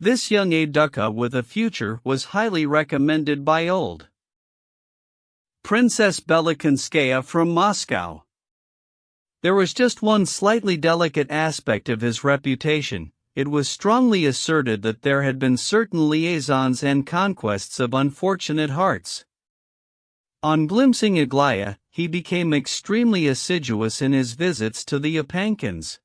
This young Aduca with a future was highly recommended by old Princess Belakonskaya from Moscow. There was just one slightly delicate aspect of his reputation. It was strongly asserted that there had been certain liaisons and conquests of unfortunate hearts. On glimpsing Aglaya, he became extremely assiduous in his visits to the Epankins.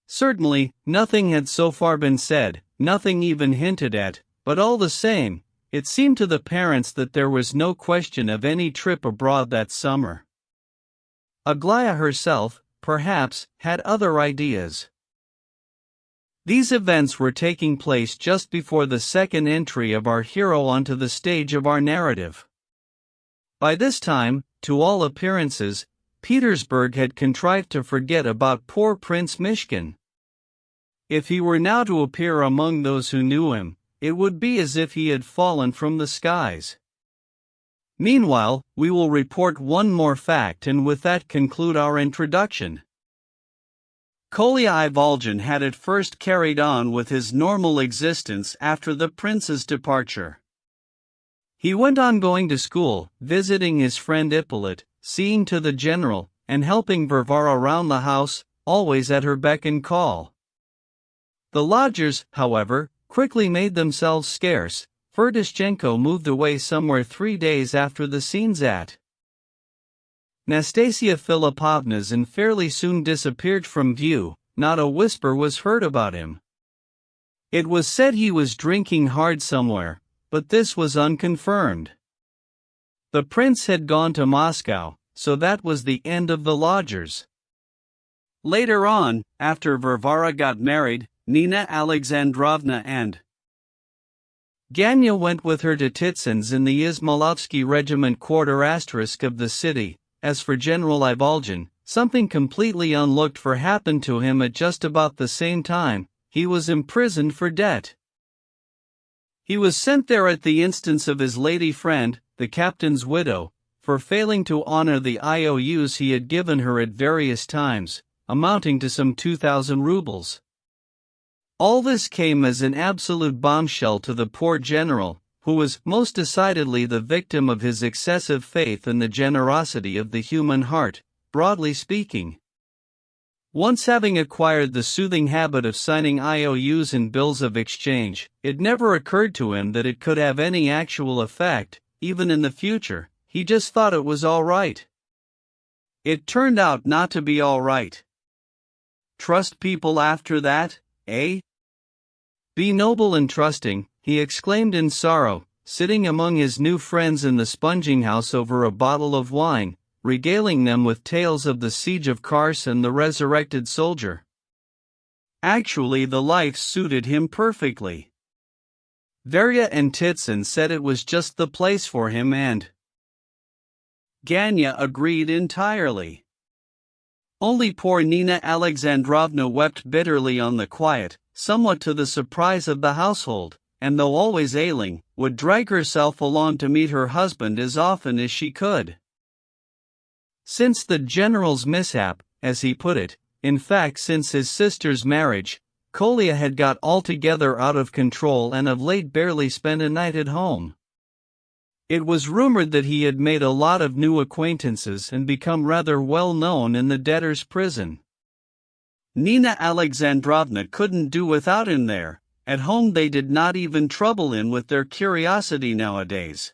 Certainly, nothing had so far been said, nothing even hinted at, but all the same, it seemed to the parents that there was no question of any trip abroad that summer. Aglaya herself, perhaps, had other ideas. These events were taking place just before the second entry of our hero onto the stage of our narrative. By this time, to all appearances, Petersburg had contrived to forget about poor Prince Mishkin. If he were now to appear among those who knew him, it would be as if he had fallen from the skies. Meanwhile, we will report one more fact and with that conclude our introduction. Kolya Ivolgin had at first carried on with his normal existence after the prince's departure. He went on going to school, visiting his friend Ippolit, seeing to the general, and helping Varvara round the house, always at her beck and call. The lodgers, however, quickly made themselves scarce. Ferdishchenko moved away somewhere 3 days after the scenes at Nastasia Filipovna's and fairly soon disappeared from view. Not a whisper was heard about him. It was said he was drinking hard somewhere, but this was unconfirmed. The prince had gone to Moscow, so that was the end of the lodgers. Later on, after Varvara got married, Nina Alexandrovna and Ganya went with her to Titsyn's in the Izmailovsky Regiment quarter of the city. As for General Ivolgin, something completely unlooked for happened to him at just about the same time. He was imprisoned for debt. He was sent there at the instance of his lady friend, the captain's widow, for failing to honor the IOUs he had given her at various times, amounting to some 2,000 rubles. All this came as an absolute bombshell to the poor general, who was most decidedly the victim of his excessive faith in the generosity of the human heart, broadly speaking. Once having acquired the soothing habit of signing IOUs and bills of exchange, it never occurred to him that it could have any actual effect, even in the future. He just thought it was all right. It turned out not to be all right. Trust people after that, eh? Be noble and trusting, he exclaimed in sorrow, sitting among his new friends in the sponging house over a bottle of wine, regaling them with tales of the siege of Kars and the resurrected soldier. Actually, the life suited him perfectly. Varya and Titsyn said it was just the place for him, and Ganya agreed entirely. Only poor Nina Alexandrovna wept bitterly on the quiet, somewhat to the surprise of the household, and though always ailing, would drag herself along to meet her husband as often as she could. Since the general's mishap, as he put it, in fact since his sister's marriage, Kolya had got altogether out of control and of late barely spent a night at home. It was rumored that he had made a lot of new acquaintances and become rather well known in the debtor's prison. Nina Alexandrovna couldn't do without him there. At home they did not even trouble him with their curiosity nowadays.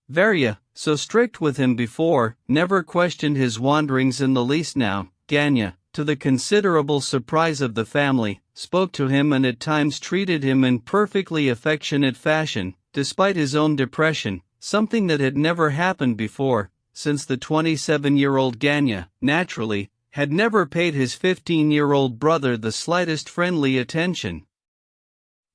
Varya, so strict with him before, never questioned his wanderings in the least now. Ganya, to the considerable surprise of the family, spoke to him and at times treated him in perfectly affectionate fashion, despite his own depression, something that had never happened before, since the 27-year-old Ganya, naturally, had never paid his 15-year-old brother the slightest friendly attention.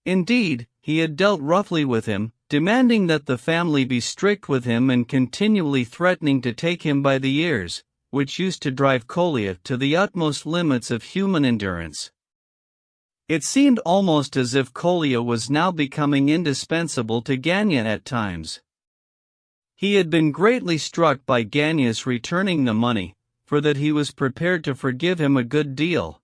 Indeed, he had dealt roughly with him, demanding that the family be strict with him and continually threatening to take him by the ears, which used to drive Kolya to the utmost limits of human endurance. It seemed almost as if Kolya was now becoming indispensable to Ganya at times. He had been greatly struck by Ganya's returning the money, for that he was prepared to forgive him a good deal.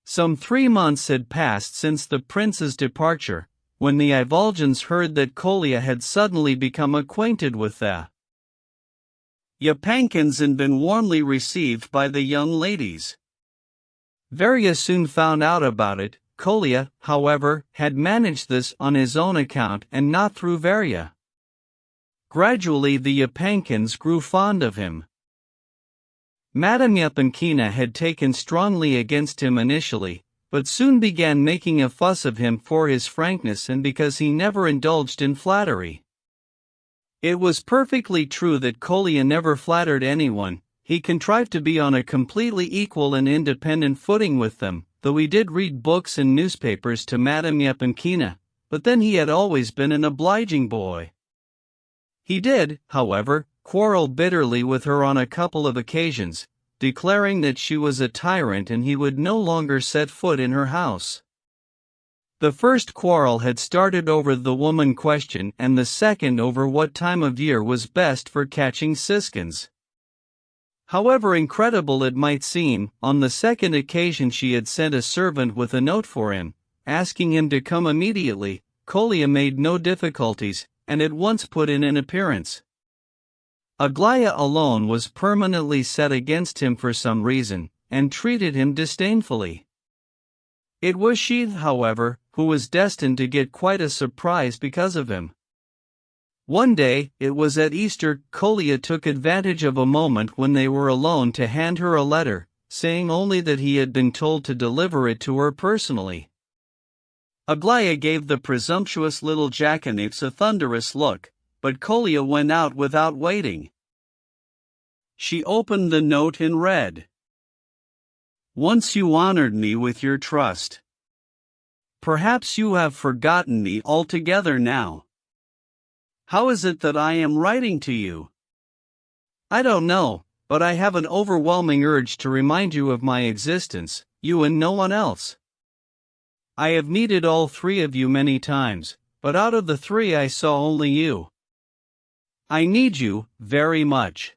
Some 3 months had passed since the prince's departure, when the Ivolgians heard that Kolya had suddenly become acquainted with the Yapankins and been warmly received by the young ladies. Varya soon found out about it. Kolya, however, had managed this on his own account and not through Varya. Gradually the Yapankins grew fond of him. Madame Yapankina had taken strongly against him initially, but soon began making a fuss of him for his frankness and because he never indulged in flattery. It was perfectly true that Kolya never flattered anyone. He contrived to be on a completely equal and independent footing with them, though he did read books and newspapers to Madame Yapankina, but then he had always been an obliging boy. He did, however, quarrel bitterly with her on a couple of occasions, declaring that she was a tyrant and he would no longer set foot in her house. The first quarrel had started over the woman question and the second over what time of year was best for catching siskins. However incredible it might seem, on the second occasion she had sent a servant with a note for him, asking him to come immediately. Kolya made no difficulties, and at once put in an appearance. Aglaya alone was permanently set against him for some reason, and treated him disdainfully. It was she, however, who was destined to get quite a surprise because of him. One day, it was at Easter, Kolya took advantage of a moment when they were alone to hand her a letter, saying only that he had been told to deliver it to her personally. Aglaya gave the presumptuous little jackanapes a thunderous look, but Kolya went out without waiting. She opened the note and read, "Once you honored me with your trust. Perhaps you have forgotten me altogether now. How is it that I am writing to you? I don't know, but I have an overwhelming urge to remind you of my existence, you and no one else. I have needed all three of you many times, but out of the three I saw only you. I need you, very much.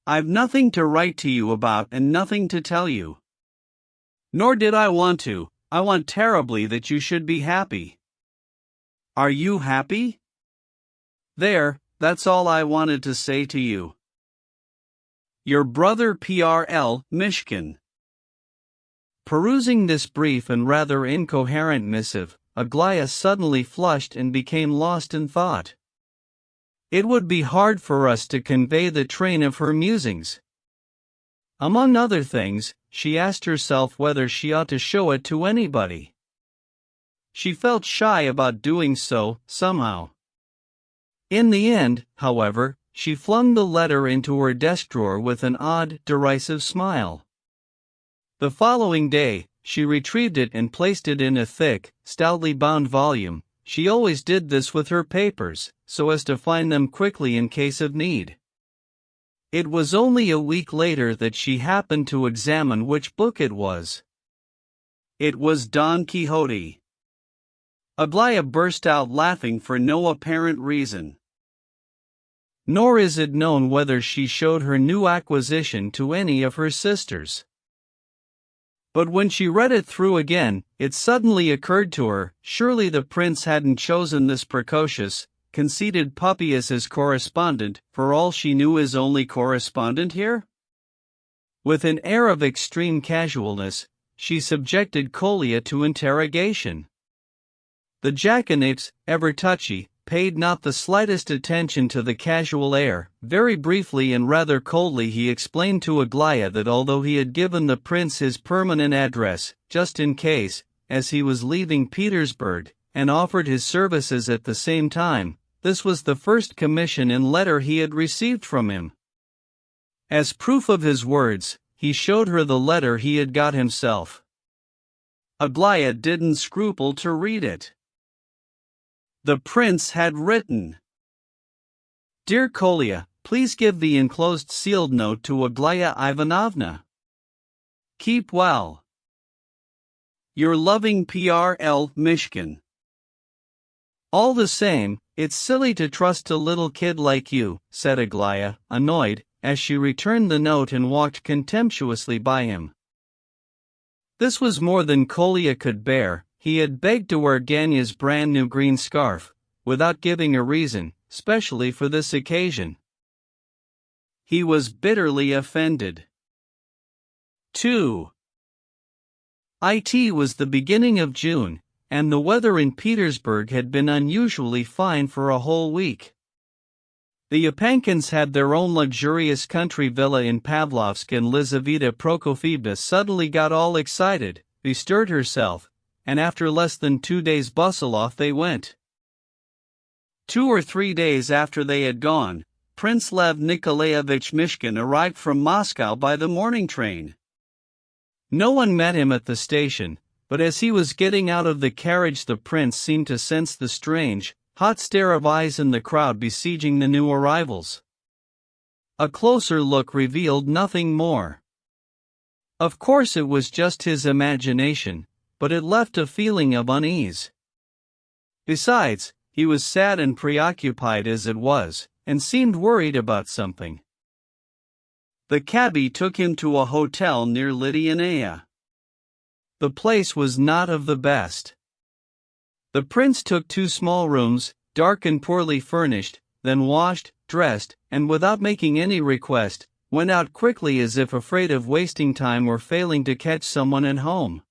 I've nothing to write to you about and nothing to tell you. Nor did I want to. I want terribly that you should be happy. Are you happy? There, that's all I wanted to say to you. Your brother P.R.L. Mishkin." Perusing this brief and rather incoherent missive, Aglaya suddenly flushed and became lost in thought. It would be hard for us to convey the train of her musings. Among other things, she asked herself whether she ought to show it to anybody. She felt shy about doing so, somehow. In the end, however, she flung the letter into her desk drawer with an odd, derisive smile. The following day, she retrieved it and placed it in a thick, stoutly bound volume. She always did this with her papers, so as to find them quickly in case of need. It was only a week later that she happened to examine which book it was. It was Don Quixote. Aglaya burst out laughing for no apparent reason. Nor is it known whether she showed her new acquisition to any of her sisters. But when she read it through again, it suddenly occurred to her, surely the prince hadn't chosen this precocious, conceited puppy as his correspondent, for all she knew his only correspondent here? With an air of extreme casualness, she subjected Kolya to interrogation. The jackanapes, ever touchy, paid not the slightest attention to the casual air. Very briefly and rather coldly he explained to Aglaya that although he had given the prince his permanent address, just in case, as he was leaving Petersburg, and offered his services at the same time, this was the first commission and letter he had received from him. As proof of his words, he showed her the letter he had got himself. Aglaya didn't scruple to read it. The prince had written, "Dear Kolya, please give the enclosed sealed note to Aglaya Ivanovna. Keep well. Your loving P.R.L. Mishkin." "All the same, it's silly to trust a little kid like you," said Aglaya, annoyed, as she returned the note and walked contemptuously by him. This was more than Kolya could bear. He had begged to wear Ganya's brand new green scarf, without giving a reason, specially for this occasion. He was bitterly offended. 2. It was the beginning of June, and the weather in Petersburg had been unusually fine for a whole week. The Yapankins had their own luxurious country villa in Pavlovsk, and Lizaveta Prokofievna suddenly got all excited, bestirred herself, and after less than 2 days' bustle off they went. 2 or 3 days after they had gone, Prince Lev Nikolaevich Mishkin arrived from Moscow by the morning train. No one met him at the station, but as he was getting out of the carriage the prince seemed to sense the strange, hot stare of eyes in the crowd besieging the new arrivals. A closer look revealed nothing more. Of course it was just his imagination, but it left a feeling of unease. Besides, he was sad and preoccupied as it was, and seemed worried about something. The cabbie took him to a hotel near Lidianea. The place was not of the best. The prince took 2 small rooms, dark and poorly furnished, then washed, dressed, and without making any request, went out quickly as if afraid of wasting time or failing to catch someone at home.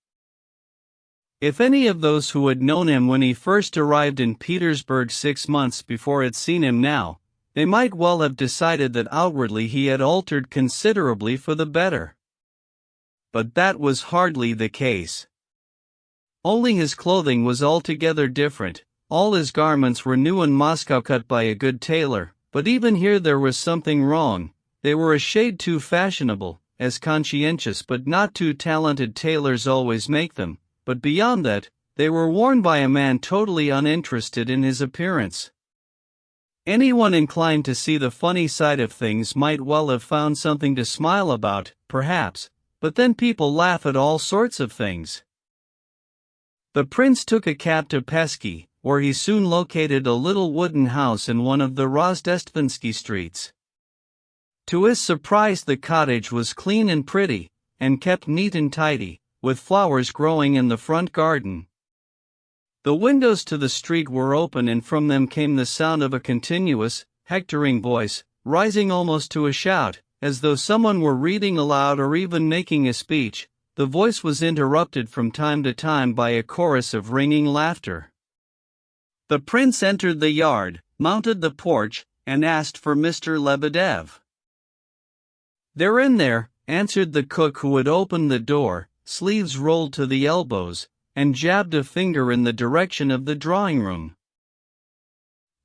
If any of those who had known him when he first arrived in Petersburg 6 months before had seen him now, they might well have decided that outwardly he had altered considerably for the better. But that was hardly the case. Only his clothing was altogether different. All his garments were new in Moscow, cut by a good tailor, but even here there was something wrong. They were a shade too fashionable, as conscientious but not too talented tailors always make them, but beyond that, they were worn by a man totally uninterested in his appearance. Anyone inclined to see the funny side of things might well have found something to smile about, perhaps, but then people laugh at all sorts of things. The prince took a cab to Pesky, where he soon located a little wooden house in one of the Rozdestvinsky streets. To his surprise, the cottage was clean and pretty, and kept neat and tidy, with flowers growing in the front garden. The windows to the street were open, and from them came the sound of a continuous, hectoring voice, rising almost to a shout, as though someone were reading aloud or even making a speech. The voice was interrupted from time to time by a chorus of ringing laughter. The prince entered the yard, mounted the porch, and asked for Mr. Lebedev. "They're in there," answered the cook, who had opened the door, sleeves rolled to the elbows, and jabbed a finger in the direction of the drawing room.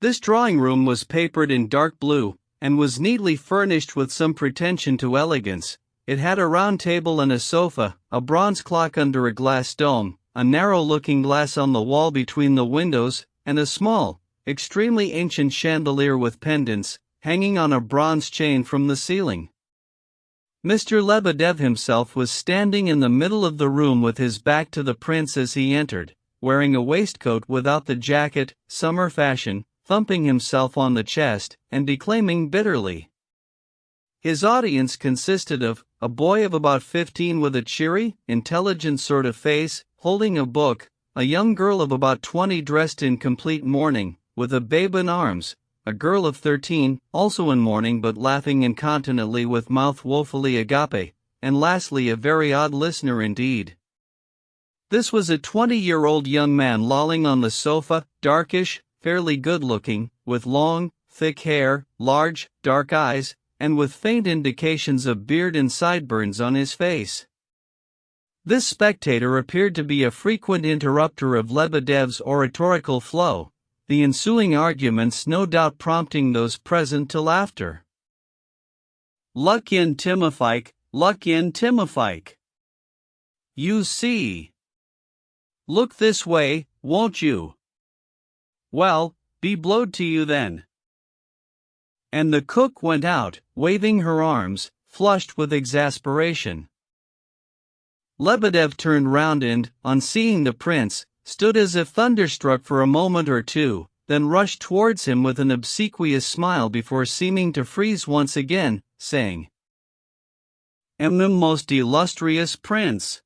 This drawing room was papered in dark blue, and was neatly furnished with some pretension to elegance. It had a round table and a sofa, a bronze clock under a glass dome, a narrow looking glass on the wall between the windows, and a small, extremely ancient chandelier with pendants, hanging on a bronze chain from the ceiling. Mr. Lebedev himself was standing in the middle of the room with his back to the prince as he entered, wearing a waistcoat without the jacket, summer fashion, thumping himself on the chest, and declaiming bitterly. His audience consisted of a boy of about 15 with a cheery, intelligent sort of face, holding a book, a young girl of about 20 dressed in complete mourning, with a babe in arms, a girl of 13, also in mourning but laughing incontinently with mouth woefully agape, and lastly a very odd listener indeed. This was a 20-year-old young man lolling on the sofa, darkish, fairly good-looking, with long, thick hair, large, dark eyes, and with faint indications of beard and sideburns on his face. This spectator appeared to be a frequent interrupter of Lebedev's oratorical flow, the ensuing arguments no doubt prompting those present to laughter. "Lukin Timofeik, Lukin Timofeik. You see. Look this way, won't you? Well, be blowed to you then." And the cook went out, waving her arms, flushed with exasperation. Lebedev turned round and, on seeing the prince, stood as if thunderstruck for a moment or two, then rushed towards him with an obsequious smile before seeming to freeze once again, saying, "Most illustrious prince,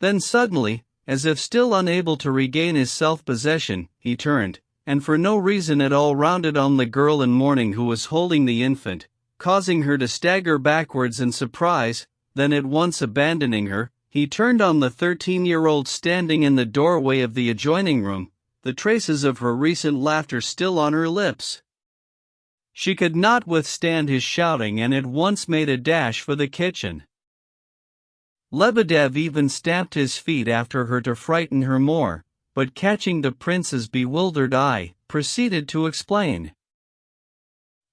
Then suddenly, as if still unable to regain his self-possession, he turned, and for no reason at all rounded on the girl in mourning who was holding the infant, causing her to stagger backwards in surprise. Then at once abandoning her, he turned on the 13-year-old standing in the doorway of the adjoining room, the traces of her recent laughter still on her lips. She could not withstand his shouting and at once made a dash for the kitchen. Lebedev even stamped his feet after her to frighten her more, but catching the prince's bewildered eye, proceeded to explain.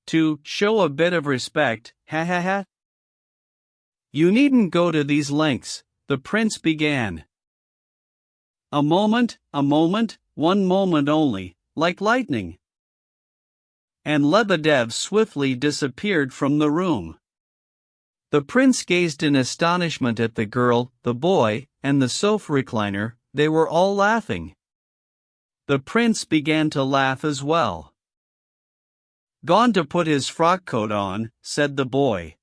To show a bit of respect, ha ha ha. You needn't go to these lengths, the prince began. A moment, one moment only, like lightning. And Lebedev swiftly disappeared from the room. The prince gazed in astonishment at the girl, the boy, and the sofa recliner. They were all laughing. The prince began to laugh as well. Gone to put his frock coat on, said the boy.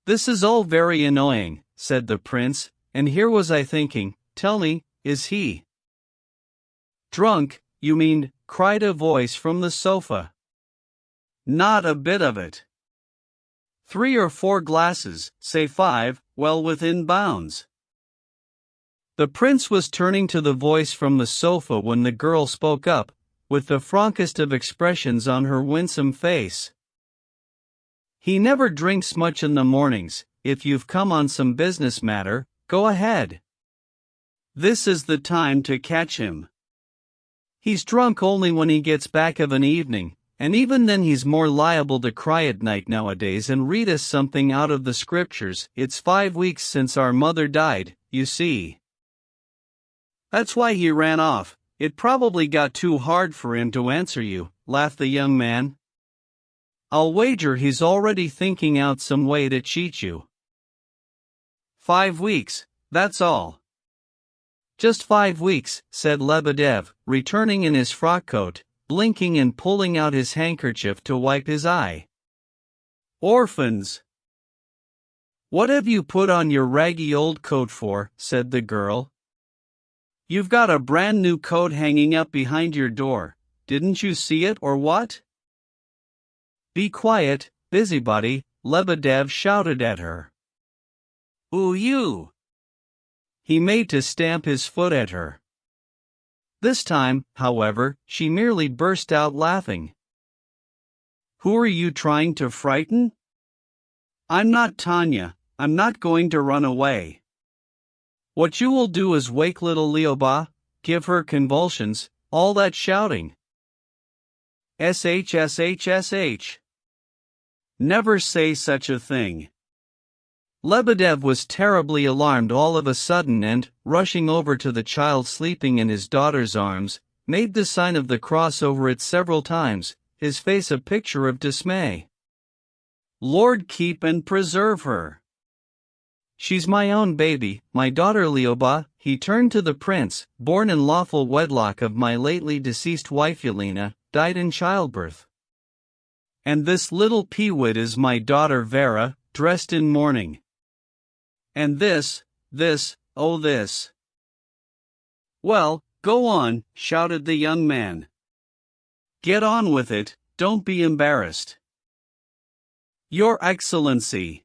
This is all very annoying, said the prince, and here was I thinking, tell me, is he drunk, you mean? Cried a voice from the sofa. Not a bit of it. 3 or 4 glasses, say 5, well within bounds. The prince was turning to the voice from the sofa when the girl spoke up, with the frankest of expressions on her winsome face. He never drinks much in the mornings. If you've come on some business matter, go ahead. This is the time to catch him. He's drunk only when he gets back of an evening, and even then he's more liable to cry at night nowadays and read us something out of the scriptures. It's 5 weeks since our mother died, you see. That's why he ran off. It probably got too hard for him to answer you, laughed the young man. I'll wager he's already thinking out some way to cheat you. 5 weeks, that's all. Just 5 weeks, said Lebedev, returning in his frock coat, blinking and pulling out his handkerchief to wipe his eye. Orphans! What have you put on your raggy old coat for? Said the girl. You've got a brand new coat hanging up behind your door. Didn't you see it or what? Be quiet, busybody, Lebedev shouted at her. Ooh you! He made to stamp his foot at her. This time, however, she merely burst out laughing. Who are you trying to frighten? I'm not Tanya, I'm not going to run away. What you will do is wake little Lyoba, give her convulsions, all that shouting. Sh. Never say such a thing. Lebedev was terribly alarmed all of a sudden and, rushing over to the child sleeping in his daughter's arms, made the sign of the cross over it several times, his face a picture of dismay. Lord keep and preserve her. She's my own baby, my daughter Lyoba. He turned to the prince, born in lawful wedlock of my lately deceased wife Yelena, died in childbirth. And this little peewit is my daughter Vera, dressed in mourning. And this. Well, go on, shouted the young man. Get on with it, don't be embarrassed. Your Excellency!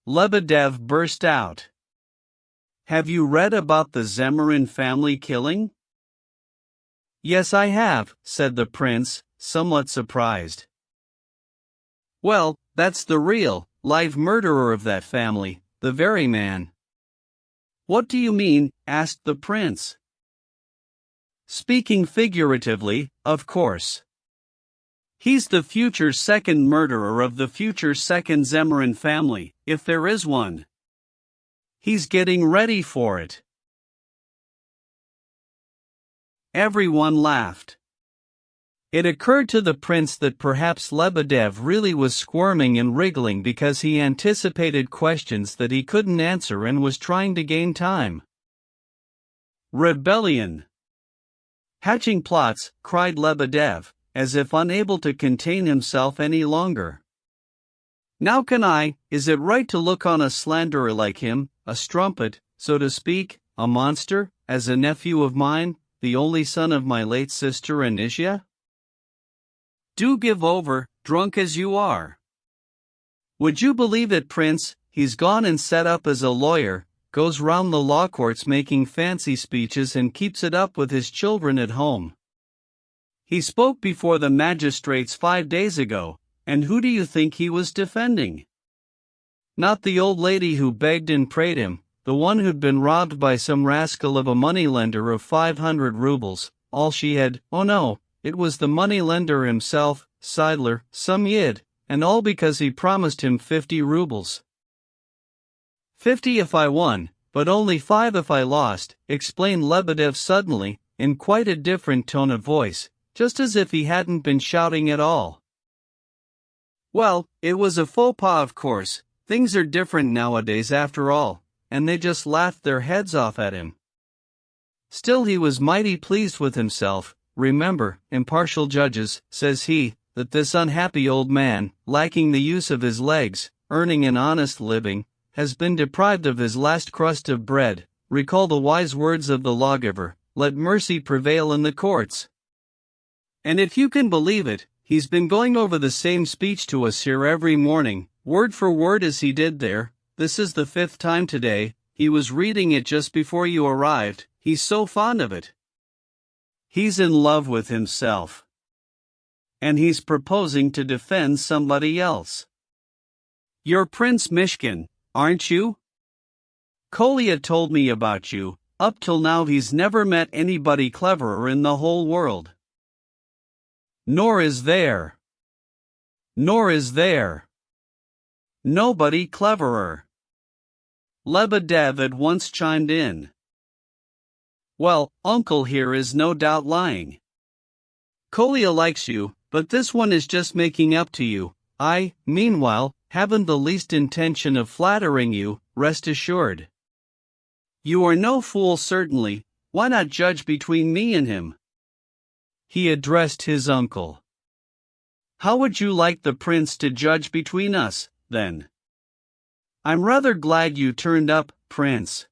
Lebedev burst out. Have you read about the Zemarin family killing? Yes, I have, said the prince, somewhat surprised. Well, that's the real, live murderer of that family, the very man. What do you mean? Asked the prince. Speaking figuratively, of course. He's the future second murderer of the future second Zemarin family, if there is one. He's getting ready for it. Everyone laughed. It occurred to the prince that perhaps Lebedev really was squirming and wriggling because he anticipated questions that he couldn't answer and was trying to gain time. Rebellion! Hatching plots, cried Lebedev, as if unable to contain himself any longer. Now is it right to look on a slanderer like him, a strumpet, so to speak, a monster, as a nephew of mine, the only son of my late sister Anicia? Do give over, drunk as you are. Would you believe it, Prince, he's gone and set up as a lawyer, goes round the law courts making fancy speeches and keeps it up with his children at home. He spoke before the magistrates 5 days ago, and who do you think he was defending? Not the old lady who begged and prayed him, the one who'd been robbed by some rascal of a moneylender of 500 rubles, all she had. Oh no, it was the moneylender himself, Seidler, some Yid, and all because he promised him 50 rubles. 50 if I won, but only 5 if I lost, explained Lebedev suddenly, in quite a different tone of voice, just as if he hadn't been shouting at all. Well, it was a faux pas, of course. Things are different nowadays after all, and they just laughed their heads off at him. Still, he was mighty pleased with himself. Remember, impartial judges, says he, that this unhappy old man, lacking the use of his legs, earning an honest living, has been deprived of his last crust of bread. Recall the wise words of the lawgiver, let mercy prevail in the courts. And if you can believe it, he's been going over the same speech to us here every morning, word for word as he did there. This is the 5th time today. He was reading it just before you arrived. He's so fond of it. He's in love with himself. And he's proposing to defend somebody else. You're Prince Mishkin, aren't you? Kolya told me about you. Up till now he's never met anybody cleverer in the whole world. Nor is there. Nobody cleverer. Lebedev at once chimed in. Well, Uncle here is no doubt lying. Kolya likes you, but this one is just making up to you. I, meanwhile, haven't the least intention of flattering you, rest assured. You are no fool certainly, why not judge between me and him? He addressed his uncle. How would you like the prince to judge between us, then? I'm rather glad you turned up, Prince.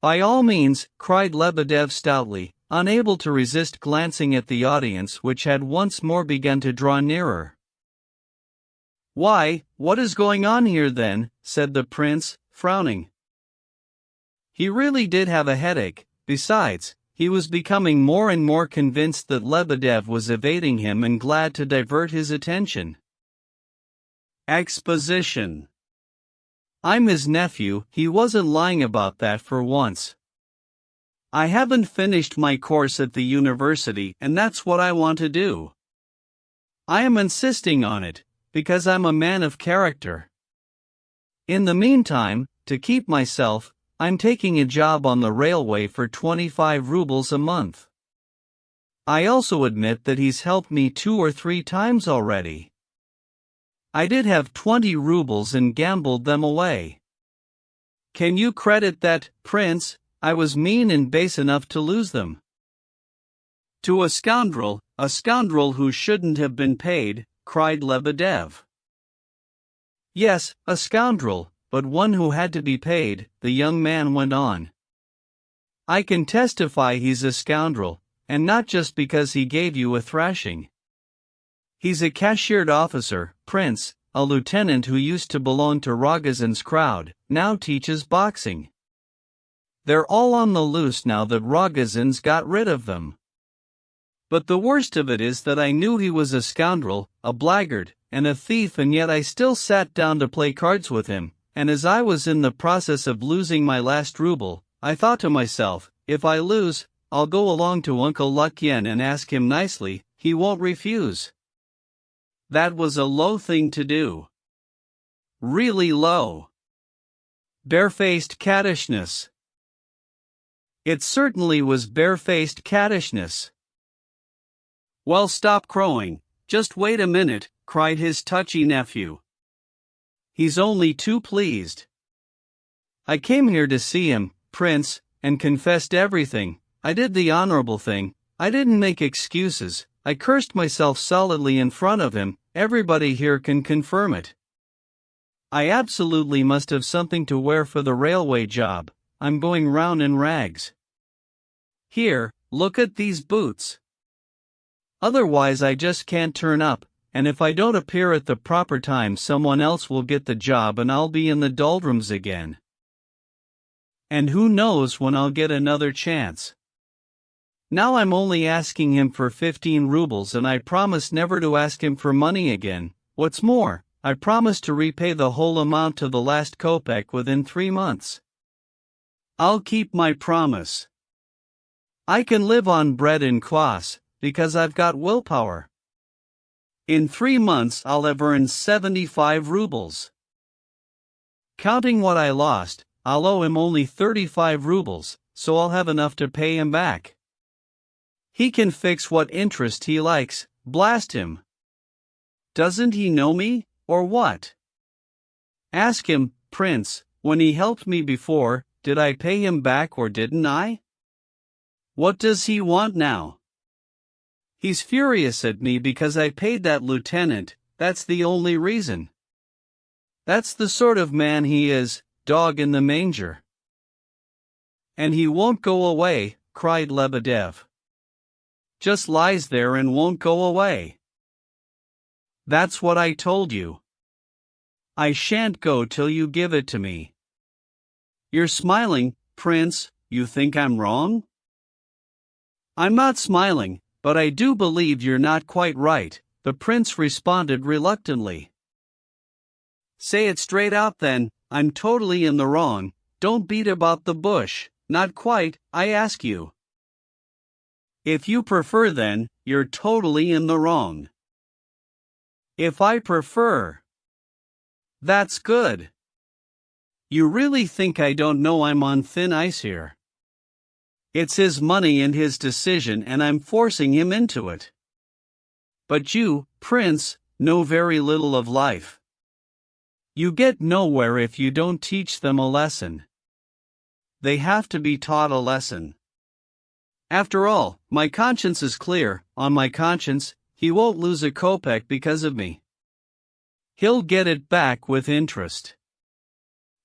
By all means, cried Lebedev stoutly, unable to resist glancing at the audience which had once more begun to draw nearer. Why, what is going on here then? Said the prince, frowning. He really did have a headache. Besides, he was becoming more and more convinced that Lebedev was evading him and glad to divert his attention. Exposition. I'm his nephew, he wasn't lying about that for once. I haven't finished my course at the university and that's what I want to do. I am insisting on it, because I'm a man of character. In the meantime, to keep myself, I'm taking a job on the railway for 25 rubles a month. I also admit that he's helped me 2 or 3 times already. I did have 20 rubles and gambled them away. Can you credit that, Prince? I was mean and base enough to lose them. To a scoundrel who shouldn't have been paid, cried Lebedev. Yes, a scoundrel, but one who had to be paid, the young man went on. I can testify he's a scoundrel, and not just because he gave you a thrashing. He's a cashiered officer, Prince, a lieutenant who used to belong to Rogozin's crowd, now teaches boxing. They're all on the loose now that Rogozin's got rid of them. But the worst of it is that I knew he was a scoundrel, a blackguard, and a thief, and yet I still sat down to play cards with him, and as I was in the process of losing my last ruble, I thought to myself, if I lose, I'll go along to Uncle Lukyan and ask him nicely, he won't refuse. That was a low thing to do. Really low. Barefaced cattishness. It certainly was barefaced cattishness. Well, stop crowing, just wait a minute, cried his touchy nephew. He's only too pleased. I came here to see him, Prince, and confessed everything. I did the honorable thing, I didn't make excuses, I cursed myself solidly in front of him, everybody here can confirm it. I absolutely must have something to wear for the railway job. I'm going round in rags. Here, look at these boots. Otherwise I just can't turn up, and if I don't appear at the proper time someone else will get the job and I'll be in the doldrums again. And who knows when I'll get another chance. Now I'm only asking him for 15 rubles and I promise never to ask him for money again. What's more, I promise to repay the whole amount to the last kopeck within 3 months. I'll keep my promise. I can live on bread and kvass, because I've got willpower. In 3 months I'll have earned 75 rubles. Counting what I lost, I'll owe him only 35 rubles, so I'll have enough to pay him back. He can fix what interest he likes, blast him. Doesn't he know me, or what? Ask him, Prince, when he helped me before, did I pay him back or didn't I? What does he want now? He's furious at me because I paid that lieutenant, that's the only reason. That's the sort of man he is, dog in the manger. And he won't go away, cried Lebedev. Just lies there and won't go away. That's what I told you. I shan't go till you give it to me. You're smiling, Prince, you think I'm wrong? I'm not smiling, but I do believe you're not quite right, the prince responded reluctantly. Say it straight out then, I'm totally in the wrong, don't beat about the bush, not quite, I ask you. If you prefer then, you're totally in the wrong. If I prefer. That's good. You really think I don't know I'm on thin ice here? It's his money and his decision and I'm forcing him into it. But you, Prince, know very little of life. You get nowhere if you don't teach them a lesson. They have to be taught a lesson. After all, my conscience is clear, on my conscience, he won't lose a kopeck because of me. He'll get it back with interest.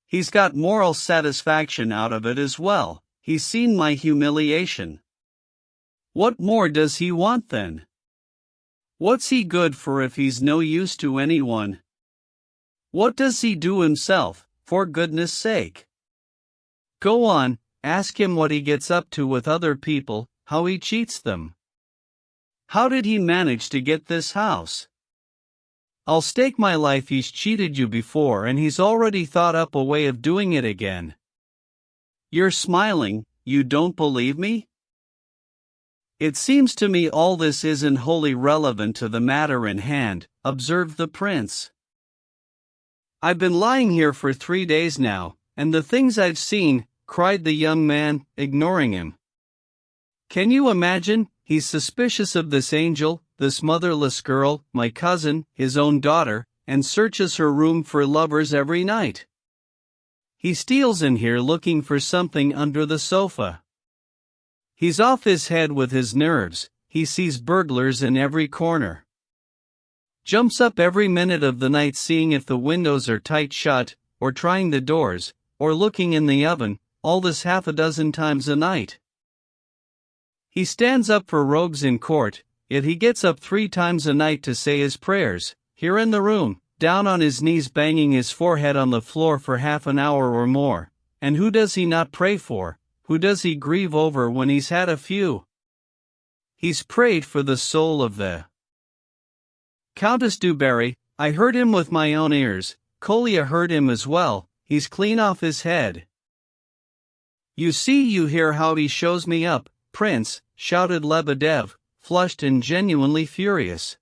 He's got moral satisfaction out of it as well, he's seen my humiliation. What more does he want then? What's he good for if he's no use to anyone? What does he do himself, for goodness sake? Go on, ask him what he gets up to with other people, how he cheats them. How did he manage to get this house? I'll stake my life he's cheated you before and he's already thought up a way of doing it again. You're smiling, you don't believe me? It seems to me all this isn't wholly relevant to the matter in hand, observed the prince. I've been lying here for 3 days now, and the things I've seen, cried the young man, ignoring him. Can you imagine, he's suspicious of this angel, this motherless girl, my cousin, his own daughter, and searches her room for lovers every night. He steals in here looking for something under the sofa. He's off his head with his nerves, he sees burglars in every corner. Jumps up every minute of the night seeing if the windows are tight shut, or trying the doors, or looking in the oven, all this 6 times a night. He stands up for rogues in court, yet he gets up 3 times a night to say his prayers, here in the room, down on his knees banging his forehead on the floor for half an hour or more, and who does he not pray for, who does he grieve over when he's had a few? He's prayed for the soul of the Countess du Barry. I heard him with my own ears, Kolya heard him as well, he's clean off his head. You see, you hear how he shows me up, Prince, shouted Lebedev, flushed and genuinely furious.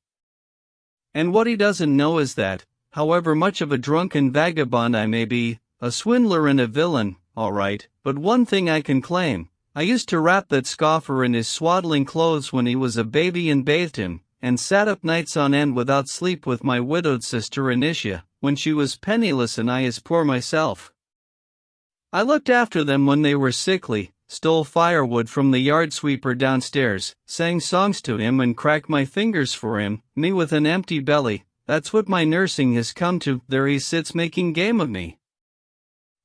And what he doesn't know is that, however much of a drunken vagabond I may be, a swindler and a villain, all right, but one thing I can claim, I used to wrap that scoffer in his swaddling clothes when he was a baby and bathed him, and sat up nights on end without sleep with my widowed sister Anicia, when she was penniless and I as poor myself. I looked after them when they were sickly, stole firewood from the yard sweeper downstairs, sang songs to him and cracked my fingers for him, me with an empty belly, that's what my nursing has come to. There he sits making game of me.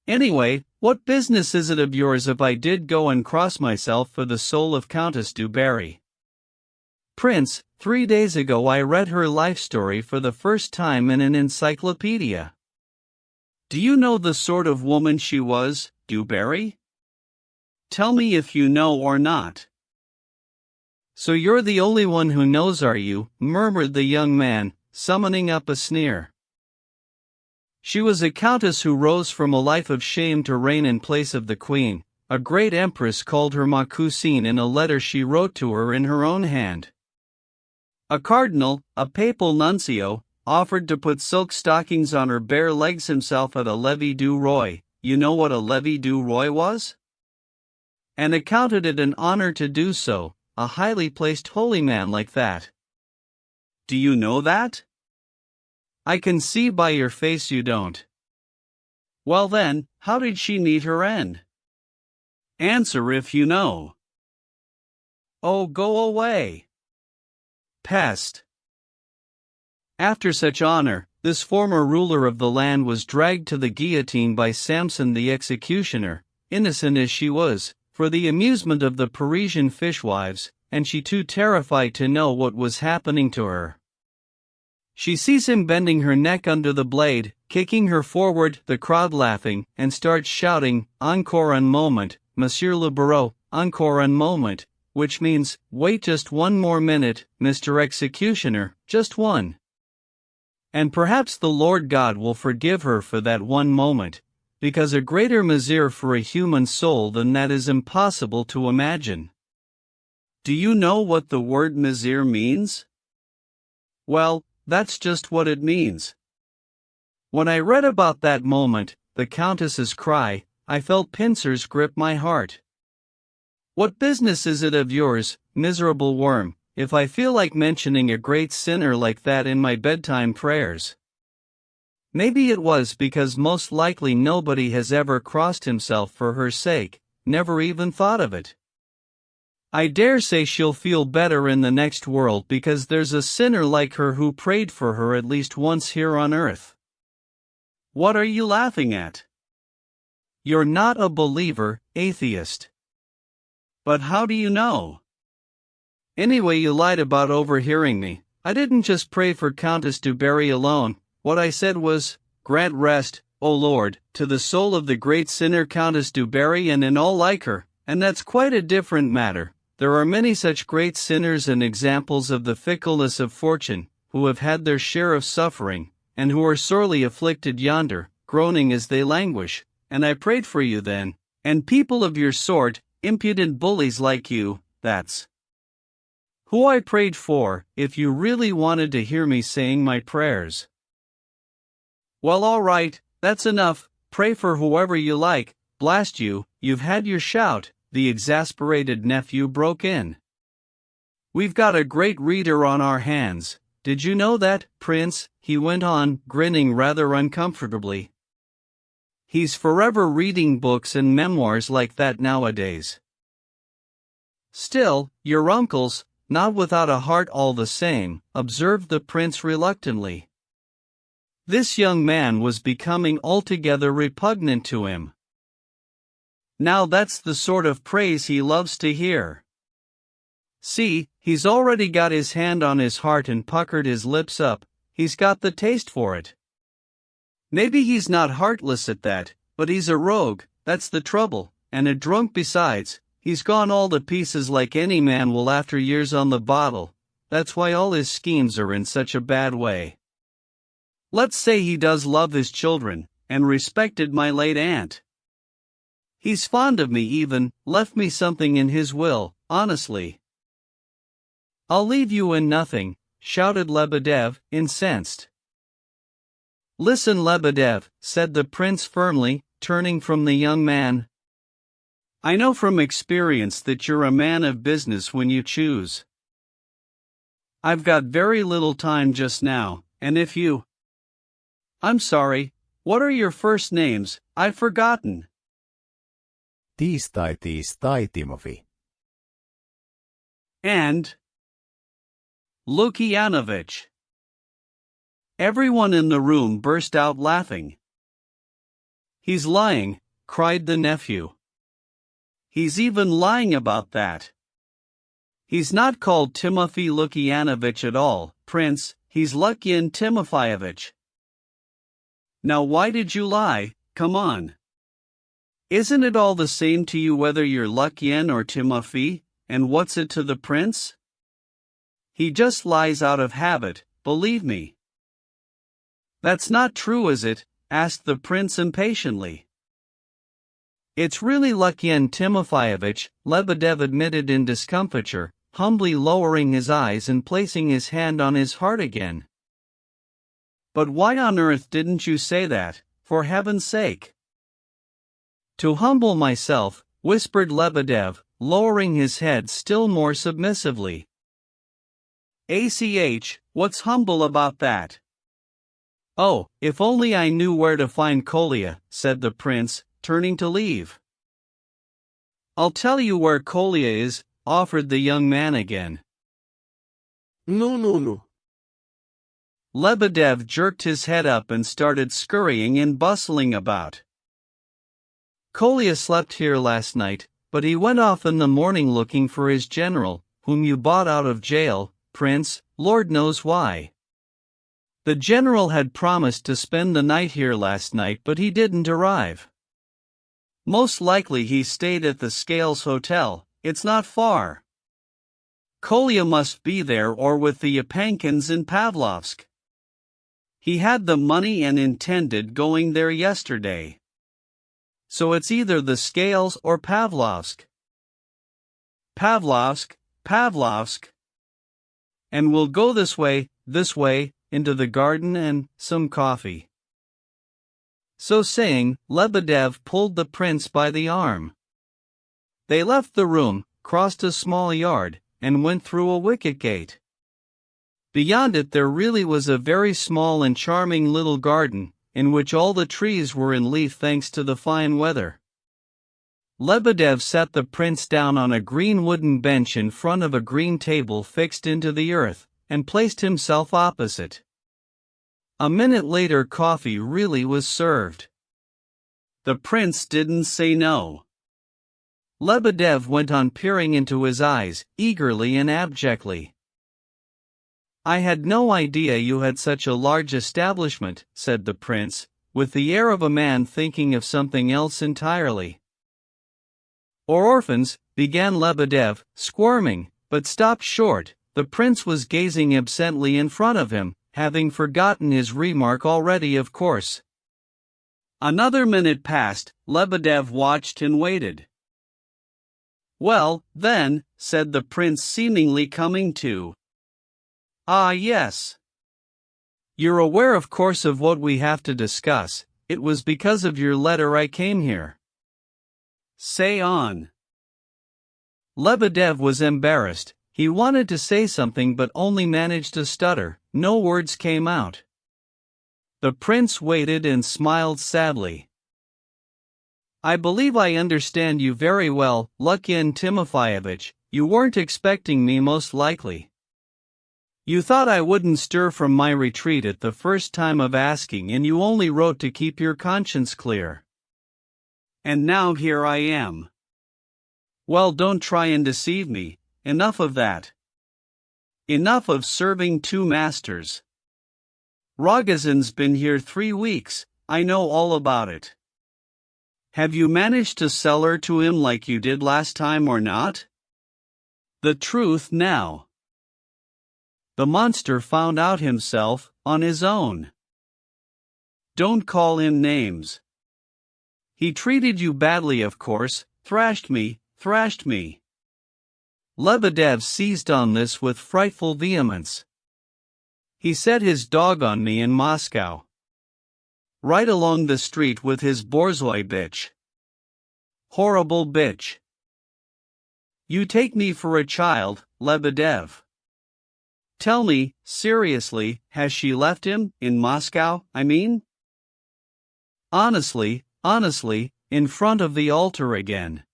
Anyway, what business is it of yours if I did go and cross myself for the soul of Countess du Barry? Prince, 3 days ago I read her life story for the first time in an encyclopedia. Do you know the sort of woman she was, du Barry? Tell me if you know or not. So you're the only one who knows, are you? Murmured the young man, summoning up a sneer. She was a countess who rose from a life of shame to reign in place of the queen. A great empress called her ma cousine in a letter she wrote to her in her own hand. A cardinal, a papal nuncio, offered to put silk stockings on her bare legs himself at a levee du roi. You know what a levee du roi was? And accounted it an honor to do so, a highly placed holy man like that. Do you know that? I can see by your face you don't. Well then, how did she meet her end? Answer if you know. Oh, go away. Pest. After such honor, this former ruler of the land was dragged to the guillotine by Samson the executioner, innocent as she was, for the amusement of the Parisian fishwives, and she too terrified to know what was happening to her. She sees him bending her neck under the blade, kicking her forward, the crowd laughing, and starts shouting, "Encore un moment, Monsieur le Bourreau, encore un moment," which means, "Wait just one more minute, Mr. Executioner, just one." And perhaps the Lord God will forgive her for that one moment, because a greater misère for a human soul than that is impossible to imagine. Do you know what the word misère means? Well, that's just what it means. When I read about that moment, the Countess's cry, I felt pincers grip my heart. What business is it of yours, miserable worm, if I feel like mentioning a great sinner like that in my bedtime prayers? Maybe it was because most likely nobody has ever crossed himself for her sake, never even thought of it. I dare say she'll feel better in the next world because there's a sinner like her who prayed for her at least once here on earth. What are you laughing at? You're not a believer, atheist. But how do you know? Anyway, you lied about overhearing me. I didn't just pray for Countess du Barry alone. What I said was, "Grant rest, O Lord, to the soul of the great sinner Countess du Barry and in all like her," and that's quite a different matter. There are many such great sinners and examples of the fickleness of fortune, who have had their share of suffering, and who are sorely afflicted yonder, groaning as they languish, and I prayed for you then, and people of your sort, impudent bullies like you, that's who I prayed for, if you really wanted to hear me saying my prayers. Well, all right, that's enough, pray for whoever you like, blast you, you've had your shout, the exasperated nephew broke in. We've got a great reader on our hands. Did you know that, Prince? He went on, grinning rather uncomfortably. He's forever reading books and memoirs like that nowadays. Still, your uncle's not without a heart all the same, observed the prince reluctantly. This young man was becoming altogether repugnant to him. Now that's the sort of praise he loves to hear. See, he's already got his hand on his heart and puckered his lips up, he's got the taste for it. Maybe he's not heartless at that, but he's a rogue, that's the trouble, and a drunk besides. He's gone all to pieces like any man will after years on the bottle, that's why all his schemes are in such a bad way. Let's say he does love his children, and respected my late aunt. He's fond of me even, left me something in his will, honestly. I'll leave you in nothing, shouted Lebedev, incensed. Listen, Lebedev, said the prince firmly, turning from the young man. I know from experience that you're a man of business when you choose. I've got very little time just now, and if you... I'm sorry, what are your first names? I've forgotten. Tiistai, Timothy. And Lukyanovich. Everyone in the room burst out laughing. "He's lying," cried the nephew. "He's even lying about that. He's not called Timofey Lukyanovich at all, Prince, he's Lukian Timofeyevich." "Now why did you lie? Come on. Isn't it all the same to you whether you're Lukian or Timofey, and what's it to the prince? He just lies out of habit, believe me." "That's not true, is it?" asked the prince impatiently. "It's really Lukian Timofeyevich," Lebedev admitted in discomfiture, humbly lowering his eyes and placing his hand on his heart again. "But why on earth didn't you say that, for heaven's sake?" "To humble myself," whispered Lebedev, lowering his head still more submissively. What's humble about that?" "Oh, if only I knew where to find Kolya," said the prince, turning to leave. "I'll tell you where Kolya is," offered the young man again. No. Lebedev jerked his head up and started scurrying and bustling about. "Kolya slept here last night, but he went off in the morning looking for his general, whom you bought out of jail, Prince, Lord knows why. The general had promised to spend the night here last night, but he didn't arrive. Most likely he stayed at the Scales Hotel, it's not far. Kolya must be there or with the Yapankins in Pavlovsk. He had the money and intended going there yesterday. So it's either the Scales or Pavlovsk." Pavlovsk. "And we'll go this way, into the garden and some coffee." So saying, Lebedev pulled the prince by the arm. They left the room, crossed a small yard, and went through a wicket gate. Beyond it there really was a very small and charming little garden, in which all the trees were in leaf thanks to the fine weather. Lebedev sat the prince down on a green wooden bench in front of a green table fixed into the earth, and placed himself opposite. A minute later coffee really was served. The prince didn't say no. Lebedev went on peering into his eyes, eagerly and abjectly. "I had no idea you had such a large establishment," said the prince, with the air of a man thinking of something else entirely. "Or orphans," began Lebedev, squirming, but stopped short. The prince was gazing absently in front of him, having forgotten his remark already, of course. Another minute passed. Lebedev watched and waited. "Well, then," said the prince, seemingly coming to. "Ah, yes. You're aware of course of what we have to discuss. It was because of your letter I came here." "Say on." Lebedev was embarrassed. He wanted to say something but only managed to stutter. No words came out. The prince waited and smiled sadly. "I believe I understand you very well, Lukian Timofeyevich. You weren't expecting me most likely. You thought I wouldn't stir from my retreat at the first time of asking, and you only wrote to keep your conscience clear. And now here I am. Well, don't try and deceive me. Enough of that. Enough of serving two masters. Rogozin's been here 3 weeks, I know all about it. Have you managed to sell her to him like you did last time or not? The truth now." The monster found out himself, on his own. "Don't call him names. He treated you badly, of course, thrashed me. Lebedev seized on this with frightful vehemence. "He set his dog on me in Moscow. Right along the street with his borzoi bitch. Horrible bitch. You take me for a child, Lebedev. Tell me, seriously, has she left him, in Moscow, I mean? Honestly, in front of the altar again.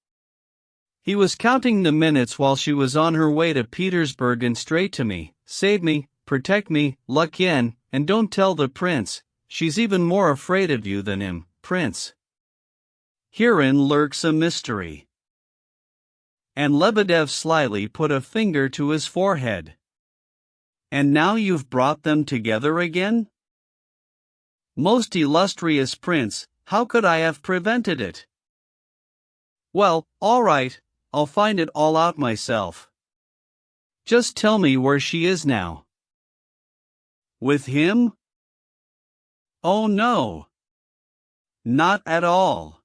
He was counting the minutes while she was on her way to Petersburg and straight to me. Save me, protect me, Lukian, and don't tell the prince, she's even more afraid of you than him, prince. Herein lurks a mystery." And Lebedev slyly put a finger to his forehead. "And now you've brought them together again? Most illustrious prince, how could I have prevented it?" "Well, all right, I'll find it all out myself. Just tell me where she is now." "With him? Oh no. Not at all.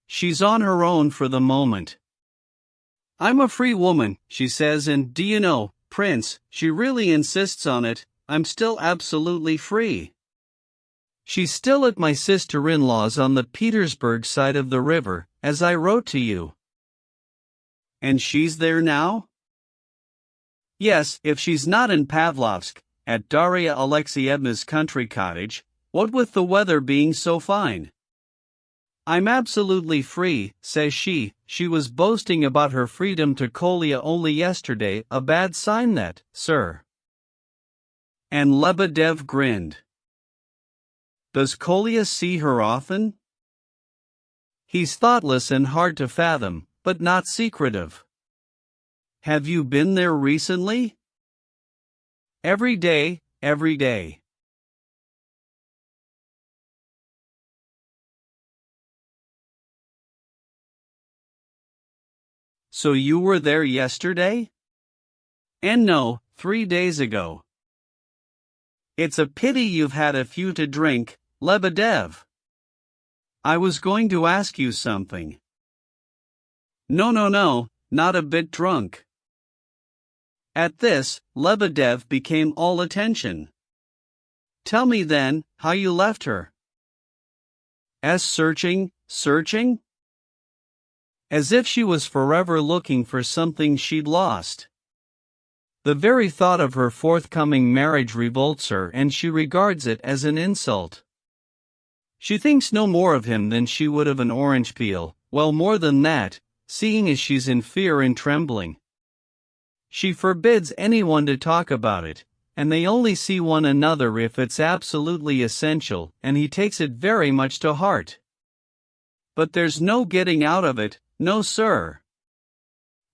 She's on her own for the moment. I'm a free woman," she says, "and do you know, Prince, she really insists on it, I'm still absolutely free. She's still at my sister-in-law's on the Petersburg side of the river, as I wrote to you." "And she's there now?" "Yes, if she's not in Pavlovsk, at Darya Alexeyevna's country cottage, what with the weather being so fine. I'm absolutely free," says she. She was boasting about her freedom to Kolya only yesterday, a bad sign that, sir. And Lebedev grinned. "Does Kolya see her often?" He's thoughtless and hard to fathom, but not secretive. "Have you been there recently?" Every day, every day." "So you were there yesterday?" "And no, 3 days ago." "It's a pity you've had a few to drink, Lebedev. I was going to ask you something." No, not a bit drunk." At this, Lebedev became all attention. "Tell me then, how you left her." Searching? As if she was forever looking for something she'd lost. The very thought of her forthcoming marriage revolts her, and she regards it as an insult. She thinks no more of him than she would of an orange peel, well more than that, seeing as she's in fear and trembling. She forbids anyone to talk about it, and they only see one another if it's absolutely essential, and he takes it very much to heart. But there's no getting out of it, no sir.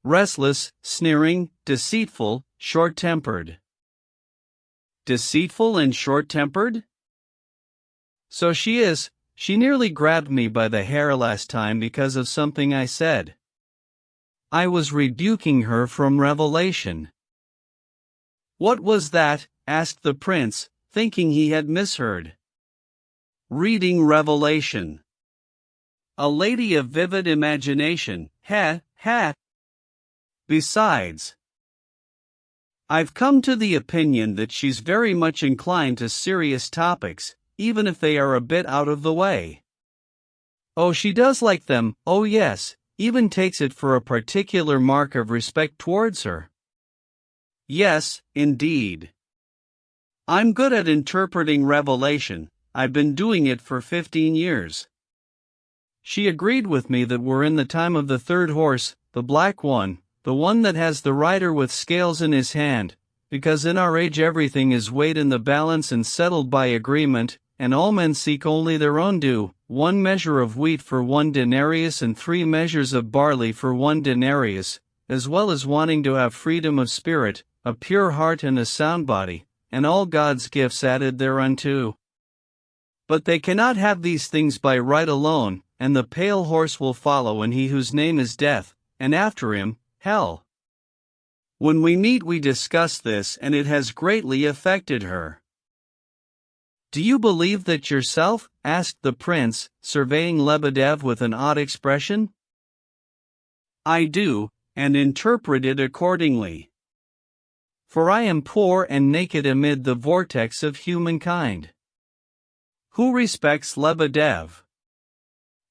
Restless, sneering, deceitful, short-tempered. Deceitful and short-tempered? So she is. She nearly grabbed me by the hair last time because of something I said. I was rebuking her from Revelation." "What was that?" asked the prince, thinking he had misheard. "Reading Revelation. A lady of vivid imagination, ha. Besides, I've come to the opinion that she's very much inclined to serious topics, even if they are a bit out of the way." "Oh, she does like them, oh yes, even takes it for a particular mark of respect towards her." "Yes, indeed. I'm good at interpreting Revelation, I've been doing it for 15 years. She agreed with me that we're in the time of the third horse, the black one, the one that has the rider with scales in his hand, because in our age everything is weighed in the balance and settled by agreement, and all men seek only their own due, 1 measure of wheat for 1 denarius and 3 measures of barley for 1 denarius, as well as wanting to have freedom of spirit, a pure heart and a sound body, and all God's gifts added thereunto. But they cannot have these things by right alone, and the pale horse will follow, and he whose name is death, and after him, hell." When we meet we discuss this, and it has greatly affected her. "Do you believe that yourself?" asked the prince, surveying Lebedev with an odd expression. "I do, and interpret it accordingly. For I am poor and naked amid the vortex of humankind. Who respects Lebedev?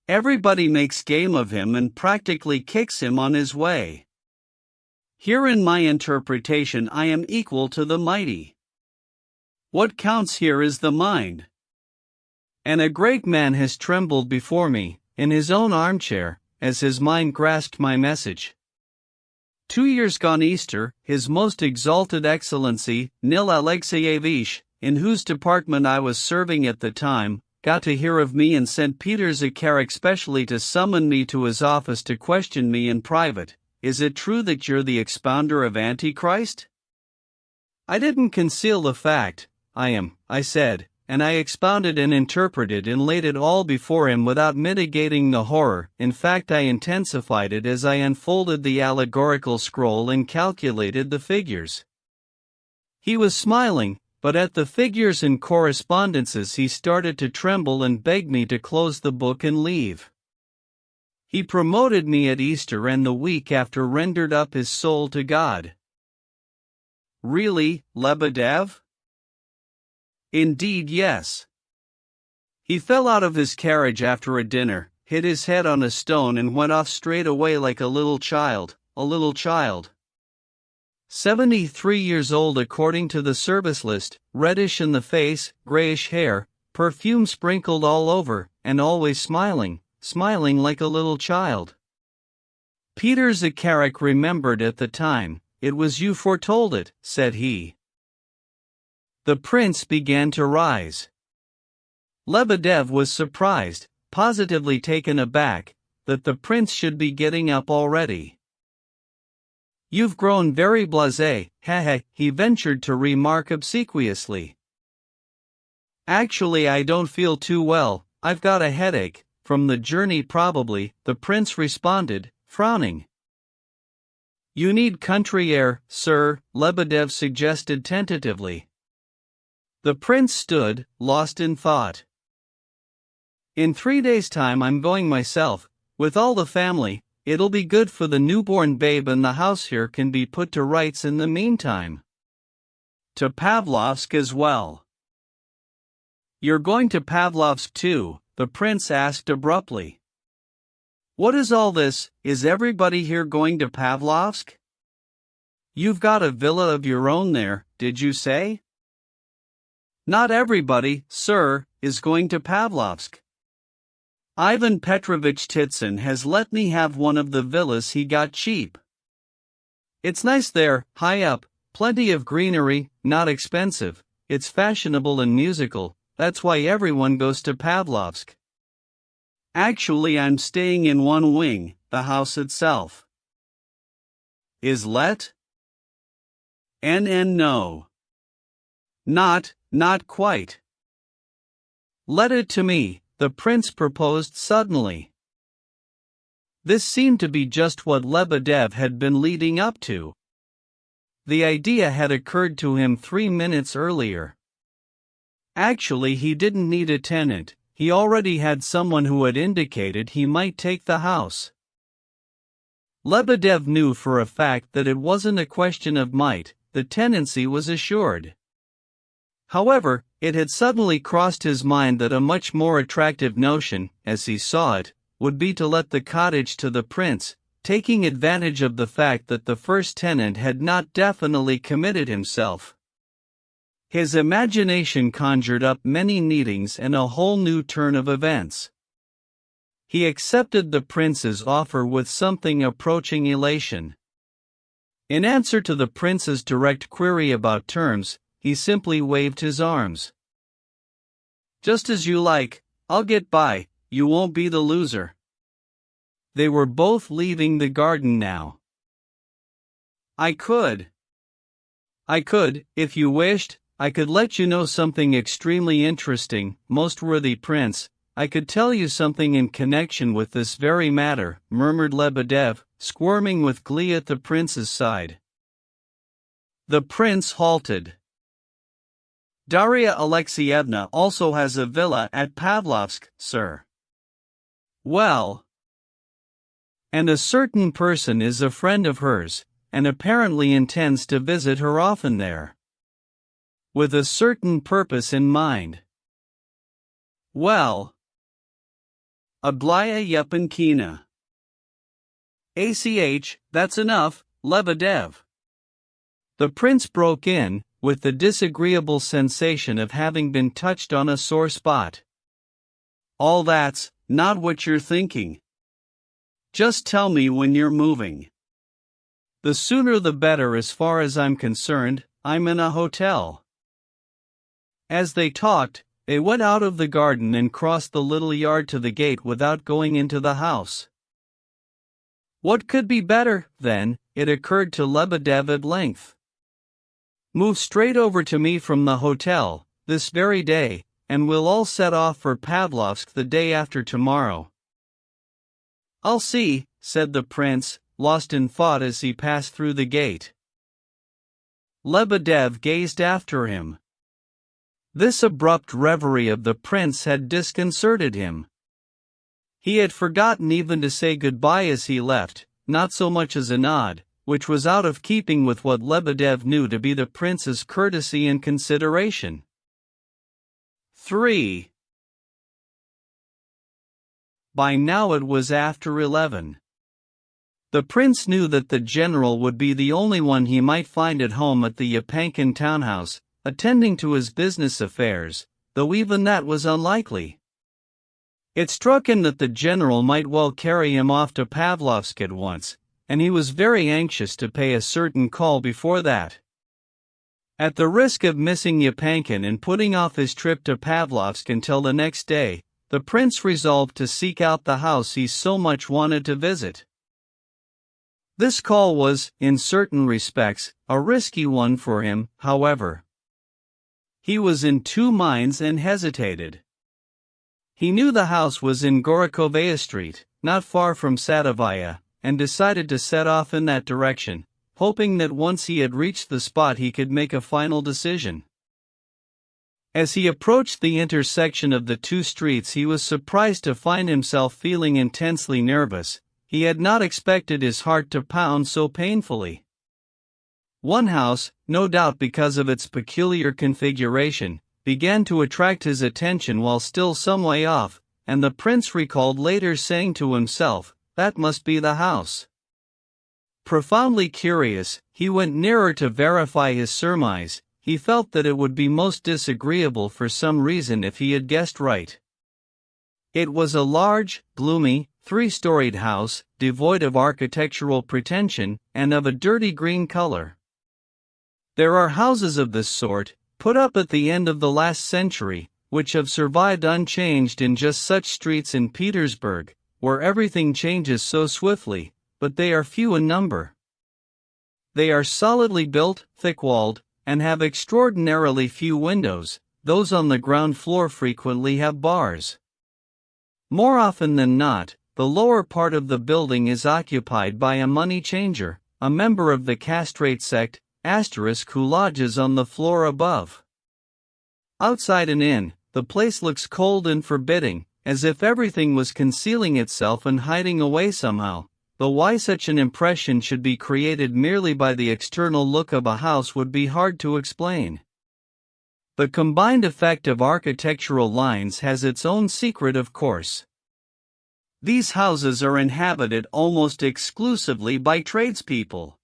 Everybody makes game of him and practically kicks him on his way. Here in my interpretation I am equal to the mighty. What counts here is the mind. And a great man has trembled before me, in his own armchair, as his mind grasped my message. 2 years gone Easter, His Most Exalted Excellency, Nil Alexeyevich, in whose department I was serving at the time, got to hear of me and sent Peter Zacharek specially to summon me to his office to question me in private. Is it true that you're the expounder of Antichrist? I didn't conceal the fact. I am, I said, and I expounded and interpreted and laid it all before him without mitigating the horror. In fact, I intensified it as I unfolded the allegorical scroll and calculated the figures. He was smiling, but at the figures and correspondences he started to tremble and begged me to close the book and leave. He promoted me at Easter and the week after rendered up his soul to God. Really, Lebedev? Indeed, yes. He fell out of his carriage after a dinner, hit his head on a stone and went off straight away like a little child. 73 years old according to the service list, reddish in the face, grayish hair, perfume sprinkled all over, and always smiling like a little child. Peter Zacharek remembered at the time. It was you foretold it, said he. The prince began to rise. Lebedev was surprised, positively taken aback, that the prince should be getting up already. You've grown very blasé, he ventured to remark obsequiously. Actually, I don't feel too well, I've got a headache, from the journey probably, the prince responded, frowning. You need country air, sir, Lebedev suggested tentatively. The prince stood, lost in thought. In 3 days' time I'm going myself, with all the family. It'll be good for the newborn babe and the house here can be put to rights in the meantime. To Pavlovsk as well. You're going to Pavlovsk too? The prince asked abruptly. What is all this? Is everybody here going to Pavlovsk? You've got a villa of your own there, did you say? Not everybody, sir, is going to Pavlovsk. Ivan Petrovich Titsin has let me have one of the villas he got cheap. It's nice there, high up, plenty of greenery, not expensive, it's fashionable and musical, that's why everyone goes to Pavlovsk. Actually, I'm staying in one wing, the house itself. Is let? No. Not quite. Let it to me, the prince proposed suddenly. This seemed to be just what Lebedev had been leading up to. The idea had occurred to him 3 minutes earlier. Actually, he didn't need a tenant. He already had someone who had indicated he might take the house. Lebedev knew for a fact that it wasn't a question of might, the tenancy was assured. However, it had suddenly crossed his mind that a much more attractive notion, as he saw it, would be to let the cottage to the prince, taking advantage of the fact that the first tenant had not definitely committed himself. His imagination conjured up many meetings and a whole new turn of events. He accepted the prince's offer with something approaching elation. In answer to the prince's direct query about terms, he simply waved his arms. Just as you like, I'll get by, you won't be the loser. They were both leaving the garden now. I could, if you wished, I could let you know something extremely interesting, most worthy prince. I could tell you something in connection with this very matter, murmured Lebedev, squirming with glee at the prince's side. The prince halted. Daria Alexeyevna also has a villa at Pavlovsk, sir. Well. And a certain person is a friend of hers, and apparently intends to visit her often there. With a certain purpose in mind. Well. Aglaya Yepankina. That's enough, Lebedev. The prince broke in, with the disagreeable sensation of having been touched on a sore spot. All that's not what you're thinking. Just tell me when you're moving. The sooner the better as far as I'm concerned. I'm in a hotel. As they talked, they went out of the garden and crossed the little yard to the gate without going into the house. What could be better, then, it occurred to Lebedev at length. Move straight over to me from the hotel, this very day, and we'll all set off for Pavlovsk the day after tomorrow. I'll see, said the prince, lost in thought as he passed through the gate. Lebedev gazed after him. This abrupt reverie of the prince had disconcerted him. He had forgotten even to say goodbye as he left, not so much as a nod, which was out of keeping with what Lebedev knew to be the prince's courtesy and consideration. 3. By now it was after 11. The prince knew that the general would be the only one he might find at home at the Yapankin townhouse, attending to his business affairs, though even that was unlikely. It struck him that the general might well carry him off to Pavlovsk at once, and he was very anxious to pay a certain call before that. At the risk of missing Yapankin and putting off his trip to Pavlovsk until the next day, the prince resolved to seek out the house he so much wanted to visit. This call was, in certain respects, a risky one for him, however. He was in two minds and hesitated. He knew the house was in Gorokovaya Street, not far from Sadovaya, and decided to set off in that direction, hoping that once he had reached the spot he could make a final decision. As he approached the intersection of the two streets, he was surprised to find himself feeling intensely nervous. He had not expected his heart to pound so painfully. One house, no doubt because of its peculiar configuration, began to attract his attention while still some way off, and the prince recalled later saying to himself, "That must be the house." Profoundly curious, he went nearer to verify his surmise. He felt that it would be most disagreeable for some reason if he had guessed right. It was a large, gloomy, three-storied house, devoid of architectural pretension, and of a dirty green color. There are houses of this sort, put up at the end of the last century, which have survived unchanged in just such streets in Petersburg, where everything changes so swiftly, but they are few in number. They are solidly built, thick-walled, and have extraordinarily few windows. Those on the ground floor frequently have bars. More often than not, the lower part of the building is occupied by a money changer, a member of the castrate sect, who lodges on the floor above. Outside and in, the place looks cold and forbidding, as if everything was concealing itself and hiding away somehow, though why such an impression should be created merely by the external look of a house would be hard to explain. The combined effect of architectural lines has its own secret, of course. These houses are inhabited almost exclusively by tradespeople.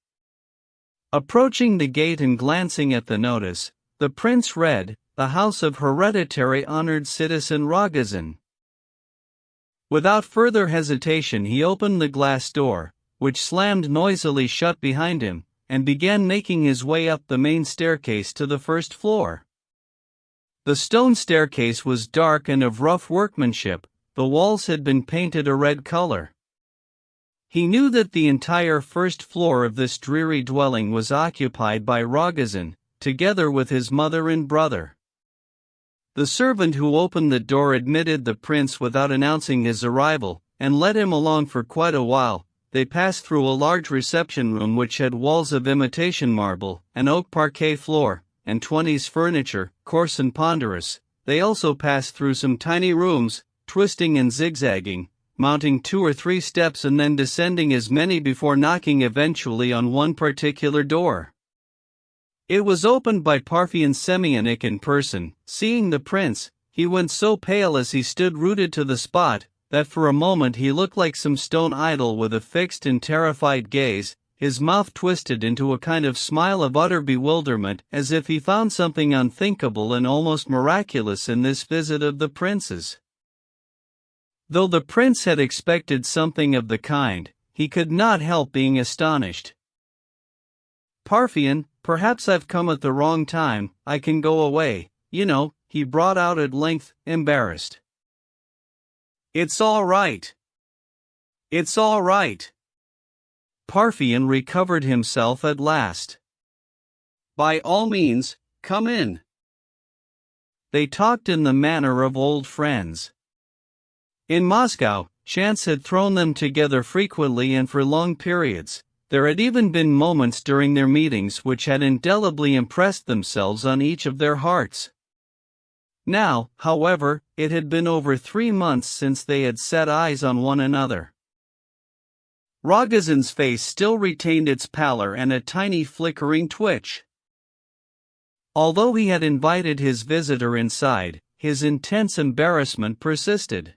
Approaching the gate and glancing at the notice, the prince read, "The house of hereditary honored citizen Rogozin." Without further hesitation he opened the glass door, which slammed noisily shut behind him, and began making his way up the main staircase to the first floor. The stone staircase was dark and of rough workmanship. The walls had been painted a red color. He knew that the entire first floor of this dreary dwelling was occupied by Rogozin, together with his mother and brother. The servant who opened the door admitted the prince without announcing his arrival, and led him along for quite a while. They passed through a large reception room which had walls of imitation marble, an oak parquet floor, and 20s furniture, coarse and ponderous. They also passed through some tiny rooms, twisting and zigzagging, mounting 2 or 3 steps and then descending as many before knocking eventually on one particular door. It was opened by Parfen Semyonich in person. Seeing the prince, he went so pale as he stood rooted to the spot, that for a moment he looked like some stone idol with a fixed and terrified gaze, his mouth twisted into a kind of smile of utter bewilderment, as if he found something unthinkable and almost miraculous in this visit of the prince's. Though the prince had expected something of the kind, he could not help being astonished. "Parfen, perhaps I've come at the wrong time. I can go away, he brought out at length, embarrassed. "It's all right. It's all right." Parthian recovered himself at last. "By all means, come in." They talked in the manner of old friends. In Moscow, chance had thrown them together frequently and for long periods. There had even been moments during their meetings which had indelibly impressed themselves on each of their hearts. Now, however, it had been over 3 months since they had set eyes on one another. Rogozin's face still retained its pallor and a tiny flickering twitch. Although he had invited his visitor inside, his intense embarrassment persisted.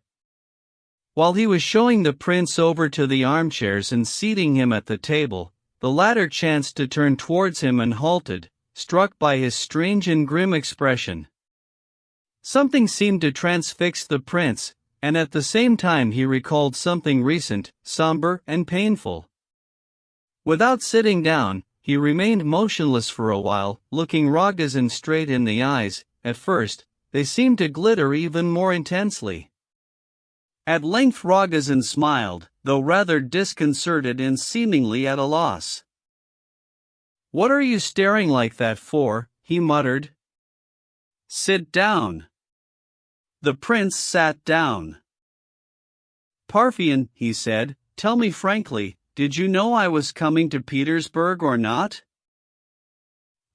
While he was showing the prince over to the armchairs and seating him at the table, the latter chanced to turn towards him and halted, struck by his strange and grim expression. Something seemed to transfix the prince, and at the same time he recalled something recent, somber and painful. Without sitting down, he remained motionless for a while, looking Rogozin straight in the eyes. At first, they seemed to glitter even more intensely. At length Rogozin smiled, though rather disconcerted and seemingly at a loss. "What are you staring like that for?" he muttered. "Sit down." The prince sat down. "Parthian," he said, "tell me frankly, did you know I was coming to Petersburg or not?"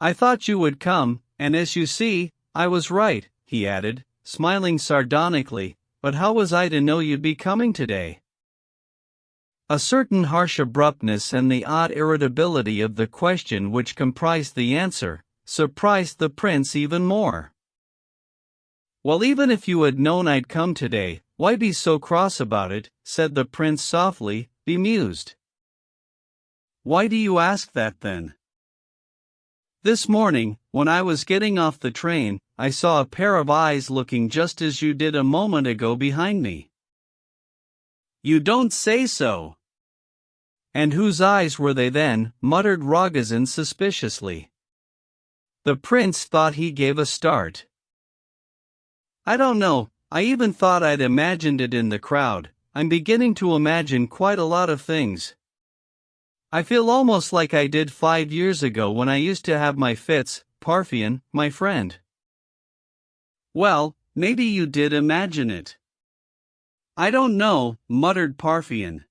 "I thought you would come, and as you see, I was right," he added, smiling sardonically. "But how was I to know you'd be coming today?" A certain harsh abruptness and the odd irritability of the question which comprised the answer surprised the prince even more. "Well, even if you had known I'd come today, why be so cross about it?" said the prince softly, bemused. "Why do you ask that then?" "This morning, when I was getting off the train, I saw a pair of eyes looking just as you did a moment ago behind me." "You don't say so!" "And whose eyes were they then?" muttered Rogozin suspiciously. The prince thought he gave a start. "I don't know, I even thought I'd imagined it in the crowd. I'm beginning to imagine quite a lot of things. I feel almost like I did 5 years ago when I used to have my fits, Parthian, my friend." "Well, maybe you did imagine it." "I don't know," muttered Parthian.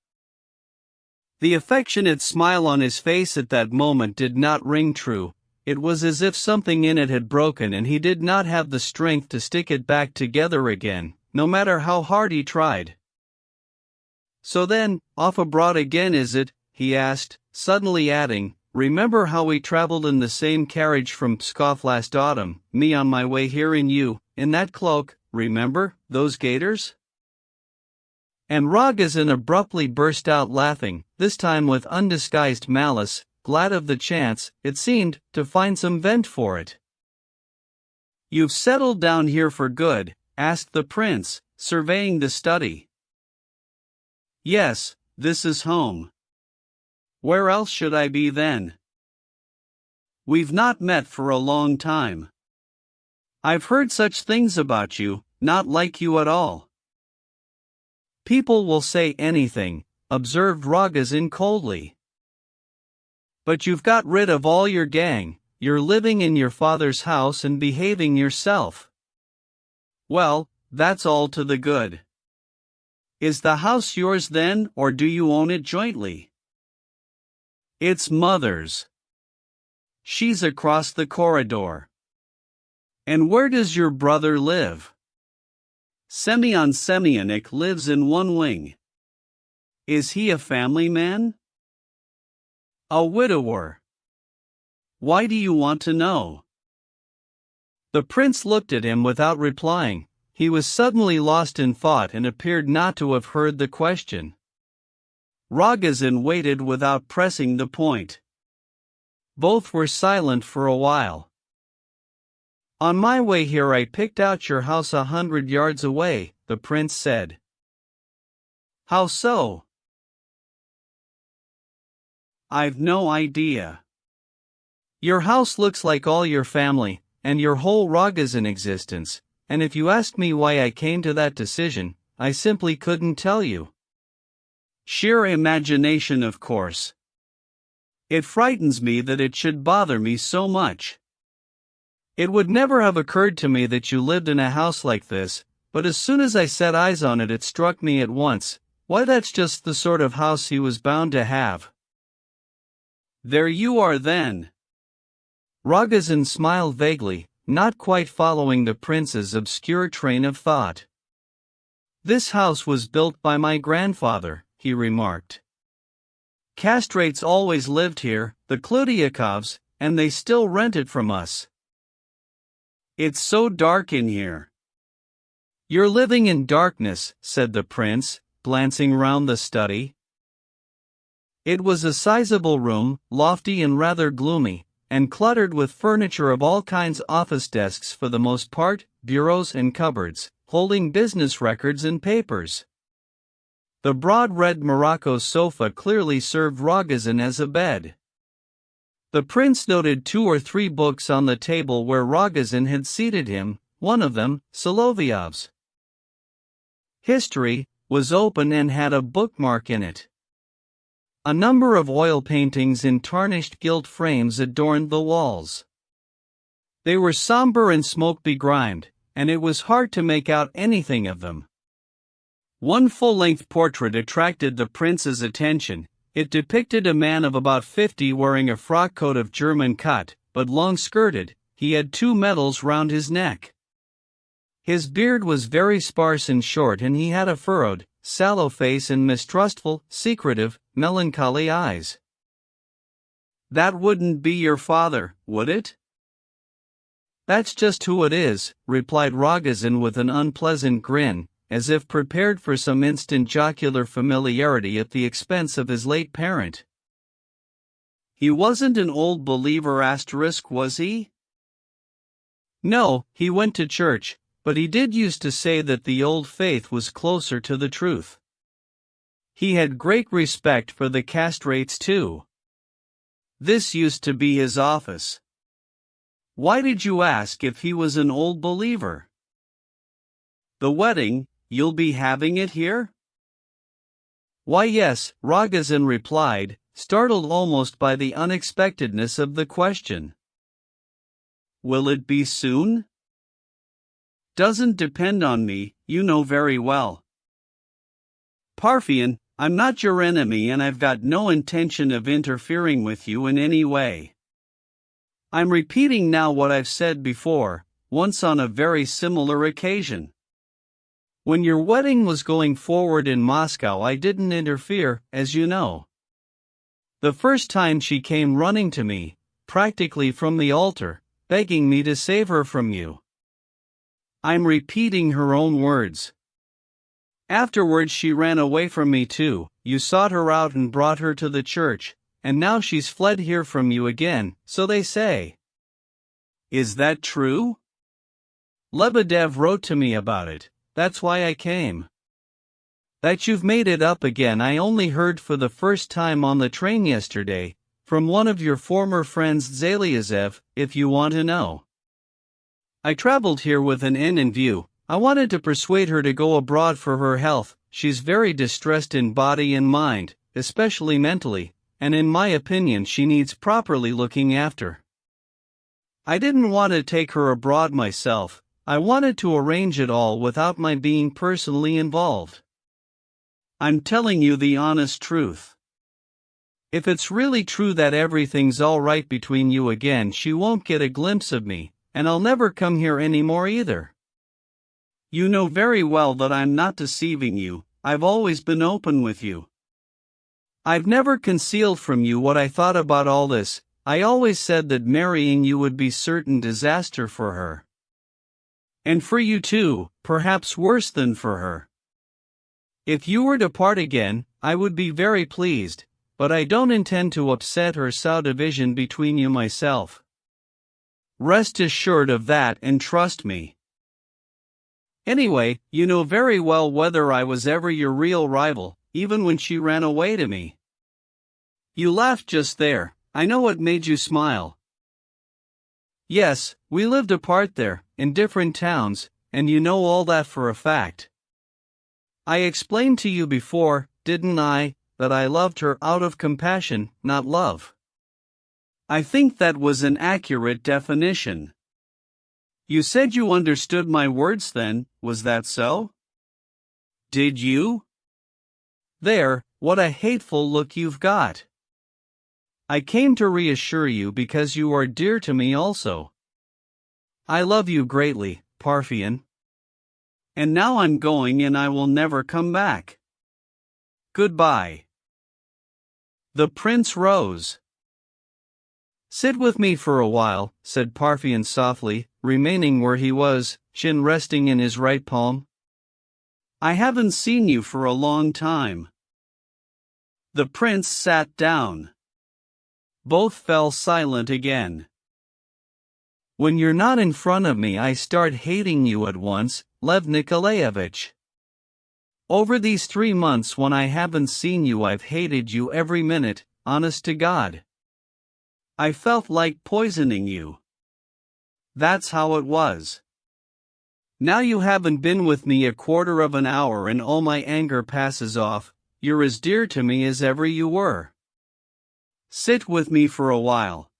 The affectionate smile on his face at that moment did not ring true. It was as if something in it had broken and he did not have the strength to stick it back together again, no matter how hard he tried. "So then, off abroad again is it?" he asked, suddenly adding, "Remember how we traveled in the same carriage from Pskov last autumn, me on my way here and you, in that cloak, remember, those gaiters?" And Rogozin abruptly burst out laughing, this time with undisguised malice, glad of the chance, it seemed, to find some vent for it. "You've settled down here for good?" asked the prince, surveying the study. "Yes, this is home. Where else should I be then? We've not met for a long time. I've heard such things about you, not like you at all." "People will say anything," observed Rogozin coldly. "But you've got rid of all your gang, you're living in your father's house and behaving yourself." "Well, that's all to the good. Is the house yours then, or do you own it jointly?" "It's mother's. She's across the corridor." "And where does your brother live?" "Semyon Semyonich lives in one wing." "Is he a family man?" "A widower." "Why do you want to know?" The prince looked at him without replying. He was suddenly lost in thought and appeared not to have heard the question. Rogozin waited without pressing the point. Both were silent for a while. "On my way here I picked out your house 100 yards away," the prince said. "How so?" "I've no idea. Your house looks like all your family, and your whole Rogozin existence, and if you ask me why I came to that decision, I simply couldn't tell you. Sheer imagination, of course. It frightens me that it should bother me so much. It would never have occurred to me that you lived in a house like this, but as soon as I set eyes on it, it struck me at once, why, that's just the sort of house he was bound to have. There you are then. Rogozin smiled vaguely, not quite following the prince's obscure train of thought. This house was built by my grandfather, he remarked. Castrates always lived here, the Kludiakovs, and they still rent it from us. It's so dark in here. You're living in darkness, said the prince, glancing round the study. It was a sizable room, lofty and rather gloomy, and cluttered with furniture of all kinds, office desks for the most part, bureaus and cupboards, holding business records and papers. The broad red Morocco sofa clearly served Rogozin as a bed. The prince noted 2 or 3 books on the table where Rogozin had seated him, one of them, Solovyov's History, was open and had a bookmark in it. A number of oil paintings in tarnished gilt frames adorned the walls. They were somber and smoke-begrimed, and it was hard to make out anything of them. One full-length portrait attracted the prince's attention. It depicted a man of about 50 wearing a frock coat of German cut, but long-skirted. He had 2 medals round his neck. His beard was very sparse and short, and he had a furrowed, sallow face and mistrustful, secretive, melancholy eyes. That wouldn't be your father, would it? That's just who it is, replied Rogozin with an unpleasant grin, as if prepared for some instant jocular familiarity at the expense of his late parent. He wasn't an old believer, was he? No, he went to church, but he did used to say that the old faith was closer to the truth. He had great respect for the castrates too. This used to be his office. Why did you ask if he was an old believer? The wedding, you'll be having it here? Why, yes, Rogozin replied, startled almost by the unexpectedness of the question. Will it be soon? Doesn't depend on me, you know very well. Parfian, I'm not your enemy and I've got no intention of interfering with you in any way. I'm repeating now what I've said before, once on a very similar occasion. When your wedding was going forward in Moscow, I didn't interfere, as you know. The first time she came running to me, practically from the altar, begging me to save her from you. I'm repeating her own words. Afterwards she ran away from me too, you sought her out and brought her to the church, and now she's fled here from you again, so they say. Is that true? Lebedev wrote to me about it, that's why I came. That you've made it up again I only heard for the first time on the train yesterday, from one of your former friends Zalyazev, if you want to know. I traveled here with an end in view. I wanted to persuade her to go abroad for her health. She's very distressed in body and mind, especially mentally, and in my opinion she needs properly looking after. I didn't want to take her abroad myself. I wanted to arrange it all without my being personally involved. I'm telling you the honest truth. If it's really true that everything's all right between you again, she won't get a glimpse of me, and I'll never come here anymore either. You know very well that I'm not deceiving you. I've always been open with you. I've never concealed from you what I thought about all this. I always said that marrying you would be certain disaster for her. And for you too, perhaps worse than for her. If you were to part again, I would be very pleased, but I don't intend to upset or sow division between you myself. Rest assured of that and trust me. Anyway, you know very well whether I was ever your real rival, even when she ran away to me. You laughed just there. I know what made you smile. Yes, we lived apart there, in different towns, and you know all that for a fact. I explained to you before, didn't I, that I loved her out of compassion, not love. I think that was an accurate definition. You said you understood my words then, was that so? Did you? There, what a hateful look you've got. I came to reassure you because you are dear to me also. I love you greatly, Parthian. And now I'm going and I will never come back. Goodbye. The prince rose. Sit with me for a while, said Parthian softly, remaining where he was, chin resting in his right palm. I haven't seen you for a long time. The prince sat down. Both fell silent again. When you're not in front of me, I start hating you at once, Lev Nikolaevich. Over these 3 months when I haven't seen you, I've hated you every minute, honest to God. I felt like poisoning you. That's how it was. Now you haven't been with me a quarter of an hour and all my anger passes off. You're as dear to me as ever you were. Sit with me for a while.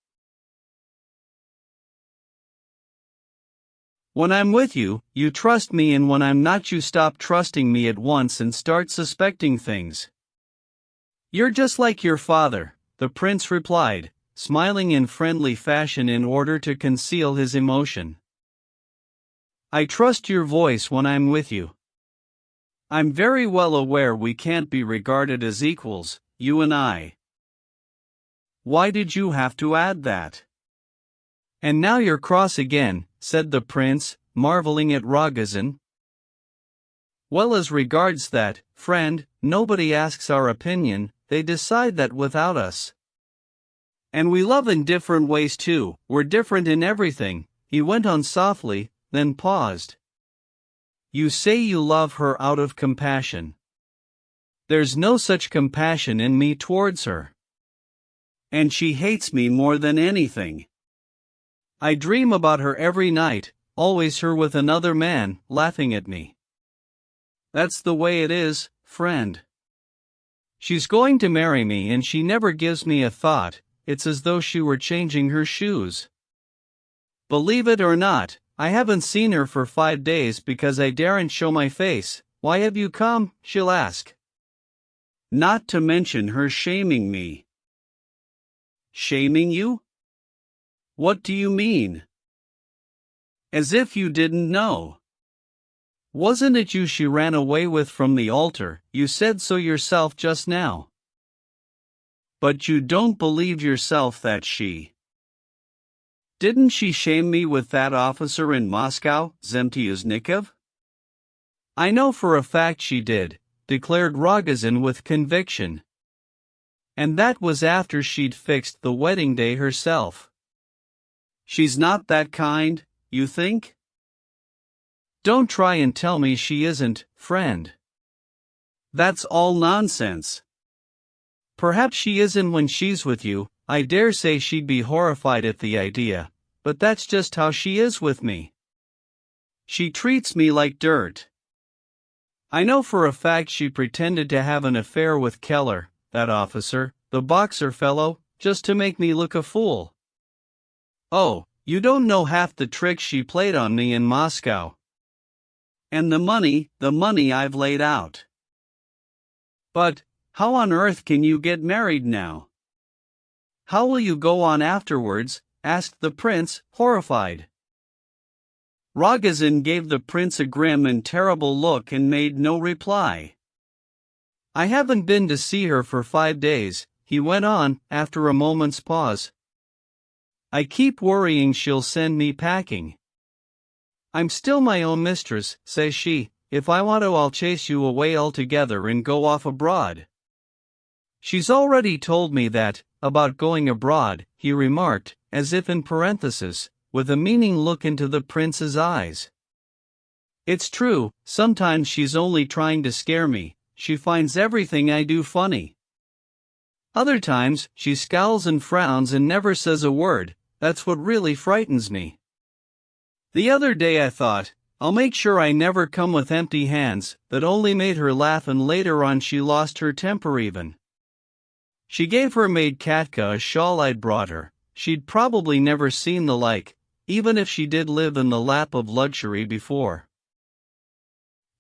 When I'm with you, you trust me, and when I'm not, you stop trusting me at once and start suspecting things. You're just like your father, the prince replied, smiling in friendly fashion in order to conceal his emotion. I trust your voice when I'm with you. I'm very well aware we can't be regarded as equals, you and I. Why did you have to add that? And now you're cross again, said the prince, marveling at Rogozin. Well, as regards that, friend, nobody asks our opinion, they decide that without us. And we love in different ways too, we're different in everything, he went on softly, then paused. You say you love her out of compassion. There's no such compassion in me towards her. And she hates me more than anything. I dream about her every night, always her with another man, laughing at me. That's the way it is, friend. She's going to marry me and she never gives me a thought, it's as though she were changing her shoes. Believe it or not, I haven't seen her for 5 days because I daren't show my face. Why have you come? She'll ask. Not to mention her shaming me. Shaming you? What do you mean? As if you didn't know. Wasn't it you she ran away with from the altar? You said so yourself just now. But you don't believe yourself that she... Didn't she shame me with that officer in Moscow, Zemtyuznikov? I know for a fact she did, declared Rogozin with conviction. And that was after she'd fixed the wedding day herself. She's not that kind, you think? Don't try and tell me she isn't, friend. That's all nonsense. Perhaps she isn't when she's with you, I dare say she'd be horrified at the idea, but that's just how she is with me. She treats me like dirt. I know for a fact she pretended to have an affair with Keller, that officer, the boxer fellow, just to make me look a fool. Oh, you don't know half the tricks she played on me in Moscow. And the money I've laid out. But, how on earth can you get married now? How will you go on afterwards? Asked the prince, horrified. Rogozin gave the prince a grim and terrible look and made no reply. I haven't been to see her for 5 days, he went on, after a moment's pause. I keep worrying she'll send me packing. I'm still my own mistress, says she. If I want to, I'll chase you away altogether and go off abroad. She's already told me that, about going abroad, he remarked, as if in parenthesis, with a meaning look into the prince's eyes. It's true, sometimes she's only trying to scare me, she finds everything I do funny. Other times, she scowls and frowns and never says a word, that's what really frightens me. The other day I thought, I'll make sure I never come with empty hands. That only made her laugh, and later on she lost her temper even. She gave her maid Katka a shawl I'd brought her. She'd probably never seen the like, even if she did live in the lap of luxury before.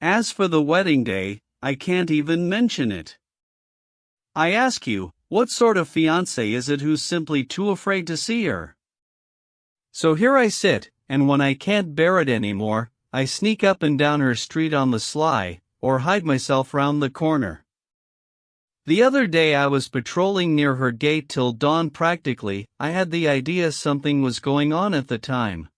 As for the wedding day, I can't even mention it. I ask you, what sort of fiancé is it who's simply too afraid to see her? So here I sit, and when I can't bear it anymore, I sneak up and down her street on the sly, or hide myself round the corner. The other day I was patrolling near her gate till dawn practically. I had the idea something was going on at the time.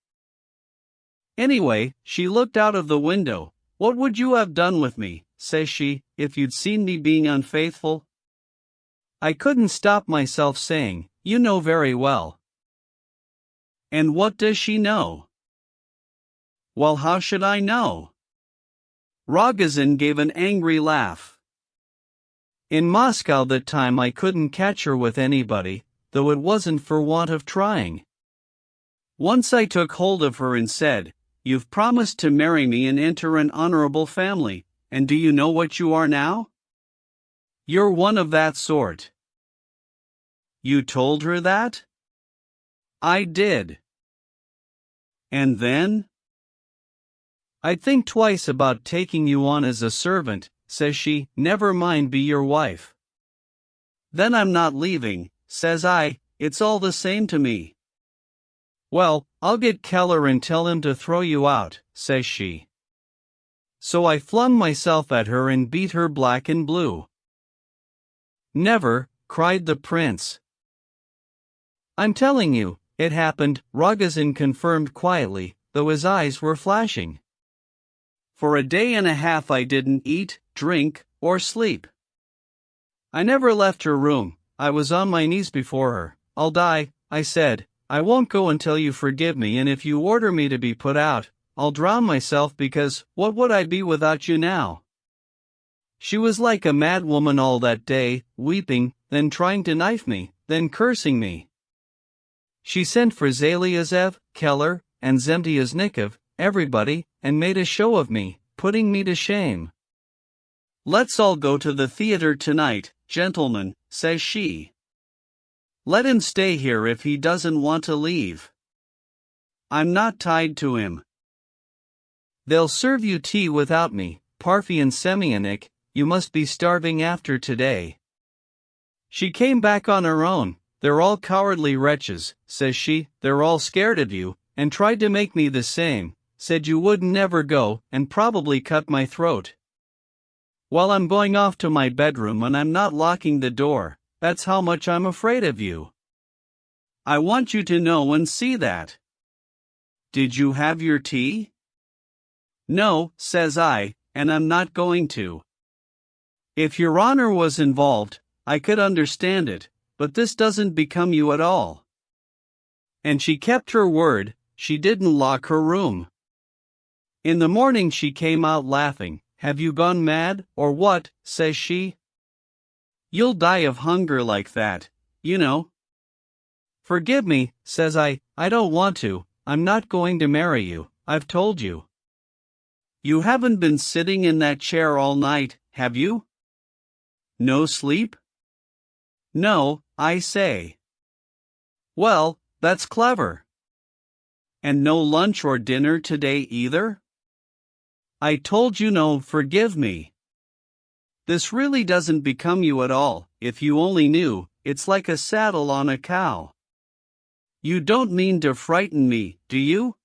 Anyway, she looked out of the window. "What would you have done with me," says she, "if you'd seen me being unfaithful?" I couldn't stop myself saying, "You know very well." And what does she know? Well, how should I know? Rogozin gave an angry laugh. In Moscow that time I couldn't catch her with anybody, though it wasn't for want of trying. Once I took hold of her and said, "You've promised to marry me and enter an honorable family, and do you know what you are now? You're one of that sort." You told her that? I did. And then? "I'd think twice about taking you on as a servant," says she. "Never mind, be your wife." "Then I'm not leaving," says I, "it's all the same to me." "Well, I'll get Keller and tell him to throw you out," says she. So I flung myself at her and beat her black and blue. "Never," cried the prince. "I'm telling you, it happened," Rogozin confirmed quietly, though his eyes were flashing. "For a day and a half I didn't eat, drink, or sleep. I never left her room. I was on my knees before her. "I'll die," I said. "I won't go until you forgive me, and if you order me to be put out, I'll drown myself, because what would I be without you now?" She was like a madwoman all that day, weeping, then trying to knife me, then cursing me. She sent for Zalyazev, Keller, and Zemtyaznikov, everybody, and made a show of me, putting me to shame. "Let's all go to the theater tonight, gentlemen," says she. "Let him stay here if he doesn't want to leave. I'm not tied to him. They'll serve you tea without me, Parfen Semyonik, you must be starving after today." She came back on her own. "They're all cowardly wretches," says she, "they're all scared of you, and tried to make me the same, said you would never go, and probably cut my throat. Well, I'm going off to my bedroom and I'm not locking the door, that's how much I'm afraid of you. I want you to know and see that." "Did you have your tea?" "No," says I, "and I'm not going to. If your honor was involved, I could understand it, but this doesn't become you at all." And she kept her word. She didn't lock her room. In the morning she came out laughing. "Have you gone mad, or what?" says she. "You'll die of hunger like that, you know." "Forgive me," says I don't want to, I'm not going to marry you, I've told you." "You haven't been sitting in that chair all night, have you? No sleep?" "No," I say. "Well, that's clever. And no lunch or dinner today either?" "I told you no, forgive me. This really doesn't become you at all, if you only knew, it's like a saddle on a cow. You don't mean to frighten me, do you?"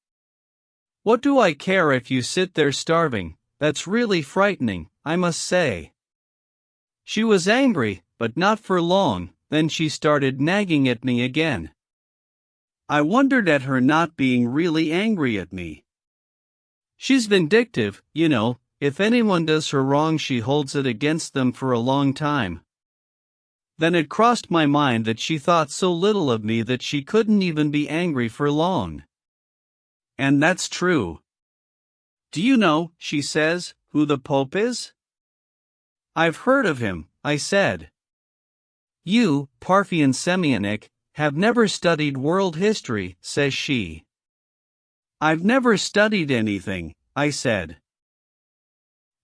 "What do I care if you sit there starving? That's really frightening, I must say." She was angry, but not for long, then she started nagging at me again. I wondered at her not being really angry at me. She's vindictive, you know. If anyone does her wrong she holds it against them for a long time. Then it crossed my mind that she thought so little of me that she couldn't even be angry for long. And that's true. "Do you know," she says, "who the Pope is?" "I've heard of him," I said. "You, Parfen Semyonik, have never studied world history, says she. I've never studied anything, I said.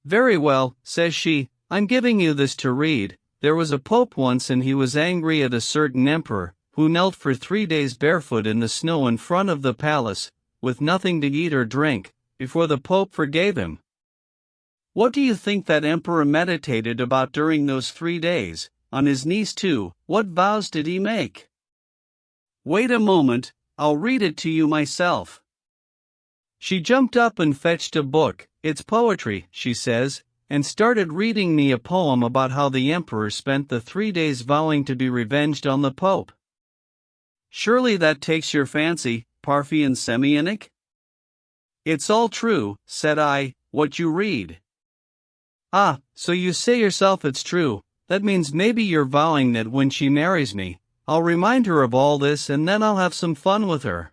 Very well, says she, I'm giving you this to read. There was a pope once and he was angry at a certain emperor, who knelt for 3 days barefoot in the snow in front of the palace, with nothing to eat or drink, before the pope forgave him. What do you think that emperor meditated about during those 3 days, on his knees too? What vows did he make? Wait a moment, I'll read it to you myself. She jumped up and fetched a book. It's poetry, she says, and started reading me a poem about how the emperor spent the 3 days vowing to be revenged on the pope. Surely that takes your fancy, Parthian Semyonich? It's all true, said I, what you read. Ah, so you say yourself it's true. That means maybe you're vowing that when she marries me, I'll remind her of all this and then I'll have some fun with her.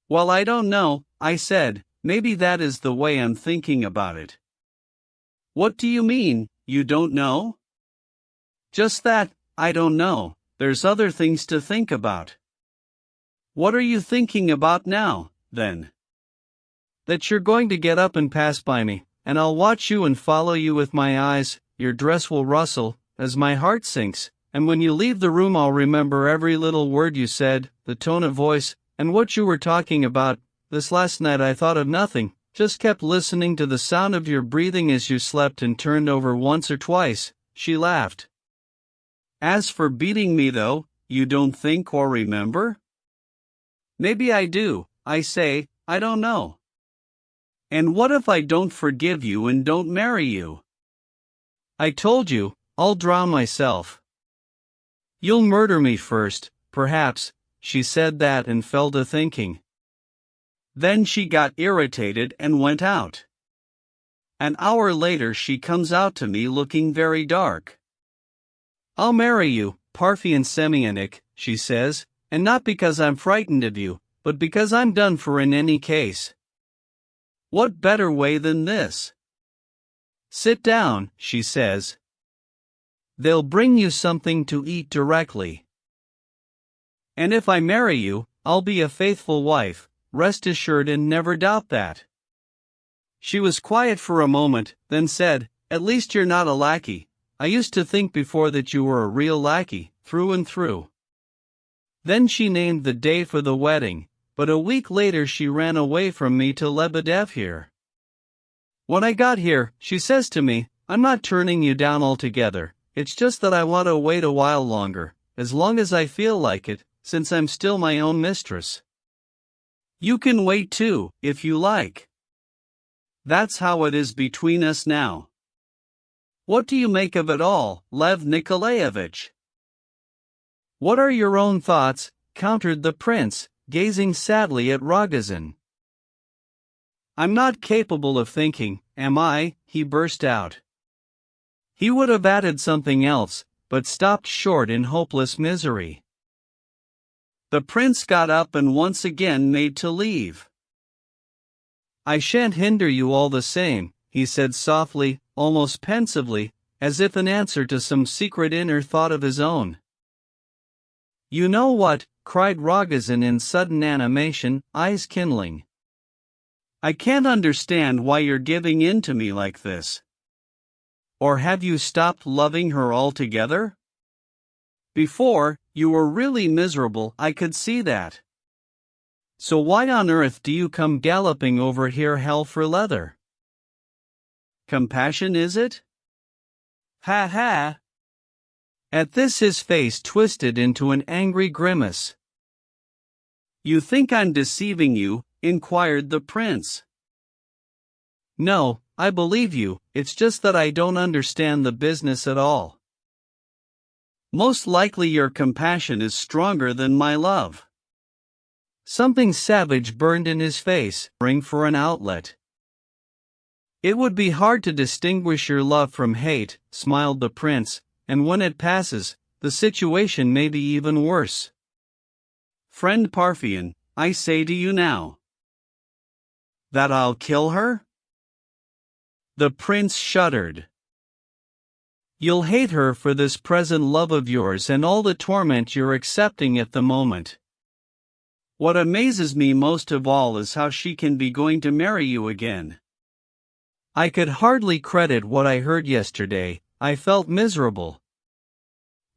Well, I don't know, I said, maybe that is the way I'm thinking about it. What do you mean, you don't know? Just that, I don't know, there's other things to think about. What are you thinking about now, then? That you're going to get up and pass by me, and I'll watch you and follow you with my eyes. Your dress will rustle, as my heart sinks, and when you leave the room I'll remember every little word you said, the tone of voice, and what you were talking about. This last night I thought of nothing, just kept listening to the sound of your breathing as you slept and turned over once or twice. She laughed. As for beating me though, you don't think or remember? Maybe I do, I say, I don't know. And what if I don't forgive you and don't marry you? I told you, I'll drown myself. You'll murder me first, perhaps. She said that and fell to thinking. Then she got irritated and went out. An hour later she comes out to me looking very dark. I'll marry you, Parthian Semyonich, she says, and not because I'm frightened of you, but because I'm done for in any case. What better way than this? Sit down, she says. They'll bring you something to eat directly. And if I marry you, I'll be a faithful wife, rest assured and never doubt that. She was quiet for a moment, then said, At least you're not a lackey. I used to think before that you were a real lackey, through and through. Then she named the day for the wedding, but a week later she ran away from me to Lebedev here. When I got here, she says to me, I'm not turning you down altogether, it's just that I want to wait a while longer, as long as I feel like it, since I'm still my own mistress. You can wait too, if you like. That's how it is between us now. What do you make of it all, Lev Nikolaevich? What are your own thoughts? Countered the prince, gazing sadly at Rogozin. I'm not capable of thinking, am I? He burst out. He would have added something else, but stopped short in hopeless misery. The prince got up and once again made to leave. I shan't hinder you all the same, he said softly, almost pensively, as if in answer to some secret inner thought of his own. You know what? Cried Rogozin in sudden animation, eyes kindling. I can't understand why you're giving in to me like this. Or have you stopped loving her altogether? Before, you were really miserable, I could see that. So why on earth do you come galloping over here hell for leather? Compassion, is it? Ha ha! At this his face twisted into an angry grimace. You think I'm deceiving you? Inquired the prince. No, I believe you, it's just that I don't understand the business at all. Most likely your compassion is stronger than my love. Something savage burned in his face, ring for an outlet. It would be hard to distinguish your love from hate, smiled the prince, and when it passes, the situation may be even worse. Friend Parthian, I say to you now, that I'll kill her? The prince shuddered. You'll hate her for this present love of yours and all the torment you're accepting at the moment. What amazes me most of all is how she can be going to marry you again. I could hardly credit what I heard yesterday. I felt miserable.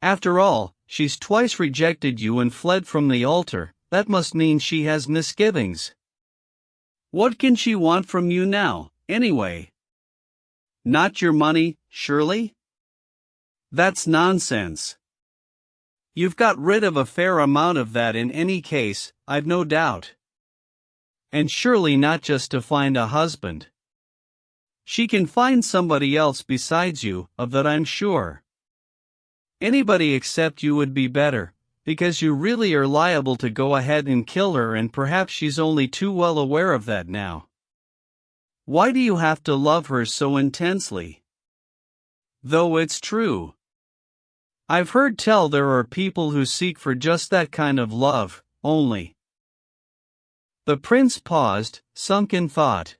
After all, she's twice rejected you and fled from the altar. That must mean she has misgivings. What can she want from you now, anyway? Not your money, surely? That's nonsense. You've got rid of a fair amount of that in any case, I've no doubt. And surely not just to find a husband. She can find somebody else besides you, of that I'm sure. Anybody except you would be better, because you really are liable to go ahead and kill her, and perhaps she's only too well aware of that now. Why do you have to love her so intensely? Though it's true. I've heard tell there are people who seek for just that kind of love, only. The prince paused, sunk in thought.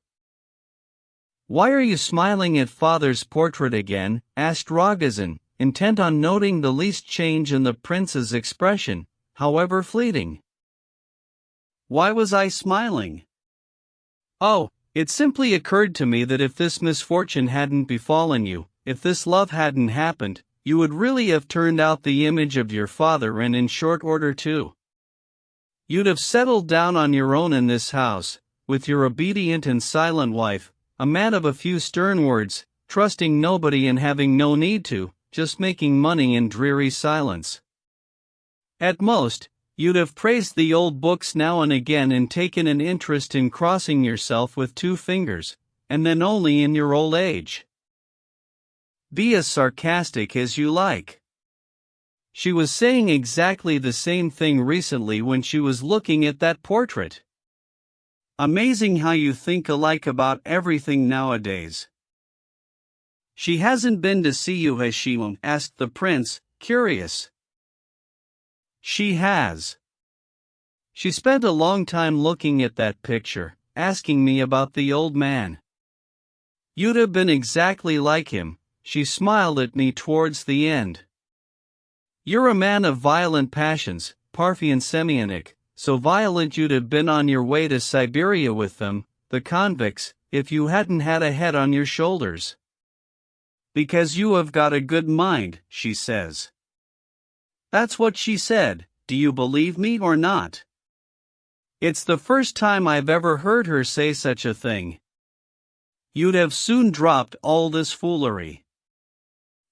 Why are you smiling at father's portrait again? Asked Rogozin, intent on noting the least change in the prince's expression, however fleeting. Why was I smiling? Oh, it simply occurred to me that if this misfortune hadn't befallen you, if this love hadn't happened, you would really have turned out the image of your father, and in short order too. You'd have settled down on your own in this house, with your obedient and silent wife, a man of a few stern words, trusting nobody and having no need to, just making money in dreary silence. At most, you'd have praised the old books now and again and taken an interest in crossing yourself with 2 fingers, and then only in your old age. Be as sarcastic as you like. She was saying exactly the same thing recently when she was looking at that portrait. Amazing how you think alike about everything nowadays. She hasn't been to see you, has she? Asked the prince, curious. She has. She spent a long time looking at that picture, asking me about the old man. You'd have been exactly like him. She smiled at me towards the end. You're a man of violent passions, Parfen Semyonich, so violent you'd have been on your way to Siberia with them, the convicts, if you hadn't had a head on your shoulders. Because you have got a good mind, she says. That's what she said. Do you believe me or not? It's the first time I've ever heard her say such a thing. You'd have soon dropped all this foolery.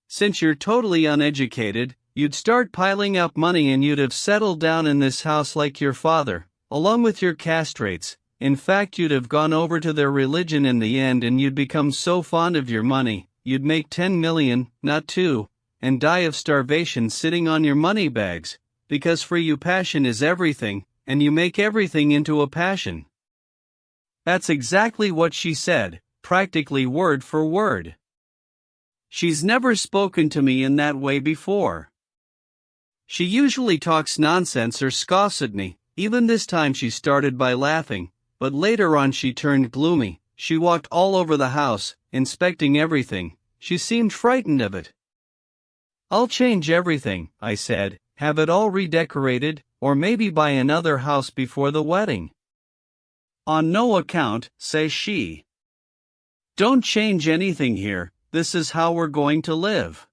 Since you're totally uneducated, you'd start piling up money and you'd have settled down in this house like your father, along with your castrates. In fact, you'd have gone over to their religion in the end, and you'd become so fond of your money, you'd make 10 million, not 2, and die of starvation sitting on your money bags, because for you passion is everything, and you make everything into a passion. That's exactly what she said, practically word for word. She's never spoken to me in that way before. She usually talks nonsense or scoffs at me. Even this time she started by laughing, but later on she turned gloomy. She walked all over the house, inspecting everything. She seemed frightened of it. I'll change everything, I said, have it all redecorated, or maybe buy another house before the wedding. On no account, says she. Don't change anything here. This is how we're going to live.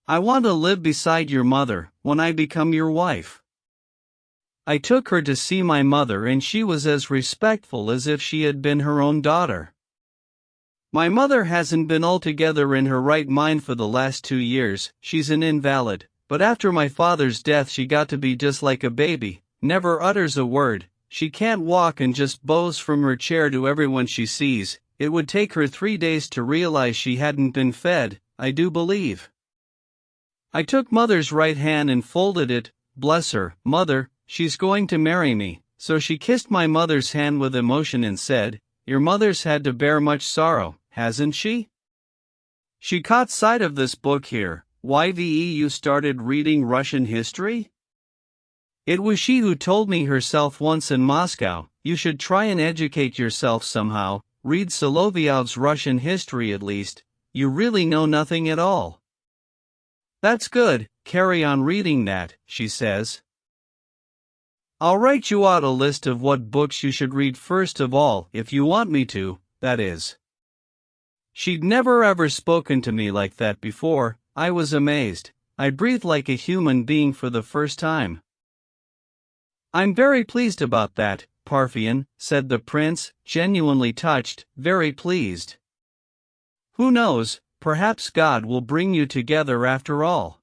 I want to live beside your mother when I become your wife. I took her to see my mother, and she was as respectful as if she had been her own daughter. My mother hasn't been altogether in her right mind for the last 2 years. She's an invalid, but after my father's death she got to be just like a baby, never utters a word. She can't walk and just bows from her chair to everyone she sees. It would take her 3 days to realize she hadn't been fed, I do believe. I took mother's right hand and folded it. Bless her, mother, she's going to marry me. So she kissed my mother's hand with emotion and said, your mother's had to bear much sorrow, hasn't she? She caught sight of this book here. YVE, you started reading Russian history? It was she who told me herself once in Moscow, you should try and educate yourself somehow. Read Solovyov's Russian history at least. You really know nothing at all. That's good, carry on reading that, she says. I'll write you out a list of what books you should read first of all, if you want me to, that is. She'd never ever spoken to me like that before. I was amazed. I breathed like a human being for the first time. I'm very pleased about that, Parthian, said the prince, genuinely touched, very pleased. Who knows, perhaps God will bring you together after all.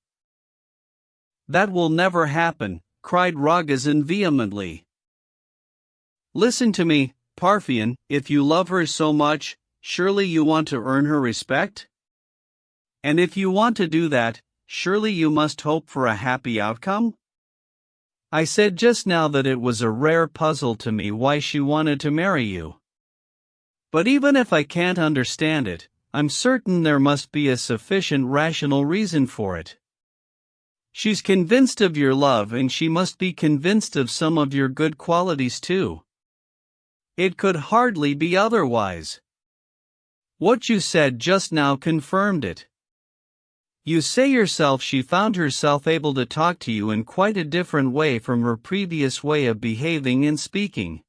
That will never happen, cried Rogozin vehemently. Listen to me, Parthian, if you love her so much, surely you want to earn her respect? And if you want to do that, surely you must hope for a happy outcome? I said just now that it was a rare puzzle to me why she wanted to marry you. But even if I can't understand it, I'm certain there must be a sufficient rational reason for it. She's convinced of your love and she must be convinced of some of your good qualities too. It could hardly be otherwise. What you said just now confirmed it. You say yourself she found herself able to talk to you in quite a different way from her previous way of behaving and speaking.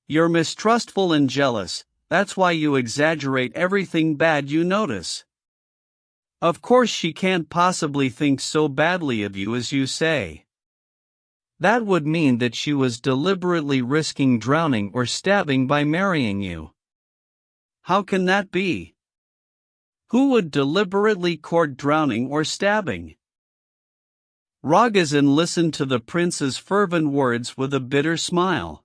You're mistrustful and jealous, that's why you exaggerate everything bad you notice. Of course she can't possibly think so badly of you as you say. That would mean that she was deliberately risking drowning or stabbing by marrying you. How can that be? Who would deliberately court drowning or stabbing? Rogozin listened to the prince's fervent words with a bitter smile.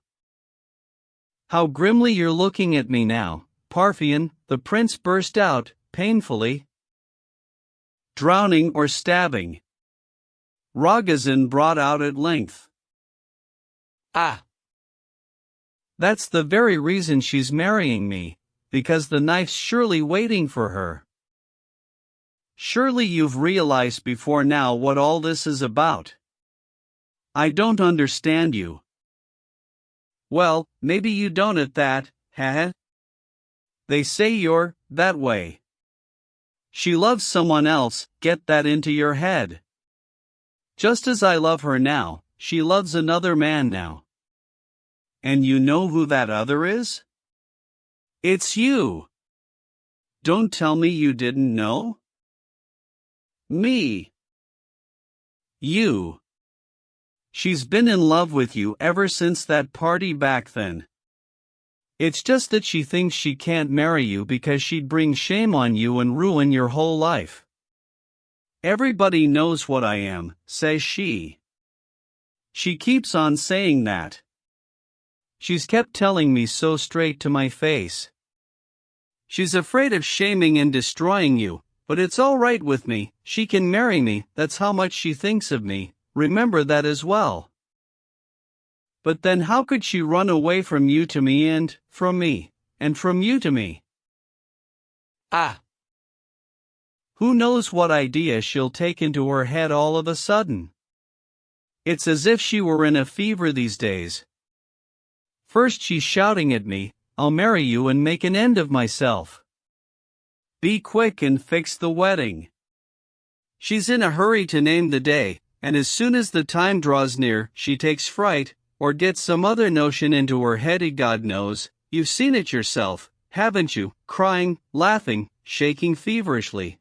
How grimly you're looking at me now, Parthian, the prince burst out, painfully. Drowning or stabbing? Rogozin brought out at length. Ah! That's the very reason she's marrying me, because the knife's surely waiting for her. Surely you've realized before now what all this is about. I don't understand you. Well, maybe you don't at that, heh? They say you're that way. She loves someone else, get that into your head. Just as I love her now, she loves another man now. And you know who that other is? It's you. Don't tell me you didn't know? Me. You. She's been in love with you ever since that party back then. It's just that she thinks she can't marry you because she'd bring shame on you and ruin your whole life. Everybody knows what I am, says she. She keeps on saying that. She's kept telling me so straight to my face. She's afraid of shaming and destroying you, but it's all right with me, she can marry me, that's how much she thinks of me, remember that as well. But then how could she run away from you to me and from me, and from you to me? Ah! Who knows what idea she'll take into her head all of a sudden? It's as if she were in a fever these days. First she's shouting at me, I'll marry you and make an end of myself. Be quick and fix the wedding. She's in a hurry to name the day, and as soon as the time draws near, she takes fright, or gets some other notion into her head. God knows, you've seen it yourself, haven't you, crying, laughing, shaking feverishly.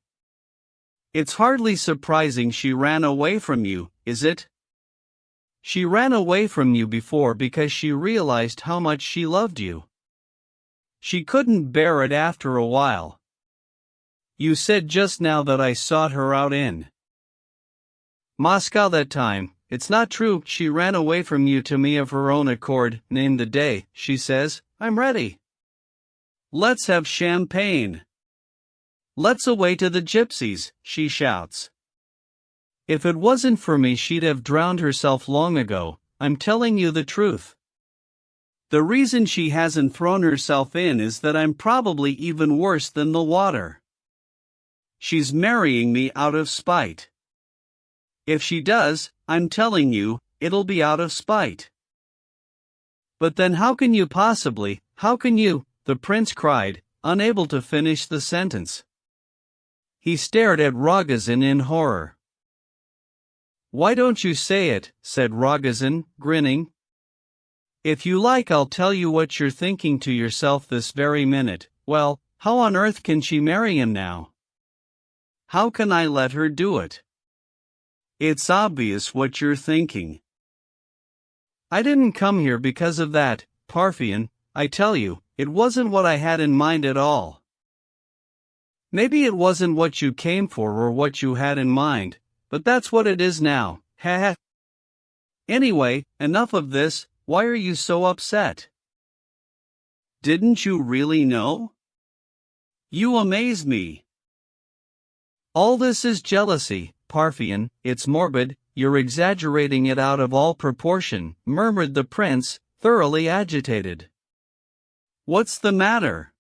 It's hardly surprising she ran away from you, is it? She ran away from you before because she realized how much she loved you. She couldn't bear it after a while. You said just now that I sought her out in Moscow that time. It's not true, she ran away from you to me of her own accord. Name the day, she says, I'm ready. Let's have champagne. Let's away to the gypsies, she shouts. If it wasn't for me she'd have drowned herself long ago, I'm telling you the truth. The reason she hasn't thrown herself in is that I'm probably even worse than the water. She's marrying me out of spite. If she does, I'm telling you, it'll be out of spite. But then how can you, the prince cried, unable to finish the sentence. He stared at Rogozin in horror. "Why don't you say it?" said Rogozin, grinning. "If you like, I'll tell you what you're thinking to yourself this very minute. Well, how on earth can she marry him now? How can I let her do it? It's obvious what you're thinking." "I didn't come here because of that, Parfyan. I tell you, it wasn't what I had in mind at all." "Maybe it wasn't what you came for or what you had in mind, but that's what it is now, ha ha. Anyway, enough of this. Why are you so upset? Didn't you really know? You amaze me." "All this is jealousy, Parfyan. It's morbid, you're exaggerating it out of all proportion," murmured the prince, thoroughly agitated. "What's the matter?"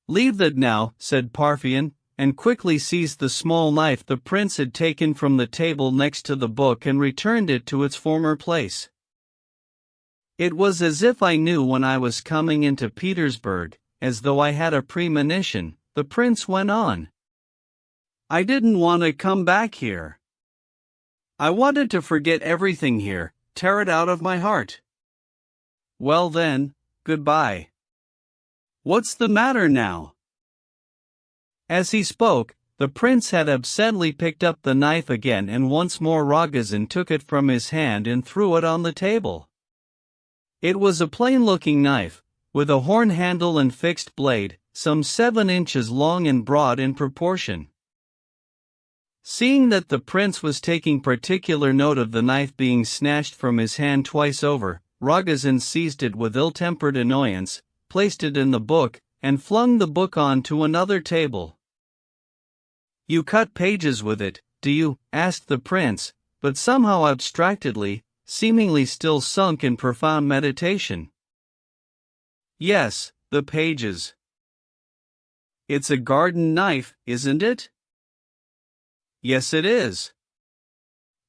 "Leave that now," said Parfyan, and quickly seized the small knife the prince had taken from the table next to the book and returned it to its former place. "It was as if I knew when I was coming into Petersburg, as though I had a premonition," the prince went on. "I didn't want to come back here. I wanted to forget everything here, tear it out of my heart. Well then, goodbye. What's the matter now?" As he spoke, the prince had absently picked up the knife again, and once more Rogozin took it from his hand and threw it on the table. It was a plain-looking knife, with a horn handle and fixed blade, some 7 inches long and broad in proportion. Seeing that the prince was taking particular note of the knife being snatched from his hand twice over, Rogozin seized it with ill-tempered annoyance, placed it in the book, and flung the book on to another table. "You cut pages with it, do you?" asked the prince, but somehow abstractedly, seemingly still sunk in profound meditation. "Yes, the pages." "It's a garden knife, isn't it?" "Yes, it is."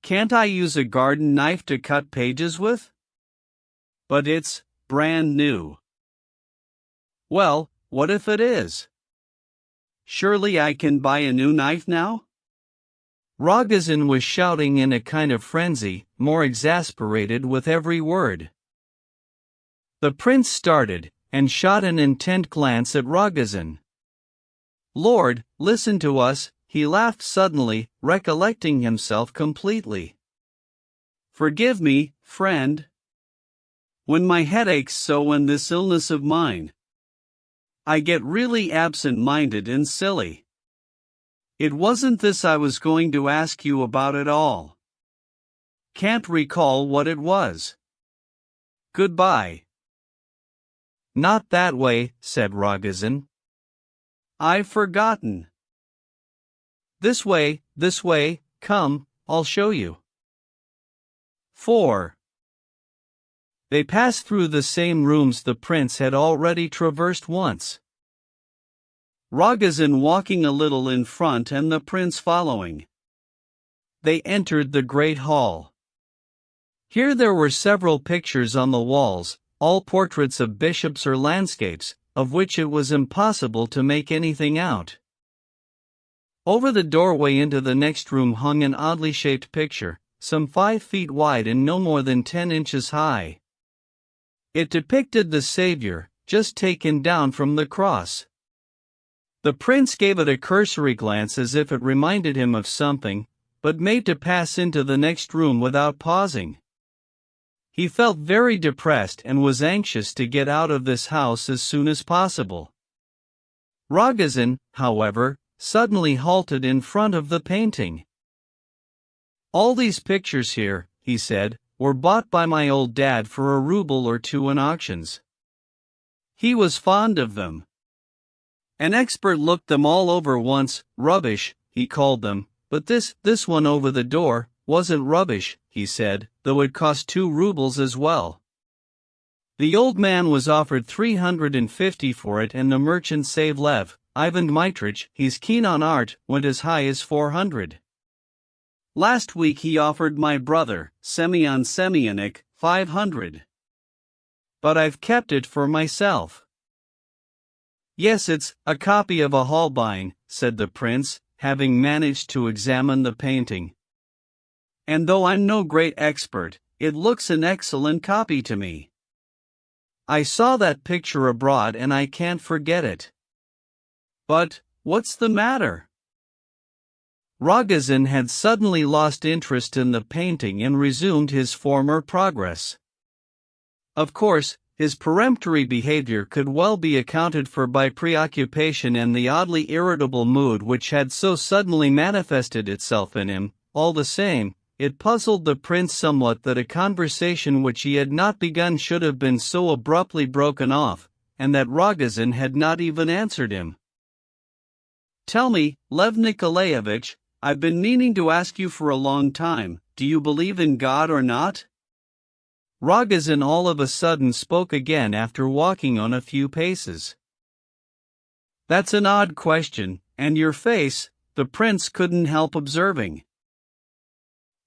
"Can't I use a garden knife to cut pages with?" "But it's brand new." "Well, what if it is? Surely I can buy a new knife now?" Rogozin was shouting in a kind of frenzy, more exasperated with every word. The prince started, and shot an intent glance at Rogozin. "Lord, listen to us," he laughed suddenly, recollecting himself completely. "Forgive me, friend. When my head aches so in this illness of mine, I get really absent-minded and silly. It wasn't this I was going to ask you about at all. Can't recall what it was. Goodbye." "Not that way," said Rogozin. "I've forgotten." This way, come, I'll show you." 4. They passed through the same rooms the prince had already traversed once. Rogozin walking a little in front and the prince following. They entered the great hall. Here there were several pictures on the walls, all portraits of bishops or landscapes, of which it was impossible to make anything out. Over the doorway into the next room hung an oddly shaped picture, some 5 feet wide and no more than 10 inches high. It depicted the Savior, just taken down from the cross. The prince gave it a cursory glance as if it reminded him of something, but made to pass into the next room without pausing. He felt very depressed and was anxious to get out of this house as soon as possible. Rogozin, however, suddenly halted in front of the painting. "All these pictures here," he said, "were bought by my old dad for a ruble or two in auctions. He was fond of them. An expert looked them all over once. Rubbish, he called them, but this one over the door wasn't rubbish, he said, though it cost 2 rubles as well. The old man was offered 350 for it, and the merchant Savlev, Ivan Dmitrich, he's keen on art, went as high as 400. Last week he offered my brother, Semyon Semyonik, 500. But I've kept it for myself. Yes, it's a copy of a Holbein, said the prince, having managed to examine the painting. "And though I'm no great expert, it looks an excellent copy to me. I saw that picture abroad and I can't forget it." "But, what's the matter?" Rogozin had suddenly lost interest in the painting and resumed his former progress. Of course, his peremptory behavior could well be accounted for by preoccupation and the oddly irritable mood which had so suddenly manifested itself in him. All the same, it puzzled the prince somewhat that a conversation which he had not begun should have been so abruptly broken off, and that Rogozin had not even answered him. "Tell me, Lev Nikolaevich, I've been meaning to ask you for a long time, do you believe in God or not?" Rogozin all of a sudden spoke again after walking on a few paces. "That's an odd question, and your face," the prince couldn't help observing.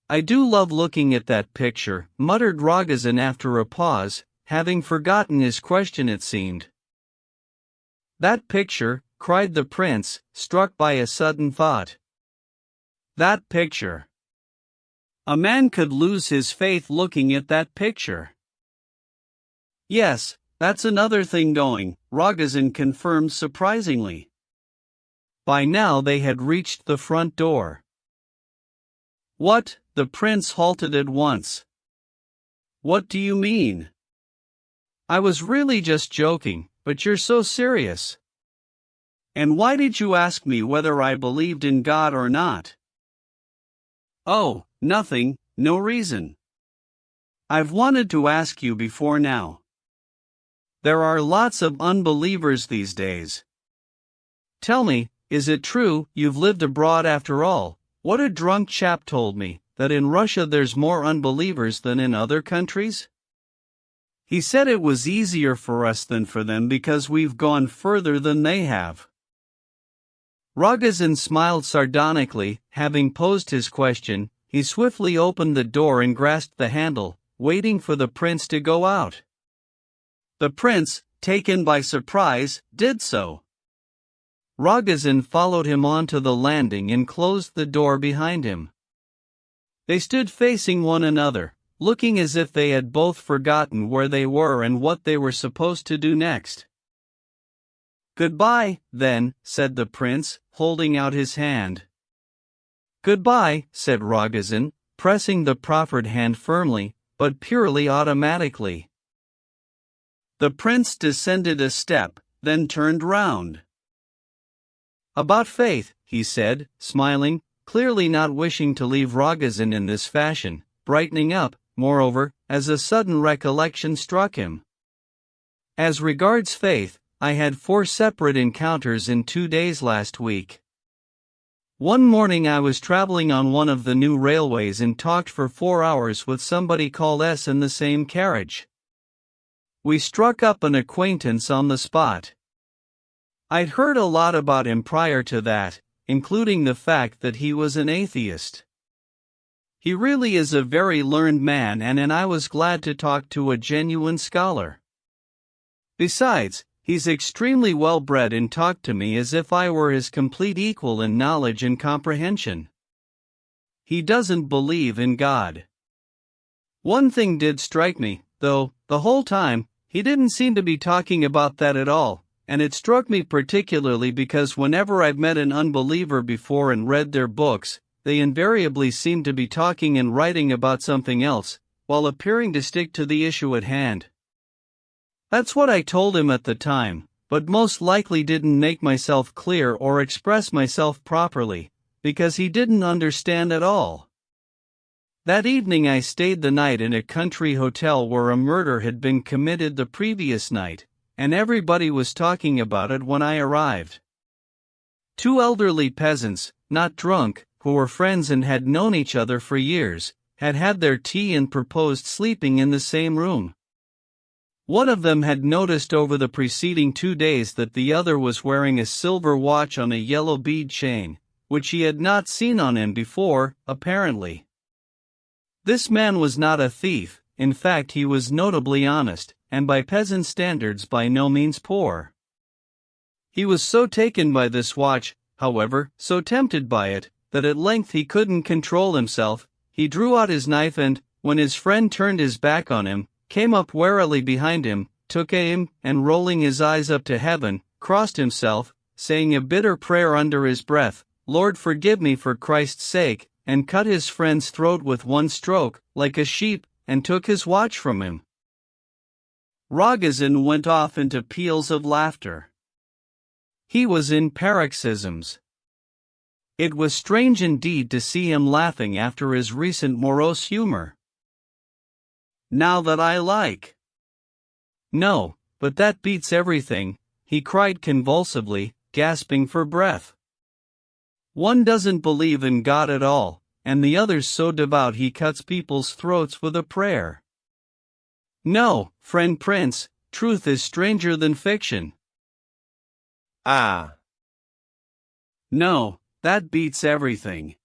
"I do love looking at that picture," muttered Rogozin after a pause, having forgotten his question it seemed. "That picture," cried the prince, struck by a sudden thought. "That picture. A man could lose his faith looking at that picture." "Yes, that's another thing going," Rogozin confirmed surprisingly. By now they had reached the front door. "What?" The prince halted at once. "What do you mean?" "I was really just joking, but you're so serious." "And why did you ask me whether I believed in God or not?" "Oh, nothing, no reason. I've wanted to ask you before now. There are lots of unbelievers these days. Tell me, is it true you've lived abroad after all? What a drunk chap told me, that in Russia there's more unbelievers than in other countries? He said it was easier for us than for them because we've gone further than they have." Rogozin smiled sardonically. Having posed his question, he swiftly opened the door and grasped the handle, waiting for the prince to go out. The prince, taken by surprise, did so. Rogozin followed him onto the landing and closed the door behind him. They stood facing one another, looking as if they had both forgotten where they were and what they were supposed to do next. "Goodbye, then," said the prince, holding out his hand. "Goodbye," said Rogozin, pressing the proffered hand firmly, but purely automatically. The prince descended a step, then turned round. "About faith," he said, smiling, clearly not wishing to leave Rogozin in this fashion, brightening up, moreover, as a sudden recollection struck him. "As regards faith, I had 4 separate encounters in 2 days last week. One morning I was traveling on one of the new railways and talked for 4 hours with somebody called S in the same carriage. We struck up an acquaintance on the spot. I'd heard a lot about him prior to that, including the fact that he was an atheist. He really is a very learned man and I was glad to talk to a genuine scholar. Besides, he's extremely well bred and talked to me as if I were his complete equal in knowledge and comprehension. He doesn't believe in God. One thing did strike me, though, the whole time, he didn't seem to be talking about that at all, and it struck me particularly because whenever I've met an unbeliever before and read their books, they invariably seem to be talking and writing about something else, while appearing to stick to the issue at hand. That's what I told him at the time, but most likely didn't make myself clear or express myself properly, because he didn't understand at all. That evening I stayed the night in a country hotel where a murder had been committed the previous night, and everybody was talking about it when I arrived. 2 elderly peasants, not drunk, who were friends and had known each other for years, had had their tea and proposed sleeping in the same room. One of them had noticed over the preceding 2 days that the other was wearing a silver watch on a yellow bead chain, which he had not seen on him before, apparently. This man was not a thief, in fact he was notably honest, and by peasant standards by no means poor. He was so taken by this watch, however, so tempted by it, that at length he couldn't control himself. He drew out his knife and, when his friend turned his back on him, came up warily behind him, took aim, and rolling his eyes up to heaven, crossed himself, saying a bitter prayer under his breath, "Lord, forgive me for Christ's sake," and cut his friend's throat with one stroke, like a sheep, and took his watch from him. Rogozin went off into peals of laughter. He was in paroxysms. It was strange indeed to see him laughing after his recent morose humor. "Now that I like." "No, but that beats everything," he cried convulsively, gasping for breath. "One doesn't believe in God at all, and the other's so devout he cuts people's throats with a prayer. No, friend Prince, truth is stranger than fiction." Ah. "No, that beats everything."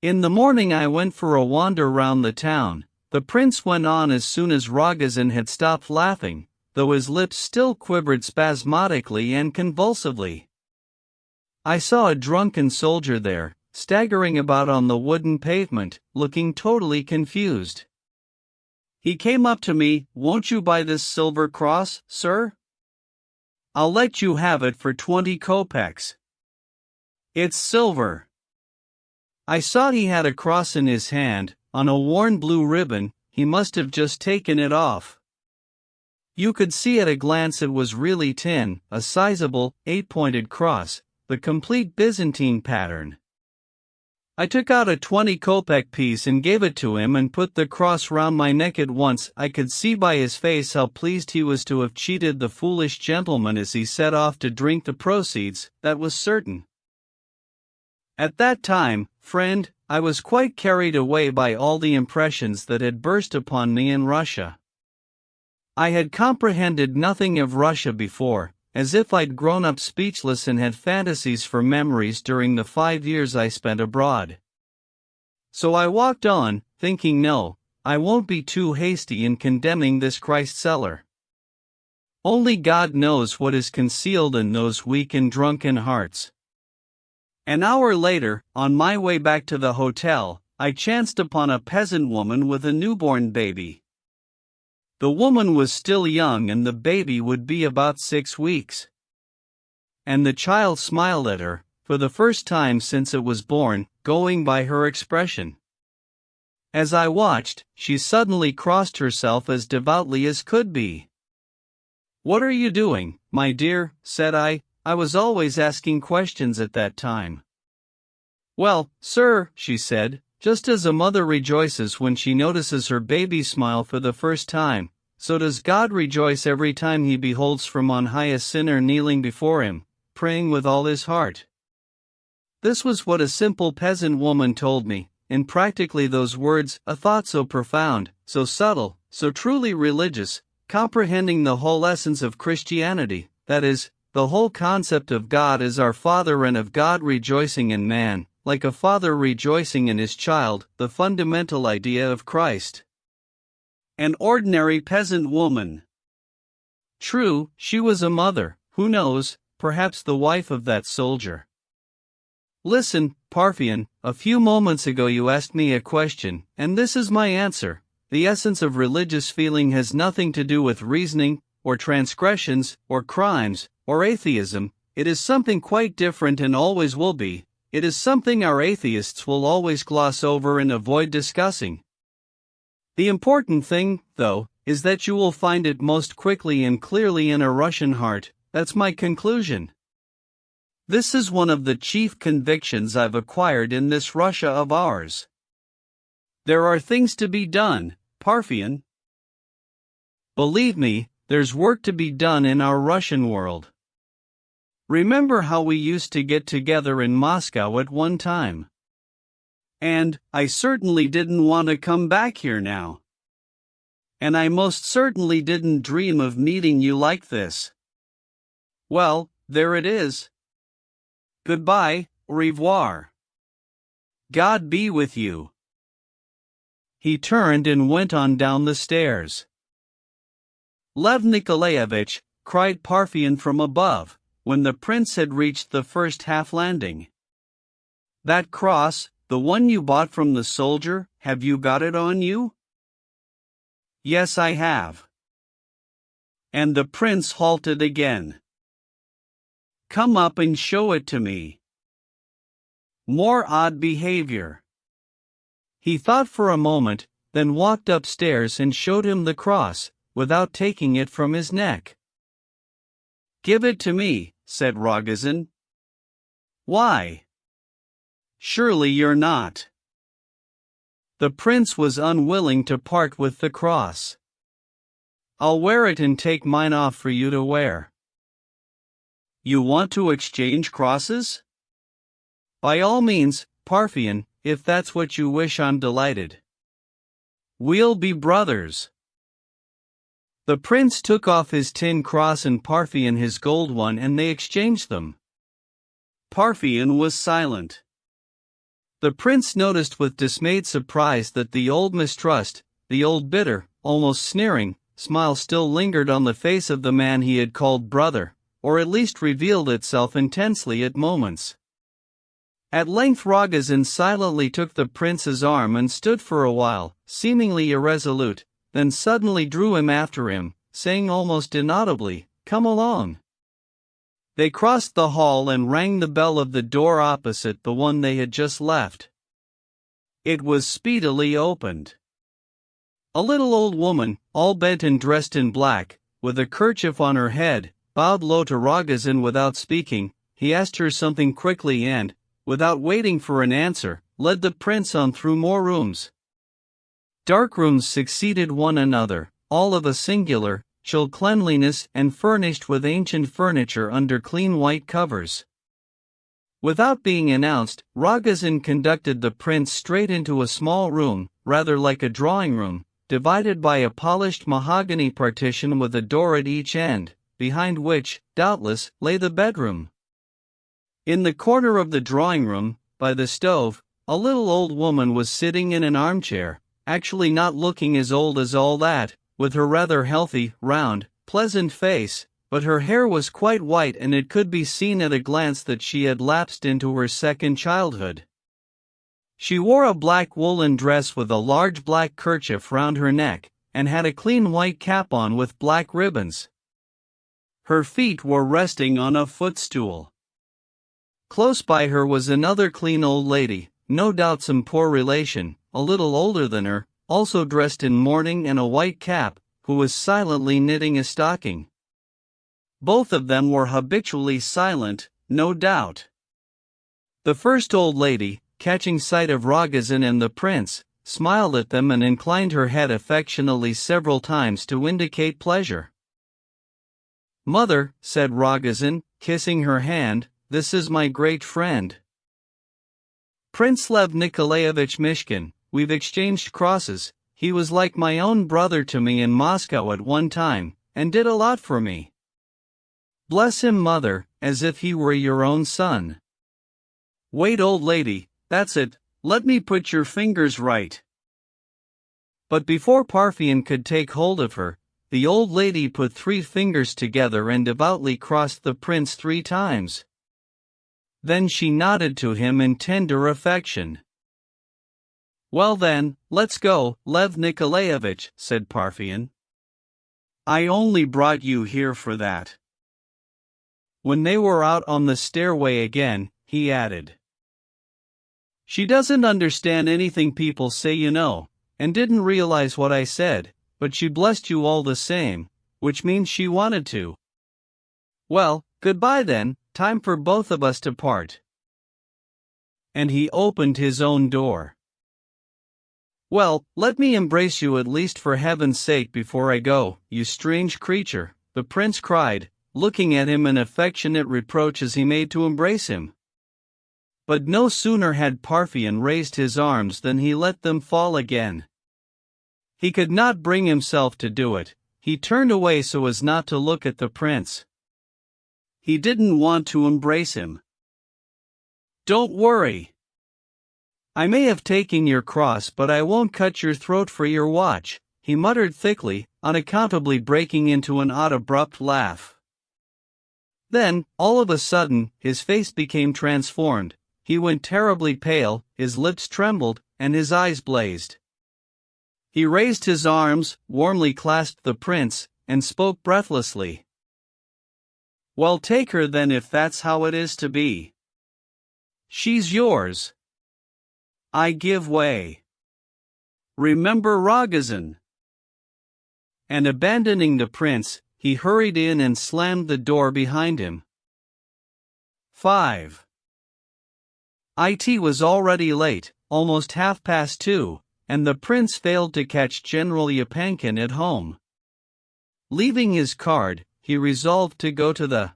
"In the morning I went for a wander round the town," the prince went on as soon as Rogozin had stopped laughing, though his lips still quivered spasmodically and convulsively. "I saw a drunken soldier there, staggering about on the wooden pavement, looking totally confused. He came up to me, 'Won't you buy this silver cross, sir? I'll let you have it for 20 kopecks. It's silver.' I saw he had a cross in his hand, on a worn blue ribbon. He must have just taken it off. You could see at a glance it was really tin, a sizable, 8-pointed cross, the complete Byzantine pattern. I took out a 20-kopeck piece and gave it to him and put the cross round my neck at once. I could see by his face how pleased he was to have cheated the foolish gentleman as he set off to drink the proceeds, that was certain. At that time, friend, I was quite carried away by all the impressions that had burst upon me in Russia. I had comprehended nothing of Russia before, as if I'd grown up speechless and had fantasies for memories during the 5 years I spent abroad. So I walked on, thinking, no, I won't be too hasty in condemning this Christ seller. Only God knows what is concealed in those weak and drunken hearts. An hour later, on my way back to the hotel, I chanced upon a peasant woman with a newborn baby. The woman was still young and the baby would be about 6 weeks. And the child smiled at her, for the first time since it was born, going by her expression. As I watched, she suddenly crossed herself as devoutly as could be. "What are you doing, my dear?" said I. I was always asking questions at that time. "Well, sir," she said, "just as a mother rejoices when she notices her baby smile for the first time, so does God rejoice every time he beholds from on high a sinner kneeling before him, praying with all his heart." This was what a simple peasant woman told me, in practically those words, a thought so profound, so subtle, so truly religious, comprehending the whole essence of Christianity, that is, the whole concept of God as our Father and of God rejoicing in man, like a father rejoicing in his child, the fundamental idea of Christ. An ordinary peasant woman. True, she was a mother, who knows, perhaps the wife of that soldier. Listen, Parfyan, a few moments ago you asked me a question, and this is my answer. The essence of religious feeling has nothing to do with reasoning, or transgressions, or crimes, or atheism. It is something quite different and always will be. It is something our atheists will always gloss over and avoid discussing. The important thing, though, is that you will find it most quickly and clearly in a Russian heart. That's my conclusion. This is one of the chief convictions I've acquired in this Russia of ours. There are things to be done, Parfyan. Believe me, there's work to be done in our Russian world. Remember how we used to get together in Moscow at one time? And I certainly didn't want to come back here now. And I most certainly didn't dream of meeting you like this. Well, there it is. Goodbye, au revoir. God be with you. He turned and went on down the stairs. Lev Nikolaevich, cried Parfyan from above, when the prince had reached the first half landing. "That cross, the one you bought from the soldier, have you got it on you?" "Yes, I have." And the prince halted again. "Come up and show it to me." More odd behavior. He thought for a moment, then walked upstairs and showed him the cross, without taking it from his neck. "Give it to me," said Rogozin. "Why? Surely you're not." The prince was unwilling to part with the cross. "I'll wear it and take mine off for you to wear." "You want to exchange crosses?" "By all means, Parthian, if that's what you wish. I'm delighted. We'll be brothers." The prince took off his tin cross and Parthian his gold one, and they exchanged them. Parthian was silent. The prince noticed with dismayed surprise that the old mistrust, the old bitter, almost sneering, smile still lingered on the face of the man he had called brother, or at least revealed itself intensely at moments. At length Rogozin silently took the prince's arm and stood for a while, seemingly irresolute, then suddenly drew him after him, saying almost inaudibly, "Come along." They crossed the hall and rang the bell of the door opposite the one they had just left. It was speedily opened. A little old woman, all bent and dressed in black, with a kerchief on her head, bowed low to Rogozin without speaking. He asked her something quickly and, without waiting for an answer, led the prince on through more rooms. Dark rooms succeeded one another, all of a singular, chill cleanliness and furnished with ancient furniture under clean white covers. Without being announced, Rogozin conducted the prince straight into a small room, rather like a drawing room, divided by a polished mahogany partition with a door at each end, behind which, doubtless, lay the bedroom. In the corner of the drawing room, by the stove, a little old woman was sitting in an armchair, actually not looking as old as all that, with her rather healthy, round, pleasant face, but her hair was quite white and it could be seen at a glance that she had lapsed into her second childhood. She wore a black woolen dress with a large black kerchief round her neck, and had a clean white cap on with black ribbons. Her feet were resting on a footstool. Close by her was another clean old lady, no doubt some poor relation, a little older than her, also dressed in mourning and a white cap, who was silently knitting a stocking. Both of them were habitually silent, no doubt. The first old lady, catching sight of Rogozin and the prince, smiled at them and inclined her head affectionately several times to indicate pleasure. "Mother," said Rogozin, kissing her hand, "this is my great friend, Prince Lev Nikolaevich Mishkin. We've exchanged crosses. He was like my own brother to me in Moscow at one time, and did a lot for me. Bless him, mother, as if he were your own son." "Wait, old lady, that's it, let me put your fingers right." But before Parthian could take hold of her, the old lady put 3 fingers together and devoutly crossed the prince 3 times. Then she nodded to him in tender affection. "Well then, let's go, Lev Nikolaevich," said Parthian. "I only brought you here for that." When they were out on the stairway again, he added, "She doesn't understand anything people say, you know, and didn't realize what I said, but she blessed you all the same, which means she wanted to. Well, goodbye then, time for both of us to part." And he opened his own door. "Well, let me embrace you at least for heaven's sake before I go, you strange creature," the prince cried, looking at him in affectionate reproach as he made to embrace him. But no sooner had Parthian raised his arms than he let them fall again. He could not bring himself to do it. He turned away so as not to look at the prince. He didn't want to embrace him. "Don't worry. I may have taken your cross, but I won't cut your throat for your watch," he muttered thickly, unaccountably breaking into an odd abrupt laugh. Then, all of a sudden, his face became transformed. He went terribly pale, his lips trembled, and his eyes blazed. He raised his arms, warmly clasped the prince, and spoke breathlessly. "Well, take her then if that's how it is to be. She's yours. I give way. Remember Rogozin." And abandoning the prince, he hurried in and slammed the door behind him. 5. It was already late, almost 2:30, and the prince failed to catch General Yapankin at home. Leaving his card, he resolved to go to the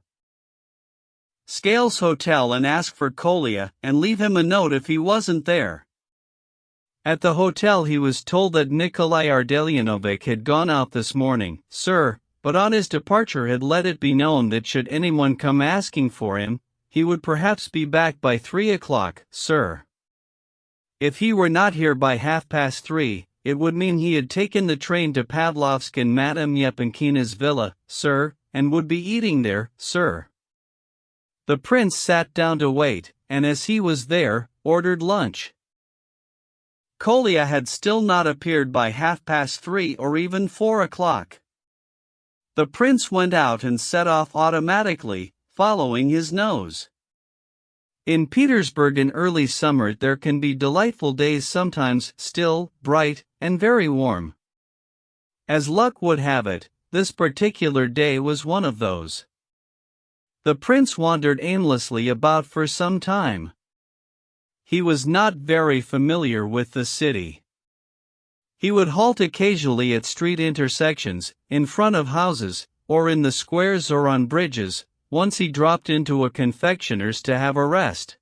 Scales Hotel and ask for Kolya and leave him a note if he wasn't there. At the hotel he was told that Nikolai Ardalionovich had gone out this morning, sir, but on his departure had let it be known that should anyone come asking for him, he would perhaps be back by 3 o'clock, sir. If he were not here by 3:30, it would mean he had taken the train to Pavlovsk and Madame Yapankina's villa, sir, and would be eating there, sir. The prince sat down to wait, and as he was there, ordered lunch. Kolya had still not appeared by 3:30 or even 4 o'clock. The prince went out and set off automatically, following his nose. In Petersburg in early summer there can be delightful days, sometimes still, bright, and very warm. As luck would have it, this particular day was one of those. The prince wandered aimlessly about for some time. He was not very familiar with the city. He would halt occasionally at street intersections, in front of houses, or in the squares or on bridges. Once he dropped into a confectioner's to have a rest.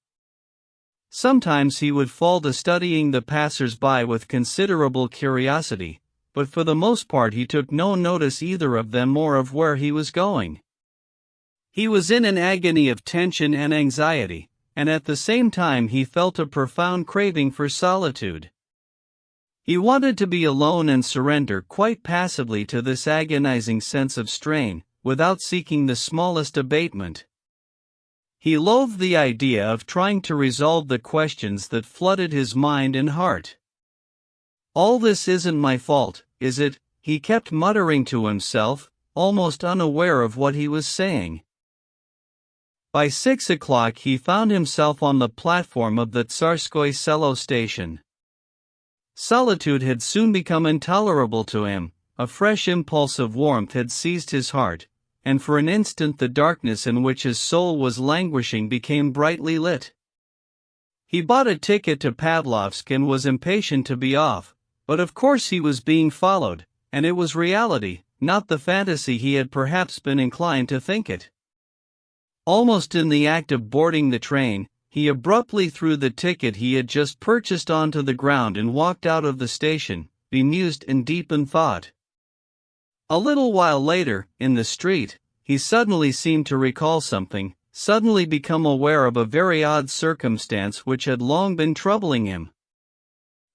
Sometimes he would fall to studying the passers-by with considerable curiosity, but for the most part he took no notice either of them or of where he was going. He was in an agony of tension and anxiety, and at the same time he felt a profound craving for solitude. He wanted to be alone and surrender quite passively to this agonizing sense of strain, without seeking the smallest abatement. He loathed the idea of trying to resolve the questions that flooded his mind and heart. "All this isn't my fault, is it?" he kept muttering to himself, almost unaware of what he was saying. By 6 o'clock he found himself on the platform of the Tsarskoye Selo station. Solitude had soon become intolerable to him. A fresh impulse of warmth had seized his heart, and for an instant the darkness in which his soul was languishing became brightly lit. He bought a ticket to Pavlovsk and was impatient to be off, but of course he was being followed, and it was reality, not the fantasy he had perhaps been inclined to think it. Almost in the act of boarding the train, he abruptly threw the ticket he had just purchased onto the ground and walked out of the station, bemused and deep in thought. A little while later, in the street, he suddenly seemed to recall something, suddenly become aware of a very odd circumstance which had long been troubling him.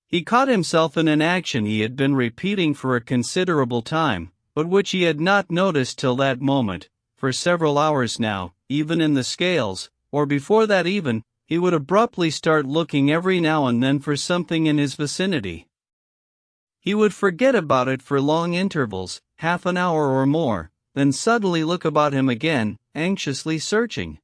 He caught himself in an action he had been repeating for a considerable time, but which he had not noticed till that moment. For several hours now, even in the scales, or before that even, he would abruptly start looking every now and then for something in his vicinity. He would forget about it for long intervals, half an hour or more, then suddenly look about him again, anxiously searching.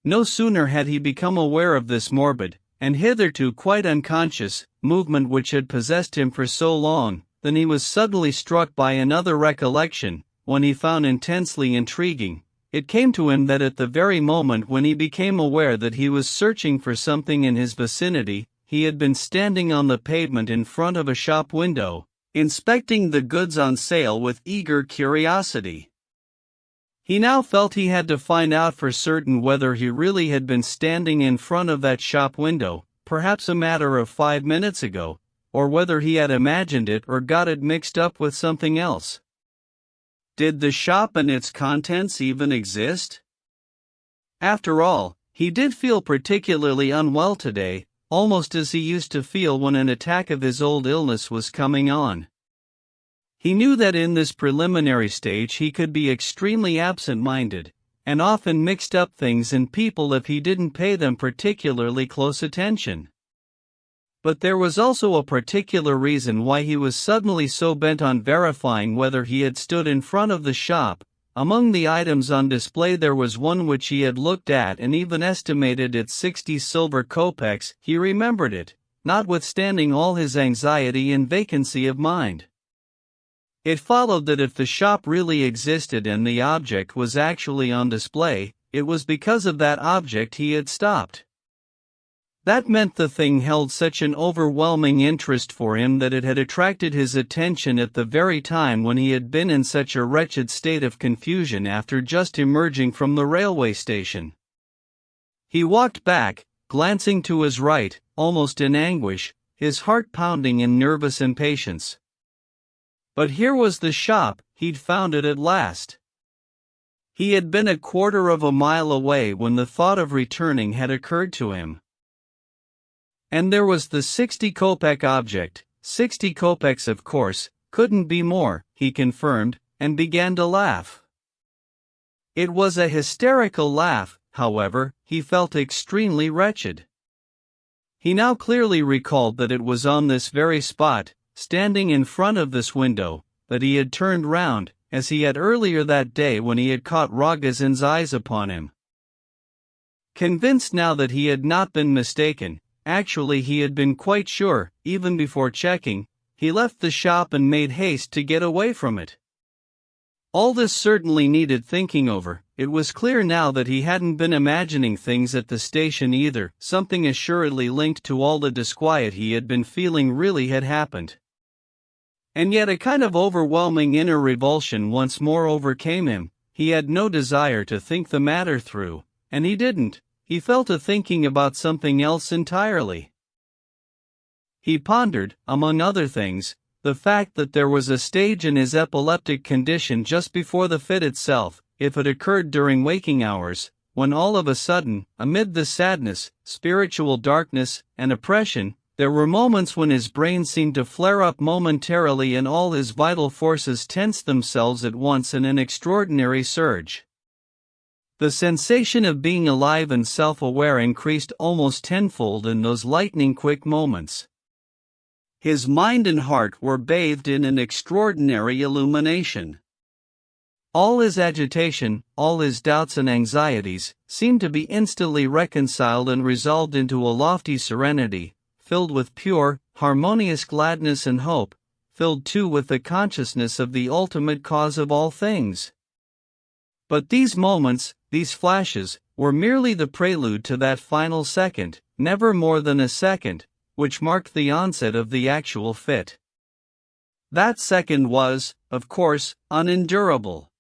No sooner had he become aware of this morbid, and hitherto quite unconscious, movement which had possessed him for so long, than he was suddenly struck by another recollection, one he found intensely intriguing. It came to him that at the very moment when he became aware that he was searching for something in his vicinity, he had been standing on the pavement in front of a shop window, inspecting the goods on sale with eager curiosity. He now felt he had to find out for certain whether he really had been standing in front of that shop window, perhaps a matter of 5 minutes ago, or whether he had imagined it or got it mixed up with something else. Did the shop and its contents even exist? After all, he did feel particularly unwell today, almost as he used to feel when an attack of his old illness was coming on. He knew that in this preliminary stage he could be extremely absent-minded, and often mixed up things and people if he didn't pay them particularly close attention. But there was also a particular reason why he was suddenly so bent on verifying whether he had stood in front of the shop. Among the items on display there was one which he had looked at and even estimated its 60 silver kopecks. He remembered it, notwithstanding all his anxiety and vacancy of mind. It followed that if the shop really existed and the object was actually on display, it was because of that object he had stopped. That meant the thing held such an overwhelming interest for him that it had attracted his attention at the very time when he had been in such a wretched state of confusion after just emerging from the railway station. He walked back, glancing to his right, almost in anguish, his heart pounding in nervous impatience. But here was the shop, he'd found it at last. He had been a quarter of a mile away when the thought of returning had occurred to him. And there was the 60 kopeck object. 60 kopecks, of course, couldn't be more, he confirmed, and began to laugh. It was a hysterical laugh, however. He felt extremely wretched. He now clearly recalled that it was on this very spot, standing in front of this window, that he had turned round, as he had earlier that day when he had caught Rogojin's eyes upon him. Convinced now that he had not been mistaken, actually he had been quite sure, even before checking, he left the shop and made haste to get away from it. All this certainly needed thinking over. It was clear now that he hadn't been imagining things at the station either. Something assuredly linked to all the disquiet he had been feeling really had happened. And yet a kind of overwhelming inner revulsion once more overcame him. He had no desire to think the matter through, and he didn't. He fell to thinking about something else entirely. He pondered, among other things, the fact that there was a stage in his epileptic condition just before the fit itself, if it occurred during waking hours, when all of a sudden, amid the sadness, spiritual darkness, and oppression, there were moments when his brain seemed to flare up momentarily and all his vital forces tensed themselves at once in an extraordinary surge. The sensation of being alive and self-aware increased almost tenfold in those lightning-quick moments. His mind and heart were bathed in an extraordinary illumination. All his agitation, all his doubts and anxieties, seemed to be instantly reconciled and resolved into a lofty serenity, filled with pure, harmonious gladness and hope, filled too with the consciousness of the ultimate cause of all things. But these moments, these flashes, were merely the prelude to that final second, never more than a second, which marked the onset of the actual fit. That second was, of course, unendurable.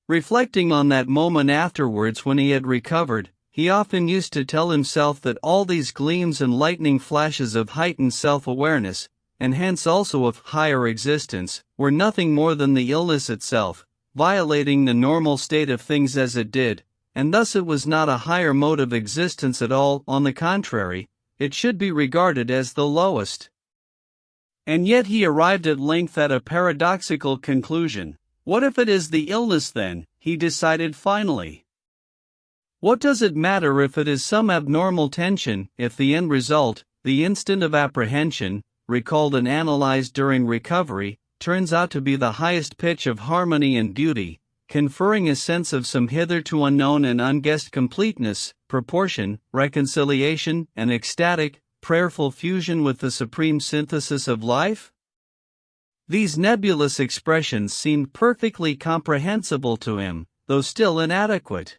Reflecting on that moment afterwards when he had recovered, he often used to tell himself that all these gleams and lightning flashes of heightened self-awareness, and hence also of higher existence, were nothing more than the illness itself, violating the normal state of things as it did, and thus it was not a higher mode of existence at all. On the contrary, it should be regarded as the lowest. And yet he arrived at length at a paradoxical conclusion. What if it is the illness then, he decided finally. What does it matter if it is some abnormal tension, if the end result, the instant of apprehension, recalled and analyzed during recovery, turns out to be the highest pitch of harmony and beauty, conferring a sense of some hitherto unknown and unguessed completeness, proportion, reconciliation, and ecstatic, prayerful fusion with the supreme synthesis of life? These nebulous expressions seemed perfectly comprehensible to him, though still inadequate.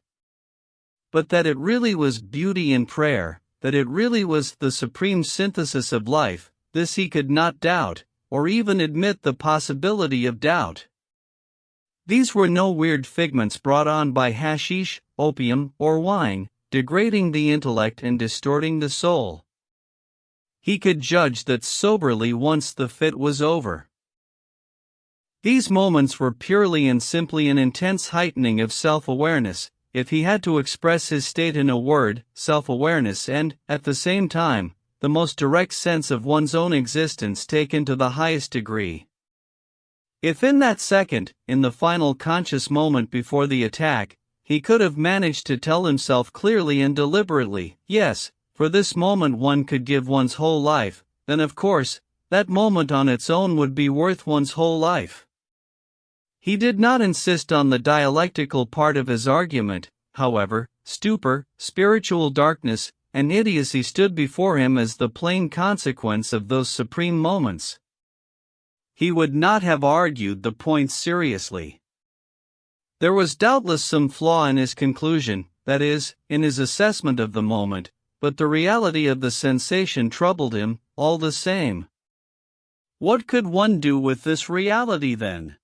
But that it really was beauty in prayer, that it really was the supreme synthesis of life, this he could not doubt, or even admit the possibility of doubt. These were no weird figments brought on by hashish, opium, or wine, degrading the intellect and distorting the soul. He could judge that soberly once the fit was over. These moments were purely and simply an intense heightening of self-awareness, if he had to express his state in a word, self-awareness, and, at the same time, the most direct sense of one's own existence taken to the highest degree. If in that second, in the final conscious moment before the attack, he could have managed to tell himself clearly and deliberately, yes, for this moment one could give one's whole life, then of course, that moment on its own would be worth one's whole life. He did not insist on the dialectical part of his argument, however. Stupor, spiritual darkness, and idiocy stood before him as the plain consequence of those supreme moments. He would not have argued the point seriously. There was doubtless some flaw in his conclusion, that is, in his assessment of the moment, but the reality of the sensation troubled him, all the same. What could one do with this reality then?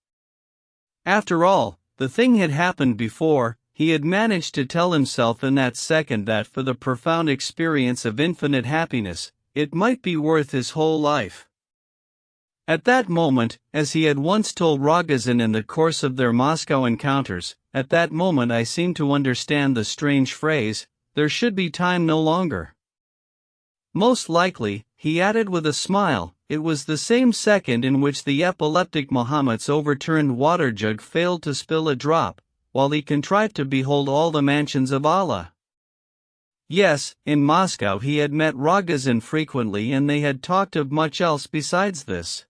After all, the thing had happened before. He had managed to tell himself in that second that for the profound experience of infinite happiness, it might be worth his whole life. At that moment, as he had once told Rogozin in the course of their Moscow encounters, at that moment I seemed to understand the strange phrase, "There should be time no longer." Most likely, he added with a smile, it was the same second in which the epileptic Mohammed's overturned water jug failed to spill a drop, while he contrived to behold all the mansions of Allah. Yes, in Moscow he had met Rogozin frequently and they had talked of much else besides this.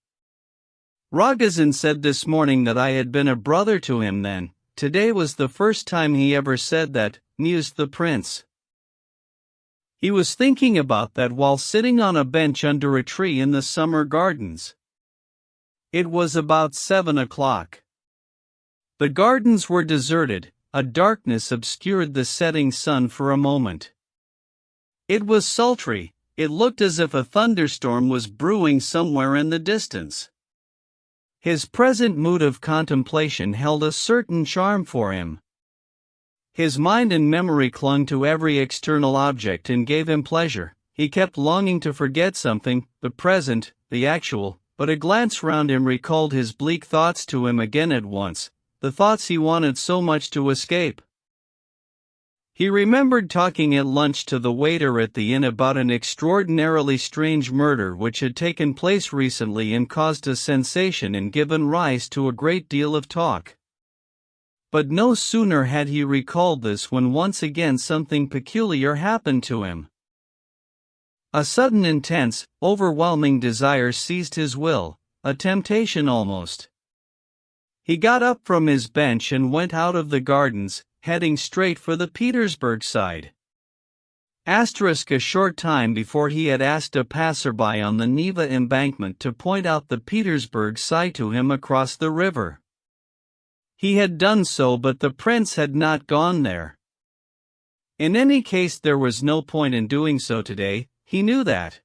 Rogozin said this morning that I had been a brother to him then. Today was the first time he ever said that, mused the prince. He was thinking about that while sitting on a bench under a tree in the summer gardens. It was about 7 o'clock. The gardens were deserted, a darkness obscured the setting sun for a moment. It was sultry, it looked as if a thunderstorm was brewing somewhere in the distance. His present mood of contemplation held a certain charm for him. His mind and memory clung to every external object and gave him pleasure. He kept longing to forget something, the present, the actual, but a glance round him recalled his bleak thoughts to him again at once, the thoughts he wanted so much to escape. He remembered talking at lunch to the waiter at the inn about an extraordinarily strange murder which had taken place recently and caused a sensation and given rise to a great deal of talk. But no sooner had he recalled this when once again something peculiar happened to him. A sudden intense, overwhelming desire seized his will, a temptation almost. He got up from his bench and went out of the gardens, heading straight for the Petersburg side. A short time before he had asked a passerby on the Neva embankment to point out the Petersburg side to him across the river. He had done so, but the prince had not gone there. In any case, there was no point in doing so today, he knew that.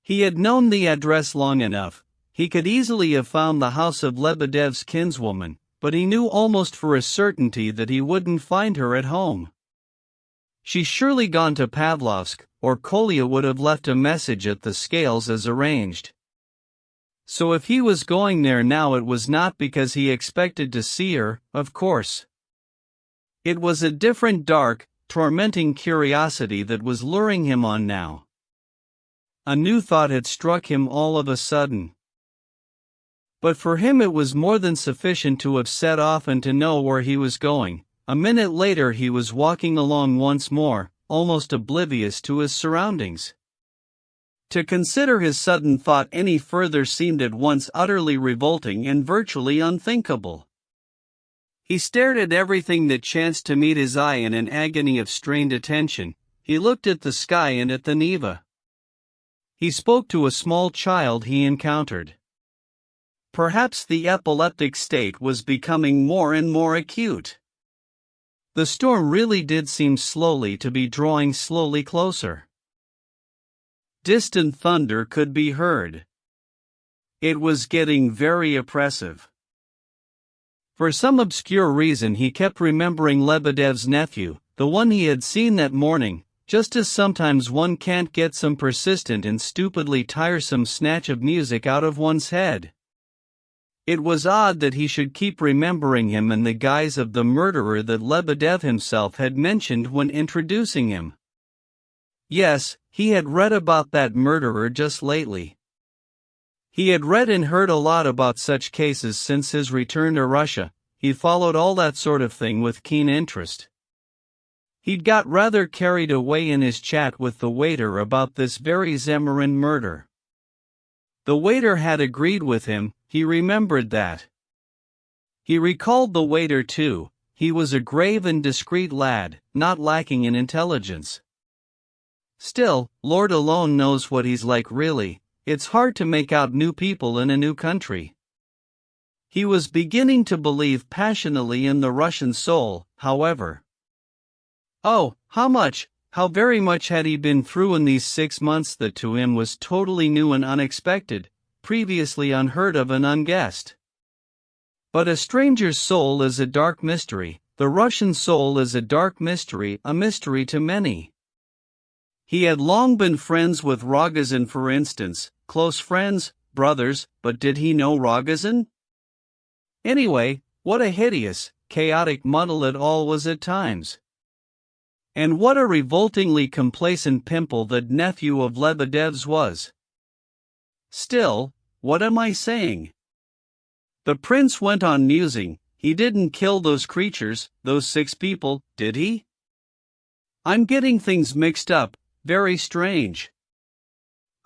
He had known the address long enough. He could easily have found the house of Lebedev's kinswoman, but he knew almost for a certainty that he wouldn't find her at home. She's surely gone to Pavlovsk, or Kolya would have left a message at the scales as arranged. So if he was going there now, it was not because he expected to see her, of course. It was a different dark, tormenting curiosity that was luring him on now. A new thought had struck him all of a sudden. But for him it was more than sufficient to have set off and to know where he was going. A minute later he was walking along once more, almost oblivious to his surroundings. To consider his sudden thought any further seemed at once utterly revolting and virtually unthinkable. He stared at everything that chanced to meet his eye in an agony of strained attention. He looked at the sky and at the Neva. He spoke to a small child he encountered. Perhaps the epileptic state was becoming more and more acute. The storm really did seem slowly to be drawing slowly closer. Distant thunder could be heard. It was getting very oppressive. For some obscure reason he kept remembering Lebedev's nephew, the one he had seen that morning, just as sometimes one can't get some persistent and stupidly tiresome snatch of music out of one's head. It was odd that he should keep remembering him in the guise of the murderer that Lebedev himself had mentioned when introducing him. Yes, he had read about that murderer just lately. He had read and heard a lot about such cases since his return to Russia. he followed all that sort of thing with keen interest. He'd got rather carried away in his chat with the waiter about this very Zemarin murder. The waiter had agreed with him, he remembered that. He recalled the waiter too. He was a grave and discreet lad, not lacking in intelligence. Still, Lord alone knows what he's like really. It's hard to make out new people in a new country. He was beginning to believe passionately in the Russian soul, however. Oh, how very much had he been through in these 6 months that to him was totally new and unexpected, previously unheard of and unguessed. But a stranger's soul is a dark mystery. The Russian soul is a dark mystery, a mystery to many. He had long been friends with Rogozin, for instance, close friends, brothers, but did he know Rogozin? Anyway, what a hideous, chaotic muddle it all was at times. And what a revoltingly complacent pimple that nephew of Lebedev's was. Still, what am I saying? The prince went on musing. He didn't kill those creatures, those 6 people, did he? I'm getting things mixed up, very strange.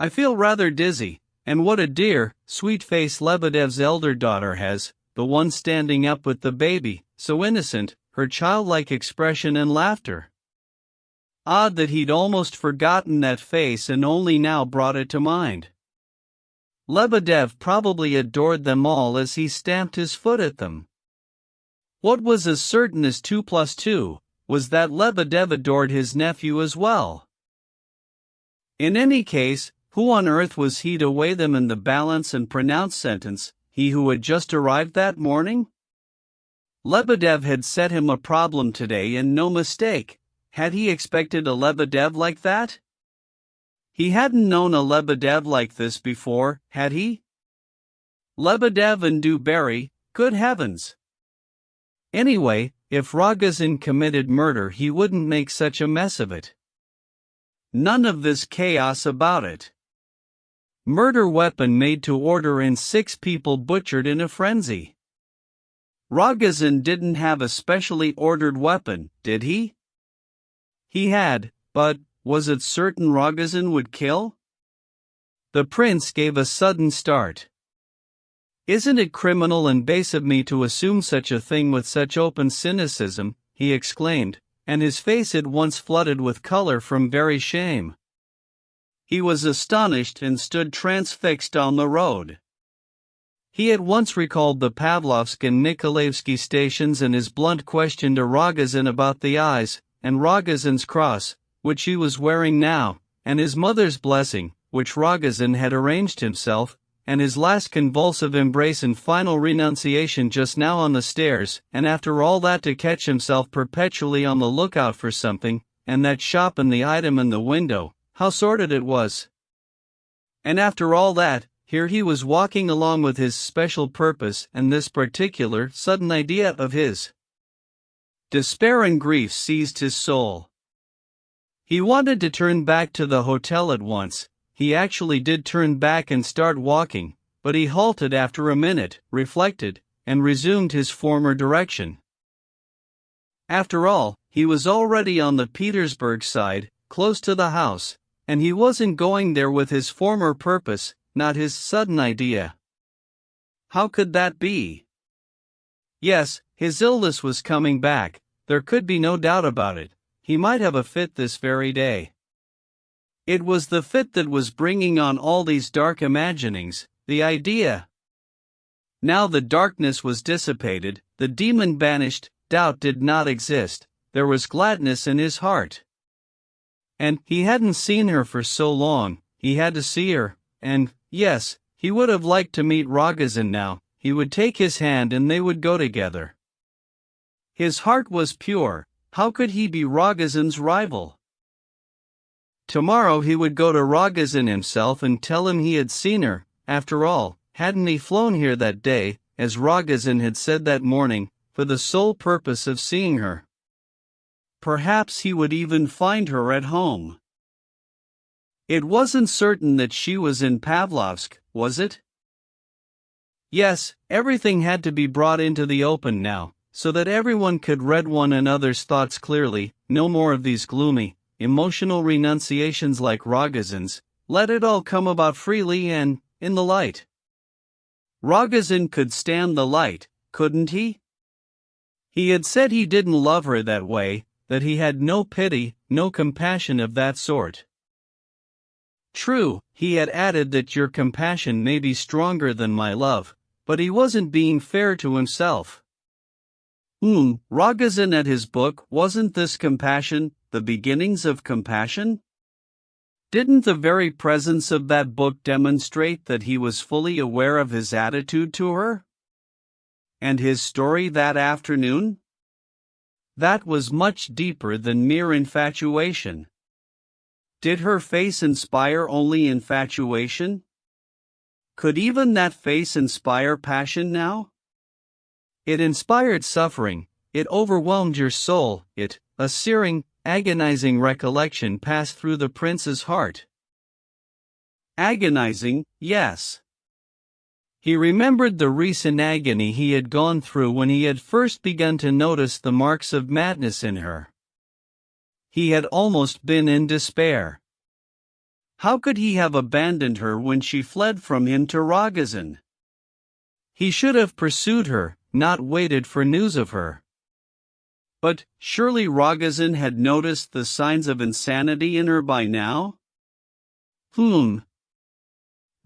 I feel rather dizzy, and what a dear, sweet face Lebedev's elder daughter has, the one standing up with the baby, so innocent, her childlike expression and laughter. Odd that he'd almost forgotten that face and only now brought it to mind. Lebedev probably adored them all as he stamped his foot at them. What was as certain as 2 + 2 was that Lebedev adored his nephew as well. In any case, who on earth was he to weigh them in the balance and pronounce sentence, he who had just arrived that morning? Lebedev had set him a problem today and no mistake. Had he expected a Lebedev like that? He hadn't known a Lebedev like this before, had he? Lebedev and Dewberry, good heavens! Anyway, if Rogozin committed murder he wouldn't make such a mess of it. None of this chaos about it. Murder weapon made to order and 6 people butchered in a frenzy. Rogozin didn't have a specially ordered weapon, did he? He had, but was it certain Rogozin would kill? The prince gave a sudden start. Isn't it criminal and base of me to assume such a thing with such open cynicism, he exclaimed, and his face at once flooded with color from very shame. He was astonished and stood transfixed on the road. He at once recalled the Pavlovsk and Nikolaevsky stations and his blunt question to Rogozin about the eyes, and Rogozin's cross, which he was wearing now, and his mother's blessing, which Rogozin had arranged himself, and his last convulsive embrace and final renunciation just now on the stairs, and after all that to catch himself perpetually on the lookout for something, and that shop and the item in the window, how sordid it was. And after all that, here he was walking along with his special purpose and this particular, sudden idea of his. Despair and grief seized his soul. He wanted to turn back to the hotel at once. He actually did turn back and start walking, but he halted after a minute, reflected, and resumed his former direction. After all, he was already on the Petersburg side, close to the house, and he wasn't going there with his former purpose, not his sudden idea. How could that be? Yes, his illness was coming back, there could be no doubt about it. He might have a fit this very day. It was the fit that was bringing on all these dark imaginings, the idea. Now the darkness was dissipated, the demon banished, doubt did not exist, there was gladness in his heart. And he hadn't seen her for so long, he had to see her, and, yes, he would have liked to meet Rogozin now, he would take his hand and they would go together. His heart was pure, how could he be Rogozin's rival? Tomorrow he would go to Rogozin himself and tell him he had seen her. After all, hadn't he flown here that day, as Rogozin had said that morning, for the sole purpose of seeing her? Perhaps he would even find her at home. It wasn't certain that she was in Pavlovsk, was it? Yes, everything had to be brought into the open now, so that everyone could read one another's thoughts clearly. No more of these gloomy, emotional renunciations like Rogojin's. Let it all come about freely and in the light. Rogojin could stand the light, couldn't he? He had said he didn't love her that way, that he had no pity, no compassion of that sort. True, he had added that your compassion may be stronger than my love, but he wasn't being fair to himself. Rogojin at his book, wasn't this compassion, the beginnings of compassion? Didn't the very presence of that book demonstrate that he was fully aware of his attitude to her? And his story that afternoon? That was much deeper than mere infatuation. Did her face inspire only infatuation? Could even that face inspire passion now? It inspired suffering, it overwhelmed your soul, a searing, agonizing recollection passed through the prince's heart. Agonizing, yes. He remembered the recent agony he had gone through when he had first begun to notice the marks of madness in her. He had almost been in despair. How could he have abandoned her when she fled from him to Rogojin? He should have pursued her, not waited for news of her. But surely Rogojin had noticed the signs of insanity in her by now?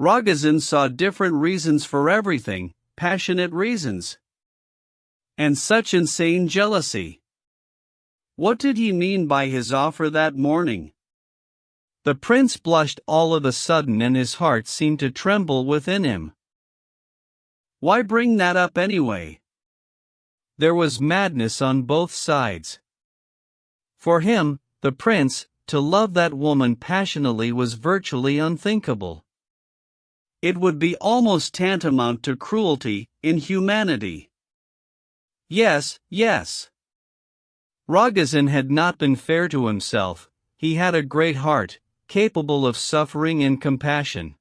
Rogojin saw different reasons for everything, passionate reasons. And such insane jealousy. What did he mean by his offer that morning? The prince blushed all of a sudden and his heart seemed to tremble within him. Why bring that up anyway? There was madness on both sides. For him, the prince, to love that woman passionately was virtually unthinkable. It would be almost tantamount to cruelty, inhumanity. Yes. Rogojin had not been fair to himself. He had a great heart, capable of suffering and compassion.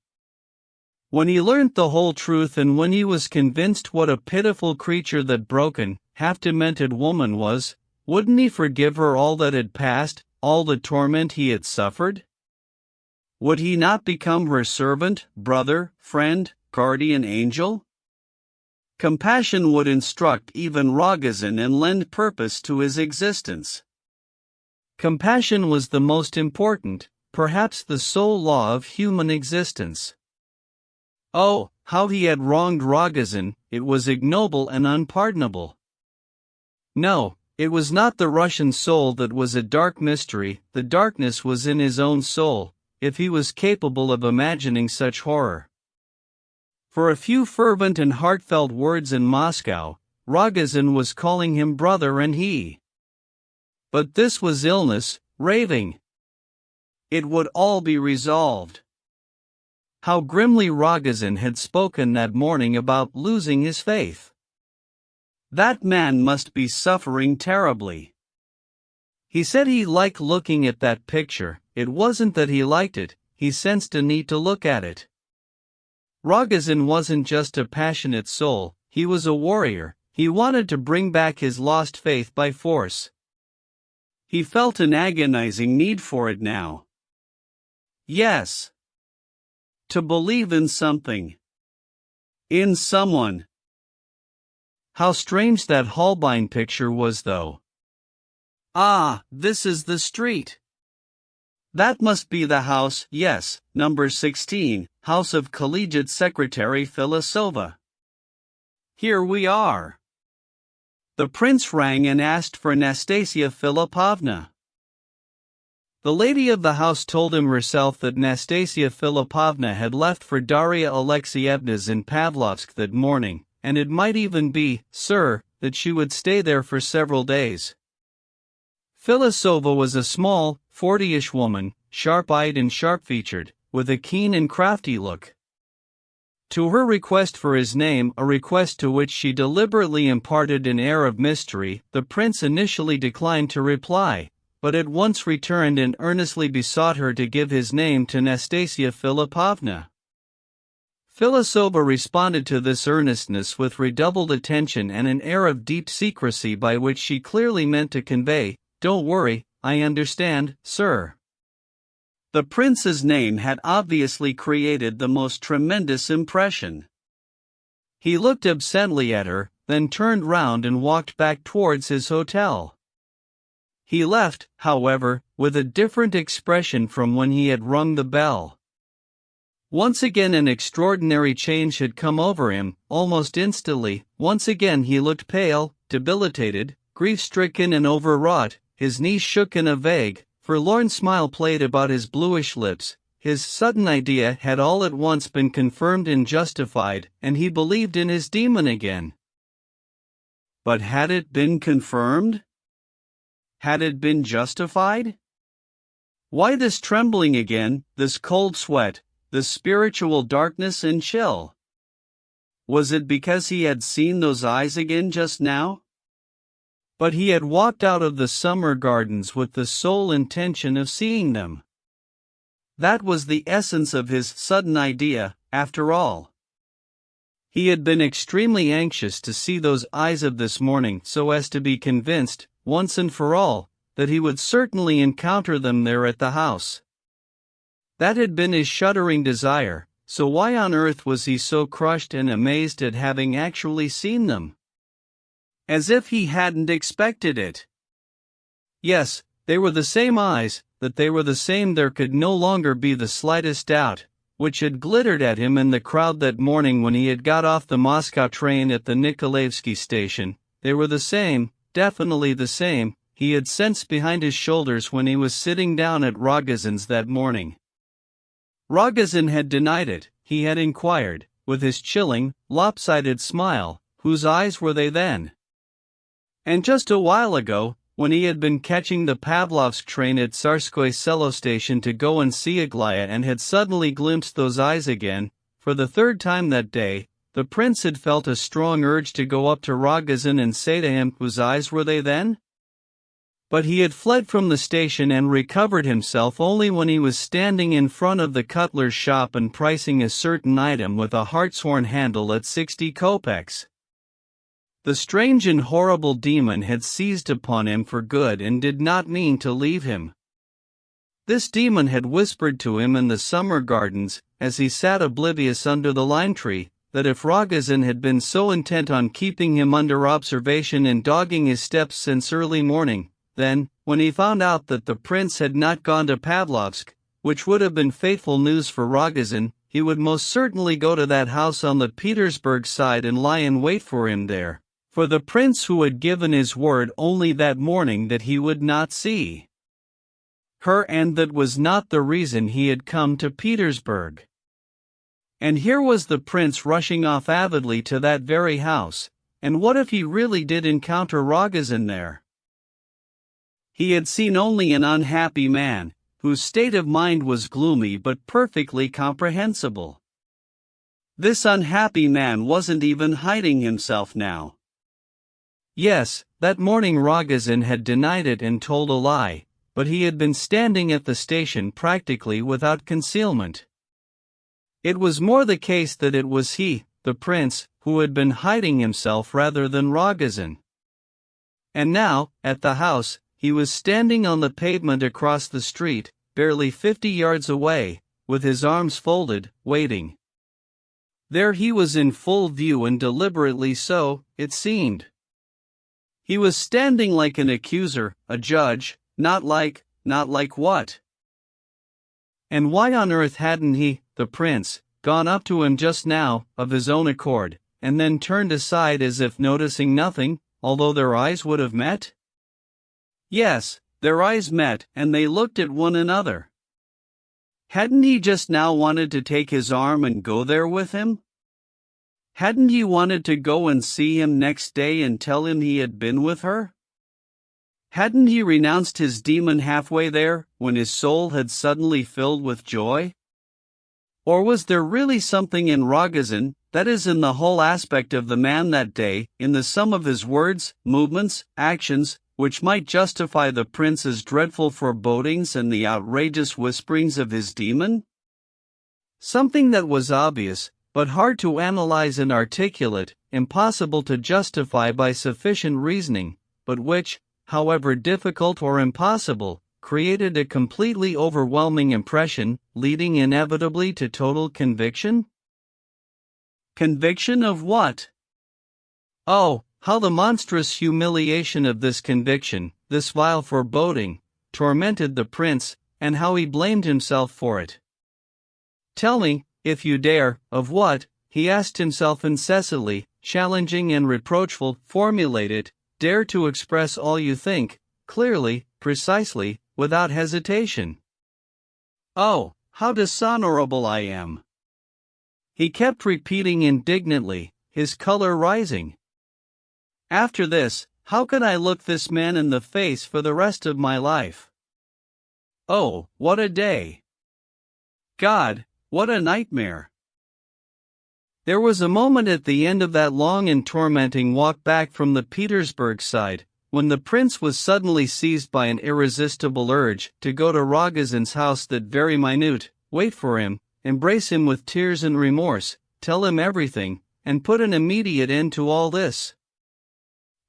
When he learnt the whole truth and when he was convinced what a pitiful creature that broken, half-demented woman was, wouldn't he forgive her all that had passed, all the torment he had suffered? Would he not become her servant, brother, friend, guardian angel? Compassion would instruct even Rogojin and lend purpose to his existence. Compassion was the most important, perhaps the sole law of human existence. Oh, how he had wronged Rogojin, it was ignoble and unpardonable. No, it was not the Russian soul that was a dark mystery, the darkness was in his own soul, if he was capable of imagining such horror. For a few fervent and heartfelt words in Moscow, Rogojin was calling him brother and he. But this was illness, raving. It would all be resolved. How grimly Rogojin had spoken that morning about losing his faith. That man must be suffering terribly. He said he liked looking at that picture. It wasn't that he liked it, he sensed a need to look at it. Rogojin wasn't just a passionate soul, he was a warrior, he wanted to bring back his lost faith by force. He felt an agonizing need for it now. Yes. To believe in something. In someone. How strange that Holbein picture was though. Ah, this is the street. That must be the house, yes, number 16, house of Collegiate Secretary Filasova. Here we are. The prince rang and asked for Nastasia Filipovna. The lady of the house told him herself that Nastasia Filipovna had left for Daria Alexeyevna's in Pavlovsk that morning, and it might even be, sir, that she would stay there for several days. Filasova was a small, 40-ish woman, sharp-eyed and sharp-featured, with a keen and crafty look. To her request for his name, a request to which she deliberately imparted an air of mystery, the prince initially declined to reply, but at once returned and earnestly besought her to give his name to Nastasia Filipovna. Philosopher responded to this earnestness with redoubled attention and an air of deep secrecy by which she clearly meant to convey, "Don't worry, I understand, sir." The prince's name had obviously created the most tremendous impression. He looked absently at her, then turned round and walked back towards his hotel. He left, however, with a different expression from when he had rung the bell. Once again an extraordinary change had come over him, almost instantly. Once again he looked pale, debilitated, grief-stricken and overwrought. His knees shook and a vague, forlorn smile played about his bluish lips. His sudden idea had all at once been confirmed and justified, and he believed in his demon again. But had it been confirmed? Had it been justified? Why this trembling again, this cold sweat, this spiritual darkness and chill? Was it because he had seen those eyes again just now? But he had walked out of the summer gardens with the sole intention of seeing them. That was the essence of his sudden idea, after all. He had been extremely anxious to see those eyes of this morning so as to be convinced, once and for all, that he would certainly encounter them there at the house. That had been his shuddering desire, so why on earth was he so crushed and amazed at having actually seen them? As if he hadn't expected it. Yes, they were the same eyes, that they were the same there could no longer be the slightest doubt, which had glittered at him in the crowd that morning when he had got off the Moscow train at the Nikolaevsky station. They were the same, definitely the same, he had sensed behind his shoulders when he was sitting down at Rogozin's that morning. Rogozin had denied it. He had inquired, with his chilling, lopsided smile, whose eyes were they then? And just a while ago, when he had been catching the Pavlovsk train at Tsarskoye Selo station to go and see Aglaya and had suddenly glimpsed those eyes again, for the third time that day, the prince had felt a strong urge to go up to Rogozin and say to him, whose eyes were they then? But he had fled from the station and recovered himself only when he was standing in front of the cutler's shop and pricing a certain item with a hartshorn handle at 60 kopecks. The strange and horrible demon had seized upon him for good and did not mean to leave him. This demon had whispered to him in the summer gardens, as he sat oblivious under the lime tree, that if Rogozin had been so intent on keeping him under observation and dogging his steps since early morning, then, when he found out that the prince had not gone to Pavlovsk, which would have been fateful news for Rogozin, he would most certainly go to that house on the Petersburg side and lie in wait for him there, for the prince who had given his word only that morning that he would not see her, and that was not the reason he had come to Petersburg. And here was the prince rushing off avidly to that very house, and what if he really did encounter Rogozin there? He had seen only an unhappy man, whose state of mind was gloomy but perfectly comprehensible. This unhappy man wasn't even hiding himself now. Yes, that morning Rogozin had denied it and told a lie, but he had been standing at the station practically without concealment. It was more the case that it was he, the prince, who had been hiding himself rather than Rogozin. And now, at the house, he was standing on the pavement across the street, barely 50 yards away, with his arms folded, waiting. There he was in full view, and deliberately so, it seemed. He was standing like an accuser, a judge, not like what? And why on earth hadn't he, the prince, gone up to him just now, of his own accord, and then turned aside as if noticing nothing, although their eyes would have met? Yes, their eyes met, and they looked at one another. Hadn't he just now wanted to take his arm and go there with him? Hadn't he wanted to go and see him next day and tell him he had been with her? Hadn't he renounced his demon halfway there, when his soul had suddenly filled with joy? Or was there really something in Rogozin, that is in the whole aspect of the man that day, in the sum of his words, movements, actions, which might justify the prince's dreadful forebodings and the outrageous whisperings of his demon? Something that was obvious, but hard to analyze and articulate, impossible to justify by sufficient reasoning, but which, however difficult or impossible, created a completely overwhelming impression, leading inevitably to total conviction? Conviction of what? Oh, how the monstrous humiliation of this conviction, this vile foreboding, tormented the prince, and how he blamed himself for it. Tell me, if you dare, of what, he asked himself incessantly, challenging and reproachful. Formulate it, dare to express all you think, clearly, precisely, without hesitation. Oh, how dishonorable I am! He kept repeating indignantly, his color rising. After this, how could I look this man in the face for the rest of my life? Oh, what a day! God, what a nightmare! There was a moment at the end of that long and tormenting walk back from the Petersburg side, when the prince was suddenly seized by an irresistible urge to go to Rogozin's house, that very minute, wait for him, embrace him with tears and remorse, tell him everything, and put an immediate end to all this.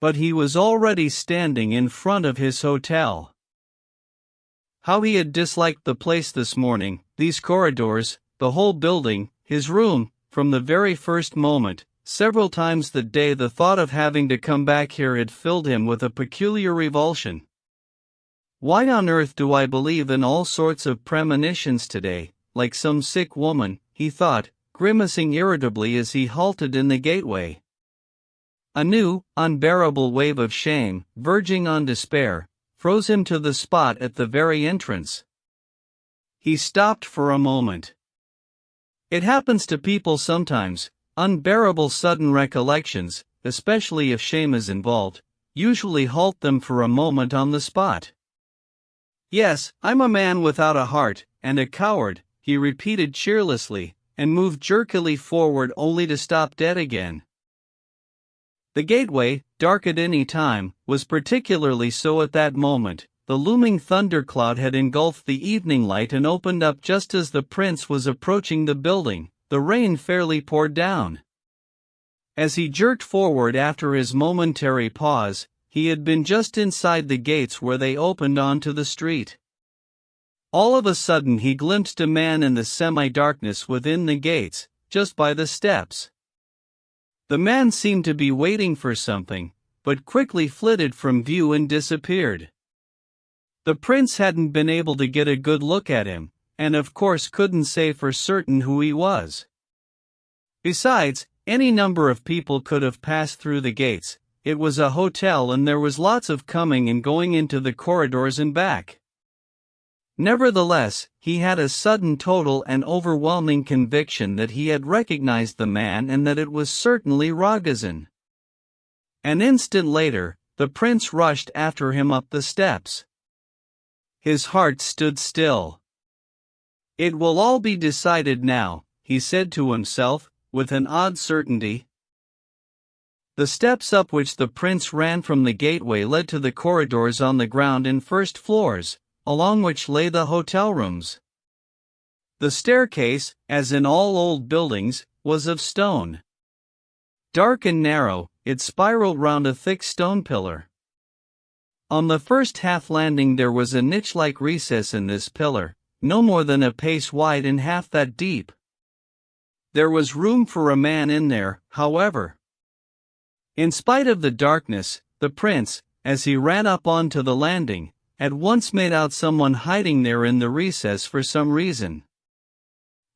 But he was already standing in front of his hotel. How he had disliked the place this morning, these corridors, the whole building, his room, from the very first moment. Several times that day the thought of having to come back here had filled him with a peculiar revulsion. Why on earth do I believe in all sorts of premonitions today, like some sick woman, he thought, grimacing irritably as he halted in the gateway. A new, unbearable wave of shame, verging on despair, froze him to the spot at the very entrance. He stopped for a moment. It happens to people sometimes, unbearable sudden recollections, especially if shame is involved, usually halt them for a moment on the spot. Yes, I'm a man without a heart, and a coward, he repeated cheerlessly, and moved jerkily forward only to stop dead again. The gateway, dark at any time, was particularly so at that moment. The looming thundercloud had engulfed the evening light and opened up just as the prince was approaching the building. The rain fairly poured down. As he jerked forward after his momentary pause, he had been just inside the gates where they opened onto the street. All of a sudden he glimpsed a man in the semi-darkness within the gates, just by the steps. The man seemed to be waiting for something, but quickly flitted from view and disappeared. The prince hadn't been able to get a good look at him, and of course couldn't say for certain who he was. Besides, any number of people could have passed through the gates. It was a hotel and there was lots of coming and going into the corridors and back. Nevertheless, he had a sudden total and overwhelming conviction that he had recognized the man and that it was certainly Rogozin. An instant later, the prince rushed after him up the steps. His heart stood still. It will all be decided now, he said to himself, with an odd certainty. The steps up which the prince ran from the gateway led to the corridors on the ground and first floors, along which lay the hotel rooms. The staircase, as in all old buildings, was of stone. Dark and narrow, it spiraled round a thick stone pillar. On the first half landing there was a niche-like recess in this pillar, no more than a pace wide and half that deep. There was room for a man in there, however. In spite of the darkness, the prince, as he ran up onto the landing, at once made out someone hiding there in the recess for some reason.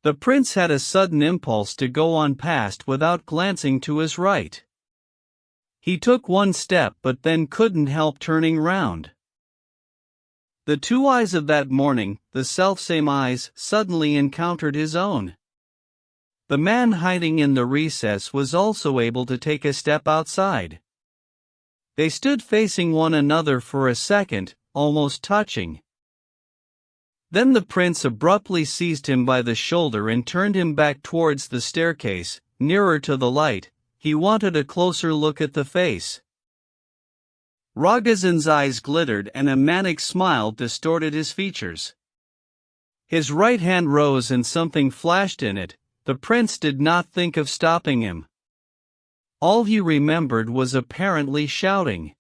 The prince had a sudden impulse to go on past without glancing to his right. He took one step but then couldn't help turning round. The two eyes of that morning, the selfsame eyes, suddenly encountered his own. The man hiding in the recess was also able to take a step outside. They stood facing one another for a second, almost touching. Then the prince abruptly seized him by the shoulder and turned him back towards the staircase, nearer to the light. He wanted a closer look at the face. Rogozin's eyes glittered and a manic smile distorted his features. His right hand rose and something flashed in it, the prince did not think of stopping him. All he remembered was apparently shouting,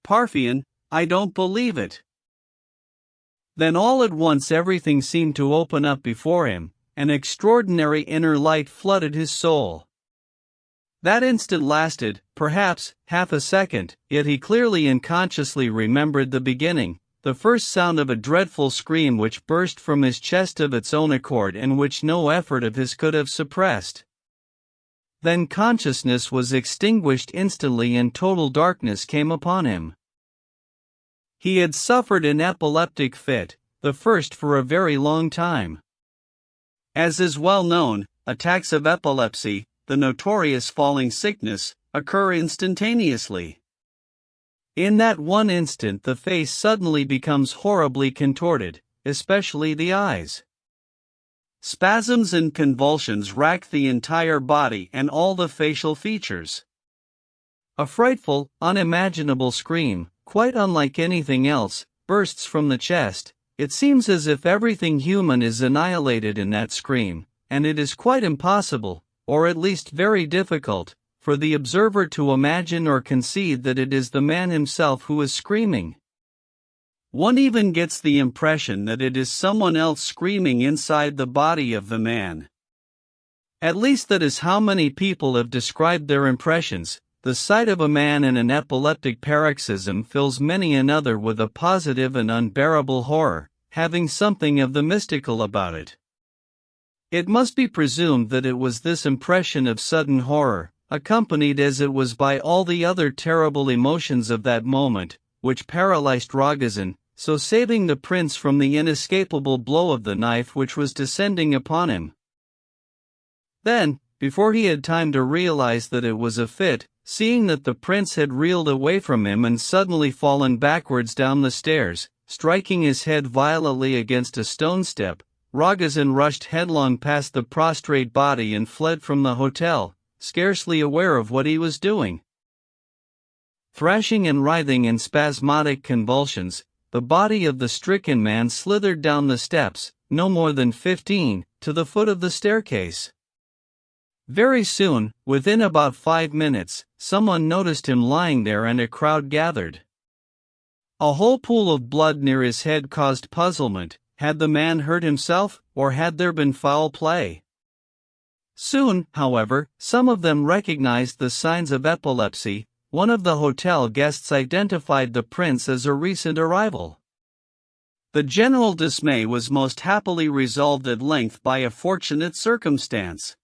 "Parthian, I don't believe it." Then all at once everything seemed to open up before him, an extraordinary inner light flooded his soul. That instant lasted, perhaps, half a second, yet he clearly and consciously remembered the beginning, the first sound of a dreadful scream which burst from his chest of its own accord and which no effort of his could have suppressed. Then consciousness was extinguished instantly and total darkness came upon him. He had suffered an epileptic fit, the first for a very long time. As is well known, attacks of epilepsy, the notorious falling sickness, occur instantaneously. In that one instant the face suddenly becomes horribly contorted, especially the eyes. Spasms and convulsions rack the entire body and all the facial features. A frightful, unimaginable scream, quite unlike anything else, bursts from the chest. It seems as if everything human is annihilated in that scream, and it is quite impossible, or at least very difficult, for the observer to imagine or conceive that it is the man himself who is screaming. One even gets the impression that it is someone else screaming inside the body of the man. At least that is how many people have described their impressions. The sight of a man in an epileptic paroxysm fills many another with a positive and unbearable horror, having something of the mystical about it. It must be presumed that it was this impression of sudden horror, accompanied as it was by all the other terrible emotions of that moment, which paralyzed Rogozin, so saving the prince from the inescapable blow of the knife which was descending upon him. Then, before he had time to realize that it was a fit, seeing that the prince had reeled away from him and suddenly fallen backwards down the stairs, striking his head violently against a stone step, Rogozin rushed headlong past the prostrate body and fled from the hotel, scarcely aware of what he was doing. Thrashing and writhing in spasmodic convulsions, the body of the stricken man slithered down the steps, no more than 15, to the foot of the staircase. Very soon, within about 5 minutes, someone noticed him lying there and a crowd gathered. A whole pool of blood near his head caused puzzlement. Had the man hurt himself, or had there been foul play? Soon, however, some of them recognized the signs of epilepsy. One of the hotel guests identified the prince as a recent arrival. The general dismay was most happily resolved at length by a fortunate circumstance.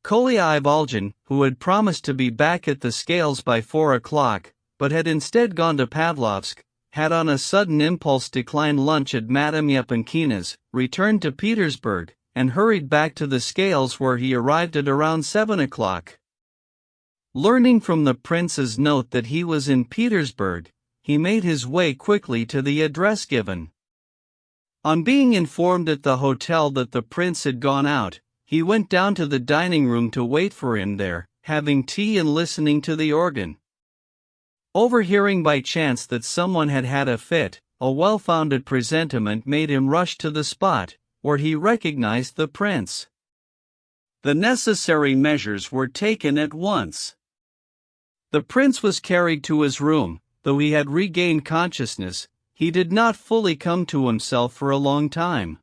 Kolya Ivolgin, who had promised to be back at the scales by 4 o'clock, but had instead gone to Pavlovsk, had on a sudden impulse declined lunch at Madame Yapankina's, returned to Petersburg, and hurried back to the scales where he arrived at around 7 o'clock. Learning from the prince's note that he was in Petersburg, he made his way quickly to the address given. On being informed at the hotel that the prince had gone out, he went down to the dining room to wait for him there, having tea and listening to the organ. Overhearing by chance that someone had had a fit, a well-founded presentiment made him rush to the spot, where he recognized the prince. The necessary measures were taken at once. The prince was carried to his room. Though he had regained consciousness, he did not fully come to himself for a long time.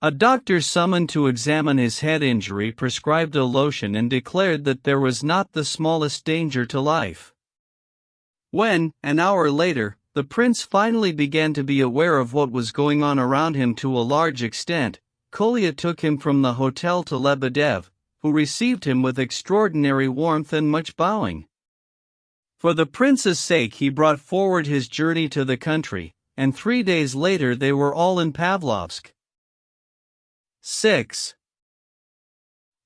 A doctor summoned to examine his head injury prescribed a lotion and declared that there was not the smallest danger to life. When, an hour later, the prince finally began to be aware of what was going on around him to a large extent, Kolya took him from the hotel to Lebedev, who received him with extraordinary warmth and much bowing. For the prince's sake he brought forward his journey to the country, and 3 days later they were all in Pavlovsk. 6.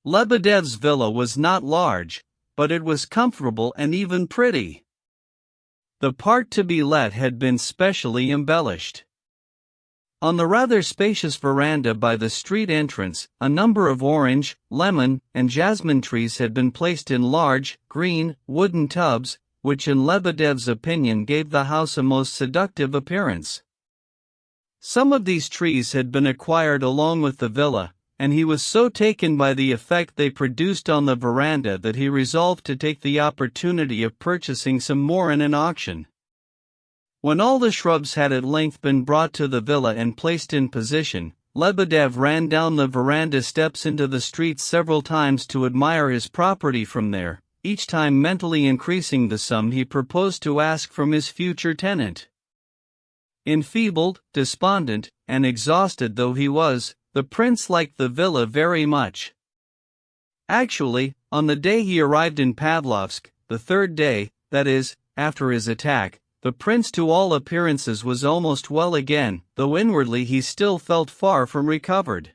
Lebedev's villa was not large, but it was comfortable and even pretty. The part to be let had been specially embellished. On the rather spacious veranda by the street entrance, a number of orange, lemon, and jasmine trees had been placed in large, green, wooden tubs, which in Lebedev's opinion gave the house a most seductive appearance. Some of these trees had been acquired along with the villa, and he was so taken by the effect they produced on the veranda that he resolved to take the opportunity of purchasing some more in an auction. When all the shrubs had at length been brought to the villa and placed in position, Lebedev ran down the veranda steps into the street several times to admire his property from there, each time mentally increasing the sum he proposed to ask from his future tenant. Enfeebled, despondent, and exhausted though he was, the prince liked the villa very much. Actually, on the day he arrived in Pavlovsk, the third day, that is, after his attack, the prince to all appearances was almost well again, though inwardly he still felt far from recovered.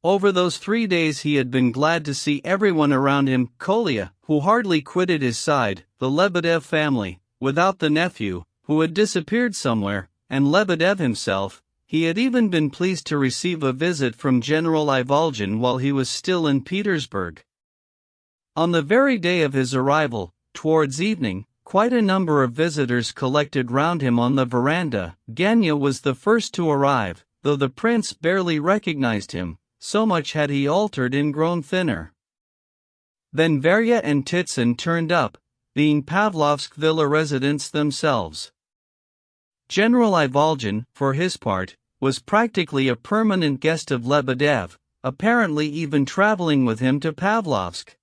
Over those 3 days he had been glad to see everyone around him: Kolya, who hardly quitted his side, the Lebedev family, without the nephew, who had disappeared somewhere, and Lebedev himself. He had even been pleased to receive a visit from General Ivolgin while he was still in Petersburg. On the very day of his arrival, towards evening, quite a number of visitors collected round him on the veranda. Genya was the first to arrive, though the prince barely recognized him, so much had he altered and grown thinner. Then Varya and Titsin turned up, being Pavlovsk villa residents themselves. General Ivolgin, for his part, was practically a permanent guest of Lebedev, apparently even traveling with him to Pavlovsk.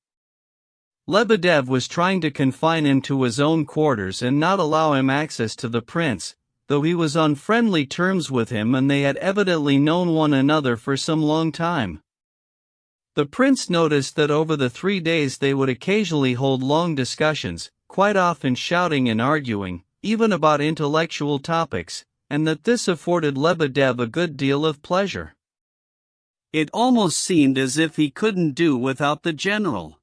Lebedev was trying to confine him to his own quarters and not allow him access to the prince, though he was on friendly terms with him and they had evidently known one another for some long time. The prince noticed that over the 3 days they would occasionally hold long discussions, quite often shouting and arguing, even about intellectual topics, and that this afforded Lebedev a good deal of pleasure. It almost seemed as if he couldn't do without the general.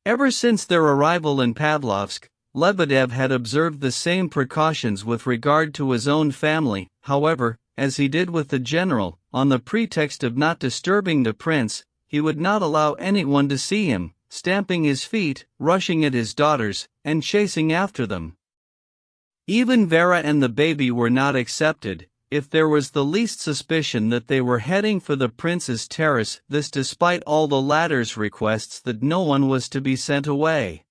Ever since their arrival in Pavlovsk, Lebedev had observed the same precautions with regard to his own family. However, as he did with the general, on the pretext of not disturbing the prince, he would not allow anyone to see him, stamping his feet, rushing at his daughters, and chasing after them. Even Vera and the baby were not excepted. If there was the least suspicion that they were heading for the prince's terrace, this despite all the latter's requests that no one was to be sent away.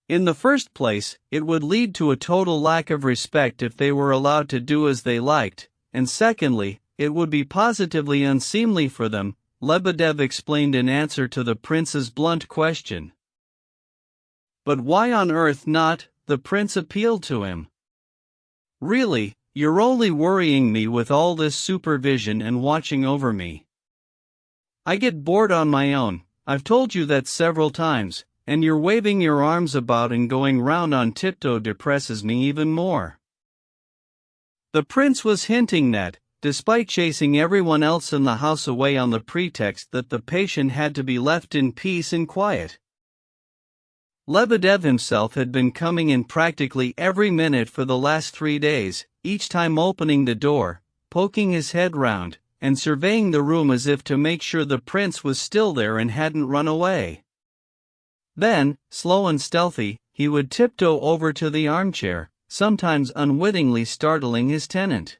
In the first place, it would lead to a total lack of respect if they were allowed to do as they liked, and secondly, it would be positively unseemly for them, Lebedev explained in answer to the prince's blunt question. But why on earth not? The prince appealed to him. Really, you're only worrying me with all this supervision and watching over me. I get bored on my own, I've told you that several times, and your waving your arms about and going round on tiptoe depresses me even more. The prince was hinting that, despite chasing everyone else in the house away on the pretext that the patient had to be left in peace and quiet, Lebedev himself had been coming in practically every minute for the last 3 days, each time opening the door, poking his head round, and surveying the room as if to make sure the prince was still there and hadn't run away. Then, slow and stealthy, he would tiptoe over to the armchair, sometimes unwittingly startling his tenant.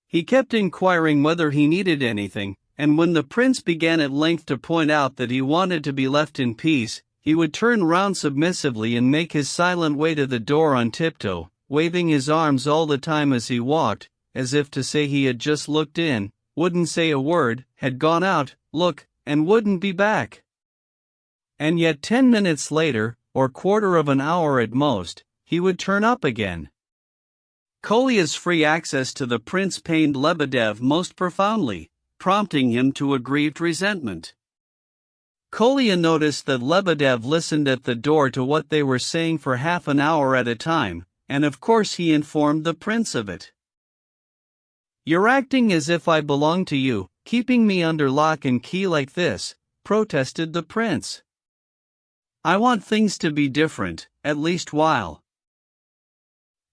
He kept inquiring whether he needed anything, and when the prince began at length to point out that he wanted to be left in peace, he would turn round submissively and make his silent way to the door on tiptoe, waving his arms all the time as he walked, as if to say he had just looked in, wouldn't say a word, had gone out, look, and wouldn't be back. And yet 10 minutes later, or quarter of an hour at most, he would turn up again. Kolya's free access to the prince pained Lebedev most profoundly, prompting him to aggrieved resentment. Kolya noticed that Lebedev listened at the door to what they were saying for half an hour at a time, and of course he informed the prince of it. "You're acting as if I belonged to you, keeping me under lock and key like this," protested the prince. "I want things to be different, at least while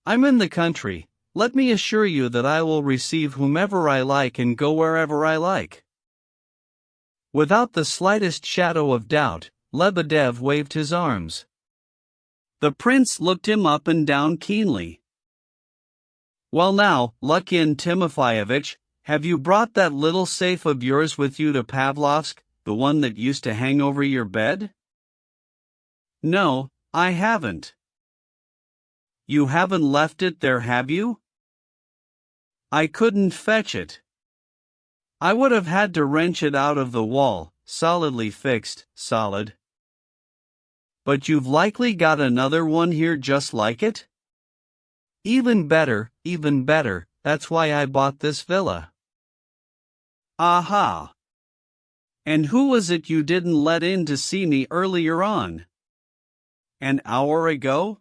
I'm in the country. Let me assure you that I will receive whomever I like and go wherever I like." Without the slightest shadow of doubt, Lebedev waved his arms. The prince looked him up and down keenly. "Well now, Lukian Timofeyevich, Have you brought that little safe of yours with you to Pavlovsk, the one that used to hang over your bed? No, I haven't. You haven't left it there, have you? I couldn't fetch it. I would have had to wrench it out of the wall, solidly fixed, solid. But you've likely got another one here just like it? Even better, that's why I bought this villa. Aha! And who was it you didn't let in to see me earlier on? An hour ago?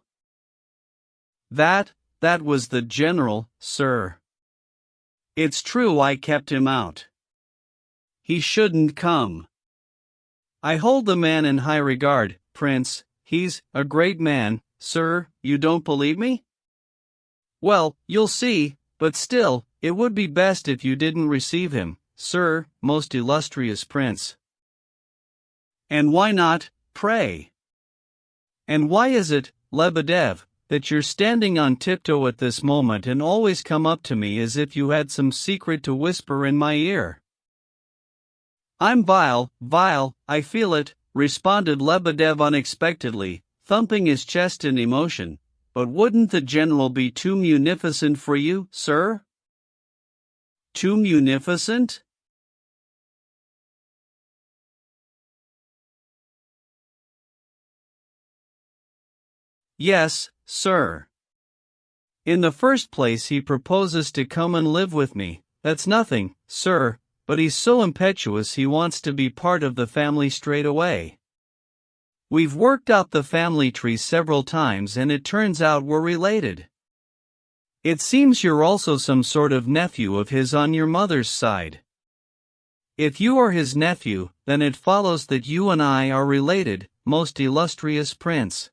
That was the general, sir. It's true I kept him out. He shouldn't come. I hold the man in high regard, Prince. He's a great man, sir. You don't believe me? Well, you'll see, but still, it would be best if you didn't receive him, sir, most illustrious prince. And why not, pray? And why is it, Lebedev, that you're standing on tiptoe at this moment and always come up to me as if you had some secret to whisper in my ear? I'm vile, I feel it, responded Lebedev unexpectedly, thumping his chest in emotion. But wouldn't the general be too munificent for you, sir? Too munificent? Yes, sir. In the first place, he proposes to come and live with me. That's nothing, sir, but he's so impetuous he wants to be part of the family straight away. We've worked out the family tree several times and it turns out we're related. It seems you're also some sort of nephew of his on your mother's side. If you are his nephew, then it follows that you and I are related, most illustrious prince.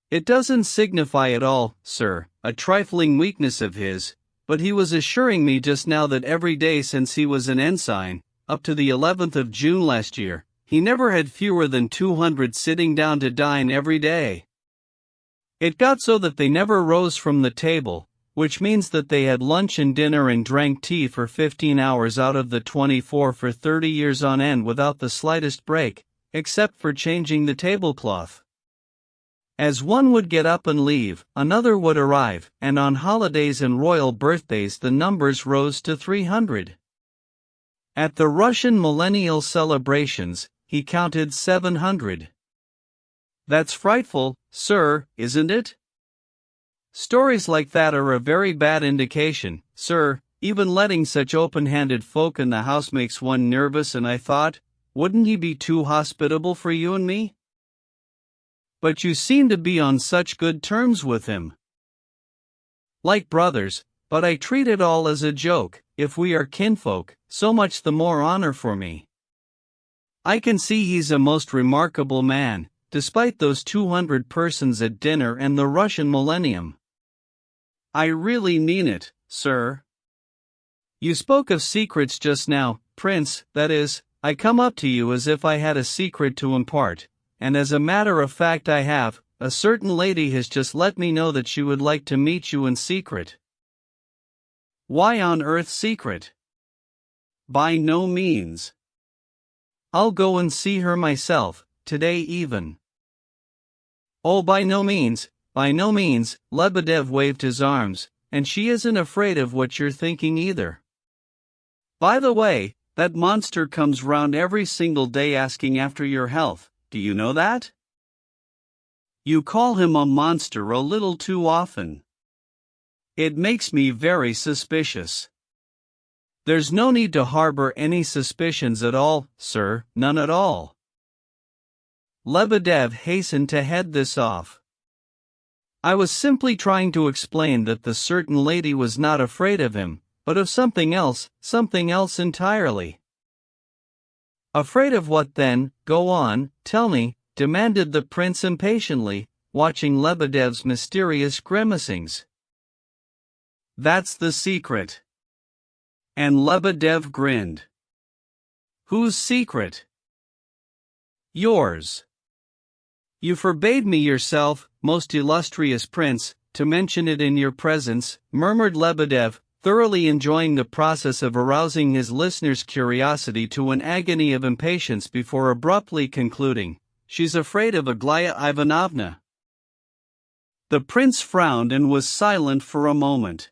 It doesn't signify at all, sir, a trifling weakness of his, but he was assuring me just now that every day since he was an ensign, up to the 11th of June last year, he never had fewer than 200 sitting down to dine every day. It got so that they never rose from the table, which means that they had lunch and dinner and drank tea for 15 hours out of the 24 for 30 years on end without the slightest break, except for changing the tablecloth. As one would get up and leave, another would arrive, and on holidays and royal birthdays the numbers rose to 300. At the Russian millennial celebrations, he counted 700. That's frightful, sir, isn't it? Stories like that are a very bad indication, sir. Even letting such open-handed folk in the house makes one nervous, and I thought, wouldn't he be too hospitable for you and me? But you seem to be on such good terms with him. Like brothers, but I treat it all as a joke. If we are kinfolk, so much the more honor for me. I can see he's a most remarkable man, despite those 200 persons at dinner and the Russian millennium. I really mean it, sir. You spoke of secrets just now, Prince. That is, I come up to you as if I had a secret to impart, and as a matter of fact I have. A certain lady has just let me know that she would like to meet you in secret. Why on earth secret? By no means. I'll go and see her myself, today even. Oh, by no means, Lebedev waved his arms, and she isn't afraid of what you're thinking either. By the way, that monster comes round every single day asking after your health, do you know that? You call him a monster a little too often. It makes me very suspicious. There's no need to harbor any suspicions at all, sir, none at all. Lebedev hastened to head this off. I was simply trying to explain that the certain lady was not afraid of him, but of something else entirely. Afraid of what then? Go on, tell me, demanded the prince impatiently, watching Lebedev's mysterious grimacings. That's the secret. And Lebedev grinned. Whose secret? Yours. You forbade me yourself, most illustrious prince, to mention it in your presence, murmured Lebedev, thoroughly enjoying the process of arousing his listener's curiosity to an agony of impatience before abruptly concluding, "She's afraid of Aglaya Ivanovna." The prince frowned and was silent for a moment.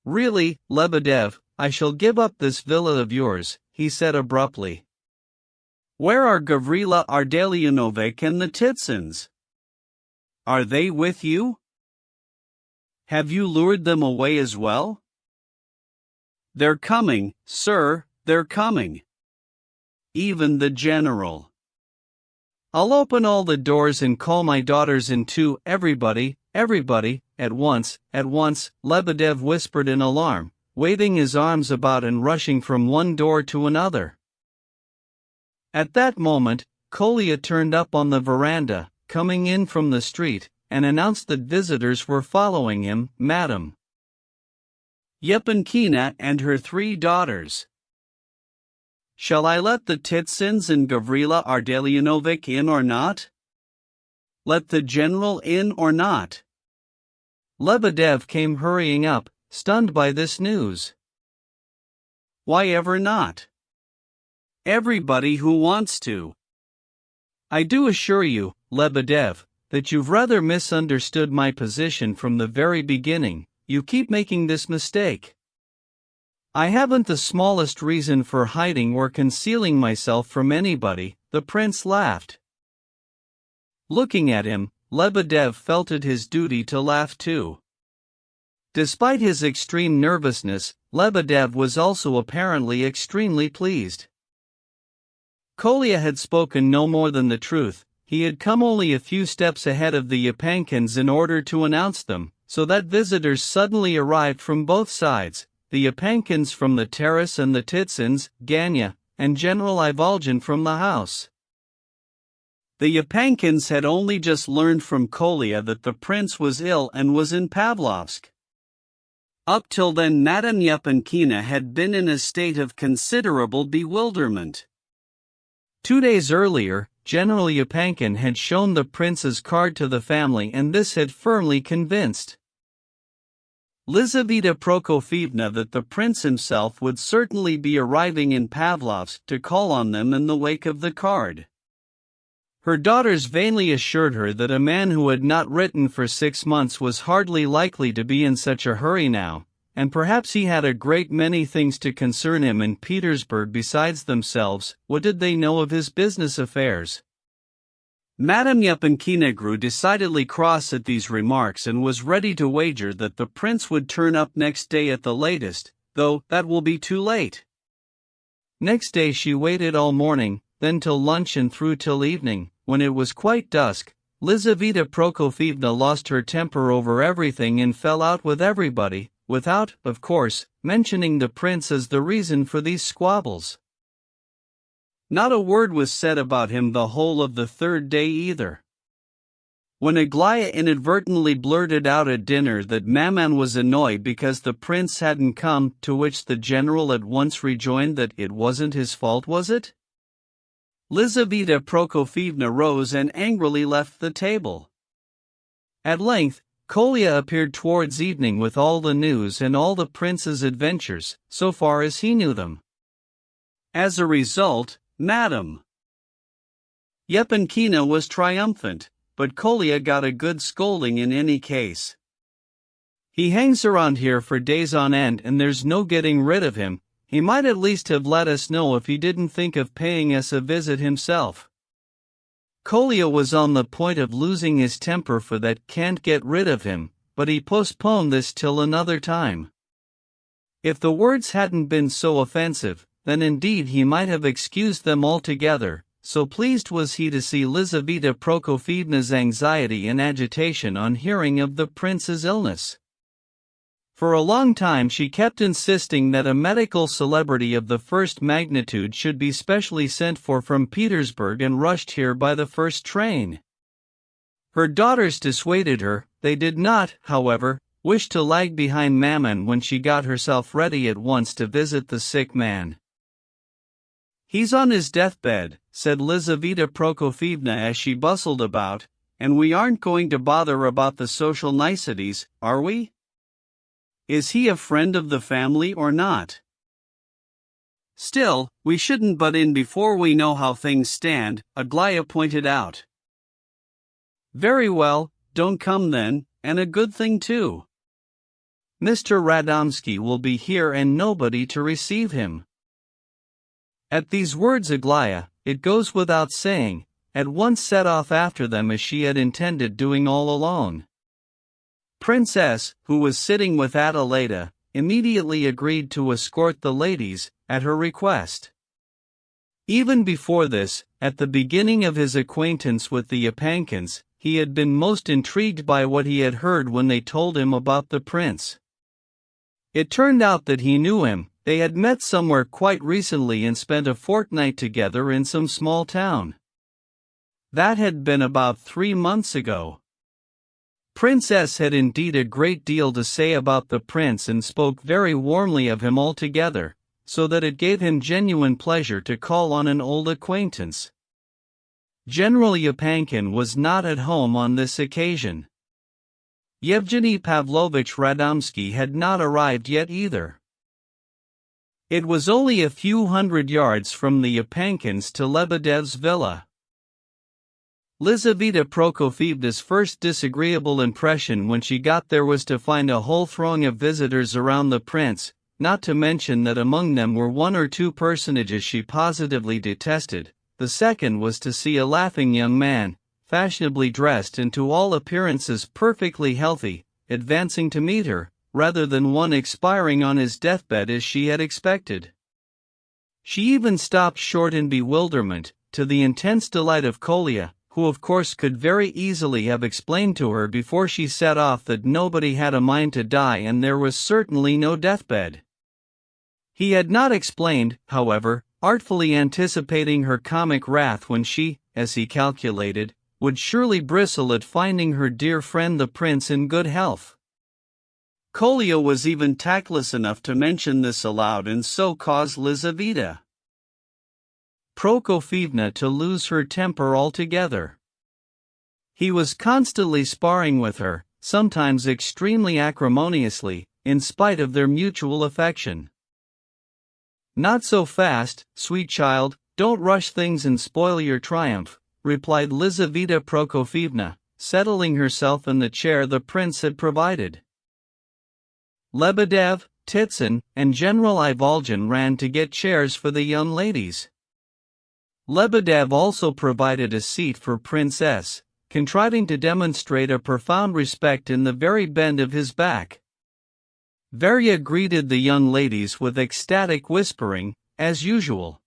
"Really, Lebedev, I shall give up this villa of yours," he said abruptly. "Where are Gavrila Ardalionovich and the Titsins? Are they with you? Have you lured them away as well?" "They're coming, sir, they're coming. Even the general. I'll open all the doors and call my daughters in too. Everybody, at once, Lebedev whispered in alarm, waving his arms about and rushing from one door to another. At that moment, Kolya turned up on the veranda, coming in from the street, and announced that visitors were following him, Madam Yepankina and her 3 daughters. "Shall I let the Titsins and Gavrila Ardalionovich in or not? Let the general in or not?" Lebedev came hurrying up, stunned by this news. "Why ever not? Everybody who wants to. I do assure you, Lebedev, that you've rather misunderstood my position from the very beginning. You keep making this mistake. I haven't the smallest reason for hiding or concealing myself from anybody." The prince laughed. Looking at him, Lebedev felt it his duty to laugh too. Despite his extreme nervousness, Lebedev was also apparently extremely pleased. Kolya had spoken no more than the truth. He had come only a few steps ahead of the Yapankins in order to announce them, so that visitors suddenly arrived from both sides, the Yapankins from the terrace and the Titsins, Ganya, and General Ivolgin from the house. The Yapankins had only just learned from Kolya that the prince was ill and was in Pavlovsk. Up till then Madame Yepankina had been in a state of considerable bewilderment. 2 days earlier, General Yapankin had shown the prince's card to the family, and this had firmly convinced Lizaveta Prokofyevna that the prince himself would certainly be arriving in Pavlovsk to call on them in the wake of the card. Her daughters vainly assured her that a man who had not written for 6 months was hardly likely to be in such a hurry now, and perhaps he had a great many things to concern him in Petersburg besides themselves. What did they know of his business affairs? Madame Yepankina grew decidedly cross at these remarks and was ready to wager that the prince would turn up next day at the latest, though that will be too late. Next day she waited all morning, then till lunch and through till evening. When it was quite dusk, Lizaveta Prokofyevna lost her temper over everything and fell out with everybody, without, of course, mentioning the prince as the reason for these squabbles. Not a word was said about him the whole of the 3rd day either. When Aglaya inadvertently blurted out at dinner that Maman was annoyed because the prince hadn't come, to which the general at once rejoined that it wasn't his fault, was it? Lizaveta Prokofyevna rose and angrily left the table. At length, Kolya appeared towards evening with all the news and all the prince's adventures, so far as he knew them. As a result, Madame Yepankina was triumphant, but Kolya got a good scolding in any case. "He hangs around here for days on end and there's no getting rid of him. He might at least have let us know if he didn't think of paying us a visit himself." Kolya was on the point of losing his temper for that "can't get rid of him," but he postponed this till another time. If the words hadn't been so offensive, then indeed he might have excused them altogether, so pleased was he to see Lizaveta Prokofyevna's anxiety and agitation on hearing of the prince's illness. For a long time she kept insisting that a medical celebrity of the first magnitude should be specially sent for from Petersburg and rushed here by the first train. Her daughters dissuaded her. They did not, however, wish to lag behind Maman when she got herself ready at once to visit the sick man. "He's on his deathbed," said Lizaveta Prokofyevna as she bustled about, "and we aren't going to bother about the social niceties, are we? Is he a friend of the family or not? Still, we shouldn't butt in before we know how things stand, Aglaya pointed out. Very well, don't come then, and a good thing too. Mr. Radomski will be here and nobody to receive him. At these words Aglaya, it goes without saying, at once set off after them as she had intended doing all along. Princess, who was sitting with Adelaida, immediately agreed to escort the ladies, at her request. Even before this, at the beginning of his acquaintance with the Epankins, he had been most intrigued by what he had heard when they told him about the prince. It turned out that he knew him. They had met somewhere quite recently and spent a fortnight together in some small town. That had been about 3 months ago. Princess had indeed a great deal to say about the prince and spoke very warmly of him altogether, so that it gave him genuine pleasure to call on an old acquaintance. General Epankin was not at home on this occasion. Yevgeny Pavlovich Radomski had not arrived yet either. It was only a few hundred yards from the Epankins to Lebedev's villa. Lizaveta Prokofievna's first disagreeable impression when she got there was to find a whole throng of visitors around the prince, not to mention that among them were 1 or 2 personages she positively detested. The second was to see a laughing young man, fashionably dressed and to all appearances perfectly healthy, advancing to meet her, rather than one expiring on his deathbed as she had expected. She even stopped short in bewilderment, to the intense delight of Kolya, who of course could very easily have explained to her before she set off that nobody had a mind to die and there was certainly no deathbed. He had not explained, however, artfully anticipating her comic wrath when she, as he calculated, would surely bristle at finding her dear friend the prince in good health. Kolya was even tactless enough to mention this aloud and so cause Lizaveta Prokofievna to lose her temper altogether. He was constantly sparring with her, sometimes extremely acrimoniously, in spite of their mutual affection. "Not so fast, sweet child, don't rush things and spoil your triumph," replied Lizaveta Prokofievna, settling herself in the chair the prince had provided. Lebedev, Titsyn, and General Ivolgin ran to get chairs for the young ladies. Lebedev also provided a seat for Princess, contriving to demonstrate a profound respect in the very bend of his back. Varya greeted the young ladies with ecstatic whispering, as usual.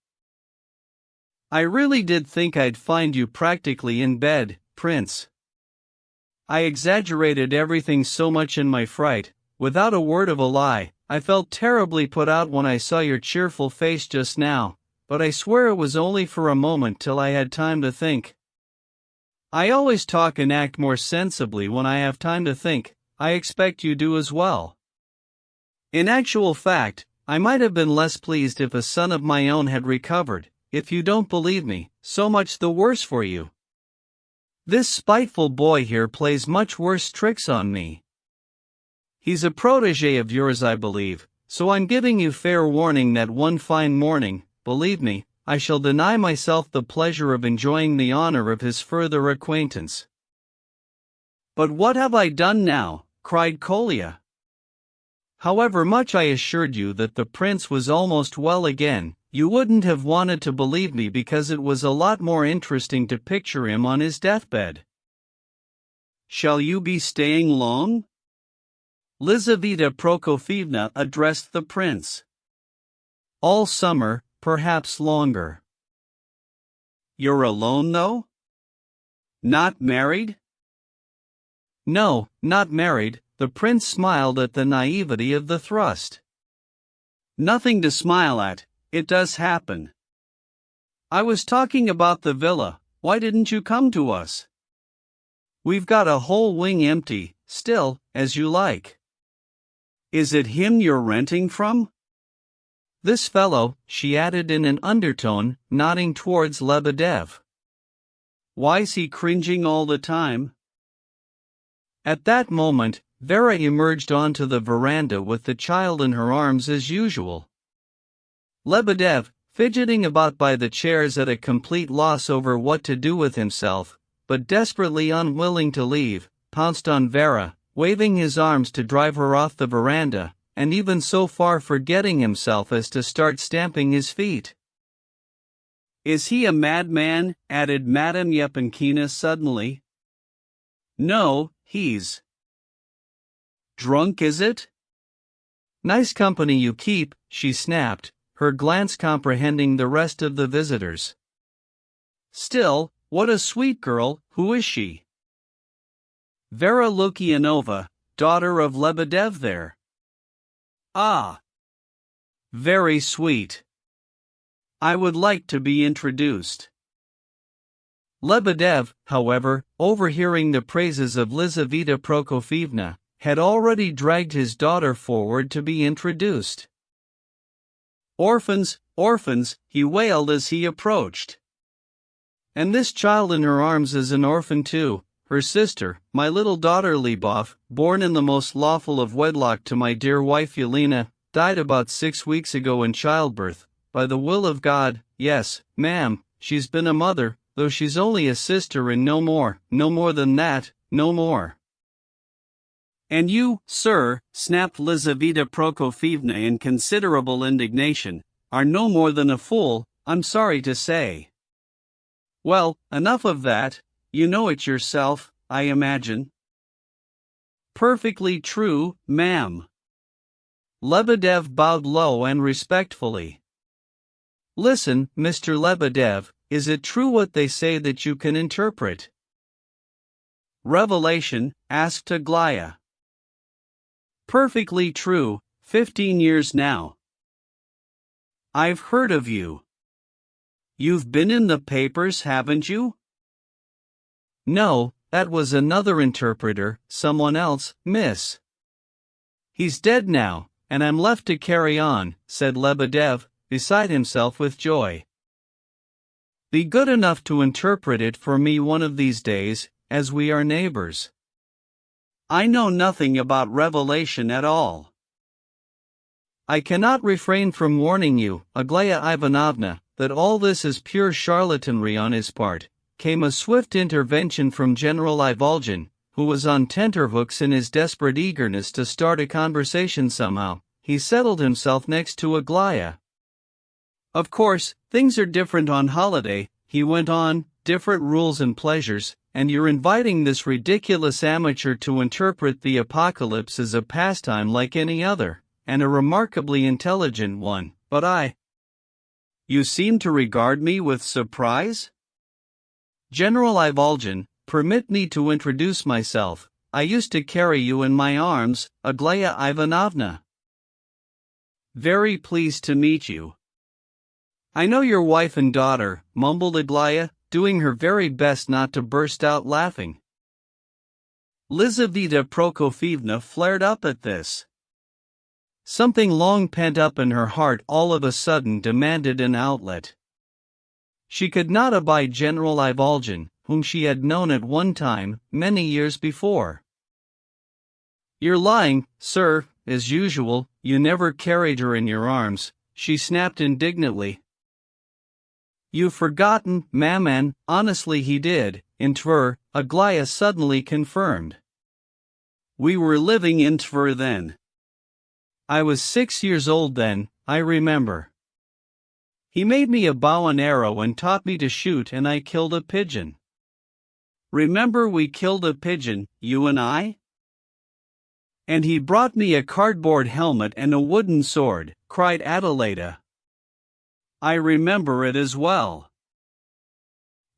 "I really did think I'd find you practically in bed, Prince. I exaggerated everything so much in my fright. Without a word of a lie, I felt terribly put out when I saw your cheerful face just now, but I swear it was only for a moment till I had time to think. I always talk and act more sensibly when I have time to think. I expect you do as well. In actual fact, I might have been less pleased if a son of my own had recovered. If you don't believe me, so much the worse for you. This spiteful boy here plays much worse tricks on me. He's a protege of yours, I believe, so I'm giving you fair warning that one fine morning, believe me, I shall deny myself the pleasure of enjoying the honor of his further acquaintance." "But what have I done now?" cried Kolya. "However much I assured you that the prince was almost well again, you wouldn't have wanted to believe me because it was a lot more interesting to picture him on his deathbed. Shall you be staying long?" Lizaveta Prokofievna addressed the prince. "All summer, perhaps longer." "You're alone though? Not married?" "No, not married." The prince smiled at the naivety of the thrust. "Nothing to smile at, it does happen. I was talking about the villa. Why didn't you come to us? We've got a whole wing empty, still, as you like." "Is it him you're renting from?" "This fellow," she added in an undertone, nodding towards Lebedev. "Why's he cringing all the time?" At that moment, Vera emerged onto the veranda with the child in her arms as usual. Lebedev, fidgeting about by the chairs at a complete loss over what to do with himself, but desperately unwilling to leave, pounced on Vera, waving his arms to drive her off the veranda, and even so far forgetting himself as to start stamping his feet. "Is he a madman?" added Madame Yepankina suddenly. "No, he's drunk, is it?" "Nice company you keep," she snapped, her glance comprehending the rest of the visitors. "Still, what a sweet girl. Who is she?" "Vera Lukianova, daughter of Lebedev there." "Ah. Very sweet. I would like to be introduced." Lebedev, however, overhearing the praises of Lizaveta Prokofievna, had already dragged his daughter forward to be introduced. "Orphans, orphans," he wailed as he approached. "And this child in her arms is an orphan too, her sister, my little daughter Lyubov, born in the most lawful of wedlock to my dear wife Yelena, died about 6 weeks ago in childbirth, by the will of God. Yes, ma'am, she's been a mother, though she's only a sister and no more than that, no more." "And you, sir," snapped Lizaveta Prokofievna in considerable indignation, "are no more than a fool, I'm sorry to say." "Well, enough of that, you know it yourself, I imagine." "Perfectly true, ma'am." Lebedev bowed low and respectfully. "Listen, Mr. Lebedev, is it true what they say that you can interpret?" "Revelation?" asked Aglaya. "Perfectly true, 15 years now." "I've heard of you. You've been in the papers, haven't you?" "No, that was another interpreter, someone else, miss. He's dead now, and I'm left to carry on," said Lebedev, beside himself with joy. "Be good enough to interpret it for me one of these days, as we are neighbors." "I know nothing about Revelation at all." "I cannot refrain from warning you, Aglaya Ivanovna, that all this is pure charlatanry on his part," came a swift intervention from General Ivolgin, who was on tenterhooks in his desperate eagerness to start a conversation somehow. He settled himself next to Aglaya. "Of course, things are different on holiday," he went on, "different rules and pleasures, and you're inviting this ridiculous amateur to interpret the apocalypse as a pastime like any other, and a remarkably intelligent one, but You seem to regard me with surprise?" "General Ivolgin, permit me to introduce myself. I used to carry you in my arms, Aglaya Ivanovna." "Very pleased to meet you." "I know your wife and daughter," mumbled Aglaya, doing her very best not to burst out laughing. Lizaveta Prokofievna flared up at this. Something long pent up in her heart all of a sudden demanded an outlet. She could not abide General Ivolgin, whom she had known at one time, many years before. "You're lying, sir, as usual, you never carried her in your arms," she snapped indignantly. "You've forgotten, ma'am, honestly he did, in Tver," Aglaya suddenly confirmed. "We were living in Tver then. I was 6 years old then, I remember. He made me a bow and arrow and taught me to shoot, and I killed a pigeon. Remember we killed a pigeon, you and I? And he brought me a cardboard helmet and a wooden sword," cried Adelaida. "I remember it as well."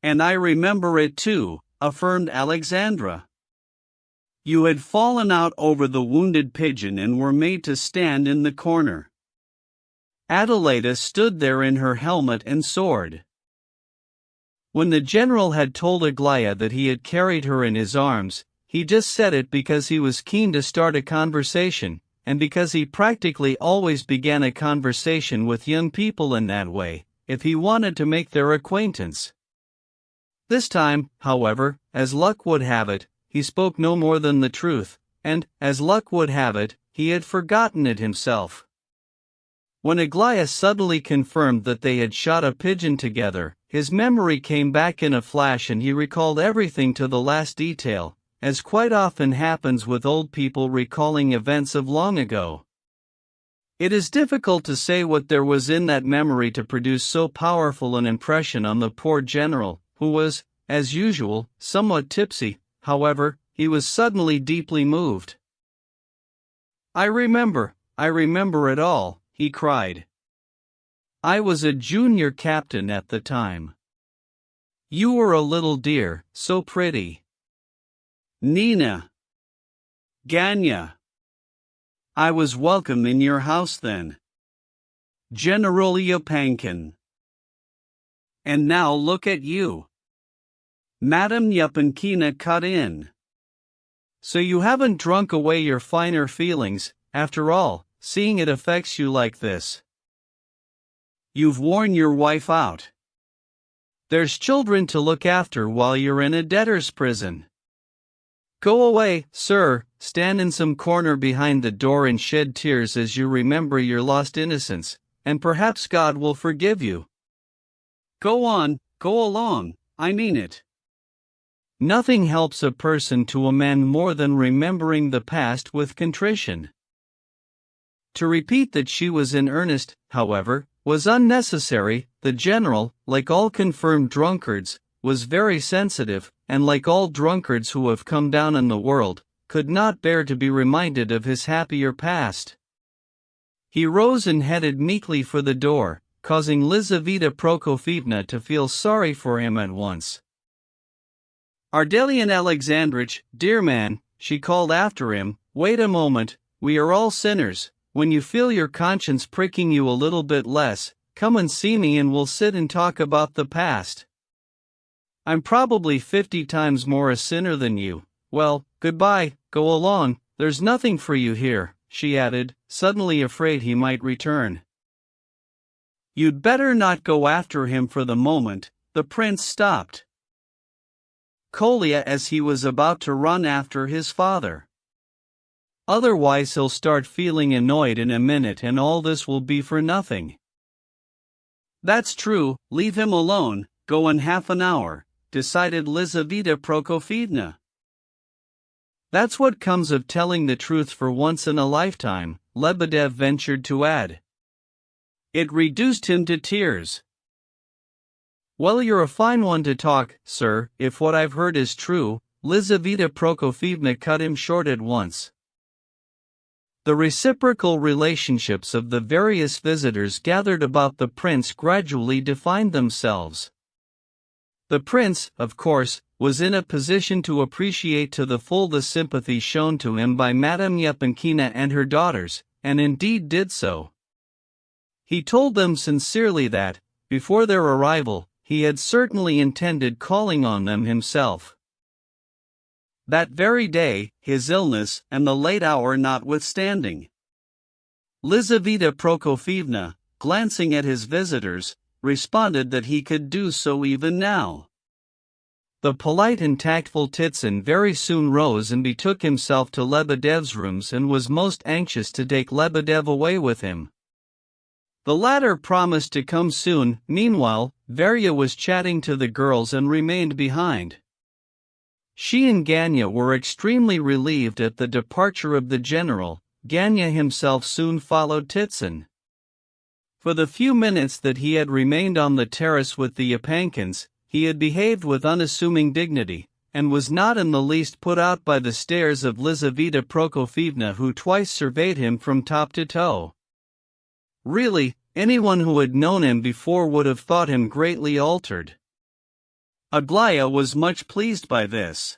"And I remember it too," affirmed Alexandra. "You had fallen out over the wounded pigeon and were made to stand in the corner. Adelaida stood there in her helmet and sword." When the general had told Aglaya that he had carried her in his arms, he just said it because he was keen to start a conversation, and because he practically always began a conversation with young people in that way, if he wanted to make their acquaintance. This time, however, as luck would have it, he spoke no more than the truth, and, as luck would have it, he had forgotten it himself. When Aglaia suddenly confirmed that they had shot a pigeon together, his memory came back in a flash and he recalled everything to the last detail, as quite often happens with old people recalling events of long ago. It is difficult to say what there was in that memory to produce so powerful an impression on the poor general, who was, as usual, somewhat tipsy. However, he was suddenly deeply moved. I remember it all," he cried. "I was a junior captain at the time. You were a little dear, so pretty. Nina. Ganya. I was welcome in your house then. General Yapankin. And now look at you." Madame Yapankina cut in. "So you haven't drunk away your finer feelings, after all, seeing it affects you like this. You've worn your wife out. There's children to look after while you're in a debtor's prison. Go away, sir, stand in some corner behind the door and shed tears as you remember your lost innocence, and perhaps God will forgive you. Go on, go along, I mean it. Nothing helps a person to amend more than remembering the past with contrition." To repeat that she was in earnest, however, was unnecessary. The general, like all confirmed drunkards, was very sensitive, and like all drunkards who have come down in the world, could not bear to be reminded of his happier past. He rose and headed meekly for the door, causing Lizaveta Prokofyevna to feel sorry for him at once. "Ardalian Alexandrich, dear man," she called after him, "wait a moment, we are all sinners. When you feel your conscience pricking you a little bit less, come and see me and we'll sit and talk about the past. I'm probably 50 times more a sinner than you. Well, goodbye, go along, there's nothing for you here," she added, suddenly afraid he might return. "You'd better not go after him for the moment," the prince stopped Kolya as he was about to run after his father. "Otherwise he'll start feeling annoyed in a minute and all this will be for nothing." "That's true, leave him alone, go in half an hour," decided Lizaveta Prokofyevna. "That's what comes of telling the truth for once in a lifetime," Lebedev ventured to add. It reduced him to tears. "Well, you're a fine one to talk, sir, if what I've heard is true," Lizaveta Prokofyevna cut him short at once. The reciprocal relationships of the various visitors gathered about the prince gradually defined themselves. The prince, of course, was in a position to appreciate to the full the sympathy shown to him by Madame Yapankina and her daughters, and indeed did so. He told them sincerely that, before their arrival, he had certainly intended calling on them himself. That very day, his illness and the late hour notwithstanding. Lizaveta Prokofyevna, glancing at his visitors, responded that he could do so even now. The polite and tactful Titsyn very soon rose and betook himself to Lebedev's rooms and was most anxious to take Lebedev away with him. The latter promised to come soon. Meanwhile, Varya was chatting to the girls and remained behind. She and Ganya were extremely relieved at the departure of the general. Ganya himself soon followed Titsyn. For the few minutes that he had remained on the terrace with the Yapankins, he had behaved with unassuming dignity, and was not in the least put out by the stares of Lizaveta Prokofyevna, who twice surveyed him from top to toe. Really, anyone who had known him before would have thought him greatly altered. Aglaia was much pleased by this.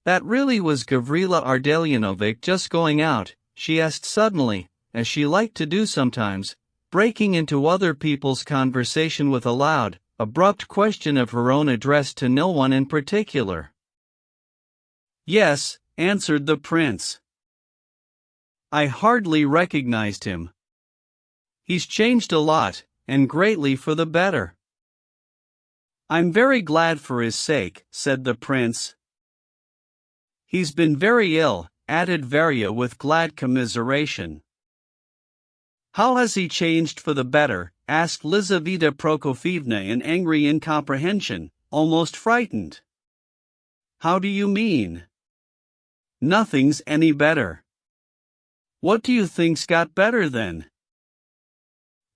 "That really was Gavrila Ardalionovich just going out?" she asked suddenly, as she liked to do sometimes, breaking into other people's conversation with a loud, abrupt question of her own addressed to no one in particular. "Yes," answered the prince. "I hardly recognized him. He's changed a lot, and greatly for the better." "I'm very glad for his sake," said the prince. He's been very ill, added Varya with glad commiseration. How has he changed for the better? Asked Lizaveta Prokofyevna in angry incomprehension, almost frightened. How do you mean? Nothing's any better. What do you think's got better then?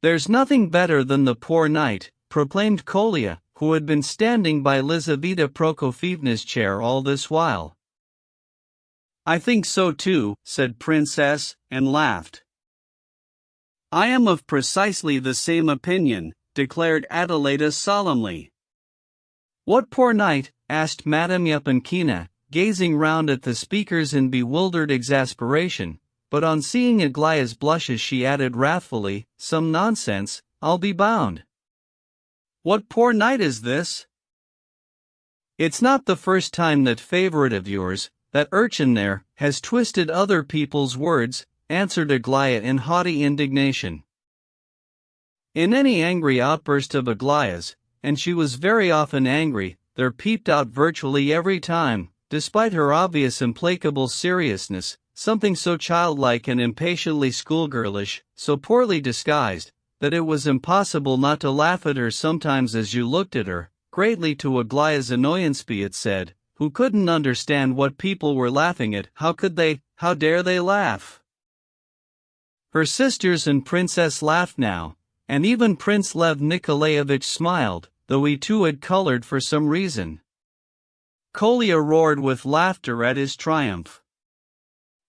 There's nothing better than the poor knight, proclaimed Kolya, who had been standing by Lizaveta Prokofyevna's chair all this while. I think so too, said Princess, and laughed. I am of precisely the same opinion, declared Adelaida solemnly. What poor knight? Asked Madame Yapankina, gazing round at the speakers in bewildered exasperation, but on seeing Aglaya's blushes she added wrathfully, some nonsense, I'll be bound. What poor knight is this? It's not the first time that favorite of yours, that urchin there, has twisted other people's words, answered Aglaya in haughty indignation. In any angry outburst of Aglaya's, and she was very often angry, there peeped out virtually every time, despite her obvious implacable seriousness, something so childlike and impatiently schoolgirlish, so poorly disguised, that it was impossible not to laugh at her sometimes as you looked at her, greatly to Aglaya's annoyance be it said, who couldn't understand what people were laughing at. How dare they laugh? Her sisters and Princess laughed now, and even Prince Lev Nikolaevich smiled, though he too had colored for some reason. Kolya roared with laughter at his triumph.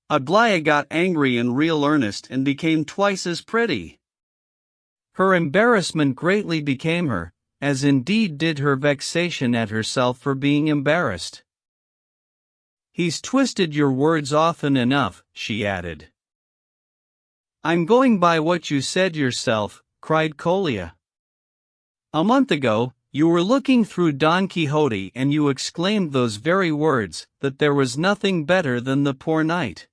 Aglaya got angry in real earnest and became twice as pretty. Her embarrassment greatly became her, as indeed did her vexation at herself for being embarrassed. He's twisted your words often enough, she added. I'm going by what you said yourself, cried Kolya. A month ago, you were looking through Don Quixote and you exclaimed those very words, that there was nothing better than the poor knight.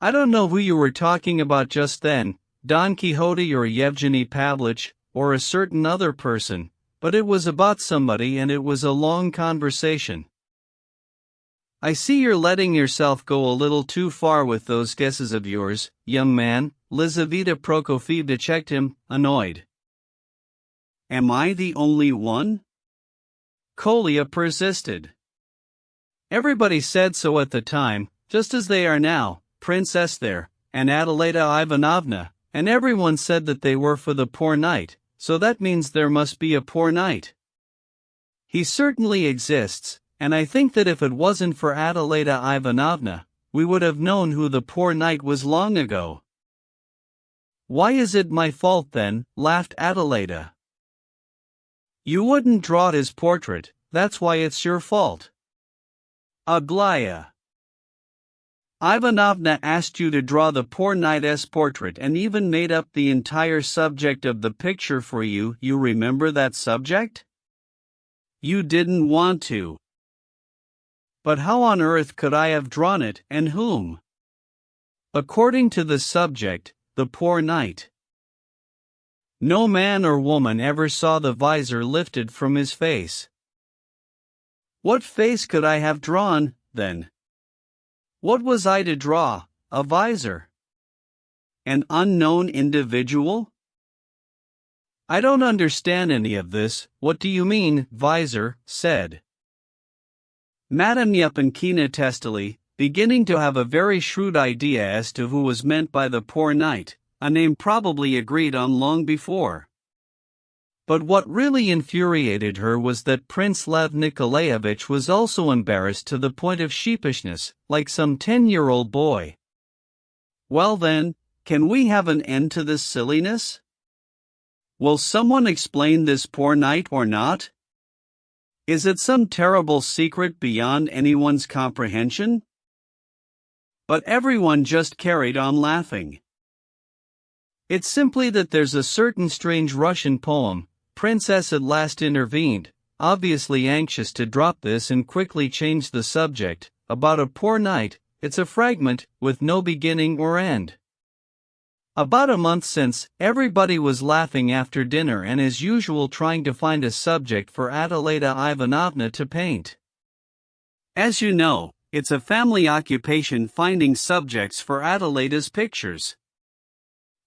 I don't know who you were talking about just then, Don Quixote or Yevgeny Pavlich, or a certain other person, but it was about somebody and it was a long conversation. I see you're letting yourself go a little too far with those guesses of yours, young man, Lizaveta Prokofyevna checked him, annoyed. Am I the only one? Kolya persisted. Everybody said so at the time, just as they are now, Princess there, and Adelaida Ivanovna, and everyone said that they were for the poor knight, so that means there must be a poor knight. He certainly exists, and I think that if it wasn't for Adelaida Ivanovna, we would have known who the poor knight was long ago. Why is it my fault then? Laughed Adelaida. You wouldn't draw his portrait, that's why it's your fault. Aglaya. Ivanovna asked you to draw the poor knight's portrait and even made up the entire subject of the picture for you. You remember that subject? You didn't want to. But how on earth could I have drawn it, and whom? According to the subject, the poor knight. No man or woman ever saw the visor lifted from his face. What face could I have drawn, then? What was I to draw? A visor? An unknown individual? I don't understand any of this. What do you mean, visor? Said Madame Yapankina testily, beginning to have a very shrewd idea as to who was meant by the poor knight, a name probably agreed on long before. But what really infuriated her was that Prince Lev Nikolaevich was also embarrassed to the point of sheepishness, like some 10-year-old boy. Well then, can we have an end to this silliness? Will someone explain this poor knight or not? Is it some terrible secret beyond anyone's comprehension? But everyone just carried on laughing. It's simply that there's a certain strange Russian poem, Princess at last intervened, obviously anxious to drop this and quickly change the subject, about a poor knight. It's a fragment, with no beginning or end. About a month since, everybody was laughing after dinner and as usual trying to find a subject for Adelaida Ivanovna to paint. As you know, It's a family occupation finding subjects for Adelaida's pictures.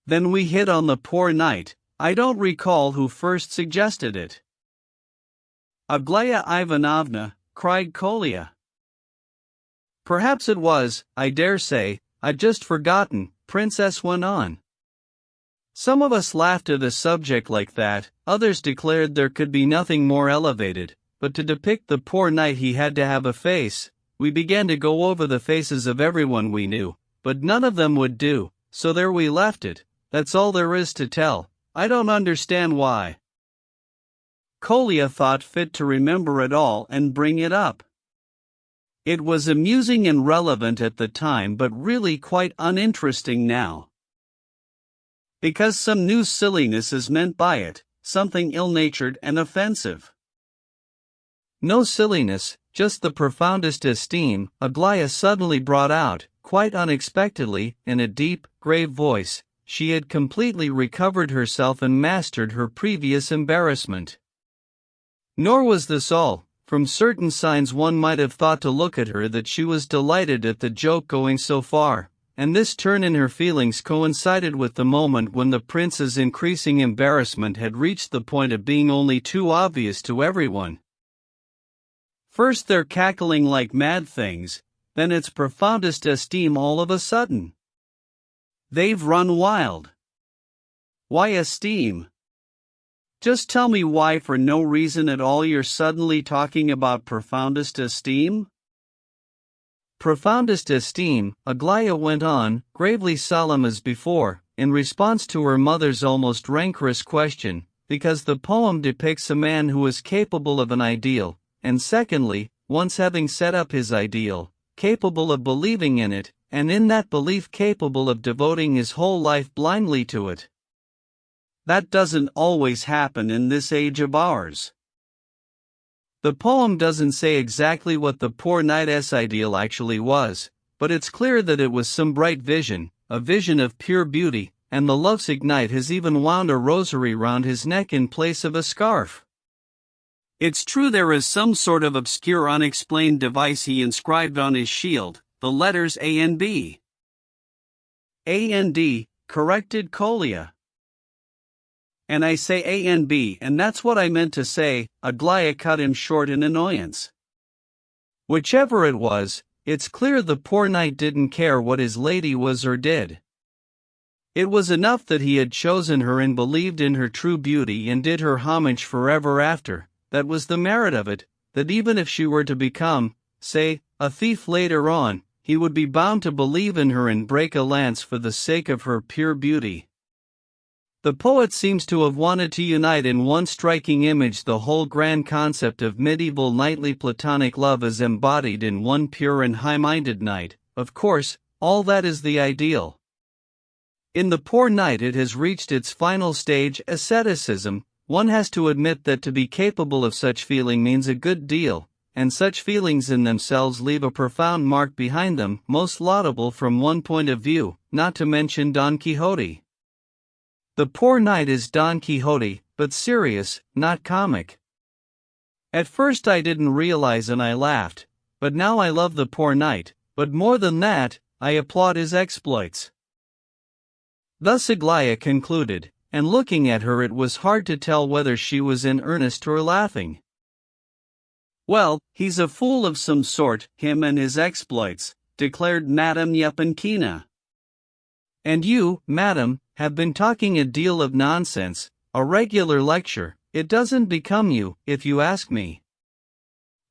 Then we hit on the poor knight. I don't recall who first suggested it. Aglaya Ivanovna, cried Kolya. Perhaps it was, I dare say, I'd just forgotten, Princess went on. Some of us laughed at a subject like that, others declared there could be nothing more elevated, but to depict the poor knight he had to have a face. We began to go over the faces of everyone we knew, but none of them would do, so there we left it. That's all there is to tell. I don't understand why. Kolya thought fit to remember it all and bring it up. It was amusing and relevant at the time but really quite uninteresting now. Because some new silliness is meant by it, something ill-natured and offensive. No silliness, just the profoundest esteem, Aglaya suddenly brought out, quite unexpectedly, in a deep, grave voice. She had completely recovered herself and mastered her previous embarrassment. Nor was this all. From certain signs one might have thought to look at her that she was delighted at the joke going so far, and this turn in her feelings coincided with the moment when the prince's increasing embarrassment had reached the point of being only too obvious to everyone. First they're cackling like mad things, then it's profoundest esteem all of a sudden. They've run wild. Why esteem? Just tell me why for no reason at all you're suddenly talking about profoundest esteem? Profoundest esteem, Aglaya went on, gravely solemn as before, in response to her mother's almost rancorous question, because the poem depicts a man who is capable of an ideal, and secondly, once having set up his ideal, capable of believing in it, and in that belief capable of devoting his whole life blindly to it. That doesn't always happen in this age of ours. The poem doesn't say exactly what the poor knight's ideal actually was, but it's clear that it was some bright vision, a vision of pure beauty, and the lovesick knight has even wound a rosary round his neck in place of a scarf. It's true there is some sort of obscure unexplained device he inscribed on his shield, the letters A and B. A and D, corrected Kolya. And I say A and B, and that's what I meant to say, Aglaya cut him short in annoyance. Whichever it was, it's clear the poor knight didn't care what his lady was or did. It was enough that he had chosen her and believed in her true beauty and did her homage forever after. That was the merit of it, that even if she were to become, say, a thief later on, he would be bound to believe in her and break a lance for the sake of her pure beauty. The poet seems to have wanted to unite in one striking image the whole grand concept of medieval knightly platonic love as embodied in one pure and high-minded knight. Of course, all that is the ideal. In the poor knight it has reached its final stage, asceticism. One has to admit that to be capable of such feeling means a good deal, and such feelings in themselves leave a profound mark behind them, most laudable from one point of view, not to mention Don Quixote. The poor knight is Don Quixote, but serious, not comic. At first I didn't realize and I laughed, but now I love the poor knight, but more than that, I applaud his exploits. Thus Aglaya concluded, and looking at her it was hard to tell whether she was in earnest or laughing. Well, he's a fool of some sort, him and his exploits, declared Madame Yepankina. And you, madam, have been talking a deal of nonsense, a regular lecture. It doesn't become you, if you ask me.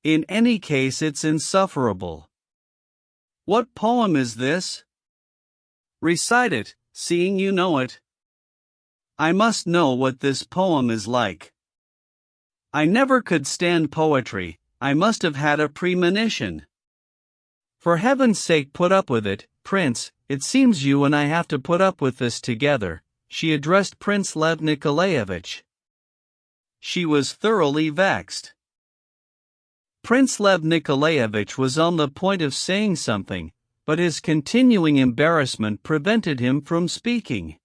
In any case it's insufferable. What poem is this? Recite it, seeing you know it. I must know what this poem is like. I never could stand poetry, I must have had a premonition. For heaven's sake put up with it, Prince, it seems you and I have to put up with this together, she addressed Prince Lev Nikolaevich. She was thoroughly vexed. Prince Lev Nikolaevich was on the point of saying something, but his continuing embarrassment prevented him from speaking.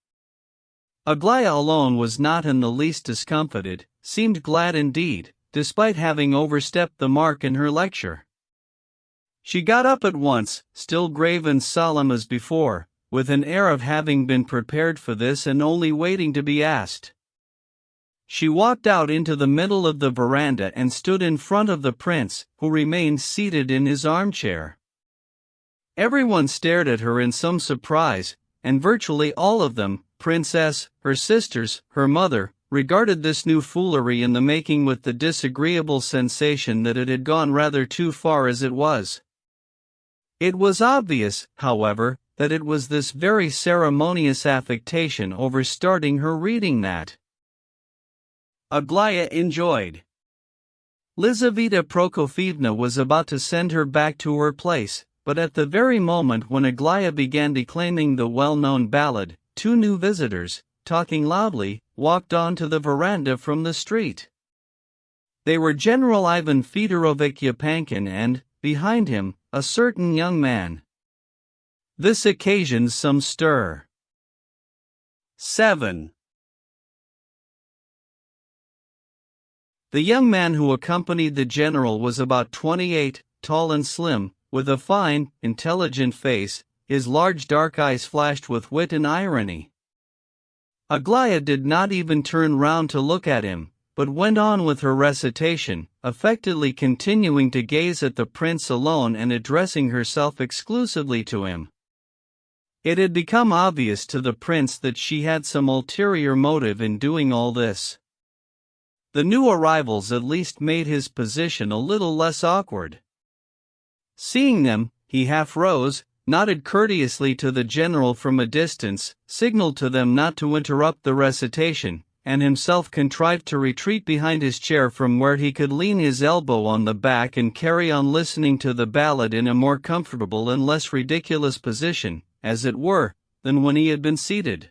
Aglaya alone was not in the least discomfited, seemed glad indeed, despite having overstepped the mark in her lecture. She got up at once, still grave and solemn as before, with an air of having been prepared for this and only waiting to be asked. She walked out into the middle of the veranda and stood in front of the prince, who remained seated in his armchair. Everyone stared at her in some surprise, and virtually all of them, Princess, her sisters, her mother, regarded this new foolery in the making with the disagreeable sensation that it had gone rather too far as it was. It was obvious, however, that it was this very ceremonious affectation over starting her reading that Aglaya enjoyed. Lizaveta Prokofievna was about to send her back to her place, but at the very moment when Aglaya began declaiming the well-known ballad, two new visitors, talking loudly, walked onto the veranda from the street. They were General Ivan Fedorovich Yapankin and, behind him, a certain young man. This occasioned some stir. 7. The young man who accompanied the general was about 28, tall and slim, with a fine, intelligent face. His large dark eyes flashed with wit and irony. Aglaya did not even turn round to look at him, but went on with her recitation, affectedly continuing to gaze at the prince alone and addressing herself exclusively to him. It had become obvious to the prince that she had some ulterior motive in doing all this. The new arrivals at least made his position a little less awkward. Seeing them, he half rose, nodded courteously to the general from a distance, signaled to them not to interrupt the recitation, and himself contrived to retreat behind his chair from where he could lean his elbow on the back and carry on listening to the ballad in a more comfortable and less ridiculous position, as it were, than when he had been seated.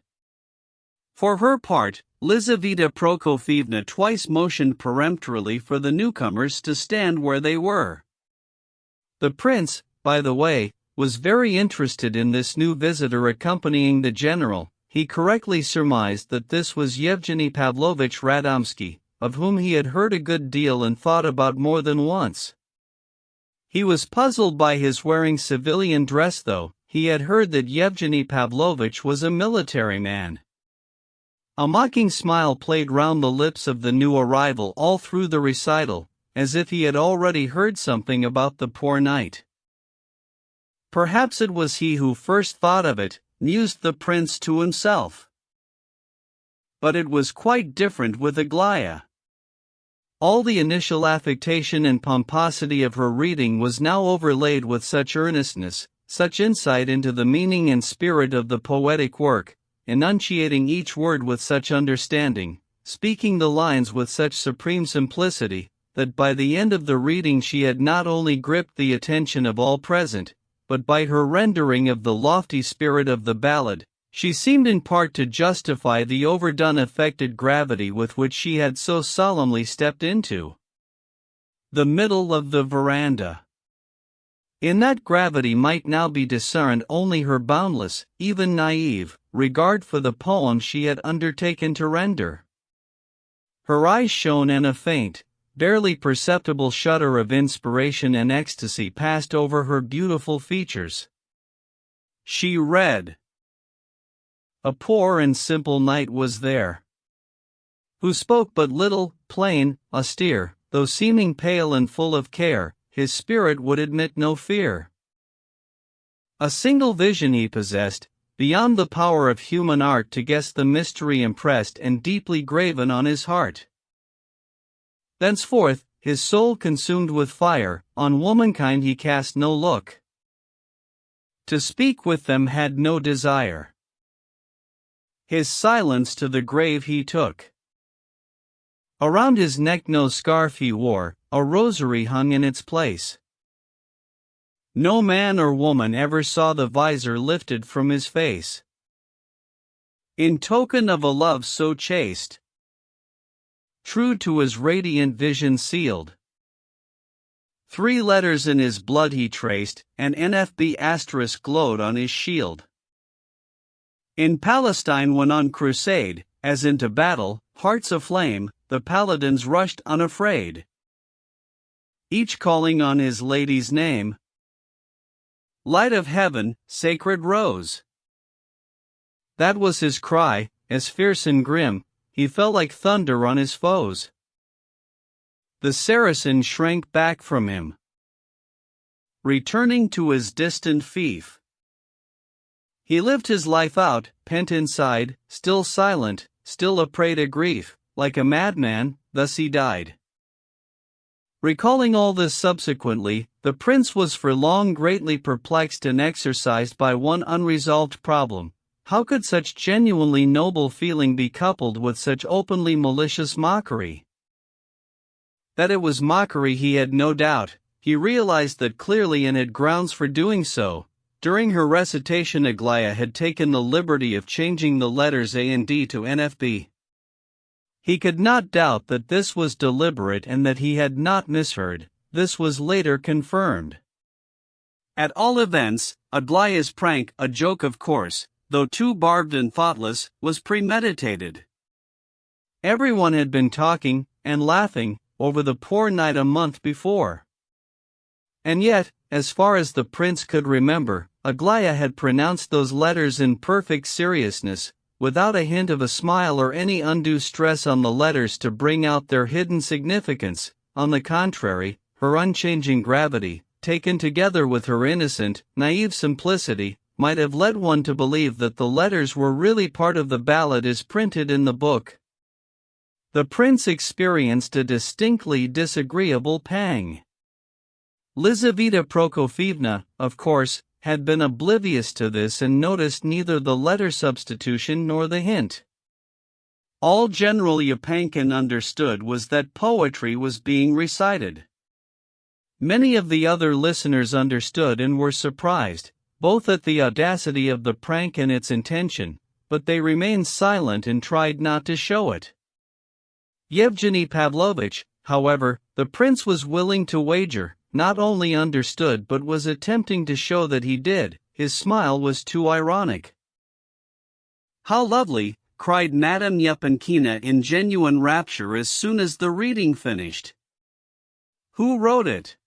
For her part, Lizaveta Prokofievna twice motioned peremptorily for the newcomers to stand where they were. The prince, by the way, was very interested in this new visitor accompanying the general. He correctly surmised that this was Yevgeny Pavlovich Radomsky, of whom he had heard a good deal and thought about more than once. He was puzzled by his wearing civilian dress, though. He had heard that Yevgeny Pavlovich was a military man. A mocking smile played round the lips of the new arrival all through the recital, as if he had already heard something about the poor knight. Perhaps it was he who first thought of it, mused the prince to himself. But it was quite different with Aglaya. All the initial affectation and pomposity of her reading was now overlaid with such earnestness, such insight into the meaning and spirit of the poetic work, enunciating each word with such understanding, speaking the lines with such supreme simplicity, that by the end of the reading she had not only gripped the attention of all present, but by her rendering of the lofty spirit of the ballad, she seemed in part to justify the overdone affected gravity with which she had so solemnly stepped into the middle of the veranda. In that gravity might now be discerned only her boundless, even naive, regard for the poem she had undertaken to render. Her eyes shone and a faint, barely perceptible shudder of inspiration and ecstasy passed over her beautiful features. She read. A poor and simple knight was there, who spoke but little, plain, austere, though seeming pale and full of care, his spirit would admit no fear. A single vision he possessed, beyond the power of human art to guess the mystery impressed and deeply graven on his heart. Thenceforth, his soul consumed with fire, on womankind he cast no look. To speak with them had no desire. His silence to the grave he took. Around his neck no scarf he wore, a rosary hung in its place. No man or woman ever saw the visor lifted from his face, in token of a love so chaste, true to his radiant vision sealed. 3 letters in his blood he traced, and NFB * glowed on his shield. In Palestine when on crusade, as into battle, hearts aflame, the paladins rushed unafraid, each calling on his lady's name. Light of heaven, sacred rose. That was his cry, as fierce and grim, he fell like thunder on his foes. The Saracen shrank back from him, returning to his distant fief. He lived his life out, pent inside, still silent, still a prey to grief, like a madman, thus he died. Recalling all this subsequently, the prince was for long greatly perplexed and exercised by one unresolved problem. How could such genuinely noble feeling be coupled with such openly malicious mockery? That it was mockery he had no doubt. He realized that clearly and had grounds for doing so. During her recitation, Aglaia had taken the liberty of changing the letters A and D to NFB. He could not doubt that this was deliberate and that he had not misheard. This was later confirmed. At all events, Aglaia's prank, a joke of course, though too barbed and thoughtless, was premeditated. Everyone had been talking, and laughing, over the poor knight a month before. And yet, as far as the prince could remember, Aglaia had pronounced those letters in perfect seriousness, without a hint of a smile or any undue stress on the letters to bring out their hidden significance. On the contrary, her unchanging gravity, taken together with her innocent, naive simplicity, might have led one to believe that the letters were really part of the ballad as printed in the book. The prince experienced a distinctly disagreeable pang. Lizaveta Prokofievna, of course, had been oblivious to this and noticed neither the letter substitution nor the hint. All General Yupankin understood was that poetry was being recited. Many of the other listeners understood and were surprised, both at the audacity of the prank and its intention, but they remained silent and tried not to show it. Yevgeny Pavlovich, however, the prince was willing to wager, not only understood but was attempting to show that he did. His smile was too ironic. "How lovely!" cried Madame Yupankina in genuine rapture as soon as the reading finished. "Who wrote it?"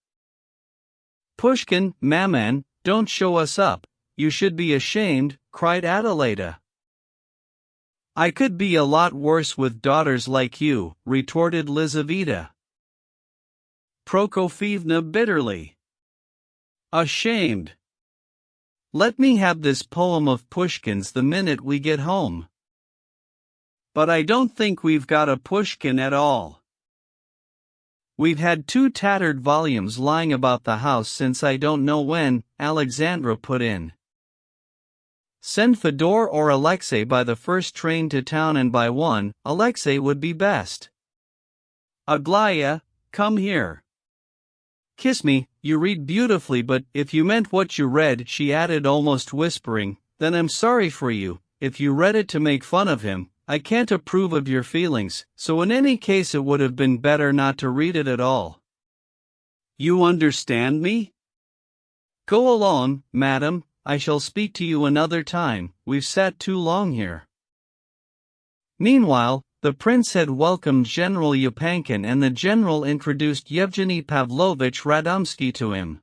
"Pushkin, Maman, don't show us up, you should be ashamed," cried Adelaida. "I could be a lot worse with daughters like you," retorted Lizaveta Prokofievna bitterly. "Ashamed! Let me have this poem of Pushkin's the minute we get home." "But I don't think we've got a Pushkin at all. We've had 2 tattered volumes lying about the house since I don't know when," Alexandra put in. "Send Fyodor or Alexei by the first train to town, and by one, Alexei would be best. Aglaia, come here. Kiss me, you read beautifully, but if you meant what you read," she added almost whispering, "then I'm sorry for you. If you read it to make fun of him, I can't approve of your feelings, so in any case it would have been better not to read it at all. You understand me? Go along, madam, I shall speak to you another time, we've sat too long here." Meanwhile, the prince had welcomed General Yupankin and the general introduced Yevgeny Pavlovich Radomsky to him.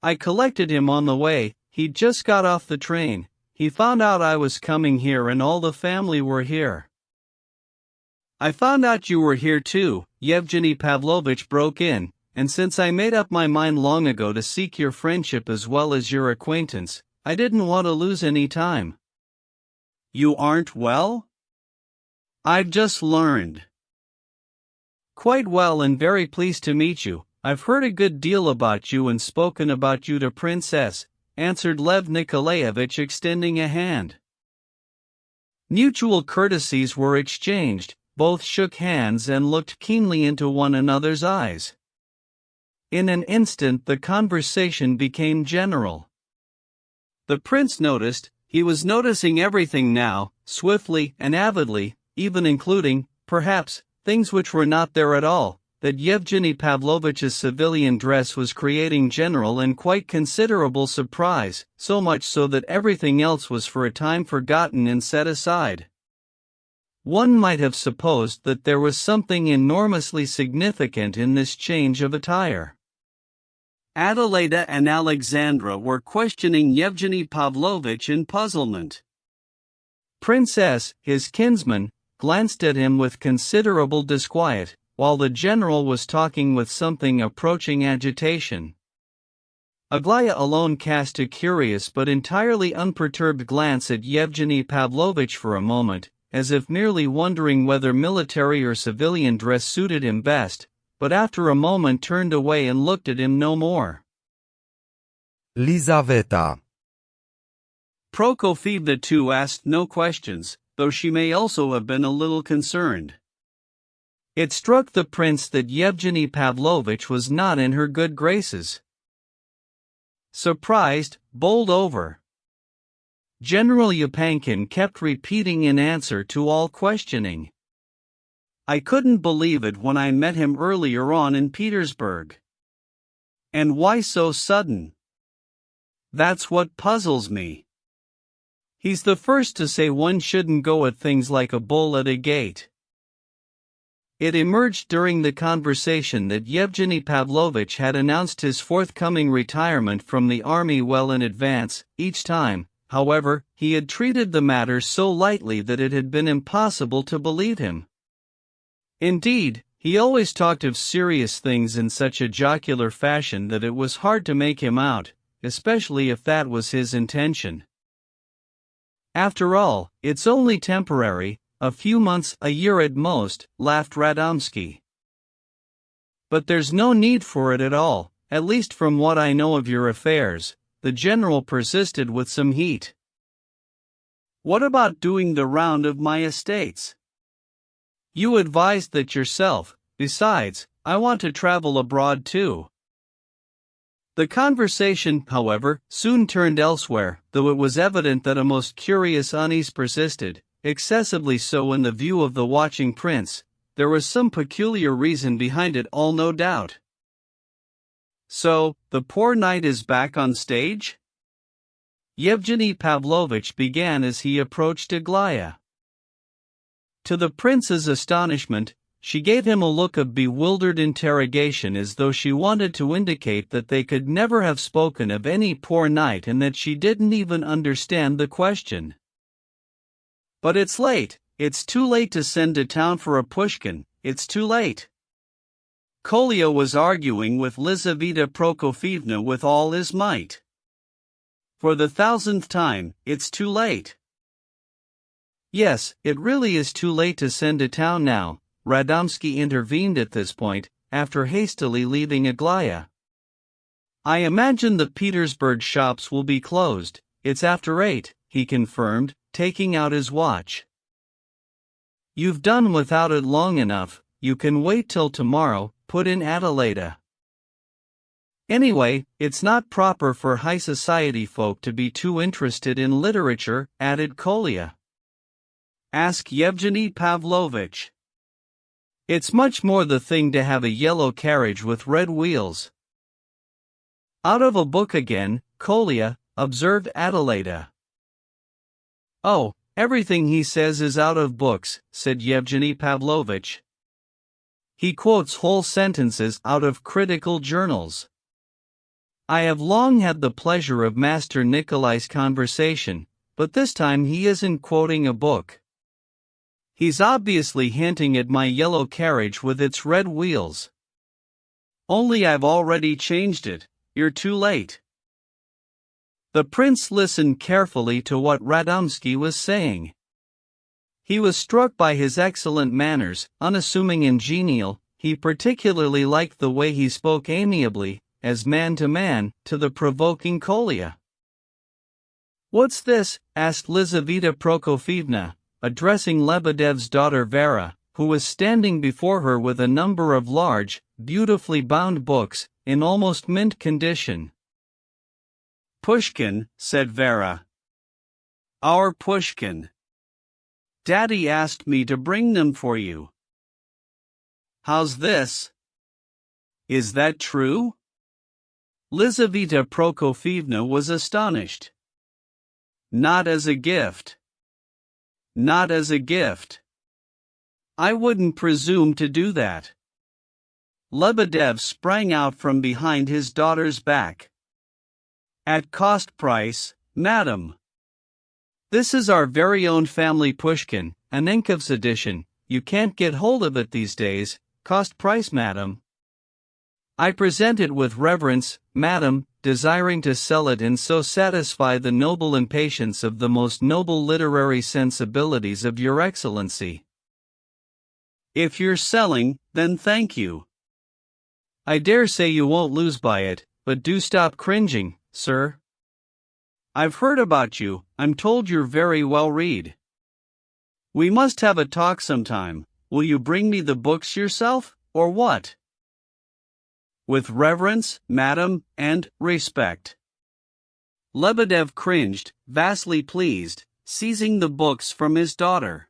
"I collected him on the way, he'd just got off the train. He found out I was coming here and all the family were here." "I found out you were here too," Yevgeny Pavlovich broke in, "and since I made up my mind long ago to seek your friendship as well as your acquaintance, I didn't want to lose any time." "You aren't well?" "I've just learned." "Quite well and very pleased to meet you. I've heard a good deal about you and spoken about you to Princess," answered Lev Nikolaevich, extending a hand. Mutual courtesies were exchanged, both shook hands and looked keenly into one another's eyes. In an instant the conversation became general. The prince noticed, he was noticing everything now, swiftly and avidly, even including, perhaps, things which were not there at all, that Yevgeny Pavlovich's civilian dress was creating general and quite considerable surprise, so much so that everything else was for a time forgotten and set aside. One might have supposed that there was something enormously significant in this change of attire. Adelaida and Alexandra were questioning Yevgeny Pavlovich in puzzlement. Princess, his kinsman, glanced at him with considerable disquiet, while the general was talking with something approaching agitation. Aglaya alone cast a curious but entirely unperturbed glance at Yevgeny Pavlovich for a moment, as if merely wondering whether military or civilian dress suited him best, but after a moment turned away and looked at him no more. Lizaveta. Prokofievna too asked no questions, though she may also have been a little concerned. It struck the prince that Yevgeny Pavlovich was not in her good graces. Surprised, bowled over. General Yupankin kept repeating in answer to all questioning. I couldn't believe it when I met him earlier on in Petersburg. And why so sudden? That's what puzzles me. He's the first to say one shouldn't go at things like a bull at a gate. It emerged during the conversation that Yevgeny Pavlovich had announced his forthcoming retirement from the army well in advance. Each time, however, he had treated the matter so lightly that it had been impossible to believe him. Indeed, he always talked of serious things in such a jocular fashion that it was hard to make him out, especially if that was his intention. After all, it's only temporary. A few months, a year at most, laughed Radomski. But there's no need for it at all, at least from what I know of your affairs, the general persisted with some heat. What about doing the round of my estates? You advised that yourself. Besides, I want to travel abroad too. The conversation, however, soon turned elsewhere, though it was evident that a most curious unease persisted. Excessively so in the view of the watching prince. There was some peculiar reason behind it all, no doubt. So, the poor knight is back on stage? Yevgeny Pavlovich began as he approached Aglaya. To the prince's astonishment, she gave him a look of bewildered interrogation, as though she wanted to indicate that they could never have spoken of any poor knight and that she didn't even understand the question. But it's late. It's too late to send to town for a Pushkin. It's too late. Kolya was arguing with Lizaveta Prokofievna with all his might. For the 1000th time, it's too late. Yes, it really is too late to send to town now, Radomski intervened at this point, after hastily leaving Aglaya. I imagine the Petersburg shops will be closed. It's after 8, he confirmed, taking out his watch. You've done without it long enough, you can wait till tomorrow, put in Adelaida. Anyway, it's not proper for high society folk to be too interested in literature, added Kolya. Ask Yevgeny Pavlovich. It's much more the thing to have a yellow carriage with red wheels. Out of a book again, Kolya, observed Adelaida. Oh, everything he says is out of books, said Yevgeny Pavlovich. He quotes whole sentences out of critical journals. I have long had the pleasure of Master Nikolai's conversation, but this time he isn't quoting a book. He's obviously hinting at my yellow carriage with its red wheels. Only I've already changed it. You're too late. The prince listened carefully to what Radomski was saying. He was struck by his excellent manners, unassuming and genial. He particularly liked the way he spoke amiably, as man, to the provoking Kolya. What's this? Asked Lizaveta Prokofievna, addressing Lebedev's daughter Vera, who was standing before her with a number of large, beautifully bound books, in almost mint condition. Pushkin, said Vera. Our Pushkin. Daddy asked me to bring them for you. How's this? Is that true? Lizaveta Prokofievna was astonished. Not as a gift. Not as a gift. I wouldn't presume to do that. Lebedev sprang out from behind his daughter's back. At cost price, madam. This is our very own family Pushkin, Anenkov's edition. You can't get hold of it these days. Cost price, madam. I present it with reverence, madam, desiring to sell it and so satisfy the noble impatience of the most noble literary sensibilities of your excellency. If you're selling, then thank you. I dare say you won't lose by it, but do stop cringing, sir. I've heard about you. I'm told you're very well read. We must have a talk sometime. Will you bring me the books yourself, or what? With reverence, madam, and respect. Lebedev cringed, vastly pleased, seizing the books from his daughter.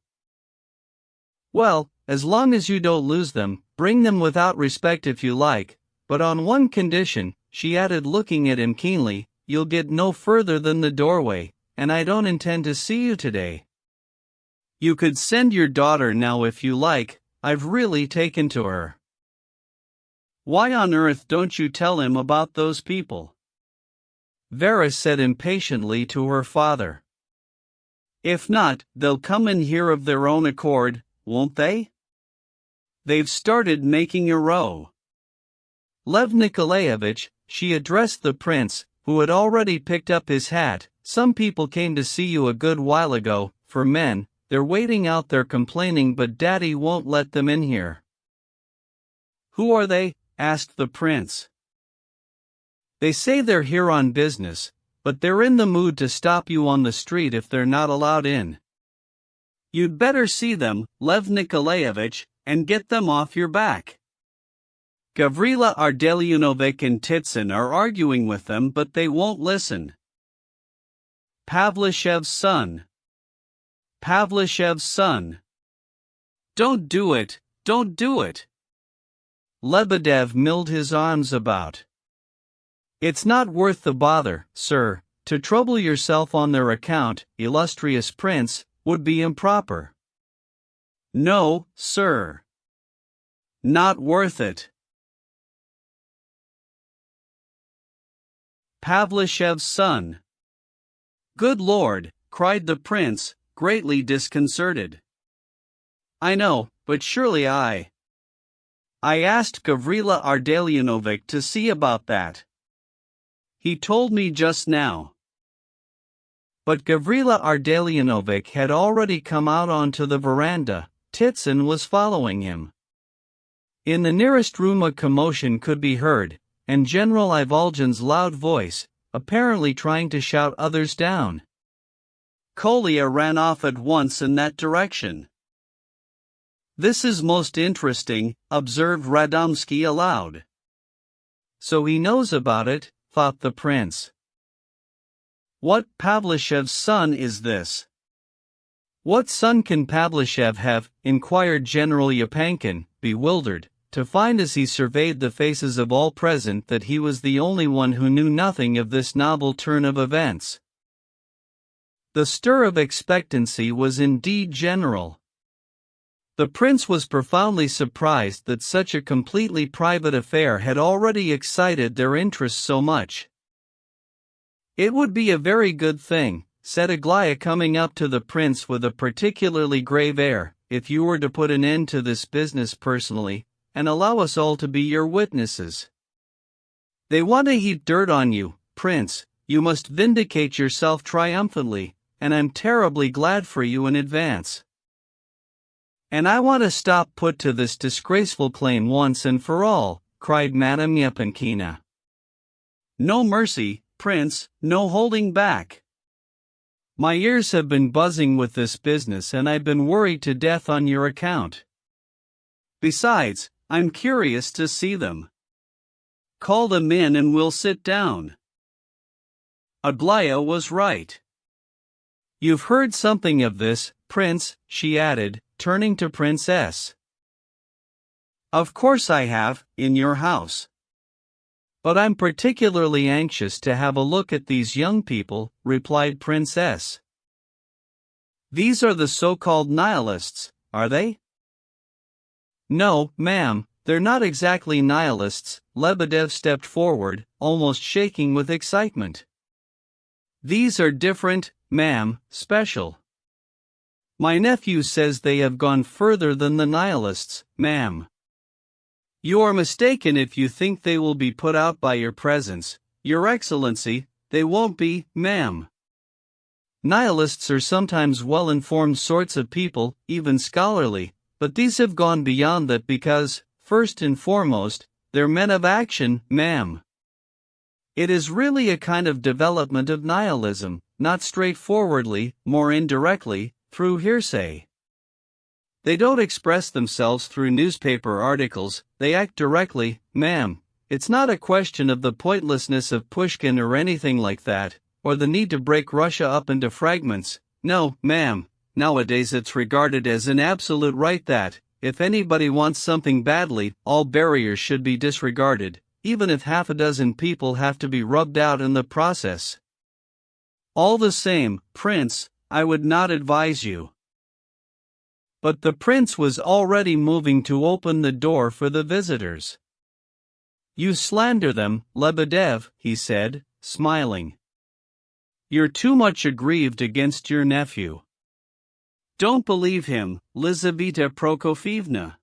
Well, as long as you don't lose them, bring them without respect if you like, but on one condition, she added, looking at him keenly, you'll get no further than the doorway, and I don't intend to see you today. You could send your daughter now if you like. I've really taken to her. Why on earth don't you tell him about those people? Vera said impatiently to her father. If not, they'll come in here of their own accord, won't they? They've started making a row. Lev Nikolaevich, she addressed the prince, who had already picked up his hat, some people came to see you a good while ago, for men, they're waiting out there complaining but daddy won't let them in here. Who are they? Asked the prince. They say they're here on business, but they're in the mood to stop you on the street if they're not allowed in. You'd better see them, Lev Nikolaevich, and get them off your back. Gavrila Ardalionovich and Titsin are arguing with them but they won't listen. Pavlishev's son. Pavlishev's son. Don't do it, don't do it. Lebedev milled his arms about. It's not worth the bother, sir, to trouble yourself on their account, illustrious prince, would be improper. No, sir. Not worth it. Pavlishev's son. Good Lord, cried the prince, greatly disconcerted. I know, but surely I asked Gavrila Ardalionovich to see about that. He told me just now. But Gavrila Ardalionovich had already come out onto the veranda. Titsin was following him. In the nearest room a commotion could be heard, and General Ivolgin's loud voice, apparently trying to shout others down. Kolya ran off at once in that direction. This is most interesting, observed Radomsky aloud. So he knows about it, thought the prince. What Pavlishev's son is this? What son can Pavlishev have? Inquired General Yapankin, bewildered, to find as he surveyed the faces of all present that he was the only one who knew nothing of this novel turn of events. The stir of expectancy was indeed general. The prince was profoundly surprised that such a completely private affair had already excited their interest so much. It would be a very good thing, said Aglaya coming up to the prince with a particularly grave air, if you were to put an end to this business personally, and allow us all to be your witnesses. They want to heap dirt on you, prince, you must vindicate yourself triumphantly, and I'm terribly glad for you in advance. And I want a stop put to this disgraceful claim once and for all, cried Madame Yapankina. No mercy, prince, no holding back. My ears have been buzzing with this business and I've been worried to death on your account. Besides, I'm curious to see them. Call them in and we'll sit down. Aglaya was right. You've heard something of this, prince, she added, turning to Princess. Of course I have, in your house. But I'm particularly anxious to have a look at these young people, replied Princess. These are the so-called nihilists, are they? No, ma'am, They're not exactly nihilists. Lebedev stepped forward, almost shaking with excitement. These are different, ma'am, special. My nephew says they have gone further than the nihilists, ma'am. You are mistaken if you think they will be put out by your presence, Your Excellency. They won't be, ma'am. Nihilists are sometimes well-informed sorts of people, even scholarly, but these have gone beyond that because, first and foremost, they're men of action, ma'am. It is really a kind of development of nihilism, not straightforwardly, more indirectly, through hearsay. They don't express themselves through newspaper articles, they act directly, ma'am. It's not a question of the pointlessness of Pushkin or anything like that, or the need to break Russia up into fragments. No, ma'am, nowadays it's regarded as an absolute right that, if anybody wants something badly, all barriers should be disregarded, even if half a dozen people have to be rubbed out in the process. All the same, Prince, I would not advise you. But the prince was already moving to open the door for the visitors. You slander them, Lebedev, he said, smiling. You're too much aggrieved against your nephew. Don't believe him, Lizaveta Prokofievna.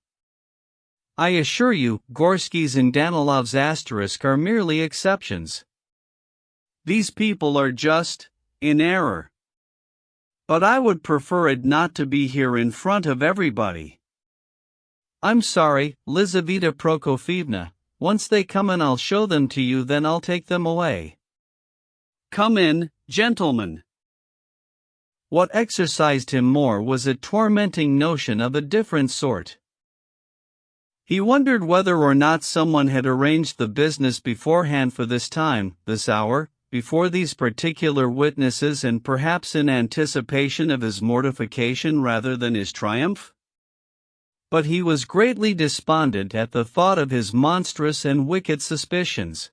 I assure you, Gorsky's and Danilov's asterisk are merely exceptions. These people are just in error. But I would prefer it not to be here in front of everybody. I'm sorry, Lizaveta Prokofievna. Once they come in, I'll show them to you, then I'll take them away. Come in, gentlemen. What exercised him more was a tormenting notion of a different sort. He wondered whether or not someone had arranged the business beforehand for this time, this hour, before these particular witnesses, and perhaps in anticipation of his mortification rather than his triumph. But he was greatly despondent at the thought of his monstrous and wicked suspicions.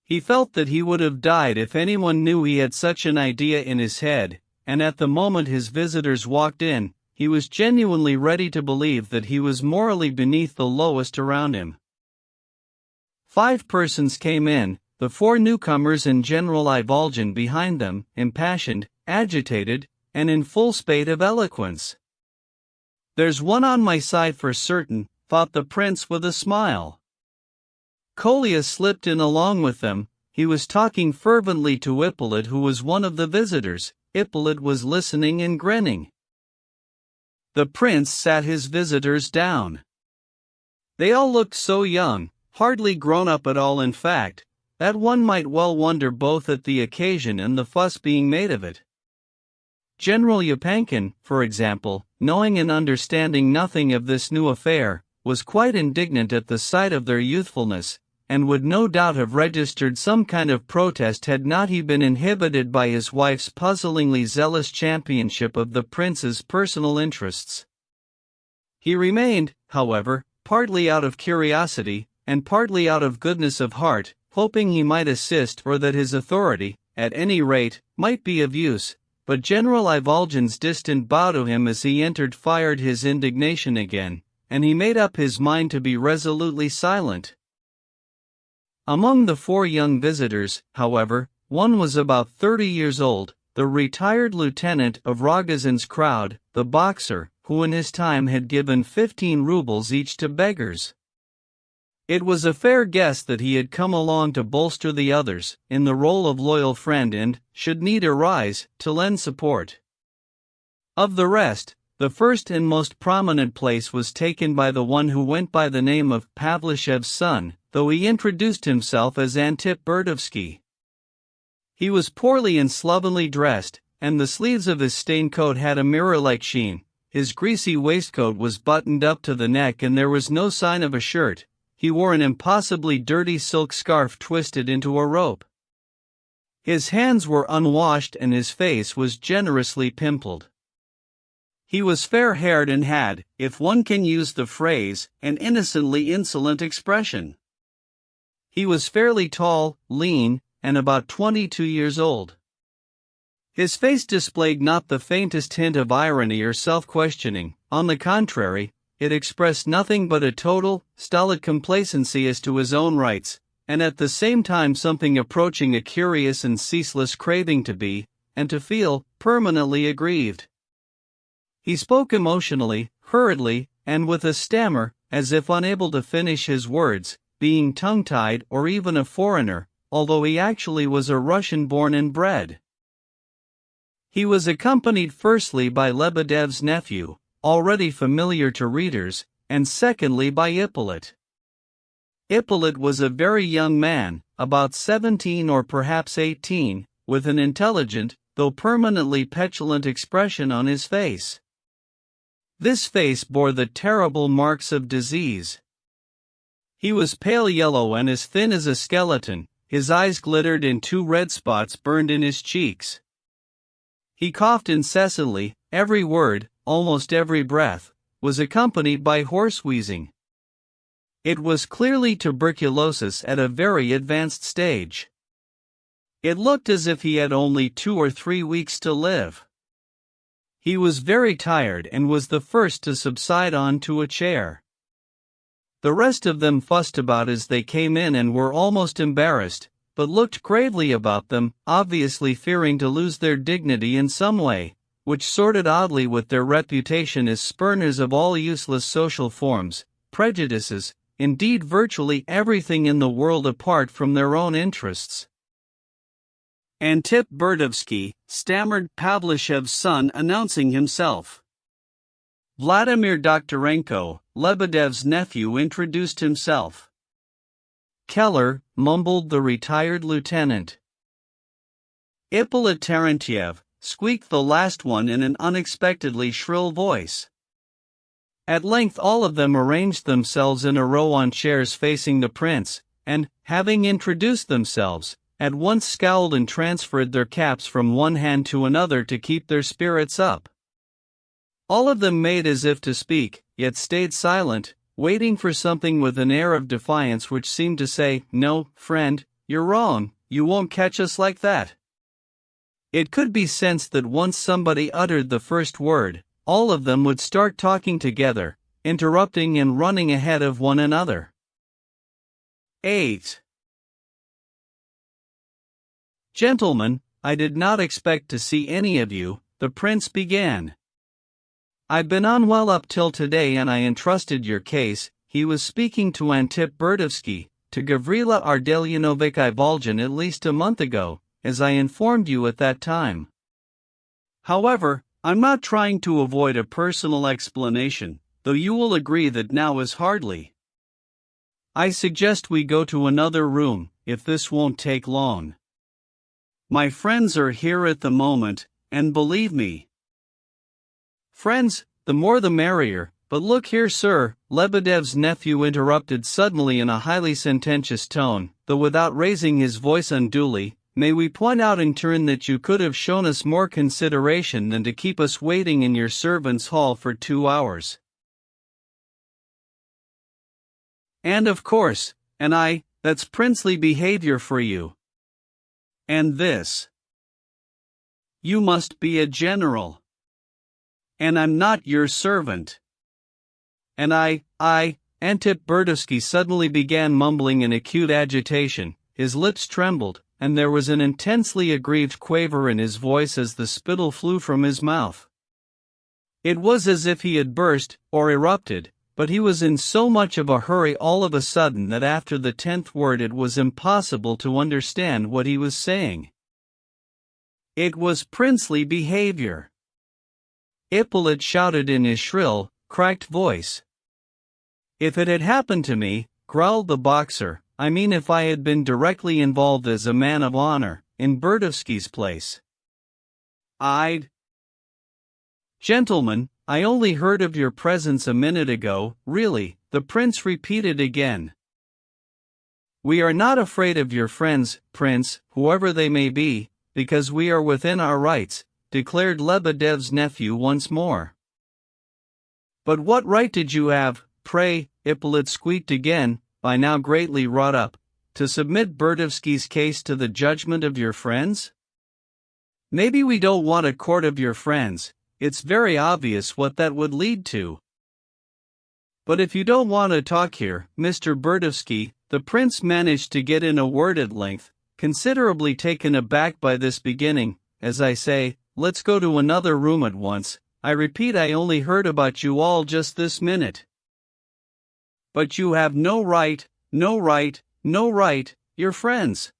He felt that he would have died if anyone knew he had such an idea in his head, and at the moment his visitors walked in, he was genuinely ready to believe that he was morally beneath the lowest around him. 5 persons came in, the 4 newcomers and General Ivolgin behind them, impassioned, agitated, and in full spate of eloquence. There's one on my side for certain, thought the prince with a smile. Kolya slipped in along with them. He was talking fervently to Ippolit, who was one of the visitors. Ippolit was listening and grinning. The prince sat his visitors down. They all looked so young, hardly grown up at all in fact, that one might well wonder both at the occasion and the fuss being made of it. General Yupankin, for example, knowing and understanding nothing of this new affair, was quite indignant at the sight of their youthfulness, and would no doubt have registered some kind of protest had not he been inhibited by his wife's puzzlingly zealous championship of the prince's personal interests. He remained, however, partly out of curiosity, and partly out of goodness of heart, hoping he might assist or that his authority, at any rate, might be of use. But General Ivolgin's distant bow to him as he entered fired his indignation again, and he made up his mind to be resolutely silent. Among the 4 young visitors, however, one was about 30 years old, the retired lieutenant of Rogozin's crowd, the boxer, who in his time had given 15 rubles each to beggars. It was a fair guess that he had come along to bolster the others, in the role of loyal friend and, should need arise, to lend support. Of the rest, the first and most prominent place was taken by the one who went by the name of Pavlishev's son, though he introduced himself as Antip Burdovsky. He was poorly and slovenly dressed, and the sleeves of his stained coat had a mirror-like sheen. His greasy waistcoat was buttoned up to the neck and there was no sign of a shirt. He wore an impossibly dirty silk scarf twisted into a rope. His hands were unwashed and his face was generously pimpled. He was fair-haired and had, if one can use the phrase, an innocently insolent expression. He was fairly tall, lean, and about 22 years old. His face displayed not the faintest hint of irony or self-questioning. On the contrary, it expressed nothing but a total, stolid complacency as to his own rights, and at the same time something approaching a curious and ceaseless craving to be, and to feel, permanently aggrieved. He spoke emotionally, hurriedly, and with a stammer, as if unable to finish his words, being tongue-tied or even a foreigner, although he actually was a Russian born and bred. He was accompanied firstly by Lebedev's nephew, already familiar to readers, and secondly by Ippolit. Ippolit was a very young man, about 17 or perhaps 18, with an intelligent, though permanently petulant expression on his face. This face bore the terrible marks of disease. He was pale yellow and as thin as a skeleton, his eyes glittered and 2 red spots burned in his cheeks. He coughed incessantly, every word, almost every breath, was accompanied by hoarse wheezing. It was clearly tuberculosis at a very advanced stage. It looked as if he had only 2 or 3 weeks to live. He was very tired and was the first to subside on to a chair. The rest of them fussed about as they came in and were almost embarrassed, but looked gravely about them, obviously fearing to lose their dignity in some way, which sorted oddly with their reputation as spurners of all useless social forms, prejudices, indeed virtually everything in the world apart from their own interests. Antip Burdovsky, stammered Pavlishev's son, announcing himself. Vladimir Doktorenko, Lebedev's nephew, introduced himself. Keller, mumbled the retired lieutenant. Ippolit Terentiev, squeaked the last one in an unexpectedly shrill voice. At length all of them arranged themselves in a row on chairs facing the prince, and, having introduced themselves, at once scowled and transferred their caps from one hand to another to keep their spirits up. All of them made as if to speak, yet stayed silent, waiting for something with an air of defiance which seemed to say, "No, friend, you're wrong, you won't catch us like that." It could be sensed that once somebody uttered the first word, all of them would start talking together, interrupting and running ahead of one another. 8. "Gentlemen, I did not expect to see any of you," the prince began. "I've been unwell up till today and I entrusted your case," he was speaking to Antip Burdovsky, "to Gavrila Ardalionovich Ivolgin at least a month ago, as I informed you at that time. However, I'm not trying to avoid a personal explanation, though you will agree that now is hardly. I suggest we go to another room, if this won't take long. My friends are here at the moment, and believe me." "Friends, the more the merrier, but look here, sir," Lebedev's nephew interrupted suddenly in a highly sententious tone, though without raising his voice unduly, "may we point out in turn that you could have shown us more consideration than to keep us waiting in your servants' hall for 2 hours. And of course, that's princely behavior for you. And this. You must be a general. And I'm not your servant. And Antip Burdovsky suddenly began mumbling in acute agitation, his lips trembled, and there was an intensely aggrieved quaver in his voice as the spittle flew from his mouth. It was as if he had burst, or erupted, but he was in so much of a hurry all of a sudden that after the 10th word it was impossible to understand what he was saying. It was princely behavior. Ippolit shouted in his shrill, cracked voice. "If it had happened to me," growled the boxer, "I mean if I had been directly involved as a man of honor, in Burdovsky's place. I'd... Gentlemen, I only heard of your presence a minute ago, really," the prince repeated again. "We are not afraid of your friends, prince, whoever they may be, because we are within our rights," declared Lebedev's nephew once more. "But what right did you have, pray," Ippolit squeaked again, by now greatly wrought up, "to submit Burdovsky's case to the judgment of your friends? Maybe we don't want a court of your friends, it's very obvious what that would lead to." But if you don't want to talk here, Mr. Burdovsky, the prince managed to get in a word at length, considerably taken aback by this beginning. As I say, let's go to another room at once. I repeat, I only heard about you all just this minute. But you have no right, you're friends.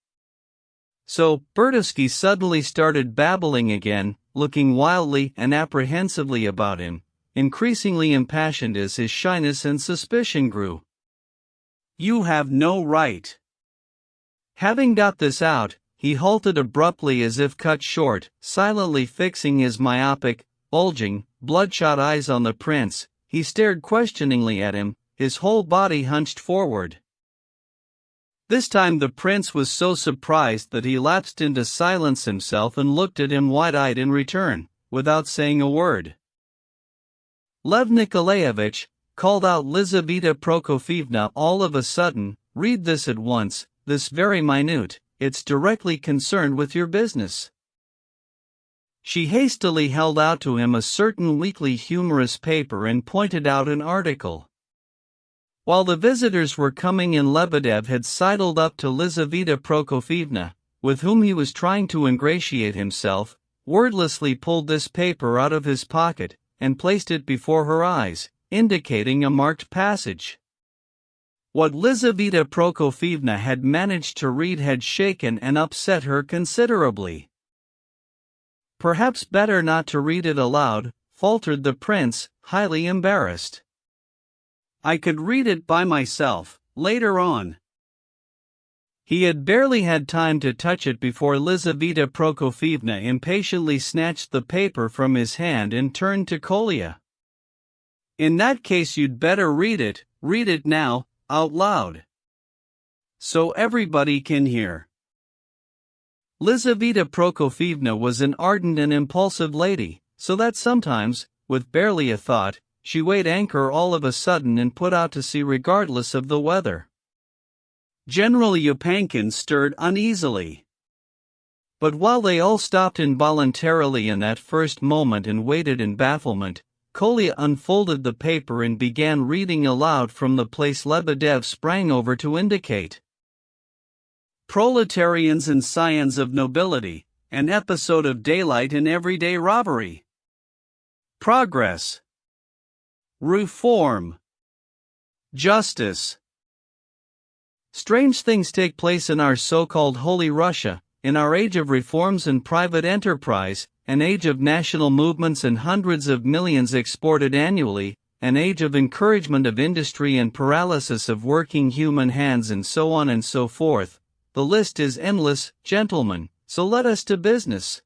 So, Burdovsky suddenly started babbling again, looking wildly and apprehensively about him, increasingly impassioned as his shyness and suspicion grew. You have no right. Having got this out, he halted abruptly as if cut short, silently fixing his myopic, bulging, bloodshot eyes on the prince. He stared questioningly at him, his whole body hunched forward. This time the prince was so surprised that he lapsed into silence himself and looked at him wide-eyed in return, without saying a word. Lev Nikolaevich, called out Lizaveta Prokofievna all of a sudden, read this at once, this very minute, it's directly concerned with your business. She hastily held out to him a certain weekly humorous paper and pointed out an article. While the visitors were coming in, Lebedev had sidled up to Lizaveta Prokofievna, with whom he was trying to ingratiate himself, wordlessly pulled this paper out of his pocket, and placed it before her eyes, indicating a marked passage. What Lizaveta Prokofievna had managed to read had shaken and upset her considerably. Perhaps better not to read it aloud, faltered the prince, highly embarrassed. I could read it by myself, later on. He had barely had time to touch it before Lizaveta Prokofievna impatiently snatched the paper from his hand and turned to Kolya. In that case you'd better read it now, out loud. So everybody can hear. Lizaveta Prokofievna was an ardent and impulsive lady, so that sometimes, with barely a thought, she weighed anchor all of a sudden and put out to sea regardless of the weather. General Yupankin stirred uneasily. But while they all stopped involuntarily in that first moment and waited in bafflement, Kolya unfolded the paper and began reading aloud from the place Lebedev sprang over to indicate. Proletarians and Scions of Nobility, an episode of daylight in everyday robbery. Progress. Reform. Justice. Strange things take place in our so-called Holy Russia, in our age of reforms and private enterprise, an age of national movements and hundreds of millions exported annually, an age of encouragement of industry and paralysis of working human hands, and so on and so forth. The list is endless, gentlemen, so let us to business.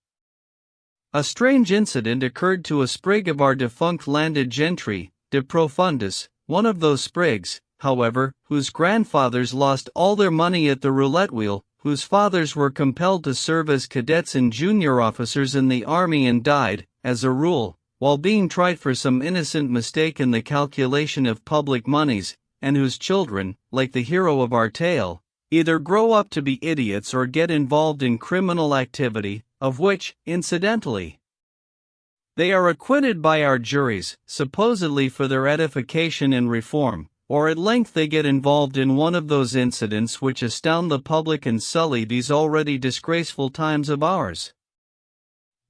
A strange incident occurred to a sprig of our defunct landed gentry, de profundis, one of those sprigs, however, whose grandfathers lost all their money at the roulette wheel, whose fathers were compelled to serve as cadets and junior officers in the army and died, as a rule, while being tried for some innocent mistake in the calculation of public moneys, and whose children, like the hero of our tale, either grow up to be idiots or get involved in criminal activity, of which, incidentally, they are acquitted by our juries, supposedly for their edification and reform, or at length they get involved in one of those incidents which astound the public and sully these already disgraceful times of ours.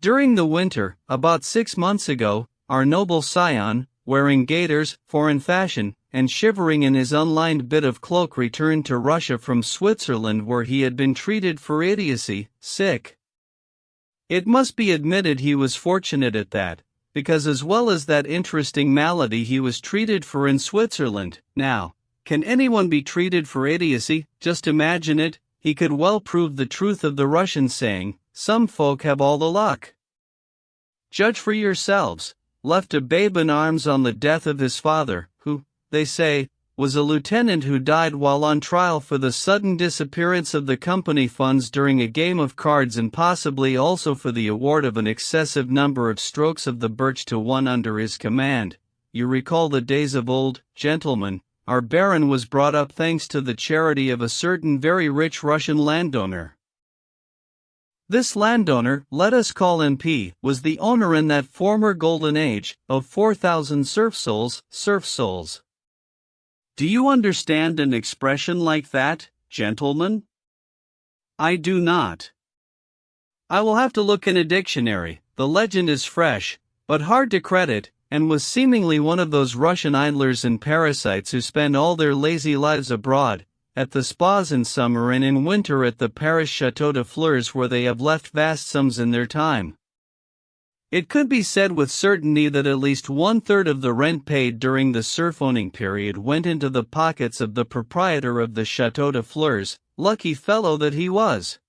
During the winter, about 6 months ago, our noble scion, wearing gaiters, foreign fashion, and shivering in his unlined bit of cloak, returned to Russia from Switzerland, where he had been treated for idiocy, sick. It must be admitted he was fortunate at that, because as well as that interesting malady he was treated for in Switzerland. Now, can anyone be treated for idiocy? Just imagine it. He could well prove the truth of the Russian saying, some folk have all the luck. Judge for yourselves. Left a babe in arms on the death of his father, who, they say, was a lieutenant who died while on trial for the sudden disappearance of the company funds during a game of cards, and possibly also for the award of an excessive number of strokes of the birch to one under his command. You recall the days of old, gentlemen. Our baron was brought up thanks to the charity of a certain very rich Russian landowner. This landowner, let us call him P, was the owner in that former golden age, of 4,000 serf souls. Do you understand an expression like that, gentlemen? I do not. I will have to look in a dictionary. The legend is fresh, but hard to credit, and was seemingly one of those Russian idlers and parasites who spend all their lazy lives abroad, at the spas in summer and in winter at the Paris Chateau de Fleurs, where they have left vast sums in their time. It could be said with certainty that at least 1/3 of the rent paid during the surf-owning period went into the pockets of the proprietor of the Chateau de Fleurs, lucky fellow that he was.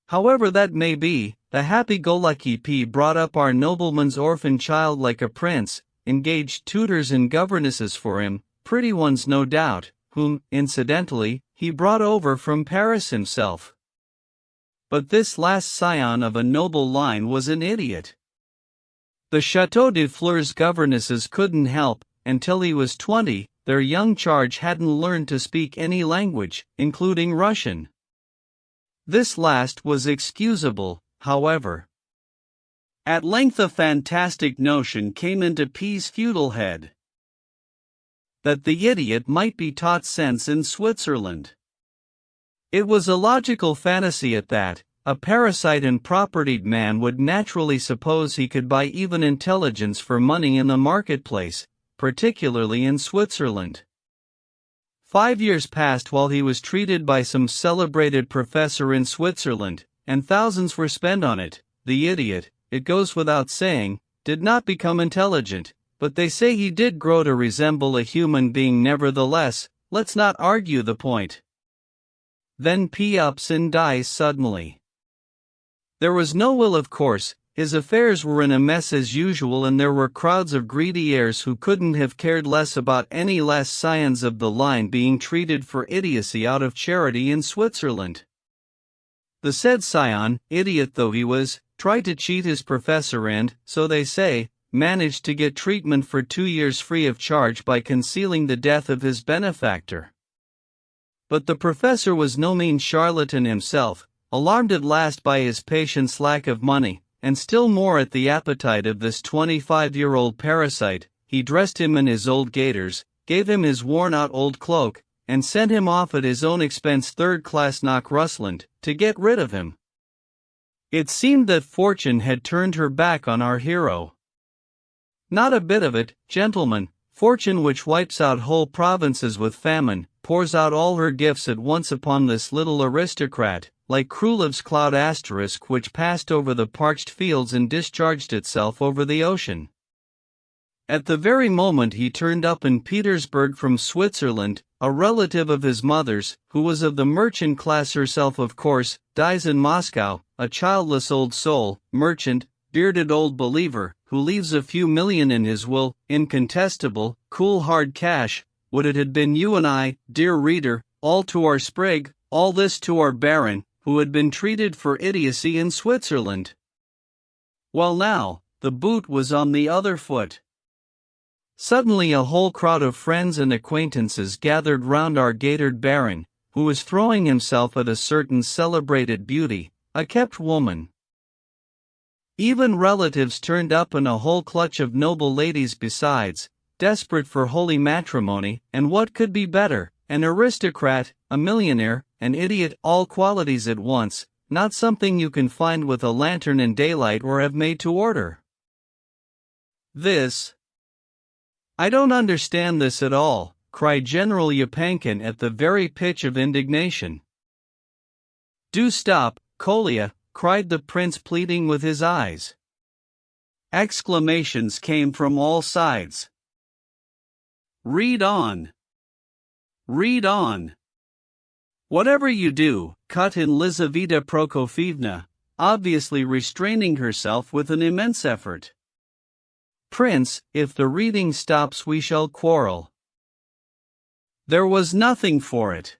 However that may be, the happy-go-lucky P brought up our nobleman's orphan child like a prince, engaged tutors and governesses for him, pretty ones no doubt, whom, incidentally, he brought over from Paris himself. But this last scion of a noble line was an idiot. The Chateau de Fleurs governesses couldn't help, until he was 20, their young charge hadn't learned to speak any language, including Russian. This last was excusable, however. At length a fantastic notion came into P's feudal head. That the idiot might be taught sense in Switzerland. It was a logical fantasy at that. A parasite and propertied man would naturally suppose he could buy even intelligence for money in the marketplace, particularly in Switzerland. 5 years passed while he was treated by some celebrated professor in Switzerland, and thousands were spent on it. The idiot, it goes without saying, did not become intelligent, but they say he did grow to resemble a human being nevertheless. Let's not argue the point. Then P ups and dies suddenly. There was no will, of course. His affairs were in a mess as usual, and there were crowds of greedy heirs who couldn't have cared less about any last scions of the line being treated for idiocy out of charity in Switzerland. The said scion, idiot though he was, tried to cheat his professor and, so they say, managed to get treatment for 2 years free of charge by concealing the death of his benefactor. But the professor was no mean charlatan himself, alarmed at last by his patient's lack of money, and still more at the appetite of this 25-year-old parasite. He dressed him in his old gaiters, gave him his worn-out old cloak, and sent him off at his own expense third-class nach Russland, to get rid of him. It seemed that fortune had turned her back on our hero. Not a bit of it, gentlemen. Fortune, which wipes out whole provinces with famine, pours out all her gifts at once upon this little aristocrat, like Krulev's cloud asterisk which passed over the parched fields and discharged itself over the ocean. At the very moment he turned up in Petersburg from Switzerland, a relative of his mother's, who was of the merchant class herself of course, dies in Moscow, a childless old soul, merchant, bearded old believer, who leaves a few million in his will, incontestable, cool hard cash. Would it had been you and I, dear reader, all to our sprig, all this to our baron, who had been treated for idiocy in Switzerland. Well now, the boot was on the other foot. Suddenly a whole crowd of friends and acquaintances gathered round our gaitered baron, who was throwing himself at a certain celebrated beauty, a kept woman. Even relatives turned up and a whole clutch of noble ladies besides, desperate for holy matrimony, and what could be better? An aristocrat, a millionaire, an idiot, all qualities at once, not something you can find with a lantern in daylight or have made to order. I don't understand this at all, cried General Yapankin at the very pitch of indignation. Do stop, Kolya, cried the prince pleading with his eyes. Exclamations came from all sides. Read on. Read on. Whatever you do, cut in Lizaveta Prokofievna, obviously restraining herself with an immense effort. Prince, if the reading stops we shall quarrel. There was nothing for it.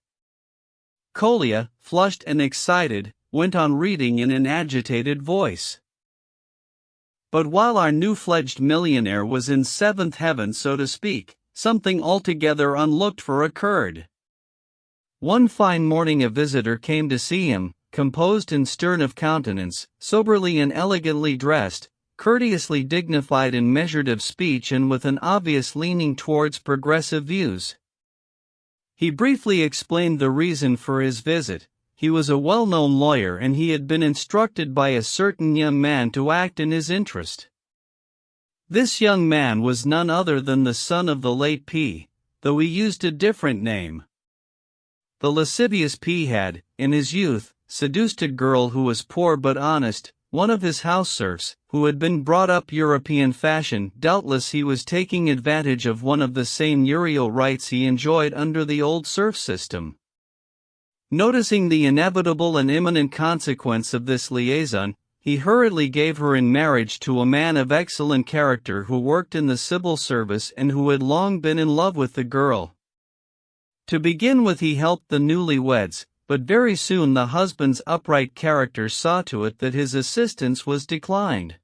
Kolya, flushed and excited, went on reading in an agitated voice. But while our new-fledged millionaire was in seventh heaven so to speak, something altogether unlooked for occurred. One fine morning a visitor came to see him, composed and stern of countenance, soberly and elegantly dressed, courteously dignified and measured of speech and with an obvious leaning towards progressive views. He briefly explained the reason for his visit. He was a well-known lawyer and he had been instructed by a certain young man to act in his interest. This young man was none other than the son of the late P, though he used a different name. The lascivious P had, in his youth, seduced a girl who was poor but honest, one of his house serfs, who had been brought up European fashion. Doubtless he was taking advantage of one of the seigneurial rights he enjoyed under the old serf system. Noticing the inevitable and imminent consequence of this liaison, he hurriedly gave her in marriage to a man of excellent character who worked in the civil service and who had long been in love with the girl. To begin with, he helped the newlyweds, but very soon the husband's upright character saw to it that his assistance was declined.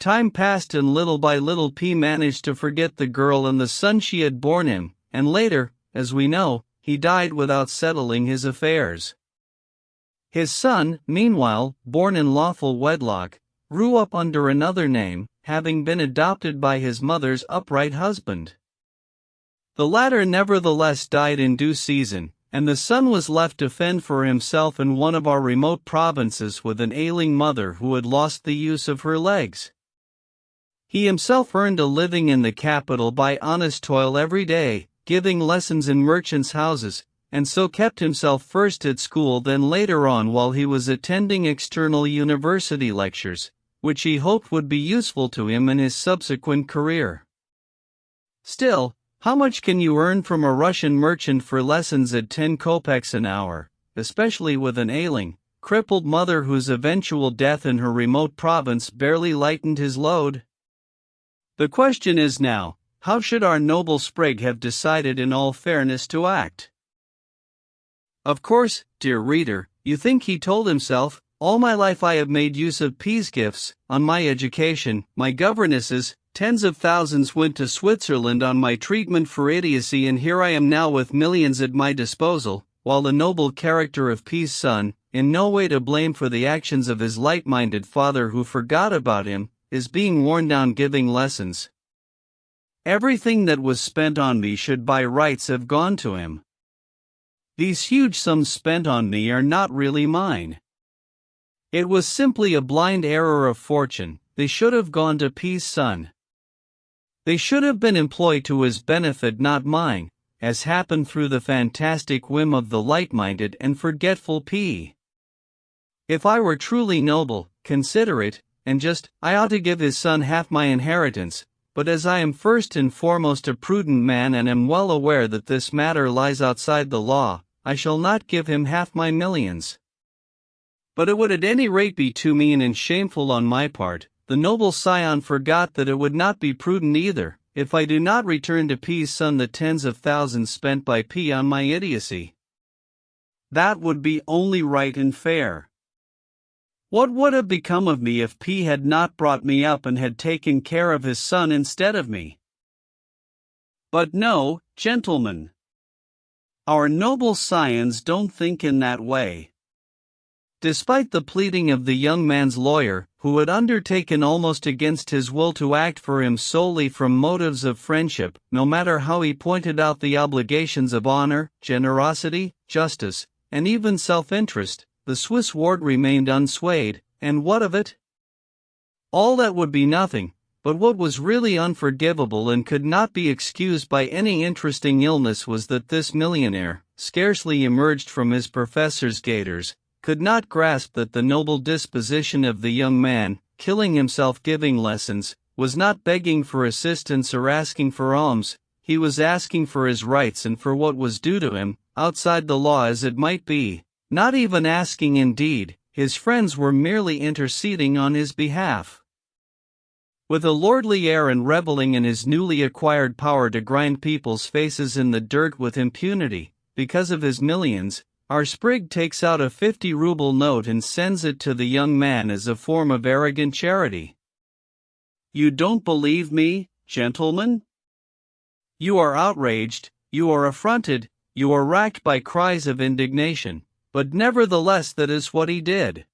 Time passed and little by little P managed to forget the girl and the son she had borne him, and later, as we know, he died without settling his affairs. His son, meanwhile, born in lawful wedlock, grew up under another name, having been adopted by his mother's upright husband. The latter nevertheless died in due season, and the son was left to fend for himself in one of our remote provinces with an ailing mother who had lost the use of her legs. He himself earned a living in the capital by honest toil every day, giving lessons in merchants' houses, and so kept himself first at school, then later on while he was attending external university lectures, which he hoped would be useful to him in his subsequent career. Still, how much can you earn from a Russian merchant for lessons at 10 kopecks an hour, especially with an ailing, crippled mother whose eventual death in her remote province barely lightened his load? The question is now, how should our noble sprig have decided in all fairness to act? Of course, dear reader, you think he told himself, "All my life I have made use of P's gifts, on my education, my governesses, tens of thousands went to Switzerland on my treatment for idiocy, and here I am now with millions at my disposal," while the noble character of P's son, in no way to blame for the actions of his light-minded father who forgot about him, is being worn down giving lessons. Everything that was spent on me should by rights have gone to him. These huge sums spent on me are not really mine. It was simply a blind error of fortune. They should have gone to P's son. They should have been employed to his benefit, not mine, as happened through the fantastic whim of the light-minded and forgetful P. If I were truly noble, considerate, and just, I ought to give his son half my inheritance, but as I am first and foremost a prudent man and am well aware that this matter lies outside the law, I shall not give him half my millions. But it would at any rate be too mean and shameful on my part. The noble scion forgot that it would not be prudent either, if I do not return to P's son the tens of thousands spent by P on my idiocy. That would be only right and fair. What would have become of me if P had not brought me up and had taken care of his son instead of me? But no, gentlemen. Our noble scions don't think in that way. Despite the pleading of the young man's lawyer, who had undertaken almost against his will to act for him solely from motives of friendship, no matter how he pointed out the obligations of honor, generosity, justice, and even self-interest, the Swiss ward remained unswayed, and what of it? All that would be nothing, but what was really unforgivable and could not be excused by any interesting illness was that this millionaire, scarcely emerged from his professor's gaiters, could not grasp that the noble disposition of the young man, killing himself giving lessons, was not begging for assistance or asking for alms. He was asking for his rights and for what was due to him, outside the law as it might be. Not even asking indeed, his friends were merely interceding on his behalf. With a lordly air and reveling in his newly acquired power to grind people's faces in the dirt with impunity, because of his millions, our sprig takes out a 50-ruble note and sends it to the young man as a form of arrogant charity. You don't believe me, gentlemen? You are outraged, you are affronted, you are racked by cries of indignation, but nevertheless that is what he did.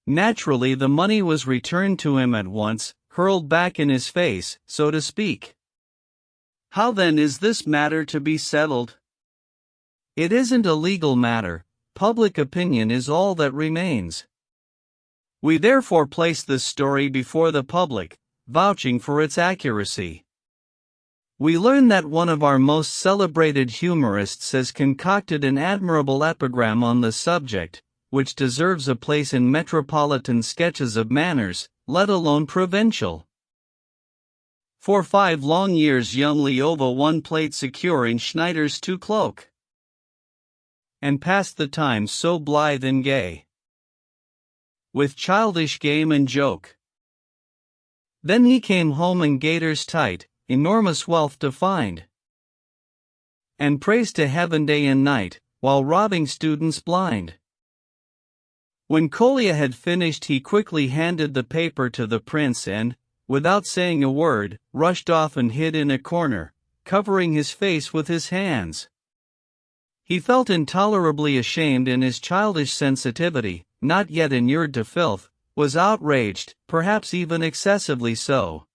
Naturally the money was returned to him at once, hurled back in his face, so to speak. How then is this matter to be settled? It isn't a legal matter, public opinion is all that remains. We therefore place this story before the public, vouching for its accuracy. We learn that one of our most celebrated humorists has concocted an admirable epigram on the subject, which deserves a place in metropolitan sketches of manners, let alone provincial. For 5 long years young Lyova one played secure in Schneider's two cloak, and passed the time so blithe and gay, with childish game and joke. Then he came home in gaiters tight, enormous wealth to find, and prays to heaven day and night, while robbing students blind. When Kolya had finished, he quickly handed the paper to the prince and, without saying a word, rushed off and hid in a corner, covering his face with his hands. He felt intolerably ashamed, and his childish sensitivity, not yet inured to filth, was outraged, perhaps even excessively so.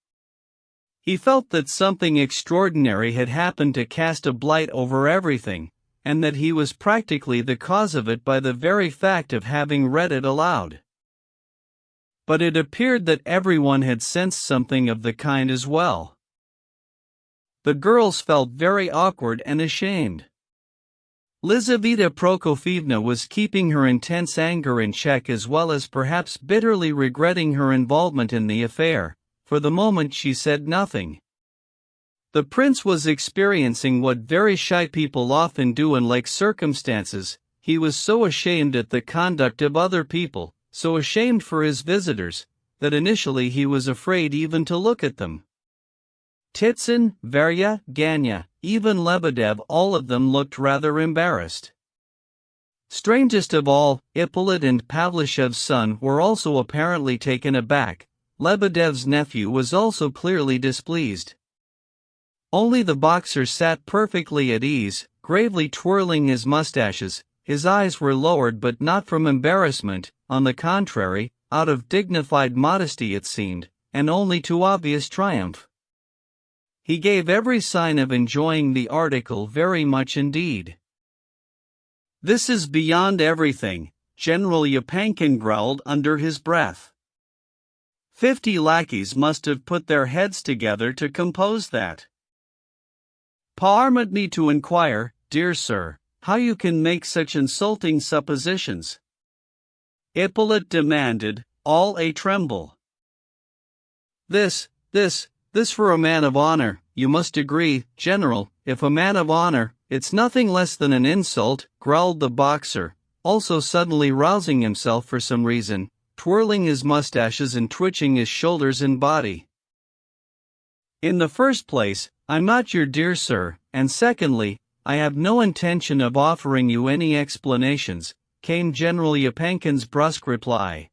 He felt that something extraordinary had happened to cast a blight over everything, and that he was practically the cause of it by the very fact of having read it aloud. But it appeared that everyone had sensed something of the kind as well. The girls felt very awkward and ashamed. Lizaveta Prokofievna was keeping her intense anger in check, as well as perhaps bitterly regretting her involvement in the affair. For the moment she said nothing. The prince was experiencing what very shy people often do in like circumstances. He was so ashamed at the conduct of other people, so ashamed for his visitors, that initially he was afraid even to look at them. Titsin, Varya, Ganya, even Lebedev, all of them looked rather embarrassed. Strangest of all, Ippolit and Pavlishev's son were also apparently taken aback. Lebedev's nephew was also clearly displeased. Only the boxer sat perfectly at ease, gravely twirling his mustaches. His eyes were lowered, but not from embarrassment, on the contrary, out of dignified modesty it seemed, and only too obvious triumph. He gave every sign of enjoying the article very much indeed. "This is beyond everything," General Yapankin growled under his breath. 50 lackeys must have put their heads together to compose that. Permit me to inquire, dear sir, how you can make such insulting suppositions?" Ippolit demanded, all a tremble. This for a man of honor, you must agree, General, if a man of honor, it's nothing less than an insult, growled the boxer, also suddenly rousing himself for some reason, twirling his mustaches and twitching his shoulders and body. "In the first place, I'm not your dear sir, and secondly, I have no intention of offering you any explanations," came General Yapankin's brusque reply.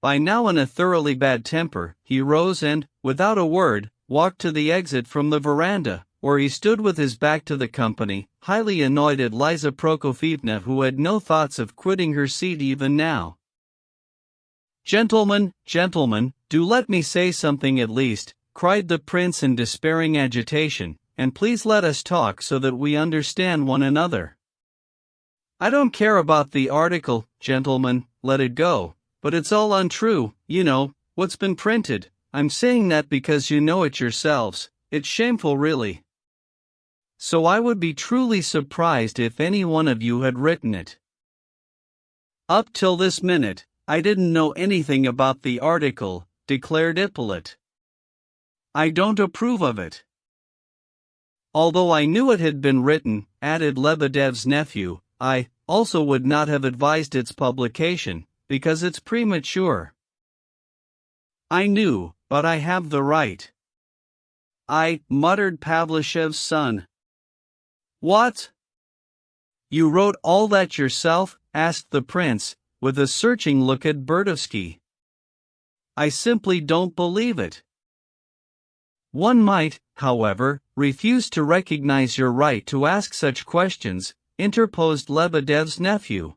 By now in a thoroughly bad temper, he rose and, without a word, walked to the exit from the veranda, where he stood with his back to the company, highly annoyed at Liza Prokofievna, who had no thoughts of quitting her seat even now. Gentlemen, do let me say something at least," cried the prince in despairing agitation, "and please let us talk so that we understand one another. I don't care about the article, gentlemen, let it go, but it's all untrue, you know, what's been printed. I'm saying that because you know it yourselves. It's shameful, really. So I would be truly surprised if any one of you had written it. Up till this minute, I didn't know anything about the article," declared Ippolit. "I don't approve of it." "Although I knew it had been written," added Lebedev's nephew, "I also would not have advised its publication, because it's premature." "I knew, but I have the right." Muttered Pavlishev's son. "What? You wrote all that yourself?" asked the prince, with a searching look at Burdovsky. "I simply don't believe it." "One might, however, refuse to recognize your right to ask such questions," interposed Lebedev's nephew.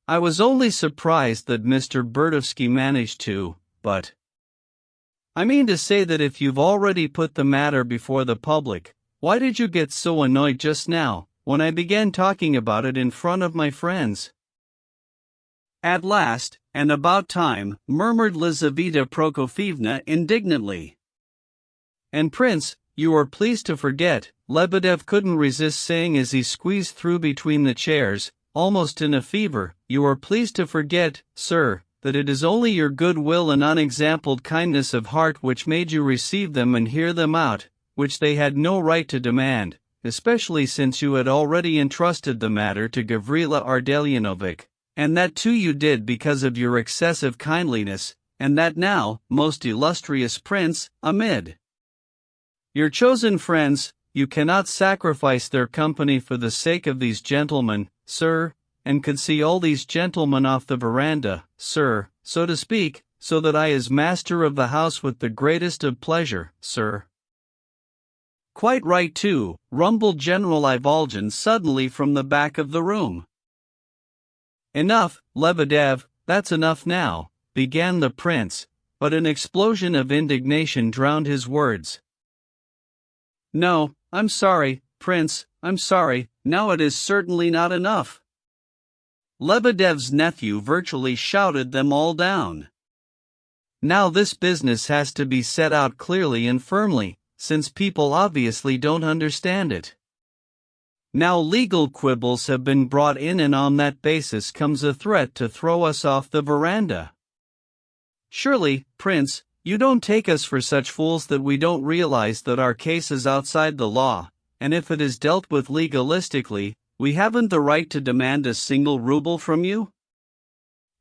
"I was only surprised that Mr. Burdovsky managed to, but I mean to say that if you've already put the matter before the public, why did you get so annoyed just now?" when I began talking about it in front of my friends. At last, and about time, murmured Lizaveta Prokofievna indignantly. And Prince, you are pleased to forget, Lebedev couldn't resist saying as he squeezed through between the chairs, almost in a fever, you are pleased to forget, sir, that it is only your good will and unexampled kindness of heart which made you receive them and hear them out, which they had no right to demand, especially since you had already entrusted the matter to Gavrila Ardalionovich, and that too you did because of your excessive kindliness, and that now, most illustrious prince, amid your chosen friends, you cannot sacrifice their company for the sake of these gentlemen, sir, and could see all these gentlemen off the veranda, sir, so to speak, so that I as master of the house with the greatest of pleasure, sir. Quite right too, rumbled General Ivolgin suddenly from the back of the room. Enough, Lebedev, that's enough now, began the prince, but an explosion of indignation drowned his words. No, I'm sorry, Prince, I'm sorry, now it is certainly not enough. Lebedev's nephew virtually shouted them all down. Now this business has to be set out clearly and firmly, since people obviously don't understand it. Now legal quibbles have been brought in, and on that basis comes a threat to throw us off the veranda. Surely, Prince, you don't take us for such fools that we don't realize that our case is outside the law, and if it is dealt with legalistically, we haven't the right to demand a single ruble from you?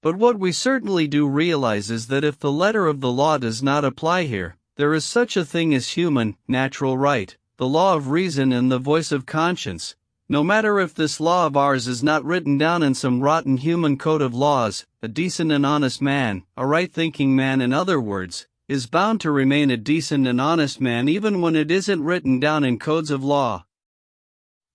But what we certainly do realize is that if the letter of the law does not apply here, there is such a thing as human, natural right, the law of reason and the voice of conscience. No matter if this law of ours is not written down in some rotten human code of laws, a decent and honest man, a right-thinking man in other words, is bound to remain a decent and honest man even when it isn't written down in codes of law.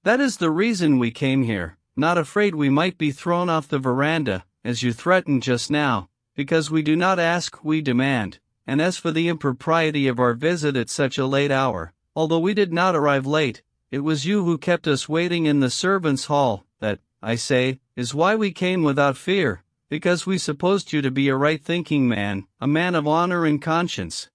That is the reason we came here, not afraid we might be thrown off the veranda, as you threatened just now, because we do not ask, we demand, and as for the impropriety of our visit at such a late hour, although we did not arrive late, it was you who kept us waiting in the servants' hall, that, I say, is why we came without fear, because we supposed you to be a right-thinking man, a man of honor and conscience.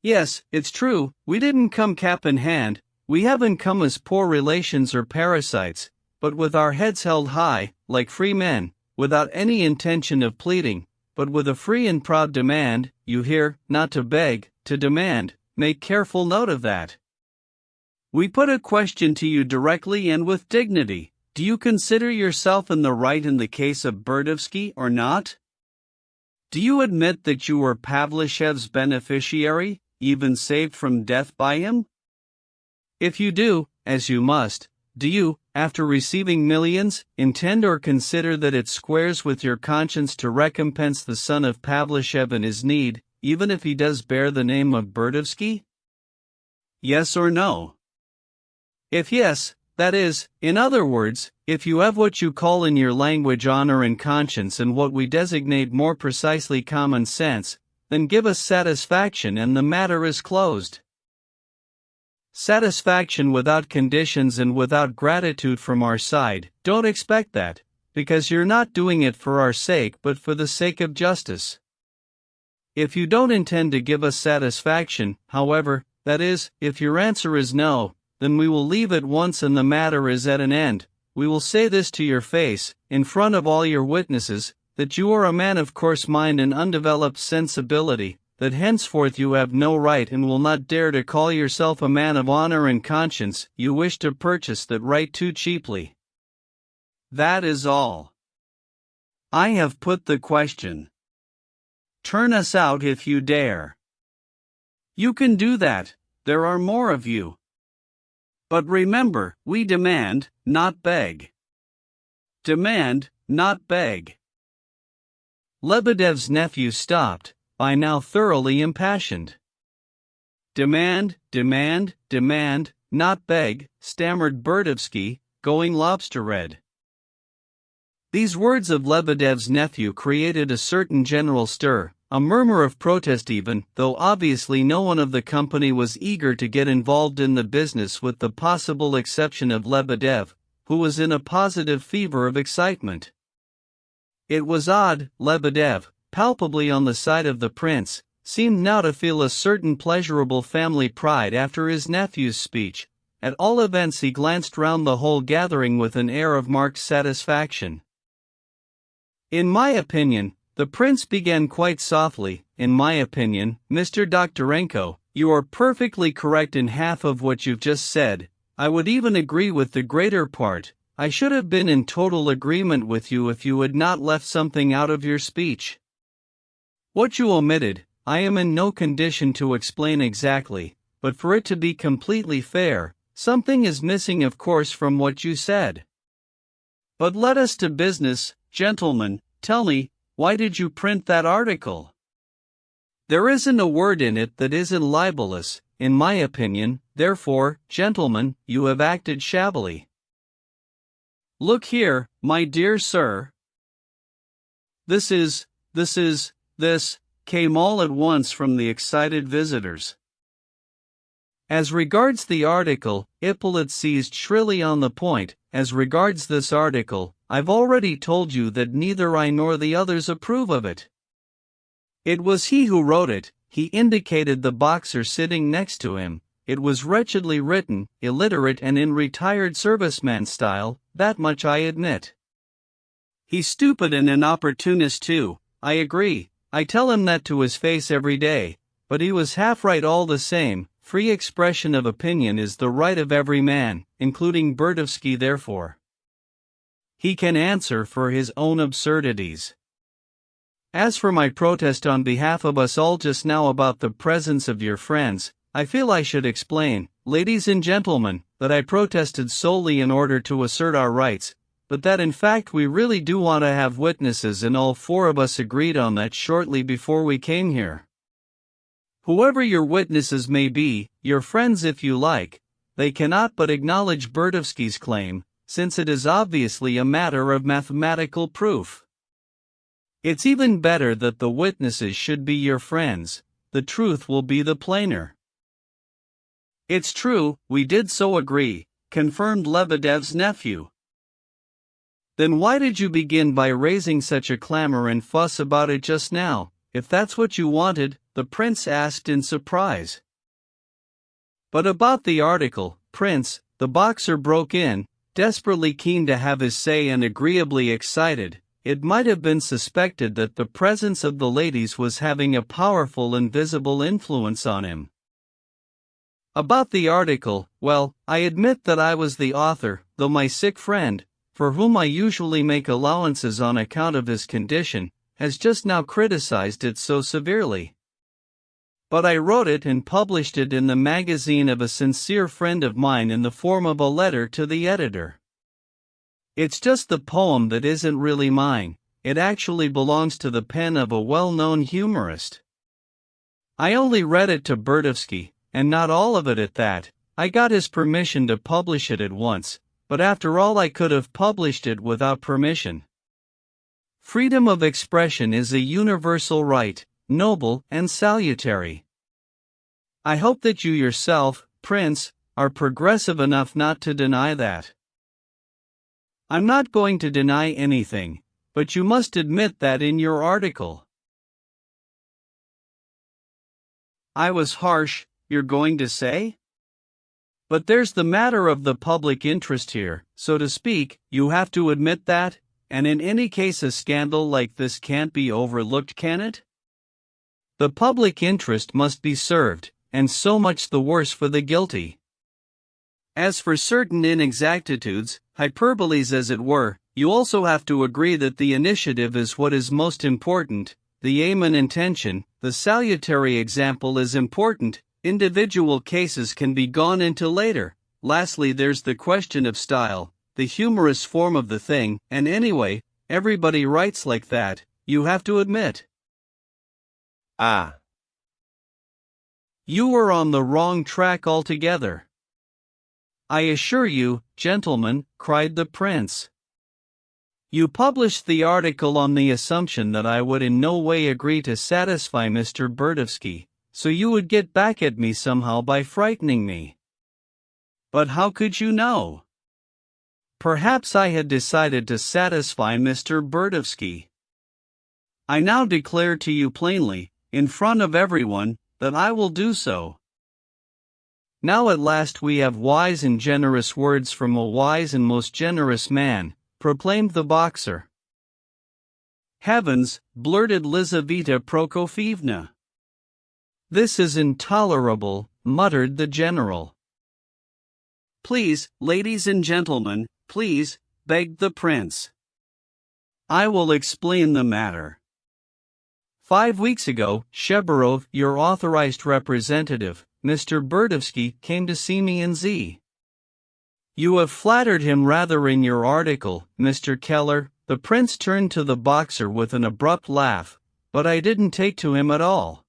Yes, it's true, we didn't come cap in hand, we haven't come as poor relations or parasites, but with our heads held high, like free men, without any intention of pleading, but with a free and proud demand, you hear, not to beg, to demand, make careful note of that. We put a question to you directly and with dignity. Do you consider yourself in the right in the case of Burdovsky or not? Do you admit that you were Pavlishev's beneficiary, even saved from death by him? If you do, as you must, do you, after receiving millions, intend or consider that it squares with your conscience to recompense the son of Pavlishev in his need, even if he does bear the name of Burdovsky? Yes or no? If yes, that is, in other words, if you have what you call in your language honor and conscience and what we designate more precisely common sense, then give us satisfaction and the matter is closed. Satisfaction without conditions and without gratitude from our side, don't expect that, because you're not doing it for our sake but for the sake of justice. If you don't intend to give us satisfaction, however, that is, if your answer is no, then we will leave at once and the matter is at an end. We will say this to your face, in front of all your witnesses, that you are a man of coarse mind and undeveloped sensibility, that henceforth you have no right and will not dare to call yourself a man of honor and conscience, you wish to purchase that right too cheaply. That is all. I have put the question. Turn us out if you dare. You can do that, there are more of you. But remember, we demand, not beg. Demand, not beg. Lebedev's nephew stopped, by now thoroughly impassioned. Demand, demand, demand, not beg, stammered Burdovsky, going lobster-red. These words of Lebedev's nephew created a certain general stir, A murmur of protest even, though obviously no one of the company was eager to get involved in the business with the possible exception of Lebedev, who was in a positive fever of excitement. It was odd, Lebedev, palpably on the side of the prince, seemed now to feel a certain pleasurable family pride after his nephew's speech. At all events he glanced round the whole gathering with an air of marked satisfaction. In my opinion, the prince began quite softly, in my opinion, Mr. Doktorenko, you are perfectly correct in half of what you've just said. I would even agree with the greater part. I should have been in total agreement with you if you had not left something out of your speech. What you omitted, I am in no condition to explain exactly, but for it to be completely fair, something is missing of course from what you said. But let us to business, gentlemen. Tell me, why did you print that article? There isn't a word in it that isn't libelous, in my opinion, therefore, gentlemen, you have acted shabbily. Look here, my dear sir. This came all at once from the excited visitors. As regards the article, Ippolit seized shrilly on the point. As regards this article, I've already told you that neither I nor the others approve of it. It was he who wrote it, he indicated the boxer sitting next to him. It was wretchedly written, illiterate and in retired serviceman style, that much I admit. He's stupid and an opportunist too, I agree, I tell him that to his face every day, but he was half right all the same. Free expression of opinion is the right of every man, including Dostoevsky therefore. He can answer for his own absurdities. As for my protest on behalf of us all just now about the presence of your friends, I feel I should explain, ladies and gentlemen, that I protested solely in order to assert our rights, but that in fact we really do want to have witnesses and all four of us agreed on that shortly before we came here. Whoever your witnesses may be, your friends if you like, they cannot but acknowledge Dostoevsky's claim, since it is obviously a matter of mathematical proof. It's even better that the witnesses should be your friends, the truth will be the plainer. It's true, we did so agree, confirmed Lebedev's nephew. Then why did you begin by raising such a clamor and fuss about it just now, if that's what you wanted? The prince asked in surprise. But about the article, Prince, the boxer broke in, desperately keen to have his say and agreeably excited. It might have been suspected that the presence of the ladies was having a powerful and visible influence on him. About the article, well, I admit that I was the author, though my sick friend, for whom I usually make allowances on account of his condition, has just now criticized it so severely. But I wrote it and published it in the magazine of a sincere friend of mine in the form of a letter to the editor. It's just the poem that isn't really mine, it actually belongs to the pen of a well-known humorist. I only read it to Dostoevsky, and not all of it at that. I got his permission to publish it at once, but after all I could have published it without permission. Freedom of expression is a universal right, noble and salutary. I hope that you yourself, Prince, are progressive enough not to deny that. I'm not going to deny anything, but you must admit that in your article. I was harsh, you're going to say? But there's the matter of the public interest here, so to speak, you have to admit that, and in any case a scandal like this can't be overlooked, can it? The public interest must be served, and so much the worse for the guilty. As for certain inexactitudes, hyperboles as it were, you also have to agree that the initiative is what is most important, the aim and intention, the salutary example is important, individual cases can be gone into later. Lastly there's the question of style, the humorous form of the thing, and anyway, everybody writes like that, you have to admit. Ah. You were on the wrong track altogether. I assure you, gentlemen, cried the prince. You published the article on the assumption that I would in no way agree to satisfy Mr. Dostoevsky, so you would get back at me somehow by frightening me. But how could you know? Perhaps I had decided to satisfy Mr. Dostoevsky. I now declare to you plainly, in front of everyone, that I will do so. Now at last we have wise and generous words from a wise and most generous man, proclaimed the boxer. Heavens, blurted Lizaveta Prokofievna. This is intolerable, muttered the general. Please, ladies and gentlemen, please, begged the prince. I will explain the matter. 5 weeks ago, Shebarov, your authorized representative, Mr. Dostoevsky, came to see me in Z. You have flattered him rather in your article, Mr. Keller. The prince turned to the boxer with an abrupt laugh, but I didn't take to him at all.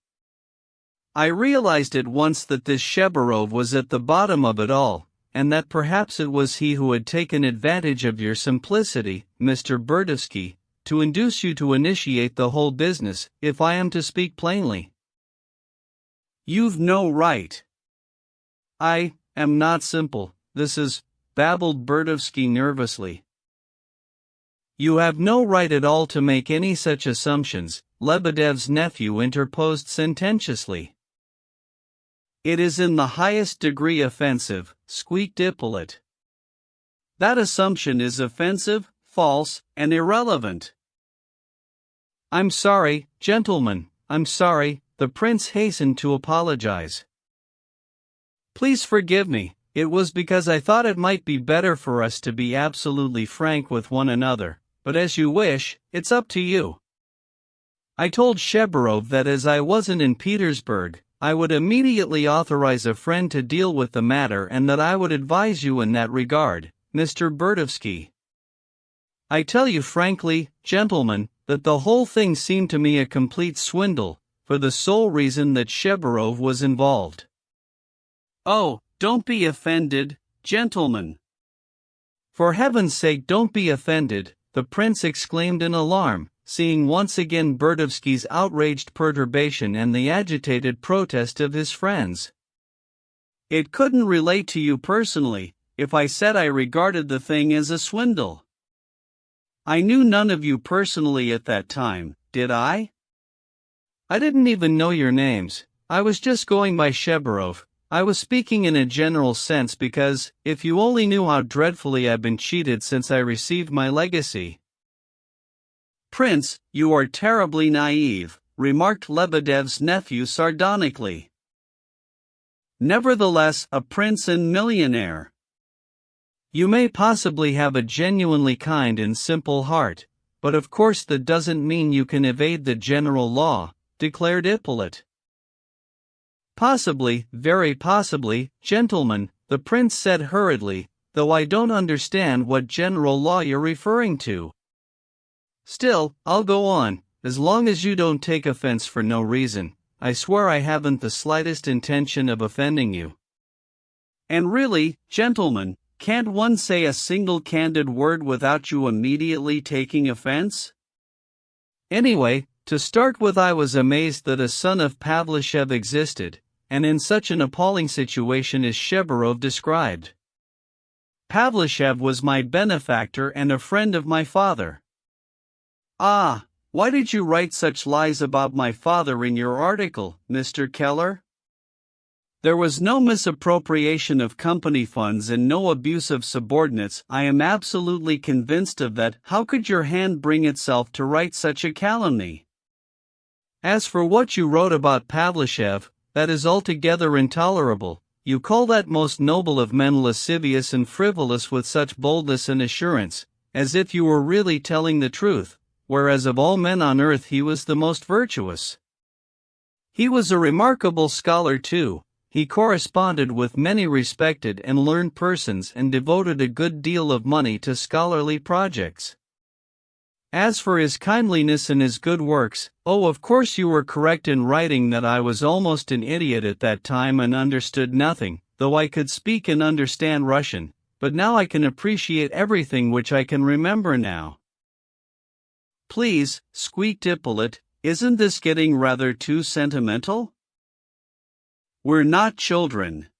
I realized at once that this Shebarov was at the bottom of it all, and that perhaps it was he who had taken advantage of your simplicity, Mr. Dostoevsky, to induce you to initiate the whole business, if I am to speak plainly. You've no right. I am not simple, this is, babbled Dostoevsky nervously. You have no right at all to make any such assumptions, Lebedev's nephew interposed sententiously. It is in the highest degree offensive, squeaked Ippolit. That assumption is offensive, false, and irrelevant. I'm sorry, gentlemen, I'm sorry, the prince hastened to apologize. Please forgive me, it was because I thought it might be better for us to be absolutely frank with one another, but as you wish, it's up to you. I told Shebarov that as I wasn't in Petersburg, I would immediately authorize a friend to deal with the matter and that I would advise you in that regard, Mr. Dostoevsky. I tell you frankly, gentlemen, that the whole thing seemed to me a complete swindle, for the sole reason that Shebarov was involved. Oh, don't be offended, gentlemen. For heaven's sake don't be offended, the prince exclaimed in alarm, seeing once again Dostoevsky's outraged perturbation and the agitated protest of his friends. It couldn't relate to you personally, if I said I regarded the thing as a swindle. I knew none of you personally at that time, did I? I didn't even know your names, I was just going by Shebarov. I was speaking in a general sense because, if you only knew how dreadfully I've been cheated since I received my legacy. Prince, you are terribly naive, remarked Lebedev's nephew sardonically. Nevertheless, a prince and millionaire. You may possibly have a genuinely kind and simple heart, but of course that doesn't mean you can evade the general law, declared Ippolit. Possibly, very possibly, gentlemen, the prince said hurriedly, though I don't understand what general law you're referring to. Still, I'll go on, as long as you don't take offense for no reason. I swear I haven't the slightest intention of offending you. And really, gentlemen, can't one say a single candid word without you immediately taking offense? Anyway, to start with, I was amazed that a son of Pavlishev existed, and in such an appalling situation as Shebarov described. Pavlishev was my benefactor and a friend of my father. Ah, why did you write such lies about my father in your article, Mr. Keller? There was no misappropriation of company funds and no abuse of subordinates. I am absolutely convinced of that. How could your hand bring itself to write such a calumny? As for what you wrote about Pavlishev, that is altogether intolerable. You call that most noble of men lascivious and frivolous with such boldness and assurance, as if you were really telling the truth, whereas of all men on earth he was the most virtuous. He was a remarkable scholar too. He corresponded with many respected and learned persons and devoted a good deal of money to scholarly projects. As for his kindliness and his good works, oh, of course you were correct in writing that I was almost an idiot at that time and understood nothing, though I could speak and understand Russian, but now I can appreciate everything which I can remember now. please, squeaked Ippolit, isn't this getting rather too sentimental? We're not children.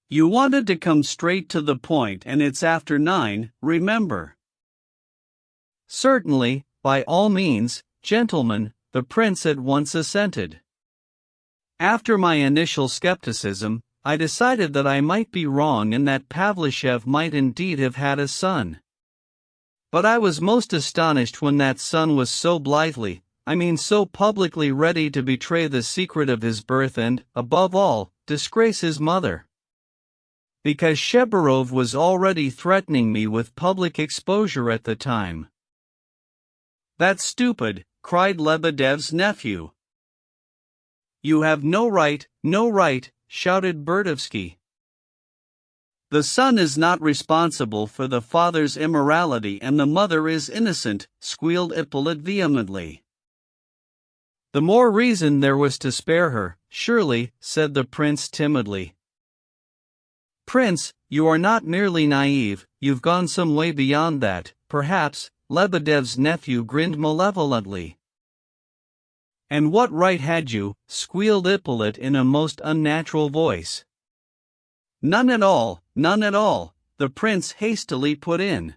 You wanted to come straight to the point and it's after 9, remember. Certainly, by all means, gentlemen, the prince at once assented. After my initial skepticism, I decided that I might be wrong and that Pavlushev might indeed have had a son. But I was most astonished when that son was so blithely, so publicly ready to betray the secret of his birth and, above all, disgrace his mother. Because Shebarov was already threatening me with public exposure at the time. That's stupid, cried Lebedev's nephew. You have no right, shouted Burdovsky. The son is not responsible for the father's immorality and the mother is innocent, squealed Ippolit vehemently. The more reason there was to spare her, surely, said the prince timidly. Prince, you are not merely naive, you've gone some way beyond that, perhaps, Lebedev's nephew grinned malevolently. And what right had you, squealed Ippolit in a most unnatural voice. None at all, the prince hastily put in.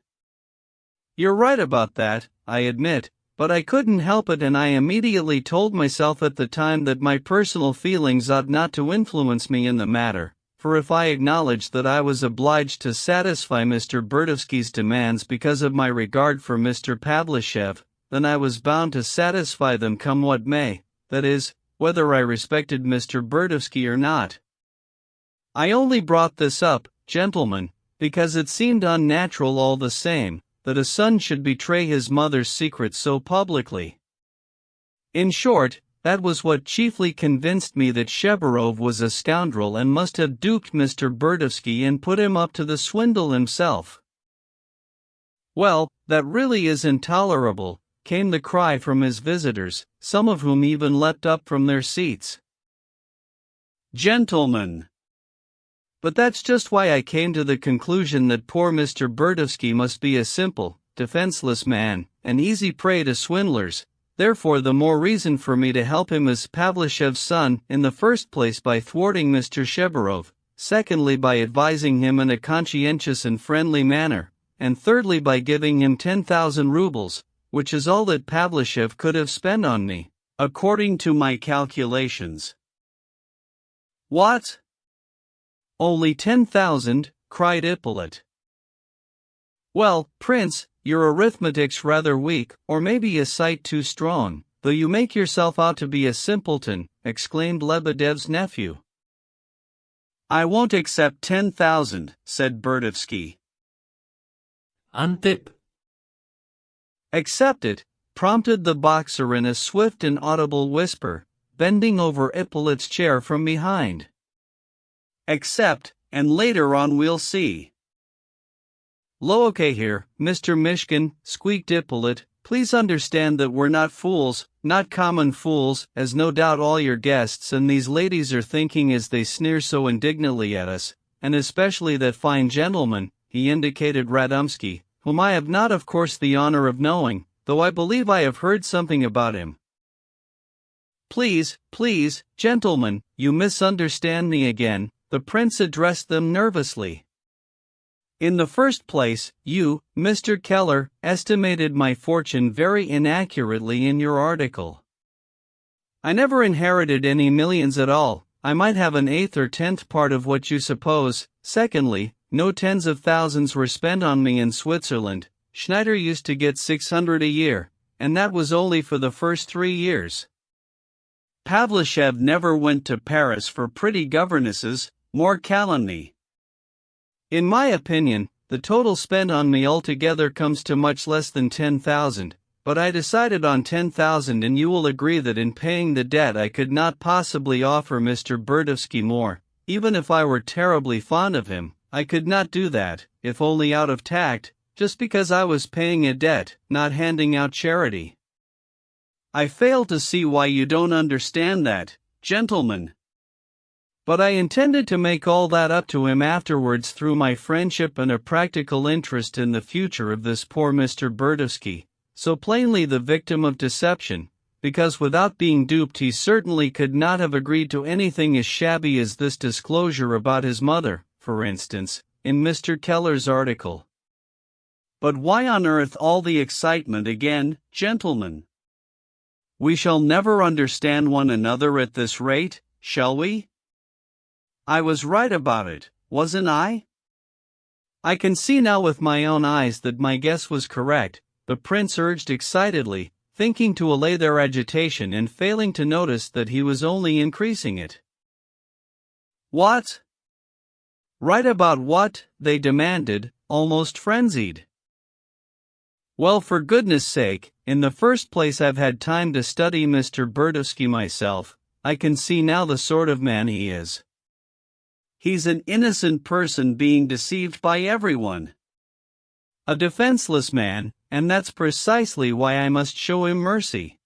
You're right about that, I admit, but I couldn't help it and I immediately told myself at the time that my personal feelings ought not to influence me in the matter, for if I acknowledged that I was obliged to satisfy Mr. Burdovsky's demands because of my regard for Mr. Pavlushev, then I was bound to satisfy them come what may, that is, whether I respected Mr. Burdovsky or not. I only brought this up, gentlemen, because it seemed unnatural all the same, that a son should betray his mother's secret so publicly. In short, that was what chiefly convinced me that Shebarov was a scoundrel and must have duped Mr. Burdovsky and put him up to the swindle himself. Well, that really is intolerable, came the cry from his visitors, some of whom even leapt up from their seats. Gentlemen! But that's just why I came to the conclusion that poor Mr. Burdovsky must be a simple, defenseless man, an easy prey to swindlers, therefore the more reason for me to help him as Pavlushev's son, in the first place by thwarting Mr. Shebarov, secondly by advising him in a conscientious and friendly manner, and thirdly by giving him 10,000 rubles, which is all that Pavlushev could have spent on me, according to my calculations. What? Only 10,000, cried Ippolit. Well, Prince, your arithmetic's rather weak, or maybe a sight too strong, though you make yourself out to be a simpleton, exclaimed Lebedev's nephew. I won't accept 10,000, said Burdovsky. Antip. Accept it, prompted the boxer in a swift and audible whisper, bending over Ippolit's chair from behind. Accept, and later on we'll see. Okay here, Mr. Mishkin, squeaked Ippolit, please understand that we're not fools, not common fools, as no doubt all your guests and these ladies are thinking as they sneer so indignantly at us, and especially that fine gentleman, he indicated Radomsky, whom I have not of course the honor of knowing, though I believe I have heard something about him. Please, gentlemen, you misunderstand me again, the prince addressed them nervously. In the first place, you, Mr. Keller, estimated my fortune very inaccurately in your article. I never inherited any millions at all, I might have an eighth or 10th part of what you suppose. Secondly, no tens of thousands were spent on me in Switzerland. Schneider used to get 600 a year, and that was only for the first 3 years. Pavlushev never went to Paris for pretty governesses, more calumny. In my opinion, the total spent on me altogether comes to much less than 10,000, but I decided on 10,000 and you will agree that in paying the debt I could not possibly offer Mr. Burdovsky more, even if I were terribly fond of him, I could not do that, if only out of tact, just because I was paying a debt, not handing out charity. I fail to see why you don't understand that, gentlemen. But I intended to make all that up to him afterwards through my friendship and a practical interest in the future of this poor Mr. Burdovsky, so plainly the victim of deception, because without being duped he certainly could not have agreed to anything as shabby as this disclosure about his mother, for instance, in Mr. Keller's article. But why on earth all the excitement again, gentlemen? We shall never understand one another at this rate, shall we? I was right about it, wasn't I? I can see now with my own eyes that my guess was correct, the prince urged excitedly, thinking to allay their agitation and failing to notice that he was only increasing it. What? Right about what? They demanded, almost frenzied. Well, for goodness sake, in the first place I've had time to study Mr. Dostoevsky myself. I can see now the sort of man he is. He's an innocent person being deceived by everyone. A defenseless man, and that's precisely why I must show him mercy.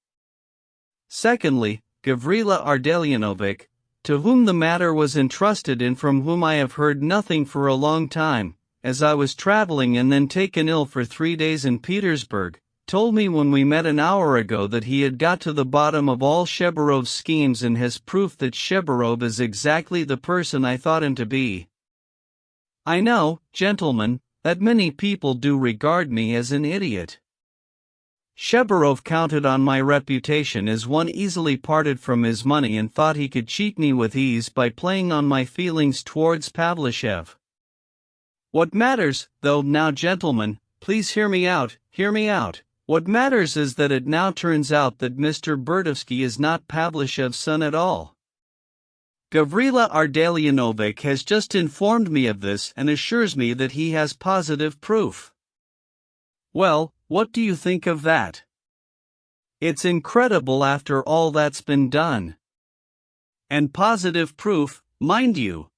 Secondly, Gavrila Ardalionovich, to whom the matter was entrusted and from whom I have heard nothing for a long time, as I was traveling and then taken ill for 3 days in Petersburg, told me when we met an hour ago that he had got to the bottom of all Shebarov's schemes and has proof that Shebarov is exactly the person I thought him to be. I know, gentlemen, that many people do regard me as an idiot. Shebarov counted on my reputation as one easily parted from his money and thought he could cheat me with ease by playing on my feelings towards Pavlishev. What matters, though, now gentlemen, please hear me out. What matters is that it now turns out that Mr. Dostoevsky is not Pavlishev's son at all. Gavrila Ardalionovich has just informed me of this and assures me that he has positive proof. Well, what do you think of that? It's incredible after all that's been done. And positive proof, mind you.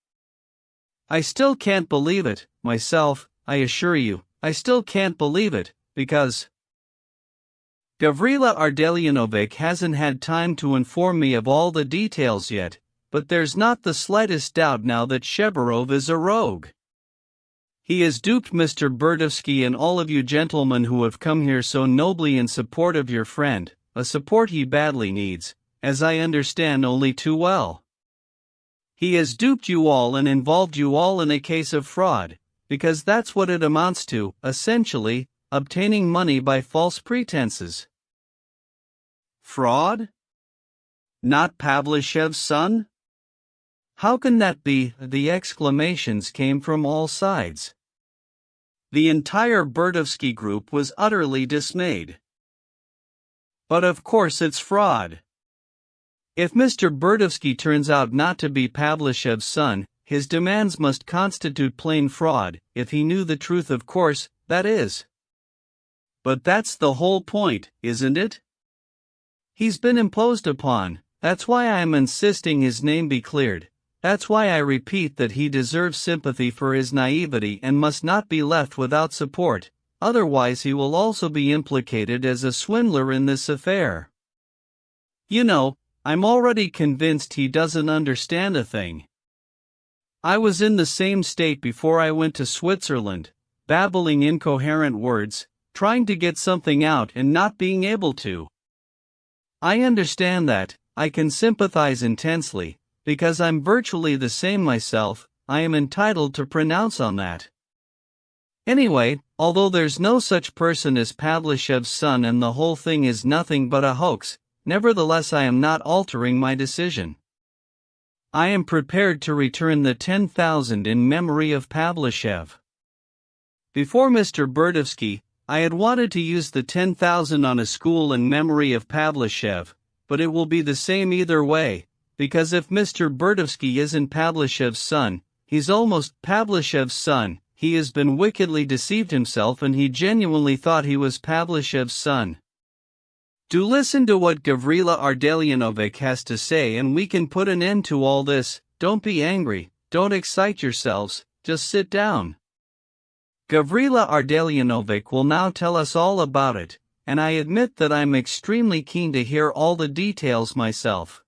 I still can't believe it, myself, I assure you, I still can't believe it, because Gavrila Ardalionovich hasn't had time to inform me of all the details yet, but there's not the slightest doubt now that Shebarov is a rogue. He has duped Mr. Dostoevsky and all of you gentlemen who have come here so nobly in support of your friend, a support he badly needs, as I understand only too well. He has duped you all and involved you all in a case of fraud, because that's what it amounts to, essentially, obtaining money by false pretenses. Fraud? Not Pavlishev's son? How can that be? The exclamations came from all sides. The entire Dostoevsky group was utterly dismayed. But of course it's fraud. If Mr. Dostoevsky turns out not to be Pavlishev's son, his demands must constitute plain fraud, if he knew the truth, of course, that is. But that's the whole point, isn't it? He's been imposed upon, that's why I am insisting his name be cleared, that's why I repeat that he deserves sympathy for his naivety and must not be left without support, otherwise he will also be implicated as a swindler in this affair. You know, I'm already convinced he doesn't understand a thing. I was in the same state before I went to Switzerland, babbling incoherent words, trying to get something out and not being able to. I understand that, I can sympathize intensely, because I'm virtually the same myself, I am entitled to pronounce on that. Anyway, although there's no such person as Pavlishev's son and the whole thing is nothing but a hoax, nevertheless I am not altering my decision. I am prepared to return the 10,000 in memory of Pavlishev. Before Mr. Dostoevsky, I had wanted to use the 10,000 on a school in memory of Pavlishev, but it will be the same either way, because if Mr. Dostoevsky isn't Pavlishev's son, he's almost Pavlishev's son. He has been wickedly deceived himself and he genuinely thought he was Pavlishev's son. Do listen to what Gavrila Ardalionovich has to say and we can put an end to all this. Don't be angry, don't excite yourselves, just sit down. Gavrila Ardalionovich will now tell us all about it, and I admit that I'm extremely keen to hear all the details myself.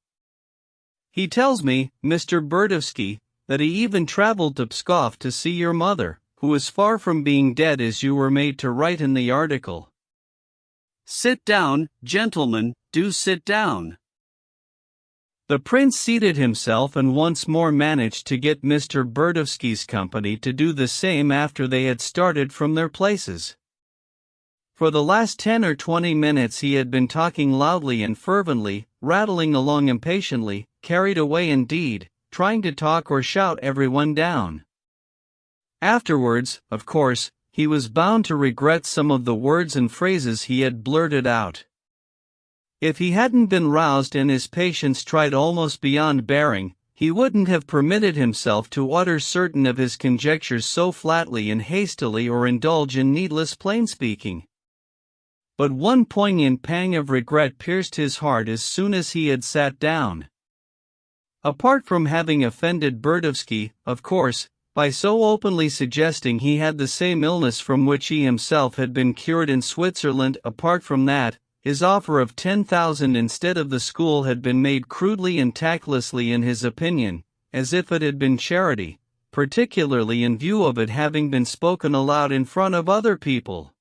He tells me, Mr. Dostoevsky, that he even traveled to Pskov to see your mother, who is far from being dead as you were made to write in the article. Sit down, gentlemen, do sit down. The prince seated himself and once more managed to get Mr. Burdovsky's company to do the same after they had started from their places. For the last 10 or 20 minutes he had been talking loudly and fervently, rattling along impatiently, carried away indeed, trying to talk or shout everyone down. Afterwards, of course, he was bound to regret some of the words and phrases he had blurted out. If he hadn't been roused and his patience tried almost beyond bearing, he wouldn't have permitted himself to utter certain of his conjectures so flatly and hastily or indulge in needless plainspeaking. But one poignant pang of regret pierced his heart as soon as he had sat down. Apart from having offended Burdovsky, of course, by so openly suggesting he had the same illness from which he himself had been cured in Switzerland, apart from that, his offer of 10,000 instead of the school had been made crudely and tactlessly in his opinion, as if it had been charity, particularly in view of it having been spoken aloud in front of other people.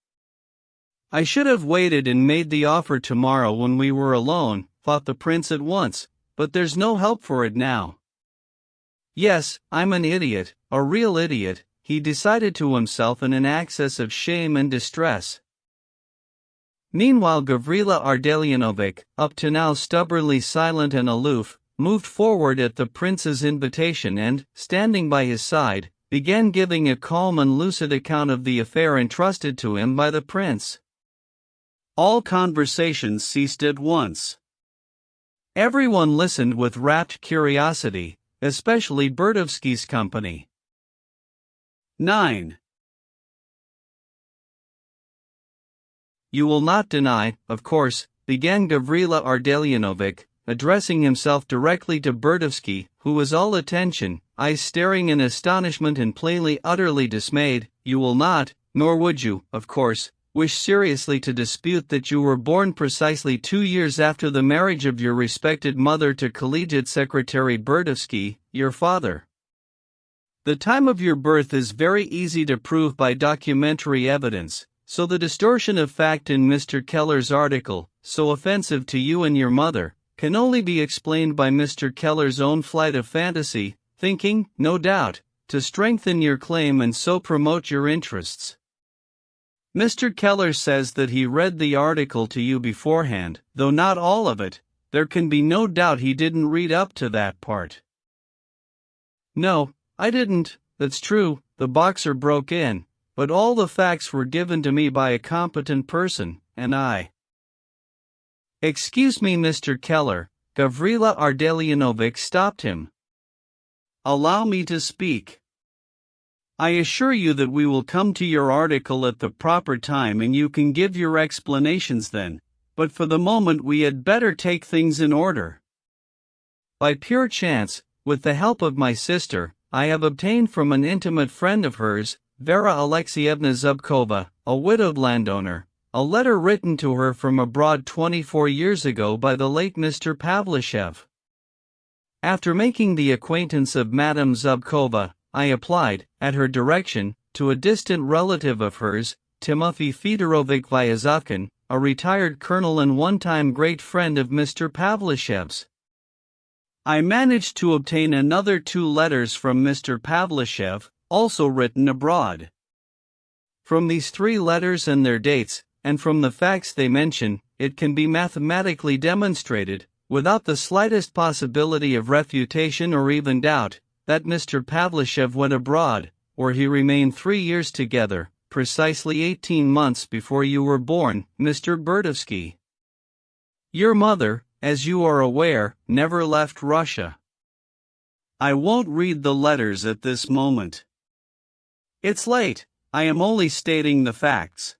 I should have waited and made the offer tomorrow when we were alone, thought the prince at once, but there's no help for it now. Yes, I'm an idiot, a real idiot, he decided to himself in an access of shame and distress. Meanwhile Gavrila Ardalionovich, up to now stubbornly silent and aloof, moved forward at the prince's invitation and, standing by his side, began giving a calm and lucid account of the affair entrusted to him by the prince. All conversations ceased at once. Everyone listened with rapt curiosity, especially Burdovsky's company. 9. You will not deny, of course, began Gavrila Ardalionovich, addressing himself directly to Burdovsky, who was all attention, eyes staring in astonishment and plainly utterly dismayed, you will not, nor would you, of course, wish seriously to dispute that you were born precisely 2 years after the marriage of your respected mother to Collegiate Secretary Burdovsky, your father. The time of your birth is very easy to prove by documentary evidence, so the distortion of fact in Mr. Keller's article, so offensive to you and your mother, can only be explained by Mr. Keller's own flight of fantasy, thinking, no doubt, to strengthen your claim and so promote your interests. Mr. Keller says that he read the article to you beforehand, though not all of it. There can be no doubt he didn't read up to that part. No, I didn't, that's true, the boxer broke in, but all the facts were given to me by a competent person, and I. Excuse me, Mr. Keller, Gavrila Ardalionovich stopped him. Allow me to speak. I assure you that we will come to your article at the proper time and you can give your explanations then, but for the moment we had better take things in order. By pure chance, with the help of my sister, I have obtained from an intimate friend of hers, Vera Alexievna Zubkova, a widowed landowner, a letter written to her from abroad 24 years ago by the late Mr. Pavlishev. After making the acquaintance of Madame Zubkova, I applied, at her direction, to a distant relative of hers, Timofey Fedorovich Vyazovkin, a retired colonel and one-time great friend of Mr. Pavlishev's. I managed to obtain another 2 letters from Mr. Pavlishev, also written abroad. From these 3 letters and their dates, and from the facts they mention, it can be mathematically demonstrated, without the slightest possibility of refutation or even doubt, that Mr. Pavlishev went abroad, where he remained 3 years together, precisely 18 months before you were born, Mr. Burdovsky. Your mother, as you are aware, never left Russia. I won't read the letters at this moment. It's late, I am only stating the facts.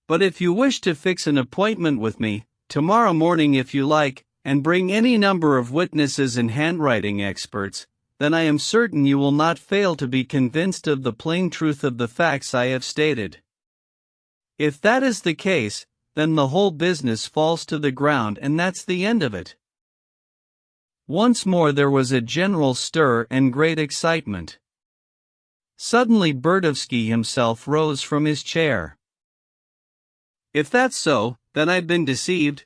But if you wish to fix an appointment with me, tomorrow morning if you like, and bring any number of witnesses and handwriting experts, then I am certain you will not fail to be convinced of the plain truth of the facts I have stated. If that is the case, then the whole business falls to the ground and that's the end of it. Once more there was a general stir and great excitement. Suddenly Burdovsky himself rose from his chair. If that's so, then I've been deceived,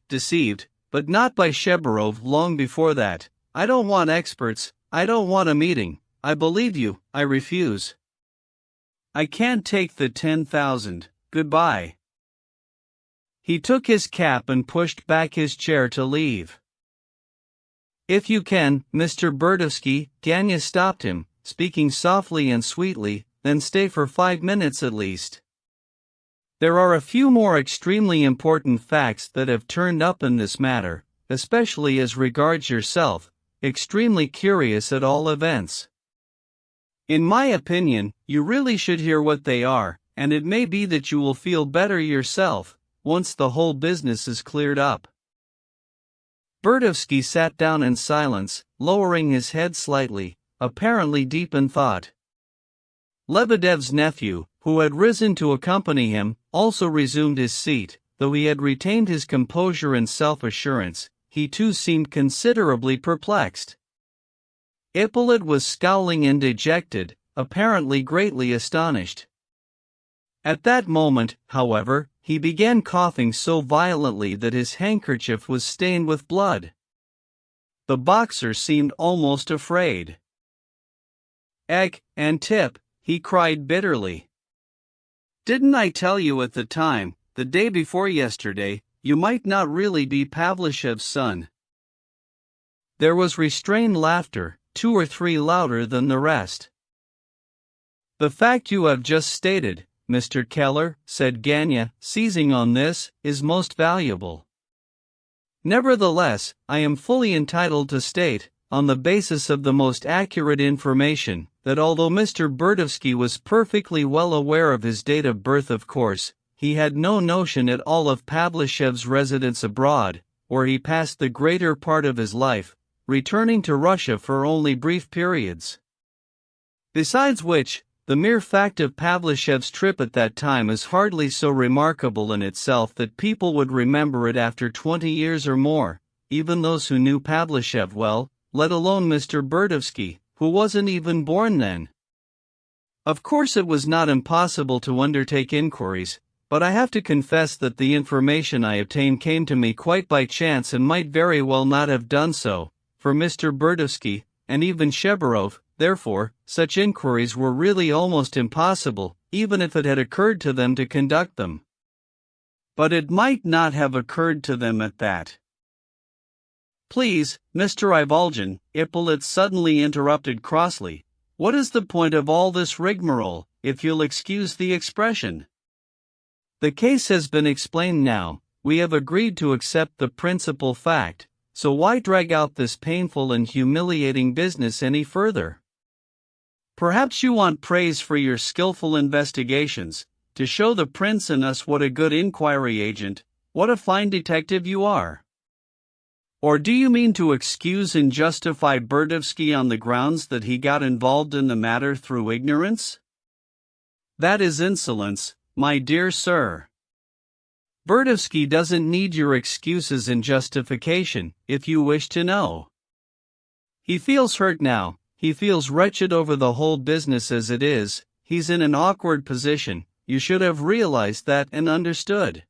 but not by Shebarov long before that. I don't want experts, I don't want a meeting. I believe you, I refuse. I can't take the 10,000, goodbye. He took his cap and pushed back his chair to leave. If you can, Mr. Burdovsky, Ganya stopped him, speaking softly and sweetly, then stay for 5 minutes at least. There are a few more extremely important facts that have turned up in this matter, especially as regards yourself, extremely curious at all events. In my opinion, you really should hear what they are, and it may be that you will feel better yourself, once the whole business is cleared up. Burdovsky sat down in silence, lowering his head slightly, apparently deep in thought. Lebedev's nephew, who had risen to accompany him, also resumed his seat. Though he had retained his composure and self-assurance, he too seemed considerably perplexed. Ippolit was scowling and dejected, apparently greatly astonished. At that moment, however, he began coughing so violently that his handkerchief was stained with blood. The boxer seemed almost afraid. "Egg, Antip," he cried bitterly. "Didn't I tell you at the time, the day before yesterday, you might not really be Pavlishev's son?" There was restrained laughter, 2 or 3 louder than the rest. "The fact you have just stated, Mr. Keller," said Ganya, seizing on this, "is most valuable. Nevertheless, I am fully entitled to state, on the basis of the most accurate information, that although Mr. Burdovsky was perfectly well aware of his date of birth, of course, he had no notion at all of Pavlishev's residence abroad, where he passed the greater part of his life, returning to Russia for only brief periods. Besides which, the mere fact of Pavlishev's trip at that time is hardly so remarkable in itself that people would remember it after 20 years or more, even those who knew Pavlishev well, let alone Mr. Burdovsky, who wasn't even born then. Of course it was not impossible to undertake inquiries, but I have to confess that the information I obtained came to me quite by chance and might very well not have done so, for Mr. Burdovsky, and even Shebarov, therefore, such inquiries were really almost impossible, even if it had occurred to them to conduct them. But it might not have occurred to them at that. "Please, Mr. Ivolgin," Ippolit suddenly interrupted crossly, "what is the point of all this rigmarole, if you'll excuse the expression? The case has been explained now, we have agreed to accept the principal fact, so why drag out this painful and humiliating business any further? Perhaps you want praise for your skillful investigations, to show the prince and us what a good inquiry agent, what a fine detective you are. Or do you mean to excuse and justify Burdovsky on the grounds that he got involved in the matter through ignorance? That is insolence, my dear sir. Burdovsky doesn't need your excuses and justification, if you wish to know. He feels hurt now, he feels wretched over the whole business as it is, he's in an awkward position, you should have realized that and understood."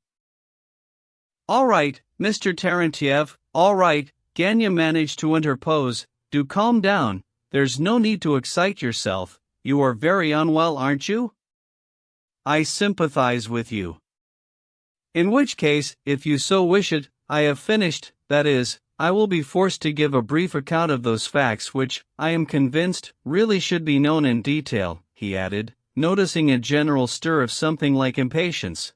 "All right, Mr. Terentiev, all right," Ganya managed to interpose, "do calm down, there's no need to excite yourself, you are very unwell, aren't you? I sympathize with you. In which case, if you so wish it, I have finished, that is, I will be forced to give a brief account of those facts which, I am convinced, really should be known in detail," he added, noticing a general stir of something like impatience.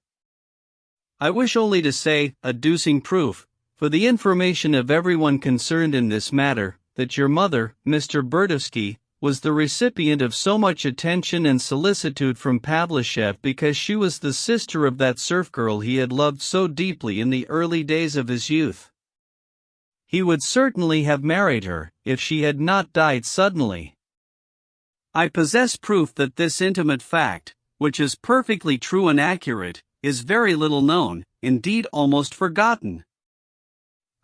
"I wish only to say, adducing proof, for the information of everyone concerned in this matter, that your mother, Mr. Burdovsky, was the recipient of so much attention and solicitude from Pavlishev because she was the sister of that serf girl he had loved so deeply in the early days of his youth. He would certainly have married her, if she had not died suddenly. I possess proof that this intimate fact, which is perfectly true and accurate, is very little known, indeed almost forgotten.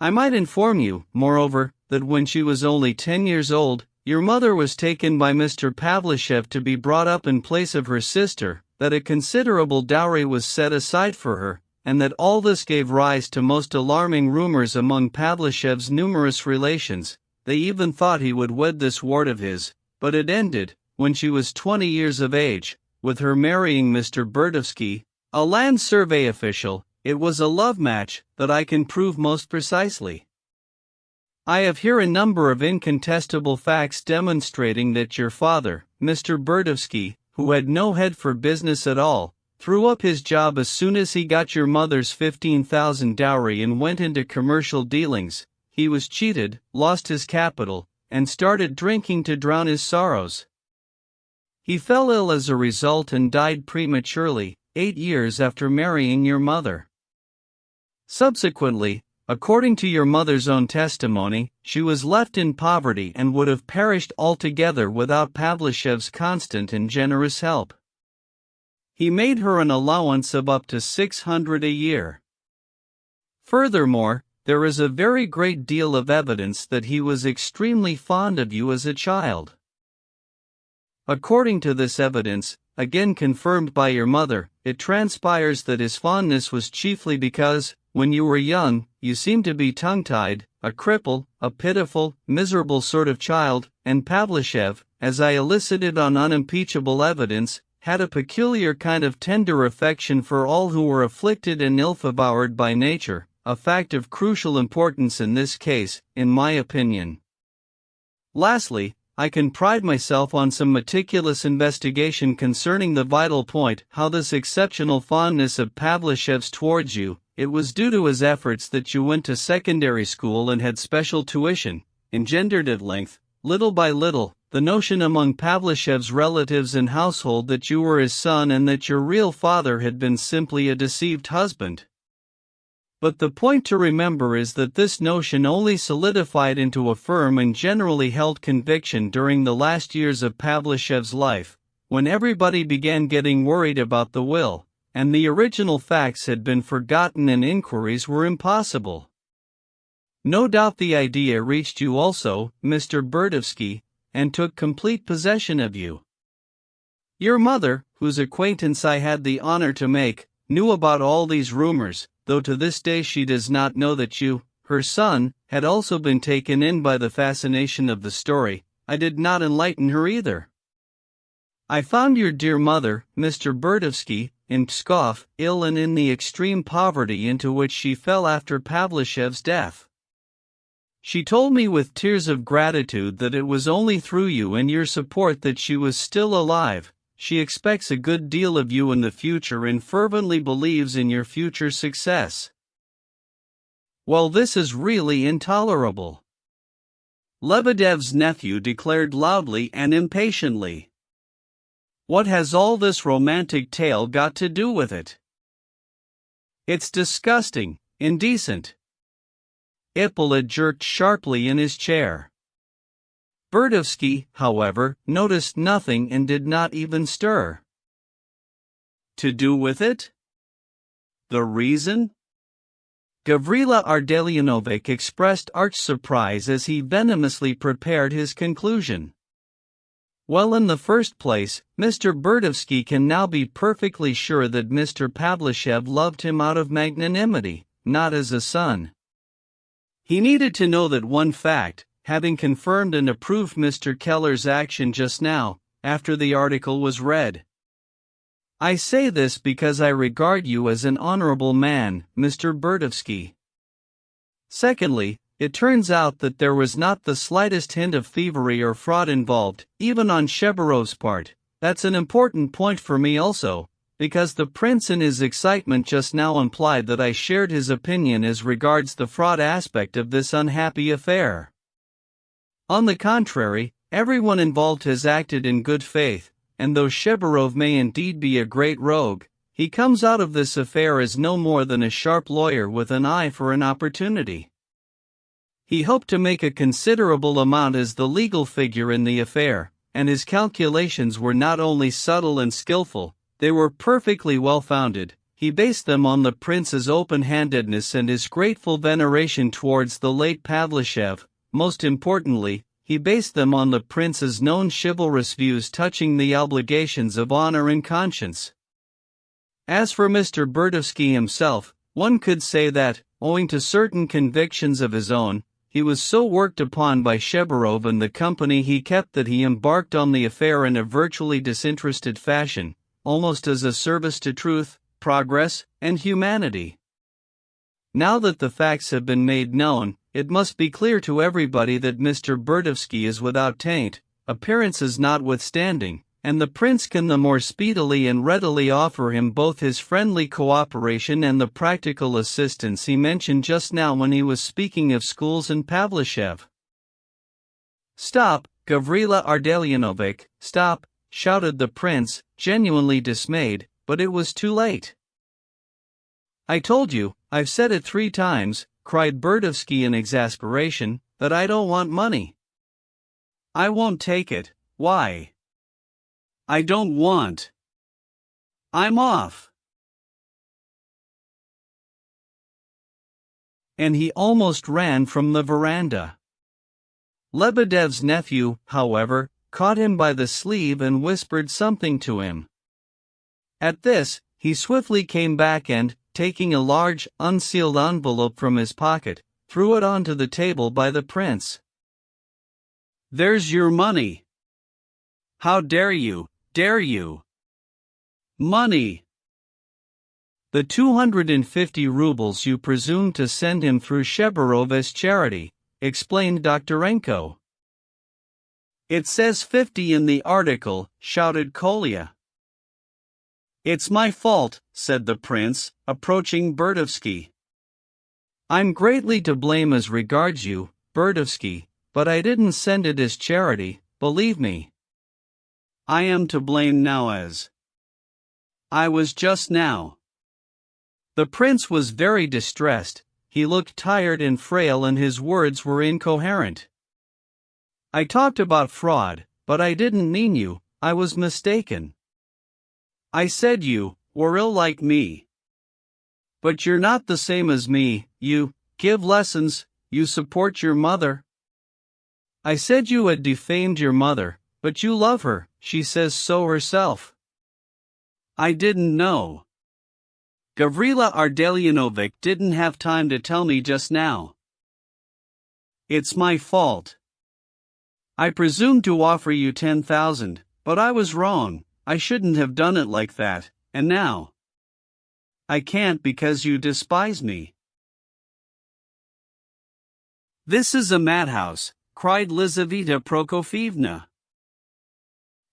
I might inform you, moreover, that when she was only 10 years old, your mother was taken by Mr. Pavlishev to be brought up in place of her sister, that a considerable dowry was set aside for her, and that all this gave rise to most alarming rumors among Pavlishev's numerous relations. They even thought he would wed this ward of his, but it ended, when she was 20 years of age, with her marrying Mr. Burdovsky, a land survey official. It was a love match that I can prove most precisely. I have here a number of incontestable facts demonstrating that your father, Mr. Burdovsky, who had no head for business at all, threw up his job as soon as he got your mother's 15,000 dowry and went into commercial dealings. He was cheated, lost his capital, and started drinking to drown his sorrows. He fell ill as a result and died prematurely, 8 years after marrying your mother. Subsequently, according to your mother's own testimony, she was left in poverty and would have perished altogether without Pavlishev's constant and generous help. He made her an allowance of up to 600 a year. Furthermore, there is a very great deal of evidence that he was extremely fond of you as a child. According to this evidence, again confirmed by your mother, it transpires that his fondness was chiefly because, when you were young, you seemed to be tongue-tied, a cripple, a pitiful, miserable sort of child, and Pavlishev, as I elicited on unimpeachable evidence, had a peculiar kind of tender affection for all who were afflicted and ill-favoured by nature, a fact of crucial importance in this case, in my opinion. Lastly, I can pride myself on some meticulous investigation concerning the vital point, how this exceptional fondness of Pavlishev's towards you. It was due to his efforts that you went to secondary school and had special tuition, engendered at length, little by little, the notion among Pavlishev's relatives and household that you were his son and that your real father had been simply a deceived husband. But the point to remember is that this notion only solidified into a firm and generally held conviction during the last years of Pavlishev's life, when everybody began getting worried about the will, and the original facts had been forgotten and inquiries were impossible. No doubt the idea reached you also, Mr. Burdovsky, and took complete possession of you. Your mother, whose acquaintance I had the honor to make, knew about all these rumors, though to this day she does not know that you, her son, had also been taken in by the fascination of the story. I did not enlighten her either. I found your dear mother, Mr. Burdovsky, in Pskov, ill and in the extreme poverty into which she fell after Pavlishev's death. She told me with tears of gratitude that it was only through you and your support that she was still alive. She expects a good deal of you in the future and fervently believes in your future success. Well, this is really intolerable. Lebedev's nephew declared loudly and impatiently. What has all this romantic tale got to do with it? It's disgusting, indecent. Ippolit jerked sharply in his chair. Burdovsky, however, noticed nothing and did not even stir. To do with it? The reason? Gavrila Ardalionovich expressed arch surprise as he venomously prepared his conclusion. Well, in the first place, Mr. Burdovsky can now be perfectly sure that Mr. Pavlishev loved him out of magnanimity, not as a son. He needed to know that one fact, having confirmed and approved Mr. Keller's action just now, after the article was read. I say this because I regard you as an honorable man, Mr. Burdovsky. Secondly, it turns out that there was not the slightest hint of thievery or fraud involved, even on Shebarov's part. That's an important point for me also, because the prince in his excitement just now implied that I shared his opinion as regards the fraud aspect of this unhappy affair. On the contrary, everyone involved has acted in good faith, and though Shebarov may indeed be a great rogue, he comes out of this affair as no more than a sharp lawyer with an eye for an opportunity. He hoped to make a considerable amount as the legal figure in the affair, and his calculations were not only subtle and skillful, they were perfectly well-founded. He based them on the prince's open-handedness and his grateful veneration towards the late Pavlishev. Most importantly, he based them on the prince's known chivalrous views touching the obligations of honor and conscience. As for Mr. Burdovsky himself, One could say that, owing to certain convictions of his own, he was so worked upon by Shebarov and the company he kept that he embarked on the affair in a virtually disinterested fashion, almost as a service to truth, progress, and humanity. Now that the facts have been made known, it must be clear to everybody that Mr. Dostoevsky is without taint, appearances notwithstanding, and the prince can the more speedily and readily offer him both his friendly cooperation and the practical assistance he mentioned just now when he was speaking of schools and Pavlishev. "Stop, Gavrila Ardalionovich, stop," shouted the prince, genuinely dismayed, but it was too late. "I told you, I've said it 3 times, cried Dostoevsky in exasperation, "that I don't want money. I won't take it. Why? I don't want. I'm off." And he almost ran from the veranda. Lebedev's nephew, however, caught him by the sleeve and whispered something to him. At this, he swiftly came back and, taking a large, unsealed envelope from his pocket, threw it onto the table by the prince. "There's your money. How dare you, dare you? Money! The 250 rubles you presume to send him through Shebarov as charity," explained Doktorenko. "It says 50 in the article," shouted Kolya. "It's my fault," said the prince, approaching Dostoevsky. "I'm greatly to blame as regards you, Dostoevsky, but I didn't send it as charity, believe me. I am to blame now as I was just now." The prince was very distressed, he looked tired and frail and his words were incoherent. "I talked about fraud, but I didn't mean you, I was mistaken. I said you were ill like me. But you're not the same as me, you give lessons, you support your mother. I said you had defamed your mother, but you love her, she says so herself. I didn't know. Gavrila Ardalionovich didn't have time to tell me just now. It's my fault. I presumed to offer you 10,000, but I was wrong, I shouldn't have done it like that, and now I can't because you despise me." "This is a madhouse," cried Lizaveta Prokofievna.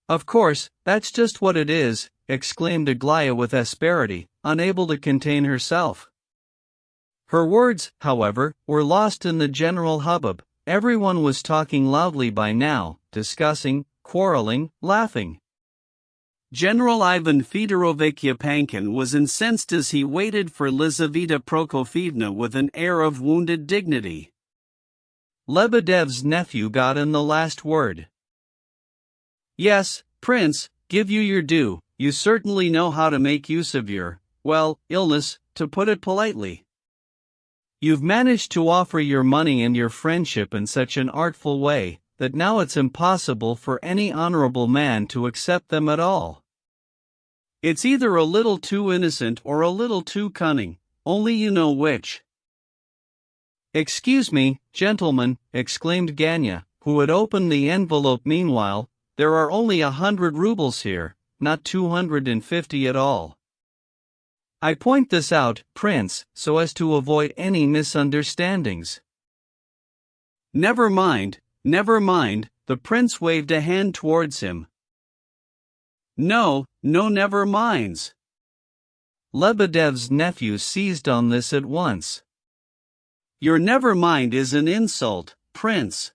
"Of course, that's just what it is," exclaimed Aglaya with asperity, unable to contain herself. Her words, however, were lost in the general hubbub. Everyone was talking loudly by now, discussing, quarreling, laughing. General Ivan Fedorovich Yapankin was incensed as he waited for Lizaveta Prokofievna with an air of wounded dignity. Lebedev's nephew got in the last word. "Yes, Prince, give you your due, you certainly know how to make use of your, illness, to put it politely. You've managed to offer your money and your friendship in such an artful way, that now it's impossible for any honorable man to accept them at all. It's either a little too innocent or a little too cunning, only you know which." "Excuse me, gentlemen," exclaimed Ganya, who had opened the envelope meanwhile, "there are only 100 rubles here, not 250 at all. I point this out, Prince, so as to avoid any misunderstandings." Never mind, the prince waved a hand towards him. No, never minds." Lebedev's nephew seized on this at once. "Your never mind is an insult, Prince.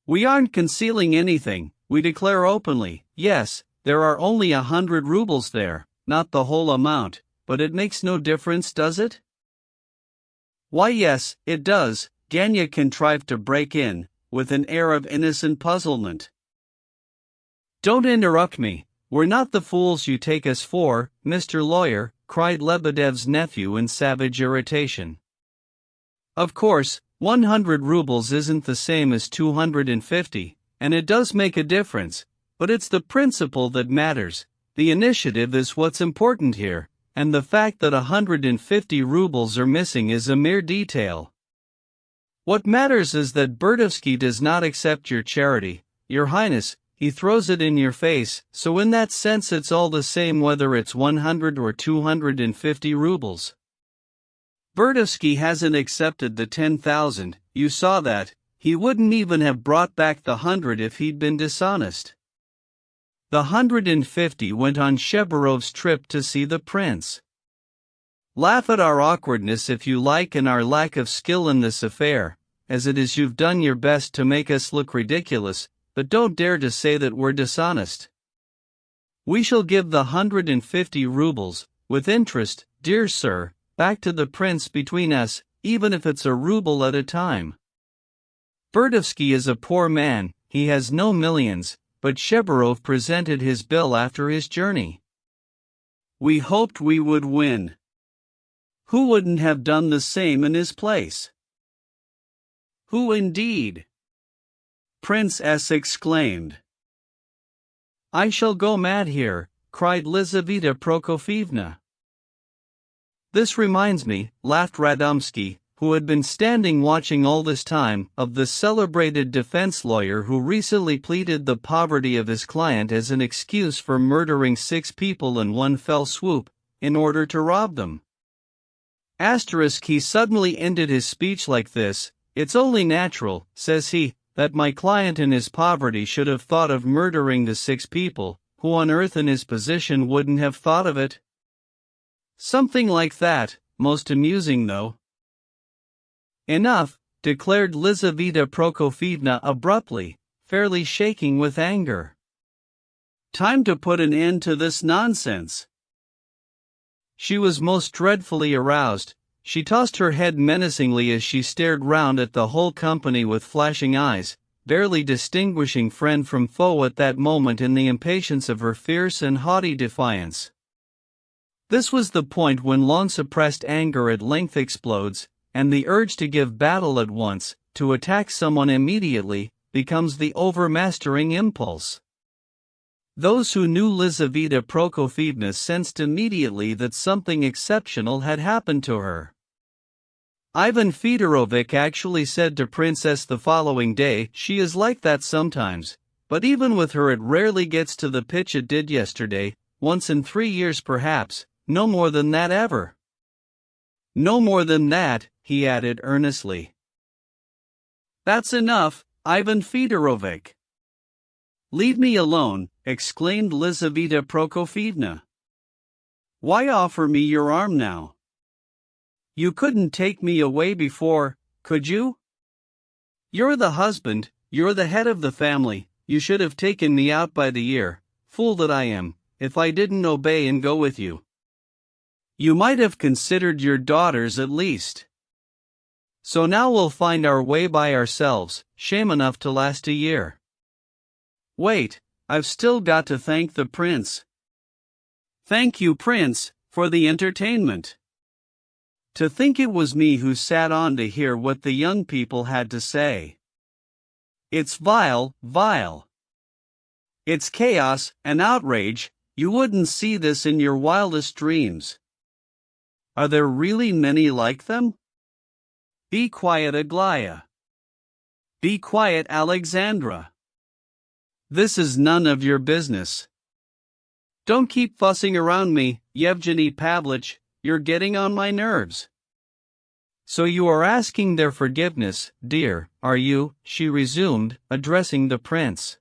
We aren't concealing anything, we declare openly, yes, there are only 100 rubles there, not the whole amount, but it makes no difference, does it?" "Why yes, it does," Ganya contrived to break in, with an air of innocent puzzlement. "Don't interrupt me, we're not the fools you take us for, Mr. Lawyer," cried Lebedev's nephew in savage irritation. "Of course, 100 rubles isn't the same as 250, and it does make a difference, but it's the principle that matters, the initiative is what's important here, and the fact that 150 rubles are missing is a mere detail. What matters is that Dostoevsky does not accept your charity, Your Highness. He throws it in your face, so in that sense it's all the same whether it's 100 or 250 rubles. Dostoevsky hasn't accepted the 10,000, you saw that. He wouldn't even have brought back the 100 if he'd been dishonest. The 150 went on Shebarov's trip to see the prince. Laugh at our awkwardness if you like and our lack of skill in this affair, as it is you've done your best to make us look ridiculous, but don't dare to say that we're dishonest. We shall give the 150 rubles, with interest, dear sir, back to the prince between us, even if it's a ruble at a time. Dostoevsky is a poor man, he has no millions, but Shebarov presented his bill after his journey. We hoped we would win. Who wouldn't have done the same in his place? Who indeed? Prince S. exclaimed. I shall go mad here, cried Lizaveta Prokofievna. This reminds me, laughed Radomsky, who had been standing watching all this time, of the celebrated defense lawyer who recently pleaded the poverty of his client as an excuse for murdering 6 people in one fell swoop, in order to rob them. He suddenly ended his speech like this, it's only natural, says he, that my client in his poverty should have thought of murdering the 6 people, who on earth in his position wouldn't have thought of it? Something like that, most amusing though. Enough, declared Lizaveta Prokofievna abruptly, fairly shaking with anger. Time to put an end to this nonsense. She was most dreadfully aroused. She tossed her head menacingly as she stared round at the whole company with flashing eyes, barely distinguishing friend from foe at that moment in the impatience of her fierce and haughty defiance. This was the point when long-suppressed anger at length explodes, and the urge to give battle at once, to attack someone immediately, becomes the overmastering impulse. Those who knew Lizaveta Prokofievna sensed immediately that something exceptional had happened to her. Ivan Fyodorovic actually said to Princess the following day, she is like that sometimes, but even with her it rarely gets to the pitch it did yesterday, once in 3 years perhaps, no more than that ever. No more than that, he added earnestly. That's enough, Ivan Fyodorovic. Leave me alone, exclaimed Lizaveta Prokofievna. Why offer me your arm now? You couldn't take me away before, could you? You're the husband, you're the head of the family, you should have taken me out by the ear, fool that I am, if I didn't obey and go with you. You might have considered your daughters at least. So now we'll find our way by ourselves, shame enough to last a year. Wait, I've still got to thank the prince. Thank you, Prince, for the entertainment. To think it was me who sat on to hear what the young people had to say. It's vile, vile. It's chaos, an outrage, you wouldn't see this in your wildest dreams. Are there really many like them? Be quiet, Aglaya. Be quiet, Alexandra. This is none of your business. Don't keep fussing around me, Yevgeny Pavlich, you're getting on my nerves. So you are asking their forgiveness, dear, are you? She resumed, addressing the prince.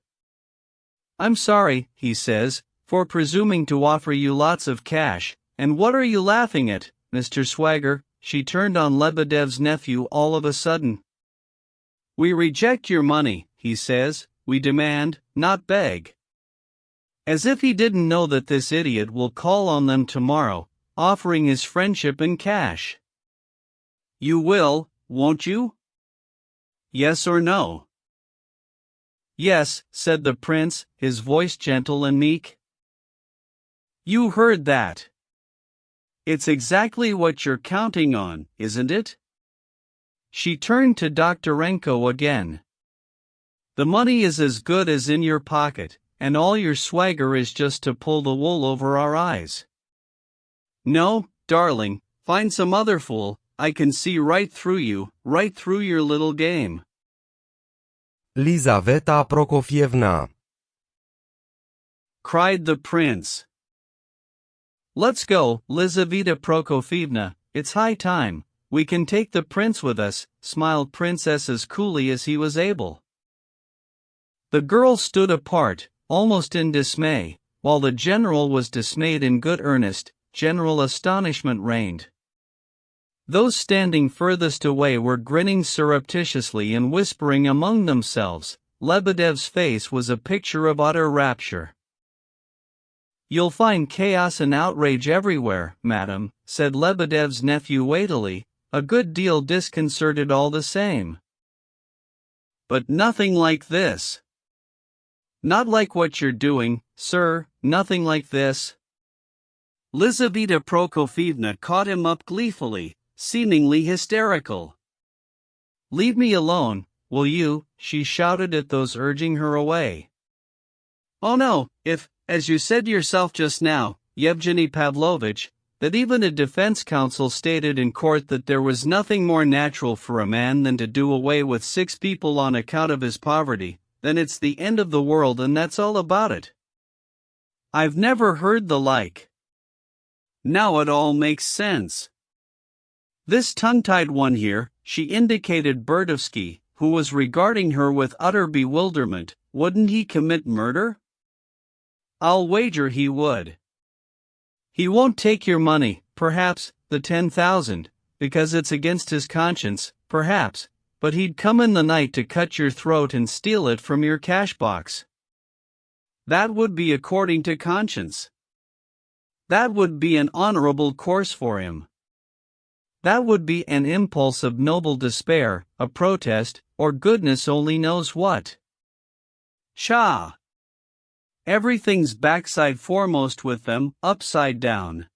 I'm sorry, he says, for presuming to offer you lots of cash, and what are you laughing at, Mr. Swagger? She turned on Lebedev's nephew all of a sudden. We reject your money, he says, we demand, not beg. As if he didn't know that this idiot will call on them tomorrow, offering his friendship in cash. You will, won't you? Yes or no? Yes, said the prince, his voice gentle and meek. You heard that. It's exactly what you're counting on, isn't it? She turned to Doktorenko again. The money is as good as in your pocket, and all your swagger is just to pull the wool over our eyes. No, darling, find some other fool. I can see right through you, right through your little game. Lizaveta Prokofievna, Cried the prince. Let's go, Lizaveta Prokofievna, it's high time. We can take the prince with us, smiled Princess as coolly as he was able. The girl stood apart, almost in dismay, while the general was dismayed in good earnest. General astonishment reigned. Those standing furthest away were grinning surreptitiously and whispering among themselves. Lebedev's face was a picture of utter rapture. You'll find chaos and outrage everywhere, madam, said Lebedev's nephew weightily, a good deal disconcerted all the same. But nothing like this. Not like what you're doing, sir, nothing like this. Lizaveta Prokofievna caught him up gleefully, seemingly hysterical. Leave me alone, will you? She shouted at those urging her away. Oh no, if, as you said yourself just now, Yevgeny Pavlovich, that even a defense counsel stated in court that there was nothing more natural for a man than to do away with 6 people on account of his poverty, then it's the end of the world and that's all about it. I've never heard the like. Now it all makes sense. This tongue-tied one here, she indicated Burdovsky, who was regarding her with utter bewilderment, wouldn't he commit murder? I'll wager he would. He won't take your money, perhaps, the 10,000, because it's against his conscience, perhaps, but he'd come in the night to cut your throat and steal it from your cash box. That would be according to conscience. That would be an honorable course for him. That would be an impulse of noble despair, a protest, or goodness only knows what. Pshaw! Everything's backside foremost with them, upside down.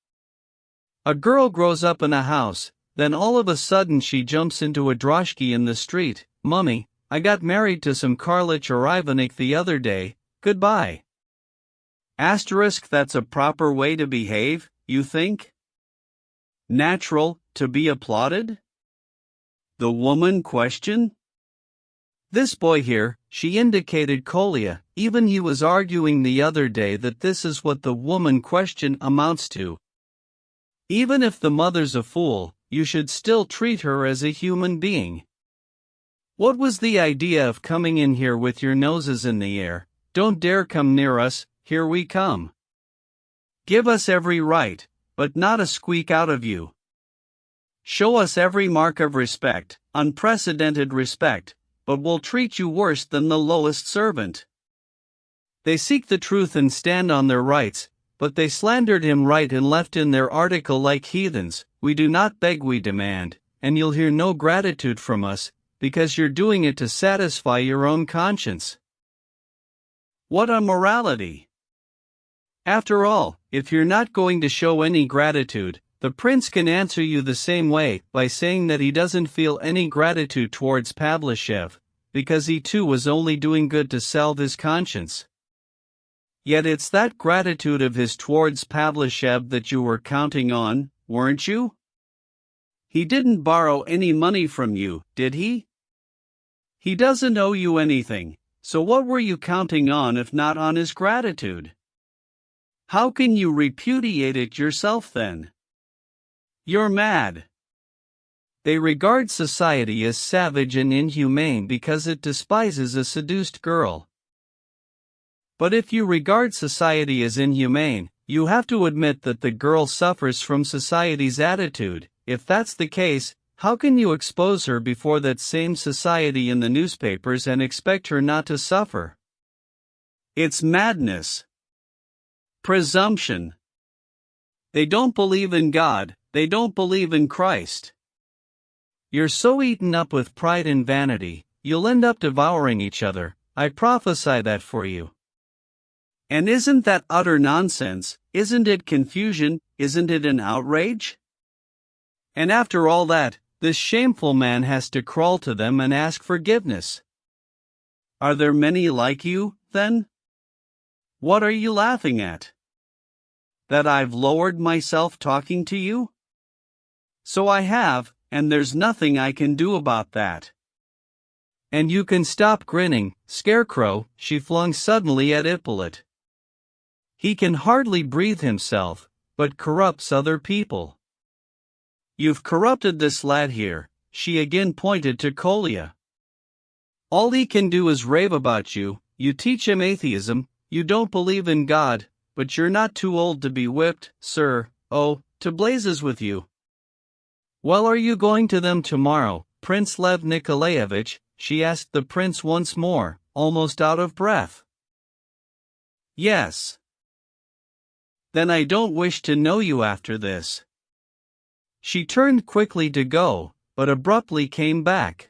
A girl grows up in a house, then all of a sudden she jumps into a droshky in the street. Mummy, I got married to some Karlich or Ivanik the other day, goodbye. Asterisk, that's a proper way to behave, you think? Natural, to be applauded? The woman question? This boy here, she indicated Kolya, even he was arguing the other day that this is what the woman question amounts to. Even if the mother's a fool, you should still treat her as a human being. What was the idea of coming in here with your noses in the air? Don't dare come near us, here we come. Give us every right, but not a squeak out of you. Show us every mark of respect, unprecedented respect, but we'll treat you worse than the lowest servant. They seek the truth and stand on their rights, but they slandered him right and left in their article like heathens. We do not beg, we demand, and you'll hear no gratitude from us, because you're doing it to satisfy your own conscience. What a morality! After all, if you're not going to show any gratitude, the prince can answer you the same way, by saying that he doesn't feel any gratitude towards Pavlishev, because he too was only doing good to salve his conscience. Yet it's that gratitude of his towards Pavlishev that you were counting on, weren't you? He didn't borrow any money from you, did he? He doesn't owe you anything, so what were you counting on if not on his gratitude? How can you repudiate it yourself then? You're mad. They regard society as savage and inhumane because it despises a seduced girl. But if you regard society as inhumane, you have to admit that the girl suffers from society's attitude. If that's the case, how can you expose her before that same society in the newspapers and expect her not to suffer? It's madness. Presumption. They don't believe in God, they don't believe in Christ. You're so eaten up with pride and vanity, you'll end up devouring each other, I prophesy that for you. And isn't that utter nonsense? Isn't it confusion? Isn't it an outrage? And after all that, this shameful man has to crawl to them and ask forgiveness. Are there many like you, then? What are you laughing at? That I've lowered myself talking to you? So I have, and there's nothing I can do about that. And you can stop grinning, Scarecrow, she flung suddenly at Ippolit. He can hardly breathe himself, but corrupts other people. You've corrupted this lad here, she again pointed to Kolya. All he can do is rave about you, you teach him atheism, you don't believe in God, but you're not too old to be whipped, sir, oh, to blazes with you. Well, are you going to them tomorrow, Prince Lev Nikolaevich? She asked the prince once more, almost out of breath. Yes. Then I don't wish to know you after this. She turned quickly to go, but abruptly came back.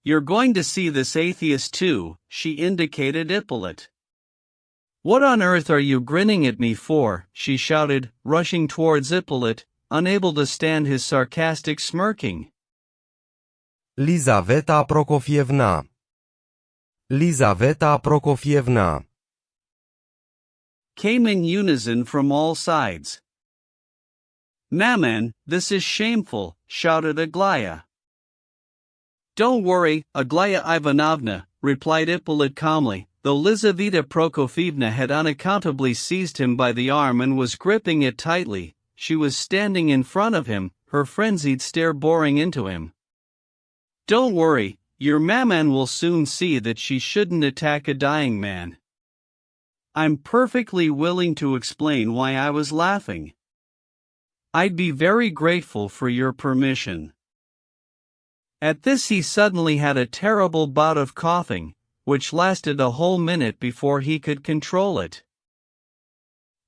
You're going to see this atheist too, she indicated Ippolit. What on earth are you grinning at me for? She shouted, rushing towards Ippolit, unable to stand his sarcastic smirking. Lizaveta Prokofievna. Lizaveta Prokofievna. Came in unison from all sides. Maman, this is shameful, shouted Aglaya. Don't worry, Aglaya Ivanovna, replied Ippolit calmly, though Lizaveta Prokofievna had unaccountably seized him by the arm and was gripping it tightly. She was standing in front of him, her frenzied stare boring into him. Don't worry, your maman will soon see that she shouldn't attack a dying man. I'm perfectly willing to explain why I was laughing. I'd be very grateful for your permission. At this he suddenly had a terrible bout of coughing, which lasted a whole minute before he could control it.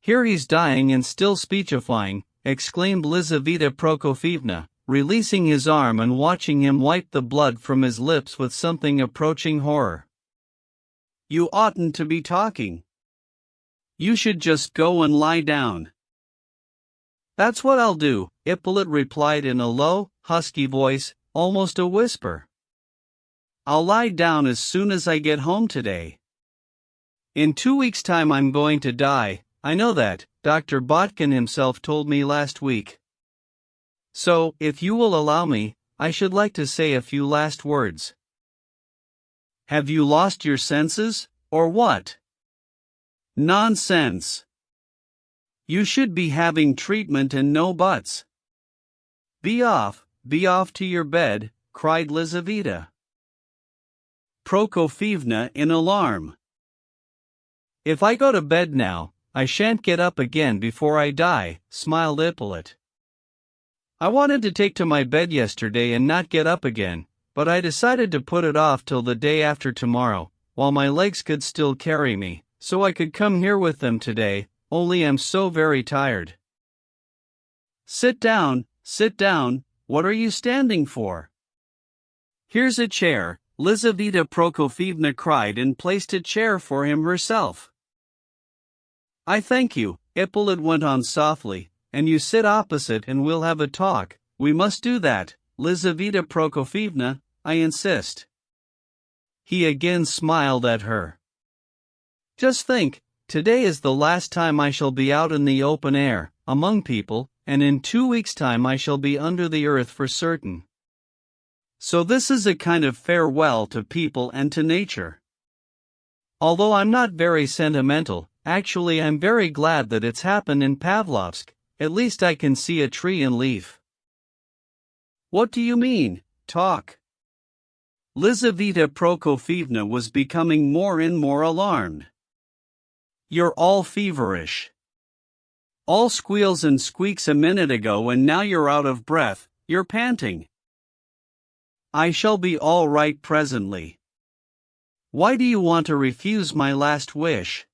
Here he's dying and still speechifying, exclaimed Lizaveta Prokofievna, releasing his arm and watching him wipe the blood from his lips with something approaching horror. You oughtn't to be talking. You should just go and lie down. That's what I'll do, Ippolit replied in a low, husky voice, almost a whisper. I'll lie down as soon as I get home today. In 2 weeks' time I'm going to die, I know that, Dr. Botkin himself told me last week. So, if you will allow me, I should like to say a few last words. Have you lost your senses, or what? Nonsense. You should be having treatment and no buts. Be off to your bed, cried Lizaveta Prokofievna in alarm. If I go to bed now, I shan't get up again before I die, smiled Ippolit. I wanted to take to my bed yesterday and not get up again, but I decided to put it off till the day after tomorrow, while my legs could still carry me, so I could come here with them today, only I'm so very tired. Sit down, what are you standing for? Here's a chair, Lizaveta Prokofievna cried and placed a chair for him herself. I thank you, Ippolit went on softly, and you sit opposite and we'll have a talk. We must do that, Lizaveta Prokofievna, I insist. He again smiled at her. Just think, today is the last time I shall be out in the open air, among people, and in 2 weeks' time I shall be under the earth for certain. So this is a kind of farewell to people and to nature. Although I'm not very sentimental, actually I'm very glad that it's happened in Pavlovsk, at least I can see a tree and leaf. What do you mean, talk? Lizaveta Prokofievna was becoming more and more alarmed. You're all feverish. All squeals and squeaks a minute ago and now you're out of breath, you're panting. I shall be all right presently. Why do you want to refuse my last wish?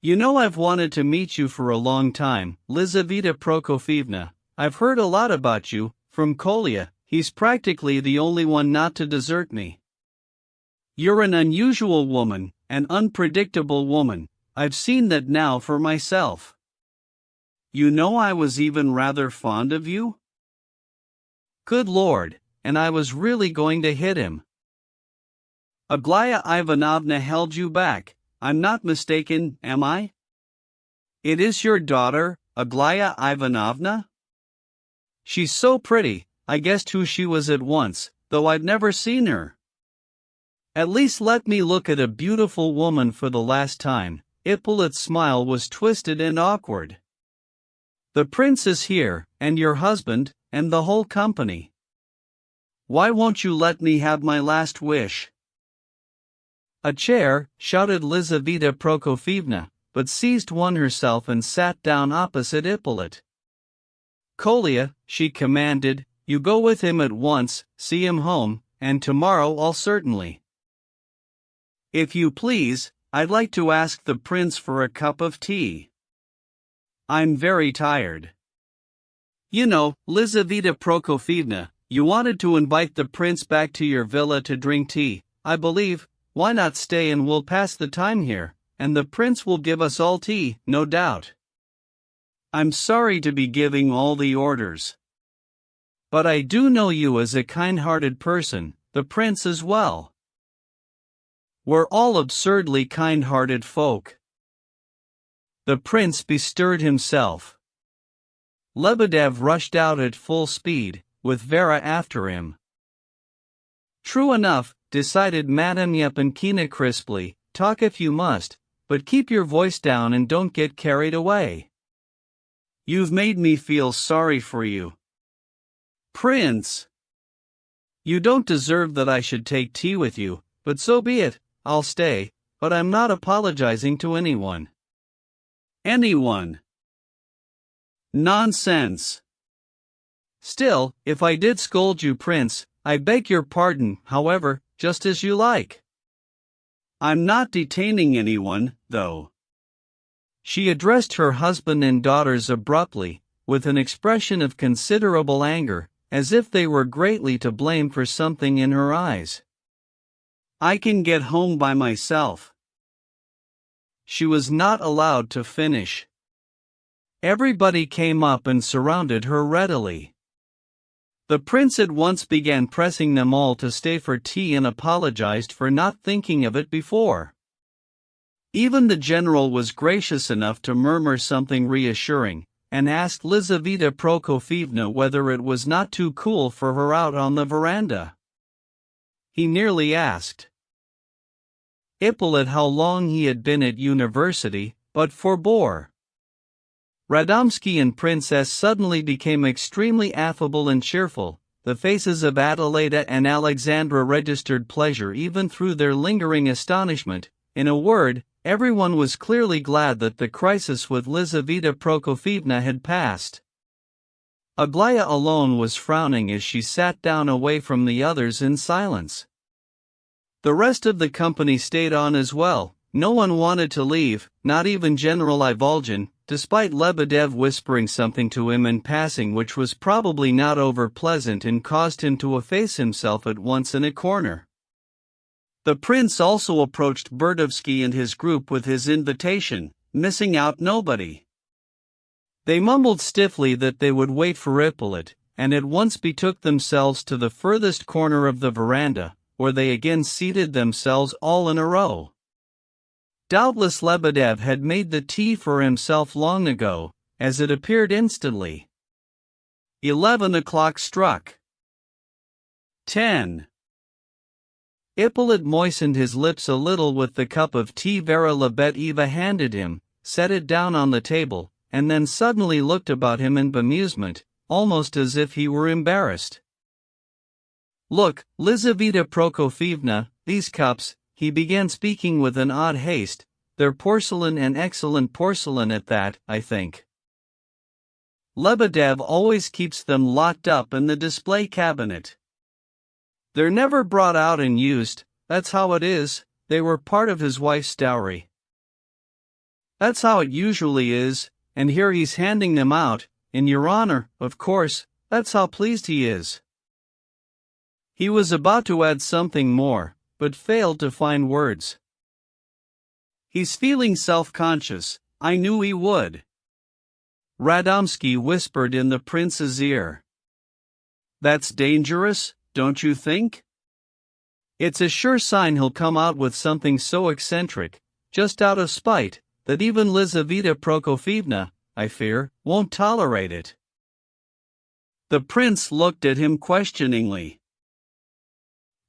You know I've wanted to meet you for a long time, Lizaveta Prokofievna. I've heard a lot about you, from Kolya, he's practically the only one not to desert me. You're an unusual woman, an unpredictable woman, I've seen that now for myself. You know I was even rather fond of you? Good Lord, and I was really going to hit him. Aglaya Ivanovna held you back, I'm not mistaken, am I? It is your daughter, Aglaya Ivanovna? She's so pretty, I guessed who she was at once, though I'd never seen her. At least let me look at a beautiful woman for the last time. Ippolit's smile was twisted and awkward. The prince is here, and your husband, and the whole company. Why won't you let me have my last wish? A chair, shouted Lizaveta Prokofievna, but seized one herself and sat down opposite Ippolit. Kolya, she commanded, you go with him at once, see him home, and tomorrow I'll certainly. If you please, I'd like to ask the prince for a cup of tea. I'm very tired. You know, Lizaveta Prokofievna, you wanted to invite the prince back to your villa to drink tea, I believe. Why not stay and we'll pass the time here, and the prince will give us all tea, no doubt. I'm sorry to be giving all the orders. But I do know you as a kind-hearted person, the prince as well. We're all absurdly kind-hearted folk. The prince bestirred himself. Lebedev rushed out at full speed, with Vera after him. True enough, decided Madame Yepankina crisply, talk if you must, but keep your voice down and don't get carried away. You've made me feel sorry for you. Prince! You don't deserve that I should take tea with you, but so be it, I'll stay, but I'm not apologizing to anyone. Anyone? Nonsense! Still, if I did scold you, Prince, I beg your pardon, however, just as you like. I'm not detaining anyone, though. She addressed her husband and daughters abruptly, with an expression of considerable anger, as if they were greatly to blame for something in her eyes. I can get home by myself. She was not allowed to finish. Everybody came up and surrounded her readily. The prince at once began pressing them all to stay for tea and apologized for not thinking of it before. Even the general was gracious enough to murmur something reassuring, and asked Lizaveta Prokofievna whether it was not too cool for her out on the veranda. He nearly asked Ippolit how long he had been at university, but forbore. Radomski and Princess suddenly became extremely affable and cheerful. The faces of Adelaida and Alexandra registered pleasure even through their lingering astonishment. In a word, everyone was clearly glad that the crisis with Lizaveta Prokofievna had passed. Aglaya alone was frowning as she sat down away from the others in silence. The rest of the company stayed on as well. No one wanted to leave, not even General Ivolgin, despite Lebedev whispering something to him in passing which was probably not over-pleasant and caused him to efface himself at once in a corner. The prince also approached Burdovsky and his group with his invitation, missing out nobody. They mumbled stiffly that they would wait for Ippolit, and at once betook themselves to the furthest corner of the veranda, where they again seated themselves all in a row. Doubtless Lebedev had made the tea for himself long ago, as it appeared instantly. 11 o'clock struck. 10. Ippolit moistened his lips a little with the cup of tea Vera Lebedeva handed him, set it down on the table, and then suddenly looked about him in bemusement, almost as if he were embarrassed. Look, Lizaveta Prokofievna, these cups, he began speaking with an odd haste, they're porcelain and excellent porcelain at that, I think. Lebedev always keeps them locked up in the display cabinet. They're never brought out and used, that's how it is, they were part of his wife's dowry. That's how it usually is, and here he's handing them out, in your honor, of course, that's how pleased he is. He was about to add something more, but failed to find words. He's feeling self-conscious, I knew he would. Radomski whispered in the prince's ear. That's dangerous, don't you think? It's a sure sign he'll come out with something so eccentric, just out of spite, that even Lizaveta Prokofievna, I fear, won't tolerate it." The prince looked at him questioningly.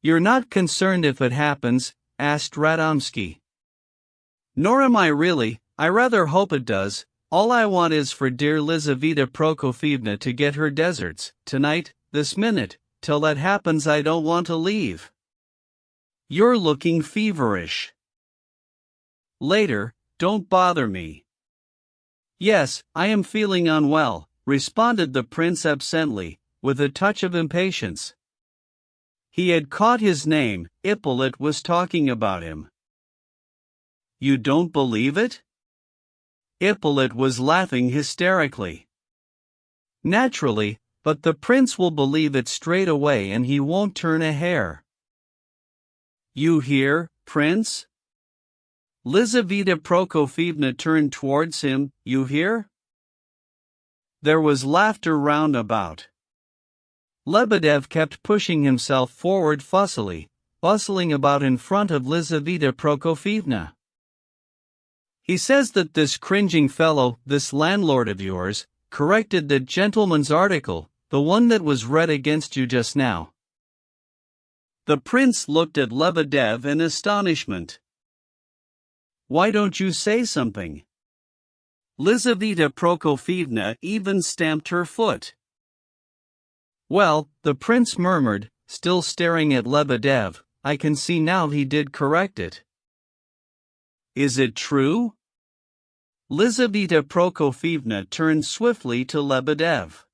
"You're not concerned if it happens?" asked Radomski. "Nor am I really. I rather hope it does. All I want is for dear Lizaveta Prokofievna to get her deserts, tonight, this minute. Till that happens I don't want to leave." "You're looking feverish." "Later, don't bother me." "Yes, I am feeling unwell," responded the prince absently, with a touch of impatience. He had caught his name. Ippolit was talking about him. "You don't believe it?" Ippolit was laughing hysterically. "Naturally, but the prince will believe it straight away and he won't turn a hair." "You hear, prince?" Lizaveta Prokofievna turned towards him. "You hear?" There was laughter round about. Lebedev kept pushing himself forward fussily, bustling about in front of Lizaveta Prokofievna. "He says that this cringing fellow, this landlord of yours, corrected that gentleman's article, the one that was read against you just now." The prince looked at Lebedev in astonishment. "Why don't you say something?" Lizaveta Prokofievna even stamped her foot. "Well," the prince murmured, still staring at Lebedev, "I can see now he did correct it." "Is it true?" Lizaveta Prokofievna turned swiftly to Lebedev.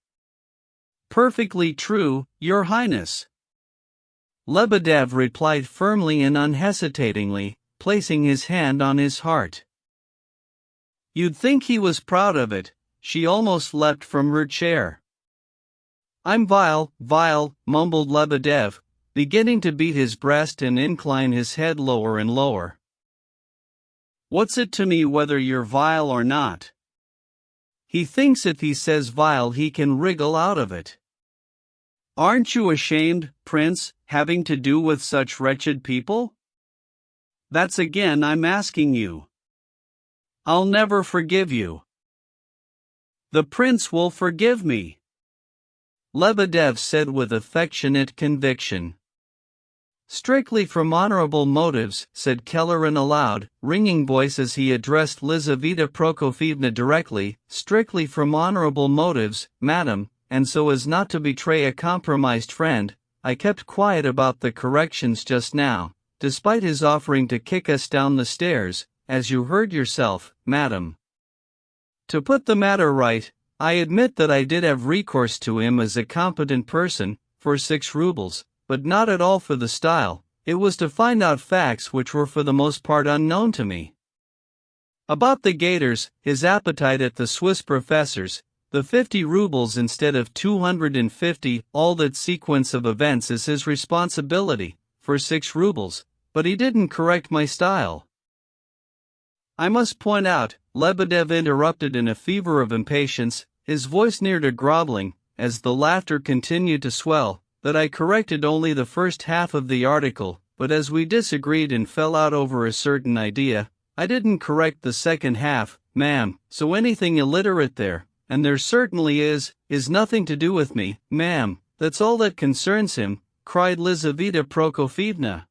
"Perfectly true, Your Highness." Lebedev replied firmly and unhesitatingly, placing his hand on his heart. You'd think he was proud of it. She almost leapt from her chair. "I'm vile, mumbled Lebedev, beginning to beat his breast and incline his head lower and lower. "What's it to me whether you're vile or not?" He thinks if he says vile he can wriggle out of it. "Aren't you ashamed, Prince, having to do with such wretched people?" "That's again I'm asking you." "I'll never forgive you." "The prince will forgive me," Lebedev said with affectionate conviction. "Strictly from honorable motives," said Keller in a loud, ringing voice as he addressed Lizaveta Prokofievna directly, "strictly from honorable motives, madam, and so as not to betray a compromised friend, I kept quiet about the corrections just now, despite his offering to kick us down the stairs, as you heard yourself, madam. To put the matter right, I admit that I did have recourse to him as a competent person, for 6 rubles, but not at all for the style. It was to find out facts which were for the most part unknown to me. About the gaiters, his appetite at the Swiss professors, the 50 rubles instead of 250, all that sequence of events is his responsibility, for 6 rubles, but he didn't correct my style. I must point out," Lebedev interrupted in a fever of impatience, his voice near to groveling, as the laughter continued to swell, "that I corrected only the first half of the article, but as we disagreed and fell out over a certain idea, I didn't correct the second half, ma'am, so anything illiterate there, and there certainly is nothing to do with me, ma'am, that's all that concerns him," cried Lizaveta Prokofievna.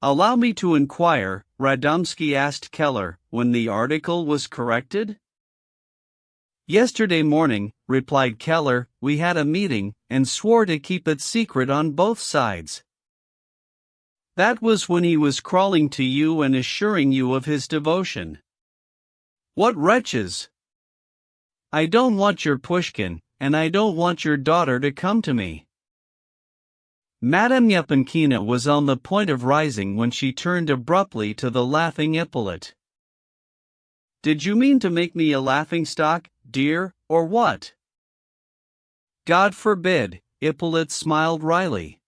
"Allow me to inquire," Radomski asked Keller, "when the article was corrected?" "Yesterday morning," replied Keller, "we had a meeting, and swore to keep it secret on both sides." "That was when he was crawling to you and assuring you of his devotion." "What wretches! I don't want your Pushkin, and I don't want your daughter to come to me." Madame Yepankina was on the point of rising when she turned abruptly to the laughing Ippolit. "Did you mean to make me a laughingstock, dear, or what?" "God forbid," Ippolit smiled wryly.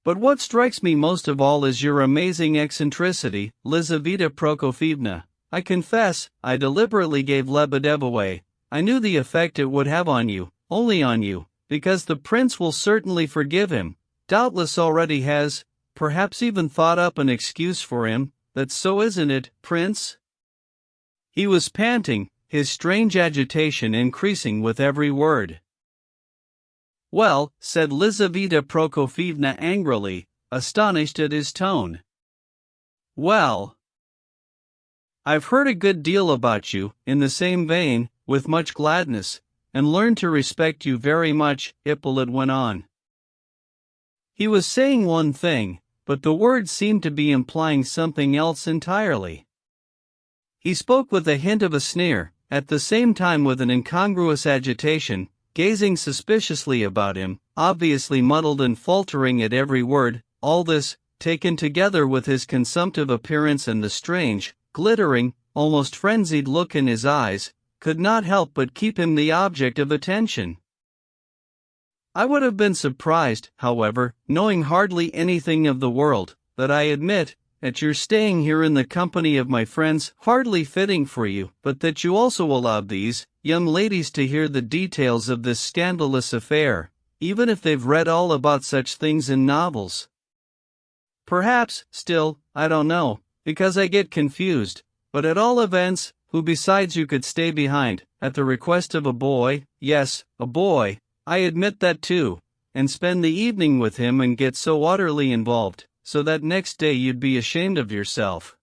"But what strikes me most of all is your amazing eccentricity, Lizaveta Prokofievna. I confess, I deliberately gave Lebedev away. I knew the effect it would have on you, only on you, because the prince will certainly forgive him, doubtless already has, perhaps even thought up an excuse for him. That's so, isn't it, prince?" He was panting, his strange agitation increasing with every word. "Well," said Lizaveta Prokofievna angrily, astonished at his tone. "Well, I've heard a good deal about you, in the same vein, with much gladness, and learned to respect you very much," Ippolit went on. He was saying one thing, but the words seemed to be implying something else entirely. He spoke with a hint of a sneer, at the same time with an incongruous agitation, gazing suspiciously about him, obviously muddled and faltering at every word. All this, taken together with his consumptive appearance and the strange, glittering, almost frenzied look in his eyes, could not help but keep him the object of attention. I would have been surprised, however, knowing hardly anything of the world, that I admit, at your staying here in the company of my friends, hardly fitting for you, but that you also allowed these young ladies to hear the details of this scandalous affair, even if they've read all about such things in novels. Perhaps, still, I don't know, because I get confused, but at all events, who besides you could stay behind, at the request of a boy, yes, a boy, I admit that too, and spend the evening with him and get so utterly involved, so that next day you'd be ashamed of yourself.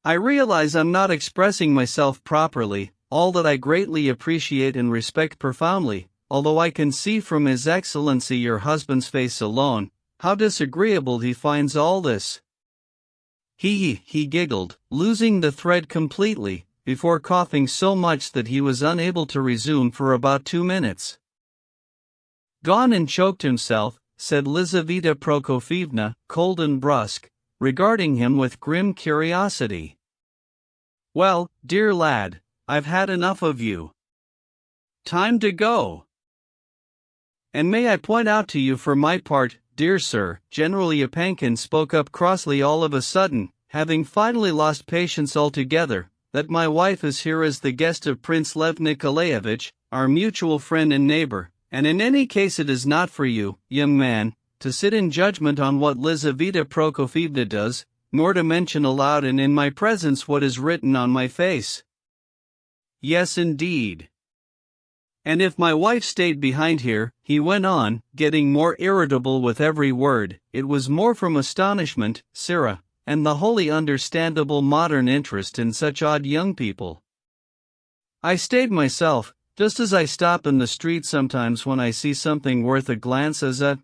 I realize I'm not expressing myself properly, all that I greatly appreciate and respect profoundly, although I can see from His Excellency your husband's face alone, how disagreeable he finds all this. He giggled, losing the thread completely, before coughing so much that he was unable to resume for about 2 minutes. "Gone and choked himself," said Lizaveta Prokofievna, cold and brusque, regarding him with grim curiosity. "Well, dear lad, I've had enough of you. Time to go. And may I point out to you for my part, dear sir," General Yapankin spoke up crossly all of a sudden, having finally lost patience altogether, "that my wife is here as the guest of Prince Lev Nikolaevich, our mutual friend and neighbor, and in any case it is not for you, young man, to sit in judgment on what Lizaveta Prokofievna does, nor to mention aloud and in my presence what is written on my face. Yes indeed. And if my wife stayed behind here," he went on, getting more irritable with every word, "it was more from astonishment, sirrah, and the wholly understandable modern interest in such odd young people. I stayed myself, just as I stop in the street sometimes when I see something worth a glance as a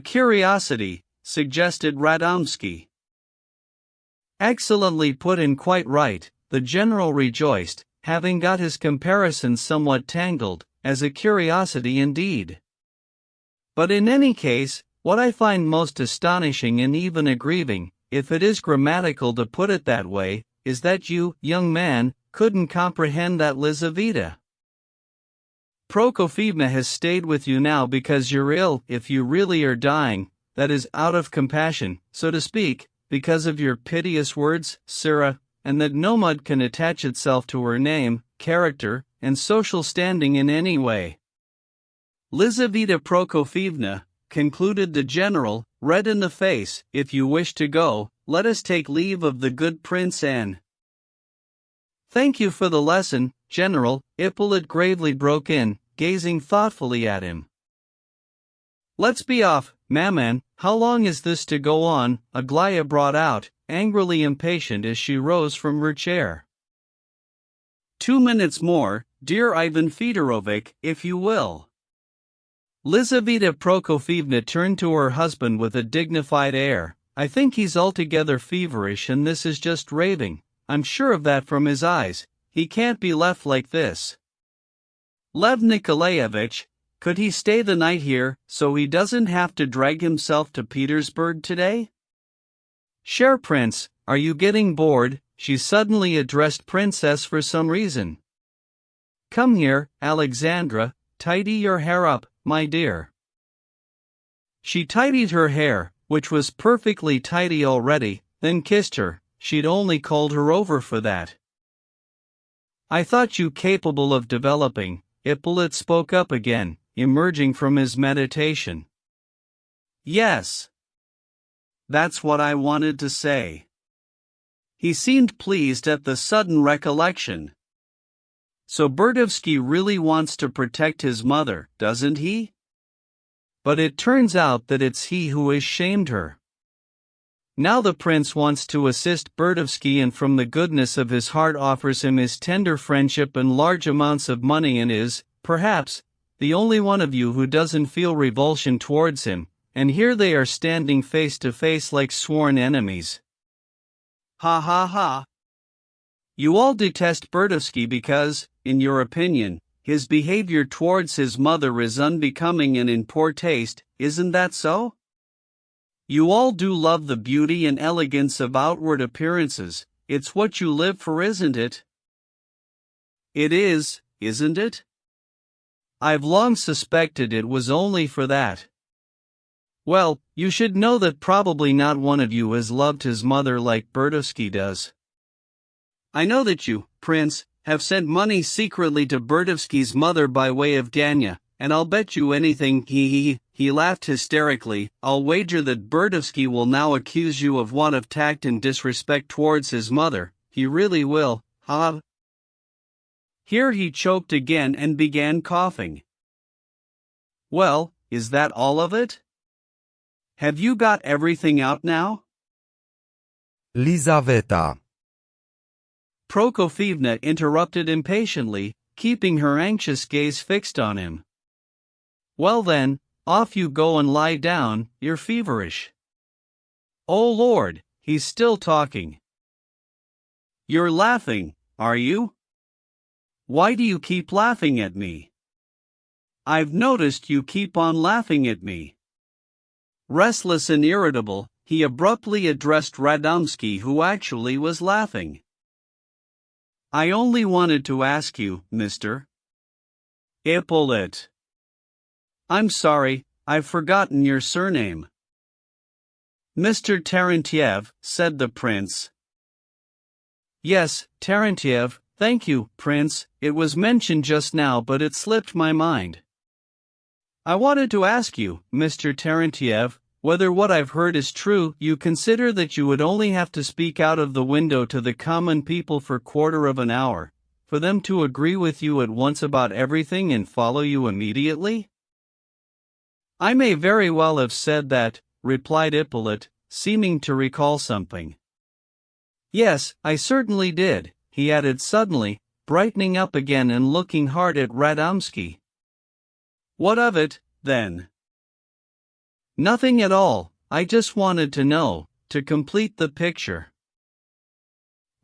curiosity," suggested Radomski. "Excellently put and quite right," the general rejoiced, having got his comparison somewhat tangled, "as a curiosity indeed. But in any case, what I find most astonishing and even aggrieving, if it is grammatical to put it that way, is that you, young man, couldn't comprehend that Lizaveta Prokofievna has stayed with you now because you're ill. If you really are dying, that is out of compassion, so to speak, because of your piteous words, sirrah, and that no mud can attach itself to her name, character, and social standing in any way. Lizaveta Prokofievna," concluded the general, red in the face, "if you wish to go, let us take leave of the good prince and—" "Thank you for the lesson, General," Ippolit gravely broke in, gazing thoughtfully at him. "Let's be off, Maman. How long is this to go on?" Aglaya brought out, angrily impatient as she rose from her chair. 2 minutes more, dear Ivan Fedorovitch, if you will." Lizaveta Prokofievna turned to her husband with a dignified air. "I think he's altogether feverish and this is just raving. I'm sure of that from his eyes. He can't be left like this. Lev Nikolaevich, could he stay the night here, so he doesn't have to drag himself to Petersburg today? Cher Prince, are you getting bored?" she suddenly addressed Princess for some reason. "Come here, Alexandra, tidy your hair up, my dear." She tidied her hair, which was perfectly tidy already, then kissed her. She'd only called her over for that. "I thought you capable of developing," Ippolit spoke up again, emerging from his meditation. "Yes. That's what I wanted to say. He seemed pleased at the sudden recollection. So Burdovsky really wants to protect his mother, doesn't he? But it turns out that it's he who has shamed her. Now the prince wants to assist Burdovsky and from the goodness of his heart offers him his tender friendship and large amounts of money and is, perhaps, the only one of you who doesn't feel revulsion towards him, and here they are standing face to face like sworn enemies. Ha ha ha. You all detest Burdovsky because, in your opinion, his behavior towards his mother is unbecoming and in poor taste, isn't that so? You all do love the beauty and elegance of outward appearances, it's what you live for, isn't it? It is, isn't it? I've long suspected it was only for that. Well, you should know that probably not one of you has loved his mother like Burdovsky does. I know that you, Prince, have sent money secretly to Burdovsky's mother by way of Ganya, and I'll bet you anything he laughed hysterically. I'll wager that Burdovsky will now accuse you of want of tact and disrespect towards his mother. He really will, huh? Here he choked again and began coughing. Well, is that all of it? Have you got everything out now? Lizaveta. Prokofievna interrupted impatiently, keeping her anxious gaze fixed on him. Well then, off you go and lie down, you're feverish. Oh Lord, he's still talking. You're laughing, are you? Why do you keep laughing at me? I've noticed you keep on laughing at me. Restless and irritable, he abruptly addressed Radomsky, who actually was laughing. I only wanted to ask you, Mr. Ippolit. I'm sorry, I've forgotten your surname. Mr. Terentiev, said the prince. Yes, Terentiev, thank you, Prince, it was mentioned just now but it slipped my mind. I wanted to ask you, Mr. Terentiev, whether what I've heard is true. You consider that you would only have to speak out of the window to the common people for quarter of an hour, for them to agree with you at once about everything and follow you immediately? I may very well have said that, replied Ippolit, seeming to recall something. Yes, I certainly did, he added suddenly, brightening up again and looking hard at Radomsky. What of it, then? Nothing at all, I just wanted to know, to complete the picture.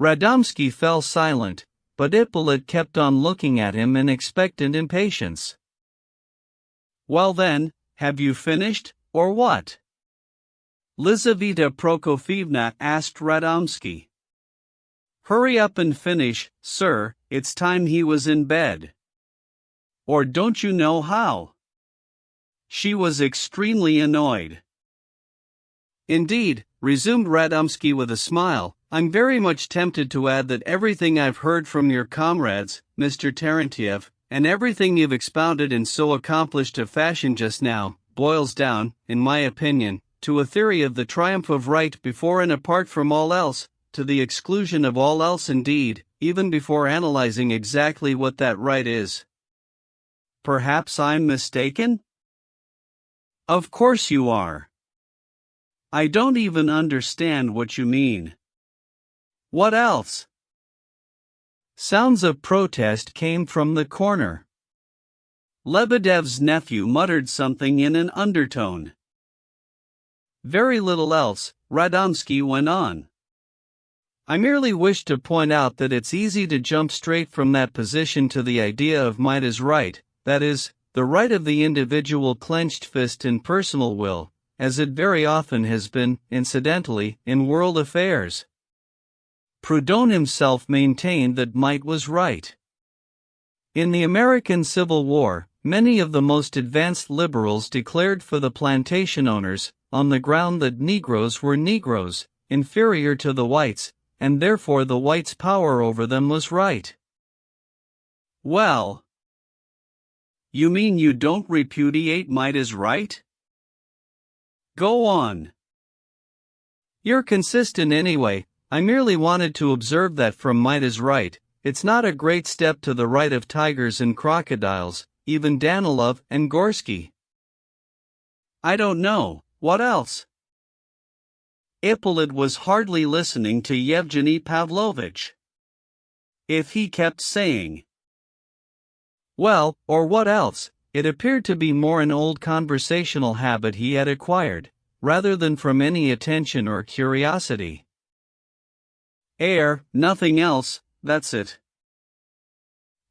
Radomsky fell silent, but Ippolit kept on looking at him in expectant impatience. Well then, have you finished, or what? Lizaveta Prokofievna asked Radomsky. Hurry up and finish, sir, it's time he was in bed. Or don't you know how? She was extremely annoyed. Indeed, resumed Radomsky with a smile, I'm very much tempted to add that everything I've heard from your comrades, Mr. Terentiev, and everything you've expounded in so accomplished a fashion just now, boils down, in my opinion, to a theory of the triumph of right before and apart from all else, to the exclusion of all else indeed, even before analyzing exactly what that right is. Perhaps I'm mistaken? Of course you are. I don't even understand what you mean. What else? Sounds of protest came from the corner. Lebedev's nephew muttered something in an undertone. Very little else, Radomsky went on. I merely wish to point out that it's easy to jump straight from that position to the idea of might is right, that is, the right of the individual clenched fist and personal will, as it very often has been, incidentally, in world affairs. Proudhon himself maintained that might was right. In the American Civil War, many of the most advanced liberals declared for the plantation owners, on the ground that Negroes were Negroes, inferior to the whites, and therefore the whites' power over them was right. Well, you mean you don't repudiate might is right? Go on. You're consistent anyway, I merely wanted to observe that from might is right, it's not a great step to the right of tigers and crocodiles, even Danilov and Gorsky. I don't know, what else? Ippolit was hardly listening to Yevgeny Pavlovitch. If he kept saying, well, or what else, it appeared to be more an old conversational habit he had acquired, rather than from any attention or curiosity. Nothing else, that's it.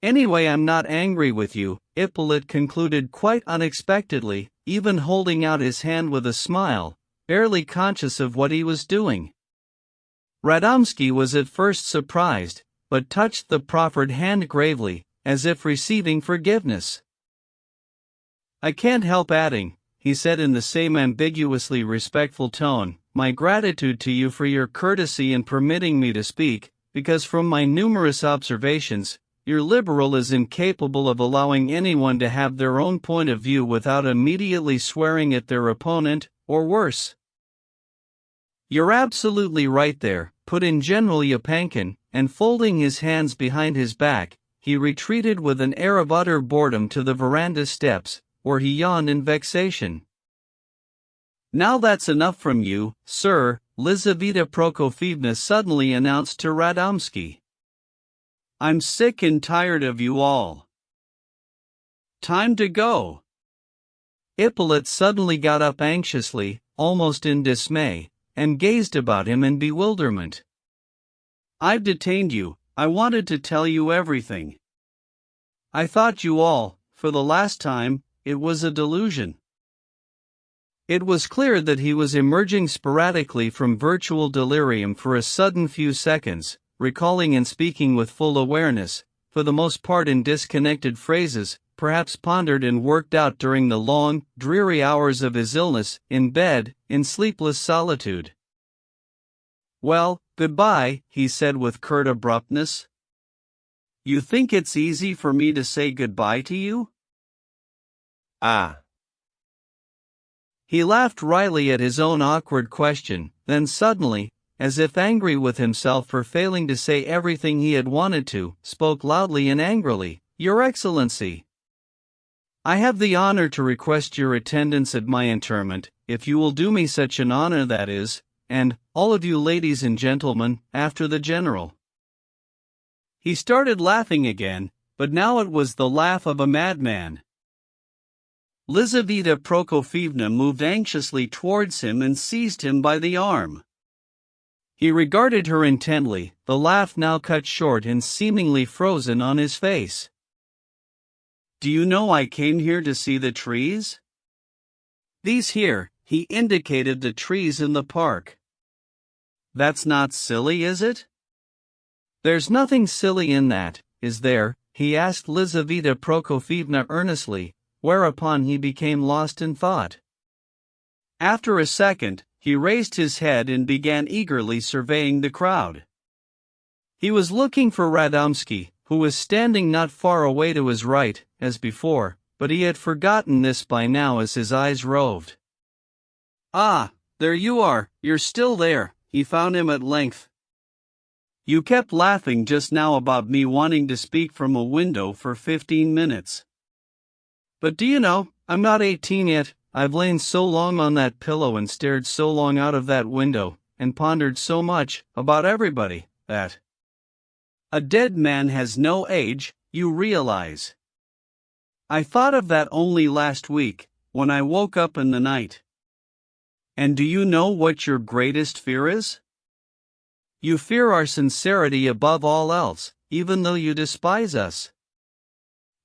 Anyway, I'm not angry with you, Ippolit concluded quite unexpectedly, even holding out his hand with a smile, barely conscious of what he was doing. Radomski was at first surprised, but touched the proffered hand gravely, as if receiving forgiveness. I can't help adding, he said in the same ambiguously respectful tone, my gratitude to you for your courtesy in permitting me to speak, because from my numerous observations, your liberal is incapable of allowing anyone to have their own point of view without immediately swearing at their opponent, or worse. You're absolutely right there, put in General Yapankin, and folding his hands behind his back, he retreated with an air of utter boredom to the veranda steps, where he yawned in vexation. Now that's enough from you, sir, Lizaveta Prokofievna suddenly announced to Radomski. I'm sick and tired of you all. Time to go. Ippolit suddenly got up anxiously, almost in dismay, and gazed about him in bewilderment. I've detained you, I wanted to tell you everything. I thought you all, for the last time, it was a delusion. It was clear that he was emerging sporadically from virtual delirium for a sudden few seconds, recalling and speaking with full awareness, for the most part in disconnected phrases, perhaps pondered and worked out during the long, dreary hours of his illness, in bed, in sleepless solitude. Well, goodbye, he said with curt abruptness. You think it's easy for me to say goodbye to you? He laughed wryly at his own awkward question, then suddenly, as if angry with himself for failing to say everything he had wanted to, spoke loudly and angrily, Your Excellency! I have the honor to request your attendance at my interment, if you will do me such an honor, that is, and, all of you ladies and gentlemen, after the general. He started laughing again, but now it was the laugh of a madman. Lizaveta Prokofievna moved anxiously towards him and seized him by the arm. He regarded her intently, the laugh now cut short and seemingly frozen on his face. Do you know I came here to see the trees? These here, he indicated the trees in the park. That's not silly, is it? There's nothing silly in that, is there? He asked Lizaveta Prokofievna earnestly, whereupon he became lost in thought. After a second, he raised his head and began eagerly surveying the crowd. He was looking for Radomski, who was standing not far away to his right, as before, but he had forgotten this by now as his eyes roved. Ah, there you are, you're still there, he found him at length. You kept laughing just now about me wanting to speak from a window for 15 minutes. But do you know, I'm not 18 yet. I've lain so long on that pillow and stared so long out of that window, and pondered so much, about everybody, that a dead man has no age, you realize. I thought of that only last week, when I woke up in the night. And do you know what your greatest fear is? You fear our sincerity above all else, even though you despise us.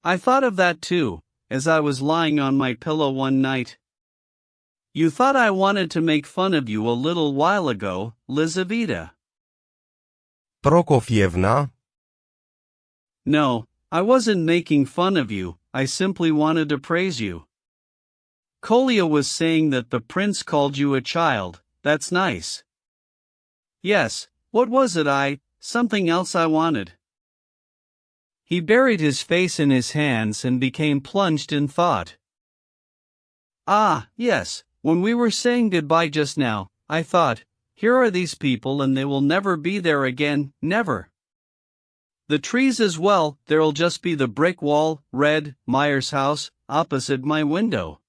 I thought of that too, as I was lying on my pillow one night. You thought I wanted to make fun of you a little while ago, Lizaveta Prokofievna? No, I wasn't making fun of you, I simply wanted to praise you. Kolya was saying that the prince called you a child, that's nice. Yes, what was it something else I wanted. He buried his face in his hands and became plunged in thought. Ah, yes, when we were saying goodbye just now, I thought, here are these people and they will never be there again, never. The trees as well, there'll just be the brick wall, red, Myers' house, opposite my window.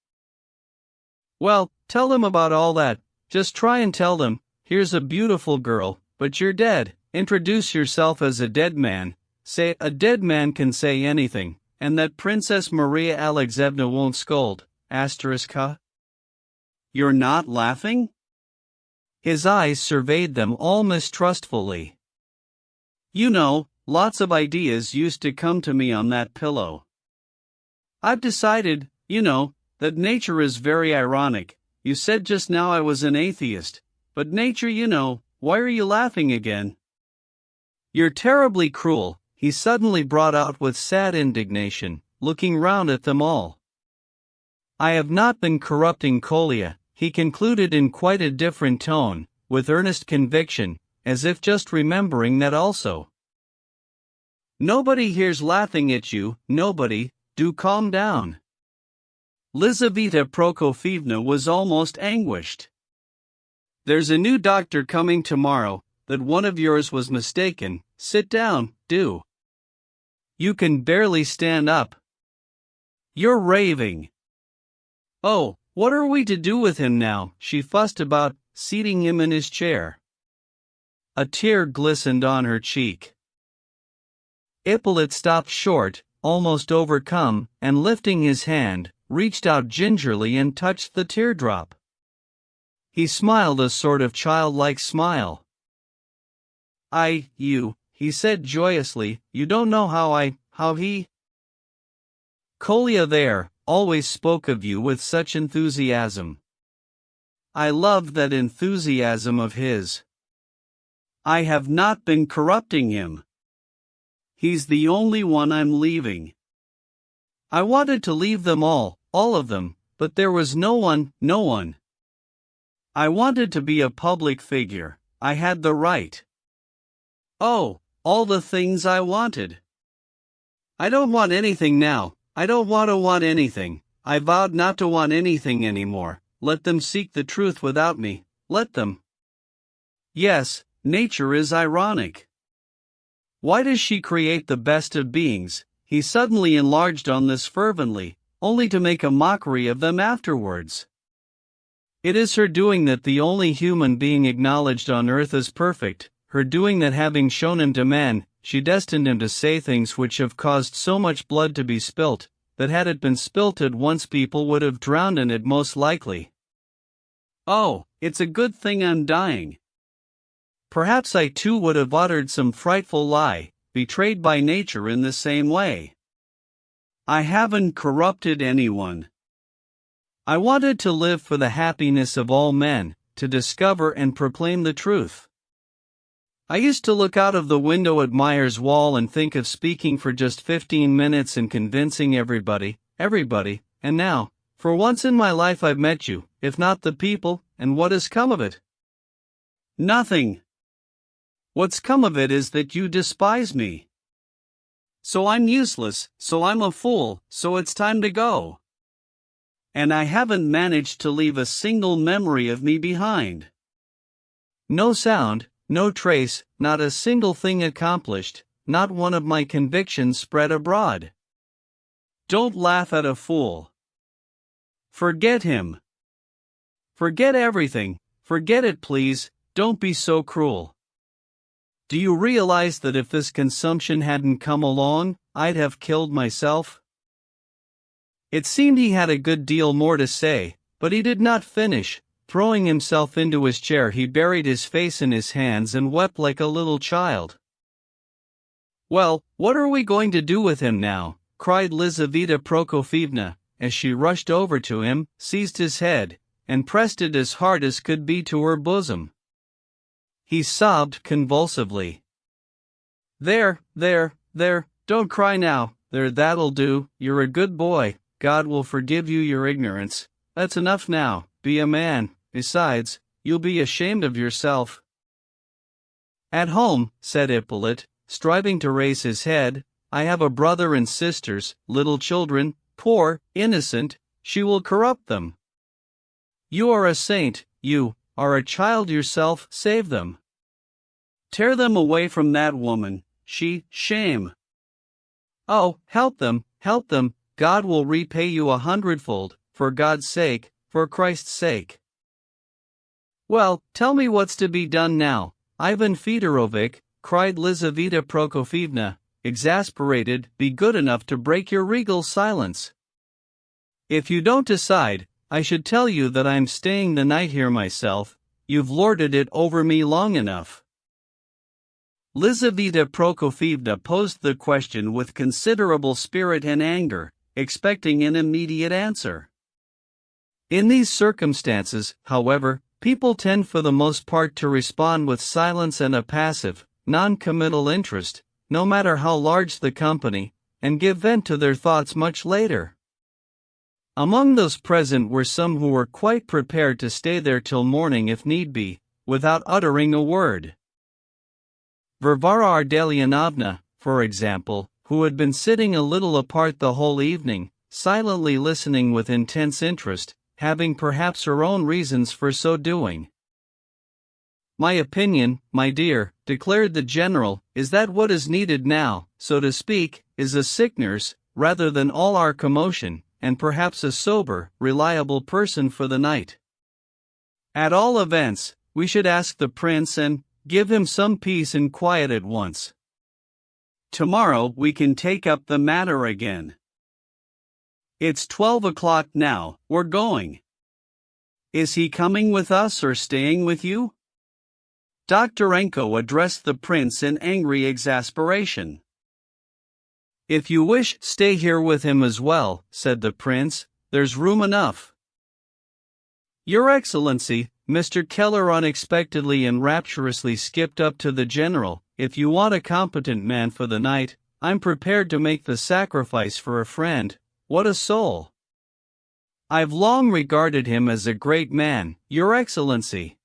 Well, tell them about all that, just try and tell them, here's a beautiful girl, but you're dead, introduce yourself as a dead man, say a dead man can say anything, and that Princess Maria Alexeyevna won't scold, *. You're not laughing? His eyes surveyed them all mistrustfully. You know, lots of ideas used to come to me on that pillow. I've decided, you know, that nature is very ironic. You said just now I was an atheist, but nature, you know, why are you laughing again? You're terribly cruel, he suddenly brought out with sad indignation, looking round at them all. I have not been corrupting Kolya, he concluded in quite a different tone, with earnest conviction, as if just remembering that also. Nobody here's laughing at you, nobody, do calm down. Lizaveta Prokofievna was almost anguished. There's a new doctor coming tomorrow, that one of yours was mistaken, sit down, do. You can barely stand up. You're raving. Oh, what are we to do with him now? She fussed about, seating him in his chair. A tear glistened on her cheek. Ippolit stopped short, almost overcome, and lifting his hand, reached out gingerly and touched the teardrop. He smiled a sort of childlike smile. He said joyously, you don't know how he... Kolya there, always spoke of you with such enthusiasm. I loved that enthusiasm of his. I have not been corrupting him. He's the only one I'm leaving. I wanted to leave them all of them, but there was no one. I wanted to be a public figure, I had the right. Oh, all the things I wanted. I don't want anything now, I don't want anything, I vowed not to want anything anymore, let them seek the truth without me, let them. Yes, nature is ironic. Why does she create the best of beings? He suddenly enlarged on this fervently, only to make a mockery of them afterwards. It is her doing that the only human being acknowledged on earth as perfect, her doing that having shown him to man, she destined him to say things which have caused so much blood to be spilt, that had it been spilt at once people would have drowned in it most likely. Oh, it's a good thing I'm dying. Perhaps I too would have uttered some frightful lie, betrayed by nature in the same way. I haven't corrupted anyone. I wanted to live for the happiness of all men, to discover and proclaim the truth. I used to look out of the window at Myers' wall and think of speaking for just 15 minutes and convincing everybody, and now, for once in my life I've met you, if not the people, and what has come of it? Nothing. What's come of it is that you despise me. So I'm useless, so I'm a fool, so it's time to go. And I haven't managed to leave a single memory of me behind. No sound, no trace, not a single thing accomplished, not one of my convictions spread abroad. Don't laugh at a fool. Forget him. Forget everything, forget it please, don't be so cruel. Do you realize that if this consumption hadn't come along, I'd have killed myself? It seemed he had a good deal more to say, but he did not finish. Throwing himself into his chair, he buried his face in his hands and wept like a little child. Well, what are we going to do with him now? Cried Lizaveta Prokofievna, as she rushed over to him, seized his head, and pressed it as hard as could be to her bosom. He sobbed convulsively. There, don't cry now, there, that'll do, you're a good boy, God will forgive you your ignorance, that's enough now, be a man, besides, you'll be ashamed of yourself. At home, said Ippolit, striving to raise his head, I have a brother and sisters, little children, poor, innocent, she will corrupt them. You are a saint, you, are a child yourself, save them. Tear them away from that woman, shame. Oh, help them, God will repay you 100-fold, for God's sake, for Christ's sake. Well, tell me what's to be done now, Ivan Fedorovitch, cried Lizaveta Prokofievna, exasperated. Be good enough to break your regal silence. If you don't decide, I should tell you that I'm staying the night here myself. You've lorded it over me long enough. Lizaveta Prokofievna posed the question with considerable spirit and anger, expecting an immediate answer. In these circumstances, however, people tend for the most part to respond with silence and a passive, non-committal interest, no matter how large the company, and give vent to their thoughts much later. Among those present were some who were quite prepared to stay there till morning if need be, without uttering a word. Varvara Ardalionovna, for example, who had been sitting a little apart the whole evening, silently listening with intense interest, having perhaps her own reasons for so doing. My opinion, my dear, declared the general, is that what is needed now, so to speak, is a sick nurse, rather than all our commotion, and perhaps a sober, reliable person for the night. At all events, we should ask the prince and give him some peace and quiet at once. Tomorrow we can take up the matter again. It's 12 o'clock now, we're going. Is he coming with us or staying with you? Doktorenko addressed the prince in angry exasperation. If you wish, stay here with him as well, said the prince, there's room enough. Your Excellency, Mr. Keller unexpectedly and rapturously skipped up to the general. If you want a competent man for the night, I'm prepared to make the sacrifice for a friend. What a soul! I've long regarded him as a great man, Your Excellency.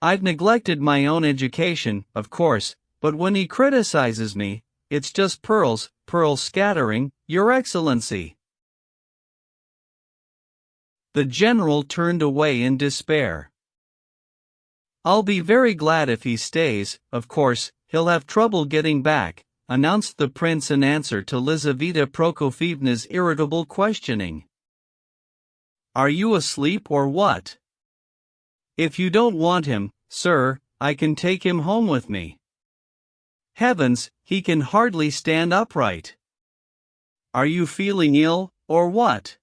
I've neglected my own education, of course, but when he criticizes me, it's just pearl scattering, Your Excellency. The general turned away in despair. I'll be very glad if he stays, of course, he'll have trouble getting back, announced the prince in answer to Lizaveta Prokofievna's irritable questioning. Are you asleep or what? If you don't want him, sir, I can take him home with me. Heavens, he can hardly stand upright. Are you feeling ill, or what?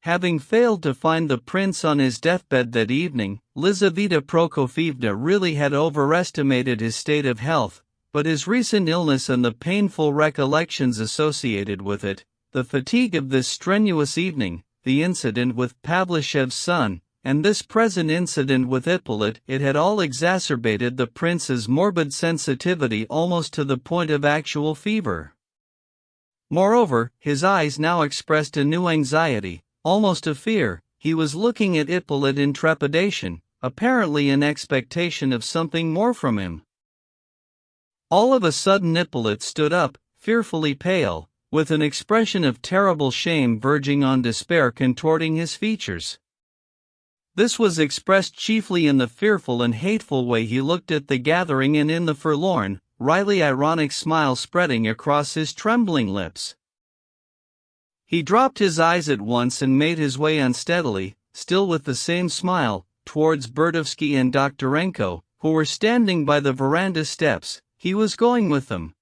Having failed to find the prince on his deathbed that evening, Lizaveta Prokofievna really had overestimated his state of health, but his recent illness and the painful recollections associated with it, the fatigue of this strenuous evening, the incident with Pavlishev's son, and this present incident with Ippolit, it had all exacerbated the prince's morbid sensitivity almost to the point of actual fever. Moreover, his eyes now expressed a new anxiety, almost a fear. He was looking at Ippolit in trepidation, apparently in expectation of something more from him. All of a sudden Ippolit stood up, fearfully pale, with an expression of terrible shame verging on despair contorting his features. This was expressed chiefly in the fearful and hateful way he looked at the gathering and in the forlorn, wryly ironic smile spreading across his trembling lips. He dropped his eyes at once and made his way unsteadily, still with the same smile, towards Burdovsky and Doktorenko, who were standing by the veranda steps. He was going with them.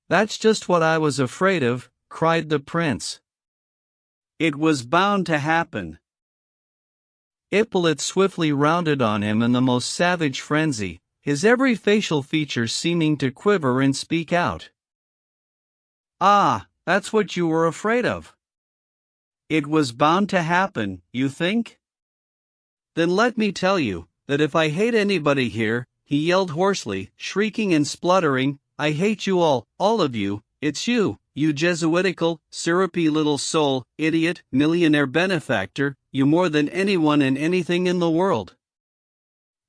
That's just what I was afraid of, cried the prince. It was bound to happen. Ippolit swiftly rounded on him in the most savage frenzy, his every facial feature seeming to quiver and speak out. Ah, that's what you were afraid of. It was bound to happen, you think? Then let me tell you, that if I hate anybody here, he yelled hoarsely, shrieking and spluttering, I hate you all of you, it's you, you Jesuitical, syrupy little soul, idiot, millionaire benefactor, you more than anyone and anything in the world.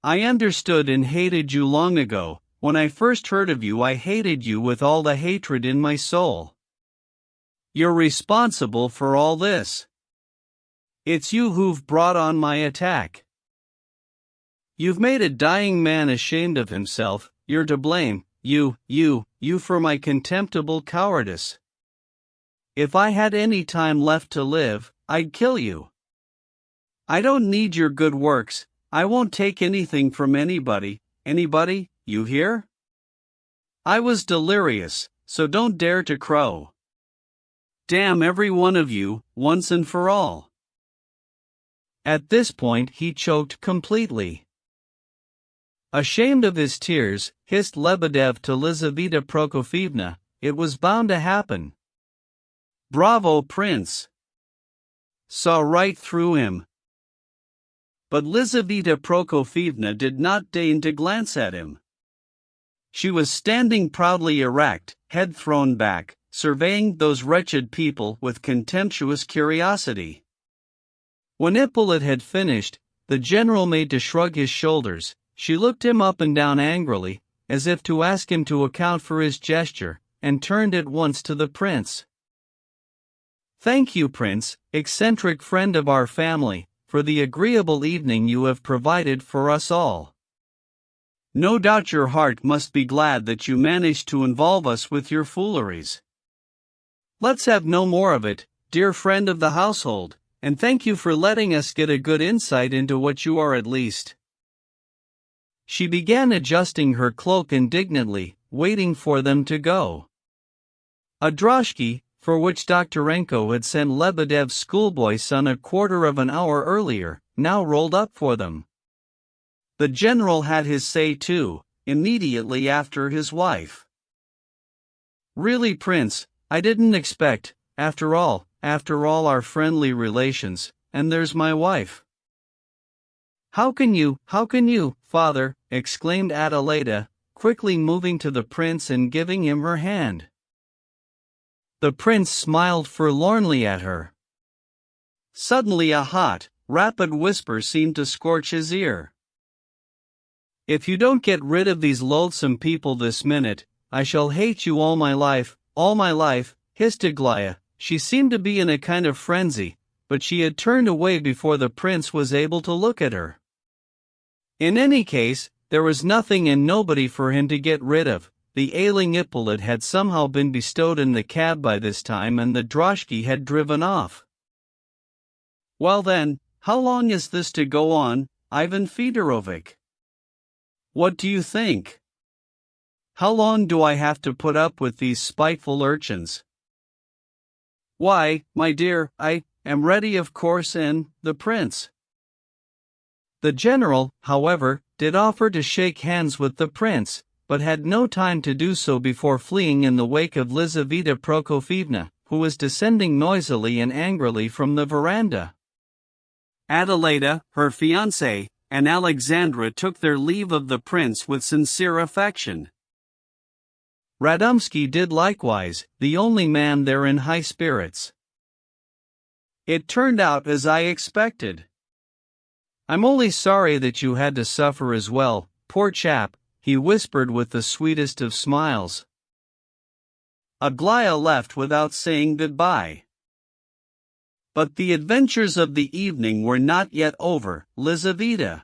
I understood and hated you long ago. When I first heard of you I hated you with all the hatred in my soul. You're responsible for all this. It's you who've brought on my attack. You've made a dying man ashamed of himself. You're to blame, you for my contemptible cowardice. If I had any time left to live, I'd kill you. I don't need your good works. I won't take anything from anybody, you hear? I was delirious, so don't dare to crow. Damn every one of you, once and for all. At this point he choked completely. Ashamed of his tears, hissed Lebedev to Lizaveta Prokofievna, it was bound to happen. Bravo, Prince! Saw right through him. But Lizaveta Prokofievna did not deign to glance at him. She was standing proudly erect, head thrown back, surveying those wretched people with contemptuous curiosity. When Ippolit had finished, the general made to shrug his shoulders. She looked him up and down angrily, as if to ask him to account for his gesture, and turned at once to the prince. Thank you, Prince, eccentric friend of our family, for the agreeable evening you have provided for us all. No doubt your heart must be glad that you managed to involve us with your fooleries. Let's have no more of it, dear friend of the household, and thank you for letting us get a good insight into what you are at least. She began adjusting her cloak indignantly, waiting for them to go. A droshky, for which Doktorenko had sent Lebedev's schoolboy son a quarter of an hour earlier, now rolled up for them. The general had his say too, immediately after his wife. Really, Prince, I didn't expect, after all our friendly relations, and there's my wife. How can you, father, exclaimed Adelaida, quickly moving to the prince and giving him her hand. The prince smiled forlornly at her. Suddenly a hot, rapid whisper seemed to scorch his ear. If you don't get rid of these loathsome people this minute, I shall hate you all my life, hissed Aglaya. She seemed to be in a kind of frenzy, but she had turned away before the prince was able to look at her. In any case, there was nothing and nobody for him to get rid of. The ailing Ippolit had somehow been bestowed in the cab by this time and the droshky had driven off. Well then, how long is this to go on, Ivan Fedorovich? What do you think? How long do I have to put up with these spiteful urchins? Why, my dear, I am ready of course, and the prince. The general, however, did offer to shake hands with the prince, but had no time to do so before fleeing in the wake of Lizaveta Prokofievna, who was descending noisily and angrily from the veranda. Adelaida, her fiancée, and Alexandra took their leave of the prince with sincere affection. Radomski did likewise, the only man there in high spirits. It turned out as I expected. I'm only sorry that you had to suffer as well, poor chap, he whispered with the sweetest of smiles. Aglaya left without saying goodbye. But the adventures of the evening were not yet over. Lizaveta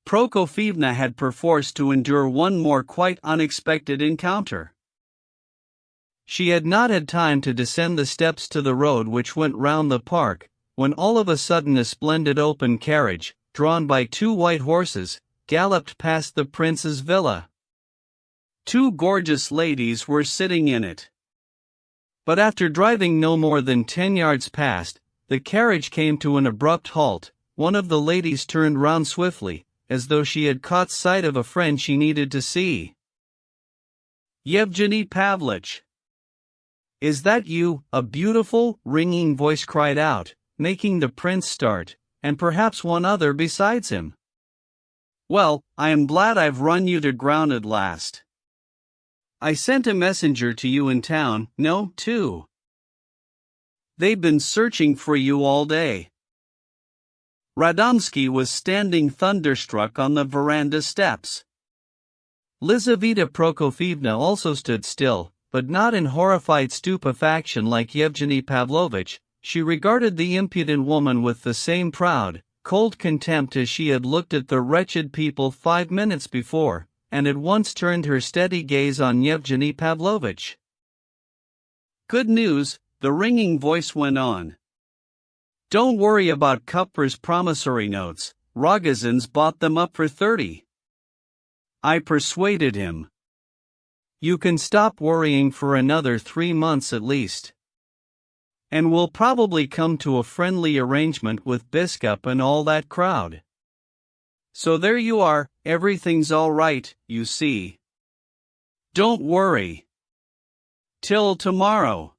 Prokofievna had perforce to endure one more quite unexpected encounter. She had not had time to descend the steps to the road which went round the park, when all of a sudden a splendid open carriage, drawn by 2 white horses, galloped past the prince's villa. 2 gorgeous ladies were sitting in it. But after driving no more than 10 yards past, the carriage came to an abrupt halt. One of the ladies turned round swiftly, as though she had caught sight of a friend she needed to see. Yevgeny Pavlovich! Is that you? A beautiful, ringing voice cried out, making the prince start, and perhaps one other besides him. Well, I am glad I've run you to ground at last. I sent a messenger to you in town, no, too. They've been searching for you all day. Radomski was standing thunderstruck on the veranda steps. Lizaveta Prokofievna also stood still, but not in horrified stupefaction like Yevgeny Pavlovich, she regarded the impudent woman with the same proud, cold contempt as she had looked at the wretched people 5 minutes before, and at once turned her steady gaze on Yevgeny Pavlovitch. "Good news," the ringing voice went on. "Don't worry about Kupfer's promissory notes, Rogozin's bought them up for 30. I persuaded him. You can stop worrying for another 3 months at least. And we'll probably come to a friendly arrangement with Biskup and all that crowd. So there you are, everything's all right, you see. Don't worry. Till tomorrow."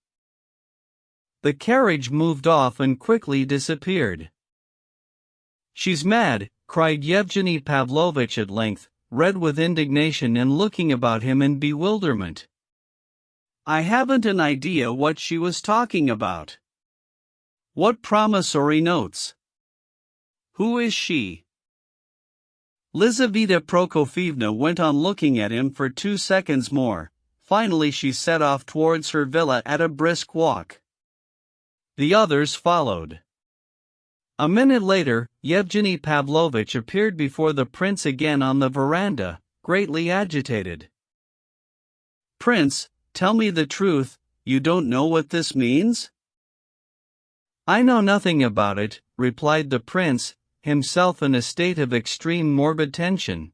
The carriage moved off and quickly disappeared. "She's mad," cried Yevgeny Pavlovitch at length, red with indignation and looking about him in bewilderment. "I haven't an idea what she was talking about. What promissory notes? Who is she?" Lizaveta Prokofievna went on looking at him for 2 seconds more. Finally she set off towards her villa at a brisk walk. The others followed. A minute later, Yevgeny Pavlovitch appeared before the prince again on the veranda, greatly agitated. "Prince, tell me the truth, you don't know what this means?" "I know nothing about it," replied the prince, himself in a state of extreme morbid tension.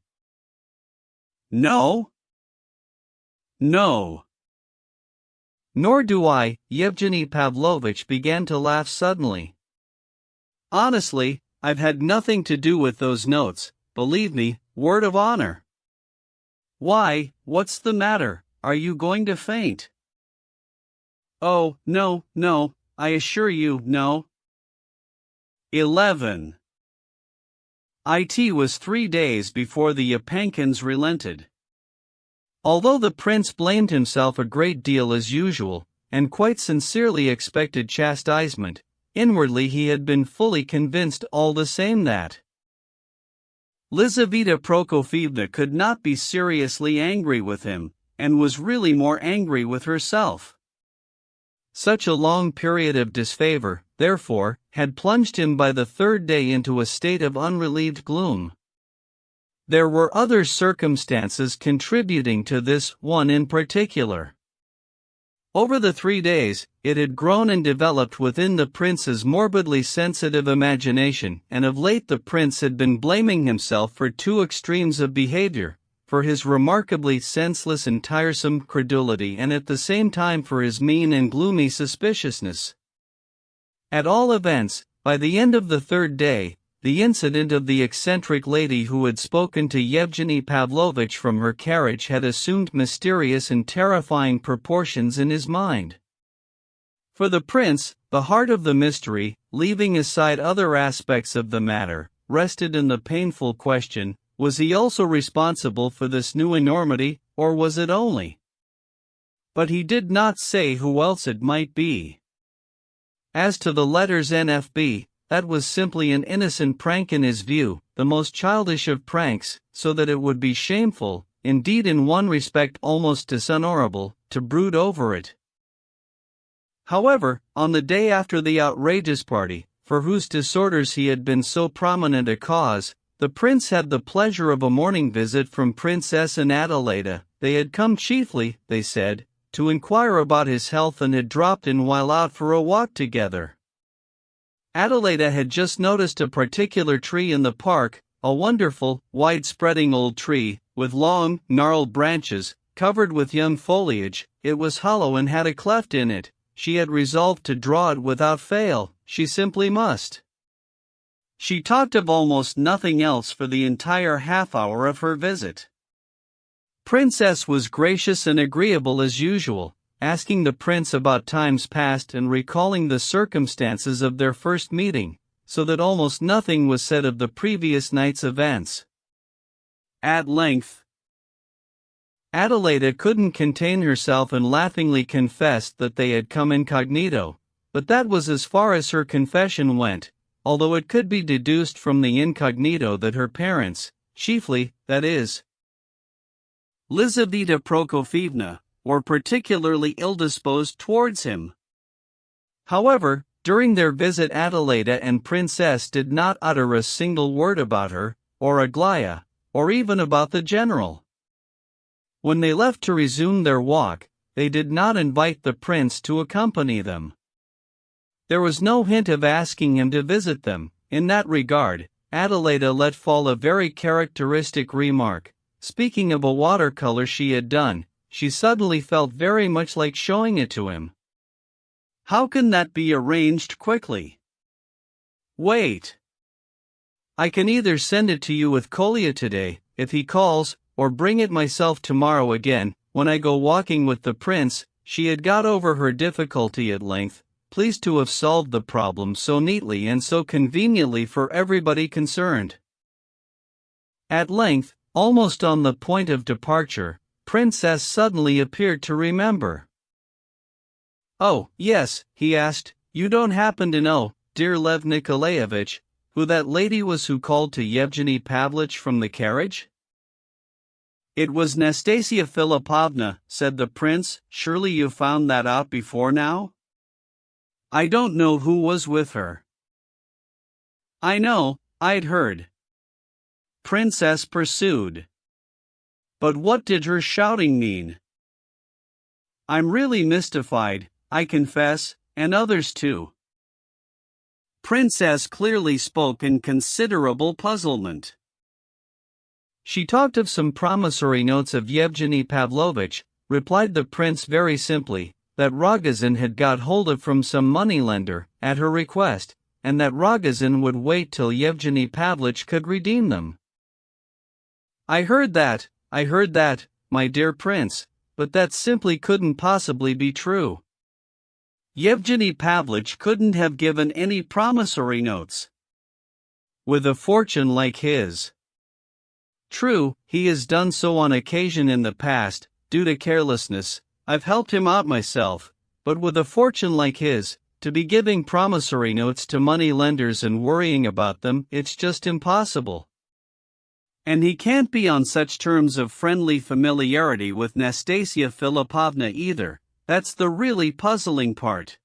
"No? No. Nor do I." Yevgeny Pavlovitch began to laugh suddenly. Honestly, I've had nothing to do with those notes, believe me, word of honor." "Why, what's the matter? Are you going to faint?" "Oh, no, no, I assure you, no." 11. It was 3 days before the Epankins relented. Although the prince blamed himself a great deal as usual, and quite sincerely expected chastisement, inwardly he had been fully convinced all the same that Lizaveta Prokofievna could not be seriously angry with him, and was really more angry with herself. Such a long period of disfavor, therefore, had plunged him by the 3rd day into a state of unrelieved gloom. There were other circumstances contributing to this, one in particular. Over the 3 days, it had grown and developed within the prince's morbidly sensitive imagination, and of late the prince had been blaming himself for 2 extremes of behavior, for his remarkably senseless and tiresome credulity and at the same time for his mean and gloomy suspiciousness. At all events, by the end of the 3rd day, the incident of the eccentric lady who had spoken to Yevgeny Pavlovitch from her carriage had assumed mysterious and terrifying proportions in his mind. For the prince, the heart of the mystery, leaving aside other aspects of the matter, rested in the painful question, was he also responsible for this new enormity, or was it only? But he did not say who else it might be. As to the letters NFB, that was simply an innocent prank in his view, the most childish of pranks, so that it would be shameful, indeed in one respect almost dishonorable, to brood over it. However, on the day after the outrageous party, for whose disorders he had been so prominent a cause, the prince had the pleasure of a morning visit from Princess and Adelaida. They had come chiefly, they said, to inquire about his health and had dropped in while out for a walk together. Adelaida had just noticed a particular tree in the park, a wonderful, wide-spreading old tree, with long, gnarled branches, covered with young foliage. It was hollow and had a cleft in it. She had resolved to draw it without fail, she simply must. She talked of almost nothing else for the entire half-hour of her visit. Princess was gracious and agreeable as usual, asking the prince about times past and recalling the circumstances of their first meeting, so that almost nothing was said of the previous night's events. At length, Adelaida couldn't contain herself and laughingly confessed that they had come incognito, but that was as far as her confession went, although it could be deduced from the incognito that her parents, chiefly, that is, Lizaveta Prokofievna, were particularly ill-disposed towards him. However, During their visit, Adelaida and Princess did not utter a single word about her, or Aglaia, or even about the general. When they left to resume their walk, they did not invite the prince to accompany them. There was no hint of asking him to visit them. In that regard, Adelaida let fall a very characteristic remark. Speaking of a watercolor she had done, she suddenly felt very much like showing it to him. "How can that be arranged quickly?" "Wait. I can either send it to you with Kolya today, if he calls, or bring it myself tomorrow again, when I go walking with the prince." She had got over her difficulty at length, pleased to have solved the problem so neatly and so conveniently for everybody concerned. At length, almost on the point of departure, Princess suddenly appeared to remember. "Oh, yes," he asked, "you don't happen to know, dear Lev Nikolaevich, who that lady was who called to Yevgeny Pavlovich from the carriage?" "It was Nastasia Philipovna," said the prince. "Surely you found that out before now?" "I don't know who was with her." "I know, I'd heard," Princess pursued. "But what did her shouting mean? I'm really mystified, I confess, and others too." Princess clearly spoke in considerable puzzlement. "She talked of some promissory notes of Yevgeny Pavlovich," replied the prince very simply, "that Rogozin had got hold of from some moneylender, at her request, and that Rogozin would wait till Yevgeny Pavlovich could redeem them." I heard that, my dear prince, but that simply couldn't possibly be true. Yevgeny Pavlovich couldn't have given any promissory notes. With a fortune like his. True, he has done so on occasion in the past, due to carelessness. I've helped him out myself, but with a fortune like his, to be giving promissory notes to money lenders and worrying about them, it's just impossible. And he can't be on such terms of friendly familiarity with Nastasia Philipovna either. That's the really puzzling part.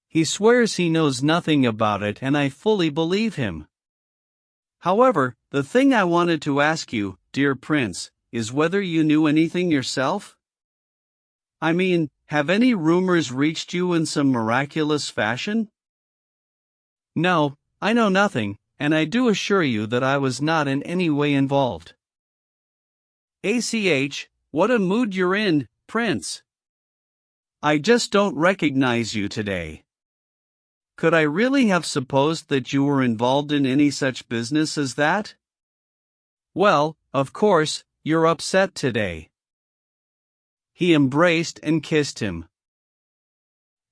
He swears he knows nothing about it, and I fully believe him. However, the thing I wanted to ask you, dear prince, is whether you knew anything yourself? I mean, have any rumors reached you in some miraculous fashion? No, I know nothing, and I do assure you that I was not in any way involved. ACH, what a mood you're in, prince. I just don't recognize you today. Could I really have supposed that you were involved in any such business as that? Well, of course, you're upset today. He embraced and kissed him.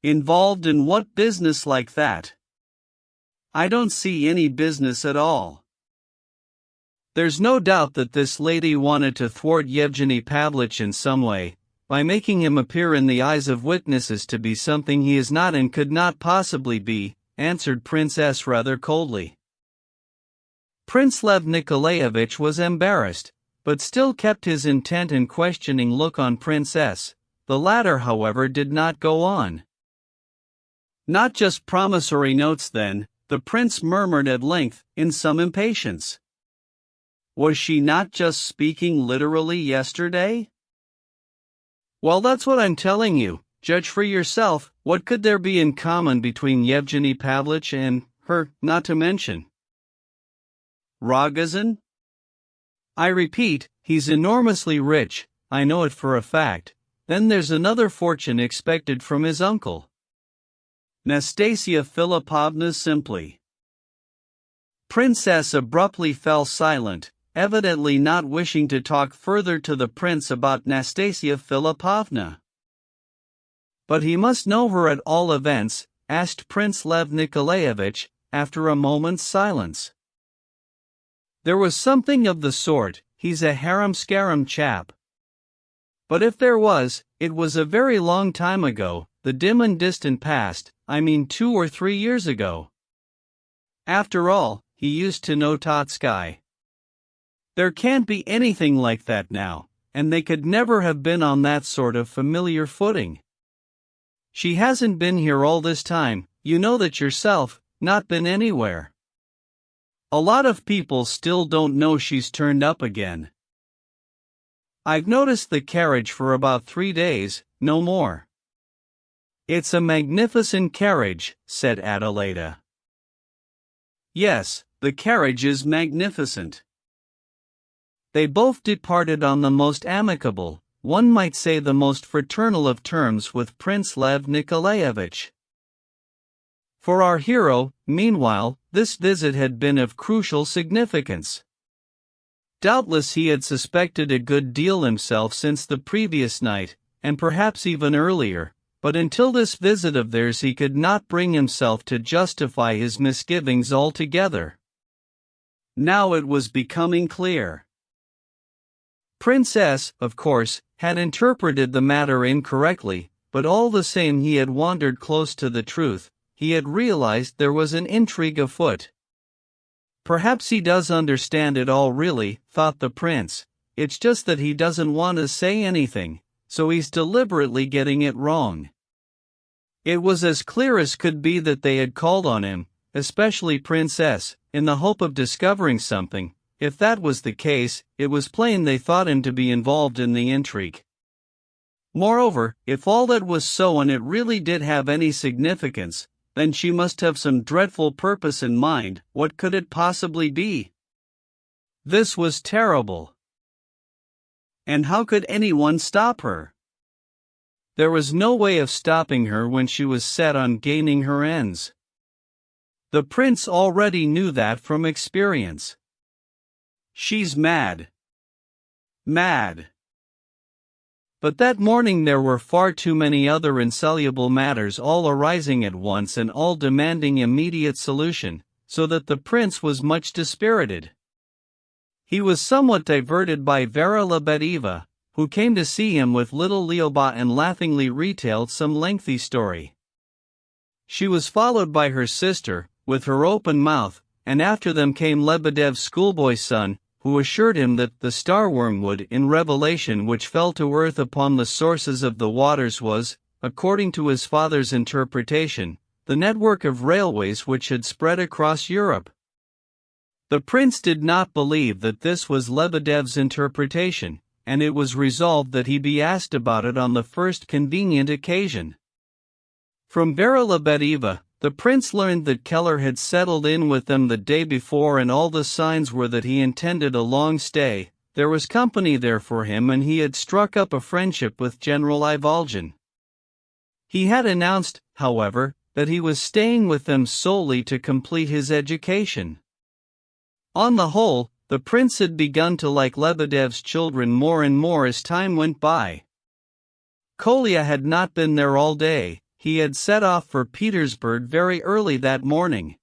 Involved in what business like that? I don't see any business at all. There's no doubt that this lady wanted to thwart Yevgeny Pavlovich in some way, by making him appear in the eyes of witnesses to be something he is not and could not possibly be, answered Princess rather coldly. Prince Lev Nikolaevich was embarrassed, but still kept his intent and questioning look on Princess. The latter, however, did not go on. Not just promissory notes then, the prince murmured at length, in some impatience. Was she not just speaking literally yesterday? Well, that's what I'm telling you. Judge for yourself. What could there be in common between Yevgeny Pavlovich and her, not to mention Rogozin? I repeat, he's enormously rich, I know it for a fact. Then there's another fortune expected from his uncle. Nastasia Philipovna simply. Princess abruptly fell silent, evidently not wishing to talk further to the prince about Nastasia Philipovna. But he must know her at all events, asked Prince Lev Nikolaevich, after a moment's silence. There was something of the sort. He's a harum-scarum chap. But if there was, it was a very long time ago, the dim and distant past, I mean 2 or 3 years ago. After all, he used to know Totsky. There can't be anything like that now, and they could never have been on that sort of familiar footing. She hasn't been here all this time, You know that yourself, not been anywhere. A lot of people still don't know she's turned up again. I've noticed the carriage for about 3 days, no more. It's a magnificent carriage, said Adelaida. Yes, the carriage is magnificent. They both departed on the most amicable, one might say the most fraternal of terms with Prince Lev Nikolaevich. For our hero, meanwhile, this visit had been of crucial significance. Doubtless he had suspected a good deal himself since the previous night, and perhaps even earlier, but until this visit of theirs he could not bring himself to justify his misgivings altogether. Now it was becoming clear. Prince S, of course, had interpreted the matter incorrectly, but all the same he had wandered close to the truth. He had realized there was an intrigue afoot. Perhaps he does understand it all really, thought the prince, it's just that he doesn't want to say anything, so he's deliberately getting it wrong. It was as clear as could be that they had called on him, especially Princess, in the hope of discovering something. If that was the case, it was plain they thought him to be involved in the intrigue. Moreover, if all that was so and it really did have any significance, then she must have some dreadful purpose in mind. What could it possibly be? This was terrible. And how could anyone stop her? There was no way of stopping her when she was set on gaining her ends. The prince already knew that from experience. She's mad. Mad. But that morning there were far too many other insoluble matters all arising at once and all demanding immediate solution, so that the prince was much dispirited. He was somewhat diverted by Vera Lebedeva, who came to see him with little Lyuba and laughingly retailed some lengthy story. She was followed by her sister, with her open mouth, and after them came Lebedev's schoolboy son, who assured him that the starwormwood in Revelation which fell to earth upon the sources of the waters was, according to his father's interpretation, the network of railways which had spread across Europe. The prince did not believe that this was Lebedev's interpretation, and it was resolved that he be asked about it on the first convenient occasion. From Vera Lebedeva, the prince learned that Keller had settled in with them the day before and all the signs were that he intended a long stay. There was company there for him and he had struck up a friendship with General Ivalgin. He had announced, however, that he was staying with them solely to complete his education. On the whole, the prince had begun to like Lebedev's children more and more as time went by. Kolya had not been there all day. He had set off for Petersburg very early that morning.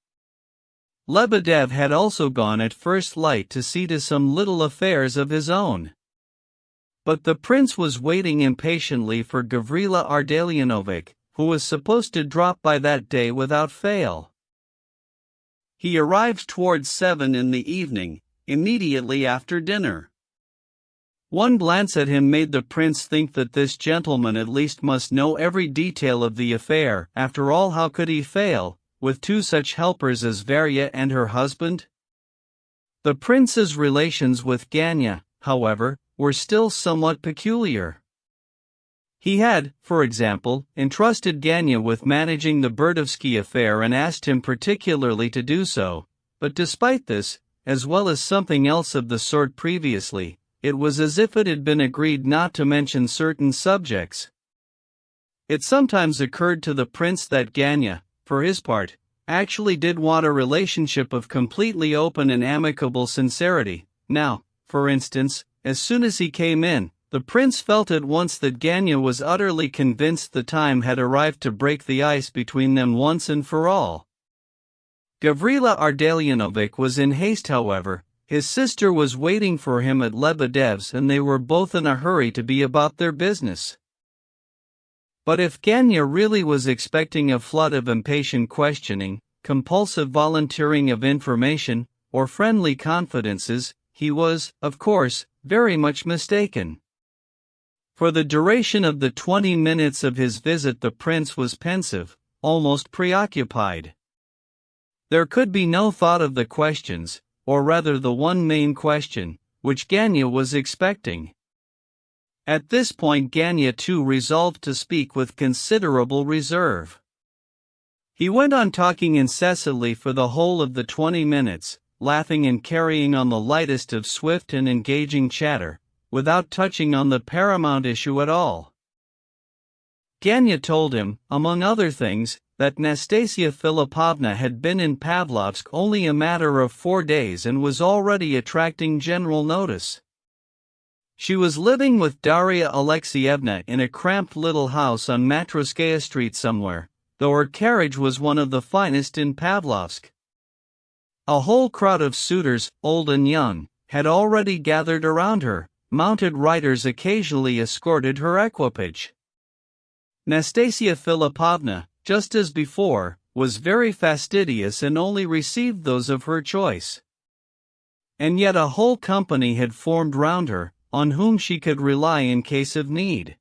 Lebedev had also gone at first light to see to some little affairs of his own. But the prince was waiting impatiently for Gavrila Ardalionovich, who was supposed to drop by that day without fail. He arrived towards 7 in the evening, immediately after dinner. One glance at him made the prince think that this gentleman at least must know every detail of the affair. After all, how could he fail, with two such helpers as Varya and her husband? The prince's relations with Ganya, however, were still somewhat peculiar. He had, for example, entrusted Ganya with managing the Burdovsky affair and asked him particularly to do so, but despite this, as well as something else of the sort previously, it was as if it had been agreed not to mention certain subjects. It sometimes occurred to the prince that Ganya, for his part, actually did want a relationship of completely open and amicable sincerity. Now, for instance, as soon as he came in, the prince felt at once that Ganya was utterly convinced the time had arrived to break the ice between them once and for all. Gavrila Ardalionovich was in haste, however. His sister was waiting for him at Lebedev's and they were both in a hurry to be about their business. But if Ganya really was expecting a flood of impatient questioning, compulsive volunteering of information, or friendly confidences, he was, of course, very much mistaken. For the duration of the 20 minutes of his visit the prince was pensive, almost preoccupied. There could be no thought of the questions, or rather the one main question, which Ganya was expecting. At this point Ganya too resolved to speak with considerable reserve. He went on talking incessantly for the whole of the 20 minutes, laughing and carrying on the lightest of swift and engaging chatter, without touching on the paramount issue at all. Ganya told him, among other things, that Nastasia Filipovna had been in Pavlovsk only a matter of 4 days and was already attracting general notice. She was living with Daria Alexeyevna in a cramped little house on Matroskaya Street somewhere, though her carriage was one of the finest in Pavlovsk. A whole crowd of suitors, old and young, had already gathered around her. Mounted riders occasionally escorted her equipage. Nastasia Filipovna, just as before, was very fastidious and only received those of her choice. And yet a whole company had formed round her, on whom she could rely in case of need.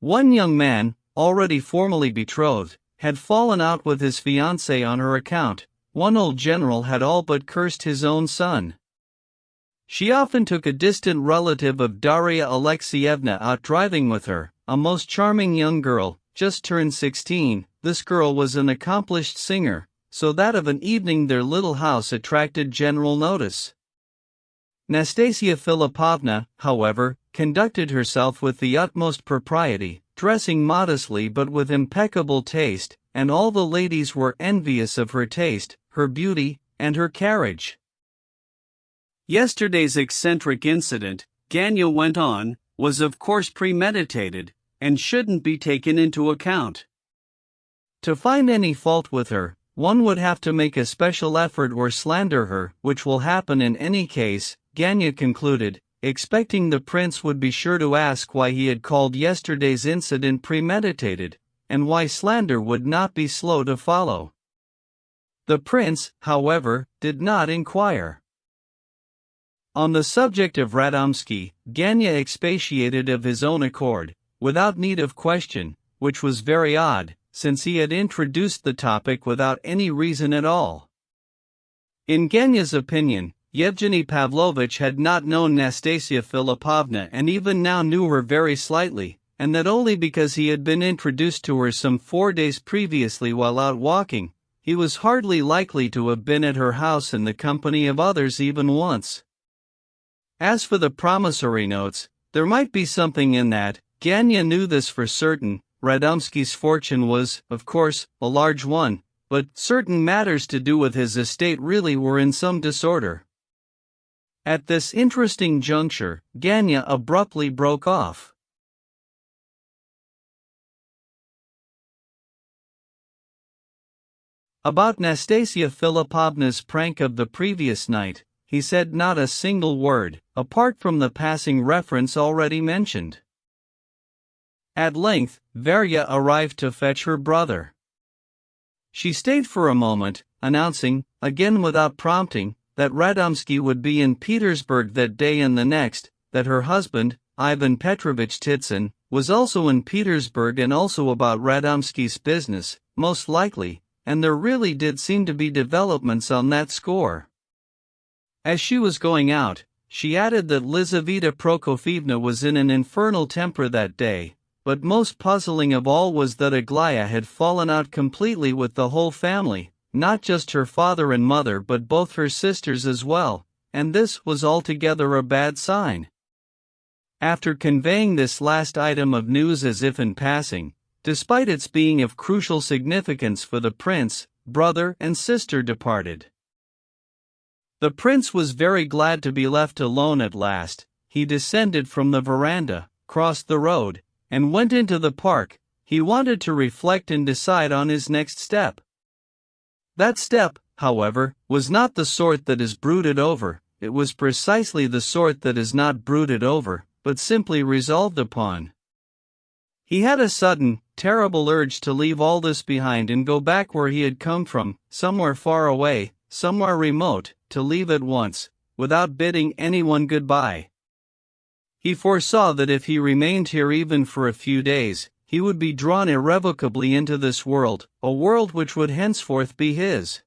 One young man, already formally betrothed, had fallen out with his fiancée on her account. One old general had all but cursed his own son. She often took a distant relative of Daria Alexeyevna out driving with her, a most charming young girl, just turned 16. This girl was an accomplished singer, so that of an evening their little house attracted general notice. Nastasia Filipovna, however, conducted herself with the utmost propriety, dressing modestly but with impeccable taste, and all the ladies were envious of her taste, her beauty, and her carriage. Yesterday's eccentric incident, Ganya went on, was of course premeditated, and shouldn't be taken into account. To find any fault with her, one would have to make a special effort or slander her, which will happen in any case, Ganya concluded, expecting the prince would be sure to ask why he had called yesterday's incident premeditated, and why slander would not be slow to follow. The prince, however, did not inquire. On the subject of Radomsky, Ganya expatiated of his own accord, without need of question, which was very odd, since he had introduced the topic without any reason at all. In Ganya's opinion, Yevgeny Pavlovitch had not known Nastasia Filipovna and even now knew her very slightly, and that only because he had been introduced to her some 4 days previously while out walking, he was hardly likely to have been at her house in the company of others even once. As for the promissory notes, there might be something in that. Ganya knew this for certain. Radomsky's fortune was, of course, a large one, but certain matters to do with his estate really were in some disorder. At this interesting juncture, Ganya abruptly broke off. About Nastasia Filipovna's prank of the previous night, he said not a single word, apart from the passing reference already mentioned. At length, Varya arrived to fetch her brother. She stayed for a moment, announcing, again without prompting, that Radomsky would be in Petersburg that day and the next, that her husband, Ivan Petrovich Titsin, was also in Petersburg and also about Radomsky's business, most likely, and there really did seem to be developments on that score. As she was going out, she added that Lizaveta Prokofievna was in an infernal temper that day, but most puzzling of all was that Aglaya had fallen out completely with the whole family, not just her father and mother but both her sisters as well, and this was altogether a bad sign. After conveying this last item of news as if in passing, despite its being of crucial significance for the prince, brother and sister departed. The prince was very glad to be left alone at last. He descended from the veranda, crossed the road, and went into the park. He wanted to reflect and decide on his next step. That step, however, was not the sort that is brooded over. It was precisely the sort that is not brooded over, but simply resolved upon. He had a sudden, terrible urge to leave all this behind and go back where he had come from, somewhere far away, somewhere remote, to leave at once, without bidding anyone goodbye. He foresaw that if he remained here even for a few days, he would be drawn irrevocably into this world, a world which would henceforth be his.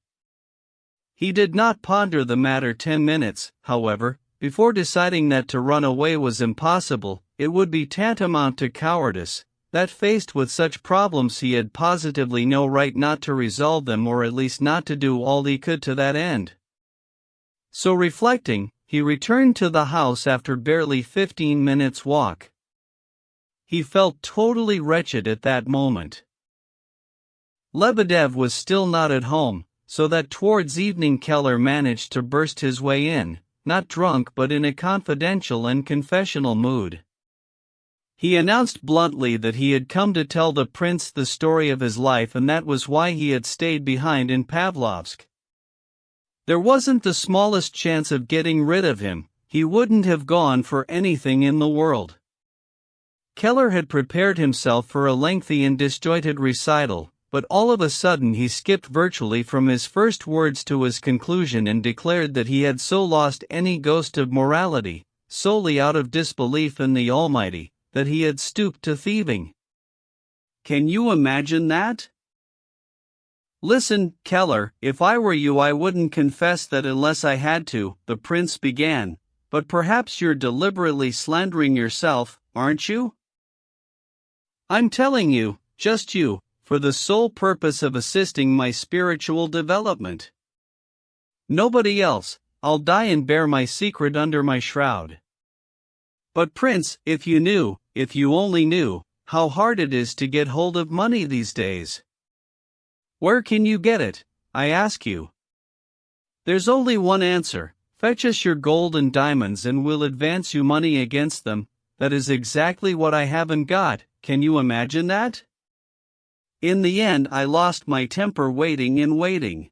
He did not ponder the matter 10 minutes, however, before deciding that to run away was impossible. It would be tantamount to cowardice, that faced with such problems he had positively no right not to resolve them, or at least not to do all he could to that end. So reflecting, he returned to the house after barely 15 minutes' walk. He felt totally wretched at that moment. Lebedev was still not at home, so that towards evening Keller managed to burst his way in, not drunk but in a confidential and confessional mood. He announced bluntly that he had come to tell the prince the story of his life, and that was why he had stayed behind in Pavlovsk. There wasn't the smallest chance of getting rid of him. He wouldn't have gone for anything in the world. Keller had prepared himself for a lengthy and disjointed recital, but all of a sudden he skipped virtually from his first words to his conclusion and declared that he had so lost any ghost of morality, solely out of disbelief in the Almighty, that he had stooped to thieving. Can you imagine that? Listen, Keller, if I were you I wouldn't confess that unless I had to, the prince began, but perhaps you're deliberately slandering yourself, aren't you? I'm telling you, just you, for the sole purpose of assisting my spiritual development. Nobody else. I'll die and bear my secret under my shroud. But Prince, if you only knew, how hard it is to get hold of money these days. Where can you get it, I ask you? There's only one answer: fetch us your gold and diamonds and we'll advance you money against them. That is exactly what I haven't got. Can you imagine that? In the end I lost my temper waiting.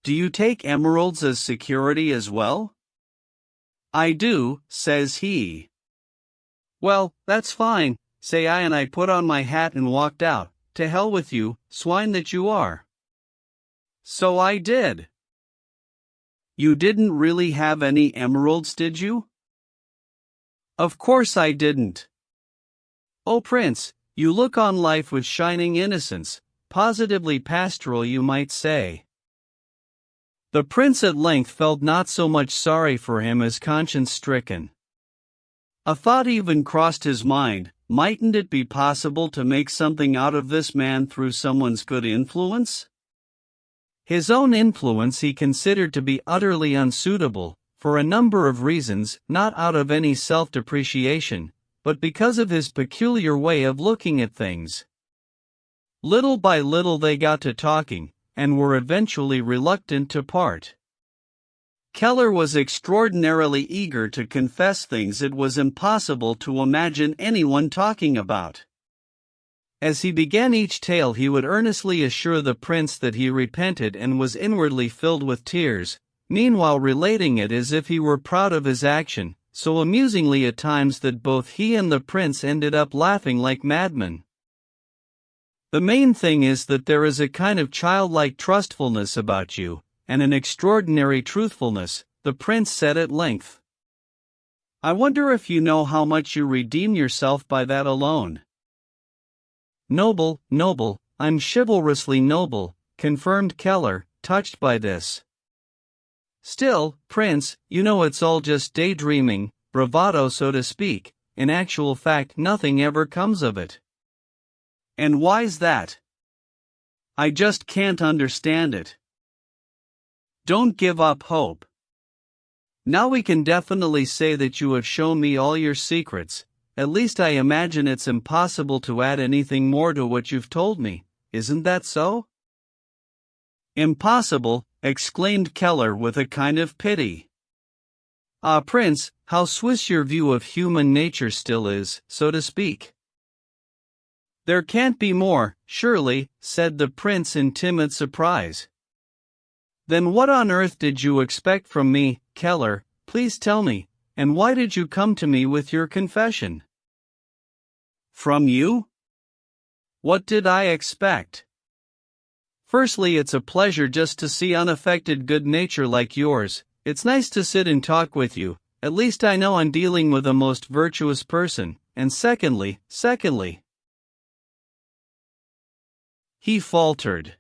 Do you take emeralds as security as well? I do, says he. Well, that's fine, say I, and I put on my hat and walked out. To hell with you, swine that you are. So I did. You didn't really have any emeralds, did you? Of course I didn't. Oh Prince, you look on life with shining innocence, positively pastoral you might say. The prince at length felt not so much sorry for him as conscience-stricken. A thought even crossed his mind: mightn't it be possible to make something out of this man through someone's good influence? His own influence he considered to be utterly unsuitable, for a number of reasons, not out of any self-depreciation, but because of his peculiar way of looking at things. Little by little they got to talking, and were eventually reluctant to part. Keller was extraordinarily eager to confess things it was impossible to imagine anyone talking about. As he began each tale he would earnestly assure the prince that he repented and was inwardly filled with tears, meanwhile relating it as if he were proud of his action, so amusingly at times that both he and the prince ended up laughing like madmen. The main thing is that there is a kind of childlike trustfulness about you, and an extraordinary truthfulness, the prince said at length. I wonder if you know how much you redeem yourself by that alone. Noble, I'm chivalrously noble, confirmed Keller, touched by this. Still, Prince, you know it's all just daydreaming, bravado so to speak. In actual fact nothing ever comes of it. And why's that? I just can't understand it. Don't give up hope. Now we can definitely say that you have shown me all your secrets. At least I imagine it's impossible to add anything more to what you've told me, isn't that so? Impossible, exclaimed Keller with a kind of pity. Ah, Prince, how Swiss your view of human nature still is, so to speak. There can't be more, surely, said the prince in timid surprise. Then what on earth did you expect from me, Keller, please tell me, and why did you come to me with your confession? From you? What did I expect? Firstly, it's a pleasure just to see unaffected good nature like yours. It's nice to sit and talk with you, at least I know I'm dealing with a most virtuous person, and secondly, he faltered.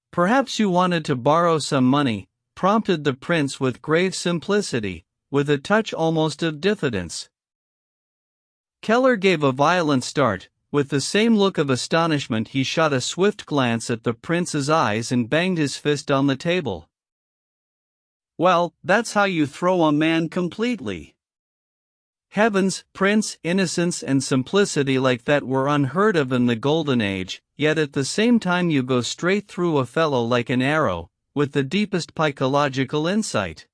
"Perhaps you wanted to borrow some money," prompted the prince with grave simplicity, with a touch almost of diffidence. Keller gave a violent start. With the same look of astonishment, he shot a swift glance at the prince's eyes and banged his fist on the table. "Well, that's how you throw a man completely. Heavens, Prince, innocence and simplicity like that were unheard of in the Golden Age, yet at the same time you go straight through a fellow like an arrow, with the deepest psychological insight.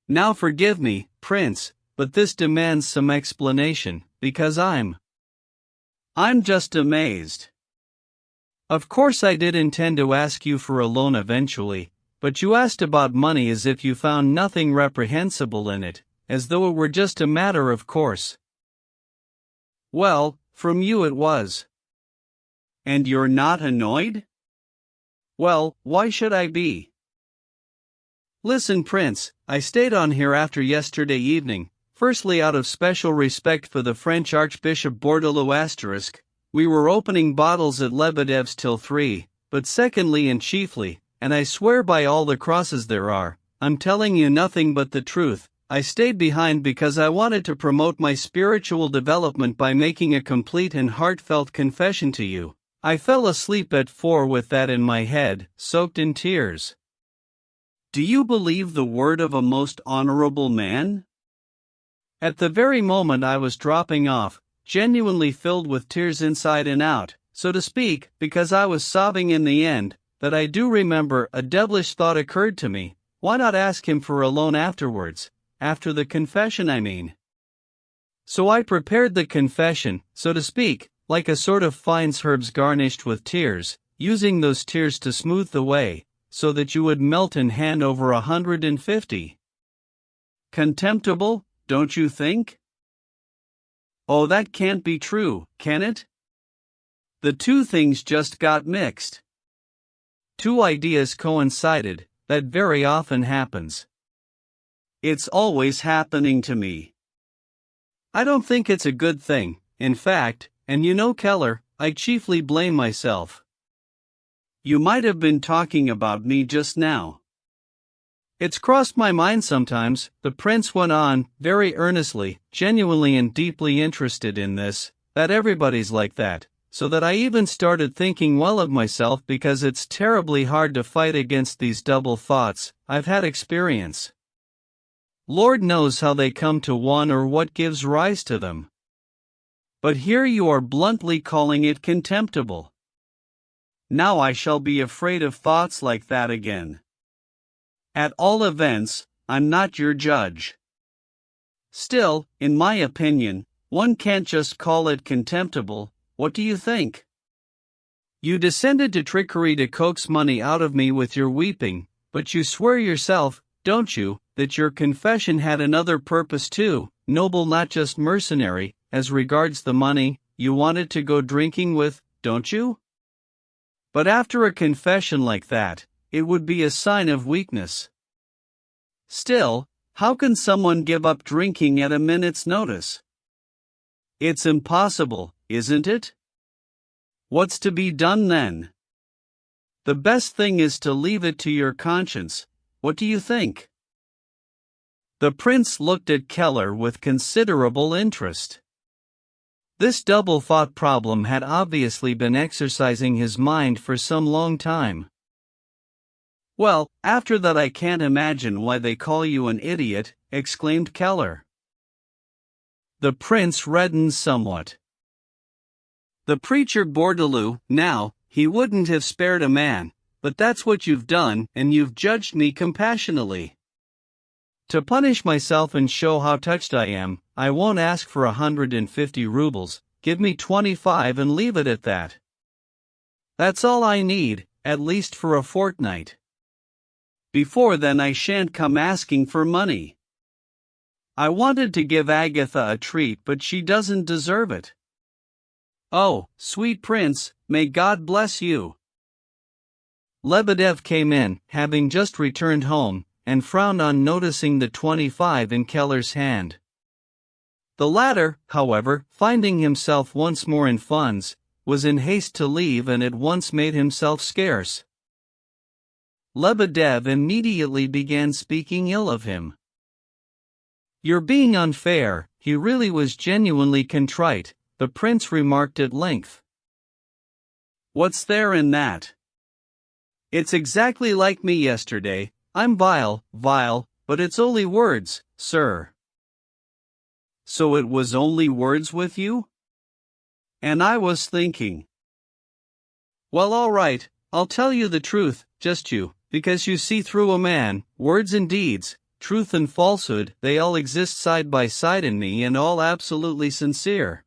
Now forgive me, Prince, but this demands some explanation, because I'm just amazed. Of course I did intend to ask you for a loan eventually, but you asked about money as if you found nothing reprehensible in it, as though it were just a matter of course." "Well, from you it was." "And you're not annoyed?" "Well, why should I be?" "Listen, Prince, I stayed on here after yesterday evening, firstly out of special respect for the French Archbishop Bordelot***. We were opening bottles at Lebedev's till 3, but secondly and chiefly, and I swear by all the crosses there are, I'm telling you nothing but the truth, I stayed behind because I wanted to promote my spiritual development by making a complete and heartfelt confession to you. I fell asleep at 4 with that in my head, soaked in tears." "Do you believe the word of a most honorable man?" "At the very moment I was dropping off, genuinely filled with tears inside and out, so to speak, because I was sobbing in the end, that I do remember a devilish thought occurred to me, why not ask him for a loan afterwards, after the confession I mean. So I prepared the confession, so to speak, like a sort of fine herbs garnished with tears, using those tears to smooth the way, so that you would melt and hand over 150. Contemptible, don't you think? Oh, that can't be true, can it? The two things just got mixed. Two ideas coincided, that very often happens. It's always happening to me. I don't think it's a good thing, in fact, and you know, Keller, I chiefly blame myself. You might have been talking about me just now. It's crossed my mind sometimes, the prince went on, very earnestly, genuinely and deeply interested in this, that everybody's like that, so that I even started thinking well of myself because it's terribly hard to fight against these double thoughts. I've had experience. Lord knows how they come to one or what gives rise to them. But here you are bluntly calling it contemptible. Now I shall be afraid of thoughts like that again. At all events, I'm not your judge. Still, in my opinion, one can't just call it contemptible. What do you think? You descended to trickery to coax money out of me with your weeping, but you swear yourself, don't you, that your confession had another purpose too, noble, not just mercenary, as regards the money you wanted to go drinking with, don't you? But after a confession like that, it would be a sign of weakness. Still, how can someone give up drinking at a minute's notice? It's impossible, isn't it? What's to be done then? The best thing is to leave it to your conscience. What do you think? The prince looked at Keller with considerable interest. This double thought problem had obviously been exercising his mind for some long time. Well, after that I can't imagine why they call you an idiot, exclaimed Keller. The prince reddened somewhat. The preacher Bordelot, now, he wouldn't have spared a man, but that's what you've done, and you've judged me compassionately. To punish myself and show how touched I am, I won't ask for 150 rubles, give me 25 and leave it at that. That's all I need, at least for a fortnight. Before then I shan't come asking for money. I wanted to give Agatha a treat, but she doesn't deserve it. Oh, sweet prince, may God bless you. Lebedev came in, having just returned home, and frowned on noticing the 25 in Keller's hand. The latter, however, finding himself once more in funds, was in haste to leave and at once made himself scarce. Lebedev immediately began speaking ill of him. "You're being unfair." He really was genuinely contrite, the prince remarked at length. "What's there in that? It's exactly like me yesterday. I'm vile, but it's only words, sir." "So it was only words with you?" "And I was thinking." "Well, all right, I'll tell you the truth, just you, because you see through a man, words and deeds, truth and falsehood, they all exist side by side in me and all absolutely sincere.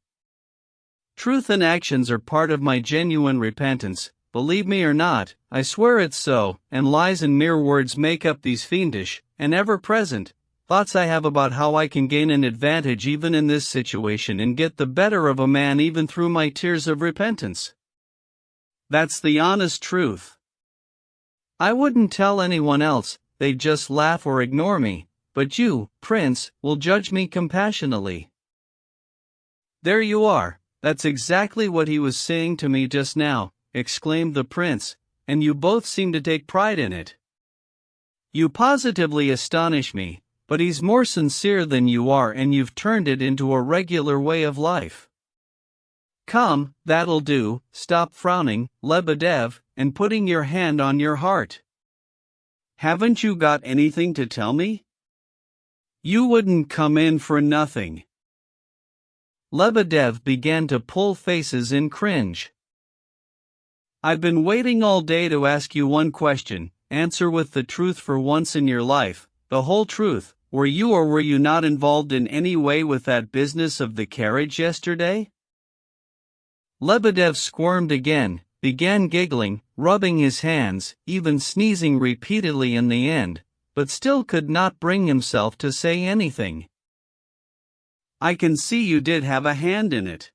Truth and actions are part of my genuine repentance, believe me or not, I swear it's so, and lies and mere words make up these fiendish, and ever-present, thoughts I have about how I can gain an advantage even in this situation and get the better of a man even through my tears of repentance. That's the honest truth. I wouldn't tell anyone else, they'd just laugh or ignore me, but you, Prince, will judge me compassionately." "There you are, that's exactly what he was saying to me just now," exclaimed the prince, "and you both seem to take pride in it. You positively astonish me, but he's more sincere than you are and you've turned it into a regular way of life. Come, that'll do, stop frowning, Lebedev, and putting your hand on your heart. Haven't you got anything to tell me? You wouldn't come in for nothing." Lebedev began to pull faces in cringe. "I've been waiting all day to ask you one question. Answer with the truth for once in your life, the whole truth. Were you or were you not involved in any way with that business of the carriage yesterday?" Lebedev squirmed again, began giggling, rubbing his hands, even sneezing repeatedly in the end, but still could not bring himself to say anything. "I can see you did have a hand in it.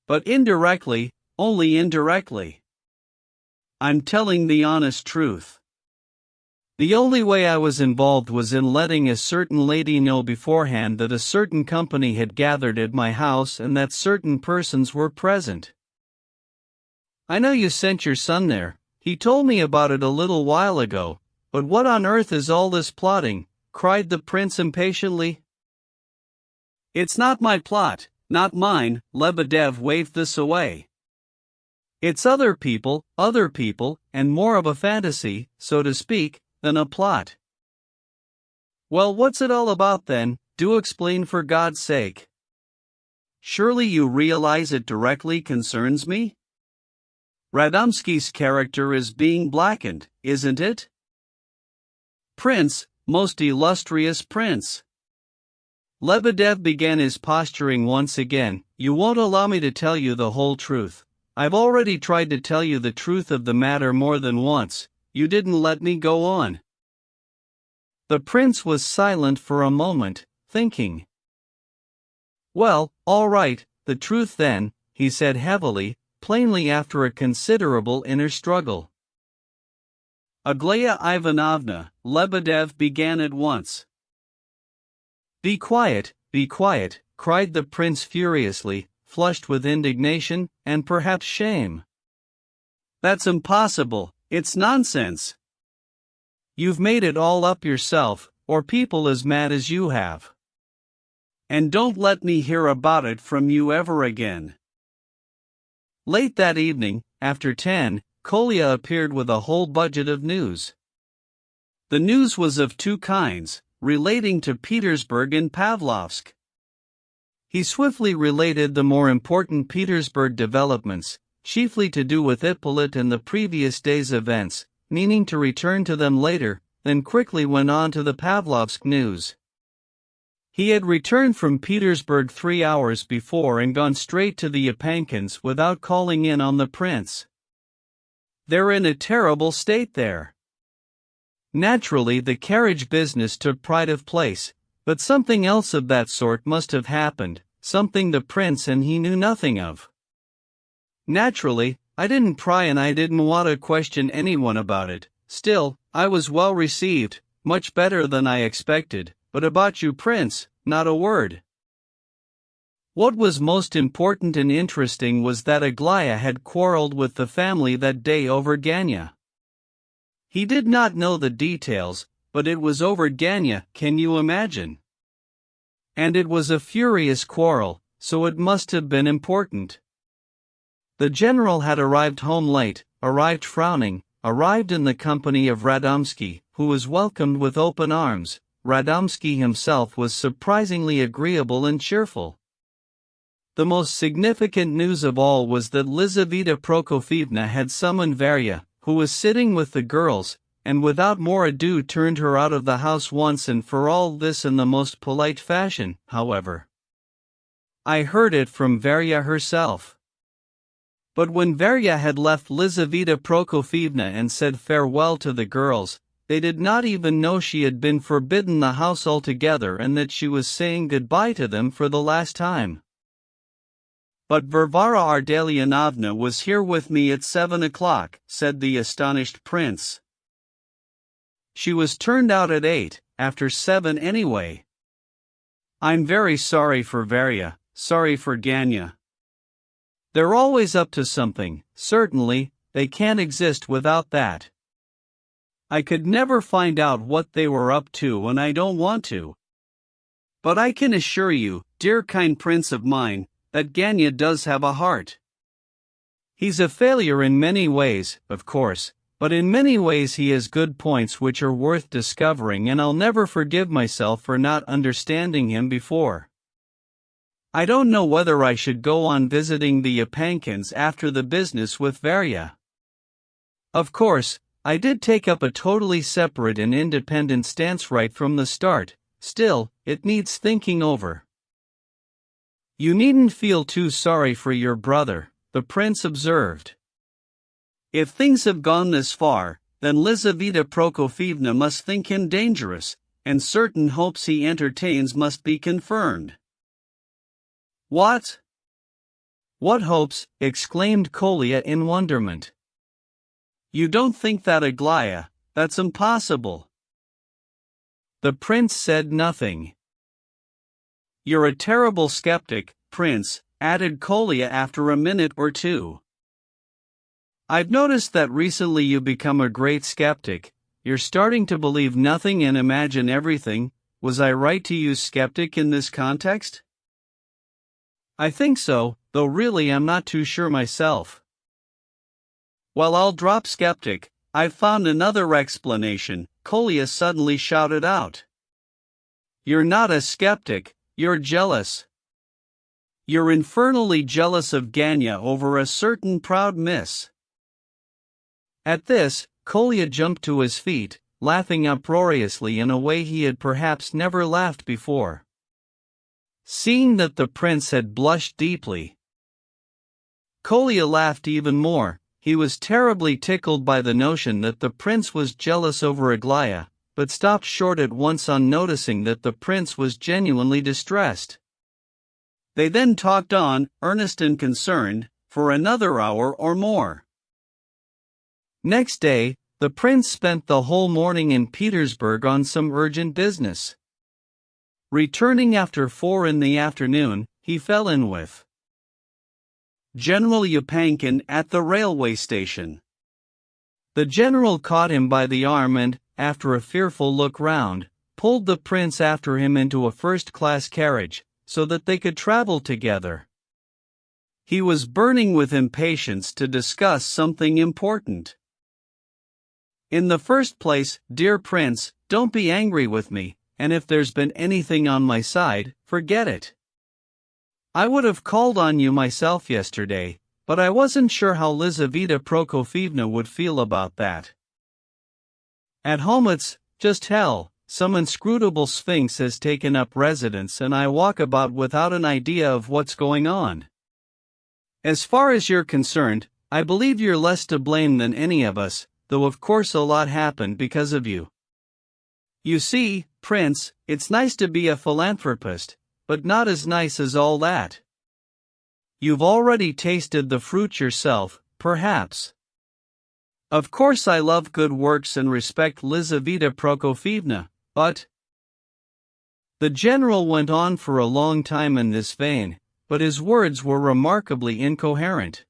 But indirectly, only indirectly. I'm telling the honest truth. The only way I was involved was in letting a certain lady know beforehand that a certain company had gathered at my house and that certain persons were present. I know you sent your son there, he told me about it a little while ago, but what on earth is all this plotting?" cried the prince impatiently. "It's not my plot, not mine," Lebedev waved this away. "It's other people, and more of a fantasy, so to speak, than a plot." "Well, what's it all about then? Do explain for God's sake. Surely you realize it directly concerns me? Radomski's character is being blackened, isn't it? Prince, most illustrious prince." Lebedev began his posturing once again. "You won't allow me to tell you the whole truth. I've already tried to tell you the truth of the matter more than once. You didn't let me go on." The prince was silent for a moment, thinking. "Well, all right, the truth then," he said heavily, plainly after a considerable inner struggle. "Aglaya Ivanovna," Lebedev began at once. Be quiet," cried the prince furiously, flushed with indignation, and perhaps shame. "That's impossible, it's nonsense. You've made it all up yourself, or people as mad as you have. And don't let me hear about it from you ever again." Late that evening, after 10, Kolya appeared with a whole budget of news. The news was of two kinds, relating to Petersburg and Pavlovsk. He swiftly related the more important Petersburg developments, chiefly to do with Ippolit and the previous day's events, meaning to return to them later, then quickly went on to the Pavlovsk news. He had returned from Petersburg 3 hours before and gone straight to the Epankins without calling in on the prince. They're in a terrible state there. Naturally, the carriage business took pride of place, but something else of that sort must have happened, something the prince and he knew nothing of. Naturally, I didn't pry and I didn't want to question anyone about it. Still, I was well received, much better than I expected, but about you, Prince, not a word. What was most important and interesting was that Aglaya had quarreled with the family that day over Ganya. He did not know the details, but it was over Ganya, can you imagine? And it was a furious quarrel, so it must have been important. The general had arrived home late, arrived frowning, arrived in the company of Radomski, who was welcomed with open arms. Radomski himself was surprisingly agreeable and cheerful. The most significant news of all was that Lizaveta Prokofievna had summoned Varya, who was sitting with the girls, and without more ado turned her out of the house once and for all, this in the most polite fashion, however. I heard it from Varya herself. But when Varya had left Lizaveta Prokofievna and said farewell to the girls, they did not even know she had been forbidden the house altogether and that she was saying goodbye to them for the last time. But Varvara Ardalionovna was here with me at 7 o'clock, said the astonished prince. She was turned out at 8, after 7 anyway. I'm very sorry for Varya, sorry for Ganya. They're always up to something, certainly, they can't exist without that. I could never find out what they were up to and I don't want to. But I can assure you, dear kind prince of mine, that Ganya does have a heart. He's a failure in many ways, of course, but in many ways he has good points which are worth discovering, and I'll never forgive myself for not understanding him before. I don't know whether I should go on visiting the Yapankins after the business with Varya. Of course, I did take up a totally separate and independent stance right from the start, still, it needs thinking over. You needn't feel too sorry for your brother, the prince observed. If things have gone this far, then Lizaveta Prokofievna must think him dangerous, and certain hopes he entertains must be confirmed. What? What hopes? Exclaimed Kolya in wonderment. You don't think that, Aglaya? That's impossible. The prince said nothing. You're a terrible skeptic, prince, added Kolya after a minute or two. I've noticed that recently you've become a great skeptic. You're starting to believe nothing and imagine everything. Was I right to use skeptic in this context? I think so, though really I'm not too sure myself. Well, I'll drop skeptic. I've found another explanation, Kolya suddenly shouted out. You're not a skeptic, you're jealous. You're infernally jealous of Ganya over a certain proud miss. At this, Kolya jumped to his feet, laughing uproariously in a way he had perhaps never laughed before. Seeing that the prince had blushed deeply, Kolya laughed even more. He was terribly tickled by the notion that the prince was jealous over Aglaya, but stopped short at once on noticing that the prince was genuinely distressed. They then talked on, earnest and concerned, for another hour or more. Next day, the prince spent the whole morning in Petersburg on some urgent business. Returning after 4 in the afternoon, he fell in with General Yupankin at the railway station. The general caught him by the arm and, after a fearful look round, pulled the prince after him into a first-class carriage, so that they could travel together. He was burning with impatience to discuss something important. In the first place, dear prince, don't be angry with me, and if there's been anything on my side, forget it. I would have called on you myself yesterday, but I wasn't sure how Lizaveta Prokofievna would feel about that. At home it's just hell. Some inscrutable sphinx has taken up residence and I walk about without an idea of what's going on. As far as you're concerned, I believe you're less to blame than any of us, though of course a lot happened because of you. You see, Prince, it's nice to be a philanthropist, but not as nice as all that. You've already tasted the fruit yourself, perhaps. Of course I love good works and respect Lizaveta Prokofievna, but... The general went on for a long time in this vein, but his words were remarkably incoherent.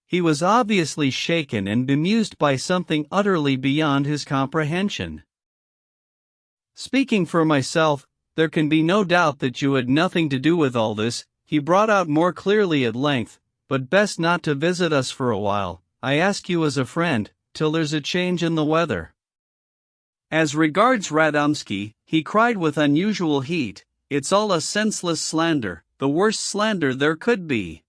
He was obviously shaken and bemused by something utterly beyond his comprehension. "Speaking for myself, there can be no doubt that you had nothing to do with all this," he brought out more clearly at length, "but best not to visit us for a while, I ask you as a friend, till there's a change in the weather." As regards Radomski, he cried with unusual heat, "It's all a senseless slander, the worst slander there could be.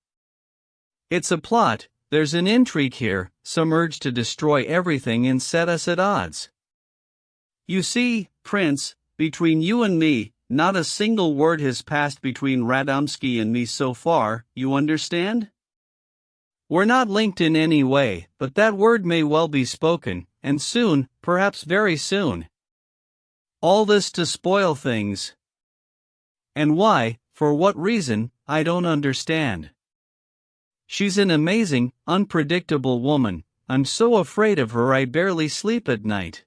It's a plot, there's an intrigue here, some urge to destroy everything and set us at odds. You see, Prince, between you and me, not a single word has passed between Radomski and me so far, you understand? We're not linked in any way, but that word may well be spoken, and soon, perhaps very soon. All this to spoil things. And why, for what reason, I don't understand. She's an amazing, unpredictable woman, I'm so afraid of her I barely sleep at night.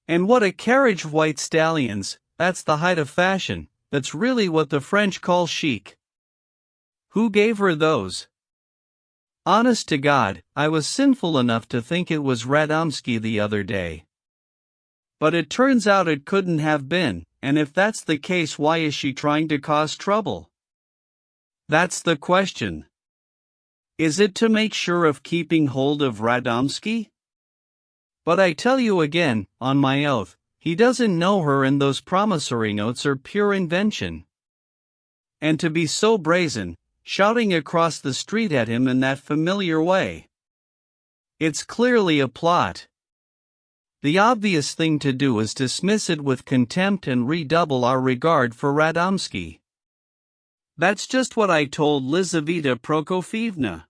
And what a carriage of white stallions, that's the height of fashion, that's really what the French call chic. Who gave her those? Honest to God, I was sinful enough to think it was Radomski the other day. But it turns out it couldn't have been, and if that's the case, why is she trying to cause trouble? That's the question. Is it to make sure of keeping hold of Radomski? But I tell you again, on my oath, he doesn't know her and those promissory notes are pure invention. And to be so brazen, shouting across the street at him in that familiar way. It's clearly a plot. The obvious thing to do is dismiss it with contempt and redouble our regard for Radomski. That's just what I told Lizaveta Prokofievna.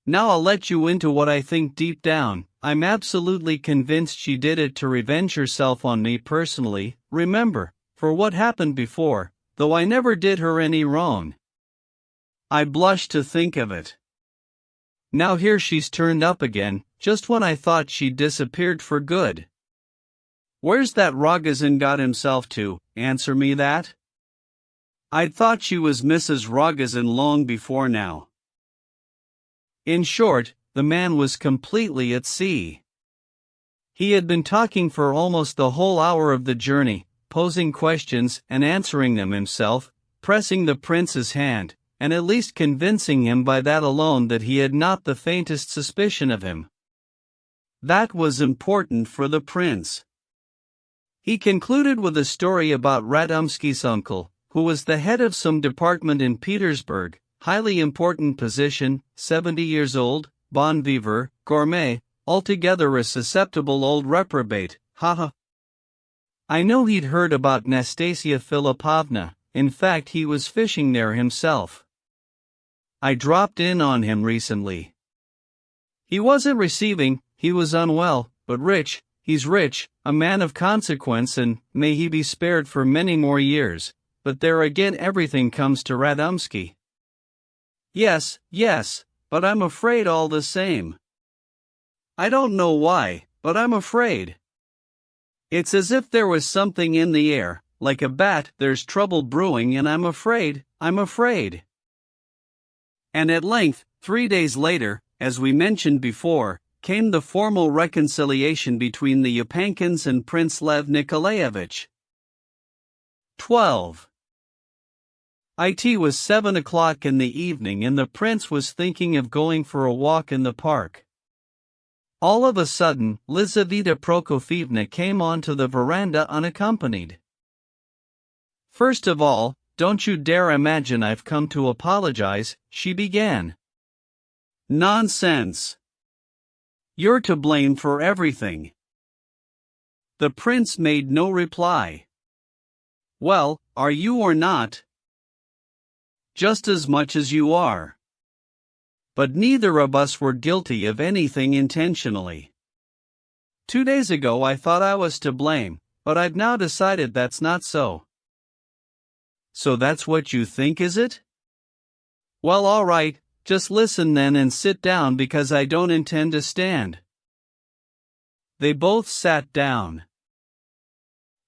Now I'll let you into what I think deep down. I'm absolutely convinced she did it to revenge herself on me personally, remember, for what happened before, though I never did her any wrong. I blush to think of it. Now here she's turned up again, just when I thought she'd disappeared for good. Where's that Rogozin got himself to, answer me that? I'd thought she was Mrs. Rogozin long before now. In short, the man was completely at sea. He had been talking for almost the whole hour of the journey, posing questions and answering them himself, pressing the prince's hand, and at least convincing him by that alone that he had not the faintest suspicion of him. That was important for the prince. He concluded with a story about Radomski's uncle, who was the head of some department in Petersburg, highly important position, 70 years old, bon vivant, gourmet, altogether a susceptible old reprobate, haha. I know he'd heard about Nastasia Filipovna, in fact he was fishing there himself. I dropped in on him recently. He wasn't receiving, he was unwell, but rich, he's rich, a man of consequence and, may he be spared for many more years, but there again everything comes to Radomski. Yes, but I'm afraid all the same. I don't know why, but I'm afraid. It's as if there was something in the air, like a bat, there's trouble brewing and I'm afraid. And at length, 3 days later, as we mentioned before, came the formal reconciliation between the Yupankins and Prince Lev Nikolaevich. 12. It was 7 o'clock in the evening and the prince was thinking of going for a walk in the park. All of a sudden, Lizaveta Prokofievna came onto the veranda unaccompanied. First of all, don't you dare imagine I've come to apologize, she began. Nonsense. You're to blame for everything. The prince made no reply. Well, are you or not? Just as much as you are. But neither of us were guilty of anything intentionally. 2 days ago I thought I was to blame, but I've now decided that's not so. So that's what you think, is it? Well, all right, just listen then and sit down because I don't intend to stand. They both sat down.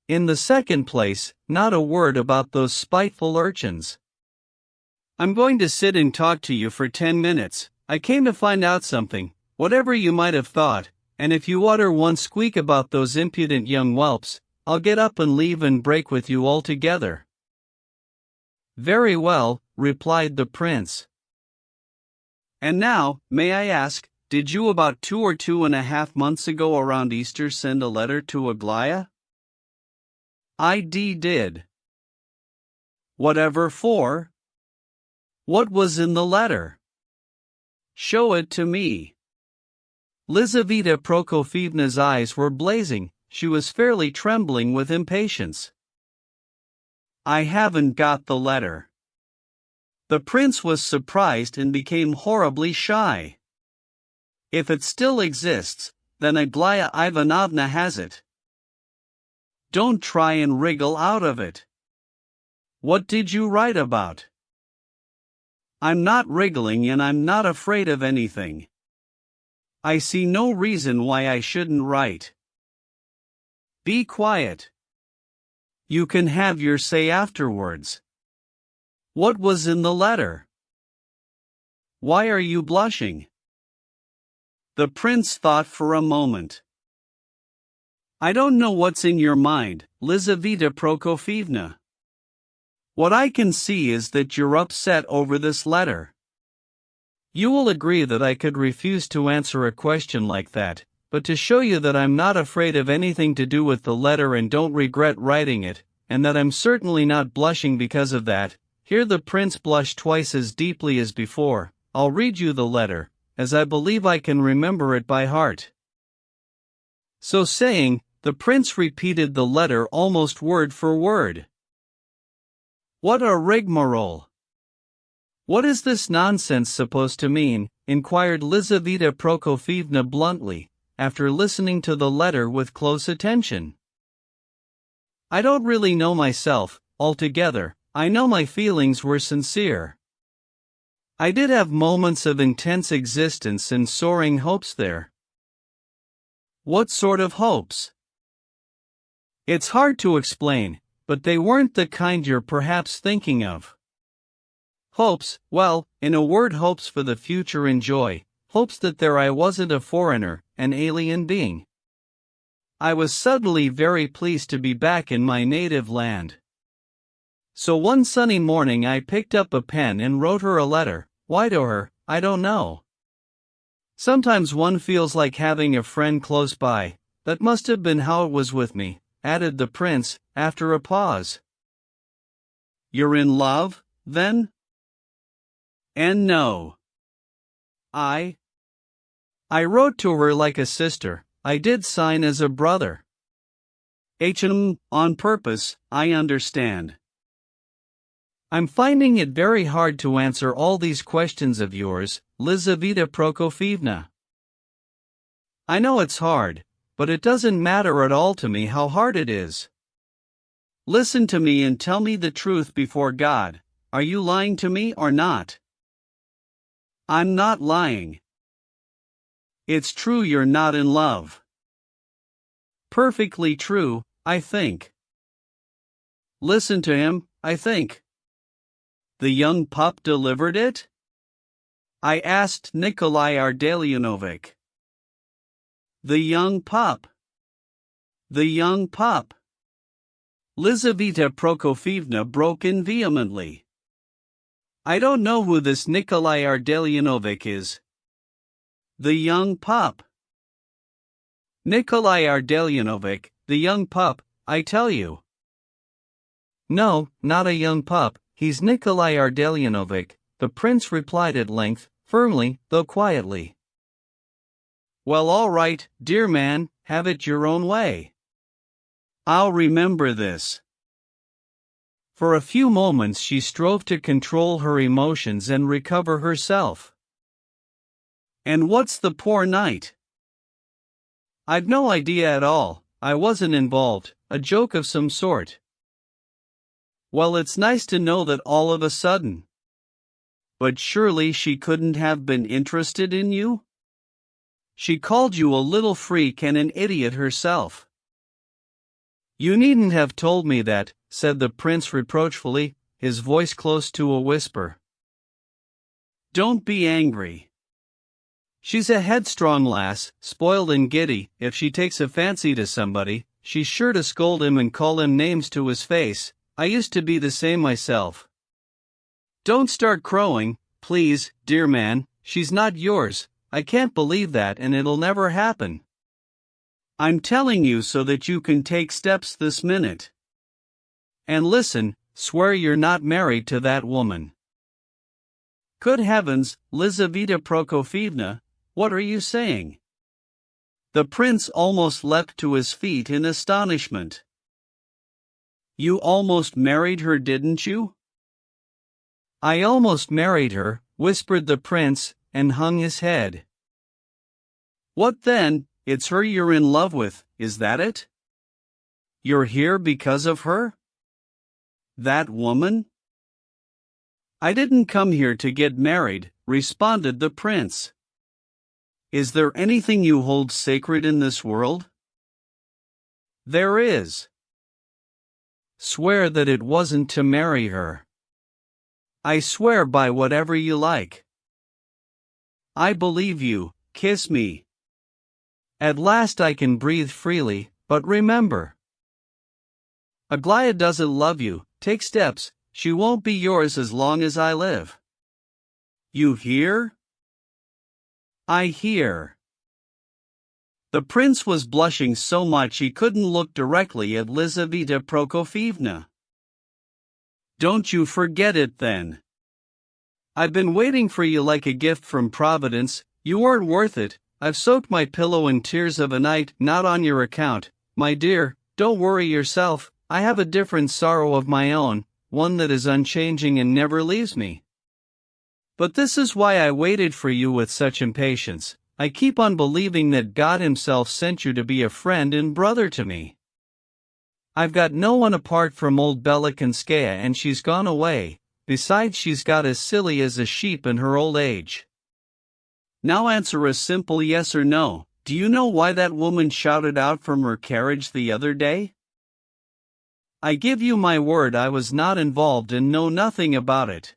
In the second place, not a word about those spiteful urchins. I'm going to sit and talk to you for 10 minutes. I came to find out something, whatever you might have thought, and if you utter one squeak about those impudent young whelps, I'll get up and leave and break with you altogether." "Very well," replied the prince. "And now, may I ask, did you about 2 or 2.5 months ago around Easter send a letter to Aglaia?" "I did." "Whatever for?" "What was in the letter?" "Show it to me." Lizaveta Prokofievna's eyes were blazing, she was fairly trembling with impatience. "I haven't got the letter." The prince was surprised and became horribly shy. "If it still exists, then Aglaia Ivanovna has it. Don't try and wriggle out of it." "What did you write about?" "I'm not wriggling and I'm not afraid of anything. I see no reason why I shouldn't write." "Be quiet. You can have your say afterwards." What was in the letter?" "Why are you blushing?" The prince thought for a moment. "I don't know what's in your mind, Lizaveta Prokofievna. What I can see is that you're upset over this letter." "You will agree that I could refuse to answer a question like that, but to show you that I'm not afraid of anything to do with the letter and don't regret writing it, and that I'm certainly not blushing because of that." Here the prince blushed twice as deeply as before. "I'll read you the letter, as I believe I can remember it by heart." So saying, the prince repeated the letter almost word for word. "What a rigmarole! "What is this nonsense supposed to mean?" inquired Lizaveta Prokofievna bluntly, after listening to the letter with close attention. "I don't really know myself, altogether. I know my feelings were sincere. I did have moments of intense existence and soaring hopes there." "What sort of hopes?" "It's hard to explain, but they weren't the kind you're perhaps thinking of." "Hopes, well, in a word, hopes for the future and joy, hopes that there I wasn't a foreigner, an alien being. I was suddenly very pleased to be back in my native land. So one sunny morning I picked up a pen and wrote her a letter. Why to her, I don't know. Sometimes one feels like having a friend close by. That must have been how it was with me," added the prince, after a pause. "You're in love, then?" "And no. I wrote to her like a sister. I did sign as a brother." On purpose, I understand." "I'm finding it very hard to answer all these questions of yours, Lizaveta Prokofievna." "I know it's hard, but it doesn't matter at all to me how hard it is. Listen to me and tell me the truth before God. Are you lying to me or not?" "I'm not lying." "It's true you're not in love." "Perfectly true, I think." "Listen to him, I think. The young pup delivered it?" I asked Nikolai Ardalionovich. "The young pup. The young pup." Lizaveta Prokofievna broke in vehemently. "I don't know who this Nikolai Ardalionovich is." "The young pup." "Nikolai Ardalionovich, the young pup, I tell you." "No, not a young pup, he's Nikolai Ardalionovich," the prince replied at length, firmly, though quietly. "Well, all right, dear man, have it your own way. I'll remember this." For a few moments she strove to control her emotions and recover herself. "And what's the poor knight?" "I've no idea at all, I wasn't involved, a joke of some sort." "Well, it's nice to know that all of a sudden. But surely she couldn't have been interested in you? She called you a little freak and an idiot herself." "You needn't have told me that," said the prince reproachfully, his voice close to a whisper. Don't be angry. She's a headstrong lass, spoiled and giddy. If she takes a fancy to somebody, she's sure to scold him and call him names to his face. I used to be the same myself. Don't start crowing, please, dear man. She's not yours. I can't believe that, and it'll never happen. I'm telling you so that you can take steps this minute. And listen, swear you're not married to that woman. Good heavens, Lizaveta Prokofyevna, what are you saying? The prince almost leapt to his feet in astonishment. You almost married her, didn't you? I almost married her, whispered the prince, and hung his head. What then? It's her you're in love with, is that it? You're here because of her? That woman? I didn't come here to get married, responded the prince. Is there anything you hold sacred in this world? There is. Swear that it wasn't to marry her. I swear by whatever you like. I believe you, kiss me. At last I can breathe freely, but remember. Aglaya doesn't love you, take steps, she won't be yours as long as I live. You hear? I hear. The prince was blushing so much he couldn't look directly at Lizaveta Prokofyevna. Don't you forget it then. I've been waiting for you like a gift from Providence. You weren't worth it. I've soaked my pillow in tears of a night, not on your account, my dear. Don't worry yourself. I have a different sorrow of my own, one that is unchanging and never leaves me. But this is why I waited for you with such impatience. I keep on believing that God Himself sent you to be a friend and brother to me. I've got no one apart from old Belakonskaya, and she's gone away. Besides, she's got as silly as a sheep in her old age. Now answer a simple yes or no. Do you know why that woman shouted out from her carriage the other day? I give you my word I was not involved and know nothing about it.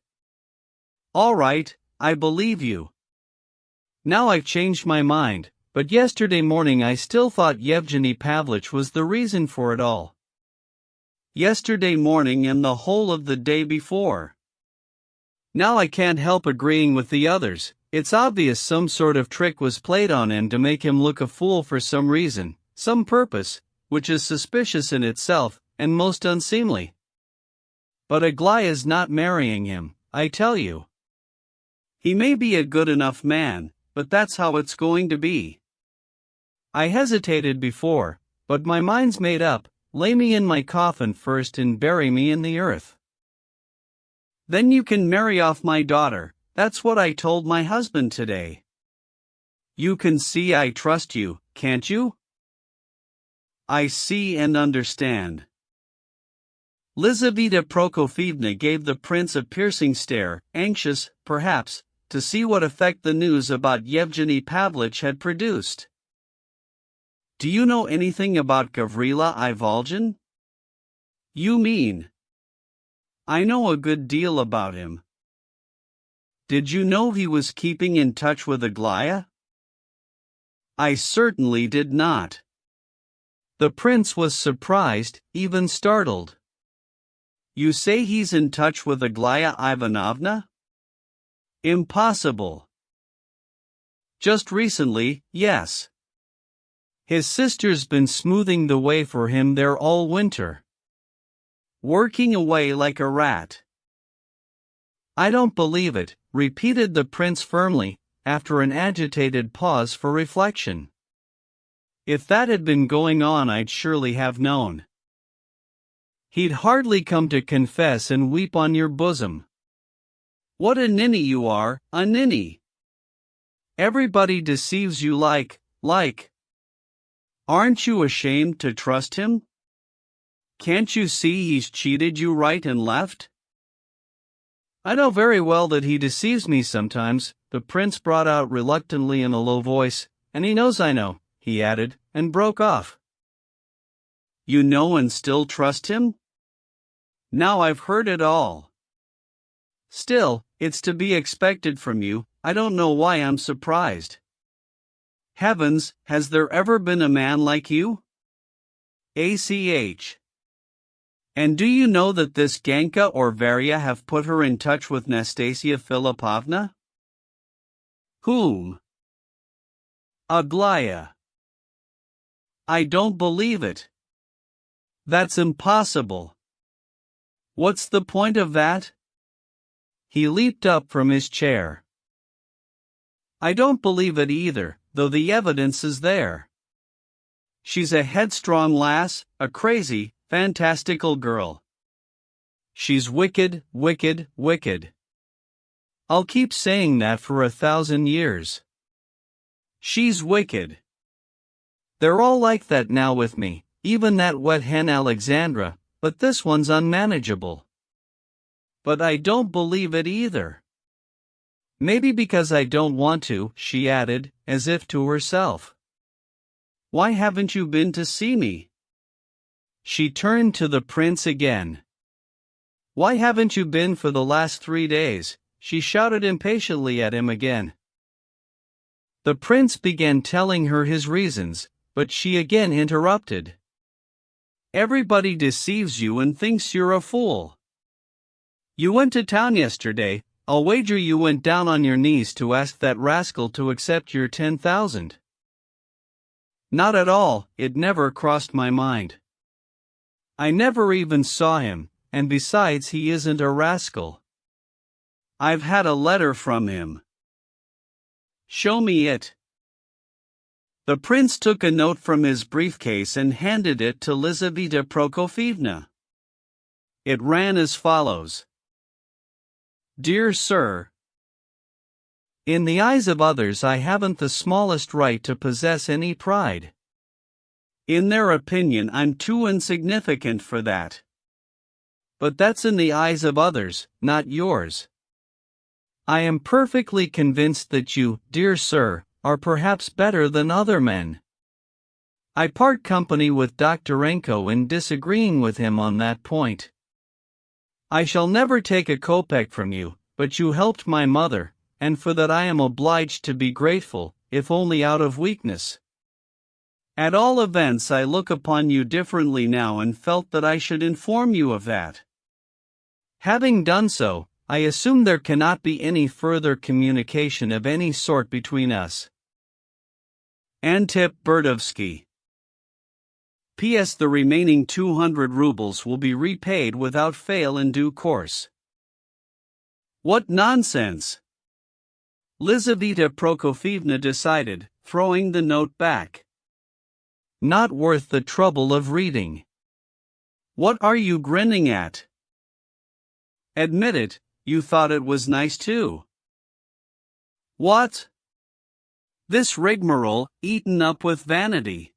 All right, I believe you. Now I've changed my mind, but yesterday morning I still thought Yevgeny Pavlovich was the reason for it all. Yesterday morning and the whole of the day before. Now I can't help agreeing with the others. It's obvious some sort of trick was played on him to make him look a fool for some reason, some purpose, which is suspicious in itself, and most unseemly. But Aglaya's not marrying him, I tell you. He may be a good enough man, but that's how it's going to be. I hesitated before, but my mind's made up. Lay me in my coffin first and bury me in the earth. Then you can marry off my daughter. That's what I told my husband today. You can see I trust you, can't you? I see and understand. Lizaveta Prokofyevna gave the prince a piercing stare, anxious, perhaps, to see what effect the news about Yevgeny Pavlovich had produced. Do you know anything about Gavrila Ivalgin? You mean? I know a good deal about him. Did you know he was keeping in touch with Aglaya? I certainly did not. The prince was surprised, even startled. You say he's in touch with Aglaya Ivanovna? Impossible. Just recently, yes. His sister's been smoothing the way for him there all winter. Working away like a rat. I don't believe it, repeated the prince firmly, after an agitated pause for reflection. If that had been going on, I'd surely have known. He'd hardly come to confess and weep on your bosom. What a ninny you are, a ninny. Everybody deceives you like. Aren't you ashamed to trust him? Can't you see he's cheated you right and left? I know very well that he deceives me sometimes, the prince brought out reluctantly in a low voice, and he knows I know, he added, and broke off. You know and still trust him? Now I've heard it all. Still, It's to be expected from you, I don't know why I'm surprised. Heavens, has there ever been a man like you? ACH. And do you know that this Ganka or Varya have put her in touch with Nastasia Filipovna? Whom? Aglaya. I don't believe it. That's impossible. What's the point of that? He leaped up from his chair. I don't believe it either, though the evidence is there. She's a headstrong lass, a crazy, fantastical girl. She's wicked, wicked, wicked. I'll keep saying that for 1,000 years. She's wicked. They're all like that now with me, even that wet hen Alexandra, but this one's unmanageable. But I don't believe it either. Maybe because I don't want to, she added, as if to herself. Why haven't you been to see me? She turned to the prince again. Why haven't you been for the last 3 days? She shouted impatiently at him again. The prince began telling her his reasons, but she again interrupted. Everybody deceives you and thinks you're a fool. You went to town yesterday. I'll wager you went down on your knees to ask that rascal to accept your 10,000. Not at all, it never crossed my mind. I never even saw him, and besides he isn't a rascal. I've had a letter from him. Show me it. The prince took a note from his briefcase and handed it to Lizaveta Prokofievna. It ran as follows. Dear Sir, in the eyes of others I haven't the smallest right to possess any pride. In their opinion I'm too insignificant for that. But that's in the eyes of others, not yours. I am perfectly convinced that you, dear sir, are perhaps better than other men. I part company with Doktorenko in disagreeing with him on that point. I shall never take a kopeck from you, but you helped my mother, and for that I am obliged to be grateful, if only out of weakness. At all events I look upon you differently now and felt that I should inform you of that. Having done so, I assume there cannot be any further communication of any sort between us. Antip Burdovsky. P.S. The remaining 200 rubles will be repaid without fail in due course. What nonsense! Lizaveta Prokofievna decided, throwing the note back. Not worth the trouble of reading. What are you grinning at? Admit it, you thought it was nice too. What? This rigmarole, eaten up with vanity.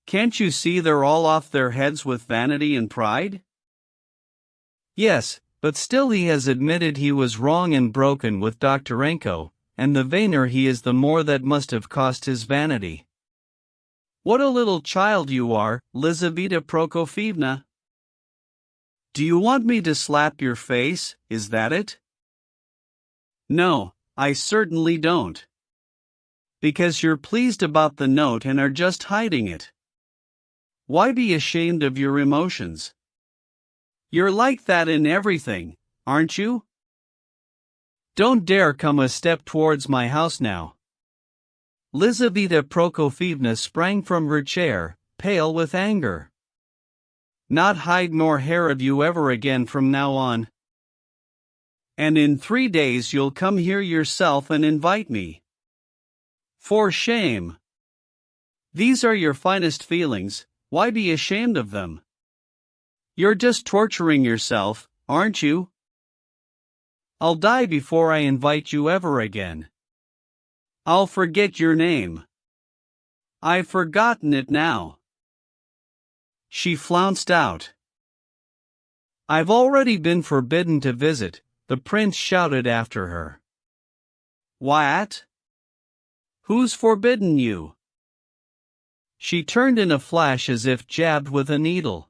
Can't you see they're all off their heads with vanity and pride? Yes, but still he has admitted he was wrong and broken with Doktorenko, and the vainer he is the more that must have cost his vanity. What a little child you are, Lizaveta Prokofievna. Do you want me to slap your face, is that it? No, I certainly don't. Because you're pleased about the note and are just hiding it. Why be ashamed of your emotions? You're like that in everything, aren't you? Don't dare come a step towards my house now. Lizaveta Prokofievna sprang from her chair, pale with anger. Not hide nor hair of you ever again from now on. And in 3 days you'll come here yourself and invite me. For shame! These are your finest feelings. Why be ashamed of them? You're just torturing yourself, aren't you? I'll die before I invite you ever again. I'll forget your name. I've forgotten it now. She flounced out. I've already been forbidden to visit, the prince shouted after her. What? Who's forbidden you? She turned in a flash as if jabbed with a needle.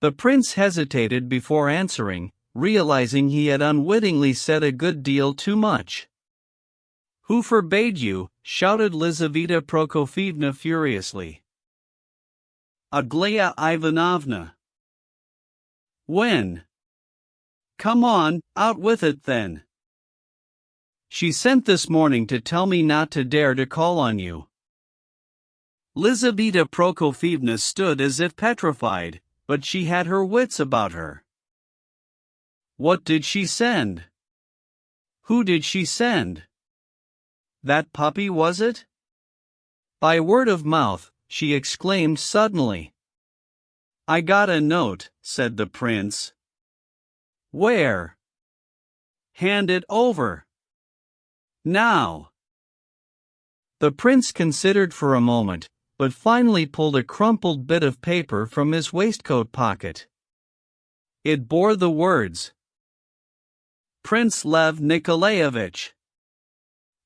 The prince hesitated before answering, realizing he had unwittingly said a good deal too much. "Who forbade you?" shouted Lizaveta Prokofievna furiously. "Aglaia Ivanovna." "When?" "Come on, out with it then." "She sent this morning to tell me not to dare to call on you." Lizaveta Prokofievna stood as if petrified, but she had her wits about her. "What did she send? Who did she send? That puppy, was it?" "By word of mouth," she exclaimed suddenly. "I got a note," said the prince. "Where?" "Hand it over. Now." The prince considered for a moment, but finally pulled a crumpled bit of paper from his waistcoat pocket. It bore the words, "Prince Lev Nikolaevich.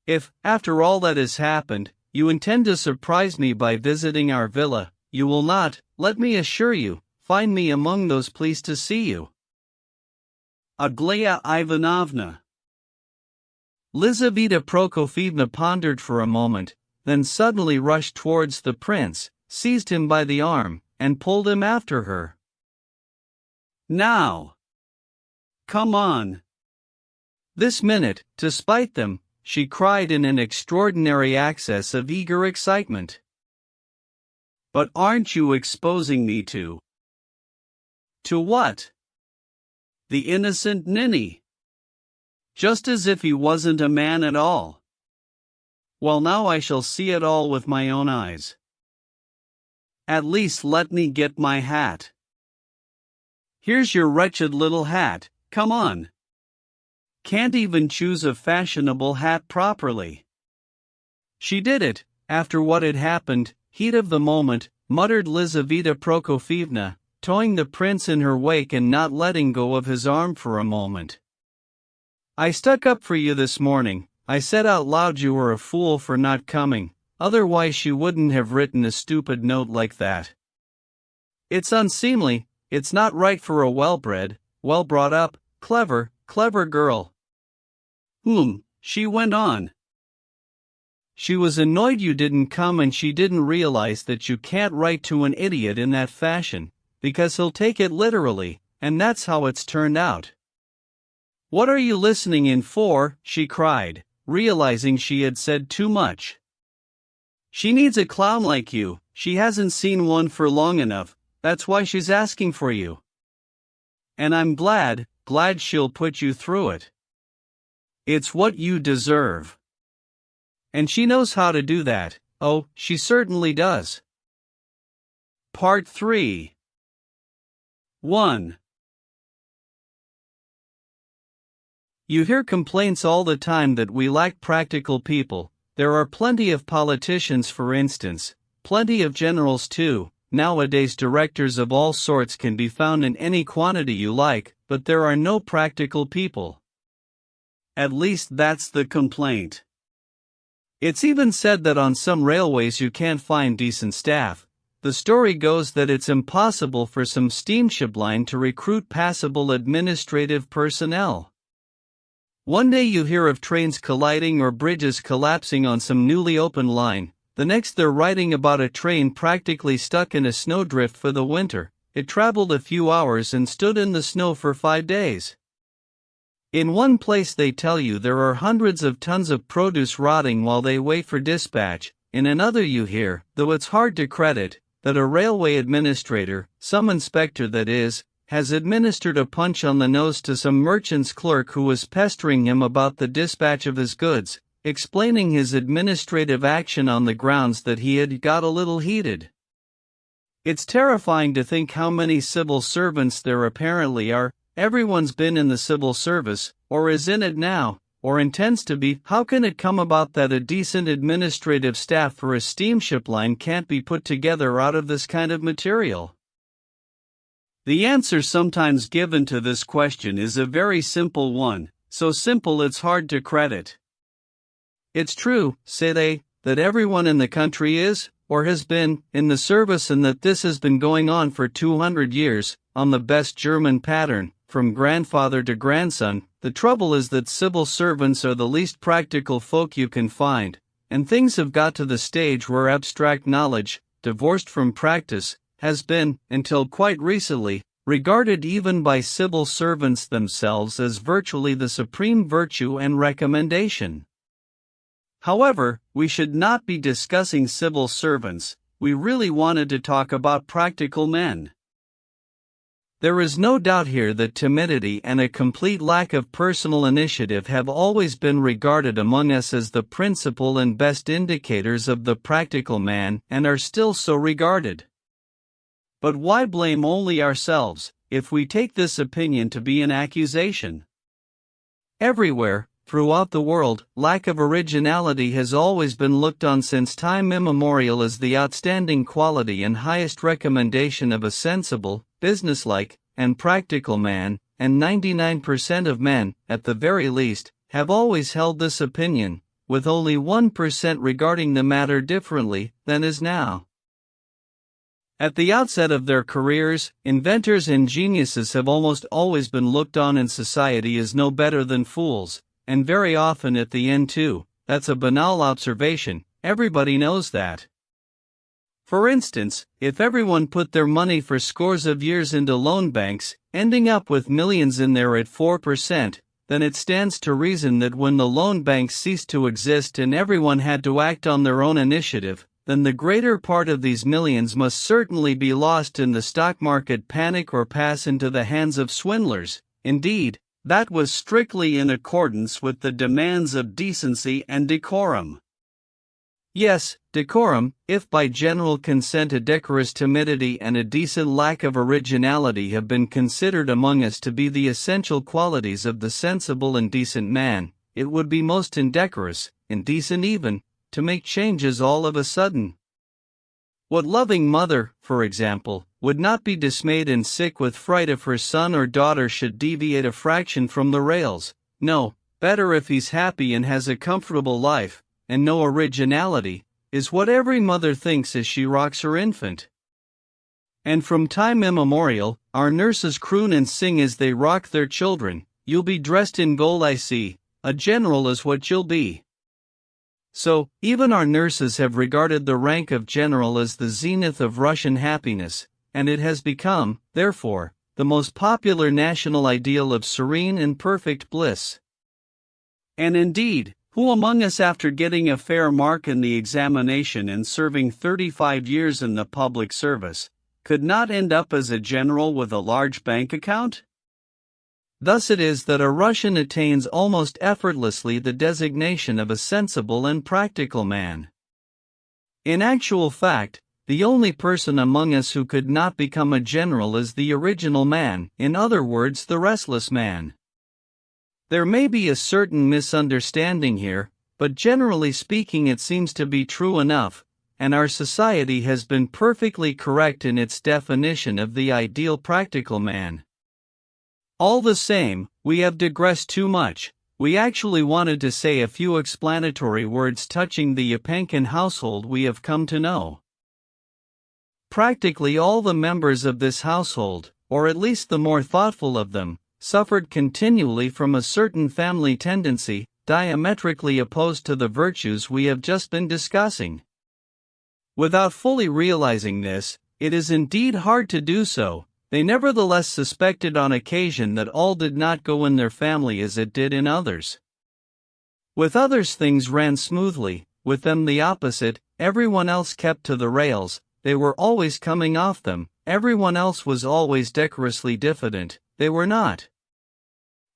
If, after all that has happened, you intend to surprise me by visiting our villa, you will not, let me assure you, find me among those pleased to see you. Aglaia Ivanovna." Lizaveta Prokofievna pondered for a moment, then suddenly rushed towards the prince, seized him by the arm, and pulled him after her. "Now! Come on! This minute, to spite them," she cried in an extraordinary access of eager excitement. "But aren't you exposing me to—" "To what?" "The innocent ninny. Just as if he wasn't a man at all. Well, now I shall see it all with my own eyes. At least let me get my hat." "Here's your wretched little hat, come on. Can't even choose a fashionable hat properly." She did it, after what had happened, heat of the moment, muttered Lizaveta Prokofievna, towing the prince in her wake and not letting go of his arm for a moment. "I stuck up for you this morning. I said out loud you were a fool for not coming, otherwise she wouldn't have written a stupid note like that. It's unseemly, it's not right for a well-bred, well-brought-up, clever girl." She went on. "She was annoyed you didn't come and she didn't realize that you can't write to an idiot in that fashion, because he'll take it literally, and that's how it's turned out. What are you listening in for?" she cried, realizing she had said too much. "She needs a clown like you, she hasn't seen one for long enough, that's why she's asking for you. And I'm glad she'll put you through it. It's what you deserve. And she knows how to do that, oh, she certainly does." Part 3. 1. You hear complaints all the time that we lack practical people. There are plenty of politicians, for instance, plenty of generals too. Nowadays directors of all sorts can be found in any quantity you like, but there are no practical people. At least that's the complaint. It's even said that on some railways you can't find decent staff. The story goes that it's impossible for some steamship line to recruit passable administrative personnel. One day you hear of trains colliding or bridges collapsing on some newly opened line, the next they're writing about a train practically stuck in a snowdrift for the winter. It traveled a few hours and stood in the snow for 5 days. In one place they tell you there are hundreds of tons of produce rotting while they wait for dispatch. In another you hear, though it's hard to credit, that a railway administrator, some inspector that is, has administered a punch on the nose to some merchant's clerk who was pestering him about the dispatch of his goods, explaining his administrative action on the grounds that he had got a little heated. It's terrifying to think how many civil servants there apparently are. Everyone's been in the civil service, or is in it now, or intends to be. How can it come about that a decent administrative staff for a steamship line can't be put together out of this kind of material? The answer sometimes given to this question is a very simple one, so simple it's hard to credit. It's true, say they, that everyone in the country is, or has been, in the service, and that this has been going on for 200 years, on the best German pattern, from grandfather to grandson. The trouble is that civil servants are the least practical folk you can find, and things have got to the stage where abstract knowledge, divorced from practice, has been, until quite recently, regarded even by civil servants themselves as virtually the supreme virtue and recommendation. However, we should not be discussing civil servants. We really wanted to talk about practical men. There is no doubt here that timidity and a complete lack of personal initiative have always been regarded among us as the principal and best indicators of the practical man, and are still so regarded. But why blame only ourselves, if we take this opinion to be an accusation? Everywhere, throughout the world, lack of originality has always been looked on since time immemorial as the outstanding quality and highest recommendation of a sensible, businesslike, and practical man, and 99% of men, at the very least, have always held this opinion, with only 1% regarding the matter differently than is now. At the outset of their careers, inventors and geniuses have almost always been looked on in society as no better than fools, and very often at the end too. That's a banal observation, everybody knows that. For instance, if everyone put their money for scores of years into loan banks, ending up with millions in there at 4%, then it stands to reason that when the loan banks ceased to exist and everyone had to act on their own initiative, then the greater part of these millions must certainly be lost in the stock market panic or pass into the hands of swindlers. Indeed, that was strictly in accordance with the demands of decency and decorum. Yes, decorum, if by general consent a decorous timidity and a decent lack of originality have been considered among us to be the essential qualities of the sensible and decent man, it would be most indecorous, indecent even, to make changes all of a sudden. What loving mother, for example, would not be dismayed and sick with fright if her son or daughter should deviate a fraction from the rails? No, better if he's happy and has a comfortable life, and no originality, is what every mother thinks as she rocks her infant. And from time immemorial, our nurses croon and sing as they rock their children, "You'll be dressed in gold, I see, a general is what you'll be." So, even our nurses have regarded the rank of general as the zenith of Russian happiness, and it has become, therefore, the most popular national ideal of serene and perfect bliss. And indeed, who among us, after getting a fair mark in the examination and serving 35 years in the public service, could not end up as a general with a large bank account? Thus it is that a Russian attains almost effortlessly the designation of a sensible and practical man. In actual fact, the only person among us who could not become a general is the original man, in other words, the restless man. There may be a certain misunderstanding here, but generally speaking it seems to be true enough, and our society has been perfectly correct in its definition of the ideal practical man. All the same, we have digressed too much. We actually wanted to say a few explanatory words touching the Yapenkin household we have come to know. Practically all the members of this household, or at least the more thoughtful of them, suffered continually from a certain family tendency, diametrically opposed to the virtues we have just been discussing. Without fully realizing this, it is indeed hard to do so, they nevertheless suspected on occasion that all did not go in their family as it did in others. With others things ran smoothly, with them the opposite, everyone else kept to the rails, they were always coming off them, everyone else was always decorously diffident, they were not.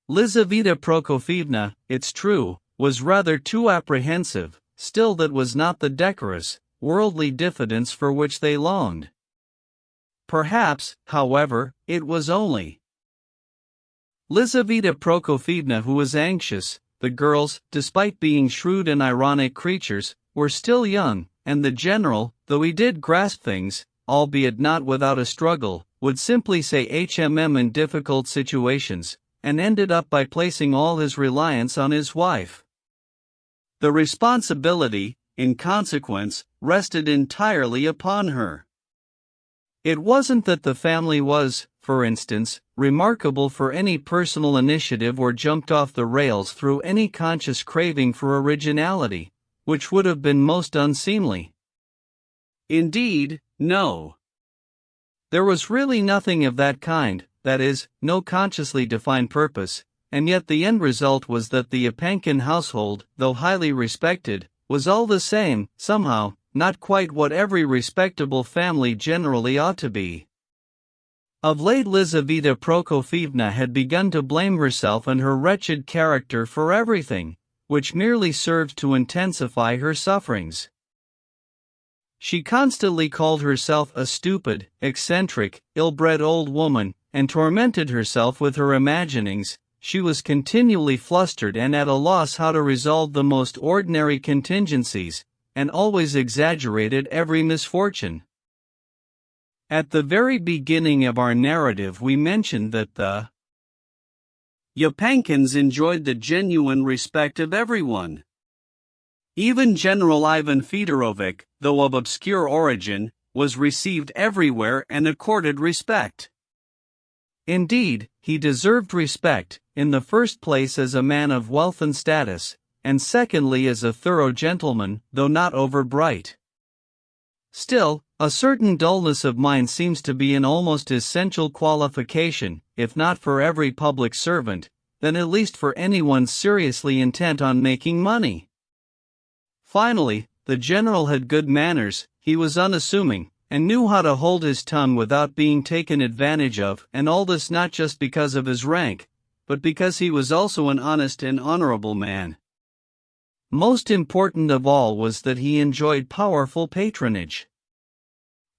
Lizaveta Prokofyevna, it's true, was rather too apprehensive, still that was not the decorous, worldly diffidence for which they longed. Perhaps, however, it was only Lizaveta Prokofyevna who was anxious. The girls, despite being shrewd and ironic creatures, were still young, and the general, though he did grasp things, albeit not without a struggle, would simply say HMM in difficult situations, and ended up by placing all his reliance on his wife. The responsibility, in consequence, rested entirely upon her. It wasn't that the family was, for instance, remarkable for any personal initiative or jumped off the rails through any conscious craving for originality, which would have been most unseemly. Indeed, no. There was really nothing of that kind, that is, no consciously defined purpose, and yet the end result was that the Epankin household, though highly respected, was all the same, somehow, not quite what every respectable family generally ought to be. Of late Lizaveta Prokofievna had begun to blame herself and her wretched character for everything, which merely served to intensify her sufferings. She constantly called herself a stupid, eccentric, ill-bred old woman, and tormented herself with her imaginings. She was continually flustered and at a loss how to resolve the most ordinary contingencies, and always exaggerated every misfortune. At the very beginning of our narrative we mentioned that the Epankins enjoyed the genuine respect of everyone. Even General Ivan Fyodorovic, though of obscure origin, was received everywhere and accorded respect. Indeed, he deserved respect, in the first place as a man of wealth and status, and secondly as a thorough gentleman, though not over-bright. Still, a certain dullness of mind seems to be an almost essential qualification, if not for every public servant, then at least for anyone seriously intent on making money. Finally, the general had good manners, he was unassuming, and knew how to hold his tongue without being taken advantage of, and all this not just because of his rank, but because he was also an honest and honorable man. Most important of all was that he enjoyed powerful patronage.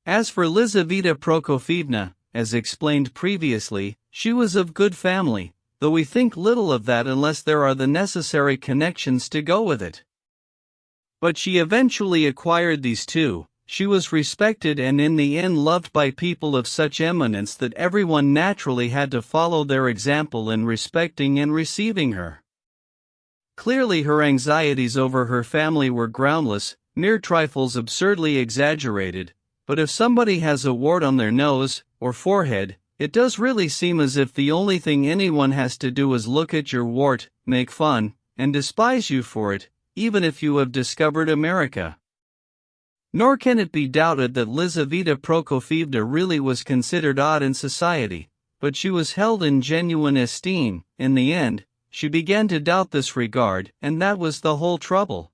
As for Lizaveta Prokofievna, as explained previously, she was of good family, though we think little of that unless there are the necessary connections to go with it. But she eventually acquired these too. She was respected and in the end loved by people of such eminence that everyone naturally had to follow their example in respecting and receiving her. Clearly her anxieties over her family were groundless, mere trifles absurdly exaggerated, but if somebody has a wart on their nose or forehead, it does really seem as if the only thing anyone has to do is look at your wart, make fun, and despise you for it, even if you have discovered America. Nor can it be doubted that Lizaveta Prokofievna really was considered odd in society, but she was held in genuine esteem. In the end, she began to doubt this regard, and that was the whole trouble.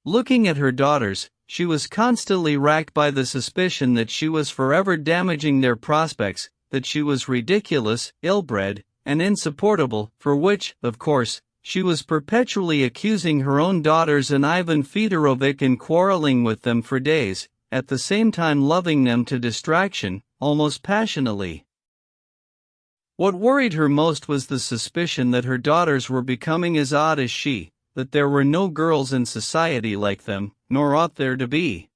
Looking at her daughters, she was constantly racked by the suspicion that she was forever damaging their prospects, that she was ridiculous, ill-bred, and insupportable, for which, of course, she was perpetually accusing her own daughters and Ivan Fyodorovic and quarreling with them for days, at the same time loving them to distraction, almost passionately. What worried her most was the suspicion that her daughters were becoming as odd as she, that there were no girls in society like them, nor ought there to be.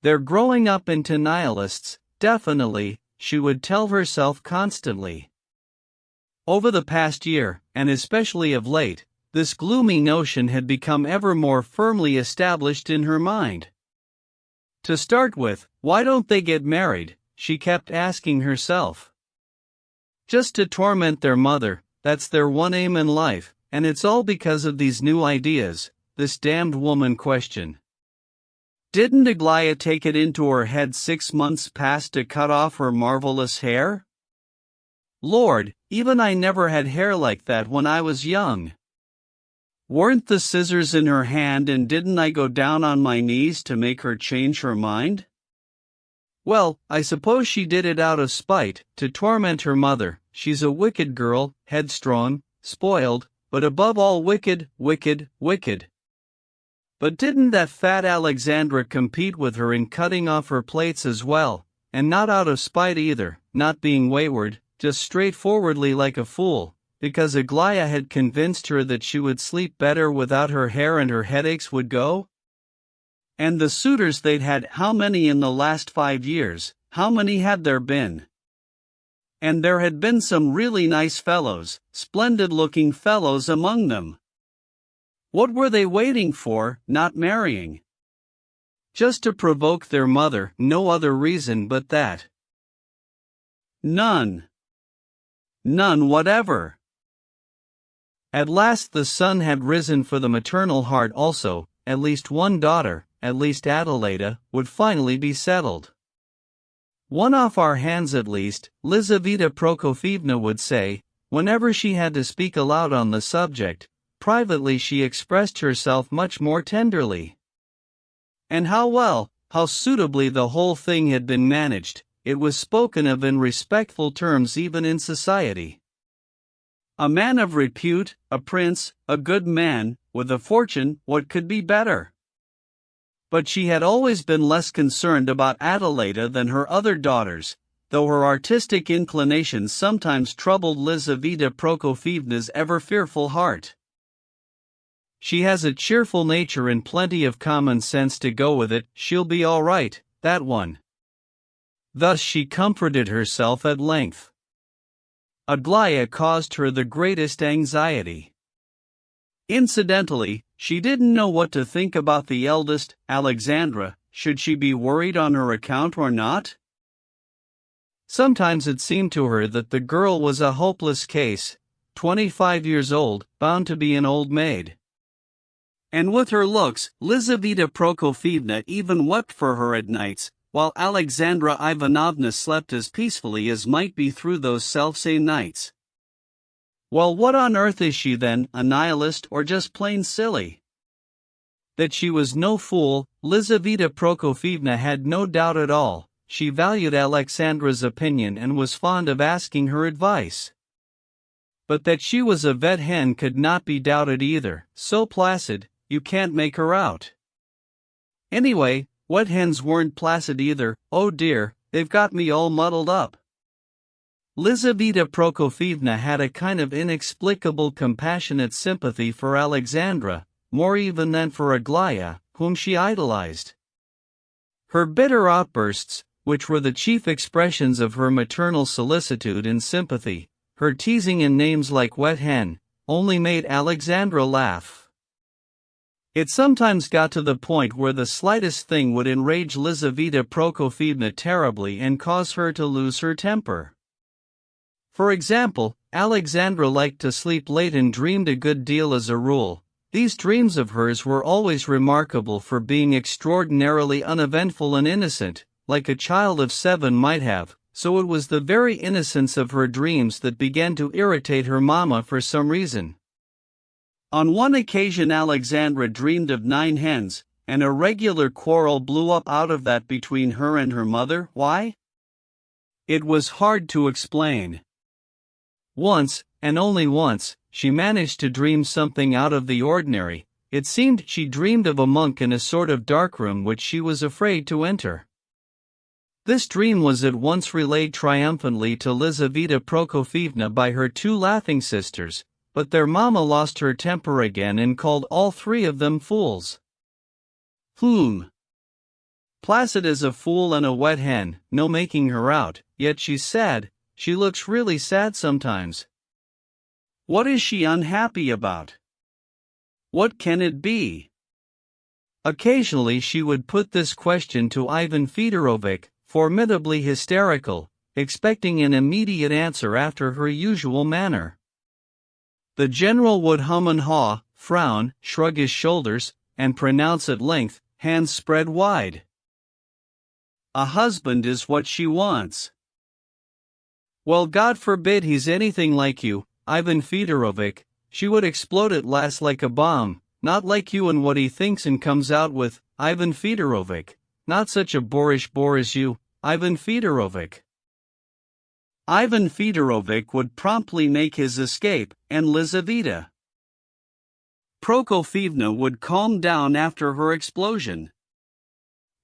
They're growing up into nihilists, definitely, she would tell herself constantly. Over the past year, and especially of late, this gloomy notion had become ever more firmly established in her mind. To start with, why don't they get married, she kept asking herself. Just to torment their mother, that's their one aim in life, and it's all because of these new ideas, this damned woman question. Didn't Aglaya take it into her head 6 months past to cut off her marvelous hair? Lord, even I never had hair like that when I was young. Weren't the scissors in her hand and didn't I go down on my knees to make her change her mind? Well, I suppose she did it out of spite, to torment her mother. She's a wicked girl, headstrong, spoiled, but above all wicked, wicked, wicked. But didn't that fat Alexandra compete with her in cutting off her plaits as well, and not out of spite either, not being wayward, just straightforwardly like a fool, because Aglaya had convinced her that she would sleep better without her hair and her headaches would go? And the suitors they'd had, how many in the last 5 years, how many had there been? And there had been some really nice fellows, splendid-looking fellows among them. What were they waiting for, not marrying? Just to provoke their mother, no other reason but that. None whatever. At last the sun had risen for the maternal heart also, at least one daughter, at least Adelaida, would finally be settled. One off our hands at least, Lizaveta Prokofievna would say, whenever she had to speak aloud on the subject. Privately she expressed herself much more tenderly. And how well, how suitably the whole thing had been managed. It was spoken of in respectful terms even in society. A man of repute, a prince, a good man, with a fortune, what could be better? But she had always been less concerned about Adelaida than her other daughters, though her artistic inclinations sometimes troubled Lizaveta Prokofievna's ever-fearful heart. She has a cheerful nature and plenty of common sense to go with it, she'll be all right, that one. Thus she comforted herself at length. Aglaya caused her the greatest anxiety. Incidentally, she didn't know what to think about the eldest, Alexandra. Should she be worried on her account or not? Sometimes it seemed to her that the girl was a hopeless case, 25 years old, bound to be an old maid. And with her looks, Lizaveta Prokofievna even wept for her at nights, while Alexandra Ivanovna slept as peacefully as might be through those selfsame nights. Well, what on earth is she then, a nihilist or just plain silly? That she was no fool, Lizaveta Prokofievna had no doubt at all. She valued Alexandra's opinion and was fond of asking her advice. But that she was a vet hen could not be doubted either, so placid, you can't make her out. Anyway, wet hens weren't placid either. Oh dear, they've got me all muddled up. Lizaveta Prokofievna had a kind of inexplicable compassionate sympathy for Alexandra, more even than for Aglaya, whom she idolized. Her bitter outbursts, which were the chief expressions of her maternal solicitude and sympathy, her teasing in names like wet hen, only made Alexandra laugh. It sometimes got to the point where the slightest thing would enrage Lizaveta Prokofievna terribly and cause her to lose her temper. For example, Alexandra liked to sleep late and dreamed a good deal as a rule. These dreams of hers were always remarkable for being extraordinarily uneventful and innocent, like a child of 7 might have, so it was the very innocence of her dreams that began to irritate her mamma for some reason. On one occasion Alexandra dreamed of 9 hens, and a regular quarrel blew up out of that between her and her mother. Why? It was hard to explain. Once, and only once, she managed to dream something out of the ordinary. It seemed she dreamed of a monk in a sort of darkroom which she was afraid to enter. This dream was at once relayed triumphantly to Lizaveta Prokofievna by her 2 laughing sisters, but their mamma lost her temper again and called all 3 of them fools. Placid as a fool and a wet hen, no making her out, yet she's sad. She looks really sad sometimes. What is she unhappy about? What can it be? Occasionally she would put this question to Ivan Fyodorovic, formidably hysterical, expecting an immediate answer after her usual manner. The general would hum and haw, frown, shrug his shoulders, and pronounce at length, hands spread wide. A husband is what she wants. Well, God forbid he's anything like you, Ivan Fyodorovic, she would explode at last like a bomb. Not like you and what he thinks and comes out with, Ivan Fyodorovic. Not such a boorish bore as you, Ivan Fyodorovic. Ivan Fyodorovic would promptly make his escape, and Lizaveta Prokofievna would calm down after her explosion.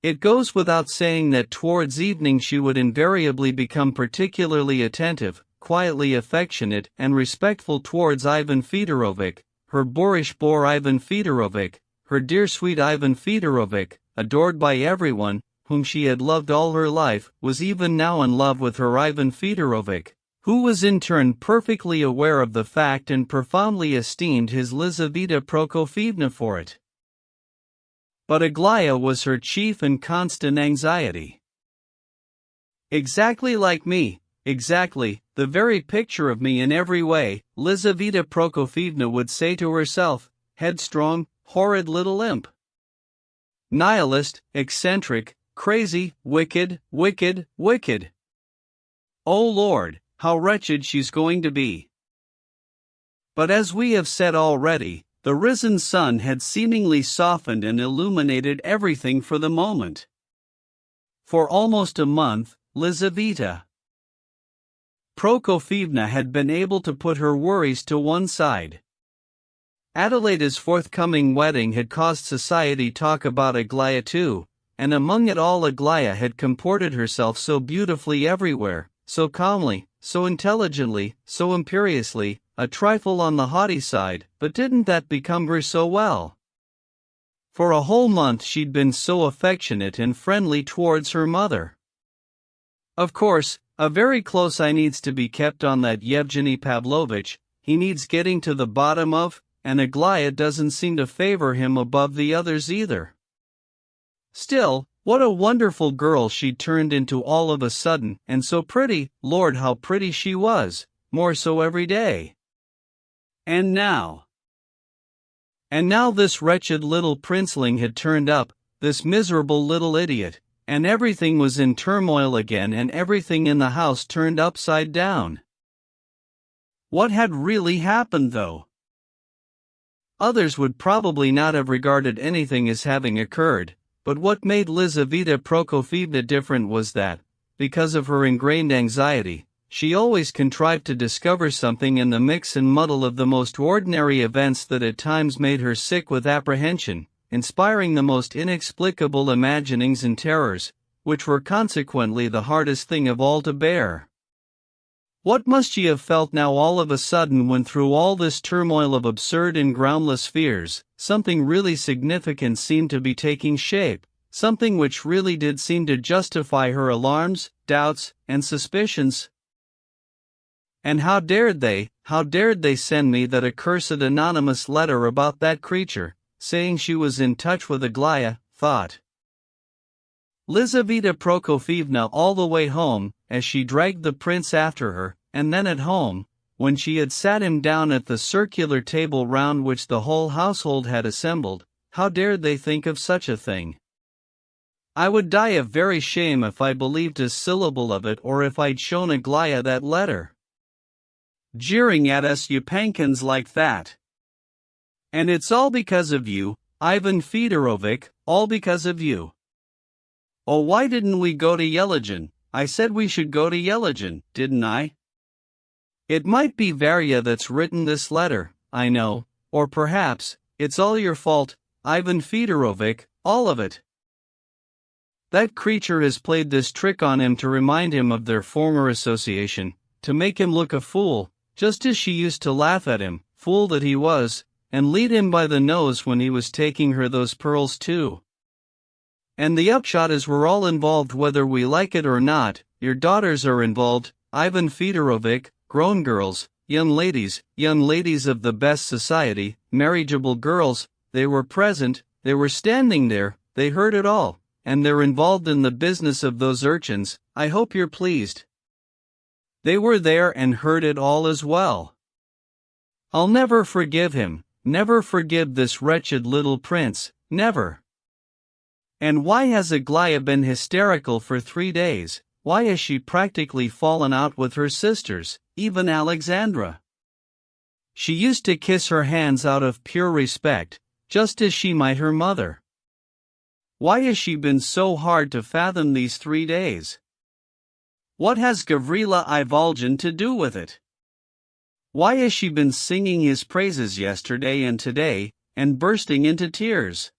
It goes without saying that towards evening she would invariably become particularly attentive, quietly affectionate and respectful towards Ivan Fyodorovic, her boorish bore Ivan Fyodorovic, her dear sweet Ivan Fyodorovic, adored by everyone, whom she had loved all her life, was even now in love with her Ivan Fyodorovic, who was in turn perfectly aware of the fact and profoundly esteemed his Lizaveta Prokofievna for it. But Aglaia was her chief and constant anxiety. Exactly like me, exactly, the very picture of me in every way, Lizaveta Prokofyevna would say to herself, headstrong, horrid little imp. Nihilist, eccentric, crazy, wicked, wicked, wicked. Oh Lord, how wretched she's going to be. But as we have said already, the risen sun had seemingly softened and illuminated everything for the moment. For almost a month, Lizaveta Prokofyevna had been able to put her worries to one side. Adelaida's forthcoming wedding had caused society talk about Aglaia too, and among it all Aglaia had comported herself so beautifully everywhere, so calmly, so intelligently, so imperiously, a trifle on the haughty side, but didn't that become her so well? For a whole month she'd been so affectionate and friendly towards her mother. Of course, a very close eye needs to be kept on that Yevgeny Pavlovitch, he needs getting to the bottom of, and Aglaia doesn't seem to favor him above the others either. Still, what a wonderful girl she'd turned into all of a sudden, and so pretty, Lord how pretty she was, more so every day. And now this wretched little princeling had turned up, this miserable little idiot, and everything was in turmoil again and everything in the house turned upside down. What had really happened though? Others would probably not have regarded anything as having occurred, but what made Lizaveta Prokofyevna different was that, because of her ingrained anxiety, she always contrived to discover something in the mix and muddle of the most ordinary events that at times made her sick with apprehension, inspiring the most inexplicable imaginings and terrors, which were consequently the hardest thing of all to bear. What must she have felt now all of a sudden when through all this turmoil of absurd and groundless fears, something really significant seemed to be taking shape, something which really did seem to justify her alarms, doubts, and suspicions? And how dared they send me that accursed anonymous letter about that creature, saying she was in touch with Aglaia, thought Lizaveta Prokofyevna all the way home, as she dragged the prince after her, and then at home, when she had sat him down at the circular table round which the whole household had assembled, how dared they think of such a thing? I would die of very shame if I believed a syllable of it or if I'd shown Aglaia that letter. Jeering at us Yupankins like that. And it's all because of you, Ivan Fedorovitch, all because of you. Oh, why didn't we go to Yelagin? I said we should go to Yelagin, didn't I? It might be Varya that's written this letter, I know, or perhaps, it's all your fault, Ivan Fedorovitch, all of it. That creature has played this trick on him to remind him of their former association, to make him look a fool, just as she used to laugh at him, fool that he was, and lead him by the nose when he was taking her those pearls too. And the upshot is we're all involved whether we like it or not. Your daughters are involved, Ivan Fedorovitch, grown girls, young ladies of the best society, marriageable girls, they were present, they were standing there, they heard it all, and they're involved in the business of those urchins. I hope you're pleased. They were there and heard it all as well. I'll never forgive him, never forgive this wretched little prince, never. And why has Aglaia been hysterical for 3 days? Why has she practically fallen out with her sisters, even Alexandra? She used to kiss her hands out of pure respect, just as she might her mother. Why has she been so hard to fathom these 3 days? What has Gavrila Ivalgin to do with it? Why has she been singing his praises yesterday and today, and bursting into tears?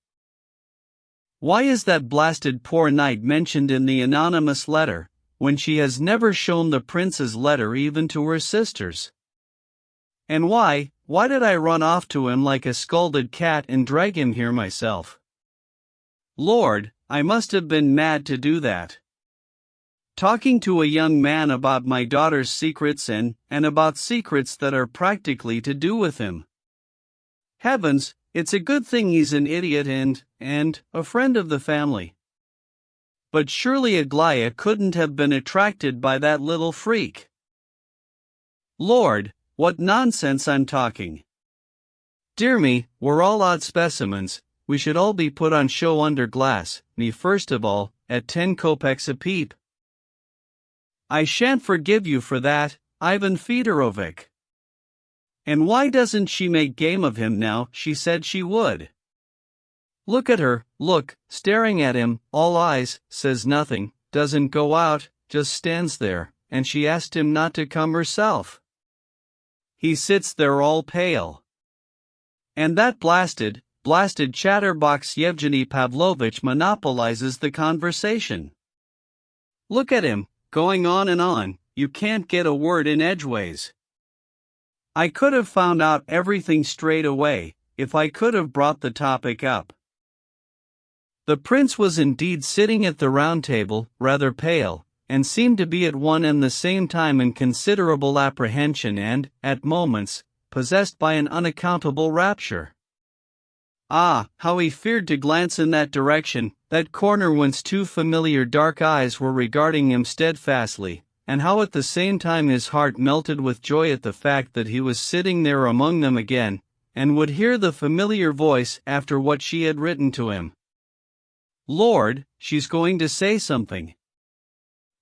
Why is that blasted poor knight mentioned in the anonymous letter, when she has never shown the prince's letter even to her sisters? And why did I run off to him like a scalded cat and drag him here myself? Lord, I must have been mad to do that. Talking to a young man about my daughter's secrets and about secrets that are practically to do with him. Heavens, It's a good thing he's an idiot and a friend of the family. But surely Aglaya couldn't have been attracted by that little freak. Lord, what nonsense I'm talking. Dear me, we're all odd specimens, we should all be put on show under glass, me first of all, at 10 kopecks a peep. I shan't forgive you for that, Ivan Fedorovitch. And why doesn't she make game of him now? She said she would. Look at her, look, staring at him, all eyes, says nothing, doesn't go out, just stands there, and she asked him not to come herself. He sits there all pale. And that blasted chatterbox Yevgeny Pavlovitch monopolizes the conversation. Look at him, going on and on, you can't get a word in edgeways. I could have found out everything straight away, if I could have brought the topic up. The prince was indeed sitting at the round table, rather pale, and seemed to be at one and the same time in considerable apprehension and, at moments, possessed by an unaccountable rapture. Ah, how he feared to glance in that direction, that corner whence two familiar dark eyes were regarding him steadfastly, and how at the same time his heart melted with joy at the fact that he was sitting there among them again, and would hear the familiar voice after what she had written to him. Lord, she's going to say something.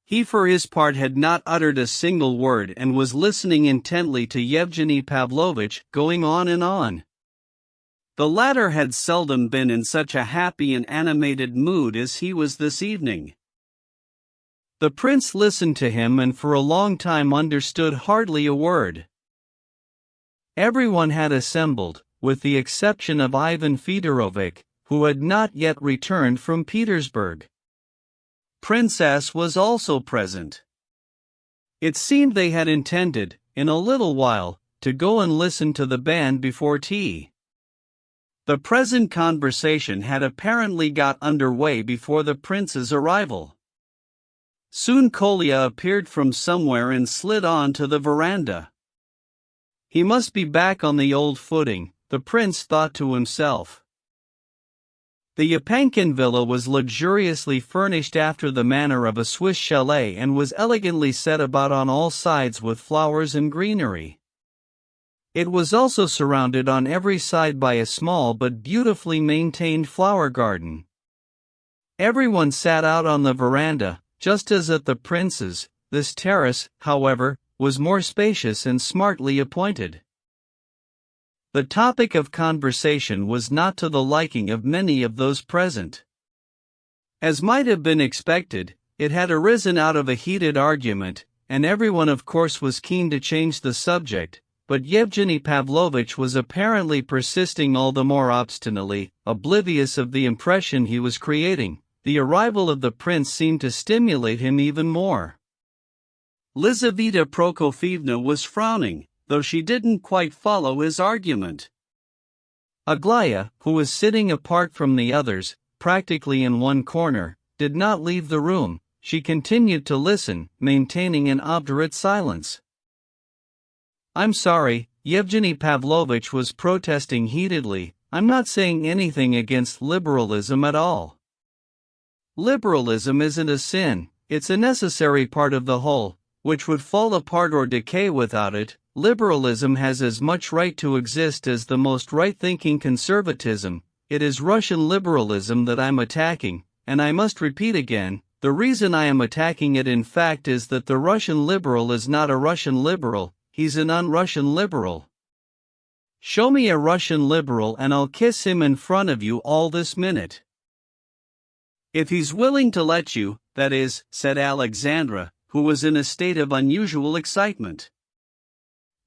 He for his part had not uttered a single word and was listening intently to Yevgeny Pavlovitch going on and on. The latter had seldom been in such a happy and animated mood as he was this evening. The prince listened to him and for a long time understood hardly a word. Everyone had assembled, with the exception of Ivan Fedorovitch, who had not yet returned from Petersburg. Princess was also present. It seemed they had intended, in a little while, to go and listen to the band before tea. The present conversation had apparently got under way before the prince's arrival. Soon Kolya appeared from somewhere and slid on to the veranda. He must be back on the old footing, the prince thought to himself. The Yapankin villa was luxuriously furnished after the manner of a Swiss chalet and was elegantly set about on all sides with flowers and greenery. It was also surrounded on every side by a small but beautifully maintained flower garden. Everyone sat out on the veranda, just as at the prince's. This terrace, however, was more spacious and smartly appointed. The topic of conversation was not to the liking of many of those present. As might have been expected, it had arisen out of a heated argument, and everyone of course was keen to change the subject, but Yevgeny Pavlovitch was apparently persisting all the more obstinately, oblivious of the impression he was creating. The arrival of the prince seemed to stimulate him even more. Lizaveta Prokofievna was frowning, though she didn't quite follow his argument. Aglaya, who was sitting apart from the others, practically in one corner, did not leave the room. She continued to listen, maintaining an obdurate silence. I'm sorry, Yevgeny Pavlovitch was protesting heatedly, I'm not saying anything against liberalism at all. Liberalism isn't a sin, it's a necessary part of the whole, which would fall apart or decay without it. Liberalism has as much right to exist as the most right-thinking conservatism. It is Russian liberalism that I'm attacking, and I must repeat again, the reason I am attacking it in fact is that the Russian liberal is not a Russian liberal, he's an un-Russian liberal. Show me a Russian liberal and I'll kiss him in front of you all this minute. If he's willing to let you, that is, said Alexandra, who was in a state of unusual excitement.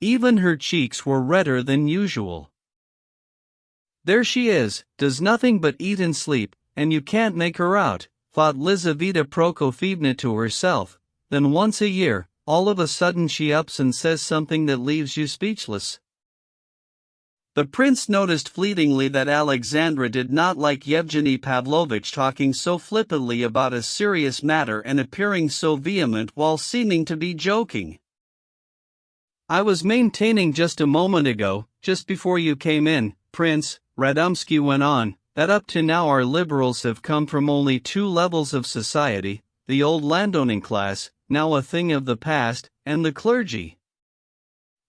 Even her cheeks were redder than usual. There she is, does nothing but eat and sleep, and you can't make her out, thought Lizaveta Prokofievna to herself. Then once a year, all of a sudden she ups and says something that leaves you speechless. The prince noticed fleetingly that Alexandra did not like Yevgeny Pavlovitch talking so flippantly about a serious matter and appearing so vehement while seeming to be joking. I was maintaining just a moment ago, just before you came in, Prince, Radomski went on, that up to now our liberals have come from only two levels of society, the old landowning class, now a thing of the past, and the clergy.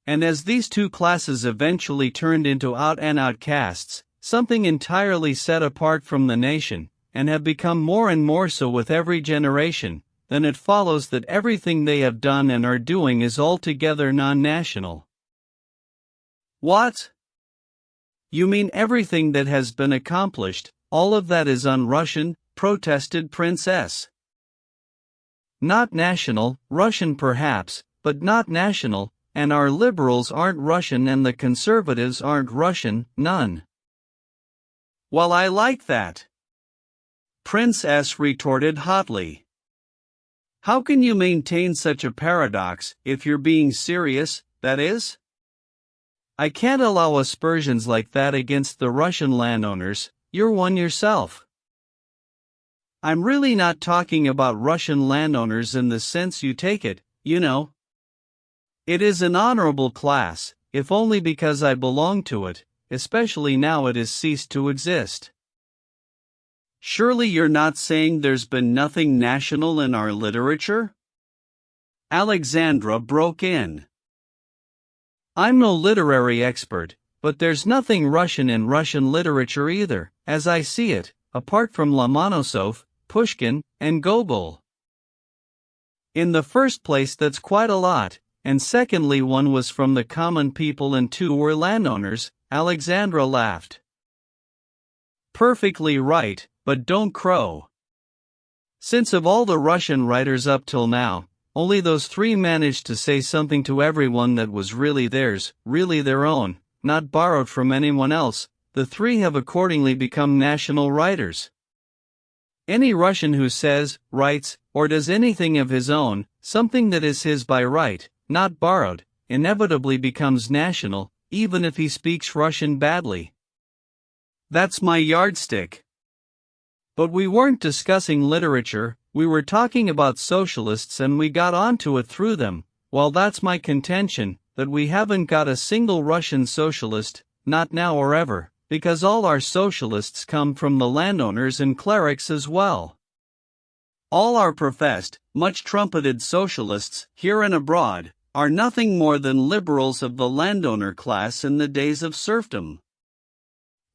And as these two classes eventually turned into out-and-out castes, something entirely set apart from the nation, and have become more and more so with every generation, then it follows that everything they have done and are doing is altogether non-national. What? You mean everything that has been accomplished, all of that is un-Russian, protested Princess. Not national, Russian perhaps, but not national, and our liberals aren't Russian and the conservatives aren't Russian, none. Well, I like that. Princess retorted hotly. How can you maintain such a paradox, if you're being serious, that is? I can't allow aspersions like that against the Russian landowners, you're one yourself. I'm really not talking about Russian landowners in the sense you take it, you know. It is an honorable class, if only because I belong to it, especially now it has ceased to exist. Surely you're not saying there's been nothing national in our literature? Alexandra broke in. I'm no literary expert, but there's nothing Russian in Russian literature either, as I see it, apart from Lomonosov, Pushkin, and Gogol. In the first place, that's quite a lot, and secondly, one was from the common people and two were landowners. Alexandra laughed. Perfectly right, but don't crow. Since of all the Russian writers up till now, only those three managed to say something to everyone that was really theirs, really their own, not borrowed from anyone else, the three have accordingly become national writers. Any Russian who says, writes, or does anything of his own, something that is his by right, not borrowed, inevitably becomes national, even if he speaks Russian badly. That's my yardstick. But we weren't discussing literature, we were talking about socialists and we got onto it through them. Well, that's my contention, that we haven't got a single Russian socialist, not now or ever, because all our socialists come from the landowners and clerics as well. All our professed, much trumpeted socialists, here and abroad, are nothing more than liberals of the landowner class in the days of serfdom.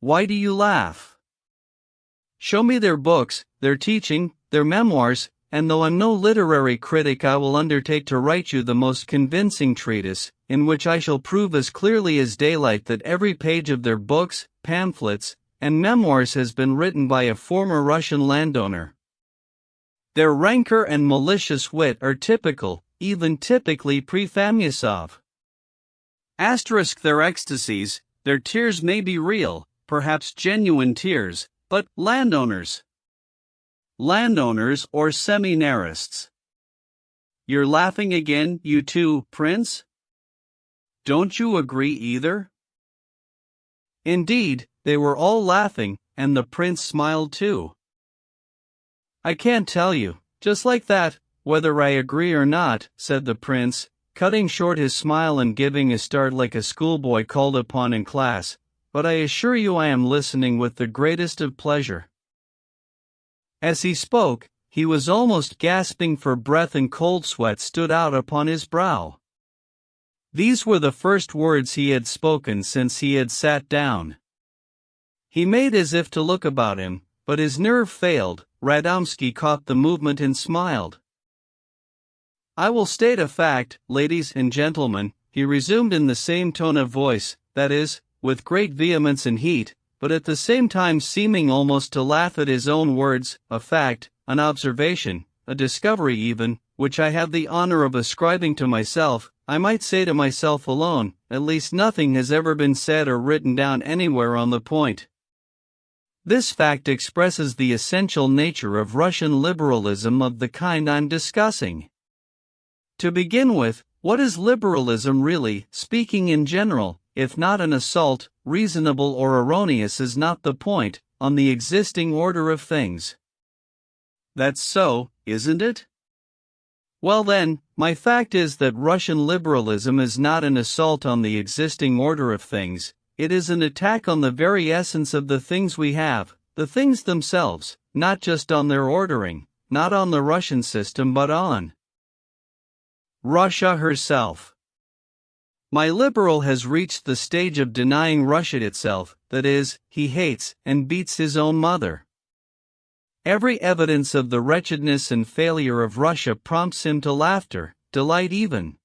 Why do you laugh? Show me their books, their teaching, their memoirs, and though I'm no literary critic, I will undertake to write you the most convincing treatise, in which I shall prove as clearly as daylight that every page of their books, pamphlets, and memoirs has been written by a former Russian landowner. Their rancor and malicious wit are typical, even typically pre-Famyasov. Asterisk their ecstasies, their tears may be real, perhaps genuine tears, but landowners. Landowners or seminarists. You're laughing again, you two, Prince? Don't you agree either? Indeed, they were all laughing, and the prince smiled too. I can't tell you, just like that, whether I agree or not, said the prince, cutting short his smile and giving a start like a schoolboy called upon in class, but I assure you I am listening with the greatest of pleasure. As he spoke, he was almost gasping for breath and cold sweat stood out upon his brow. These were the first words he had spoken since he had sat down. He made as if to look about him, but his nerve failed. Radomski caught the movement and smiled. I will state a fact, ladies and gentlemen, he resumed in the same tone of voice, that is, with great vehemence and heat, but at the same time seeming almost to laugh at his own words, a fact, an observation, a discovery even, which I have the honor of ascribing to myself. I might say to myself alone, at least nothing has ever been said or written down anywhere on the point. This fact expresses the essential nature of Russian liberalism of the kind I'm discussing. To begin with, what is liberalism really, speaking in general, if not an assault, reasonable or erroneous is not the point, on the existing order of things? That's so, isn't it? Well then, my fact is that Russian liberalism is not an assault on the existing order of things, it is an attack on the very essence of the things we have, the things themselves, not just on their ordering, not on the Russian system but on Russia herself. My liberal has reached the stage of denying Russia itself, that is, he hates and beats his own mother. Every evidence of the wretchedness and failure of Russia prompts him to laughter, delight even.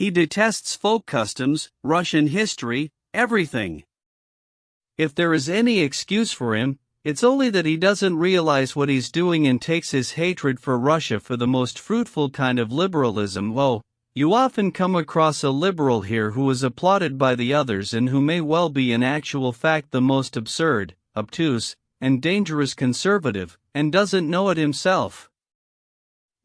He detests folk customs, Russian history, everything. If there is any excuse for him, it's only that he doesn't realize what he's doing and takes his hatred for Russia for the most fruitful kind of liberalism. Oh, you often come across a liberal here who is applauded by the others and who may well be in actual fact the most absurd, obtuse, and dangerous conservative, and doesn't know it himself.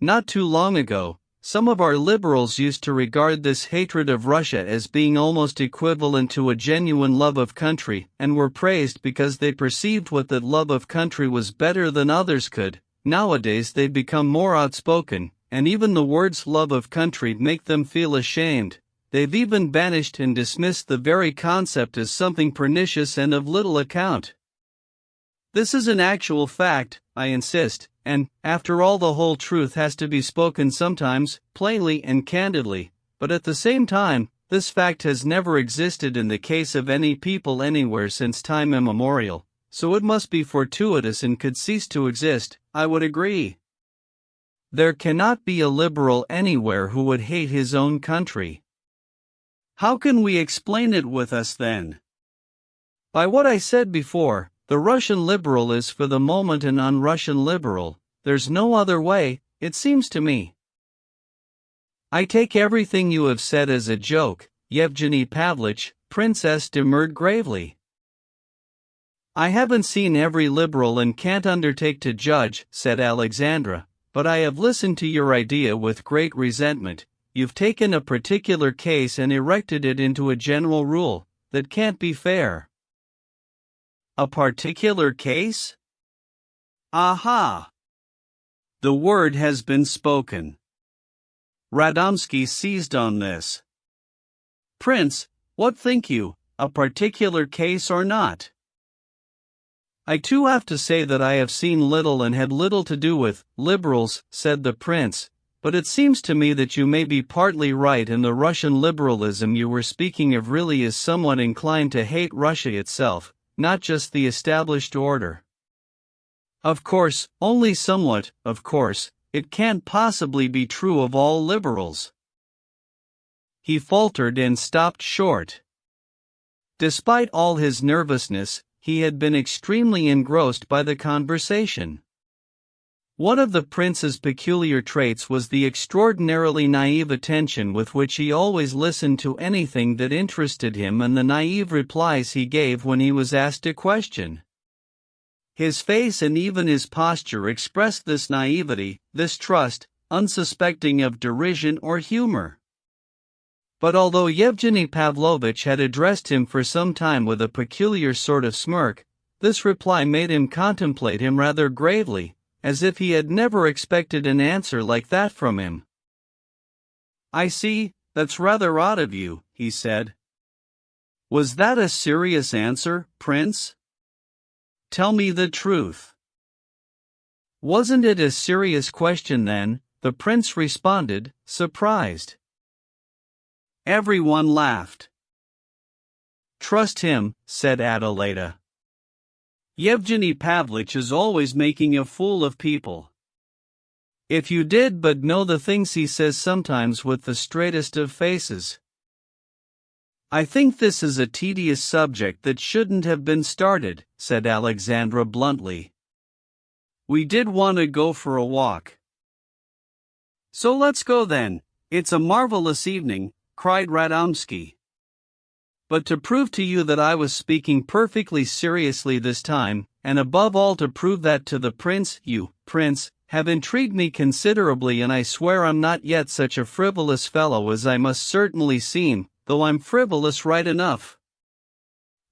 Not too long ago, some of our liberals used to regard this hatred of Russia as being almost equivalent to a genuine love of country, and were praised because they perceived what that love of country was better than others could. Nowadays they've become more outspoken, and even the words love of country make them feel ashamed. They've even banished and dismissed the very concept as something pernicious and of little account. This is an actual fact, I insist, and, after all, the whole truth has to be spoken sometimes, plainly and candidly, but at the same time, this fact has never existed in the case of any people anywhere since time immemorial, so it must be fortuitous and could cease to exist, I would agree. There cannot be a liberal anywhere who would hate his own country. How can we explain it with us then? By what I said before, the Russian liberal is for the moment an un-Russian liberal. There's no other way, it seems to me. I take everything you have said as a joke, Yevgeny Pavlovich, Princess demurred gravely. I haven't seen every liberal and can't undertake to judge, said Alexandra, but I have listened to your idea with great resentment. You've taken a particular case and erected it into a general rule. That can't be fair. A particular case? Aha! The word has been spoken. Radomski seized on this. Prince, what think you, a particular case or not? I too have to say that I have seen little and had little to do with liberals, said the prince, but it seems to me that you may be partly right, and the Russian liberalism you were speaking of really is somewhat inclined to hate Russia itself, not just the established order. Of course, only somewhat, of course, it can't possibly be true of all liberals. He faltered and stopped short. Despite all his nervousness, he had been extremely engrossed by the conversation. One of the prince's peculiar traits was the extraordinarily naive attention with which he always listened to anything that interested him and the naive replies he gave when he was asked a question. His face and even his posture expressed this naivety, this trust, unsuspecting of derision or humor. But although Yevgeny Pavlovich had addressed him for some time with a peculiar sort of smirk, this reply made him contemplate him rather gravely, as if he had never expected an answer like that from him. I see, that's rather odd of you, he said. Was that a serious answer, Prince? Tell me the truth. Wasn't it a serious question then? The prince responded, surprised. Everyone laughed. Trust him, said Adelaida. Yevgeny Pavlovich is always making a fool of people. If you did but know the things he says sometimes with the straightest of faces. I think this is a tedious subject that shouldn't have been started, said Alexandra bluntly. We did want to go for a walk. So let's go then, it's a marvelous evening, cried Radomski. But to prove to you that I was speaking perfectly seriously this time, and above all to prove that to the prince, you, Prince, have intrigued me considerably, and I swear I'm not yet such a frivolous fellow as I must certainly seem, though I'm frivolous right enough.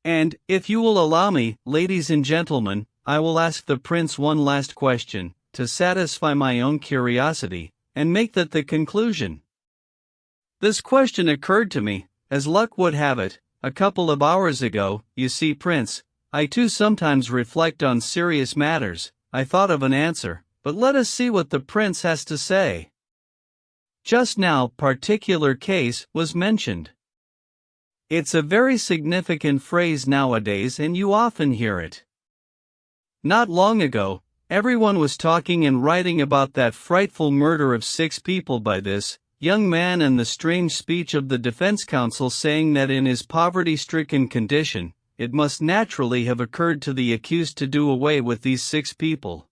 And, if you will allow me, ladies and gentlemen, I will ask the prince one last question, to satisfy my own curiosity, and make that the conclusion. This question occurred to me, as luck would have it, a couple of hours ago. You see, Prince, I too sometimes reflect on serious matters. I thought of an answer, but let us see what the prince has to say. Just now, particular case was mentioned. It's a very significant phrase nowadays, and you often hear it. Not long ago, everyone was talking and writing about that frightful murder of 6 people by this young man, and the strange speech of the defense counsel saying that in his poverty-stricken condition, it must naturally have occurred to the accused to do away with these 6 people.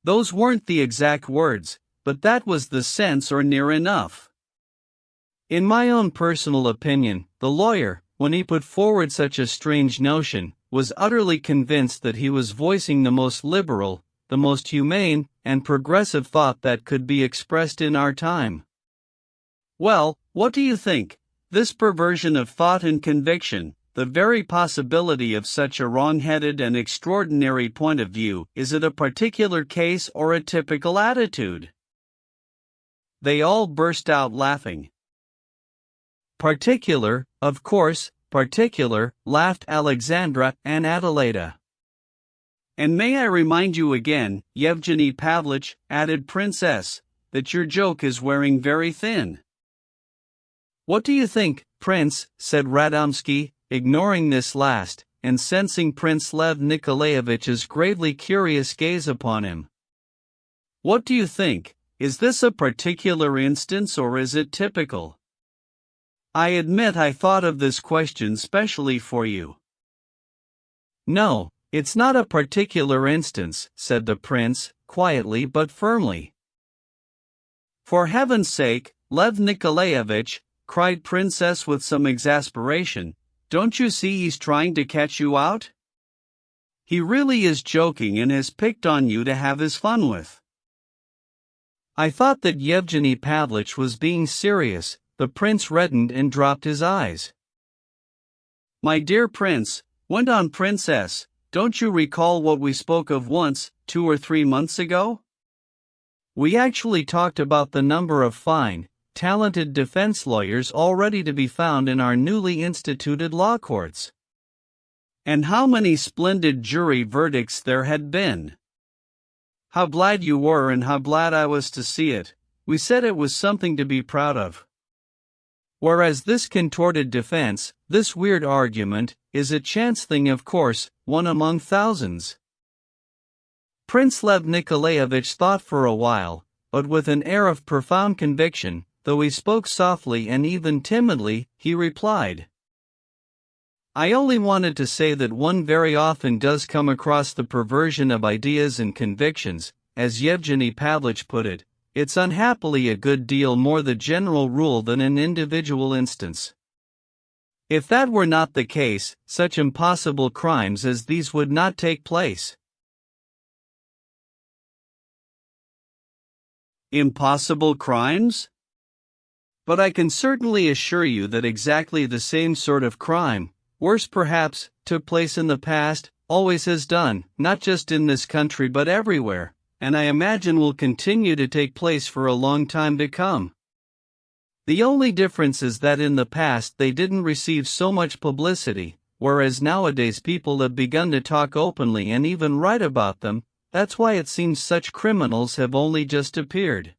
Those weren't the exact words, but that was the sense, or near enough. In my own personal opinion, the lawyer, when he put forward such a strange notion, was utterly convinced that he was voicing the most liberal, the most humane, and progressive thought that could be expressed in our time. Well, what do you think? This perversion of thought and conviction, the very possibility of such a wrong-headed and extraordinary point of view, is it a particular case or a typical attitude? They all burst out laughing. Particular, of course, particular, laughed Alexandra and Adelaida. And may I remind you again, Yevgeny Pavlovich, added Princess, that your joke is wearing very thin. What do you think, Prince? Said Radomsky, ignoring this last, and sensing Prince Lev Nikolaevitch's gravely curious gaze upon him. What do you think? Is this a particular instance, or is it typical? I admit I thought of this question specially for you. No, it's not a particular instance, said the prince, quietly but firmly. For heaven's sake, Lev Nikolaevitch, cried Princess with some exasperation, don't you see he's trying to catch you out? He really is joking and has picked on you to have his fun with. I thought that Yevgeny Pavlovich was being serious. The prince reddened and dropped his eyes. My dear prince, went on Princess, don't you recall what we spoke of once, 2 or 3 months ago? We actually talked about the number of fine, talented defense lawyers already to be found in our newly instituted law courts. And how many splendid jury verdicts there had been. How glad you were and how glad I was to see it. We said it was something to be proud of. Whereas this contorted defense, this weird argument, is a chance thing, of course, one among thousands. Prince Lev Nikolaevitch thought for a while, but with an air of profound conviction, though he spoke softly and even timidly, he replied. I only wanted to say that one very often does come across the perversion of ideas and convictions, as Yevgeny Pavlovich put it. It's unhappily a good deal more the general rule than an individual instance. If that were not the case, such impossible crimes as these would not take place. Impossible crimes? But I can certainly assure you that exactly the same sort of crime, worse perhaps, took place in the past, always has done, not just in this country but everywhere, and I imagine will continue to take place for a long time to come. The only difference is that in the past they didn't receive so much publicity, whereas nowadays people have begun to talk openly and even write about them. That's why it seems such criminals have only just appeared.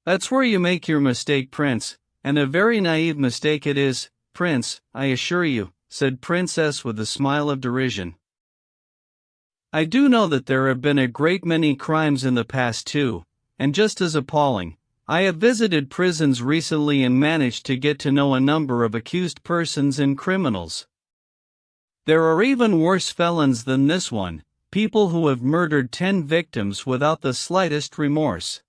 That's where you make your mistake, Prince, and a very naive mistake it is, Prince, I assure you, said Princess with a smile of derision. I do know that there have been a great many crimes in the past too, and just as appalling. I have visited prisons recently and managed to get to know a number of accused persons and criminals. There are even worse felons than this one, people who have murdered 10 victims without the slightest remorse.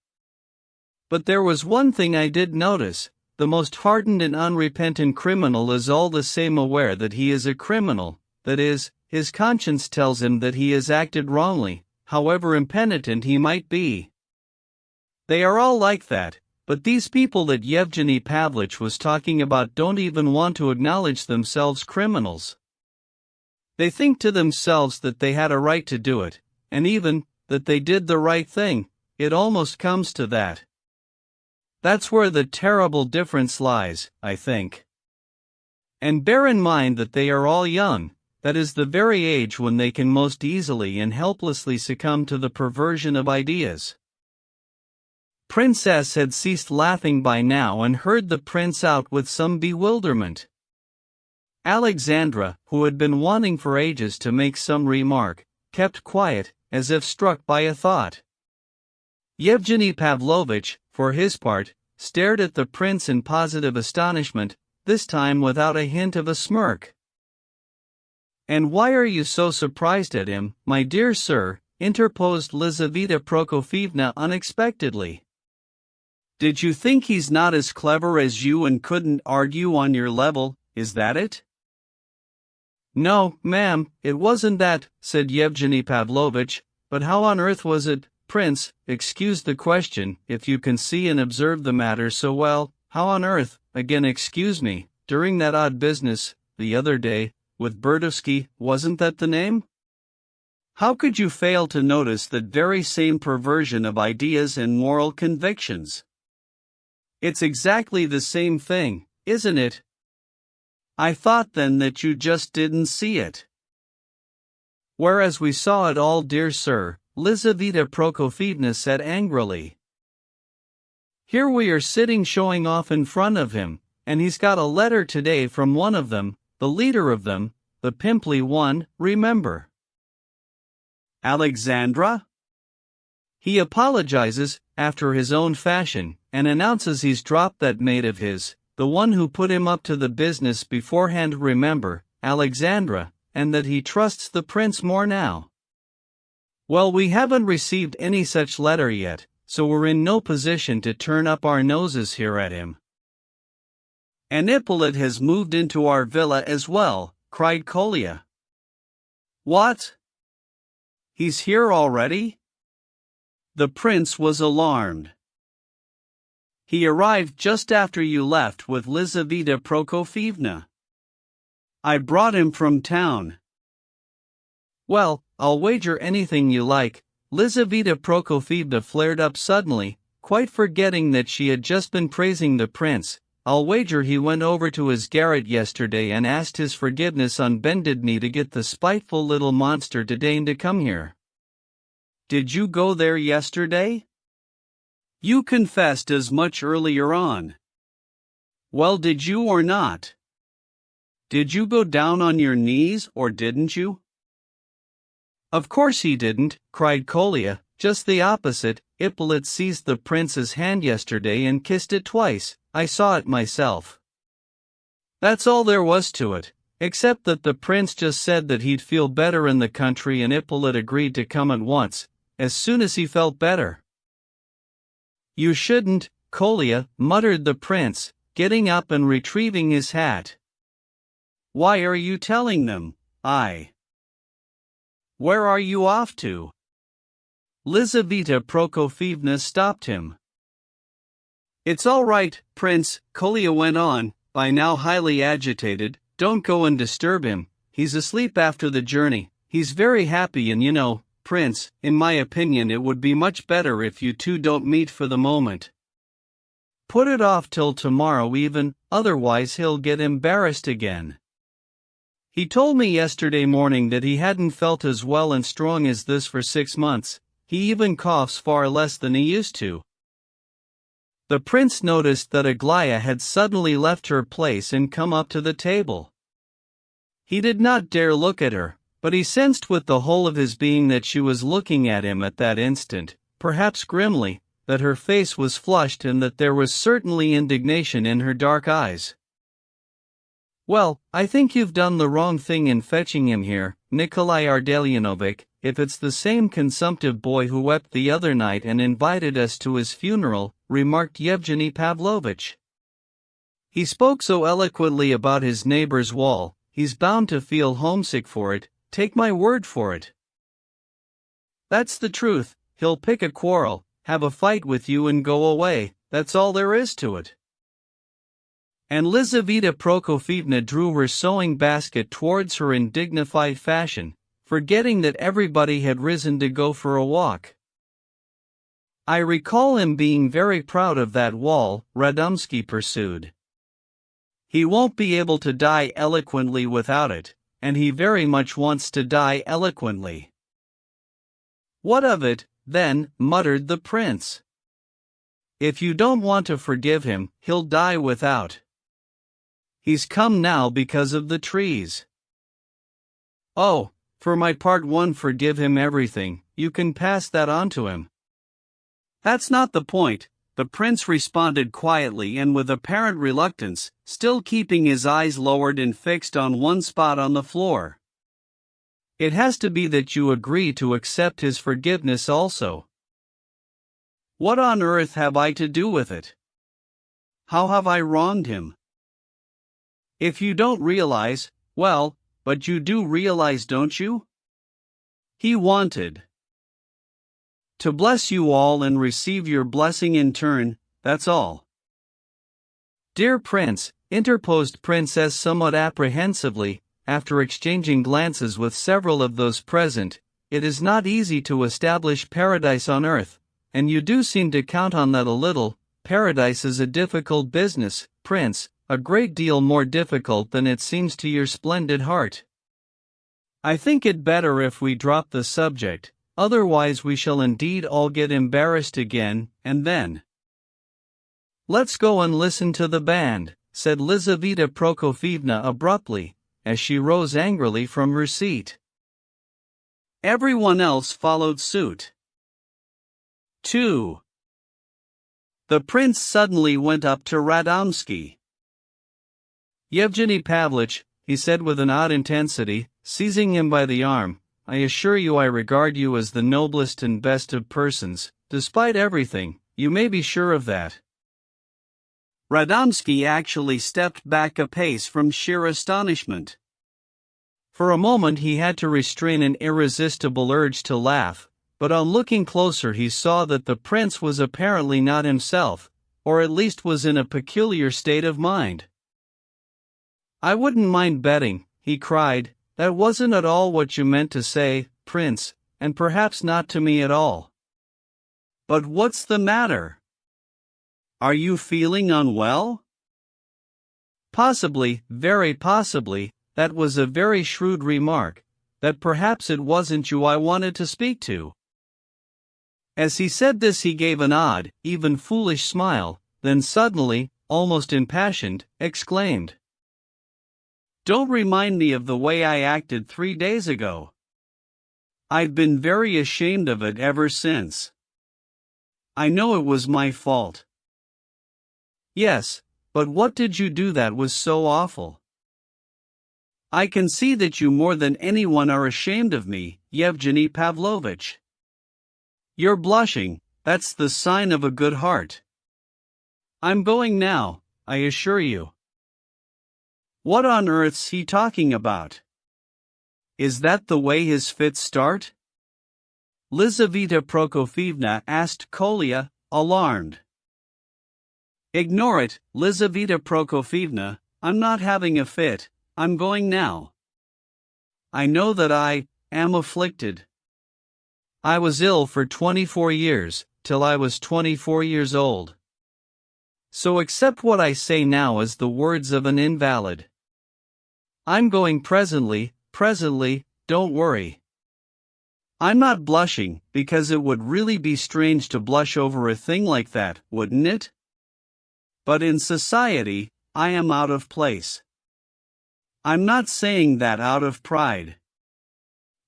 But there was one thing I did notice. The most hardened and unrepentant criminal is all the same aware that he is a criminal, that is, his conscience tells him that he has acted wrongly, however impenitent he might be. They are all like that, but these people that Yevgeny Pavlovich was talking about don't even want to acknowledge themselves criminals. They think to themselves that they had a right to do it, and even that they did the right thing. It almost comes to that. That's where the terrible difference lies, I think. And bear in mind that they are all young, that is the very age when they can most easily and helplessly succumb to the perversion of ideas. Princess had ceased laughing by now and heard the prince out with some bewilderment. Alexandra, who had been wanting for ages to make some remark, kept quiet, as if struck by a thought. Yevgeny Pavlovitch, for his part, stared at the prince in positive astonishment, this time without a hint of a smirk. "And why are you so surprised at him, my dear sir?" interposed Lizaveta Prokofyevna unexpectedly. "Did you think he's not as clever as you and couldn't argue on your level, is that it?" "No, ma'am, it wasn't that," said Yevgeny Pavlovitch, "but how on earth was it, Prince, excuse the question, if you can see and observe the matter so well, how on earth, again excuse me, during that odd business, the other day, with Burdovsky, wasn't that the name? How could you fail to notice that very same perversion of ideas and moral convictions? It's exactly the same thing, isn't it? I thought then that you just didn't see it." "Whereas we saw it all, dear sir," Lizaveta Prokofyevna said angrily. "Here we are sitting showing off in front of him, and he's got a letter today from one of them, the leader of them, the pimply one, remember." "Alexandra?" "He apologizes, after his own fashion, and announces he's dropped that maid of his, the one who put him up to the business beforehand, remember, Alexandra, and that he trusts the prince more now." "Well, we haven't received any such letter yet, so we're in no position to turn up our noses here at him." "And Ippolit has moved into our villa as well," cried Kolya. "What? He's here already?" The prince was alarmed. "He arrived just after you left with Lizaveta Prokofyevna. I brought him from town." "Well, I'll wager anything you like," Lizaveta Prokofyevna flared up suddenly, quite forgetting that she had just been praising the prince. "I'll wager he went over to his garret yesterday and asked his forgiveness on bended knee to get the spiteful little monster to deign to come here." "Did you go there yesterday? You confessed as much earlier on. Well, did you or not? Did you go down on your knees or didn't you?" "Of course he didn't," cried Kolya, "just the opposite. Ippolit seized the prince's hand yesterday and kissed it twice, I saw it myself. That's all there was to it, except that the prince just said that he'd feel better in the country and Ippolit agreed to come at once, as soon as he felt better." "You shouldn't, Kolya," muttered the prince, getting up and retrieving his hat. "Why are you telling them? Where are you off to?" Lizaveta Prokofyevna stopped him. "It's all right, Prince," Kolya went on, by now highly agitated, "don't go and disturb him, he's asleep after the journey, he's very happy and you know, Prince, in my opinion it would be much better if you two don't meet for the moment. Put it off till tomorrow even, otherwise he'll get embarrassed again. He told me yesterday morning that he hadn't felt as well and strong as this for 6 months, he even coughs far less than he used to." The prince noticed that Aglaya had suddenly left her place and come up to the table. He did not dare look at her, but he sensed with the whole of his being that she was looking at him at that instant, perhaps grimly, that her face was flushed and that there was certainly indignation in her dark eyes. "Well, I think you've done the wrong thing in fetching him here, Nikolai Ardalionovich, if it's the same consumptive boy who wept the other night and invited us to his funeral," remarked Yevgeny Pavlovitch. "He spoke so eloquently about his neighbor's wall, he's bound to feel homesick for it, take my word for it. That's the truth, he'll pick a quarrel, have a fight with you and go away, that's all there is to it." And Lizaveta Prokofyevna drew her sewing basket towards her in dignified fashion, forgetting that everybody had risen to go for a walk. "I recall him being very proud of that wall," Radomsky pursued. He won't be able to die eloquently without it, and he very much wants to die eloquently." "What of it, then?" muttered the prince. "If you don't want to forgive him, he'll die without. He's come now because of the trees." "Oh, for my part, one, forgive him everything, you can pass that on to him." "That's not the point," the prince responded quietly and with apparent reluctance, still keeping his eyes lowered and fixed on one spot on the floor. "It has to be that you agree to accept his forgiveness also." "What on earth have I to do with it? How have I wronged him?" "If you don't realize, well, but you do realize, don't you? He wanted to bless you all and receive your blessing in turn, that's all." "Dear Prince," interposed Princess somewhat apprehensively, after exchanging glances with several of those present, "it is not easy to establish paradise on earth, and you do seem to count on that a little. Paradise is a difficult business, Prince, a great deal more difficult than it seems to your splendid heart. I think it better if we drop the subject, otherwise we shall indeed all get embarrassed again, and then—" "Let's go and listen to the band," said Lizaveta Prokofievna abruptly, as she rose angrily from her seat. Everyone else followed suit. 2. The prince suddenly went up to Radomsky. "Yevgeny Pavlovich," he said with an odd intensity, seizing him by the arm, "I assure you I regard you as the noblest and best of persons, despite everything, you may be sure of that." Radomsky actually stepped back a pace from sheer astonishment. For a moment he had to restrain an irresistible urge to laugh, but on looking closer he saw that the prince was apparently not himself, or at least was in a peculiar state of mind. "I wouldn't mind betting," he cried, "that wasn't at all what you meant to say, Prince, and perhaps not to me at all. But what's the matter? Are you feeling unwell?" "Possibly, very possibly, that was a very shrewd remark, that perhaps it wasn't you I wanted to speak to." As he said this he gave an odd, even foolish smile, then suddenly, almost impassioned, exclaimed, "Don't remind me of the way I acted 3 days ago. I've been very ashamed of it ever since. I know it was my fault." "Yes, but what did you do that was so awful?" "I can see that you more than anyone are ashamed of me, Yevgeny Pavlovich. You're blushing, that's the sign of a good heart. I'm going now, I assure you." "What on earth's he talking about? Is that the way his fits start?" Lizaveta Prokofievna asked Kolya, alarmed. "Ignore it, Lizaveta Prokofievna, I'm not having a fit, I'm going now. I know that I am afflicted. I was ill for 24 years, till I was 24 years old. So accept what I say now as the words of an invalid. I'm going presently, don't worry. I'm not blushing, because it would really be strange to blush over a thing like that, wouldn't it? But in society, I am out of place. I'm not saying that out of pride.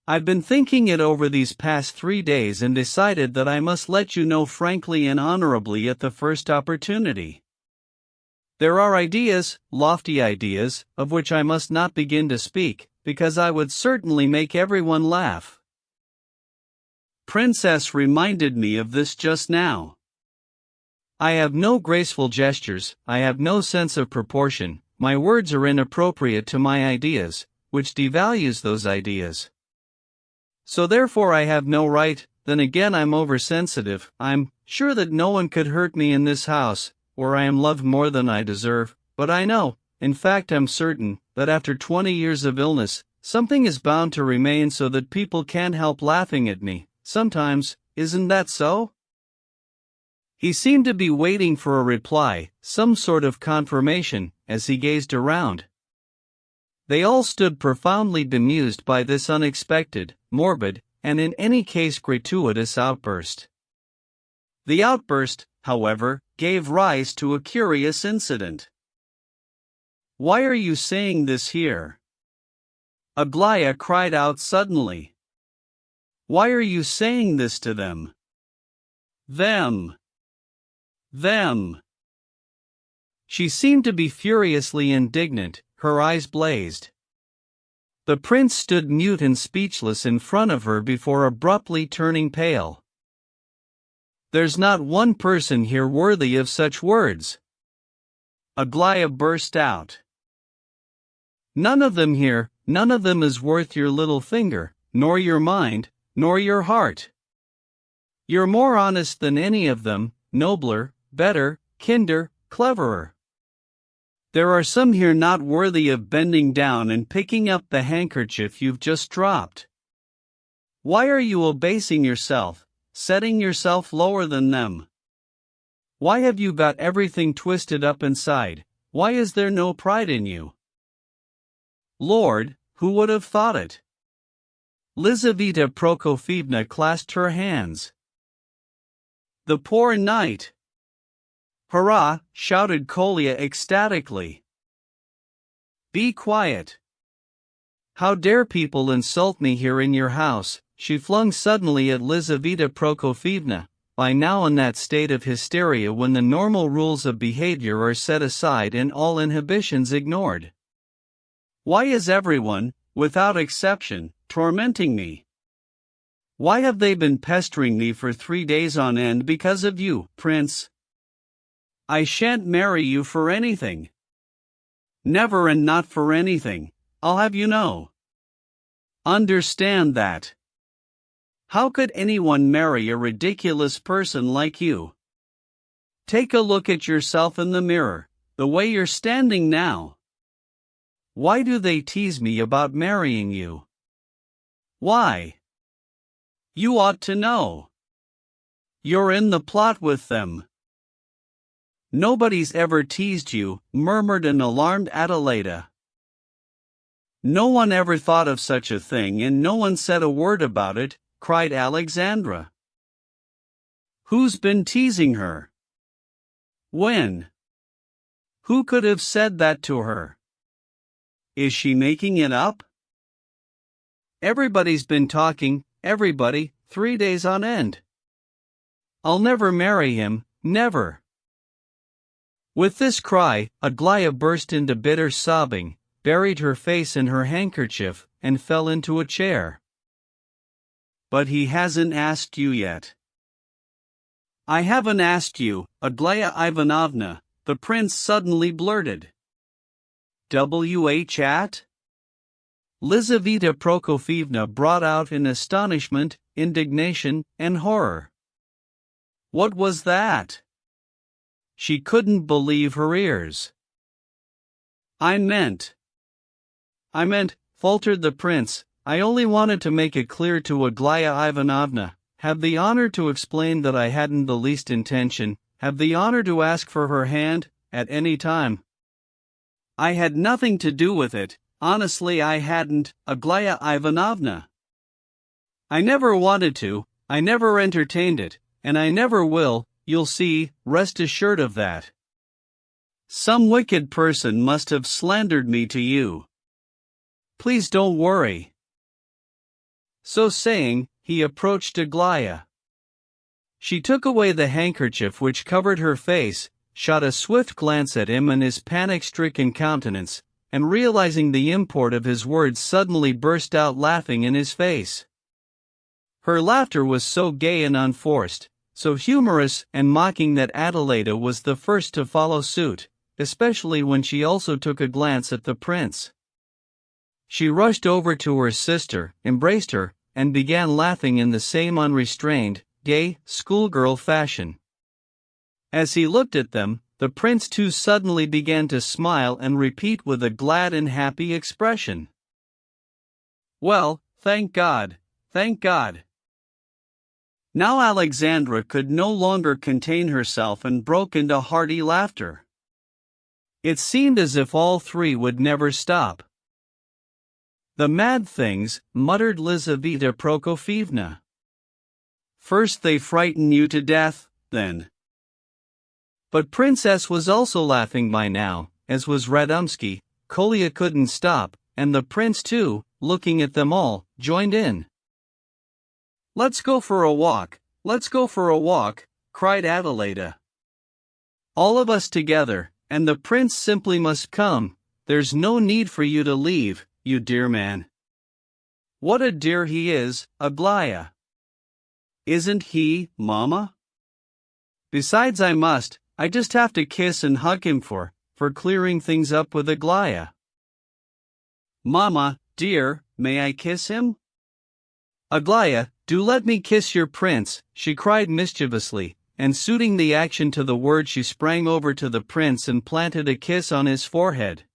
I've been thinking it over these past 3 days and decided that I must let you know frankly and honorably at the first opportunity. There are ideas, lofty ideas, of which I must not begin to speak, because I would certainly make everyone laugh. Princess reminded me of this just now. I have no graceful gestures, I have no sense of proportion, my words are inappropriate to my ideas, which devalues those ideas. So therefore I have no right, then again I'm oversensitive, I'm sure that no one could hurt me in this house, where I am loved more than I deserve, but I know, in fact I'm certain, that after 20 years of illness, something is bound to remain so that people can't help laughing at me, sometimes, isn't that so?" He seemed to be waiting for a reply, some sort of confirmation, as he gazed around. They all stood profoundly bemused by this unexpected, morbid, and in any case gratuitous outburst. The outburst, however, gave rise to a curious incident. "Why are you saying this here?" Aglaya cried out suddenly. "Why are you saying this to them?" Them. She seemed to be furiously indignant, her eyes blazed. The prince stood mute and speechless in front of her before abruptly turning pale. "There's not one person here worthy of such words," Aglaya burst out. "None of them here, none of them is worth your little finger, nor your mind, nor your heart. You're more honest than any of them, nobler, better, kinder, cleverer. There are some here not worthy of bending down and picking up the handkerchief you've just dropped. Why are you abasing yourself, setting yourself lower than them? Why have you got everything twisted up inside? Why is there no pride in you? Lord, who would have thought it?" Lizaveta Prokofievna clasped her hands. "The poor knight!" "Hurrah!" shouted Kolya ecstatically. "Be quiet! How dare people insult me here in your house?" she flung suddenly at Lizaveta Prokofievna, by now in that state of hysteria when the normal rules of behavior are set aside and all inhibitions ignored. "Why is everyone, without exception, tormenting me? Why have they been pestering me for 3 days on end because of you, Prince? I shan't marry you for anything. Never and not for anything, I'll have you know. Understand that. How could anyone marry a ridiculous person like you? Take a look at yourself in the mirror, the way you're standing now. Why do they tease me about marrying you? Why? You ought to know. You're in the plot with them." "Nobody's ever teased you," murmured an alarmed Adelaida. "No one ever thought of such a thing and no one said a word about it," cried Alexandra. "Who's been teasing her? When? Who could have said that to her? Is she making it up?" "Everybody's been talking, everybody, 3 days on end. I'll never marry him, never." With this cry, Aglaya burst into bitter sobbing, buried her face in her handkerchief, and fell into a chair. "But he hasn't asked you yet." "I haven't asked you, Aglaya Ivanovna," the prince suddenly blurted. "WH at?" Lizaveta Prokofievna brought out in astonishment, indignation, and horror. "What was that?" She couldn't believe her ears. I meant, faltered the prince, "I only wanted to make it clear to Aglaya Ivanovna, have the honor to explain that I hadn't the least intention, have the honor to ask for her hand, at any time. I had nothing to do with it, honestly I hadn't, Aglaya Ivanovna. I never wanted to, I never entertained it, and I never will, you'll see, rest assured of that. Some wicked person must have slandered me to you. Please don't worry." So saying, he approached Aglaya. She took away the handkerchief which covered her face, shot a swift glance at him and his panic-stricken countenance, and realizing the import of his words suddenly burst out laughing in his face. Her laughter was so gay and unforced, so humorous and mocking that Adelaida was the first to follow suit, especially when she also took a glance at the prince. She rushed over to her sister, embraced her, and began laughing in the same unrestrained, gay, schoolgirl fashion. As he looked at them, the prince too suddenly began to smile and repeat with a glad and happy expression, "Well, thank God, thank God." Now Alexandra could no longer contain herself and broke into hearty laughter. It seemed as if all three would never stop. "The mad things," muttered Lizaveta Prokofievna. "First they frighten you to death, then." But Princess was also laughing by now, as was Radomski. Kolya couldn't stop, and the prince too, looking at them all, joined in. "Let's go for a walk, let's go for a walk," cried Adelaida. "All of us together, and the prince simply must come. There's no need for you to leave, you dear man." "What a dear he is, Aglaya." "Isn't he, Mama? Besides I just have to kiss and hug him for clearing things up with Aglaya." "Mama, dear, may I kiss him?" "Aglaya, do let me kiss your prince," she cried mischievously, and suiting the action to the word she sprang over to the prince and planted a kiss on his forehead.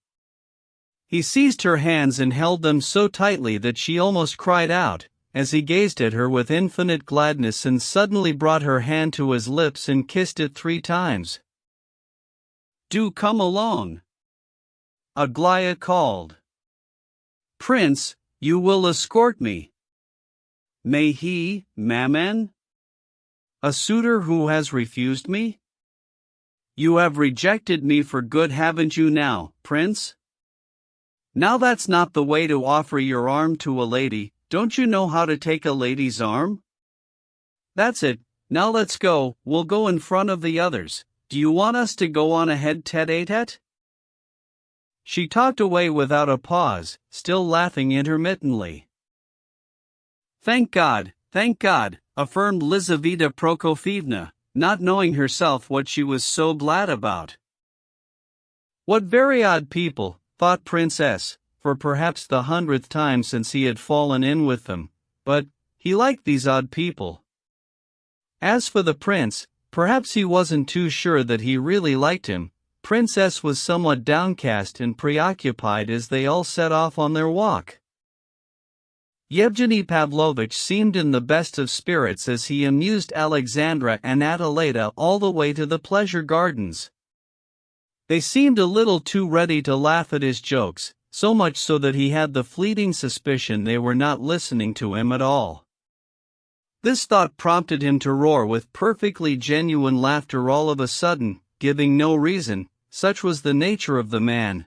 He seized her hands and held them so tightly that she almost cried out, as he gazed at her with infinite gladness and suddenly brought her hand to his lips and kissed it 3 times. "Do come along," Aglaya called. "Prince, you will escort me." "May he, Maman? A suitor who has refused me? You have rejected me for good, haven't you now, Prince? Now that's not the way to offer your arm to a lady. Don't you know how to take a lady's arm? That's it, now let's go, we'll go in front of the others. Do you want us to go on ahead tete-a-tete?" She talked away without a pause, still laughing intermittently. Thank God," affirmed Lizaveta Prokofievna, not knowing herself what she was so glad about. "What very odd people," thought Princess, for perhaps the 100th time since he had fallen in with them, but he liked these odd people. As for the prince, perhaps he wasn't too sure that he really liked him. Princess was somewhat downcast and preoccupied as they all set off on their walk. Yevgeny Pavlovich seemed in the best of spirits as he amused Alexandra and Adelaida all the way to the pleasure gardens. They seemed a little too ready to laugh at his jokes, so much so that he had the fleeting suspicion they were not listening to him at all. This thought prompted him to roar with perfectly genuine laughter all of a sudden, giving no reason, such was the nature of the man.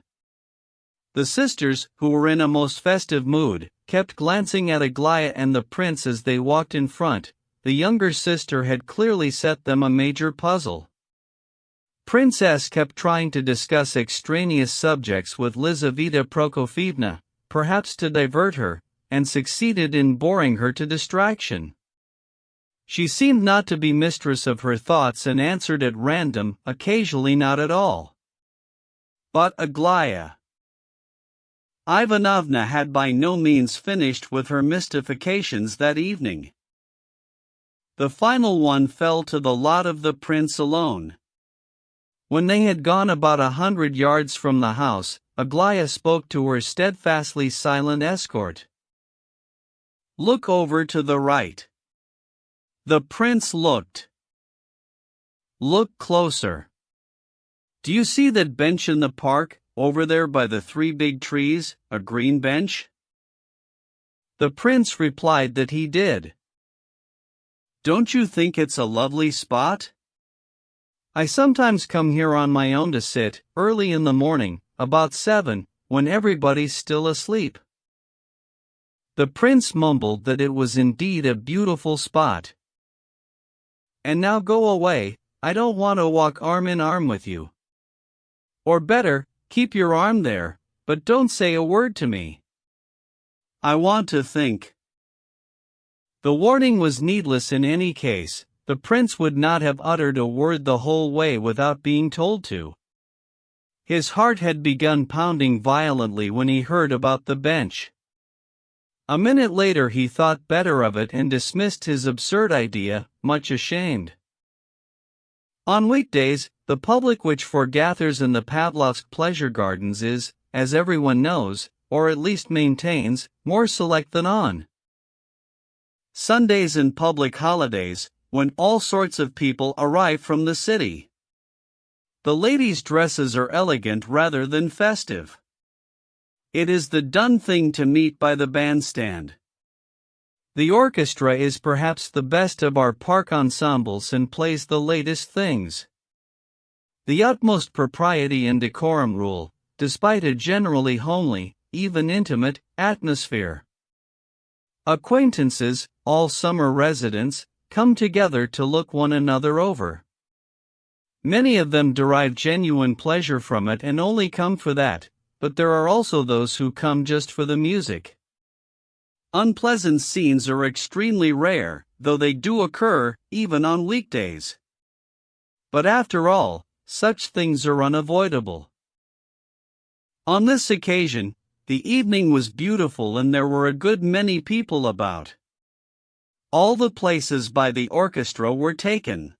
The sisters, who were in a most festive mood, kept glancing at Aglaya and the prince as they walked in front. The younger sister had clearly set them a major puzzle. Princess kept trying to discuss extraneous subjects with Lizaveta Prokofievna, perhaps to divert her, and succeeded in boring her to distraction. She seemed not to be mistress of her thoughts and answered at random, occasionally not at all. But Aglaya Ivanovna had by no means finished with her mystifications that evening. The final one fell to the lot of the prince alone. When they had gone about 100 yards from the house, Aglaya spoke to her steadfastly silent escort. "Look over to the right." The prince looked. "Look closer. Do you see that bench in the park, over there by the 3 big trees, a green bench?" The prince replied that he did. "Don't you think it's a lovely spot? I sometimes come here on my own to sit, early in the morning, about 7, when everybody's still asleep." The prince mumbled that it was indeed a beautiful spot. "And now go away, I don't want to walk arm in arm with you. Or better, keep your arm there, but don't say a word to me. I want to think." The warning was needless in any case. The prince would not have uttered a word the whole way without being told to. His heart had begun pounding violently when he heard about the bench. A minute later he thought better of it and dismissed his absurd idea, much ashamed. On weekdays, the public which foregathers in the Pavlovsk pleasure gardens is, as everyone knows, or at least maintains, more select than on Sundays and public holidays, when all sorts of people arrive from the city. The ladies' dresses are elegant rather than festive. It is the done thing to meet by the bandstand. The orchestra is perhaps the best of our park ensembles and plays the latest things. The utmost propriety and decorum rule, despite a generally homely, even intimate, atmosphere. Acquaintances, all summer residents, come together to look one another over. Many of them derive genuine pleasure from it and only come for that, but there are also those who come just for the music. Unpleasant scenes are extremely rare, though they do occur, even on weekdays. But after all, such things are unavoidable. On this occasion, the evening was beautiful and there were a good many people about. All the places by the orchestra were taken.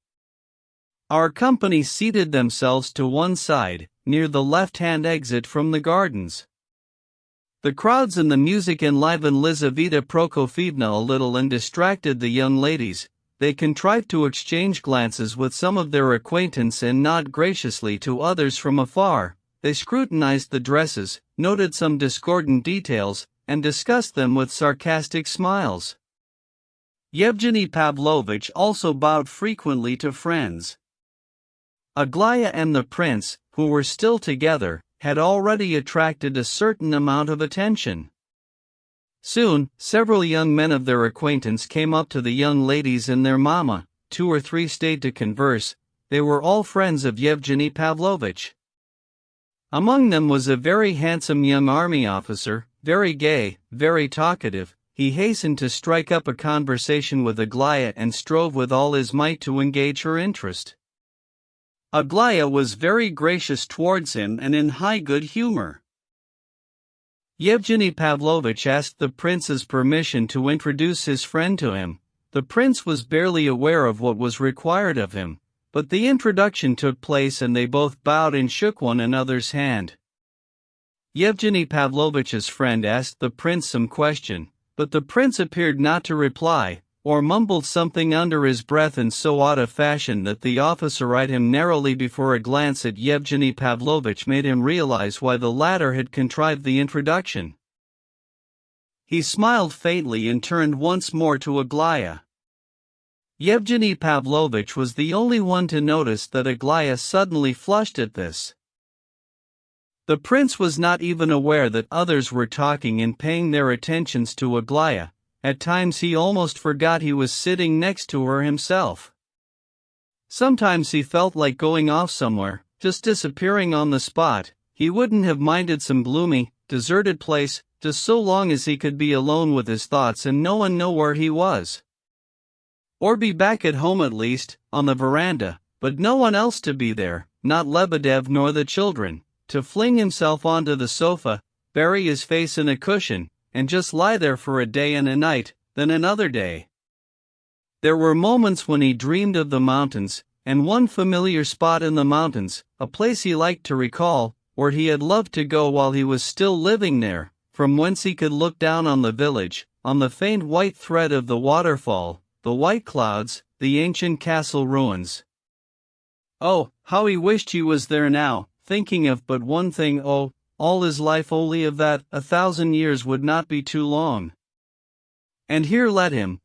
Our company seated themselves to one side, near the left-hand exit from the gardens. The crowds and the music enlivened Lizaveta Prokofievna a little and distracted the young ladies. They contrived to exchange glances with some of their acquaintance and nod graciously to others from afar. They scrutinized the dresses, noted some discordant details, and discussed them with sarcastic smiles. Yevgeny Pavlovitch also bowed frequently to friends. Aglaya and the prince, who were still together, had already attracted a certain amount of attention. Soon, several young men of their acquaintance came up to the young ladies and their mamma. 2 or 3 stayed to converse. They were all friends of Yevgeny Pavlovitch. Among them was a very handsome young army officer, very gay, very talkative. He hastened to strike up a conversation with Aglaya and strove with all his might to engage her interest. Aglaya was very gracious towards him and in high good humor. Yevgeny Pavlovitch asked the prince's permission to introduce his friend to him. The prince was barely aware of what was required of him, but the introduction took place and they both bowed and shook one another's hand. Yevgeny Pavlovitch's friend asked the prince some question, but the prince appeared not to reply, or mumbled something under his breath in so odd a fashion that the officer eyed him narrowly before a glance at Yevgeny Pavlovitch made him realize why the latter had contrived the introduction. He smiled faintly and turned once more to Aglaya. Yevgeny Pavlovitch was the only one to notice that Aglaya suddenly flushed at this. The prince was not even aware that others were talking and paying their attentions to Aglaya. At times he almost forgot he was sitting next to her himself. Sometimes he felt like going off somewhere, just disappearing on the spot. He wouldn't have minded some gloomy, deserted place, just so long as he could be alone with his thoughts and no one know where he was. Or be back at home at least, on the veranda, but no one else to be there, not Lebedev nor the children, to fling himself onto the sofa, bury his face in a cushion, and just lie there for a day and a night, then another day. There were moments when he dreamed of the mountains, and one familiar spot in the mountains, a place he liked to recall, where he had loved to go while he was still living there, from whence he could look down on the village, on the faint white thread of the waterfall, the white clouds, the ancient castle ruins. Oh, how he wished he was there now, thinking of but one thing. Oh, all his life only of that, 1,000 years would not be too long. And here let him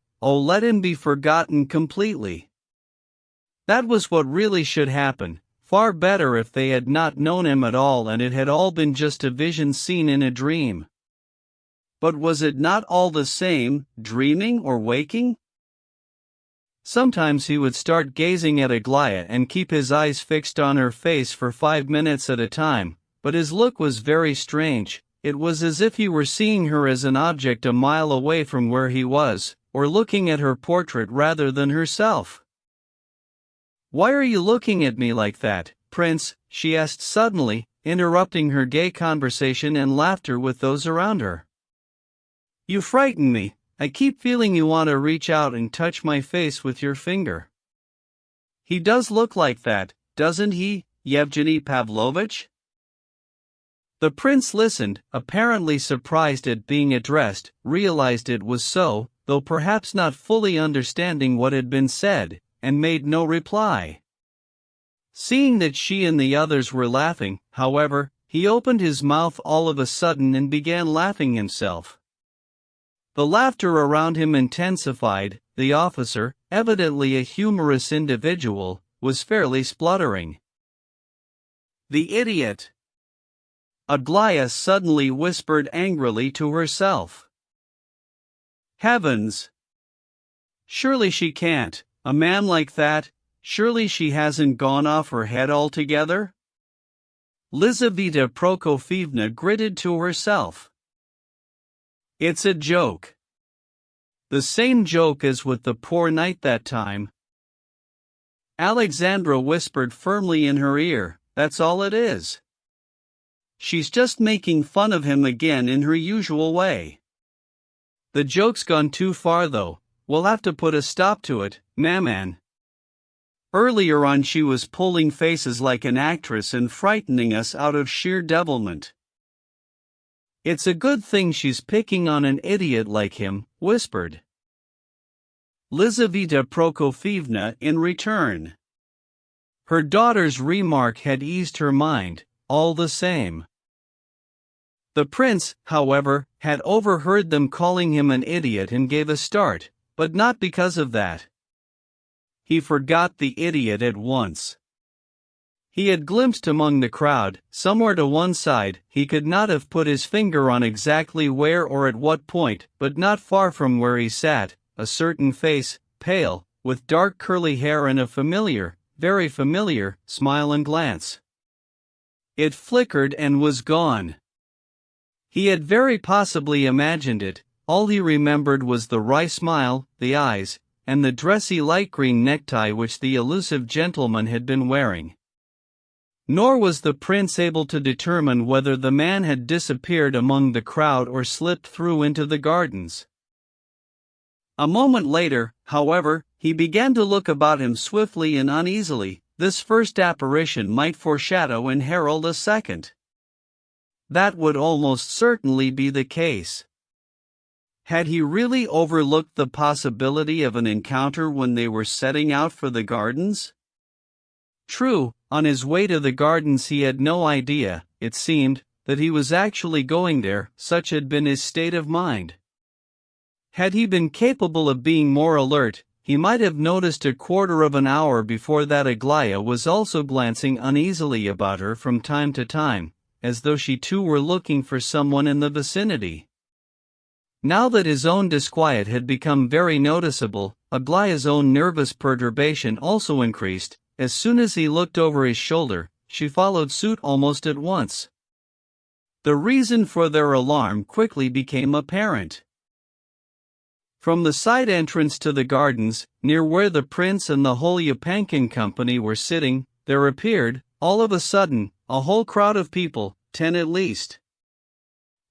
be forgotten completely. That was what really should happen. Far better if they had not known him at all and it had all been just a vision seen in a dream. But was it not all the same, dreaming or waking? Sometimes he would start gazing at Aglaya and keep his eyes fixed on her face for 5 minutes at a time. But his look was very strange. It was as if he were seeing her as an object a mile away from where he was, or looking at her portrait rather than herself. "Why are you looking at me like that, Prince?" she asked suddenly, interrupting her gay conversation and laughter with those around her. "You frighten me. I keep feeling you want to reach out and touch my face with your finger." "He does look like that, doesn't he, Yevgeny Pavlovitch?" The prince listened, apparently surprised at being addressed, realized it was so, though perhaps not fully understanding what had been said, and made no reply. Seeing that she and the others were laughing, however, he opened his mouth all of a sudden and began laughing himself. The laughter around him intensified. The officer, evidently a humorous individual, was fairly spluttering. "The idiot!" Aglaia suddenly whispered angrily to herself. "Heavens! Surely she can't, a man like that, surely she hasn't gone off her head altogether?" Lizaveta Prokofievna gritted to herself. "It's a joke. The same joke as with the poor knight that time." Alexandra whispered firmly in her ear, "That's all it is. She's just making fun of him again in her usual way. The joke's gone too far though, we'll have to put a stop to it, Maman. Earlier on she was pulling faces like an actress and frightening us out of sheer devilment. It's a good thing she's picking on an idiot like him," whispered Lizaveta Prokofievna in return. Her daughter's remark had eased her mind, all the same. The prince, however, had overheard them calling him an idiot and gave a start, but not because of that. He forgot the idiot at once. He had glimpsed among the crowd, somewhere to one side, he could not have put his finger on exactly where or at what point, but not far from where he sat, a certain face, pale, with dark curly hair and a familiar, very familiar, smile and glance. It flickered and was gone. He had very possibly imagined it, all he remembered was the wry smile, the eyes, and the dressy light green necktie which the elusive gentleman had been wearing. Nor was the prince able to determine whether the man had disappeared among the crowd or slipped through into the gardens. A moment later, however, he began to look about him swiftly and uneasily. This first apparition might foreshadow and herald a second. That would almost certainly be the case. Had he really overlooked the possibility of an encounter when they were setting out for the gardens? True, on his way to the gardens he had no idea, it seemed, that he was actually going there, such had been his state of mind. Had he been capable of being more alert, he might have noticed a quarter of an hour before that Aglaia was also glancing uneasily about her from time to time, as though she too were looking for someone in the vicinity. Now that his own disquiet had become very noticeable, Aglaia's own nervous perturbation also increased. As soon as he looked over his shoulder, she followed suit almost at once. The reason for their alarm quickly became apparent. From the side entrance to the gardens, near where the prince and the whole Yupankin company were sitting, there appeared, all of a sudden, a whole crowd of people, 10 at least.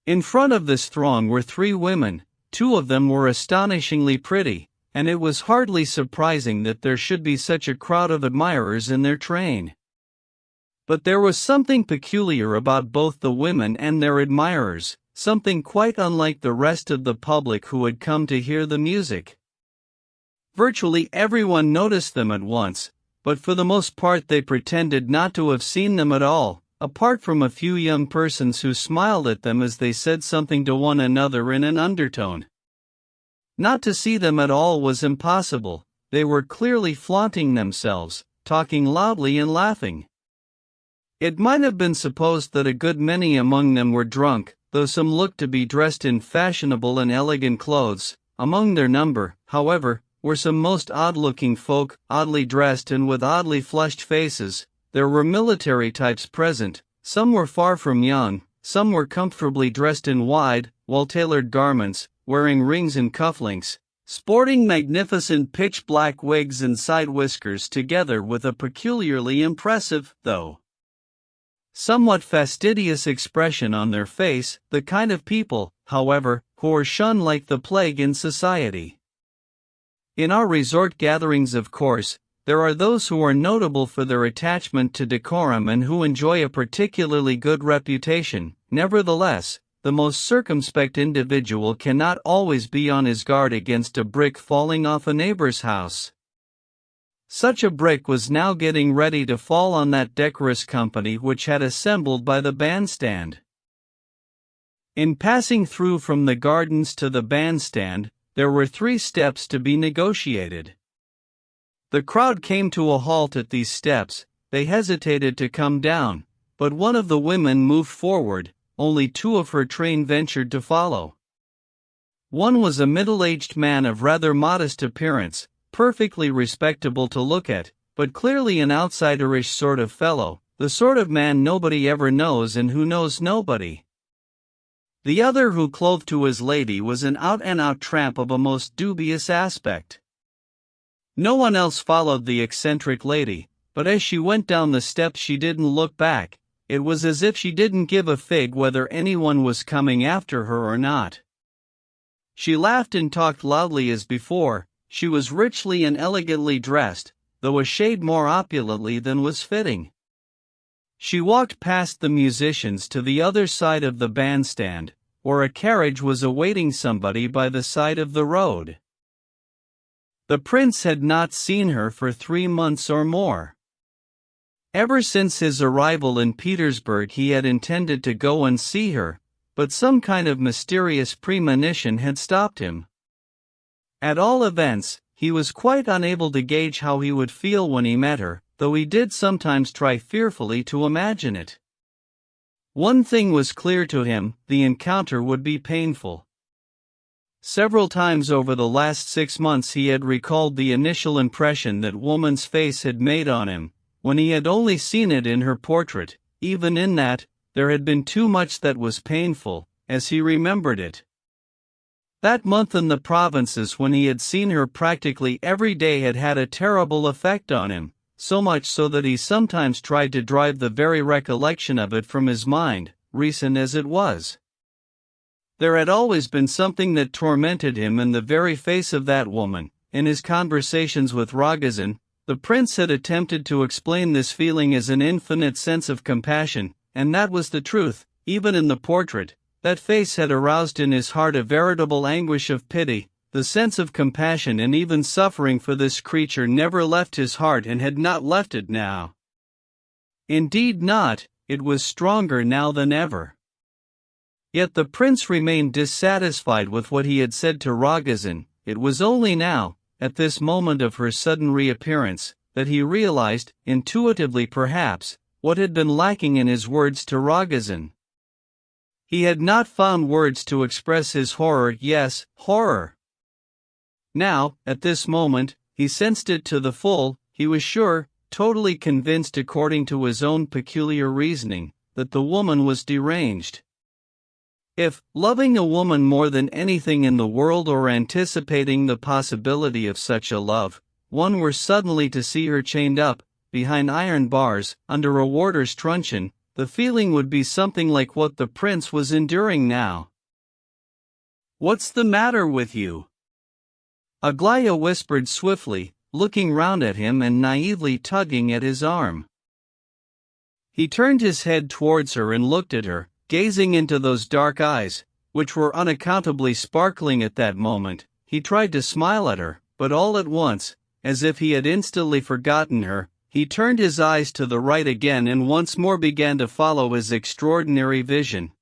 In front of this throng were 3 women, 2 of them were astonishingly pretty, and it was hardly surprising that there should be such a crowd of admirers in their train. But there was something peculiar about both the women and their admirers, something quite unlike the rest of the public who had come to hear the music. Virtually everyone noticed them at once, but for the most part they pretended not to have seen them at all, apart from a few young persons who smiled at them as they said something to one another in an undertone. Not to see them at all was impossible, they were clearly flaunting themselves, talking loudly and laughing. It might have been supposed that a good many among them were drunk, though some looked to be dressed in fashionable and elegant clothes. Among their number, however, were some most odd-looking folk, oddly dressed and with oddly flushed faces. There were military types present, some were far from young, some were comfortably dressed in wide, well-tailored garments, wearing rings and cufflinks, sporting magnificent pitch-black wigs and side whiskers together with a peculiarly impressive, though somewhat fastidious expression on their face, the kind of people, however, who are shunned like the plague in society. In our resort gatherings, of course, there are those who are notable for their attachment to decorum and who enjoy a particularly good reputation. Nevertheless, the most circumspect individual cannot always be on his guard against a brick falling off a neighbor's house. Such a brick was now getting ready to fall on that decorous company which had assembled by the bandstand. In passing through from the gardens to the bandstand, there were 3 steps to be negotiated. The crowd came to a halt at these steps. They hesitated to come down, but one of the women moved forward. Only 2 of her train ventured to follow. One was a middle-aged man of rather modest appearance, perfectly respectable to look at, but clearly an outsiderish sort of fellow, the sort of man nobody ever knows and who knows nobody. The other, who clothed to his lady, was an out-and-out tramp of a most dubious aspect. No one else followed the eccentric lady, but as she went down the steps she didn't look back. It was as if she didn't give a fig whether anyone was coming after her or not. She laughed and talked loudly as before. She was richly and elegantly dressed, though a shade more opulently than was fitting. She walked past the musicians to the other side of the bandstand, where a carriage was awaiting somebody by the side of the road. The prince had not seen her for 3 months or more. Ever since his arrival in Petersburg he had intended to go and see her, but some kind of mysterious premonition had stopped him. At all events, he was quite unable to gauge how he would feel when he met her, though he did sometimes try fearfully to imagine it. One thing was clear to him: the encounter would be painful. Several times over the last 6 months he had recalled the initial impression that woman's face had made on him, when he had only seen it in her portrait. Even in that, there had been too much that was painful, as he remembered it. That month in the provinces when he had seen her practically every day had had a terrible effect on him, so much so that he sometimes tried to drive the very recollection of it from his mind, recent as it was. There had always been something that tormented him in the very face of that woman. In his conversations with Rogozin, the prince had attempted to explain this feeling as an infinite sense of compassion, and that was the truth. Even in the portrait, that face had aroused in his heart a veritable anguish of pity. The sense of compassion and even suffering for this creature never left his heart and had not left it now. Indeed not, it was stronger now than ever. Yet the prince remained dissatisfied with what he had said to Rogozin. It was only now, at this moment of her sudden reappearance, that he realized, intuitively perhaps, what had been lacking in his words to Rogozin. He had not found words to express his horror. Yes, horror. Now, at this moment, he sensed it to the full. He was sure, totally convinced according to his own peculiar reasoning, that the woman was deranged. If, loving a woman more than anything in the world or anticipating the possibility of such a love, one were suddenly to see her chained up, behind iron bars, under a warder's truncheon, the feeling would be something like what the prince was enduring now. "What's the matter with you?" Aglaya whispered swiftly, looking round at him and naively tugging at his arm. He turned his head towards her and looked at her, gazing into those dark eyes, which were unaccountably sparkling at that moment. He tried to smile at her, but all at once, as if he had instantly forgotten her, he turned his eyes to the right again and once more began to follow his extraordinary vision.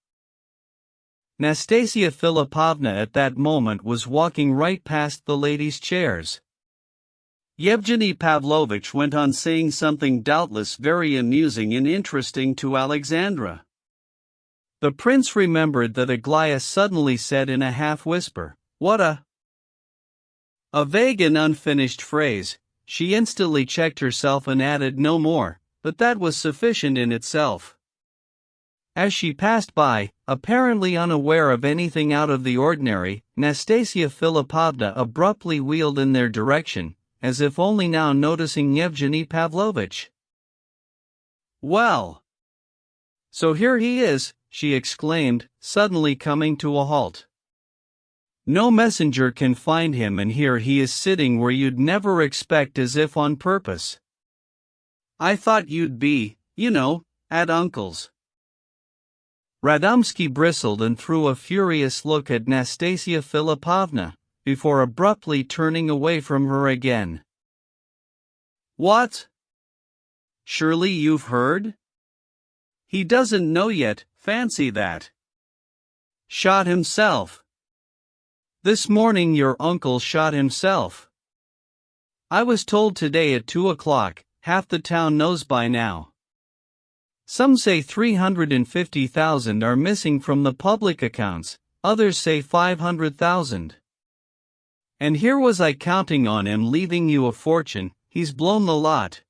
Nastasia Philippovna at that moment was walking right past the ladies' chairs. Yevgeny Pavlovitch went on saying something doubtless very amusing and interesting to Alexandra. The prince remembered that Aglaya suddenly said in a half-whisper, "What a—" a vague and unfinished phrase. She instantly checked herself and added no more, but that was sufficient in itself. As she passed by, apparently unaware of anything out of the ordinary, Nastasia Philippovna abruptly wheeled in their direction, as if only now noticing Yevgeny Pavlovitch. "Well! So here he is," she exclaimed, suddenly coming to a halt. "No messenger can find him, and here he is sitting where you'd never expect, as if on purpose. I thought you'd be, at uncle's." Radomsky bristled and threw a furious look at Nastasia Philippovna, before abruptly turning away from her again. What? Surely you've heard? He doesn't know yet, fancy that. Shot himself. This morning your uncle shot himself. I was told today at 2 o'clock, half the town knows by now. Some say 350,000 are missing from the public accounts, others say 500,000. And here was I counting on him leaving you a fortune, he's blown the lot.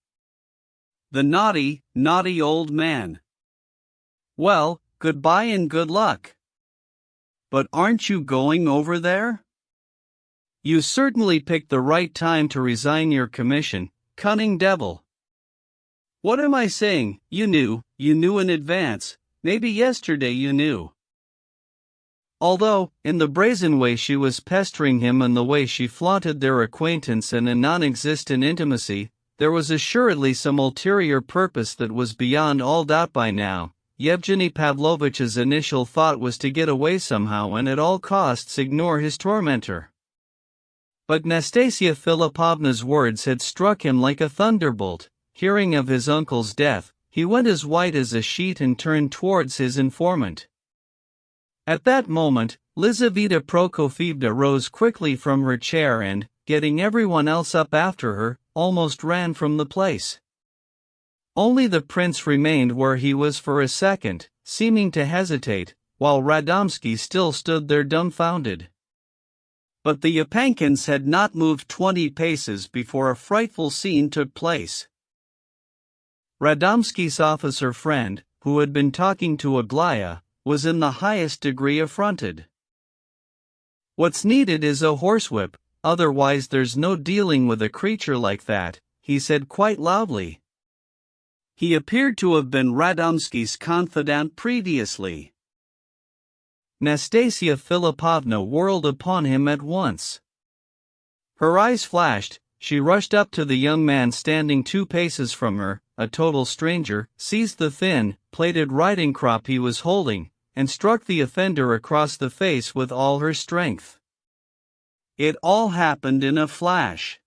The naughty, naughty old man. Well, goodbye and good luck. But aren't you going over there? You certainly picked the right time to resign your commission, cunning devil. What am I saying? You knew in advance, maybe yesterday you knew. Although, in the brazen way she was pestering him and the way she flaunted their acquaintance and a non-existent intimacy, there was assuredly some ulterior purpose that was beyond all doubt by now. Yevgeny Pavlovich's initial thought was to get away somehow and at all costs ignore his tormentor. But Nastasia Philippovna's words had struck him like a thunderbolt. Hearing of his uncle's death, he went as white as a sheet and turned towards his informant. At that moment, Lizaveta Prokofyevna rose quickly from her chair and, getting everyone else up after her, almost ran from the place. Only the prince remained where he was for a second, seeming to hesitate, while Radomsky still stood there dumbfounded. But the Epankins had not moved 20 paces before a frightful scene took place. Radomsky's officer friend, who had been talking to Aglaya, was in the highest degree affronted. "What's needed is a horsewhip, otherwise there's no dealing with a creature like that," he said quite loudly. He appeared to have been Radomsky's confidant previously. Nastasia Philippovna whirled upon him at once. Her eyes flashed, she rushed up to the young man standing 2 paces from her, a total stranger, seized the thin, plaited riding crop he was holding, and struck the offender across the face with all her strength. It all happened in a flash.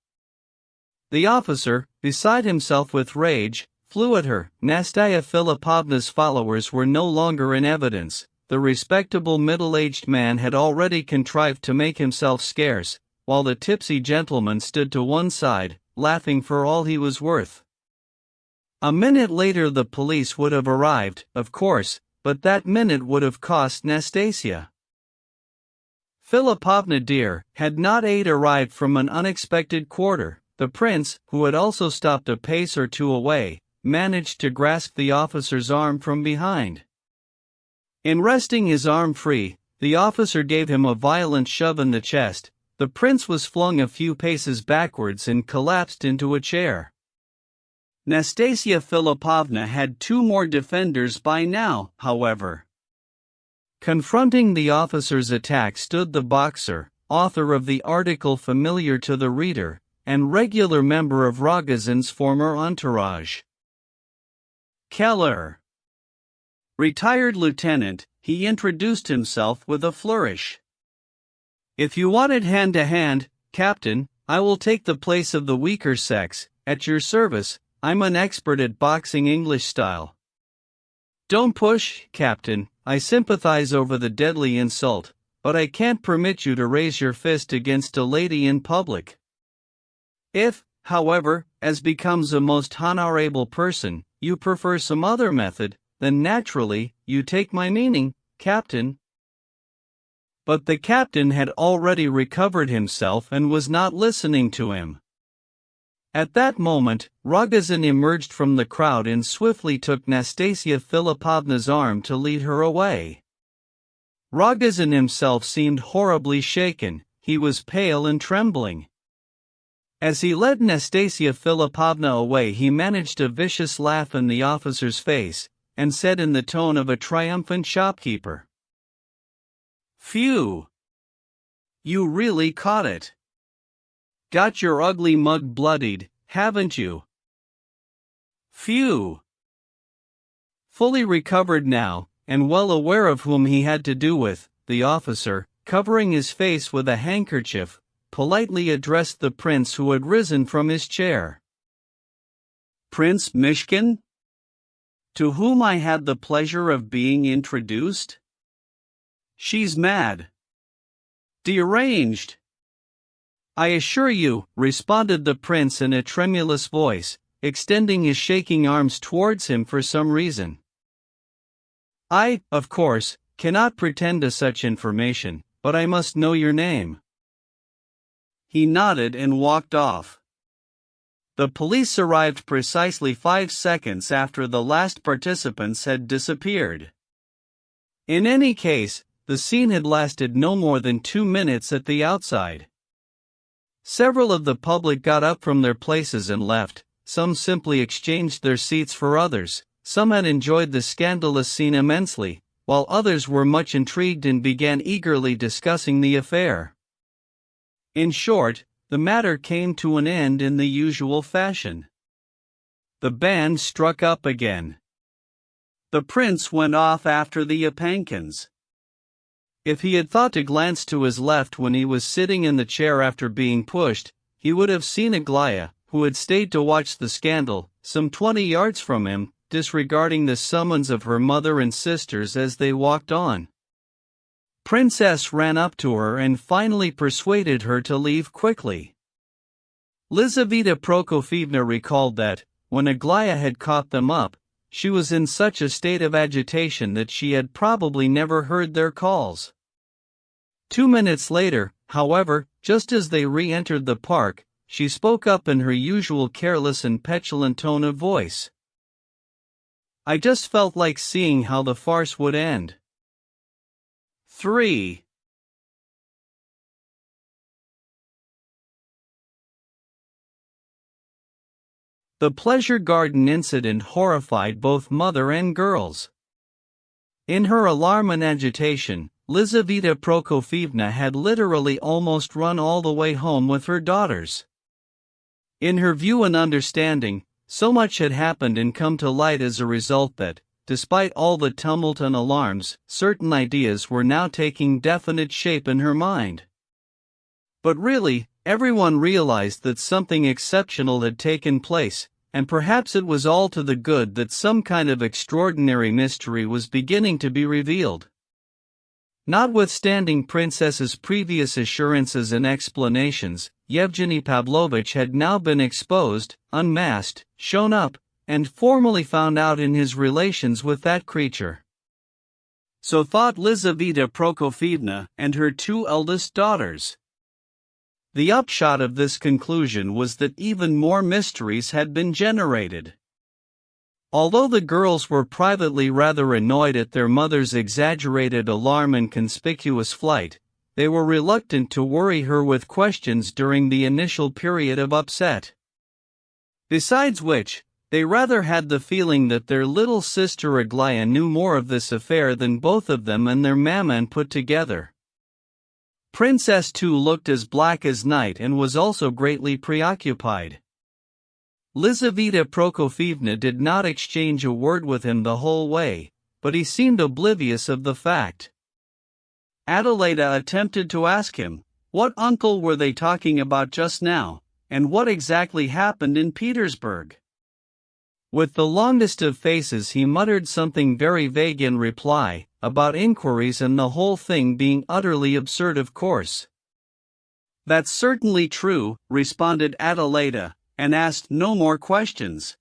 The officer, beside himself with rage, flew at her. Nastasia Philippovna's followers were no longer in evidence. The respectable middle-aged man had already contrived to make himself scarce, while the tipsy gentleman stood to one side, laughing for all he was worth. A minute later the police would have arrived, of course, but that minute would have cost Nastasia. Philippovna dear, had not aid arrived from an unexpected quarter, the prince, who had also stopped a pace or two away, managed to grasp the officer's arm from behind. In wresting his arm free, the officer gave him a violent shove in the chest. The prince was flung a few paces backwards and collapsed into a chair. Nastasia Philippovna had 2 more defenders by now, however. Confronting the officer's attack stood the boxer, author of the article familiar to the reader, and regular member of Rogozin's former entourage. Keller. Retired lieutenant, he introduced himself with a flourish. "If you wanted hand-to-hand, Captain, I will take the place of the weaker sex, at your service. I'm an expert at boxing English style." "Don't push, Captain, I sympathize over the deadly insult, but I can't permit you to raise your fist against a lady in public. If, however, as becomes a most honorable person, you prefer some other method, then naturally, you take my meaning, Captain." But the captain had already recovered himself and was not listening to him. At that moment, Rogozin emerged from the crowd and swiftly took Nastasia Philippovna's arm to lead her away. Rogozin himself seemed horribly shaken, he was pale and trembling. As he led Nastasia Philippovna away, he managed a vicious laugh in the officer's face, and said in the tone of a triumphant shopkeeper, "Phew! You really caught it. Got your ugly mug bloodied, haven't you? Phew!" Fully recovered now, and well aware of whom he had to do with, the officer, covering his face with a handkerchief, politely addressed the prince who had risen from his chair. Prince Mishkin? To whom I had the pleasure of being introduced? She's mad. Deranged. I assure you, responded the prince in a tremulous voice, extending his shaking arms towards him for some reason. I, of course, cannot pretend to such information, but I must know your name. He nodded and walked off. The police arrived precisely 5 seconds after the last participants had disappeared. In any case, the scene had lasted no more than 2 minutes at the outside. Several of the public got up from their places and left, some simply exchanged their seats for others, some had enjoyed the scandalous scene immensely, while others were much intrigued and began eagerly discussing the affair. In short, the matter came to an end in the usual fashion. The band struck up again. The prince went off after the Epankins. If he had thought to glance to his left when he was sitting in the chair after being pushed, he would have seen Aglaya, who had stayed to watch the scandal, some 20 yards from him, disregarding the summons of her mother and sisters as they walked on. Princess ran up to her and finally persuaded her to leave quickly. Lizaveta Prokofievna recalled that, when Aglaya had caught them up, she was in such a state of agitation that she had probably never heard their calls. 2 minutes later, however, just as they re-entered the park, she spoke up in her usual careless and petulant tone of voice. I just felt like seeing how the farce would end. 3. The pleasure garden incident horrified both mother and girls. In her alarm and agitation, Lizaveta Prokofievna had literally almost run all the way home with her daughters. In her view and understanding, so much had happened and come to light as a result that, despite all the tumult and alarms, certain ideas were now taking definite shape in her mind. But really, everyone realized that something exceptional had taken place, and perhaps it was all to the good that some kind of extraordinary mystery was beginning to be revealed. Notwithstanding Princess's previous assurances and explanations, Yevgeny Pavlovich had now been exposed, unmasked, shown up, and formally found out in his relations with that creature. So thought Lizaveta Prokofievna and her 2 eldest daughters. The upshot of this conclusion was that even more mysteries had been generated. Although the girls were privately rather annoyed at their mother's exaggerated alarm and conspicuous flight, they were reluctant to worry her with questions during the initial period of upset. Besides which, they rather had the feeling that their little sister Aglaya knew more of this affair than both of them and their maman put together. Princess too looked as black as night and was also greatly preoccupied. Lizaveta Prokofievna did not exchange a word with him the whole way, but he seemed oblivious of the fact. Adelaida attempted to ask him, what uncle were they talking about just now, and what exactly happened in Petersburg? With the longest of faces he muttered something very vague in reply, about inquiries and the whole thing being utterly absurd of course. That's certainly true, responded Adelaida, and asked no more questions.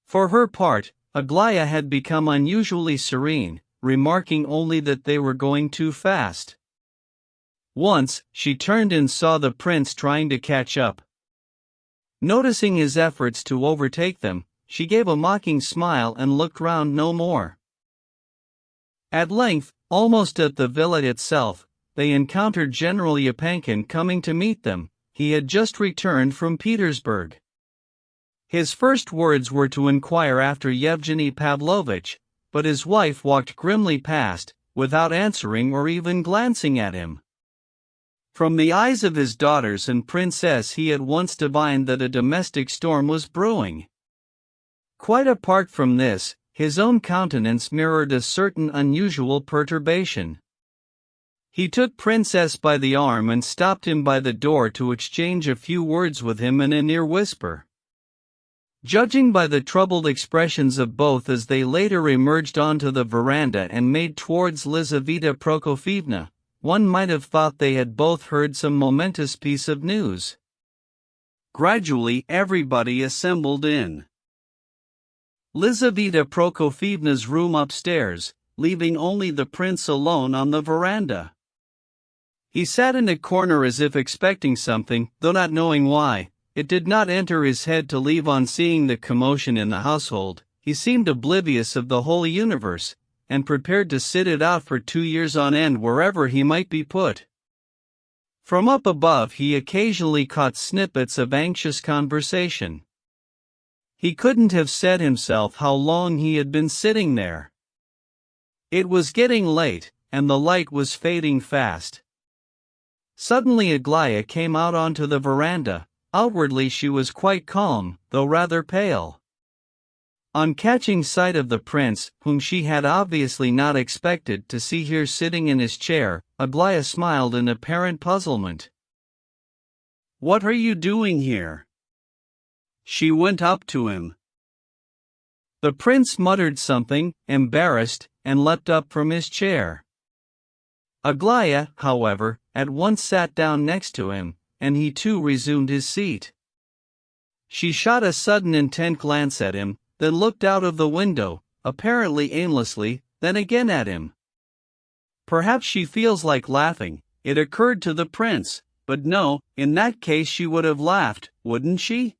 For her part, Aglaya had become unusually serene, remarking only that they were going too fast. Once, she turned and saw the prince trying to catch up. Noticing his efforts to overtake them, she gave a mocking smile and looked round no more. At length, almost at the villa itself, they encountered General Epanchin coming to meet them. He had just returned from Petersburg. His first words were to inquire after Yevgeny Pavlovich, but his wife walked grimly past, without answering or even glancing at him. From the eyes of his daughters and princess he at once divined that a domestic storm was brewing. Quite apart from this, His own countenance mirrored a certain unusual perturbation. He took Princess by the arm and stopped him by the door to exchange a few words with him in a near whisper. Judging by the troubled expressions of both as they later emerged onto the veranda and made towards Lizaveta Prokofievna, one might have thought they had both heard some momentous piece of news. Gradually everybody assembled in Lizaveta Prokofievna's room upstairs, leaving only the prince alone on the veranda. He sat in a corner as if expecting something, though not knowing why. It did not enter his head to leave on seeing the commotion in the household. He seemed oblivious of the whole universe, and prepared to sit it out for 2 years on end wherever he might be put. From up above he occasionally caught snippets of anxious conversation. He couldn't have said himself how long he had been sitting there. It was getting late, and the light was fading fast. Suddenly Aglaya came out onto the veranda. Outwardly she was quite calm, though rather pale. On catching sight of the prince, whom she had obviously not expected to see here sitting in his chair, Aglaya smiled in apparent puzzlement. "What are you doing here?" She went up to him. The prince muttered something, embarrassed, and leapt up from his chair. Aglaya, however, at once sat down next to him, and he too resumed his seat. She shot a sudden intent glance at him, then looked out of the window, apparently aimlessly, then again at him. Perhaps she feels like laughing, it occurred to the prince, but no, in that case she would have laughed, wouldn't she?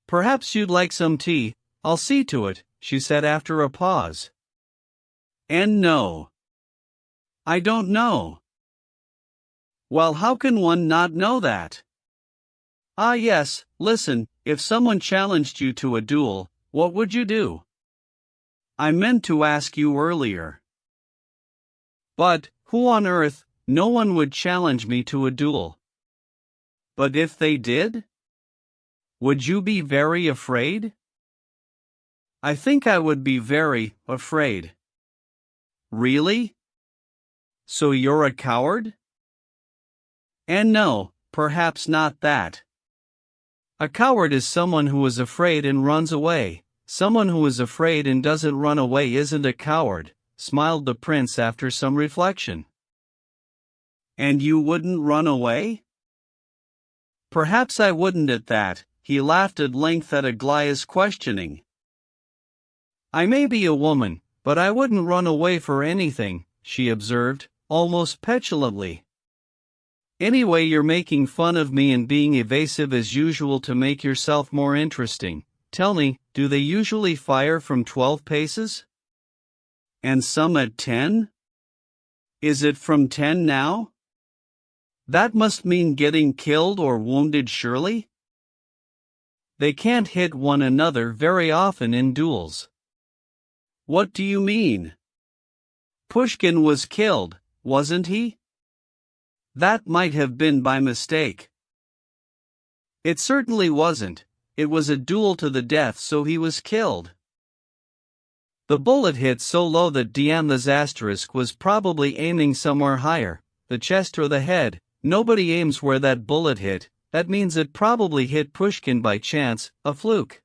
"Perhaps you'd like some tea, I'll see to it," she said after a pause. "And no. I don't know." "Well, how can one not know that?" "Ah yes, listen, if someone challenged you to a duel, what would you do?" "I meant to ask you earlier." "But, who on earth, no one would challenge me to a duel." "But if they did? Would you be very afraid?" "I think I would be very afraid." "Really? So you're a coward?" "And no, perhaps not that." A coward is someone who is afraid and runs away. Someone who is afraid and doesn't run away isn't a coward, smiled the prince after some reflection. "And you wouldn't run away?" "Perhaps I wouldn't at that," he laughed at length at Aglaya's questioning. "I may be a woman, but I wouldn't run away for anything," she observed, almost petulantly. "Anyway, you're making fun of me and being evasive as usual to make yourself more interesting. Tell me, do they usually fire from 12 paces? And some at 10? Is it from 10 now? That must mean getting killed or wounded, surely? They can't hit one another very often in duels." "What do you mean?" "Pushkin was killed, wasn't he?" "That might have been by mistake." "It certainly wasn't. It was a duel to the death, so he was killed. The bullet hit so low that Diana's asterisk was probably aiming somewhere higher, the chest or the head. Nobody aims where that bullet hit. That means it probably hit Pushkin by chance, a fluke."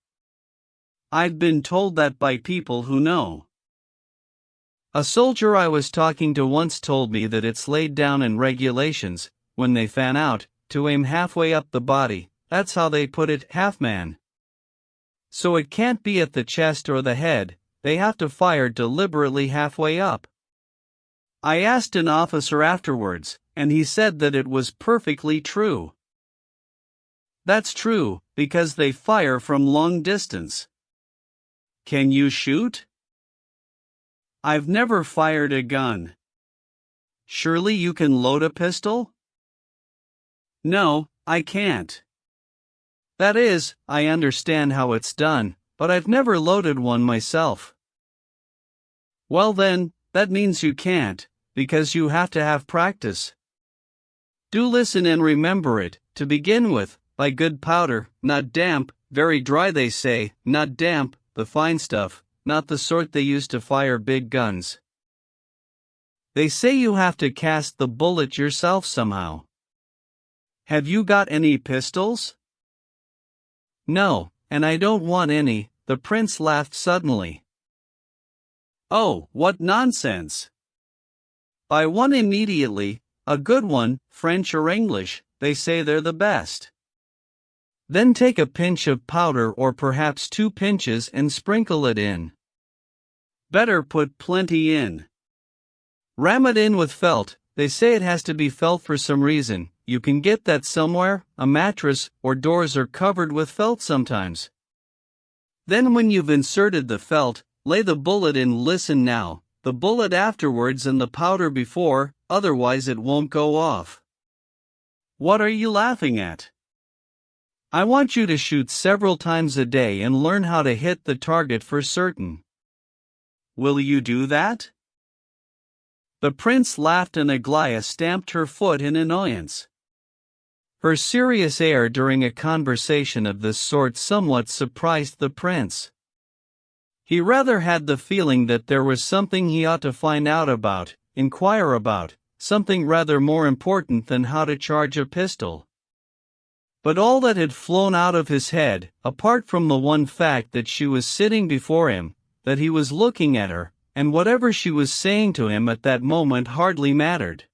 "I've been told that by people who know." "A soldier I was talking to once told me that it's laid down in regulations, when they fan out, to aim halfway up the body. That's how they put it, half-man. So it can't be at the chest or the head, they have to fire deliberately halfway up." I asked an officer afterwards, and he said that it was perfectly true. "That's true, because they fire from long distance." "Can you shoot?" "I've never fired a gun." "Surely you can load a pistol?" "No, I can't." "That is, I understand how it's done, but I've never loaded one myself." "Well then, that means you can't, because you have to have practice." "Do listen and remember it, to begin with, by good powder, not damp, very dry they say, not damp, the fine stuff, not the sort they use to fire big guns. They say you have to cast the bullet yourself somehow. Have you got any pistols? No, and I don't want any, the prince laughed suddenly. Oh, what nonsense! Buy one immediately, a good one, French or English, they say they're the best. Then take a pinch of powder or perhaps 2 pinches and sprinkle it in. Better put plenty in. Ram it in with felt, they say it has to be felt for some reason, you can get that somewhere, a mattress or doors are covered with felt sometimes. Then when you've inserted the felt, lay the bullet in. Listen now, the bullet afterwards and the powder before, otherwise it won't go off. What are you laughing at? I want you to shoot several times a day and learn how to hit the target for certain. Will you do that? The prince laughed and Aglaia stamped her foot in annoyance. Her serious air during a conversation of this sort somewhat surprised the prince. He rather had the feeling that there was something he ought to find out about, inquire about, something rather more important than how to charge a pistol. But all that had flown out of his head, apart from the one fact that she was sitting before him, that he was looking at her, and whatever she was saying to him at that moment hardly mattered.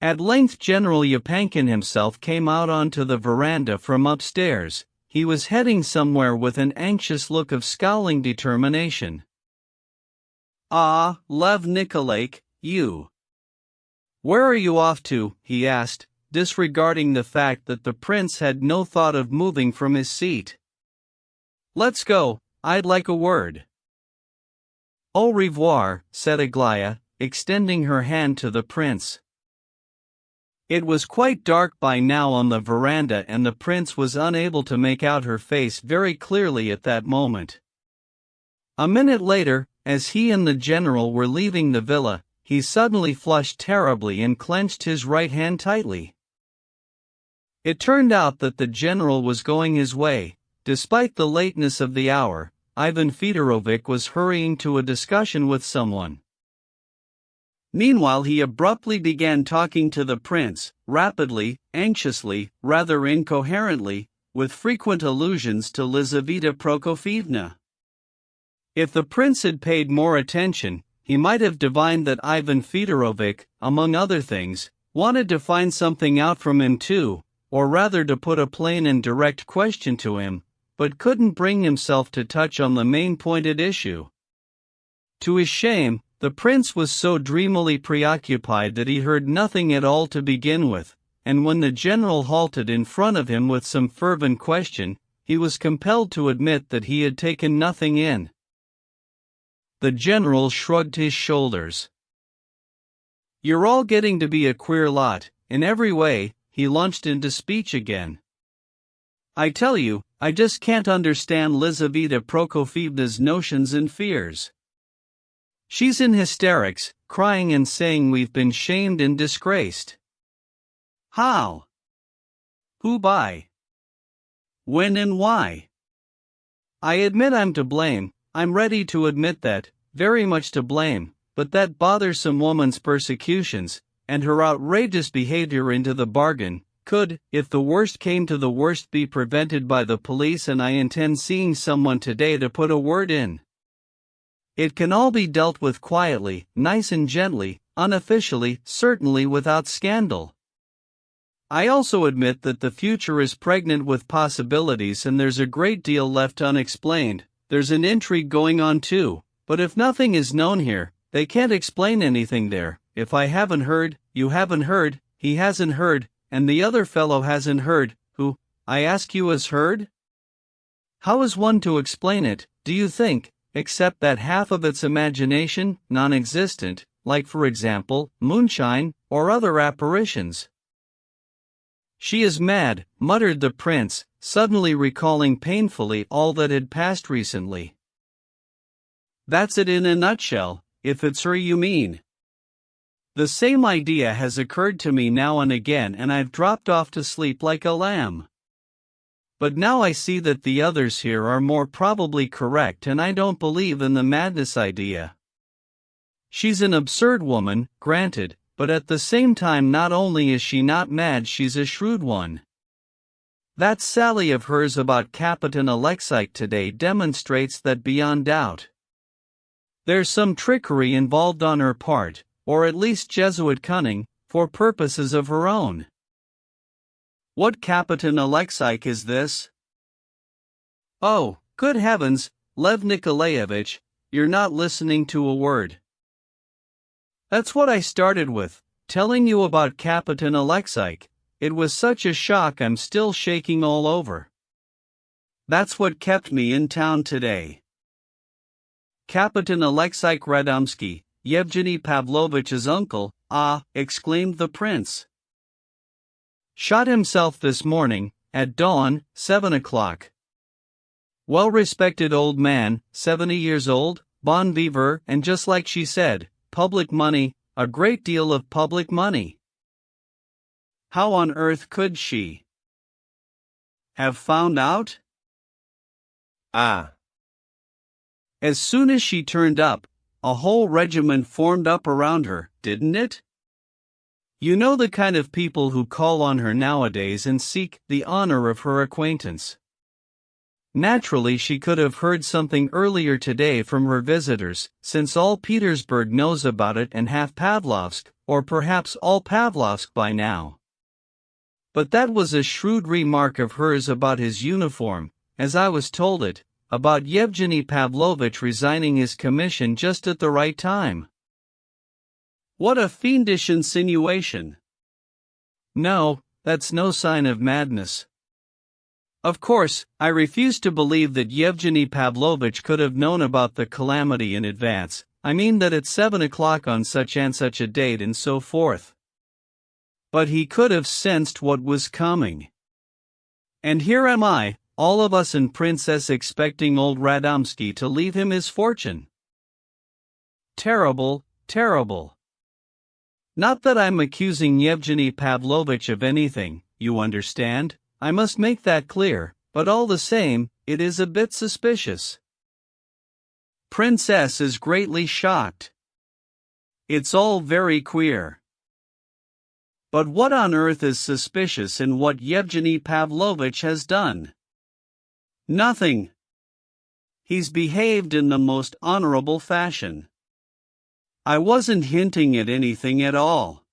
At length General Yapankin himself came out onto the veranda from upstairs. He was heading somewhere with an anxious look of scowling determination. Ah, Lev Nikolaich, you. Where are you off to? He asked, disregarding the fact that the prince had no thought of moving from his seat. Let's go, I'd like a word. Au revoir, said Aglaia, extending her hand to the prince. It was quite dark by now on the veranda and the prince was unable to make out her face very clearly at that moment. A minute later, as he and the general were leaving the villa, he suddenly flushed terribly and clenched his right hand tightly. It turned out that the general was going his way. Despite the lateness of the hour, Ivan Fedorovitch was hurrying to a discussion with someone. Meanwhile he abruptly began talking to the prince, rapidly, anxiously, rather incoherently, with frequent allusions to Lizaveta Prokofievna. If the prince had paid more attention, he might have divined that Ivan Fedorovitch, among other things, wanted to find something out from him too, or rather to put a plain and direct question to him, but couldn't bring himself to touch on the main point at issue. To his shame, the prince was so dreamily preoccupied that he heard nothing at all to begin with, and when the general halted in front of him with some fervent question, he was compelled to admit that he had taken nothing in. The general shrugged his shoulders. You're all getting to be a queer lot, in every way, he launched into speech again. I tell you, I just can't understand Lizaveta Prokofievna's notions and fears. She's in hysterics, crying and saying we've been shamed and disgraced. How? Who by? When and why? I admit I'm to blame, I'm ready to admit that, very much to blame, but that bothersome woman's persecutions, and her outrageous behavior into the bargain, could, if the worst came to the worst, be prevented by the police, and I intend seeing someone today to put a word in. It can all be dealt with quietly, nice and gently, unofficially, certainly without scandal. I also admit that the future is pregnant with possibilities and there's a great deal left unexplained. There's an intrigue going on too, but if nothing is known here, they can't explain anything there. If I haven't heard, you haven't heard, he hasn't heard, and the other fellow hasn't heard, who, I ask you, has heard? How is one to explain it, do you think, except that half of it's imagination, non-existent, like for example, moonshine, or other apparitions? She is mad, muttered the prince, suddenly recalling painfully all that had passed recently. That's it in a nutshell, if it's her you mean. The same idea has occurred to me now and again and I've dropped off to sleep like a lamb. But now I see that the others here are more probably correct, and I don't believe in the madness idea. She's an absurd woman, granted, but at the same time not only is she not mad, she's a shrewd one. That sally of hers about Captain Alexei today demonstrates that beyond doubt. There's some trickery involved on her part, or at least Jesuit cunning, for purposes of her own. What Captain Alexei is this? Oh, good heavens, Lev Nikolaevich, you're not listening to a word. That's what I started with, telling you about Captain Alexei. It was such a shock I'm still shaking all over. That's what kept me in town today. Captain Alexei Radomsky, Yevgeny Pavlovich's uncle, exclaimed the prince. Shot himself this morning, at dawn, 7 o'clock. Well-respected old man, 70 years old, bon vivant, and just like she said, public money, a great deal of public money. How on earth could she have found out? Ah. As soon as she turned up, a whole regiment formed up around her, didn't it? You know the kind of people who call on her nowadays and seek the honor of her acquaintance. Naturally, she could have heard something earlier today from her visitors, since all Petersburg knows about it and half Pavlovsk, or perhaps all Pavlovsk by now. But that was a shrewd remark of hers about his uniform, as I was told it, about Yevgeny Pavlovich resigning his commission just at the right time. What a fiendish insinuation! No, that's no sign of madness. Of course, I refuse to believe that Yevgeny Pavlovich could have known about the calamity in advance. I mean that at 7 o'clock on such and such a date and so forth. But he could have sensed what was coming. And here am I, all of us and Princess expecting old Radomsky to leave him his fortune. Terrible, terrible. Not that I'm accusing Yevgeny Pavlovich of anything, you understand, I must make that clear, but all the same, it is a bit suspicious. Princess is greatly shocked. It's all very queer. But what on earth is suspicious in what Yevgeny Pavlovich has done? Nothing. He's behaved in the most honorable fashion. I wasn't hinting at anything at all.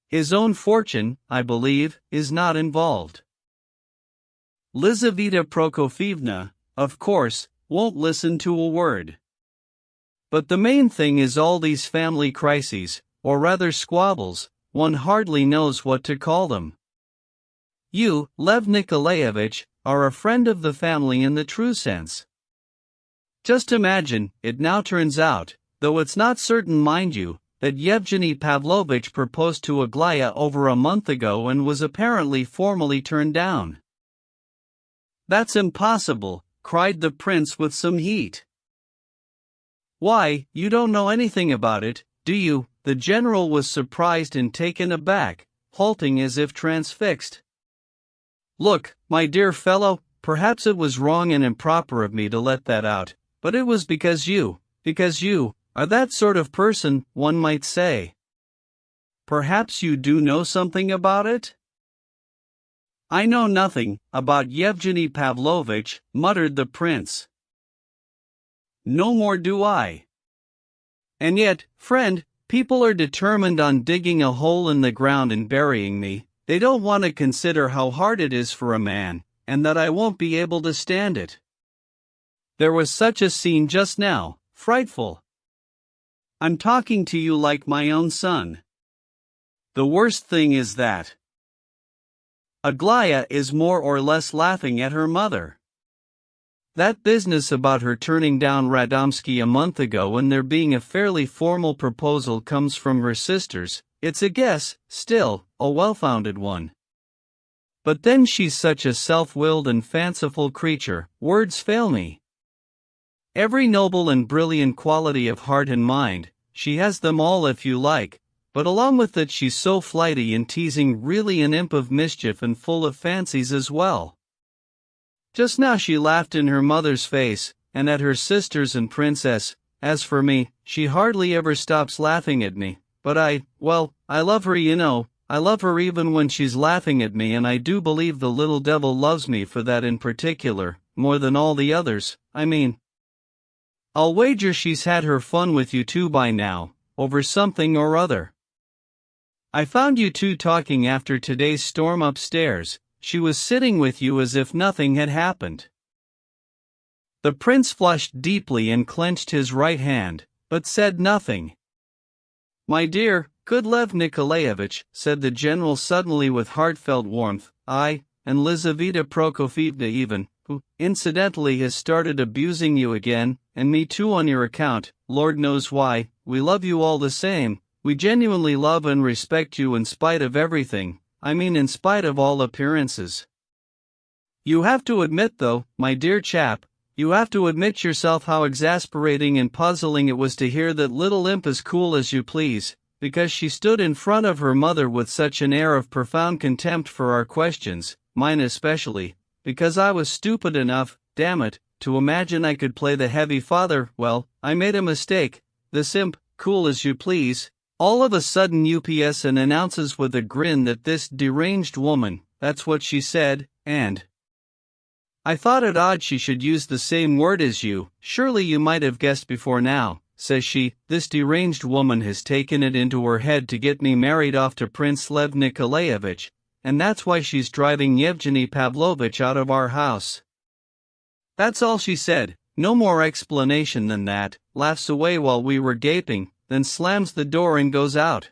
His own fortune, I believe, is not involved. Lizaveta Prokofievna, of course, won't listen to a word. But the main thing is all these family crises, or rather squabbles, one hardly knows what to call them. You, Lev Nikolaevich, are a friend of the family in the true sense. Just imagine, it now turns out, though it's not certain mind you, that Yevgeny Pavlovich proposed to Aglaya over a month ago and was apparently formally turned down. That's impossible, cried the prince with some heat. Why, you don't know anything about it, do you? The general was surprised and taken aback, halting as if transfixed. Look, my dear fellow, perhaps it was wrong and improper of me to let that out, but it was because you are that sort of person, one might say. Perhaps you do know something about it? I know nothing about Yevgeny Pavlovich, muttered the prince. No more do I. And yet, friend, people are determined on digging a hole in the ground and burying me. They don't want to consider how hard it is for a man, and that I won't be able to stand it. There was such a scene just now, frightful. I'm talking to you like my own son. The worst thing is that Aglaya is more or less laughing at her mother. That business about her turning down Radomsky a month ago and there being a fairly formal proposal comes from her sisters. It's a guess, still, a well-founded one. But then she's such a self-willed and fanciful creature, words fail me. Every noble and brilliant quality of heart and mind, she has them all if you like, but along with it she's so flighty and teasing, really an imp of mischief and full of fancies as well. Just now she laughed in her mother's face, and at her sisters and princess. As for me, she hardly ever stops laughing at me, but I love her, you know. I love her even when she's laughing at me, and I do believe the little devil loves me for that in particular, more than all the others, I mean. I'll wager she's had her fun with you too by now, over something or other. I found you two talking after today's storm upstairs. She was sitting with you as if nothing had happened. The prince flushed deeply and clenched his right hand, but said nothing. My dear, good Lev Nikolaevich, said the general suddenly with heartfelt warmth, I, and Lizaveta Prokofievna even, who, incidentally has started abusing you again, and me too on your account, Lord knows why, we love you all the same, we genuinely love and respect you in spite of everything, I mean in spite of all appearances. You have to admit though, my dear chap, you have to admit yourself how exasperating and puzzling it was to hear that little imp as cool as you please, because she stood in front of her mother with such an air of profound contempt for our questions, mine especially, because I was stupid enough, damn it, to imagine I could play the heavy father. Well, I made a mistake. This imp, cool as you please, all of a sudden UPS and announces with a grin that this deranged woman, that's what she said, and I thought it odd she should use the same word as you, surely you might have guessed before now, says she, this deranged woman has taken it into her head to get me married off to Prince Lev Nikolaevich, and that's why she's driving Yevgeny Pavlovich out of our house. That's all she said, no more explanation than that, laughs away while we were gaping, then slams the door and goes out.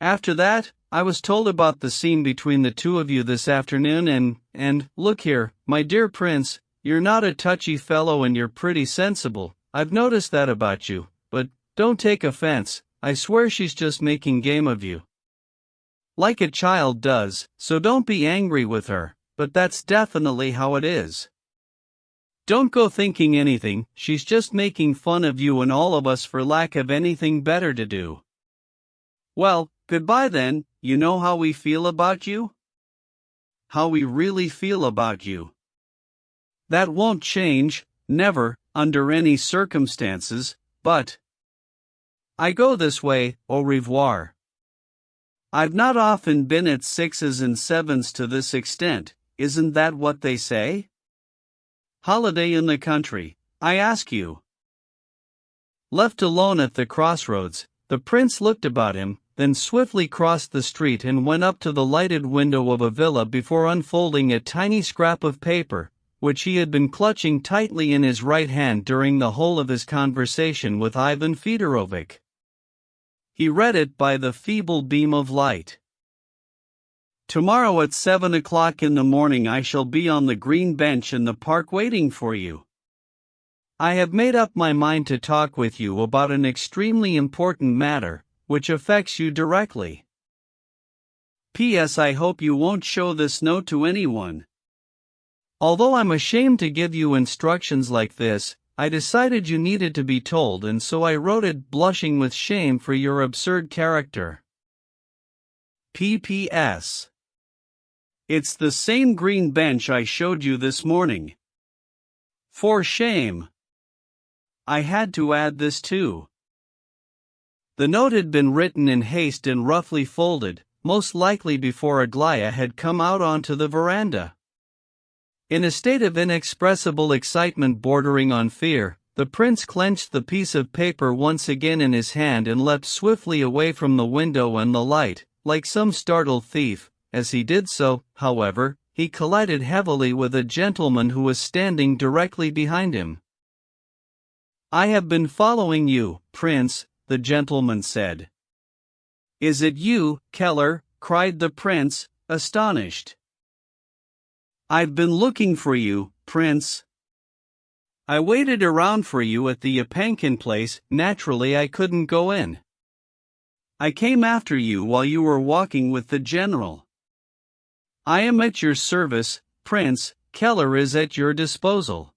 After that, I was told about the scene between the two of you this afternoon and, look here, my dear prince, you're not a touchy fellow and you're pretty sensible, I've noticed that about you, but, don't take offense, I swear she's just making game of you. Like a child does, so don't be angry with her, but that's definitely how it is. Don't go thinking anything, she's just making fun of you and all of us for lack of anything better to do. Well, goodbye then, you know how we feel about you? How we really feel about you. That won't change, never, under any circumstances, but I go this way, au revoir. I've not often been at 6s and 7s to this extent, isn't that what they say? Holiday in the country, I ask you. Left alone at the crossroads, the prince looked about him, then swiftly crossed the street and went up to the lighted window of a villa before unfolding a tiny scrap of paper, which he had been clutching tightly in his right hand during the whole of his conversation with Ivan Fyodorovic. He read it by the feeble beam of light. Tomorrow at 7 o'clock in the morning I shall be on the green bench in the park waiting for you. I have made up my mind to talk with you about an extremely important matter, which affects you directly. P.S. I hope you won't show this note to anyone. Although I'm ashamed to give you instructions like this, I decided you needed to be told and so I wrote it blushing with shame for your absurd character. P.P.S. It's the same green bench I showed you this morning. For shame. I had to add this too. The note had been written in haste and roughly folded, most likely before Aglaya had come out onto the veranda. In a state of inexpressible excitement bordering on fear, the prince clenched the piece of paper once again in his hand and leapt swiftly away from the window and the light, like some startled thief. As he did so, however, he collided heavily with a gentleman who was standing directly behind him. I have been following you, Prince, the gentleman said. Is it you, Keller? Cried the prince, astonished. I've been looking for you, Prince. I waited around for you at the Epankin place, naturally I couldn't go in. I came after you while you were walking with the general. I am at your service, Prince, Keller is at your disposal.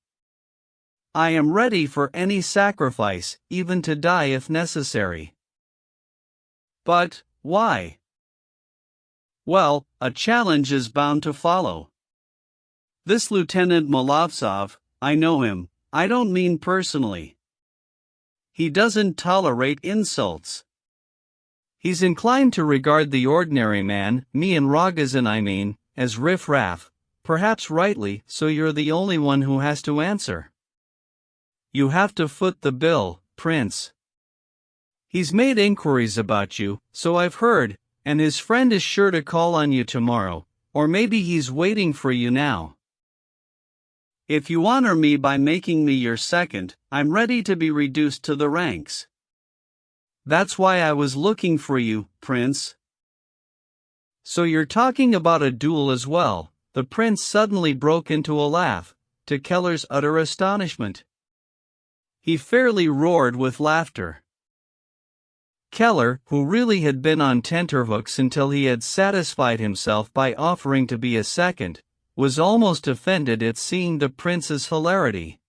I am ready for any sacrifice, even to die if necessary. But, why? Well, a challenge is bound to follow. This Lieutenant Molovtsov, I know him, I don't mean personally. He doesn't tolerate insults. He's inclined to regard the ordinary man, me and Rogozin I mean, as riff-raff, perhaps rightly, so you're the only one who has to answer. You have to foot the bill, Prince. He's made inquiries about you, so I've heard, and his friend is sure to call on you tomorrow, or maybe he's waiting for you now. If you honor me by making me your second, I'm ready to be reduced to the ranks. That's why I was looking for you, Prince. So you're talking about a duel as well? The prince suddenly broke into a laugh, to Keller's utter astonishment. He fairly roared with laughter. Keller, who really had been on tenterhooks until he had satisfied himself by offering to be a second, was almost offended at seeing the prince's hilarity.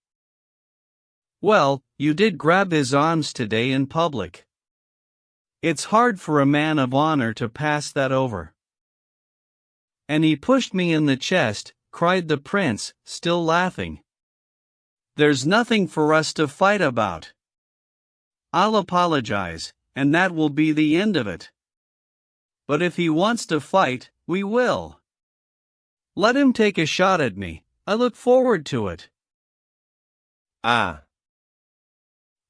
Well, you did grab his arms today in public. It's hard for a man of honor to pass that over. And he pushed me in the chest, cried the prince, still laughing. There's nothing for us to fight about. I'll apologize, and that will be the end of it. But if he wants to fight, we will. Let him take a shot at me. I look forward to it. Ah.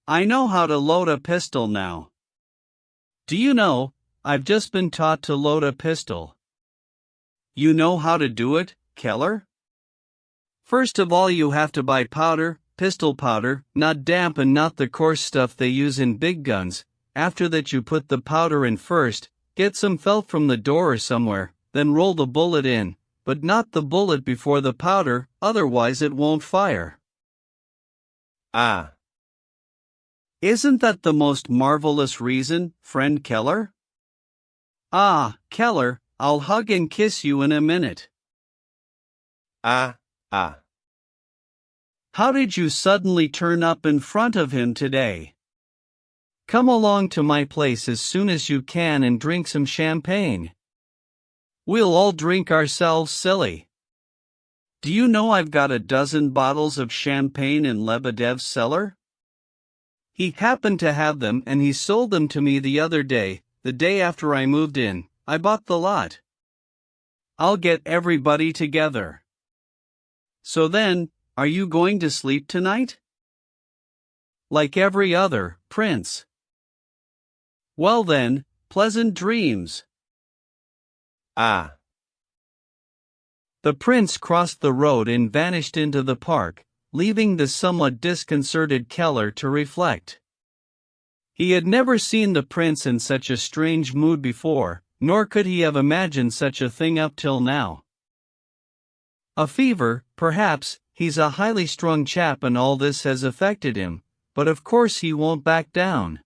I know how to load a pistol now. Do you know, I've just been taught to load a pistol. You know how to do it, Keller? First of all, you have to buy powder, pistol powder, not damp and not the coarse stuff they use in big guns. After that, you put the powder in first, get some felt from the door or somewhere, then roll the bullet in, but not the bullet before the powder, otherwise it won't fire. Ah. Isn't that the most marvelous reason, friend Keller? Ah, Keller, I'll hug and kiss you in a minute. Ah. How did you suddenly turn up in front of him today? Come along to my place as soon as you can and drink some champagne. We'll all drink ourselves silly. Do you know I've got a dozen bottles of champagne in Lebedev's cellar? He happened to have them and he sold them to me the other day, the day after I moved in. I bought the lot. I'll get everybody together. So then, are you going to sleep tonight? Like every other, Prince. Well then, pleasant dreams. Ah. The prince crossed the road and vanished into the park, leaving the somewhat disconcerted Keller to reflect. He had never seen the prince in such a strange mood before, nor could he have imagined such a thing up till now. A fever, perhaps. He's a highly strung chap and all this has affected him, but of course he won't back down.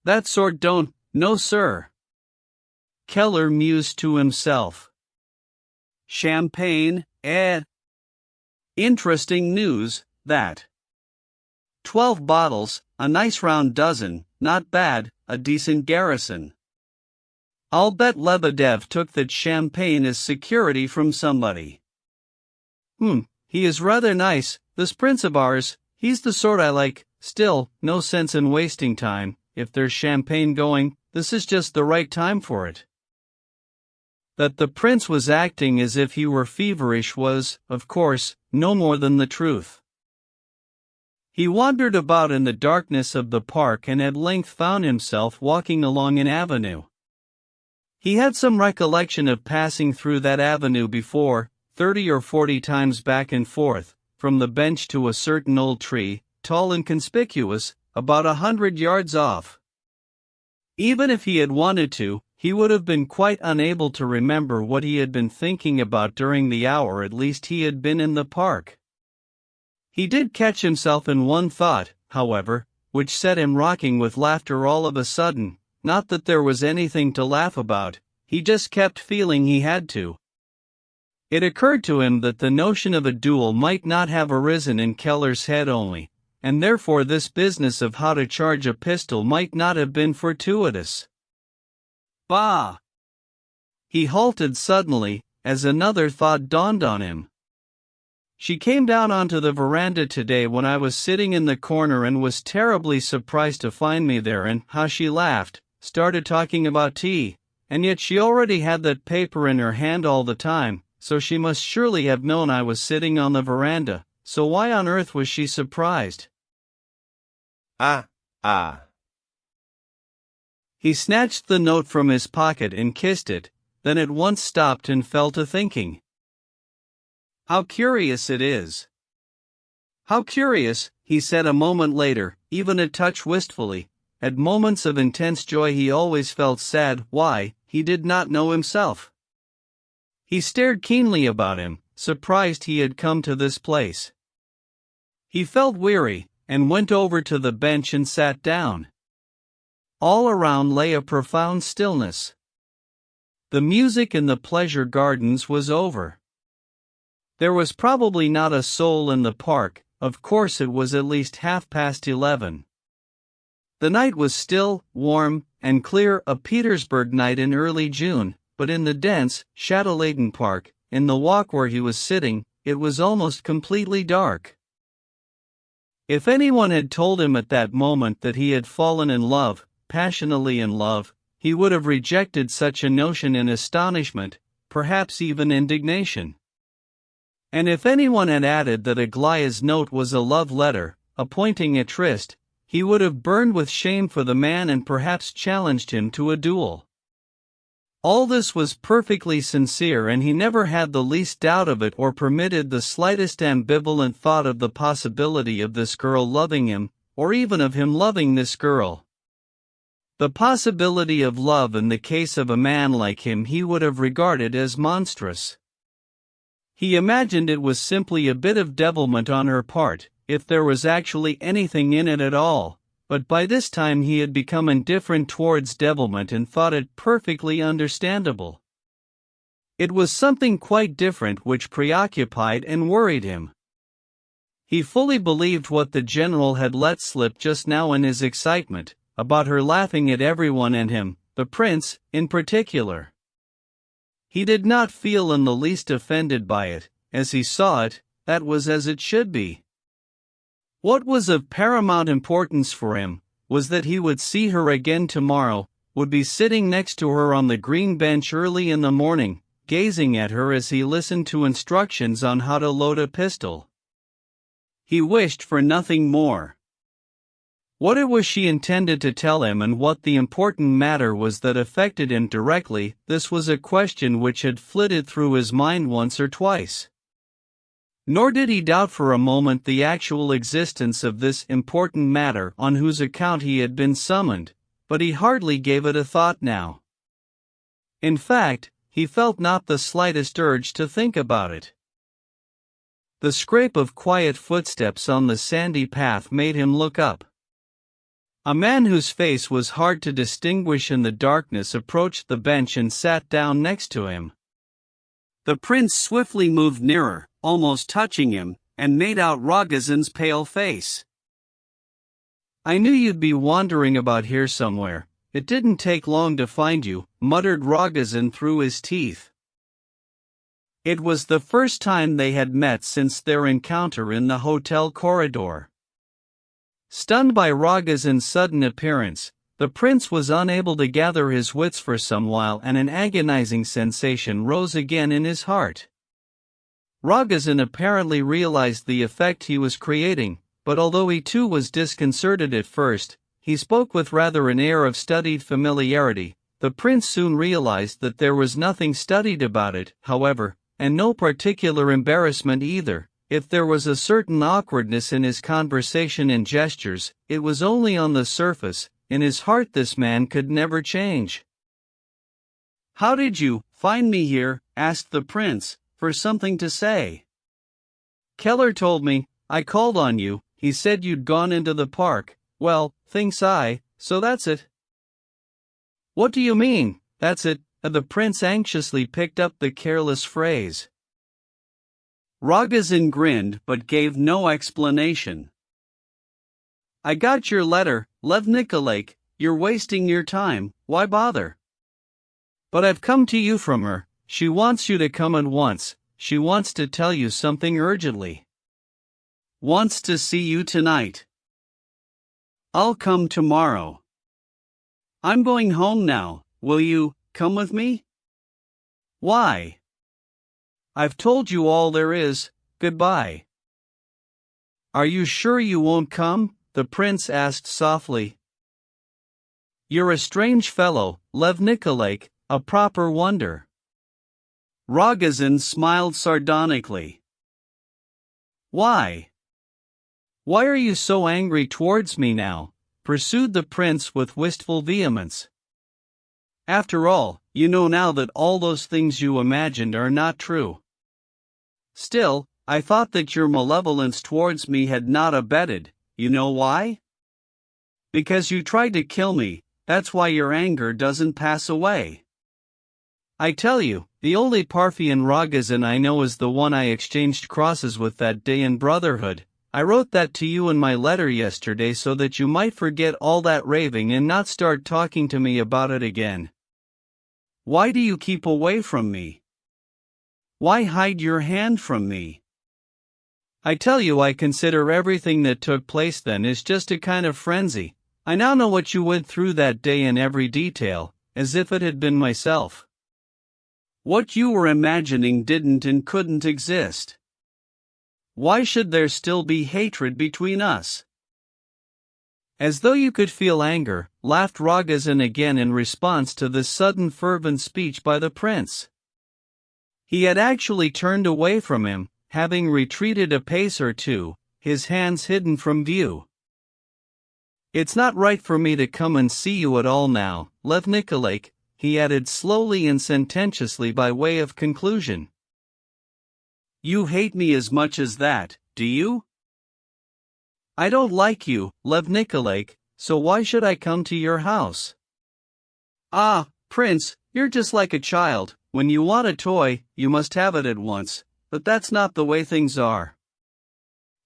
That sort don't, no sir. Keller mused to himself. Champagne, eh? Interesting news, that. 12 bottles, a nice round dozen, not bad, a decent garrison. I'll bet Lebedev took that champagne as security from somebody. He is rather nice, this prince of ours. He's the sort I like. Still, no sense in wasting time. If there's champagne going, this is just the right time for it. That the prince was acting as if he were feverish was, of course, no more than the truth. He wandered about in the darkness of the park and at length found himself walking along an avenue. He had some recollection of passing through that avenue before, 30 or 40 times back and forth, from the bench to a certain old tree, tall and conspicuous, about 100 yards off. Even if he had wanted to, he would have been quite unable to remember what he had been thinking about during the hour at least he had been in the park. He did catch himself in one thought, however, which set him rocking with laughter all of a sudden. Not that there was anything to laugh about, he just kept feeling he had to. It occurred to him that the notion of a duel might not have arisen in Keller's head only, and therefore this business of how to charge a pistol might not have been fortuitous. Bah! He halted suddenly, as another thought dawned on him. She came down onto the veranda today when I was sitting in the corner and was terribly surprised to find me there, and how she laughed, started talking about tea, and yet she already had that paper in her hand all the time, so she must surely have known I was sitting on the veranda, so why on earth was she surprised? Ah, ah. He snatched the note from his pocket and kissed it, then at once stopped and fell to thinking. How curious it is. How curious, he said a moment later, even a touch wistfully. At moments of intense joy he always felt sad. Why, he did not know himself. He stared keenly about him, surprised he had come to this place. He felt weary, and went over to the bench and sat down. All around lay a profound stillness. The music in the pleasure gardens was over. There was probably not a soul in the park. Of course it was at least 11:30. The night was still, warm, and clear, a Petersburg night in early June, but in the dense, shadow-laden park, in the walk where he was sitting, it was almost completely dark. If anyone had told him at that moment that he had fallen in love, passionately in love, he would have rejected such a notion in astonishment, perhaps even indignation. And if anyone had added that Aglaya's note was a love letter, appointing a tryst, he would have burned with shame for the man and perhaps challenged him to a duel. All this was perfectly sincere, and he never had the least doubt of it or permitted the slightest ambivalent thought of the possibility of this girl loving him, or even of him loving this girl. The possibility of love in the case of a man like him he would have regarded as monstrous. He imagined it was simply a bit of devilment on her part, if there was actually anything in it at all, but by this time he had become indifferent towards devilment and thought it perfectly understandable. It was something quite different which preoccupied and worried him. He fully believed what the general had let slip just now in his excitement, about her laughing at everyone and him, the prince, in particular. He did not feel in the least offended by it. As he saw it, that was as it should be. What was of paramount importance for him was that he would see her again tomorrow, would be sitting next to her on the green bench early in the morning, gazing at her as he listened to instructions on how to load a pistol. He wished for nothing more. What it was she intended to tell him and what the important matter was that affected him directly, this was a question which had flitted through his mind once or twice. Nor did he doubt for a moment the actual existence of this important matter on whose account he had been summoned, but he hardly gave it a thought now. In fact, he felt not the slightest urge to think about it. The scrape of quiet footsteps on the sandy path made him look up. A man whose face was hard to distinguish in the darkness approached the bench and sat down next to him. The prince swiftly moved nearer, almost touching him, and made out Rogozin's pale face. "I knew you'd be wandering about here somewhere. It didn't take long to find you," muttered Rogozin through his teeth. It was the first time they had met since their encounter in the hotel corridor. Stunned by Rogozin's sudden appearance, the prince was unable to gather his wits for some while, and an agonizing sensation rose again in his heart. Rogozin apparently realized the effect he was creating, but although he too was disconcerted at first, he spoke with rather an air of studied familiarity. The prince soon realized that there was nothing studied about it, however, and no particular embarrassment either. If there was a certain awkwardness in his conversation and gestures, it was only on the surface. In his heart this man could never change. "How did you find me here?" asked the prince, for something to say. "Keller told me. I called on you. He said you'd gone into the park. Well, thinks I, so that's it." "What do you mean, that's it?" The prince anxiously picked up the careless phrase. Rogozin grinned but gave no explanation. "I got your letter, Lev Nikolaich. You're wasting your time, why bother? But I've come to you from her. She wants you to come at once. she wants to tell you something urgently. Wants to see you tonight. I'll come tomorrow. I'm going home now, will you come with me? Why? I've told you all there is, goodbye. Are you sure you won't come? The prince asked softly. You're a strange fellow, Lev Nikolaich, a proper wonder. Rogozin smiled sardonically. Why? Why are you so angry towards me now? Pursued the prince with wistful vehemence. After all, you know now that all those things you imagined are not true. Still, I thought that your malevolence towards me had not abated. You know why? Because you tried to kill me, that's why your anger doesn't pass away. I tell you, the only Parthian Rogozin I know is the one I exchanged crosses with that day in Brotherhood. I wrote that to you in my letter yesterday so that you might forget all that raving and not start talking to me about it again. Why do you keep away from me? Why hide your hand from me? I tell you, I consider everything that took place then is just a kind of frenzy. I now know what you went through that day in every detail, as if it had been myself. What you were imagining didn't and couldn't exist. Why should there still be hatred between us? As though you could feel anger, laughed Rogozin again in response to this sudden fervent speech by the prince. He had actually turned away from him, having retreated a pace or two, his hands hidden from view. It's not right for me to come and see you at all now, Lev Nikolaich, he added slowly and sententiously by way of conclusion. You hate me as much as that, do you? I don't like you, Lev Nikolaich, so why should I come to your house? Ah, Prince, you're just like a child. When you want a toy, you must have it at once, but that's not the way things are.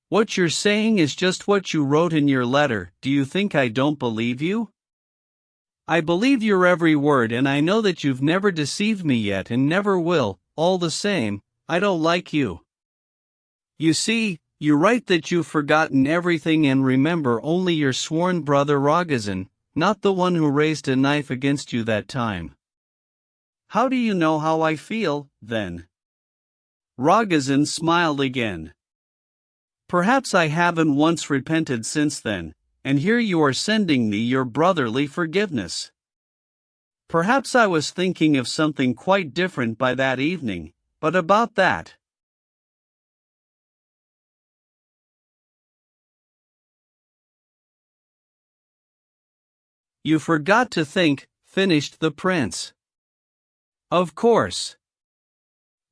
What you're saying is just what you wrote in your letter. Do you think I don't believe you? I believe your every word, and I know that you've never deceived me yet and never will. All the same, I don't like you. You see, you write that you've forgotten everything and remember only your sworn brother Rogozin, not the one who raised a knife against you that time. How do you know how I feel, then? Rogozin smiled again. Perhaps I haven't once repented since then, and here you are sending me your brotherly forgiveness. Perhaps I was thinking of something quite different by that evening, but about that. You forgot to think, finished the prince. Of course.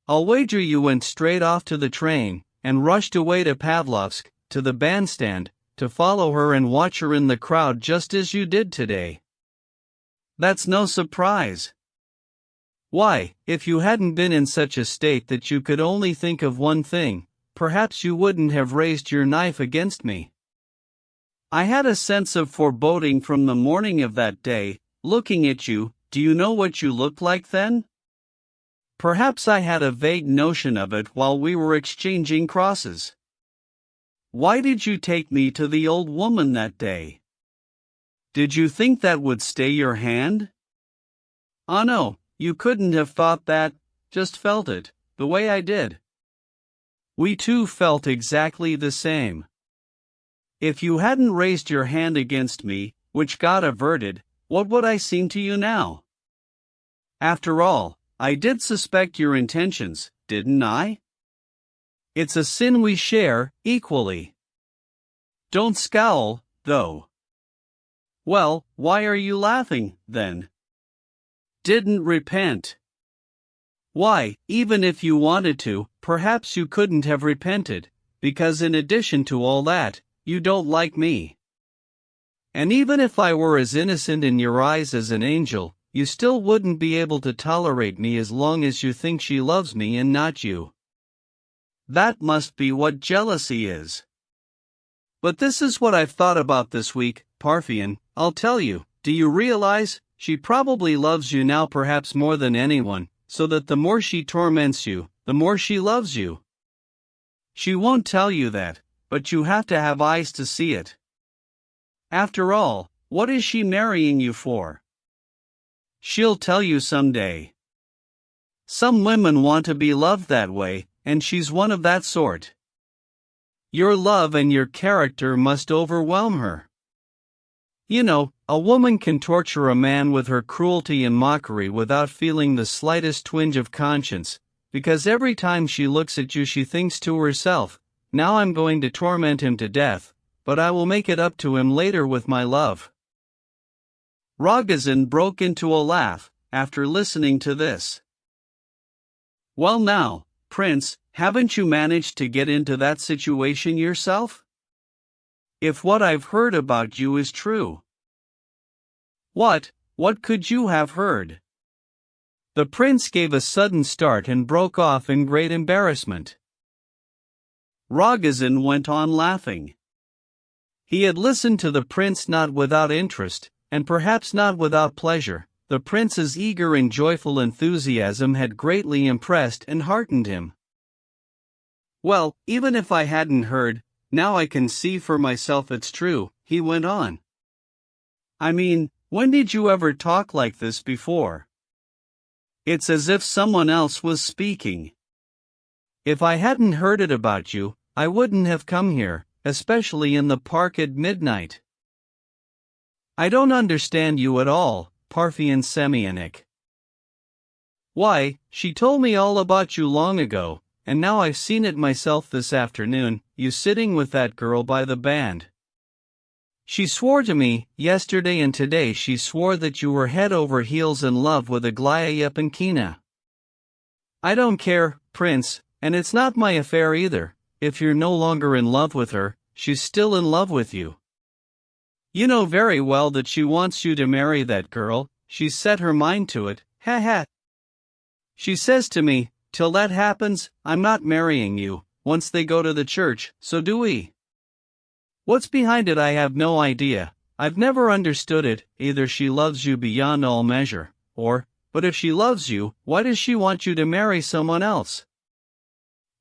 I'll wager you went straight off to the train, and rushed away to Pavlovsk, to the bandstand, to follow her and watch her in the crowd just as you did today. That's no surprise. Why, if you hadn't been in such a state that you could only think of one thing, perhaps you wouldn't have raised your knife against me. I had a sense of foreboding from the morning of that day, looking at you. Do you know what you looked like then? Perhaps I had a vague notion of it while we were exchanging crosses. Why did you take me to the old woman that day? Did you think that would stay your hand? Oh no, you couldn't have thought that, just felt it, the way I did. We too felt exactly the same. If you hadn't raised your hand against me, which God averted, what would I seem to you now? After all, I did suspect your intentions, didn't I? It's a sin we share, equally. Don't scowl, though. Well, why are you laughing, then? Didn't repent. Why, even if you wanted to, perhaps you couldn't have repented, because in addition to all that, you don't like me. And even if I were as innocent in your eyes as an angel, you still wouldn't be able to tolerate me as long as you think she loves me and not you. That must be what jealousy is. But this is what I've thought about this week, Parthian, I'll tell you. Do you realize, she probably loves you now perhaps more than anyone, so that the more she torments you, the more she loves you. She won't tell you that, but you have to have eyes to see it. After all, what is she marrying you for? She'll tell you someday. Some women want to be loved that way, and she's one of that sort. Your love and your character must overwhelm her. You know, a woman can torture a man with her cruelty and mockery without feeling the slightest twinge of conscience, because every time she looks at you she thinks to herself, now I'm going to torment him to death, but I will make it up to him later with my love. Rogozin broke into a laugh after listening to this. Well now, Prince, haven't you managed to get into that situation yourself? If what I've heard about you is true. What could you have heard? The prince gave a sudden start and broke off in great embarrassment. Rogozin went on laughing. He had listened to the prince not without interest, and perhaps not without pleasure. The prince's eager and joyful enthusiasm had greatly impressed and heartened him. Well, even if I hadn't heard, now I can see for myself it's true, he went on. I mean, when did you ever talk like this before? It's as if someone else was speaking. If I hadn't heard it about you, I wouldn't have come here, especially in the park at midnight. I don't understand you at all, Parfen Semyonich. Why, she told me all about you long ago, and now I've seen it myself this afternoon, you sitting with that girl by the band. She swore to me, yesterday and today she swore that you were head over heels in love with Aglaya Yepankina. I don't care, Prince, and it's not my affair either. If you're no longer in love with her, she's still in love with you. You know very well that she wants you to marry that girl, she's set her mind to it, ha ha. She says to me, till that happens, I'm not marrying you. Once they go to the church, so do we. What's behind it I have no idea, I've never understood it. Either she loves you beyond all measure, but if she loves you, why does she want you to marry someone else?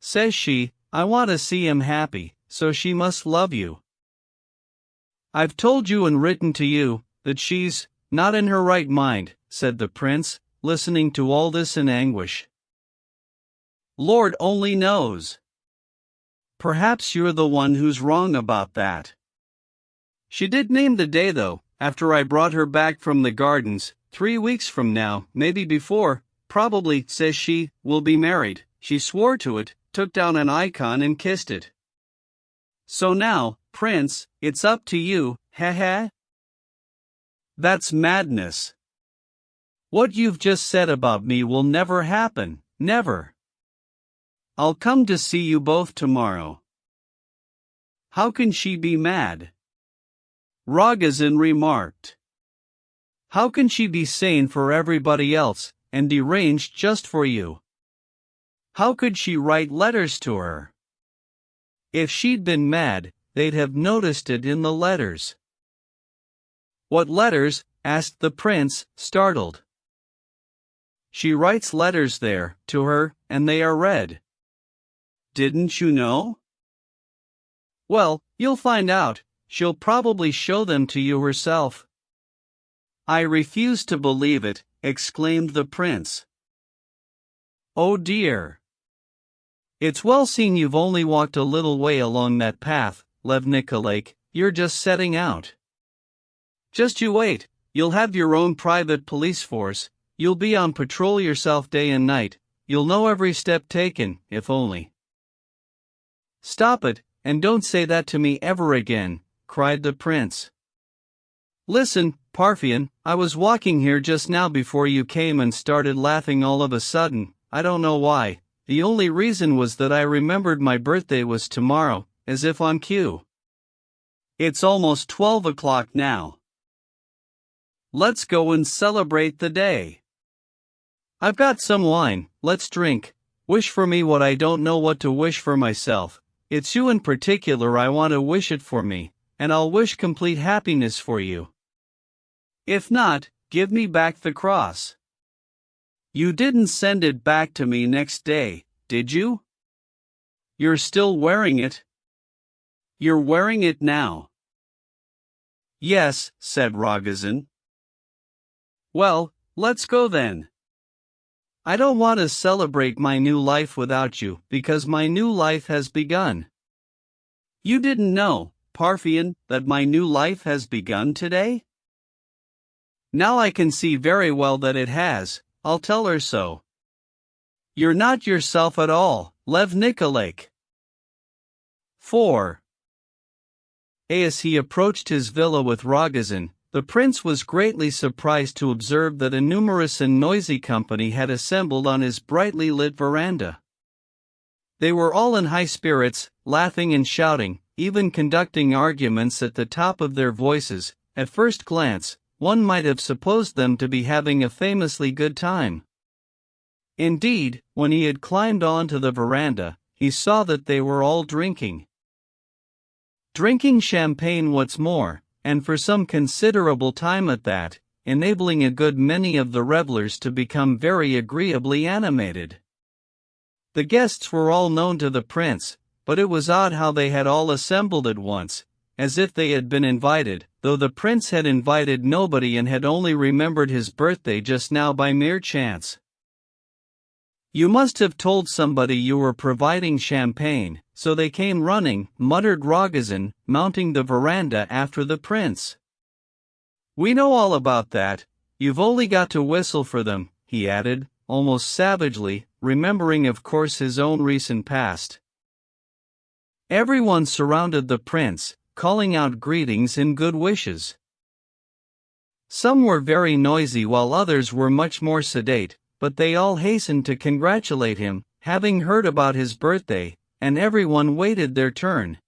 Says she, I want to see him happy, so she must love you. I've told you and written to you, that she's not in her right mind, said the prince, listening to all this in anguish. Lord only knows. Perhaps you're the one who's wrong about that. She did name the day though, after I brought her back from the gardens, 3 weeks from now, maybe before, probably, says she, we'll be married. She swore to it, took down an icon and kissed it. So now, Prince, it's up to you, ha ha? That's madness. What you've just said about me will never happen, never. I'll come to see you both tomorrow. How can she be mad? Rogozin remarked. How can she be sane for everybody else, and deranged just for you? How could she write letters to her? If she'd been mad, they'd have noticed it in the letters. What letters? Asked the prince, startled. She writes letters there, to her, and they are read. Didn't you know? Well, you'll find out, she'll probably show them to you herself. I refuse to believe it, exclaimed the prince. Oh dear. It's well seen you've only walked a little way along that path, Lev Nikolaich, you're just setting out. Just you wait, you'll have your own private police force, you'll be on patrol yourself day and night, you'll know every step taken, if only. Stop it, and don't say that to me ever again, cried the prince. Listen, Parfen, I was walking here just now before you came and started laughing all of a sudden, I don't know why, the only reason was that I remembered my birthday was tomorrow, as if on cue. It's almost 12 o'clock now. Let's go and celebrate the day. I've got some wine, let's drink, wish for me what I don't know what to wish for myself. It's you in particular I want to wish it for me, and I'll wish complete happiness for you. If not, give me back the cross. You didn't send it back to me next day, did you? You're still wearing it? You're wearing it now. Yes, said Rogozin. Well, let's go then. I don't want to celebrate my new life without you, because my new life has begun. You didn't know, Parthian, that my new life has begun today? Now I can see very well that it has. I'll tell her so. You're not yourself at all, Lev Nikolaich. 4. As he approached his villa with Rogozin, the prince was greatly surprised to observe that a numerous and noisy company had assembled on his brightly lit veranda. They were all in high spirits, laughing and shouting, even conducting arguments at the top of their voices. At first glance, one might have supposed them to be having a famously good time. Indeed, when he had climbed onto the veranda, he saw that they were all drinking champagne what's more, and for some considerable time at that, enabling a good many of the revelers to become very agreeably animated. The guests were all known to the prince, but it was odd how they had all assembled at once, as if they had been invited, though the prince had invited nobody and had only remembered his birthday just now by mere chance. You must have told somebody you were providing champagne, so they came running, muttered Rogozin, mounting the veranda after the prince. We know all about that. You've only got to whistle for them, he added, almost savagely, remembering of course his own recent past. Everyone surrounded the prince, calling out greetings and good wishes. Some were very noisy while others were much more sedate, but they all hastened to congratulate him, having heard about his birthday, and everyone waited their turn.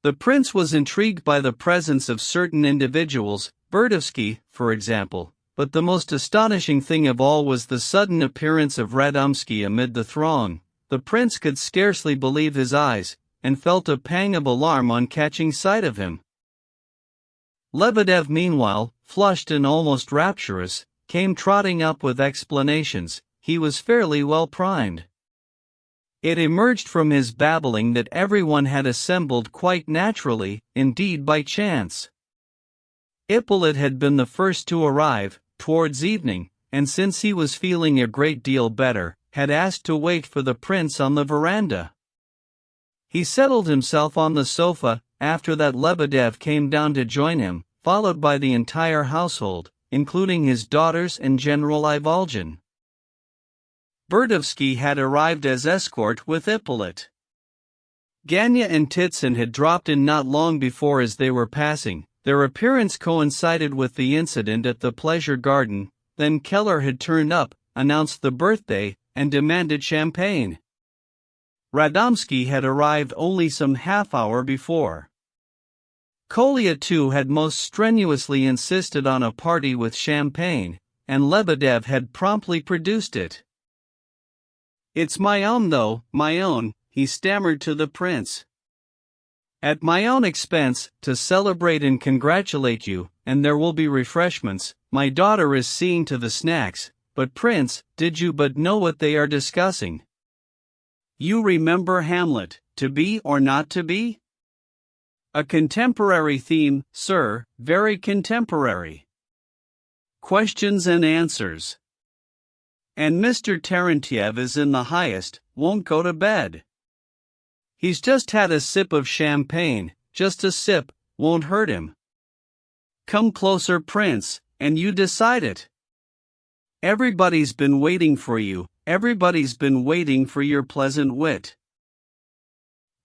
The prince was intrigued by the presence of certain individuals, Dostoevsky, for example, but the most astonishing thing of all was the sudden appearance of Radomski amid the throng. The prince could scarcely believe his eyes, and felt a pang of alarm on catching sight of him. Lebedev meanwhile, flushed and almost rapturous, came trotting up with explanations. He was fairly well primed. It emerged from his babbling that everyone had assembled quite naturally, indeed by chance. Ippolit had been the first to arrive, towards evening, and since he was feeling a great deal better, had asked to wait for the prince on the veranda. He settled himself on the sofa. After that Lebedev came down to join him, followed by the entire household, including his daughters and General Ivolgin. Dostoevsky had arrived as escort with Ippolit. Ganya and Titsin had dropped in not long before as they were passing. Their appearance coincided with the incident at the pleasure garden. Then Keller had turned up, announced the birthday, and demanded champagne. Radomski had arrived only some half-hour before. Kolya too had most strenuously insisted on a party with champagne, and Lebedev had promptly produced it. "It's my own though, my own," he stammered to the prince. "At my own expense, to celebrate and congratulate you, and there will be refreshments. My daughter is seeing to the snacks, but prince, did you but know what they are discussing? You remember Hamlet, to be or not to be? A contemporary theme, sir, very contemporary. Questions and answers. And Mr. Terentiev is in the highest, won't go to bed. He's just had a sip of champagne, just a sip, won't hurt him. Come closer, prince, and you decide it. Everybody's been waiting for you, everybody's been waiting for your pleasant wit."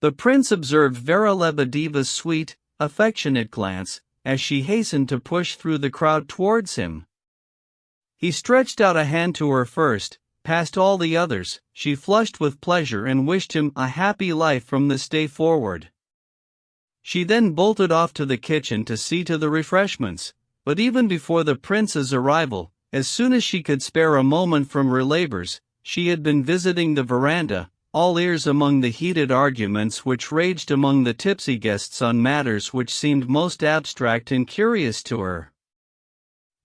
The prince observed Vera Lebedeva's sweet, affectionate glance, as she hastened to push through the crowd towards him. He stretched out a hand to her first, past all the others. She flushed with pleasure and wished him a happy life from this day forward. She then bolted off to the kitchen to see to the refreshments, but even before the prince's arrival, as soon as she could spare a moment from her labors, she had been visiting the veranda, all ears among the heated arguments which raged among the tipsy guests on matters which seemed most abstract and curious to her.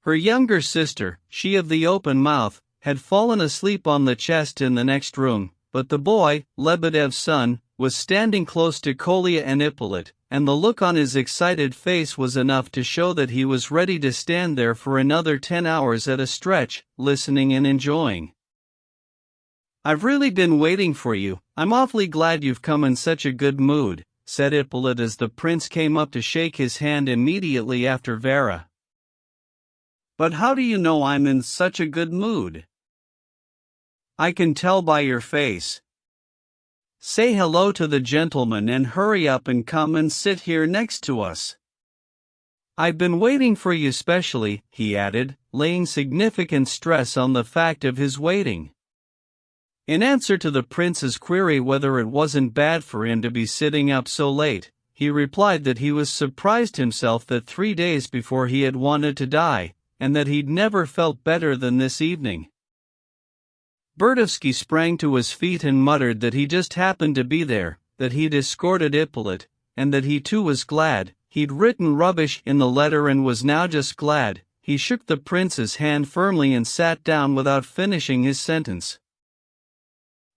Her younger sister, she of the open mouth, had fallen asleep on the chest in the next room, but the boy, Lebedev's son, was standing close to Kolya and Ippolit, and the look on his excited face was enough to show that he was ready to stand there for another 10 hours at a stretch, listening and enjoying. "I've really been waiting for you. I'm awfully glad you've come in such a good mood," said Ippolit as the prince came up to shake his hand immediately after Vera. "But how do you know I'm in such a good mood?" "I can tell by your face. Say hello to the gentleman and hurry up and come and sit here next to us. I've been waiting for you specially," he added, laying significant stress on the fact of his waiting. In answer to the prince's query whether it wasn't bad for him to be sitting up so late, he replied that he was surprised himself that 3 days before he had wanted to die, and that he'd never felt better than this evening. Burdovsky sprang to his feet and muttered that he just happened to be there, that he'd escorted Ippolit, and that he too was glad. He'd written rubbish in the letter and was now just glad. He shook the prince's hand firmly and sat down without finishing his sentence.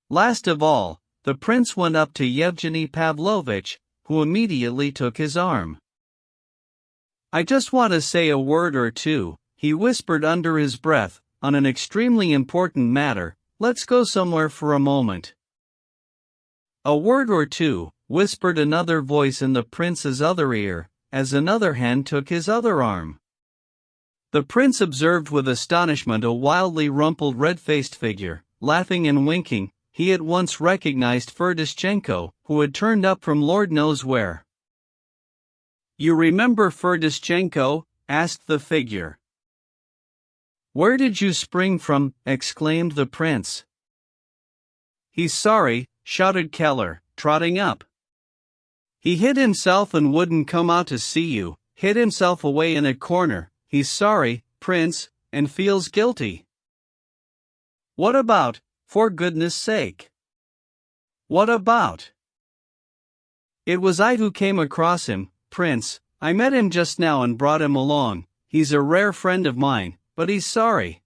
Last of all, the prince went up to Yevgeny Pavlovich, who immediately took his arm. "I just want to say a word or two," he whispered under his breath, "on an extremely important matter. Let's go somewhere for a moment." "A word or two," whispered another voice in the prince's other ear, as another hand took his other arm. The prince observed with astonishment a wildly rumpled red-faced figure, laughing and winking. He at once recognized Ferdischenko, who had turned up from Lord knows where. "You remember Ferdischenko?" asked the figure. "Where did you spring from?" exclaimed the prince. "He's sorry," shouted Keller, trotting up. "He hid himself and wouldn't come out to see you, hid himself away in a corner. He's sorry, prince, and feels guilty." "What about, for goodness sake? What about?" "It was I who came across him, prince. I met him just now and brought him along. He's a rare friend of mine, but he's sorry."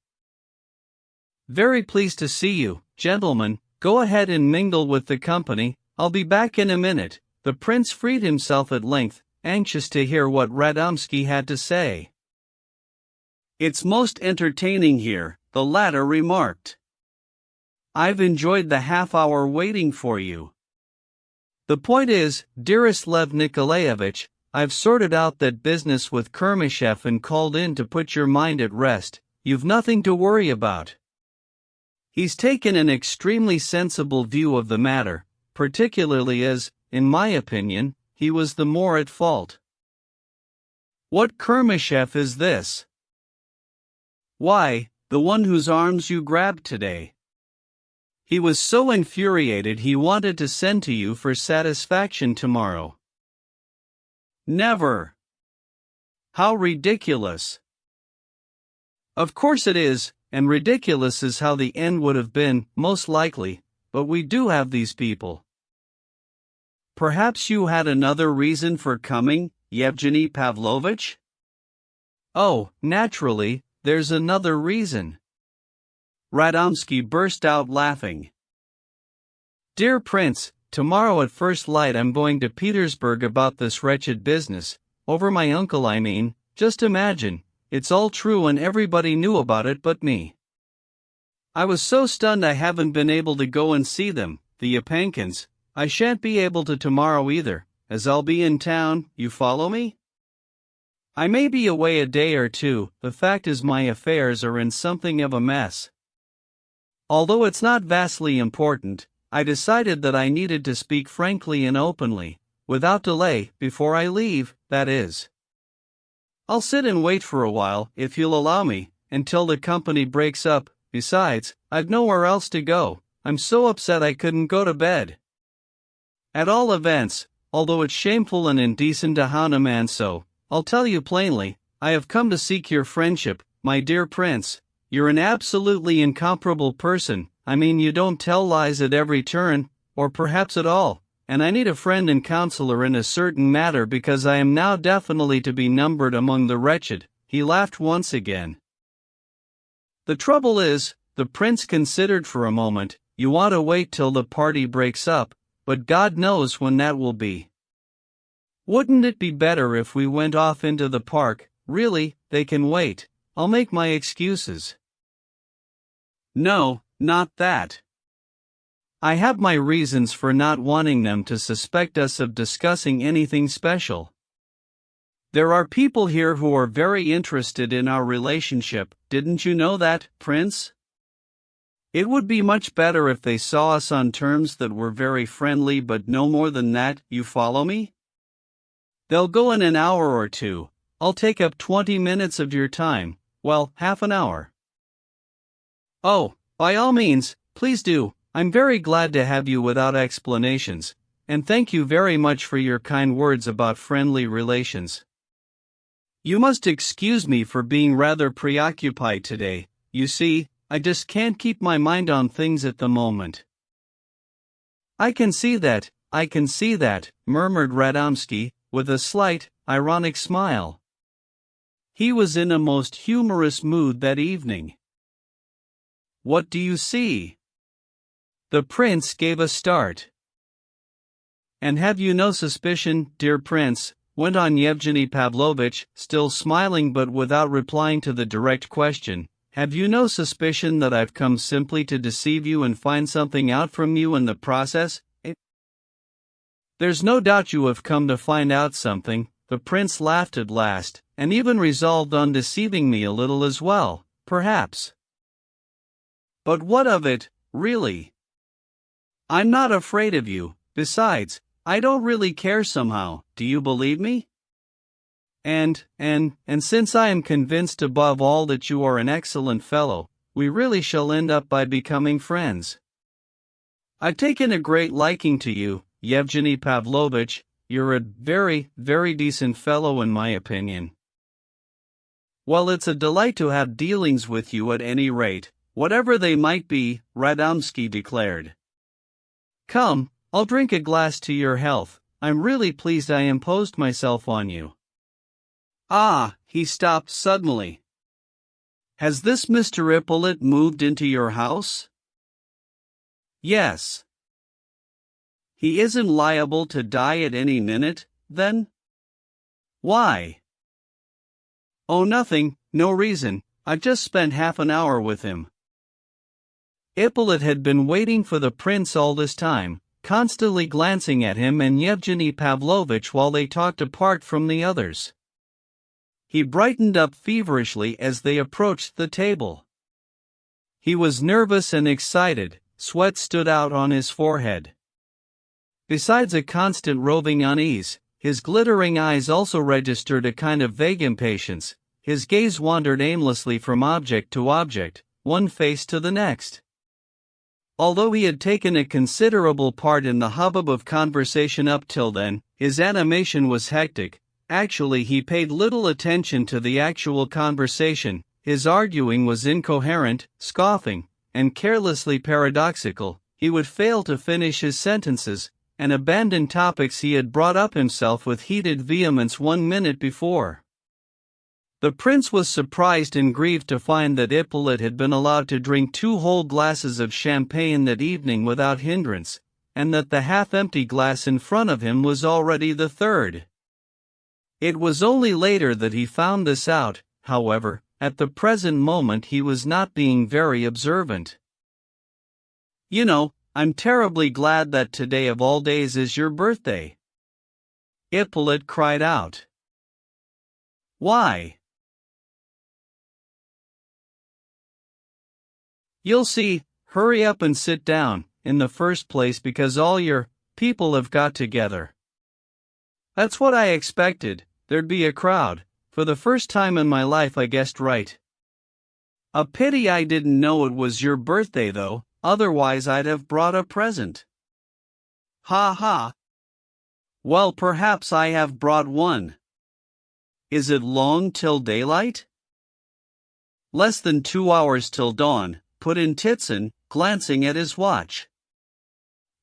"Very pleased to see you, gentlemen. Go ahead and mingle with the company. I'll be back in a minute." The prince freed himself at length, anxious to hear what Radomski had to say. "It's most entertaining here," the latter remarked. "I've enjoyed the half-hour waiting for you. The point is, dearest Lev Nikolaevich, I've sorted out that business with Kermishev and called in to put your mind at rest. You've nothing to worry about. He's taken an extremely sensible view of the matter, particularly as, in my opinion, he was the more at fault." "What Kermishev is this?" "Why, the one whose arms you grabbed today. He was so infuriated he wanted to send to you for satisfaction tomorrow." "Never! How ridiculous!" "Of course it is, and ridiculous is how the end would have been, most likely, but we do have these people." "Perhaps you had another reason for coming, Yevgeny Pavlovich?" "Oh, naturally, there's another reason." Radomski burst out laughing. "Dear Prince, tomorrow at first light I'm going to Petersburg about this wretched business, over my uncle I mean. Just imagine, it's all true and everybody knew about it but me. I was so stunned I haven't been able to go and see them, the Yapankins. I shan't be able to tomorrow either, as I'll be in town, you follow me? I may be away a day or two. The fact is my affairs are in something of a mess. Although it's not vastly important, I decided that I needed to speak frankly and openly, without delay, before I leave, that is. I'll sit and wait for a while, if you'll allow me, until the company breaks up. Besides, I've nowhere else to go. I'm so upset I couldn't go to bed. At all events, although it's shameful and indecent to hound a man so, I'll tell you plainly, I have come to seek your friendship, my dear prince. You're an absolutely incomparable person. I mean, you don't tell lies at every turn, or perhaps at all, and I need a friend and counselor in a certain matter because I am now definitely to be numbered among the wretched." He laughed once again. "The trouble is, The prince considered for a moment. You want to wait till the party breaks up, but God knows when that will be. Wouldn't it be better if we went off into the park? Really, they can wait. I'll make my excuses. No, not that. I have my reasons for not wanting them to suspect us of discussing anything special. There are people here who are very interested in our relationship. Didn't you know that, Prince? It would be much better if they saw us on terms that were very friendly, but no more than that, you follow me? They'll go in an hour or two. I'll take up 20 minutes of your time, well, half an hour. Oh, by all means, please do. I'm very glad to have you without explanations, and thank you very much for your kind words about friendly relations. You must excuse me for being rather preoccupied today. You see, I just can't keep my mind on things at the moment. I can see that, murmured Radomski, with a slight, ironic smile. He was in a most humorous mood that evening. What do you see? The prince gave a start. And have you no suspicion, dear prince, went on Yevgeny Pavlovitch, still smiling but without replying to the direct question, have you no suspicion that I've come simply to deceive you and find something out from you in the process? There's no doubt you have come to find out something. The prince laughed at last, and even resolved on deceiving me a little as well, perhaps. But what of it, really? I'm not afraid of you. Besides, I don't really care somehow, do you believe me? And since I am convinced above all that you are an excellent fellow, we really shall end up by becoming friends. I've taken a great liking to you, Yevgeny Pavlovitch. You're a very, very decent fellow in my opinion. Well, it's a delight to have dealings with you at any rate, whatever they might be, Radomski declared. Come, I'll drink a glass to your health. I'm really pleased I imposed myself on you. Ah, he stopped suddenly. Has this Mr. Ippolit moved into your house? Yes. He isn't liable to die at any minute, then? Why? Oh, nothing, no reason. I've just spent half an hour with him. Ippolit had been waiting for the prince all this time, constantly glancing at him and Yevgeny Pavlovitch while they talked apart from the others. He brightened up feverishly as they approached the table. He was nervous and excited, sweat stood out on his forehead. Besides a constant roving unease, his glittering eyes also registered a kind of vague impatience. His gaze wandered aimlessly from object to object, one face to the next. Although he had taken a considerable part in the hubbub of conversation up till then, his animation was hectic. Actually, he paid little attention to the actual conversation. His arguing was incoherent, scoffing, and carelessly paradoxical. He would fail to finish his sentences, and abandon topics he had brought up himself with heated vehemence 1 minute before. The prince was surprised and grieved to find that Ippolit had been allowed to drink 2 whole glasses of champagne that evening without hindrance, and that the half-empty glass in front of him was already the third. It was only later that he found this out, however. At the present moment he was not being very observant. You know, I'm terribly glad that today of all days is your birthday. Ippolit cried out. Why? You'll see. Hurry up and sit down. In the first place, because all your people have got together. That's what I expected. There'd be a crowd. For the first time in my life I guessed right. A pity I didn't know it was your birthday though, otherwise I'd have brought a present. Ha ha. Well, perhaps I have brought one. Is it long till daylight? Less than 2 hours till dawn, put in Titson, glancing at his watch.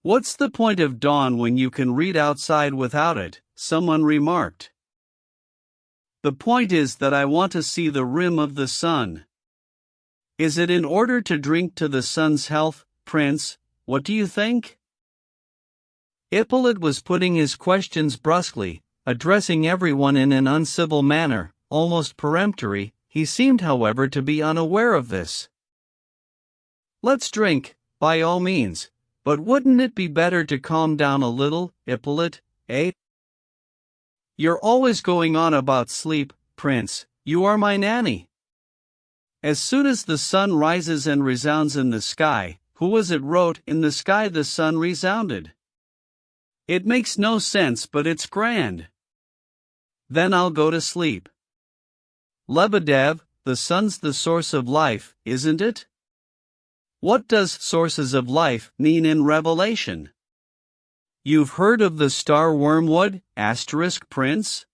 What's the point of dawn when you can read outside without it? Someone remarked. The point is that I want to see the rim of the sun. Is it in order to drink to the son's health, Prince? What do you think? Ippolit was putting his questions brusquely, addressing everyone in an uncivil manner, almost peremptory. He seemed, however, to be unaware of this. Let's drink, by all means, but wouldn't it be better to calm down a little, Ippolit, eh? You're always going on about sleep, Prince. You are my nanny. As soon as the sun rises and resounds in the sky, who was it wrote, in the sky the sun resounded? It makes no sense, but it's grand. Then I'll go to sleep. Lebedev, the sun's the source of life, isn't it? What does sources of life mean in Revelation? You've heard of the star wormwood, Prince?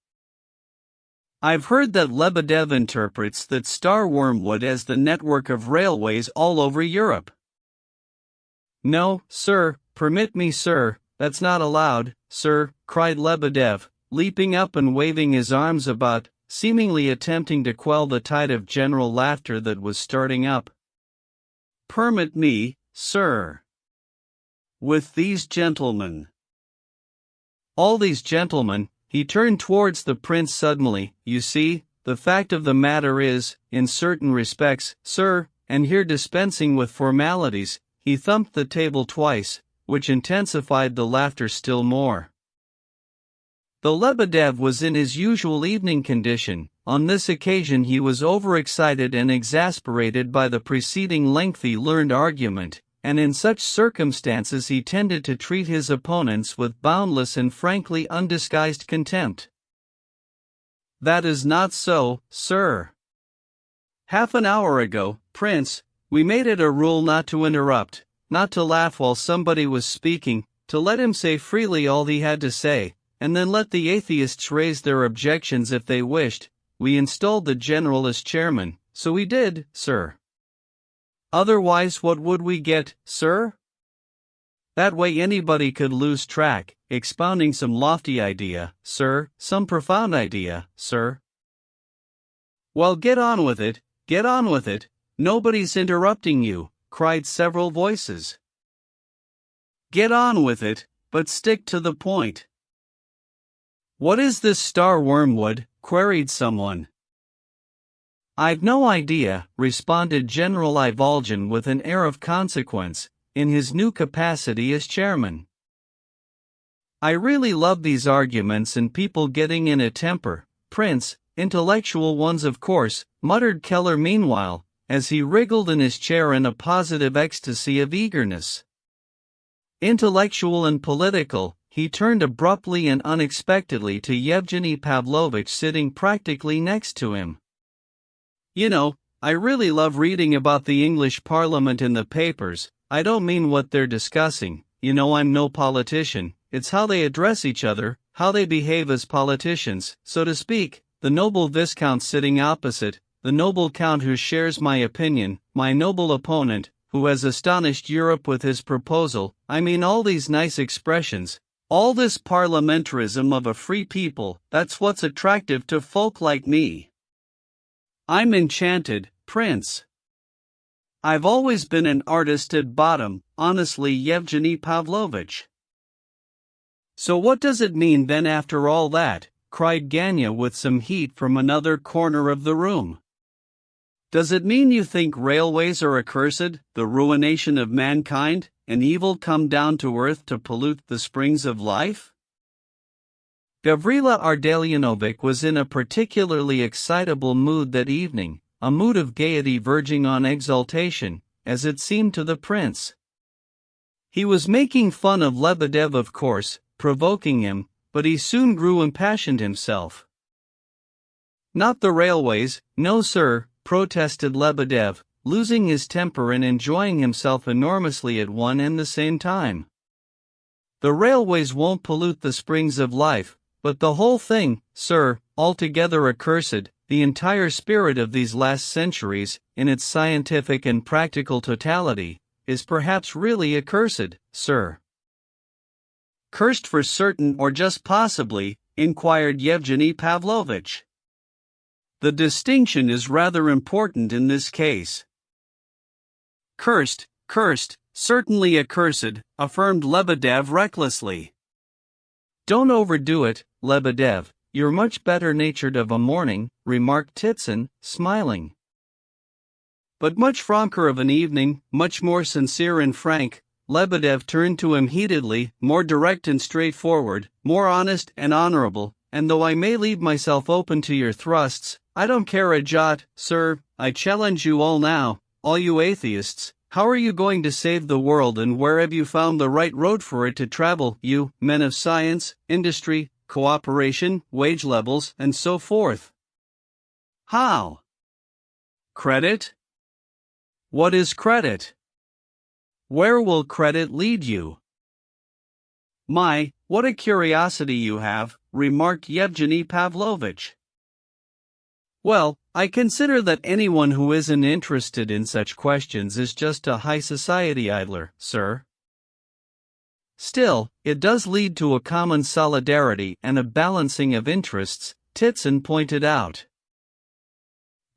I've heard that Lebedev interprets that star wormwood as the network of railways all over Europe. No, sir, permit me, sir, that's not allowed, sir, cried Lebedev, leaping up and waving his arms about, seemingly attempting to quell the tide of general laughter that was starting up. Permit me, sir. With these gentlemen. All these gentlemen. He turned towards the prince suddenly. You see, the fact of the matter is, in certain respects, sir, and here dispensing with formalities, he thumped the table twice, which intensified the laughter still more. Though Lebedev was in his usual evening condition, on this occasion he was overexcited and exasperated by the preceding lengthy learned argument, and in such circumstances he tended to treat his opponents with boundless and frankly undisguised contempt. That is not so, sir. Half an hour ago, Prince, we made it a rule not to interrupt, not to laugh while somebody was speaking, to let him say freely all he had to say, and then let the atheists raise their objections if they wished. We installed the general as chairman, so we did, sir. Otherwise what would we get, sir? That way anybody could lose track, expounding some lofty idea, sir, some profound idea, sir. Well, get on with it, nobody's interrupting you, cried several voices. Get on with it, but stick to the point. What is this star wormwood? Queried someone. I've no idea, responded General Ivolgin with an air of consequence, in his new capacity as chairman. I really love these arguments and people getting in a temper, Prince, intellectual ones of course, muttered Keller meanwhile, as he wriggled in his chair in a positive ecstasy of eagerness. Intellectual and political. He turned abruptly and unexpectedly to Yevgeny Pavlovich sitting practically next to him. You know, I really love reading about the English Parliament in the papers. I don't mean what they're discussing, you know, I'm no politician, it's how they address each other, how they behave as politicians, so to speak. The noble Viscount sitting opposite, the noble Count who shares my opinion, my noble opponent, who has astonished Europe with his proposal, I mean all these nice expressions. All this parliamentarism of a free people, that's what's attractive to folk like me. I'm enchanted, Prince. I've always been an artist at bottom, honestly, Yevgeny Pavlovich. So what does it mean then after all that? Cried Ganya with some heat from another corner of the room. Does it mean you think railways are accursed, the ruination of mankind, an evil come down to earth to pollute the springs of life? Gavrila Ardalionovich was in a particularly excitable mood that evening, a mood of gaiety verging on exaltation, as it seemed to the prince. He was making fun of Lebedev, of course, provoking him, but he soon grew impassioned himself. Not the railways, no sir, protested Lebedev, losing his temper and enjoying himself enormously at one and the same time. The railways won't pollute the springs of life, but the whole thing, sir, altogether accursed, the entire spirit of these last centuries, in its scientific and practical totality, is perhaps really accursed, sir. Cursed for certain or just possibly? Inquired Yevgeny Pavlovich. The distinction is rather important in this case. Cursed, certainly accursed, affirmed Lebedev recklessly. Don't overdo it, Lebedev, you're much better natured of a morning, remarked Titson, smiling. But much franker of an evening, much more sincere and frank. Lebedev turned to him heatedly, more direct and straightforward, more honest and honorable, and though I may leave myself open to your thrusts, I don't care a jot, sir. I challenge you all now, all you atheists. How are you going to save the world, and where have you found the right road for it to travel, you men of science, industry, cooperation, wage levels, and so forth? How? Credit? What is credit? Where will credit lead you? My, what a curiosity you have, remarked Yevgeny Pavlovitch. Well, I consider that anyone who isn't interested in such questions is just a high society idler, sir. Still, it does lead to a common solidarity and a balancing of interests, Titson pointed out.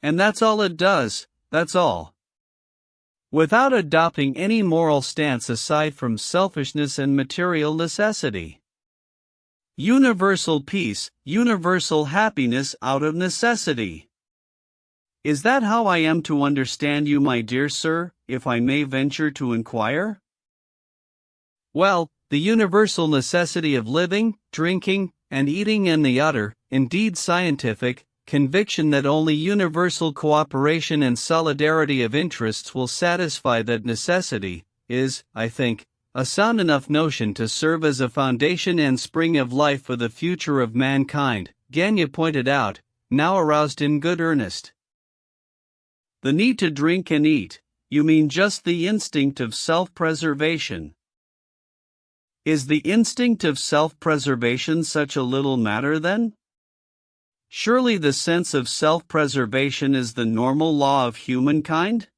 And that's all it does, that's all. Without adopting any moral stance aside from selfishness and material necessity. Universal peace, universal happiness out of necessity. Is that how I am to understand you, my dear sir, if I may venture to inquire? Well, the universal necessity of living, drinking, and eating, and the utter, indeed scientific, conviction that only universal cooperation and solidarity of interests will satisfy that necessity, is, I think, a sound enough notion to serve as a foundation and spring of life for the future of mankind, Ganya pointed out, now aroused in good earnest. The need to drink and eat, you mean just the instinct of self-preservation. Is the instinct of self-preservation such a little matter then? Surely the sense of self-preservation is the normal law of humankind?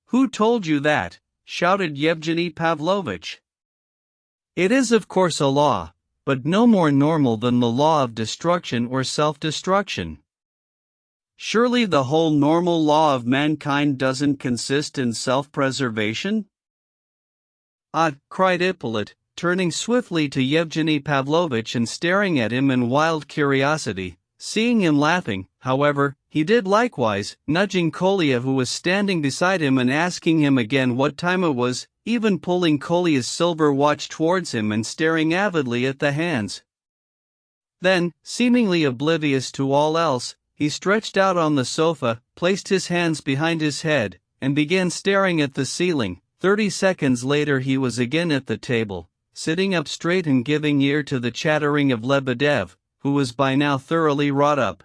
Who told you that? Shouted Yevgeny Pavlovitch. It is of course a law, but no more normal than the law of destruction or self-destruction. Surely the whole normal law of mankind doesn't consist in self-preservation? Ah, cried Ippolit, turning swiftly to Yevgeny Pavlovitch and staring at him in wild curiosity. Seeing him laughing, however, he did likewise, nudging Kolya, who was standing beside him, and asking him again what time it was, even pulling Kolya's silver watch towards him and staring avidly at the hands. Then, seemingly oblivious to all else, he stretched out on the sofa, placed his hands behind his head, and began staring at the ceiling. 30 seconds later he was again at the table, sitting up straight and giving ear to the chattering of Lebedev, who was by now thoroughly wrought up.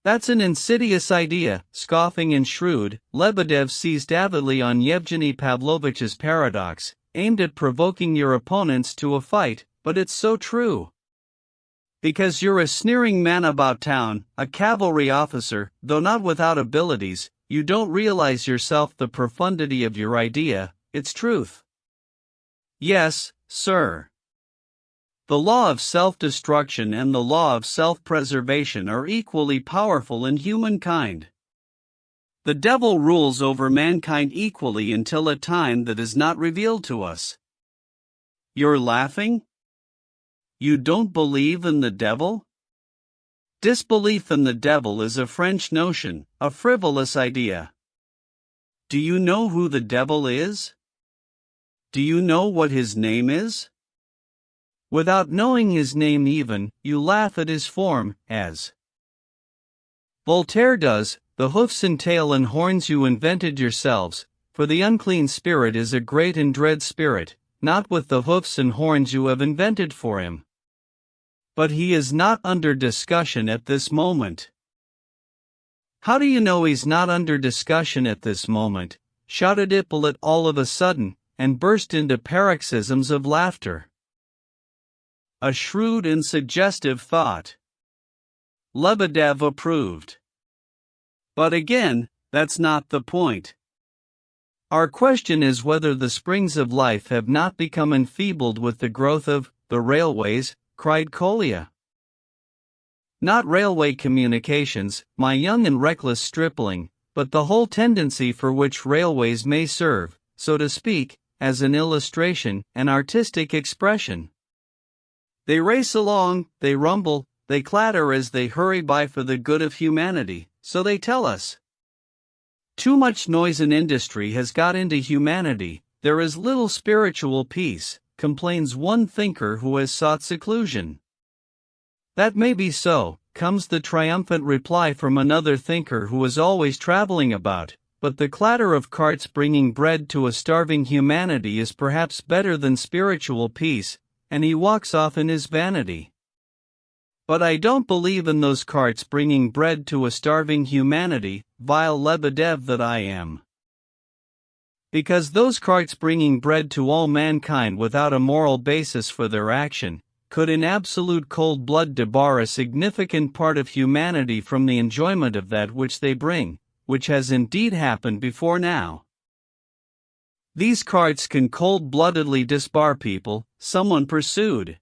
That's an insidious idea, scoffing and shrewd. Lebedev seized avidly on Yevgeny Pavlovitch's paradox, aimed at provoking your opponents to a fight, but it's so true. Because you're a sneering man about town, a cavalry officer, though not without abilities, you don't realize yourself the profundity of your idea, its truth. Yes, sir. The law of self-destruction and the law of self-preservation are equally powerful in humankind. The devil rules over mankind equally until a time that is not revealed to us. You're laughing? You don't believe in the devil? Disbelief in the devil is a French notion, a frivolous idea. Do you know who the devil is? Do you know what his name is? Without knowing his name even, you laugh at his form, as Voltaire does, the hoofs and tail and horns you invented yourselves, for the unclean spirit is a great and dread spirit, not with the hoofs and horns you have invented for him. But he is not under discussion at this moment. How do you know he's not under discussion at this moment? Shouted Ippolit all of a sudden, and burst into paroxysms of laughter. A shrewd and suggestive thought. Lebedev approved. But again, that's not the point. Our question is whether the springs of life have not become enfeebled with the growth of the railways, cried Kolya. Not railway communications, my young and reckless stripling, but the whole tendency for which railways may serve, so to speak, as an illustration, an artistic expression. They race along, they rumble, they clatter as they hurry by for the good of humanity, so they tell us. Too much noise and industry has got into humanity, there is little spiritual peace, complains one thinker who has sought seclusion. That may be so, comes the triumphant reply from another thinker who is always traveling about, but the clatter of carts bringing bread to a starving humanity is perhaps better than spiritual peace, and he walks off in his vanity. But I don't believe in those carts bringing bread to a starving humanity, vile Lebedev that I am. Because those carts bringing bread to all mankind without a moral basis for their action, could in absolute cold blood debar a significant part of humanity from the enjoyment of that which they bring, which has indeed happened before now. These carts can cold-bloodedly disbar people, someone pursued.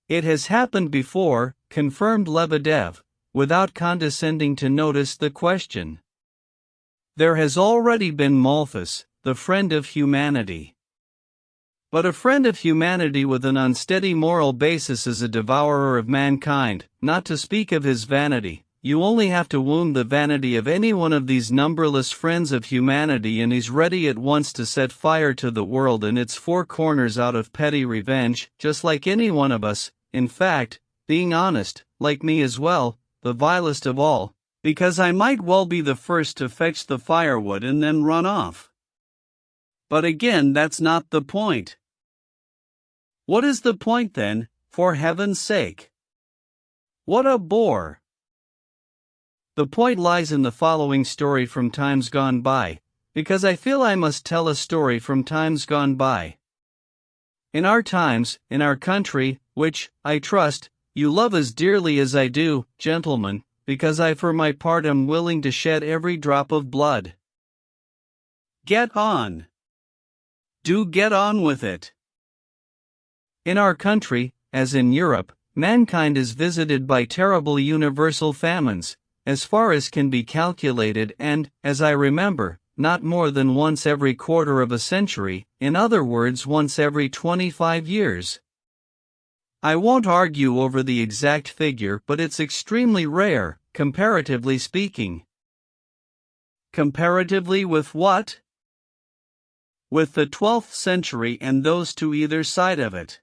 It has happened before, confirmed Lebedev, without condescending to notice the question. There has already been Malthus, the friend of humanity. But a friend of humanity with an unsteady moral basis is a devourer of mankind, not to speak of his vanity. You only have to wound the vanity of any one of these numberless friends of humanity and he's ready at once to set fire to the world and its four corners out of petty revenge, just like any one of us, in fact, being honest, like me as well, the vilest of all, because I might well be the first to fetch the firewood and then run off. But again, that's not the point. What is the point then, for heaven's sake? What a bore! The point lies in the following story from times gone by, because I feel I must tell a story from times gone by. In our times, in our country, which, I trust, you love as dearly as I do, gentlemen, because I for my part am willing to shed every drop of blood. Get on! Do get on with it! In our country, as in Europe, mankind is visited by terrible universal famines, as far as can be calculated and, as I remember, not more than once every quarter of a century, in other words once every 25 years. I won't argue over the exact figure, but it's extremely rare, comparatively speaking. Comparatively with what? With the 12th century and those to either side of it.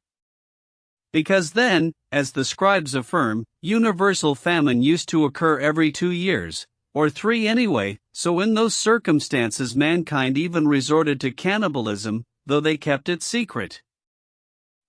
Because then, as the scribes affirm, universal famine used to occur every 2 years, or 3 anyway, so in those circumstances mankind even resorted to cannibalism, though they kept it secret.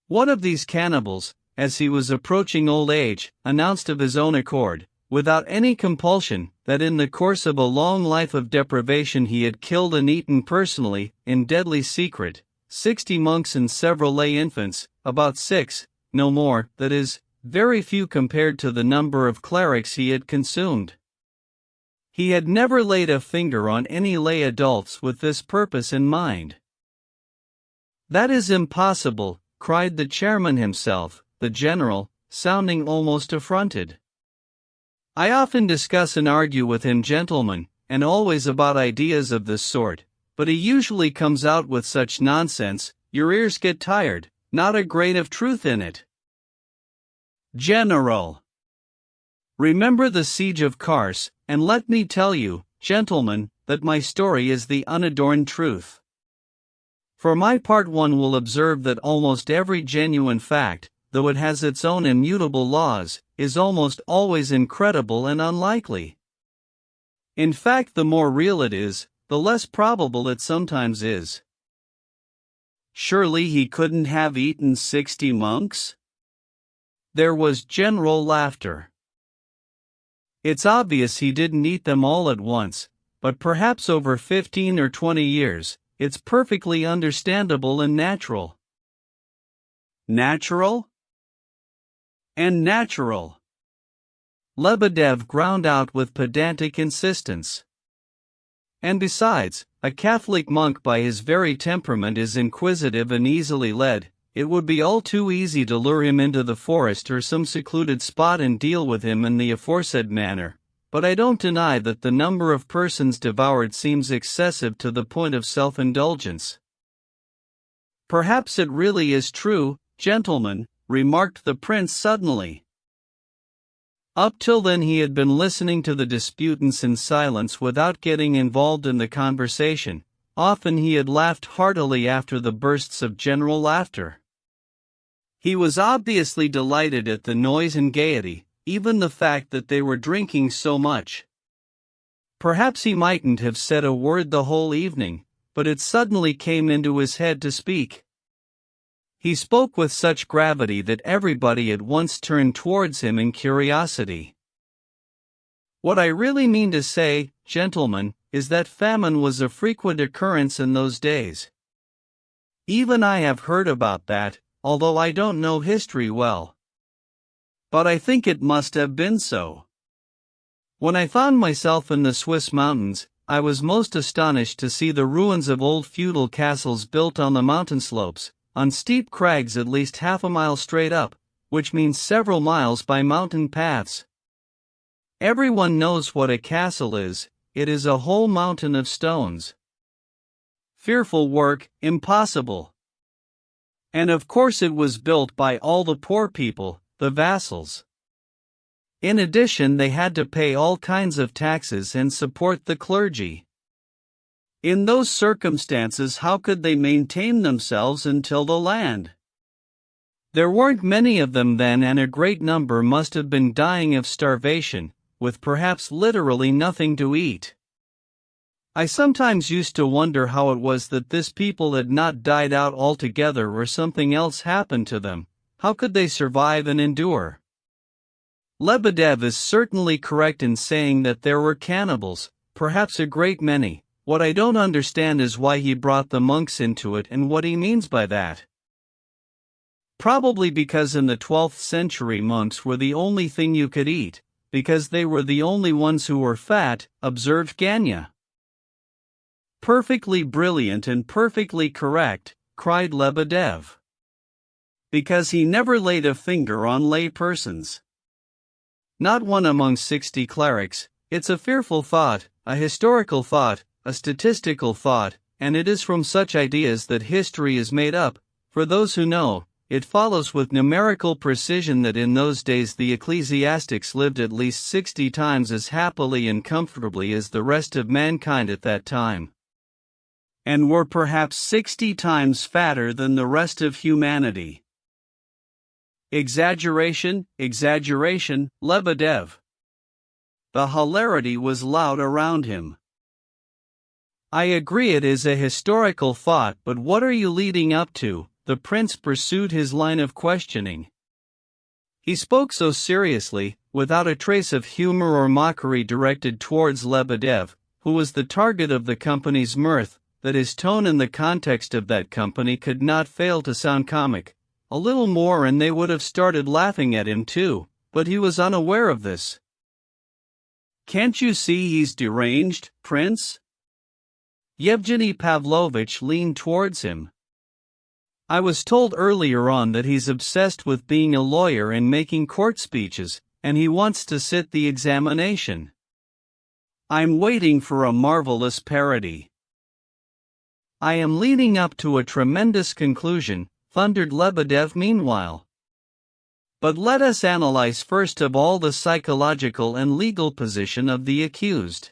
One of these cannibals, as he was approaching old age, announced of his own accord, without any compulsion, that in the course of a long life of deprivation he had killed and eaten personally, in deadly secret, 60 monks and several lay infants, about 6, no more, that is, very few compared to the number of clerics he had consumed. He had never laid a finger on any lay adults with this purpose in mind. That is impossible, cried the chairman himself, the general, sounding almost affronted. I often discuss and argue with him, gentlemen, and always about ideas of this sort, but he usually comes out with such nonsense, your ears get tired, not a grain of truth in it. General! Remember the siege of Kars, and let me tell you, gentlemen, that my story is the unadorned truth. For my part, one will observe that almost every genuine fact, though it has its own immutable laws, is almost always incredible and unlikely. In fact, the more real it is, the less probable it sometimes is. Surely he couldn't have eaten 60 monks? There was general laughter. It's obvious he didn't eat them all at once, but perhaps over 15 or 20 years, it's perfectly understandable and natural. Natural? And natural. Lebedev ground out with pedantic insistence. And besides, a Catholic monk by his very temperament is inquisitive and easily led. It would be all too easy to lure him into the forest or some secluded spot and deal with him in the aforesaid manner, but I don't deny that the number of persons devoured seems excessive to the point of self-indulgence. Perhaps it really is true, gentlemen, remarked the prince suddenly. Up till then he had been listening to the disputants in silence without getting involved in the conversation. Often he had laughed heartily after the bursts of general laughter. He was obviously delighted at the noise and gaiety, even the fact that they were drinking so much. Perhaps he mightn't have said a word the whole evening, but it suddenly came into his head to speak. He spoke with such gravity that everybody at once turned towards him in curiosity. What I really mean to say, gentlemen, is that famine was a frequent occurrence in those days. Even I have heard about that, although I don't know history well. But I think it must have been so. When I found myself in the Swiss mountains, I was most astonished to see the ruins of old feudal castles built on the mountain slopes, on steep crags at least half a mile straight up, which means several miles by mountain paths. Everyone knows what a castle is. It is a whole mountain of stones. Fearful work, impossible. And of course it was built by all the poor people, the vassals. In addition, they had to pay all kinds of taxes and support the clergy. In those circumstances, how could they maintain themselves and till the land? There weren't many of them then, and a great number must have been dying of starvation, with perhaps literally nothing to eat. I sometimes used to wonder how it was that this people had not died out altogether or something else happened to them. How could they survive and endure? Lebedev is certainly correct in saying that there were cannibals, perhaps a great many. What I don't understand is why he brought the monks into it and what he means by that. Probably because in the 12th century monks were the only thing you could eat, because they were the only ones who were fat, observed Ganya. Perfectly brilliant and perfectly correct, cried Lebedev. Because he never laid a finger on lay persons. Not one among 60 clerics. It's a fearful thought, a historical thought, a statistical thought, and it is from such ideas that history is made up. For those who know, it follows with numerical precision that in those days the ecclesiastics lived at least 60 times as happily and comfortably as the rest of mankind at that time, and were perhaps 60 times fatter than the rest of humanity. Exaggeration, exaggeration, Lebedev. The hilarity was loud around him. I agree it is a historical thought, but what are you leading up to? The prince pursued his line of questioning. He spoke so seriously, without a trace of humor or mockery directed towards Lebedev, who was the target of the company's mirth, that his tone in the context of that company could not fail to sound comic. A little more and they would have started laughing at him too, but he was unaware of this. Can't you see he's deranged, Prince? Yevgeny Pavlovich leaned towards him. I was told earlier on that he's obsessed with being a lawyer and making court speeches, and he wants to sit the examination. I'm waiting for a marvelous parody. I am leading up to a tremendous conclusion, thundered Lebedev meanwhile. But let us analyze first of all the psychological and legal position of the accused.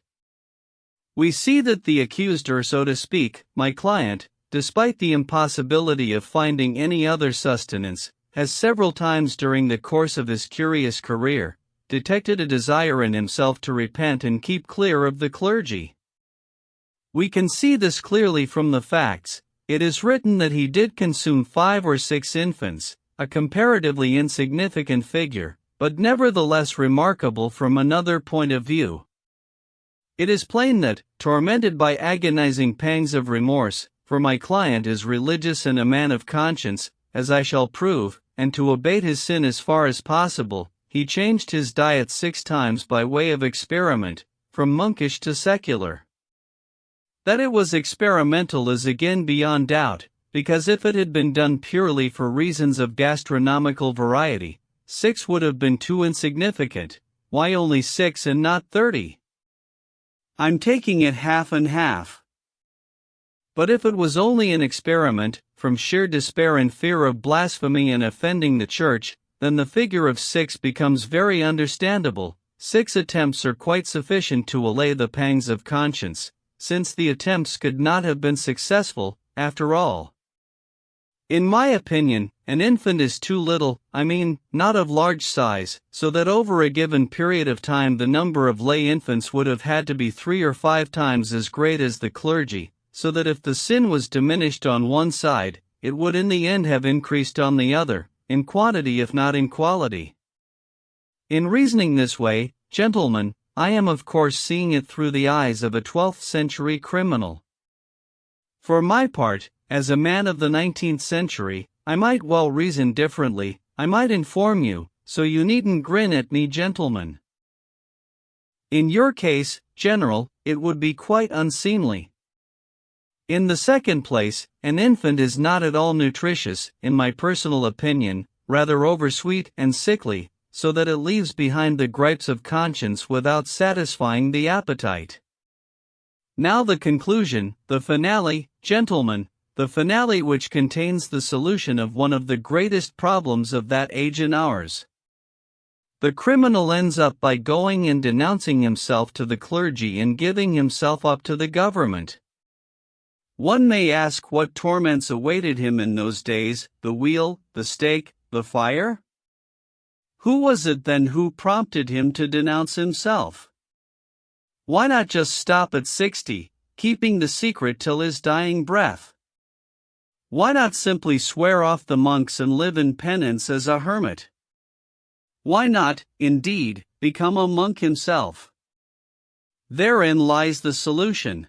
We see that the accused, or so to speak, my client, despite the impossibility of finding any other sustenance, has several times during the course of his curious career, detected a desire in himself to repent and keep clear of the clergy. We can see this clearly from the facts. It is written that he did consume 5 or 6 infants, a comparatively insignificant figure, but nevertheless remarkable from another point of view. It is plain that, tormented by agonizing pangs of remorse, for my client is religious and a man of conscience, as I shall prove, and to abate his sin as far as possible, he changed his diet 6 times by way of experiment, from monkish to secular. That it was experimental is again beyond doubt, because if it had been done purely for reasons of gastronomical variety, 6 would have been too insignificant. why only 6 and not 30? I'm taking it half and half. But if it was only an experiment, from sheer despair and fear of blasphemy and offending the church, then the figure of 6 becomes very understandable. 6 attempts are quite sufficient to allay the pangs of conscience, since the attempts could not have been successful, after all. In my opinion, an infant is too little, not of large size, so that over a given period of time the number of lay infants would have had to be 3 or 5 times as great as the clergy, so that if the sin was diminished on one side, it would in the end have increased on the other, in quantity if not in quality. In reasoning this way, gentlemen, I am of course seeing it through the eyes of a 12th century criminal. For my part, as a man of the 19th century, I might well reason differently. I might inform you, so you needn't grin at me, gentlemen. In your case, General, it would be quite unseemly. In the second place, an infant is not at all nutritious, in my personal opinion, rather oversweet and sickly, so that it leaves behind the gripes of conscience without satisfying the appetite. Now the conclusion, the finale, gentlemen, the finale which contains the solution of one of the greatest problems of that age and ours. The criminal ends up by going and denouncing himself to the clergy and giving himself up to the government. One may ask what torments awaited him in those days, the wheel, the stake, the fire? Who was it then who prompted him to denounce himself? Why not just stop at 60, keeping the secret till his dying breath? Why not simply swear off the monks and live in penance as a hermit? Why not, indeed, become a monk himself? Therein lies the solution.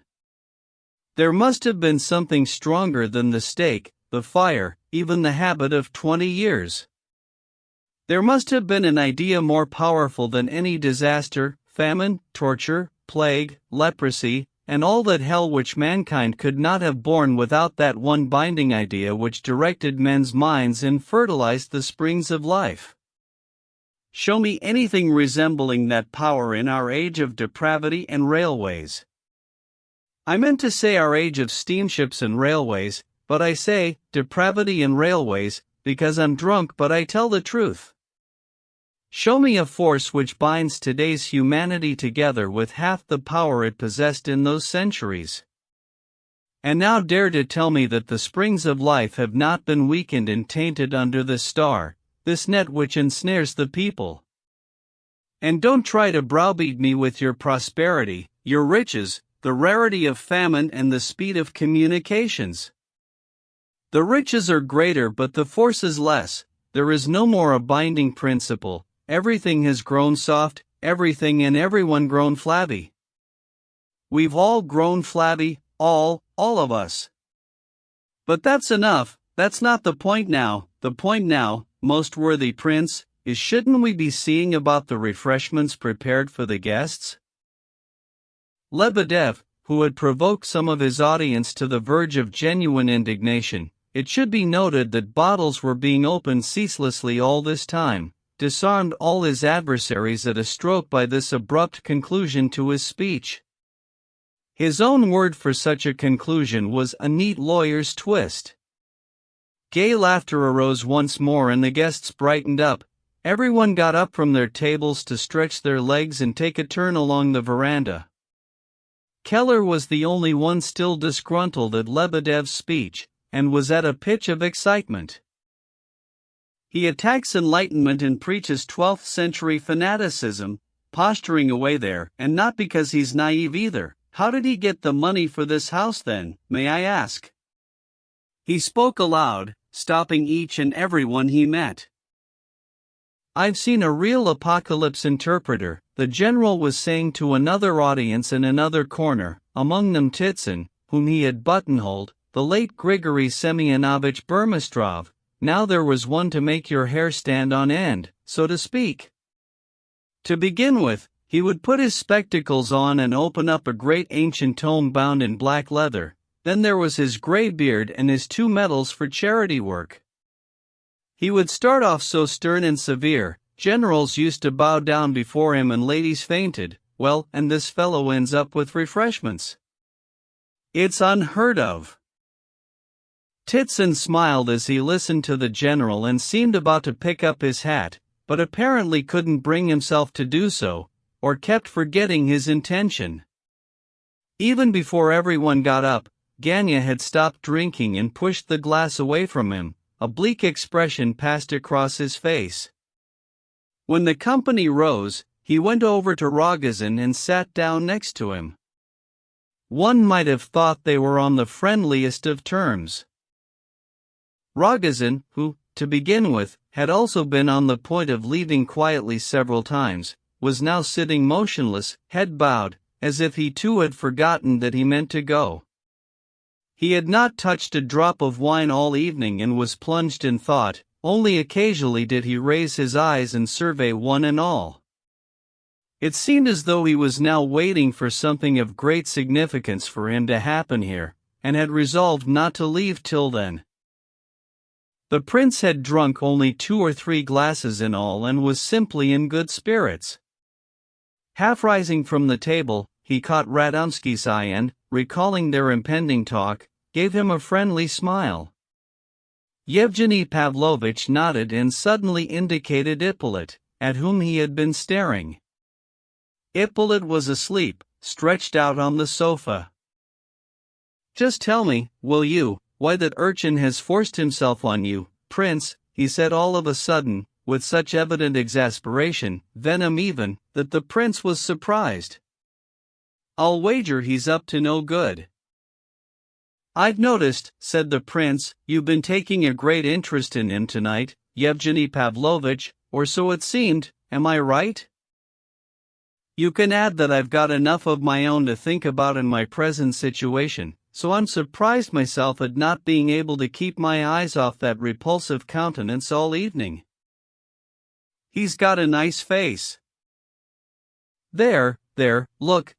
There must have been something stronger than the stake, the fire, even the habit of 20 years. There must have been an idea more powerful than any disaster, famine, torture, plague, leprosy, and all that hell which mankind could not have borne without that one binding idea which directed men's minds and fertilized the springs of life. Show me anything resembling that power in our age of depravity and railways. I meant to say our age of steamships and railways, but I say depravity and railways, because I'm drunk, but I tell the truth. Show me a force which binds today's humanity together with half the power it possessed in those centuries. And now dare to tell me that the springs of life have not been weakened and tainted under this star, this net which ensnares the people. And don't try to browbeat me with your prosperity, your riches, the rarity of famine and the speed of communications. The riches are greater but the force is less, there is no more a binding principle. Everything has grown soft, everything and everyone grown flabby. We've all grown flabby, all of us. But that's enough, that's not the point now. The point now, most worthy prince, is shouldn't we be seeing about the refreshments prepared for the guests? Lebedev, who had provoked some of his audience to the verge of genuine indignation, it should be noted that bottles were being opened ceaselessly all this time, disarmed all his adversaries at a stroke by this abrupt conclusion to his speech. His own word for such a conclusion was a neat lawyer's twist. Gay laughter arose once more and the guests brightened up. Everyone got up from their tables to stretch their legs and take a turn along the veranda. Keller was the only one still disgruntled at Lebedev's speech, and was at a pitch of excitement. He attacks enlightenment and preaches 12th century fanaticism, posturing away there, and not because he's naive either. How did he get the money for this house then, may I ask? He spoke aloud, stopping each and every one he met. I've seen a real apocalypse interpreter, the general was saying to another audience in another corner, among them Titson, whom he had buttonholed, the late Grigory Semyonovich Burmistrov. Now there was one to make your hair stand on end, so to speak. To begin with, he would put his spectacles on and open up a great ancient tome bound in black leather. Then there was his gray beard and his 2 medals for charity work. He would start off so stern and severe, generals used to bow down before him and ladies fainted, well, and this fellow ends up with refreshments. It's unheard of. Titson smiled as he listened to the general and seemed about to pick up his hat, but apparently couldn't bring himself to do so, or kept forgetting his intention. Even before everyone got up, Ganya had stopped drinking and pushed the glass away from him. A bleak expression passed across his face. When the company rose, he went over to Rogozin and sat down next to him. One might have thought they were on the friendliest of terms. Rogozin, who, to begin with, had also been on the point of leaving quietly several times, was now sitting motionless, head bowed, as if he too had forgotten that he meant to go. He had not touched a drop of wine all evening and was plunged in thought. Only occasionally did he raise his eyes and survey one and all. It seemed as though he was now waiting for something of great significance for him to happen here, and had resolved not to leave till then. The prince had drunk only 2 or 3 glasses in all and was simply in good spirits. Half rising from the table, he caught Radomski's eye and, recalling their impending talk, gave him a friendly smile. Yevgeny Pavlovitch nodded and suddenly indicated Ippolit, at whom he had been staring. Ippolit was asleep, stretched out on the sofa. "Just tell me, will you, why that urchin has forced himself on you, Prince," he said all of a sudden, with such evident exasperation, venom even, that the prince was surprised. "I'll wager he's up to no good." "I've noticed," said the prince, "you've been taking a great interest in him tonight, Yevgeny Pavlovitch, or so it seemed, am I right? You can add that I've got enough of my own to think about in my present situation, so I'm surprised myself at not being able to keep my eyes off that repulsive countenance all evening. He's got a nice face. There, look,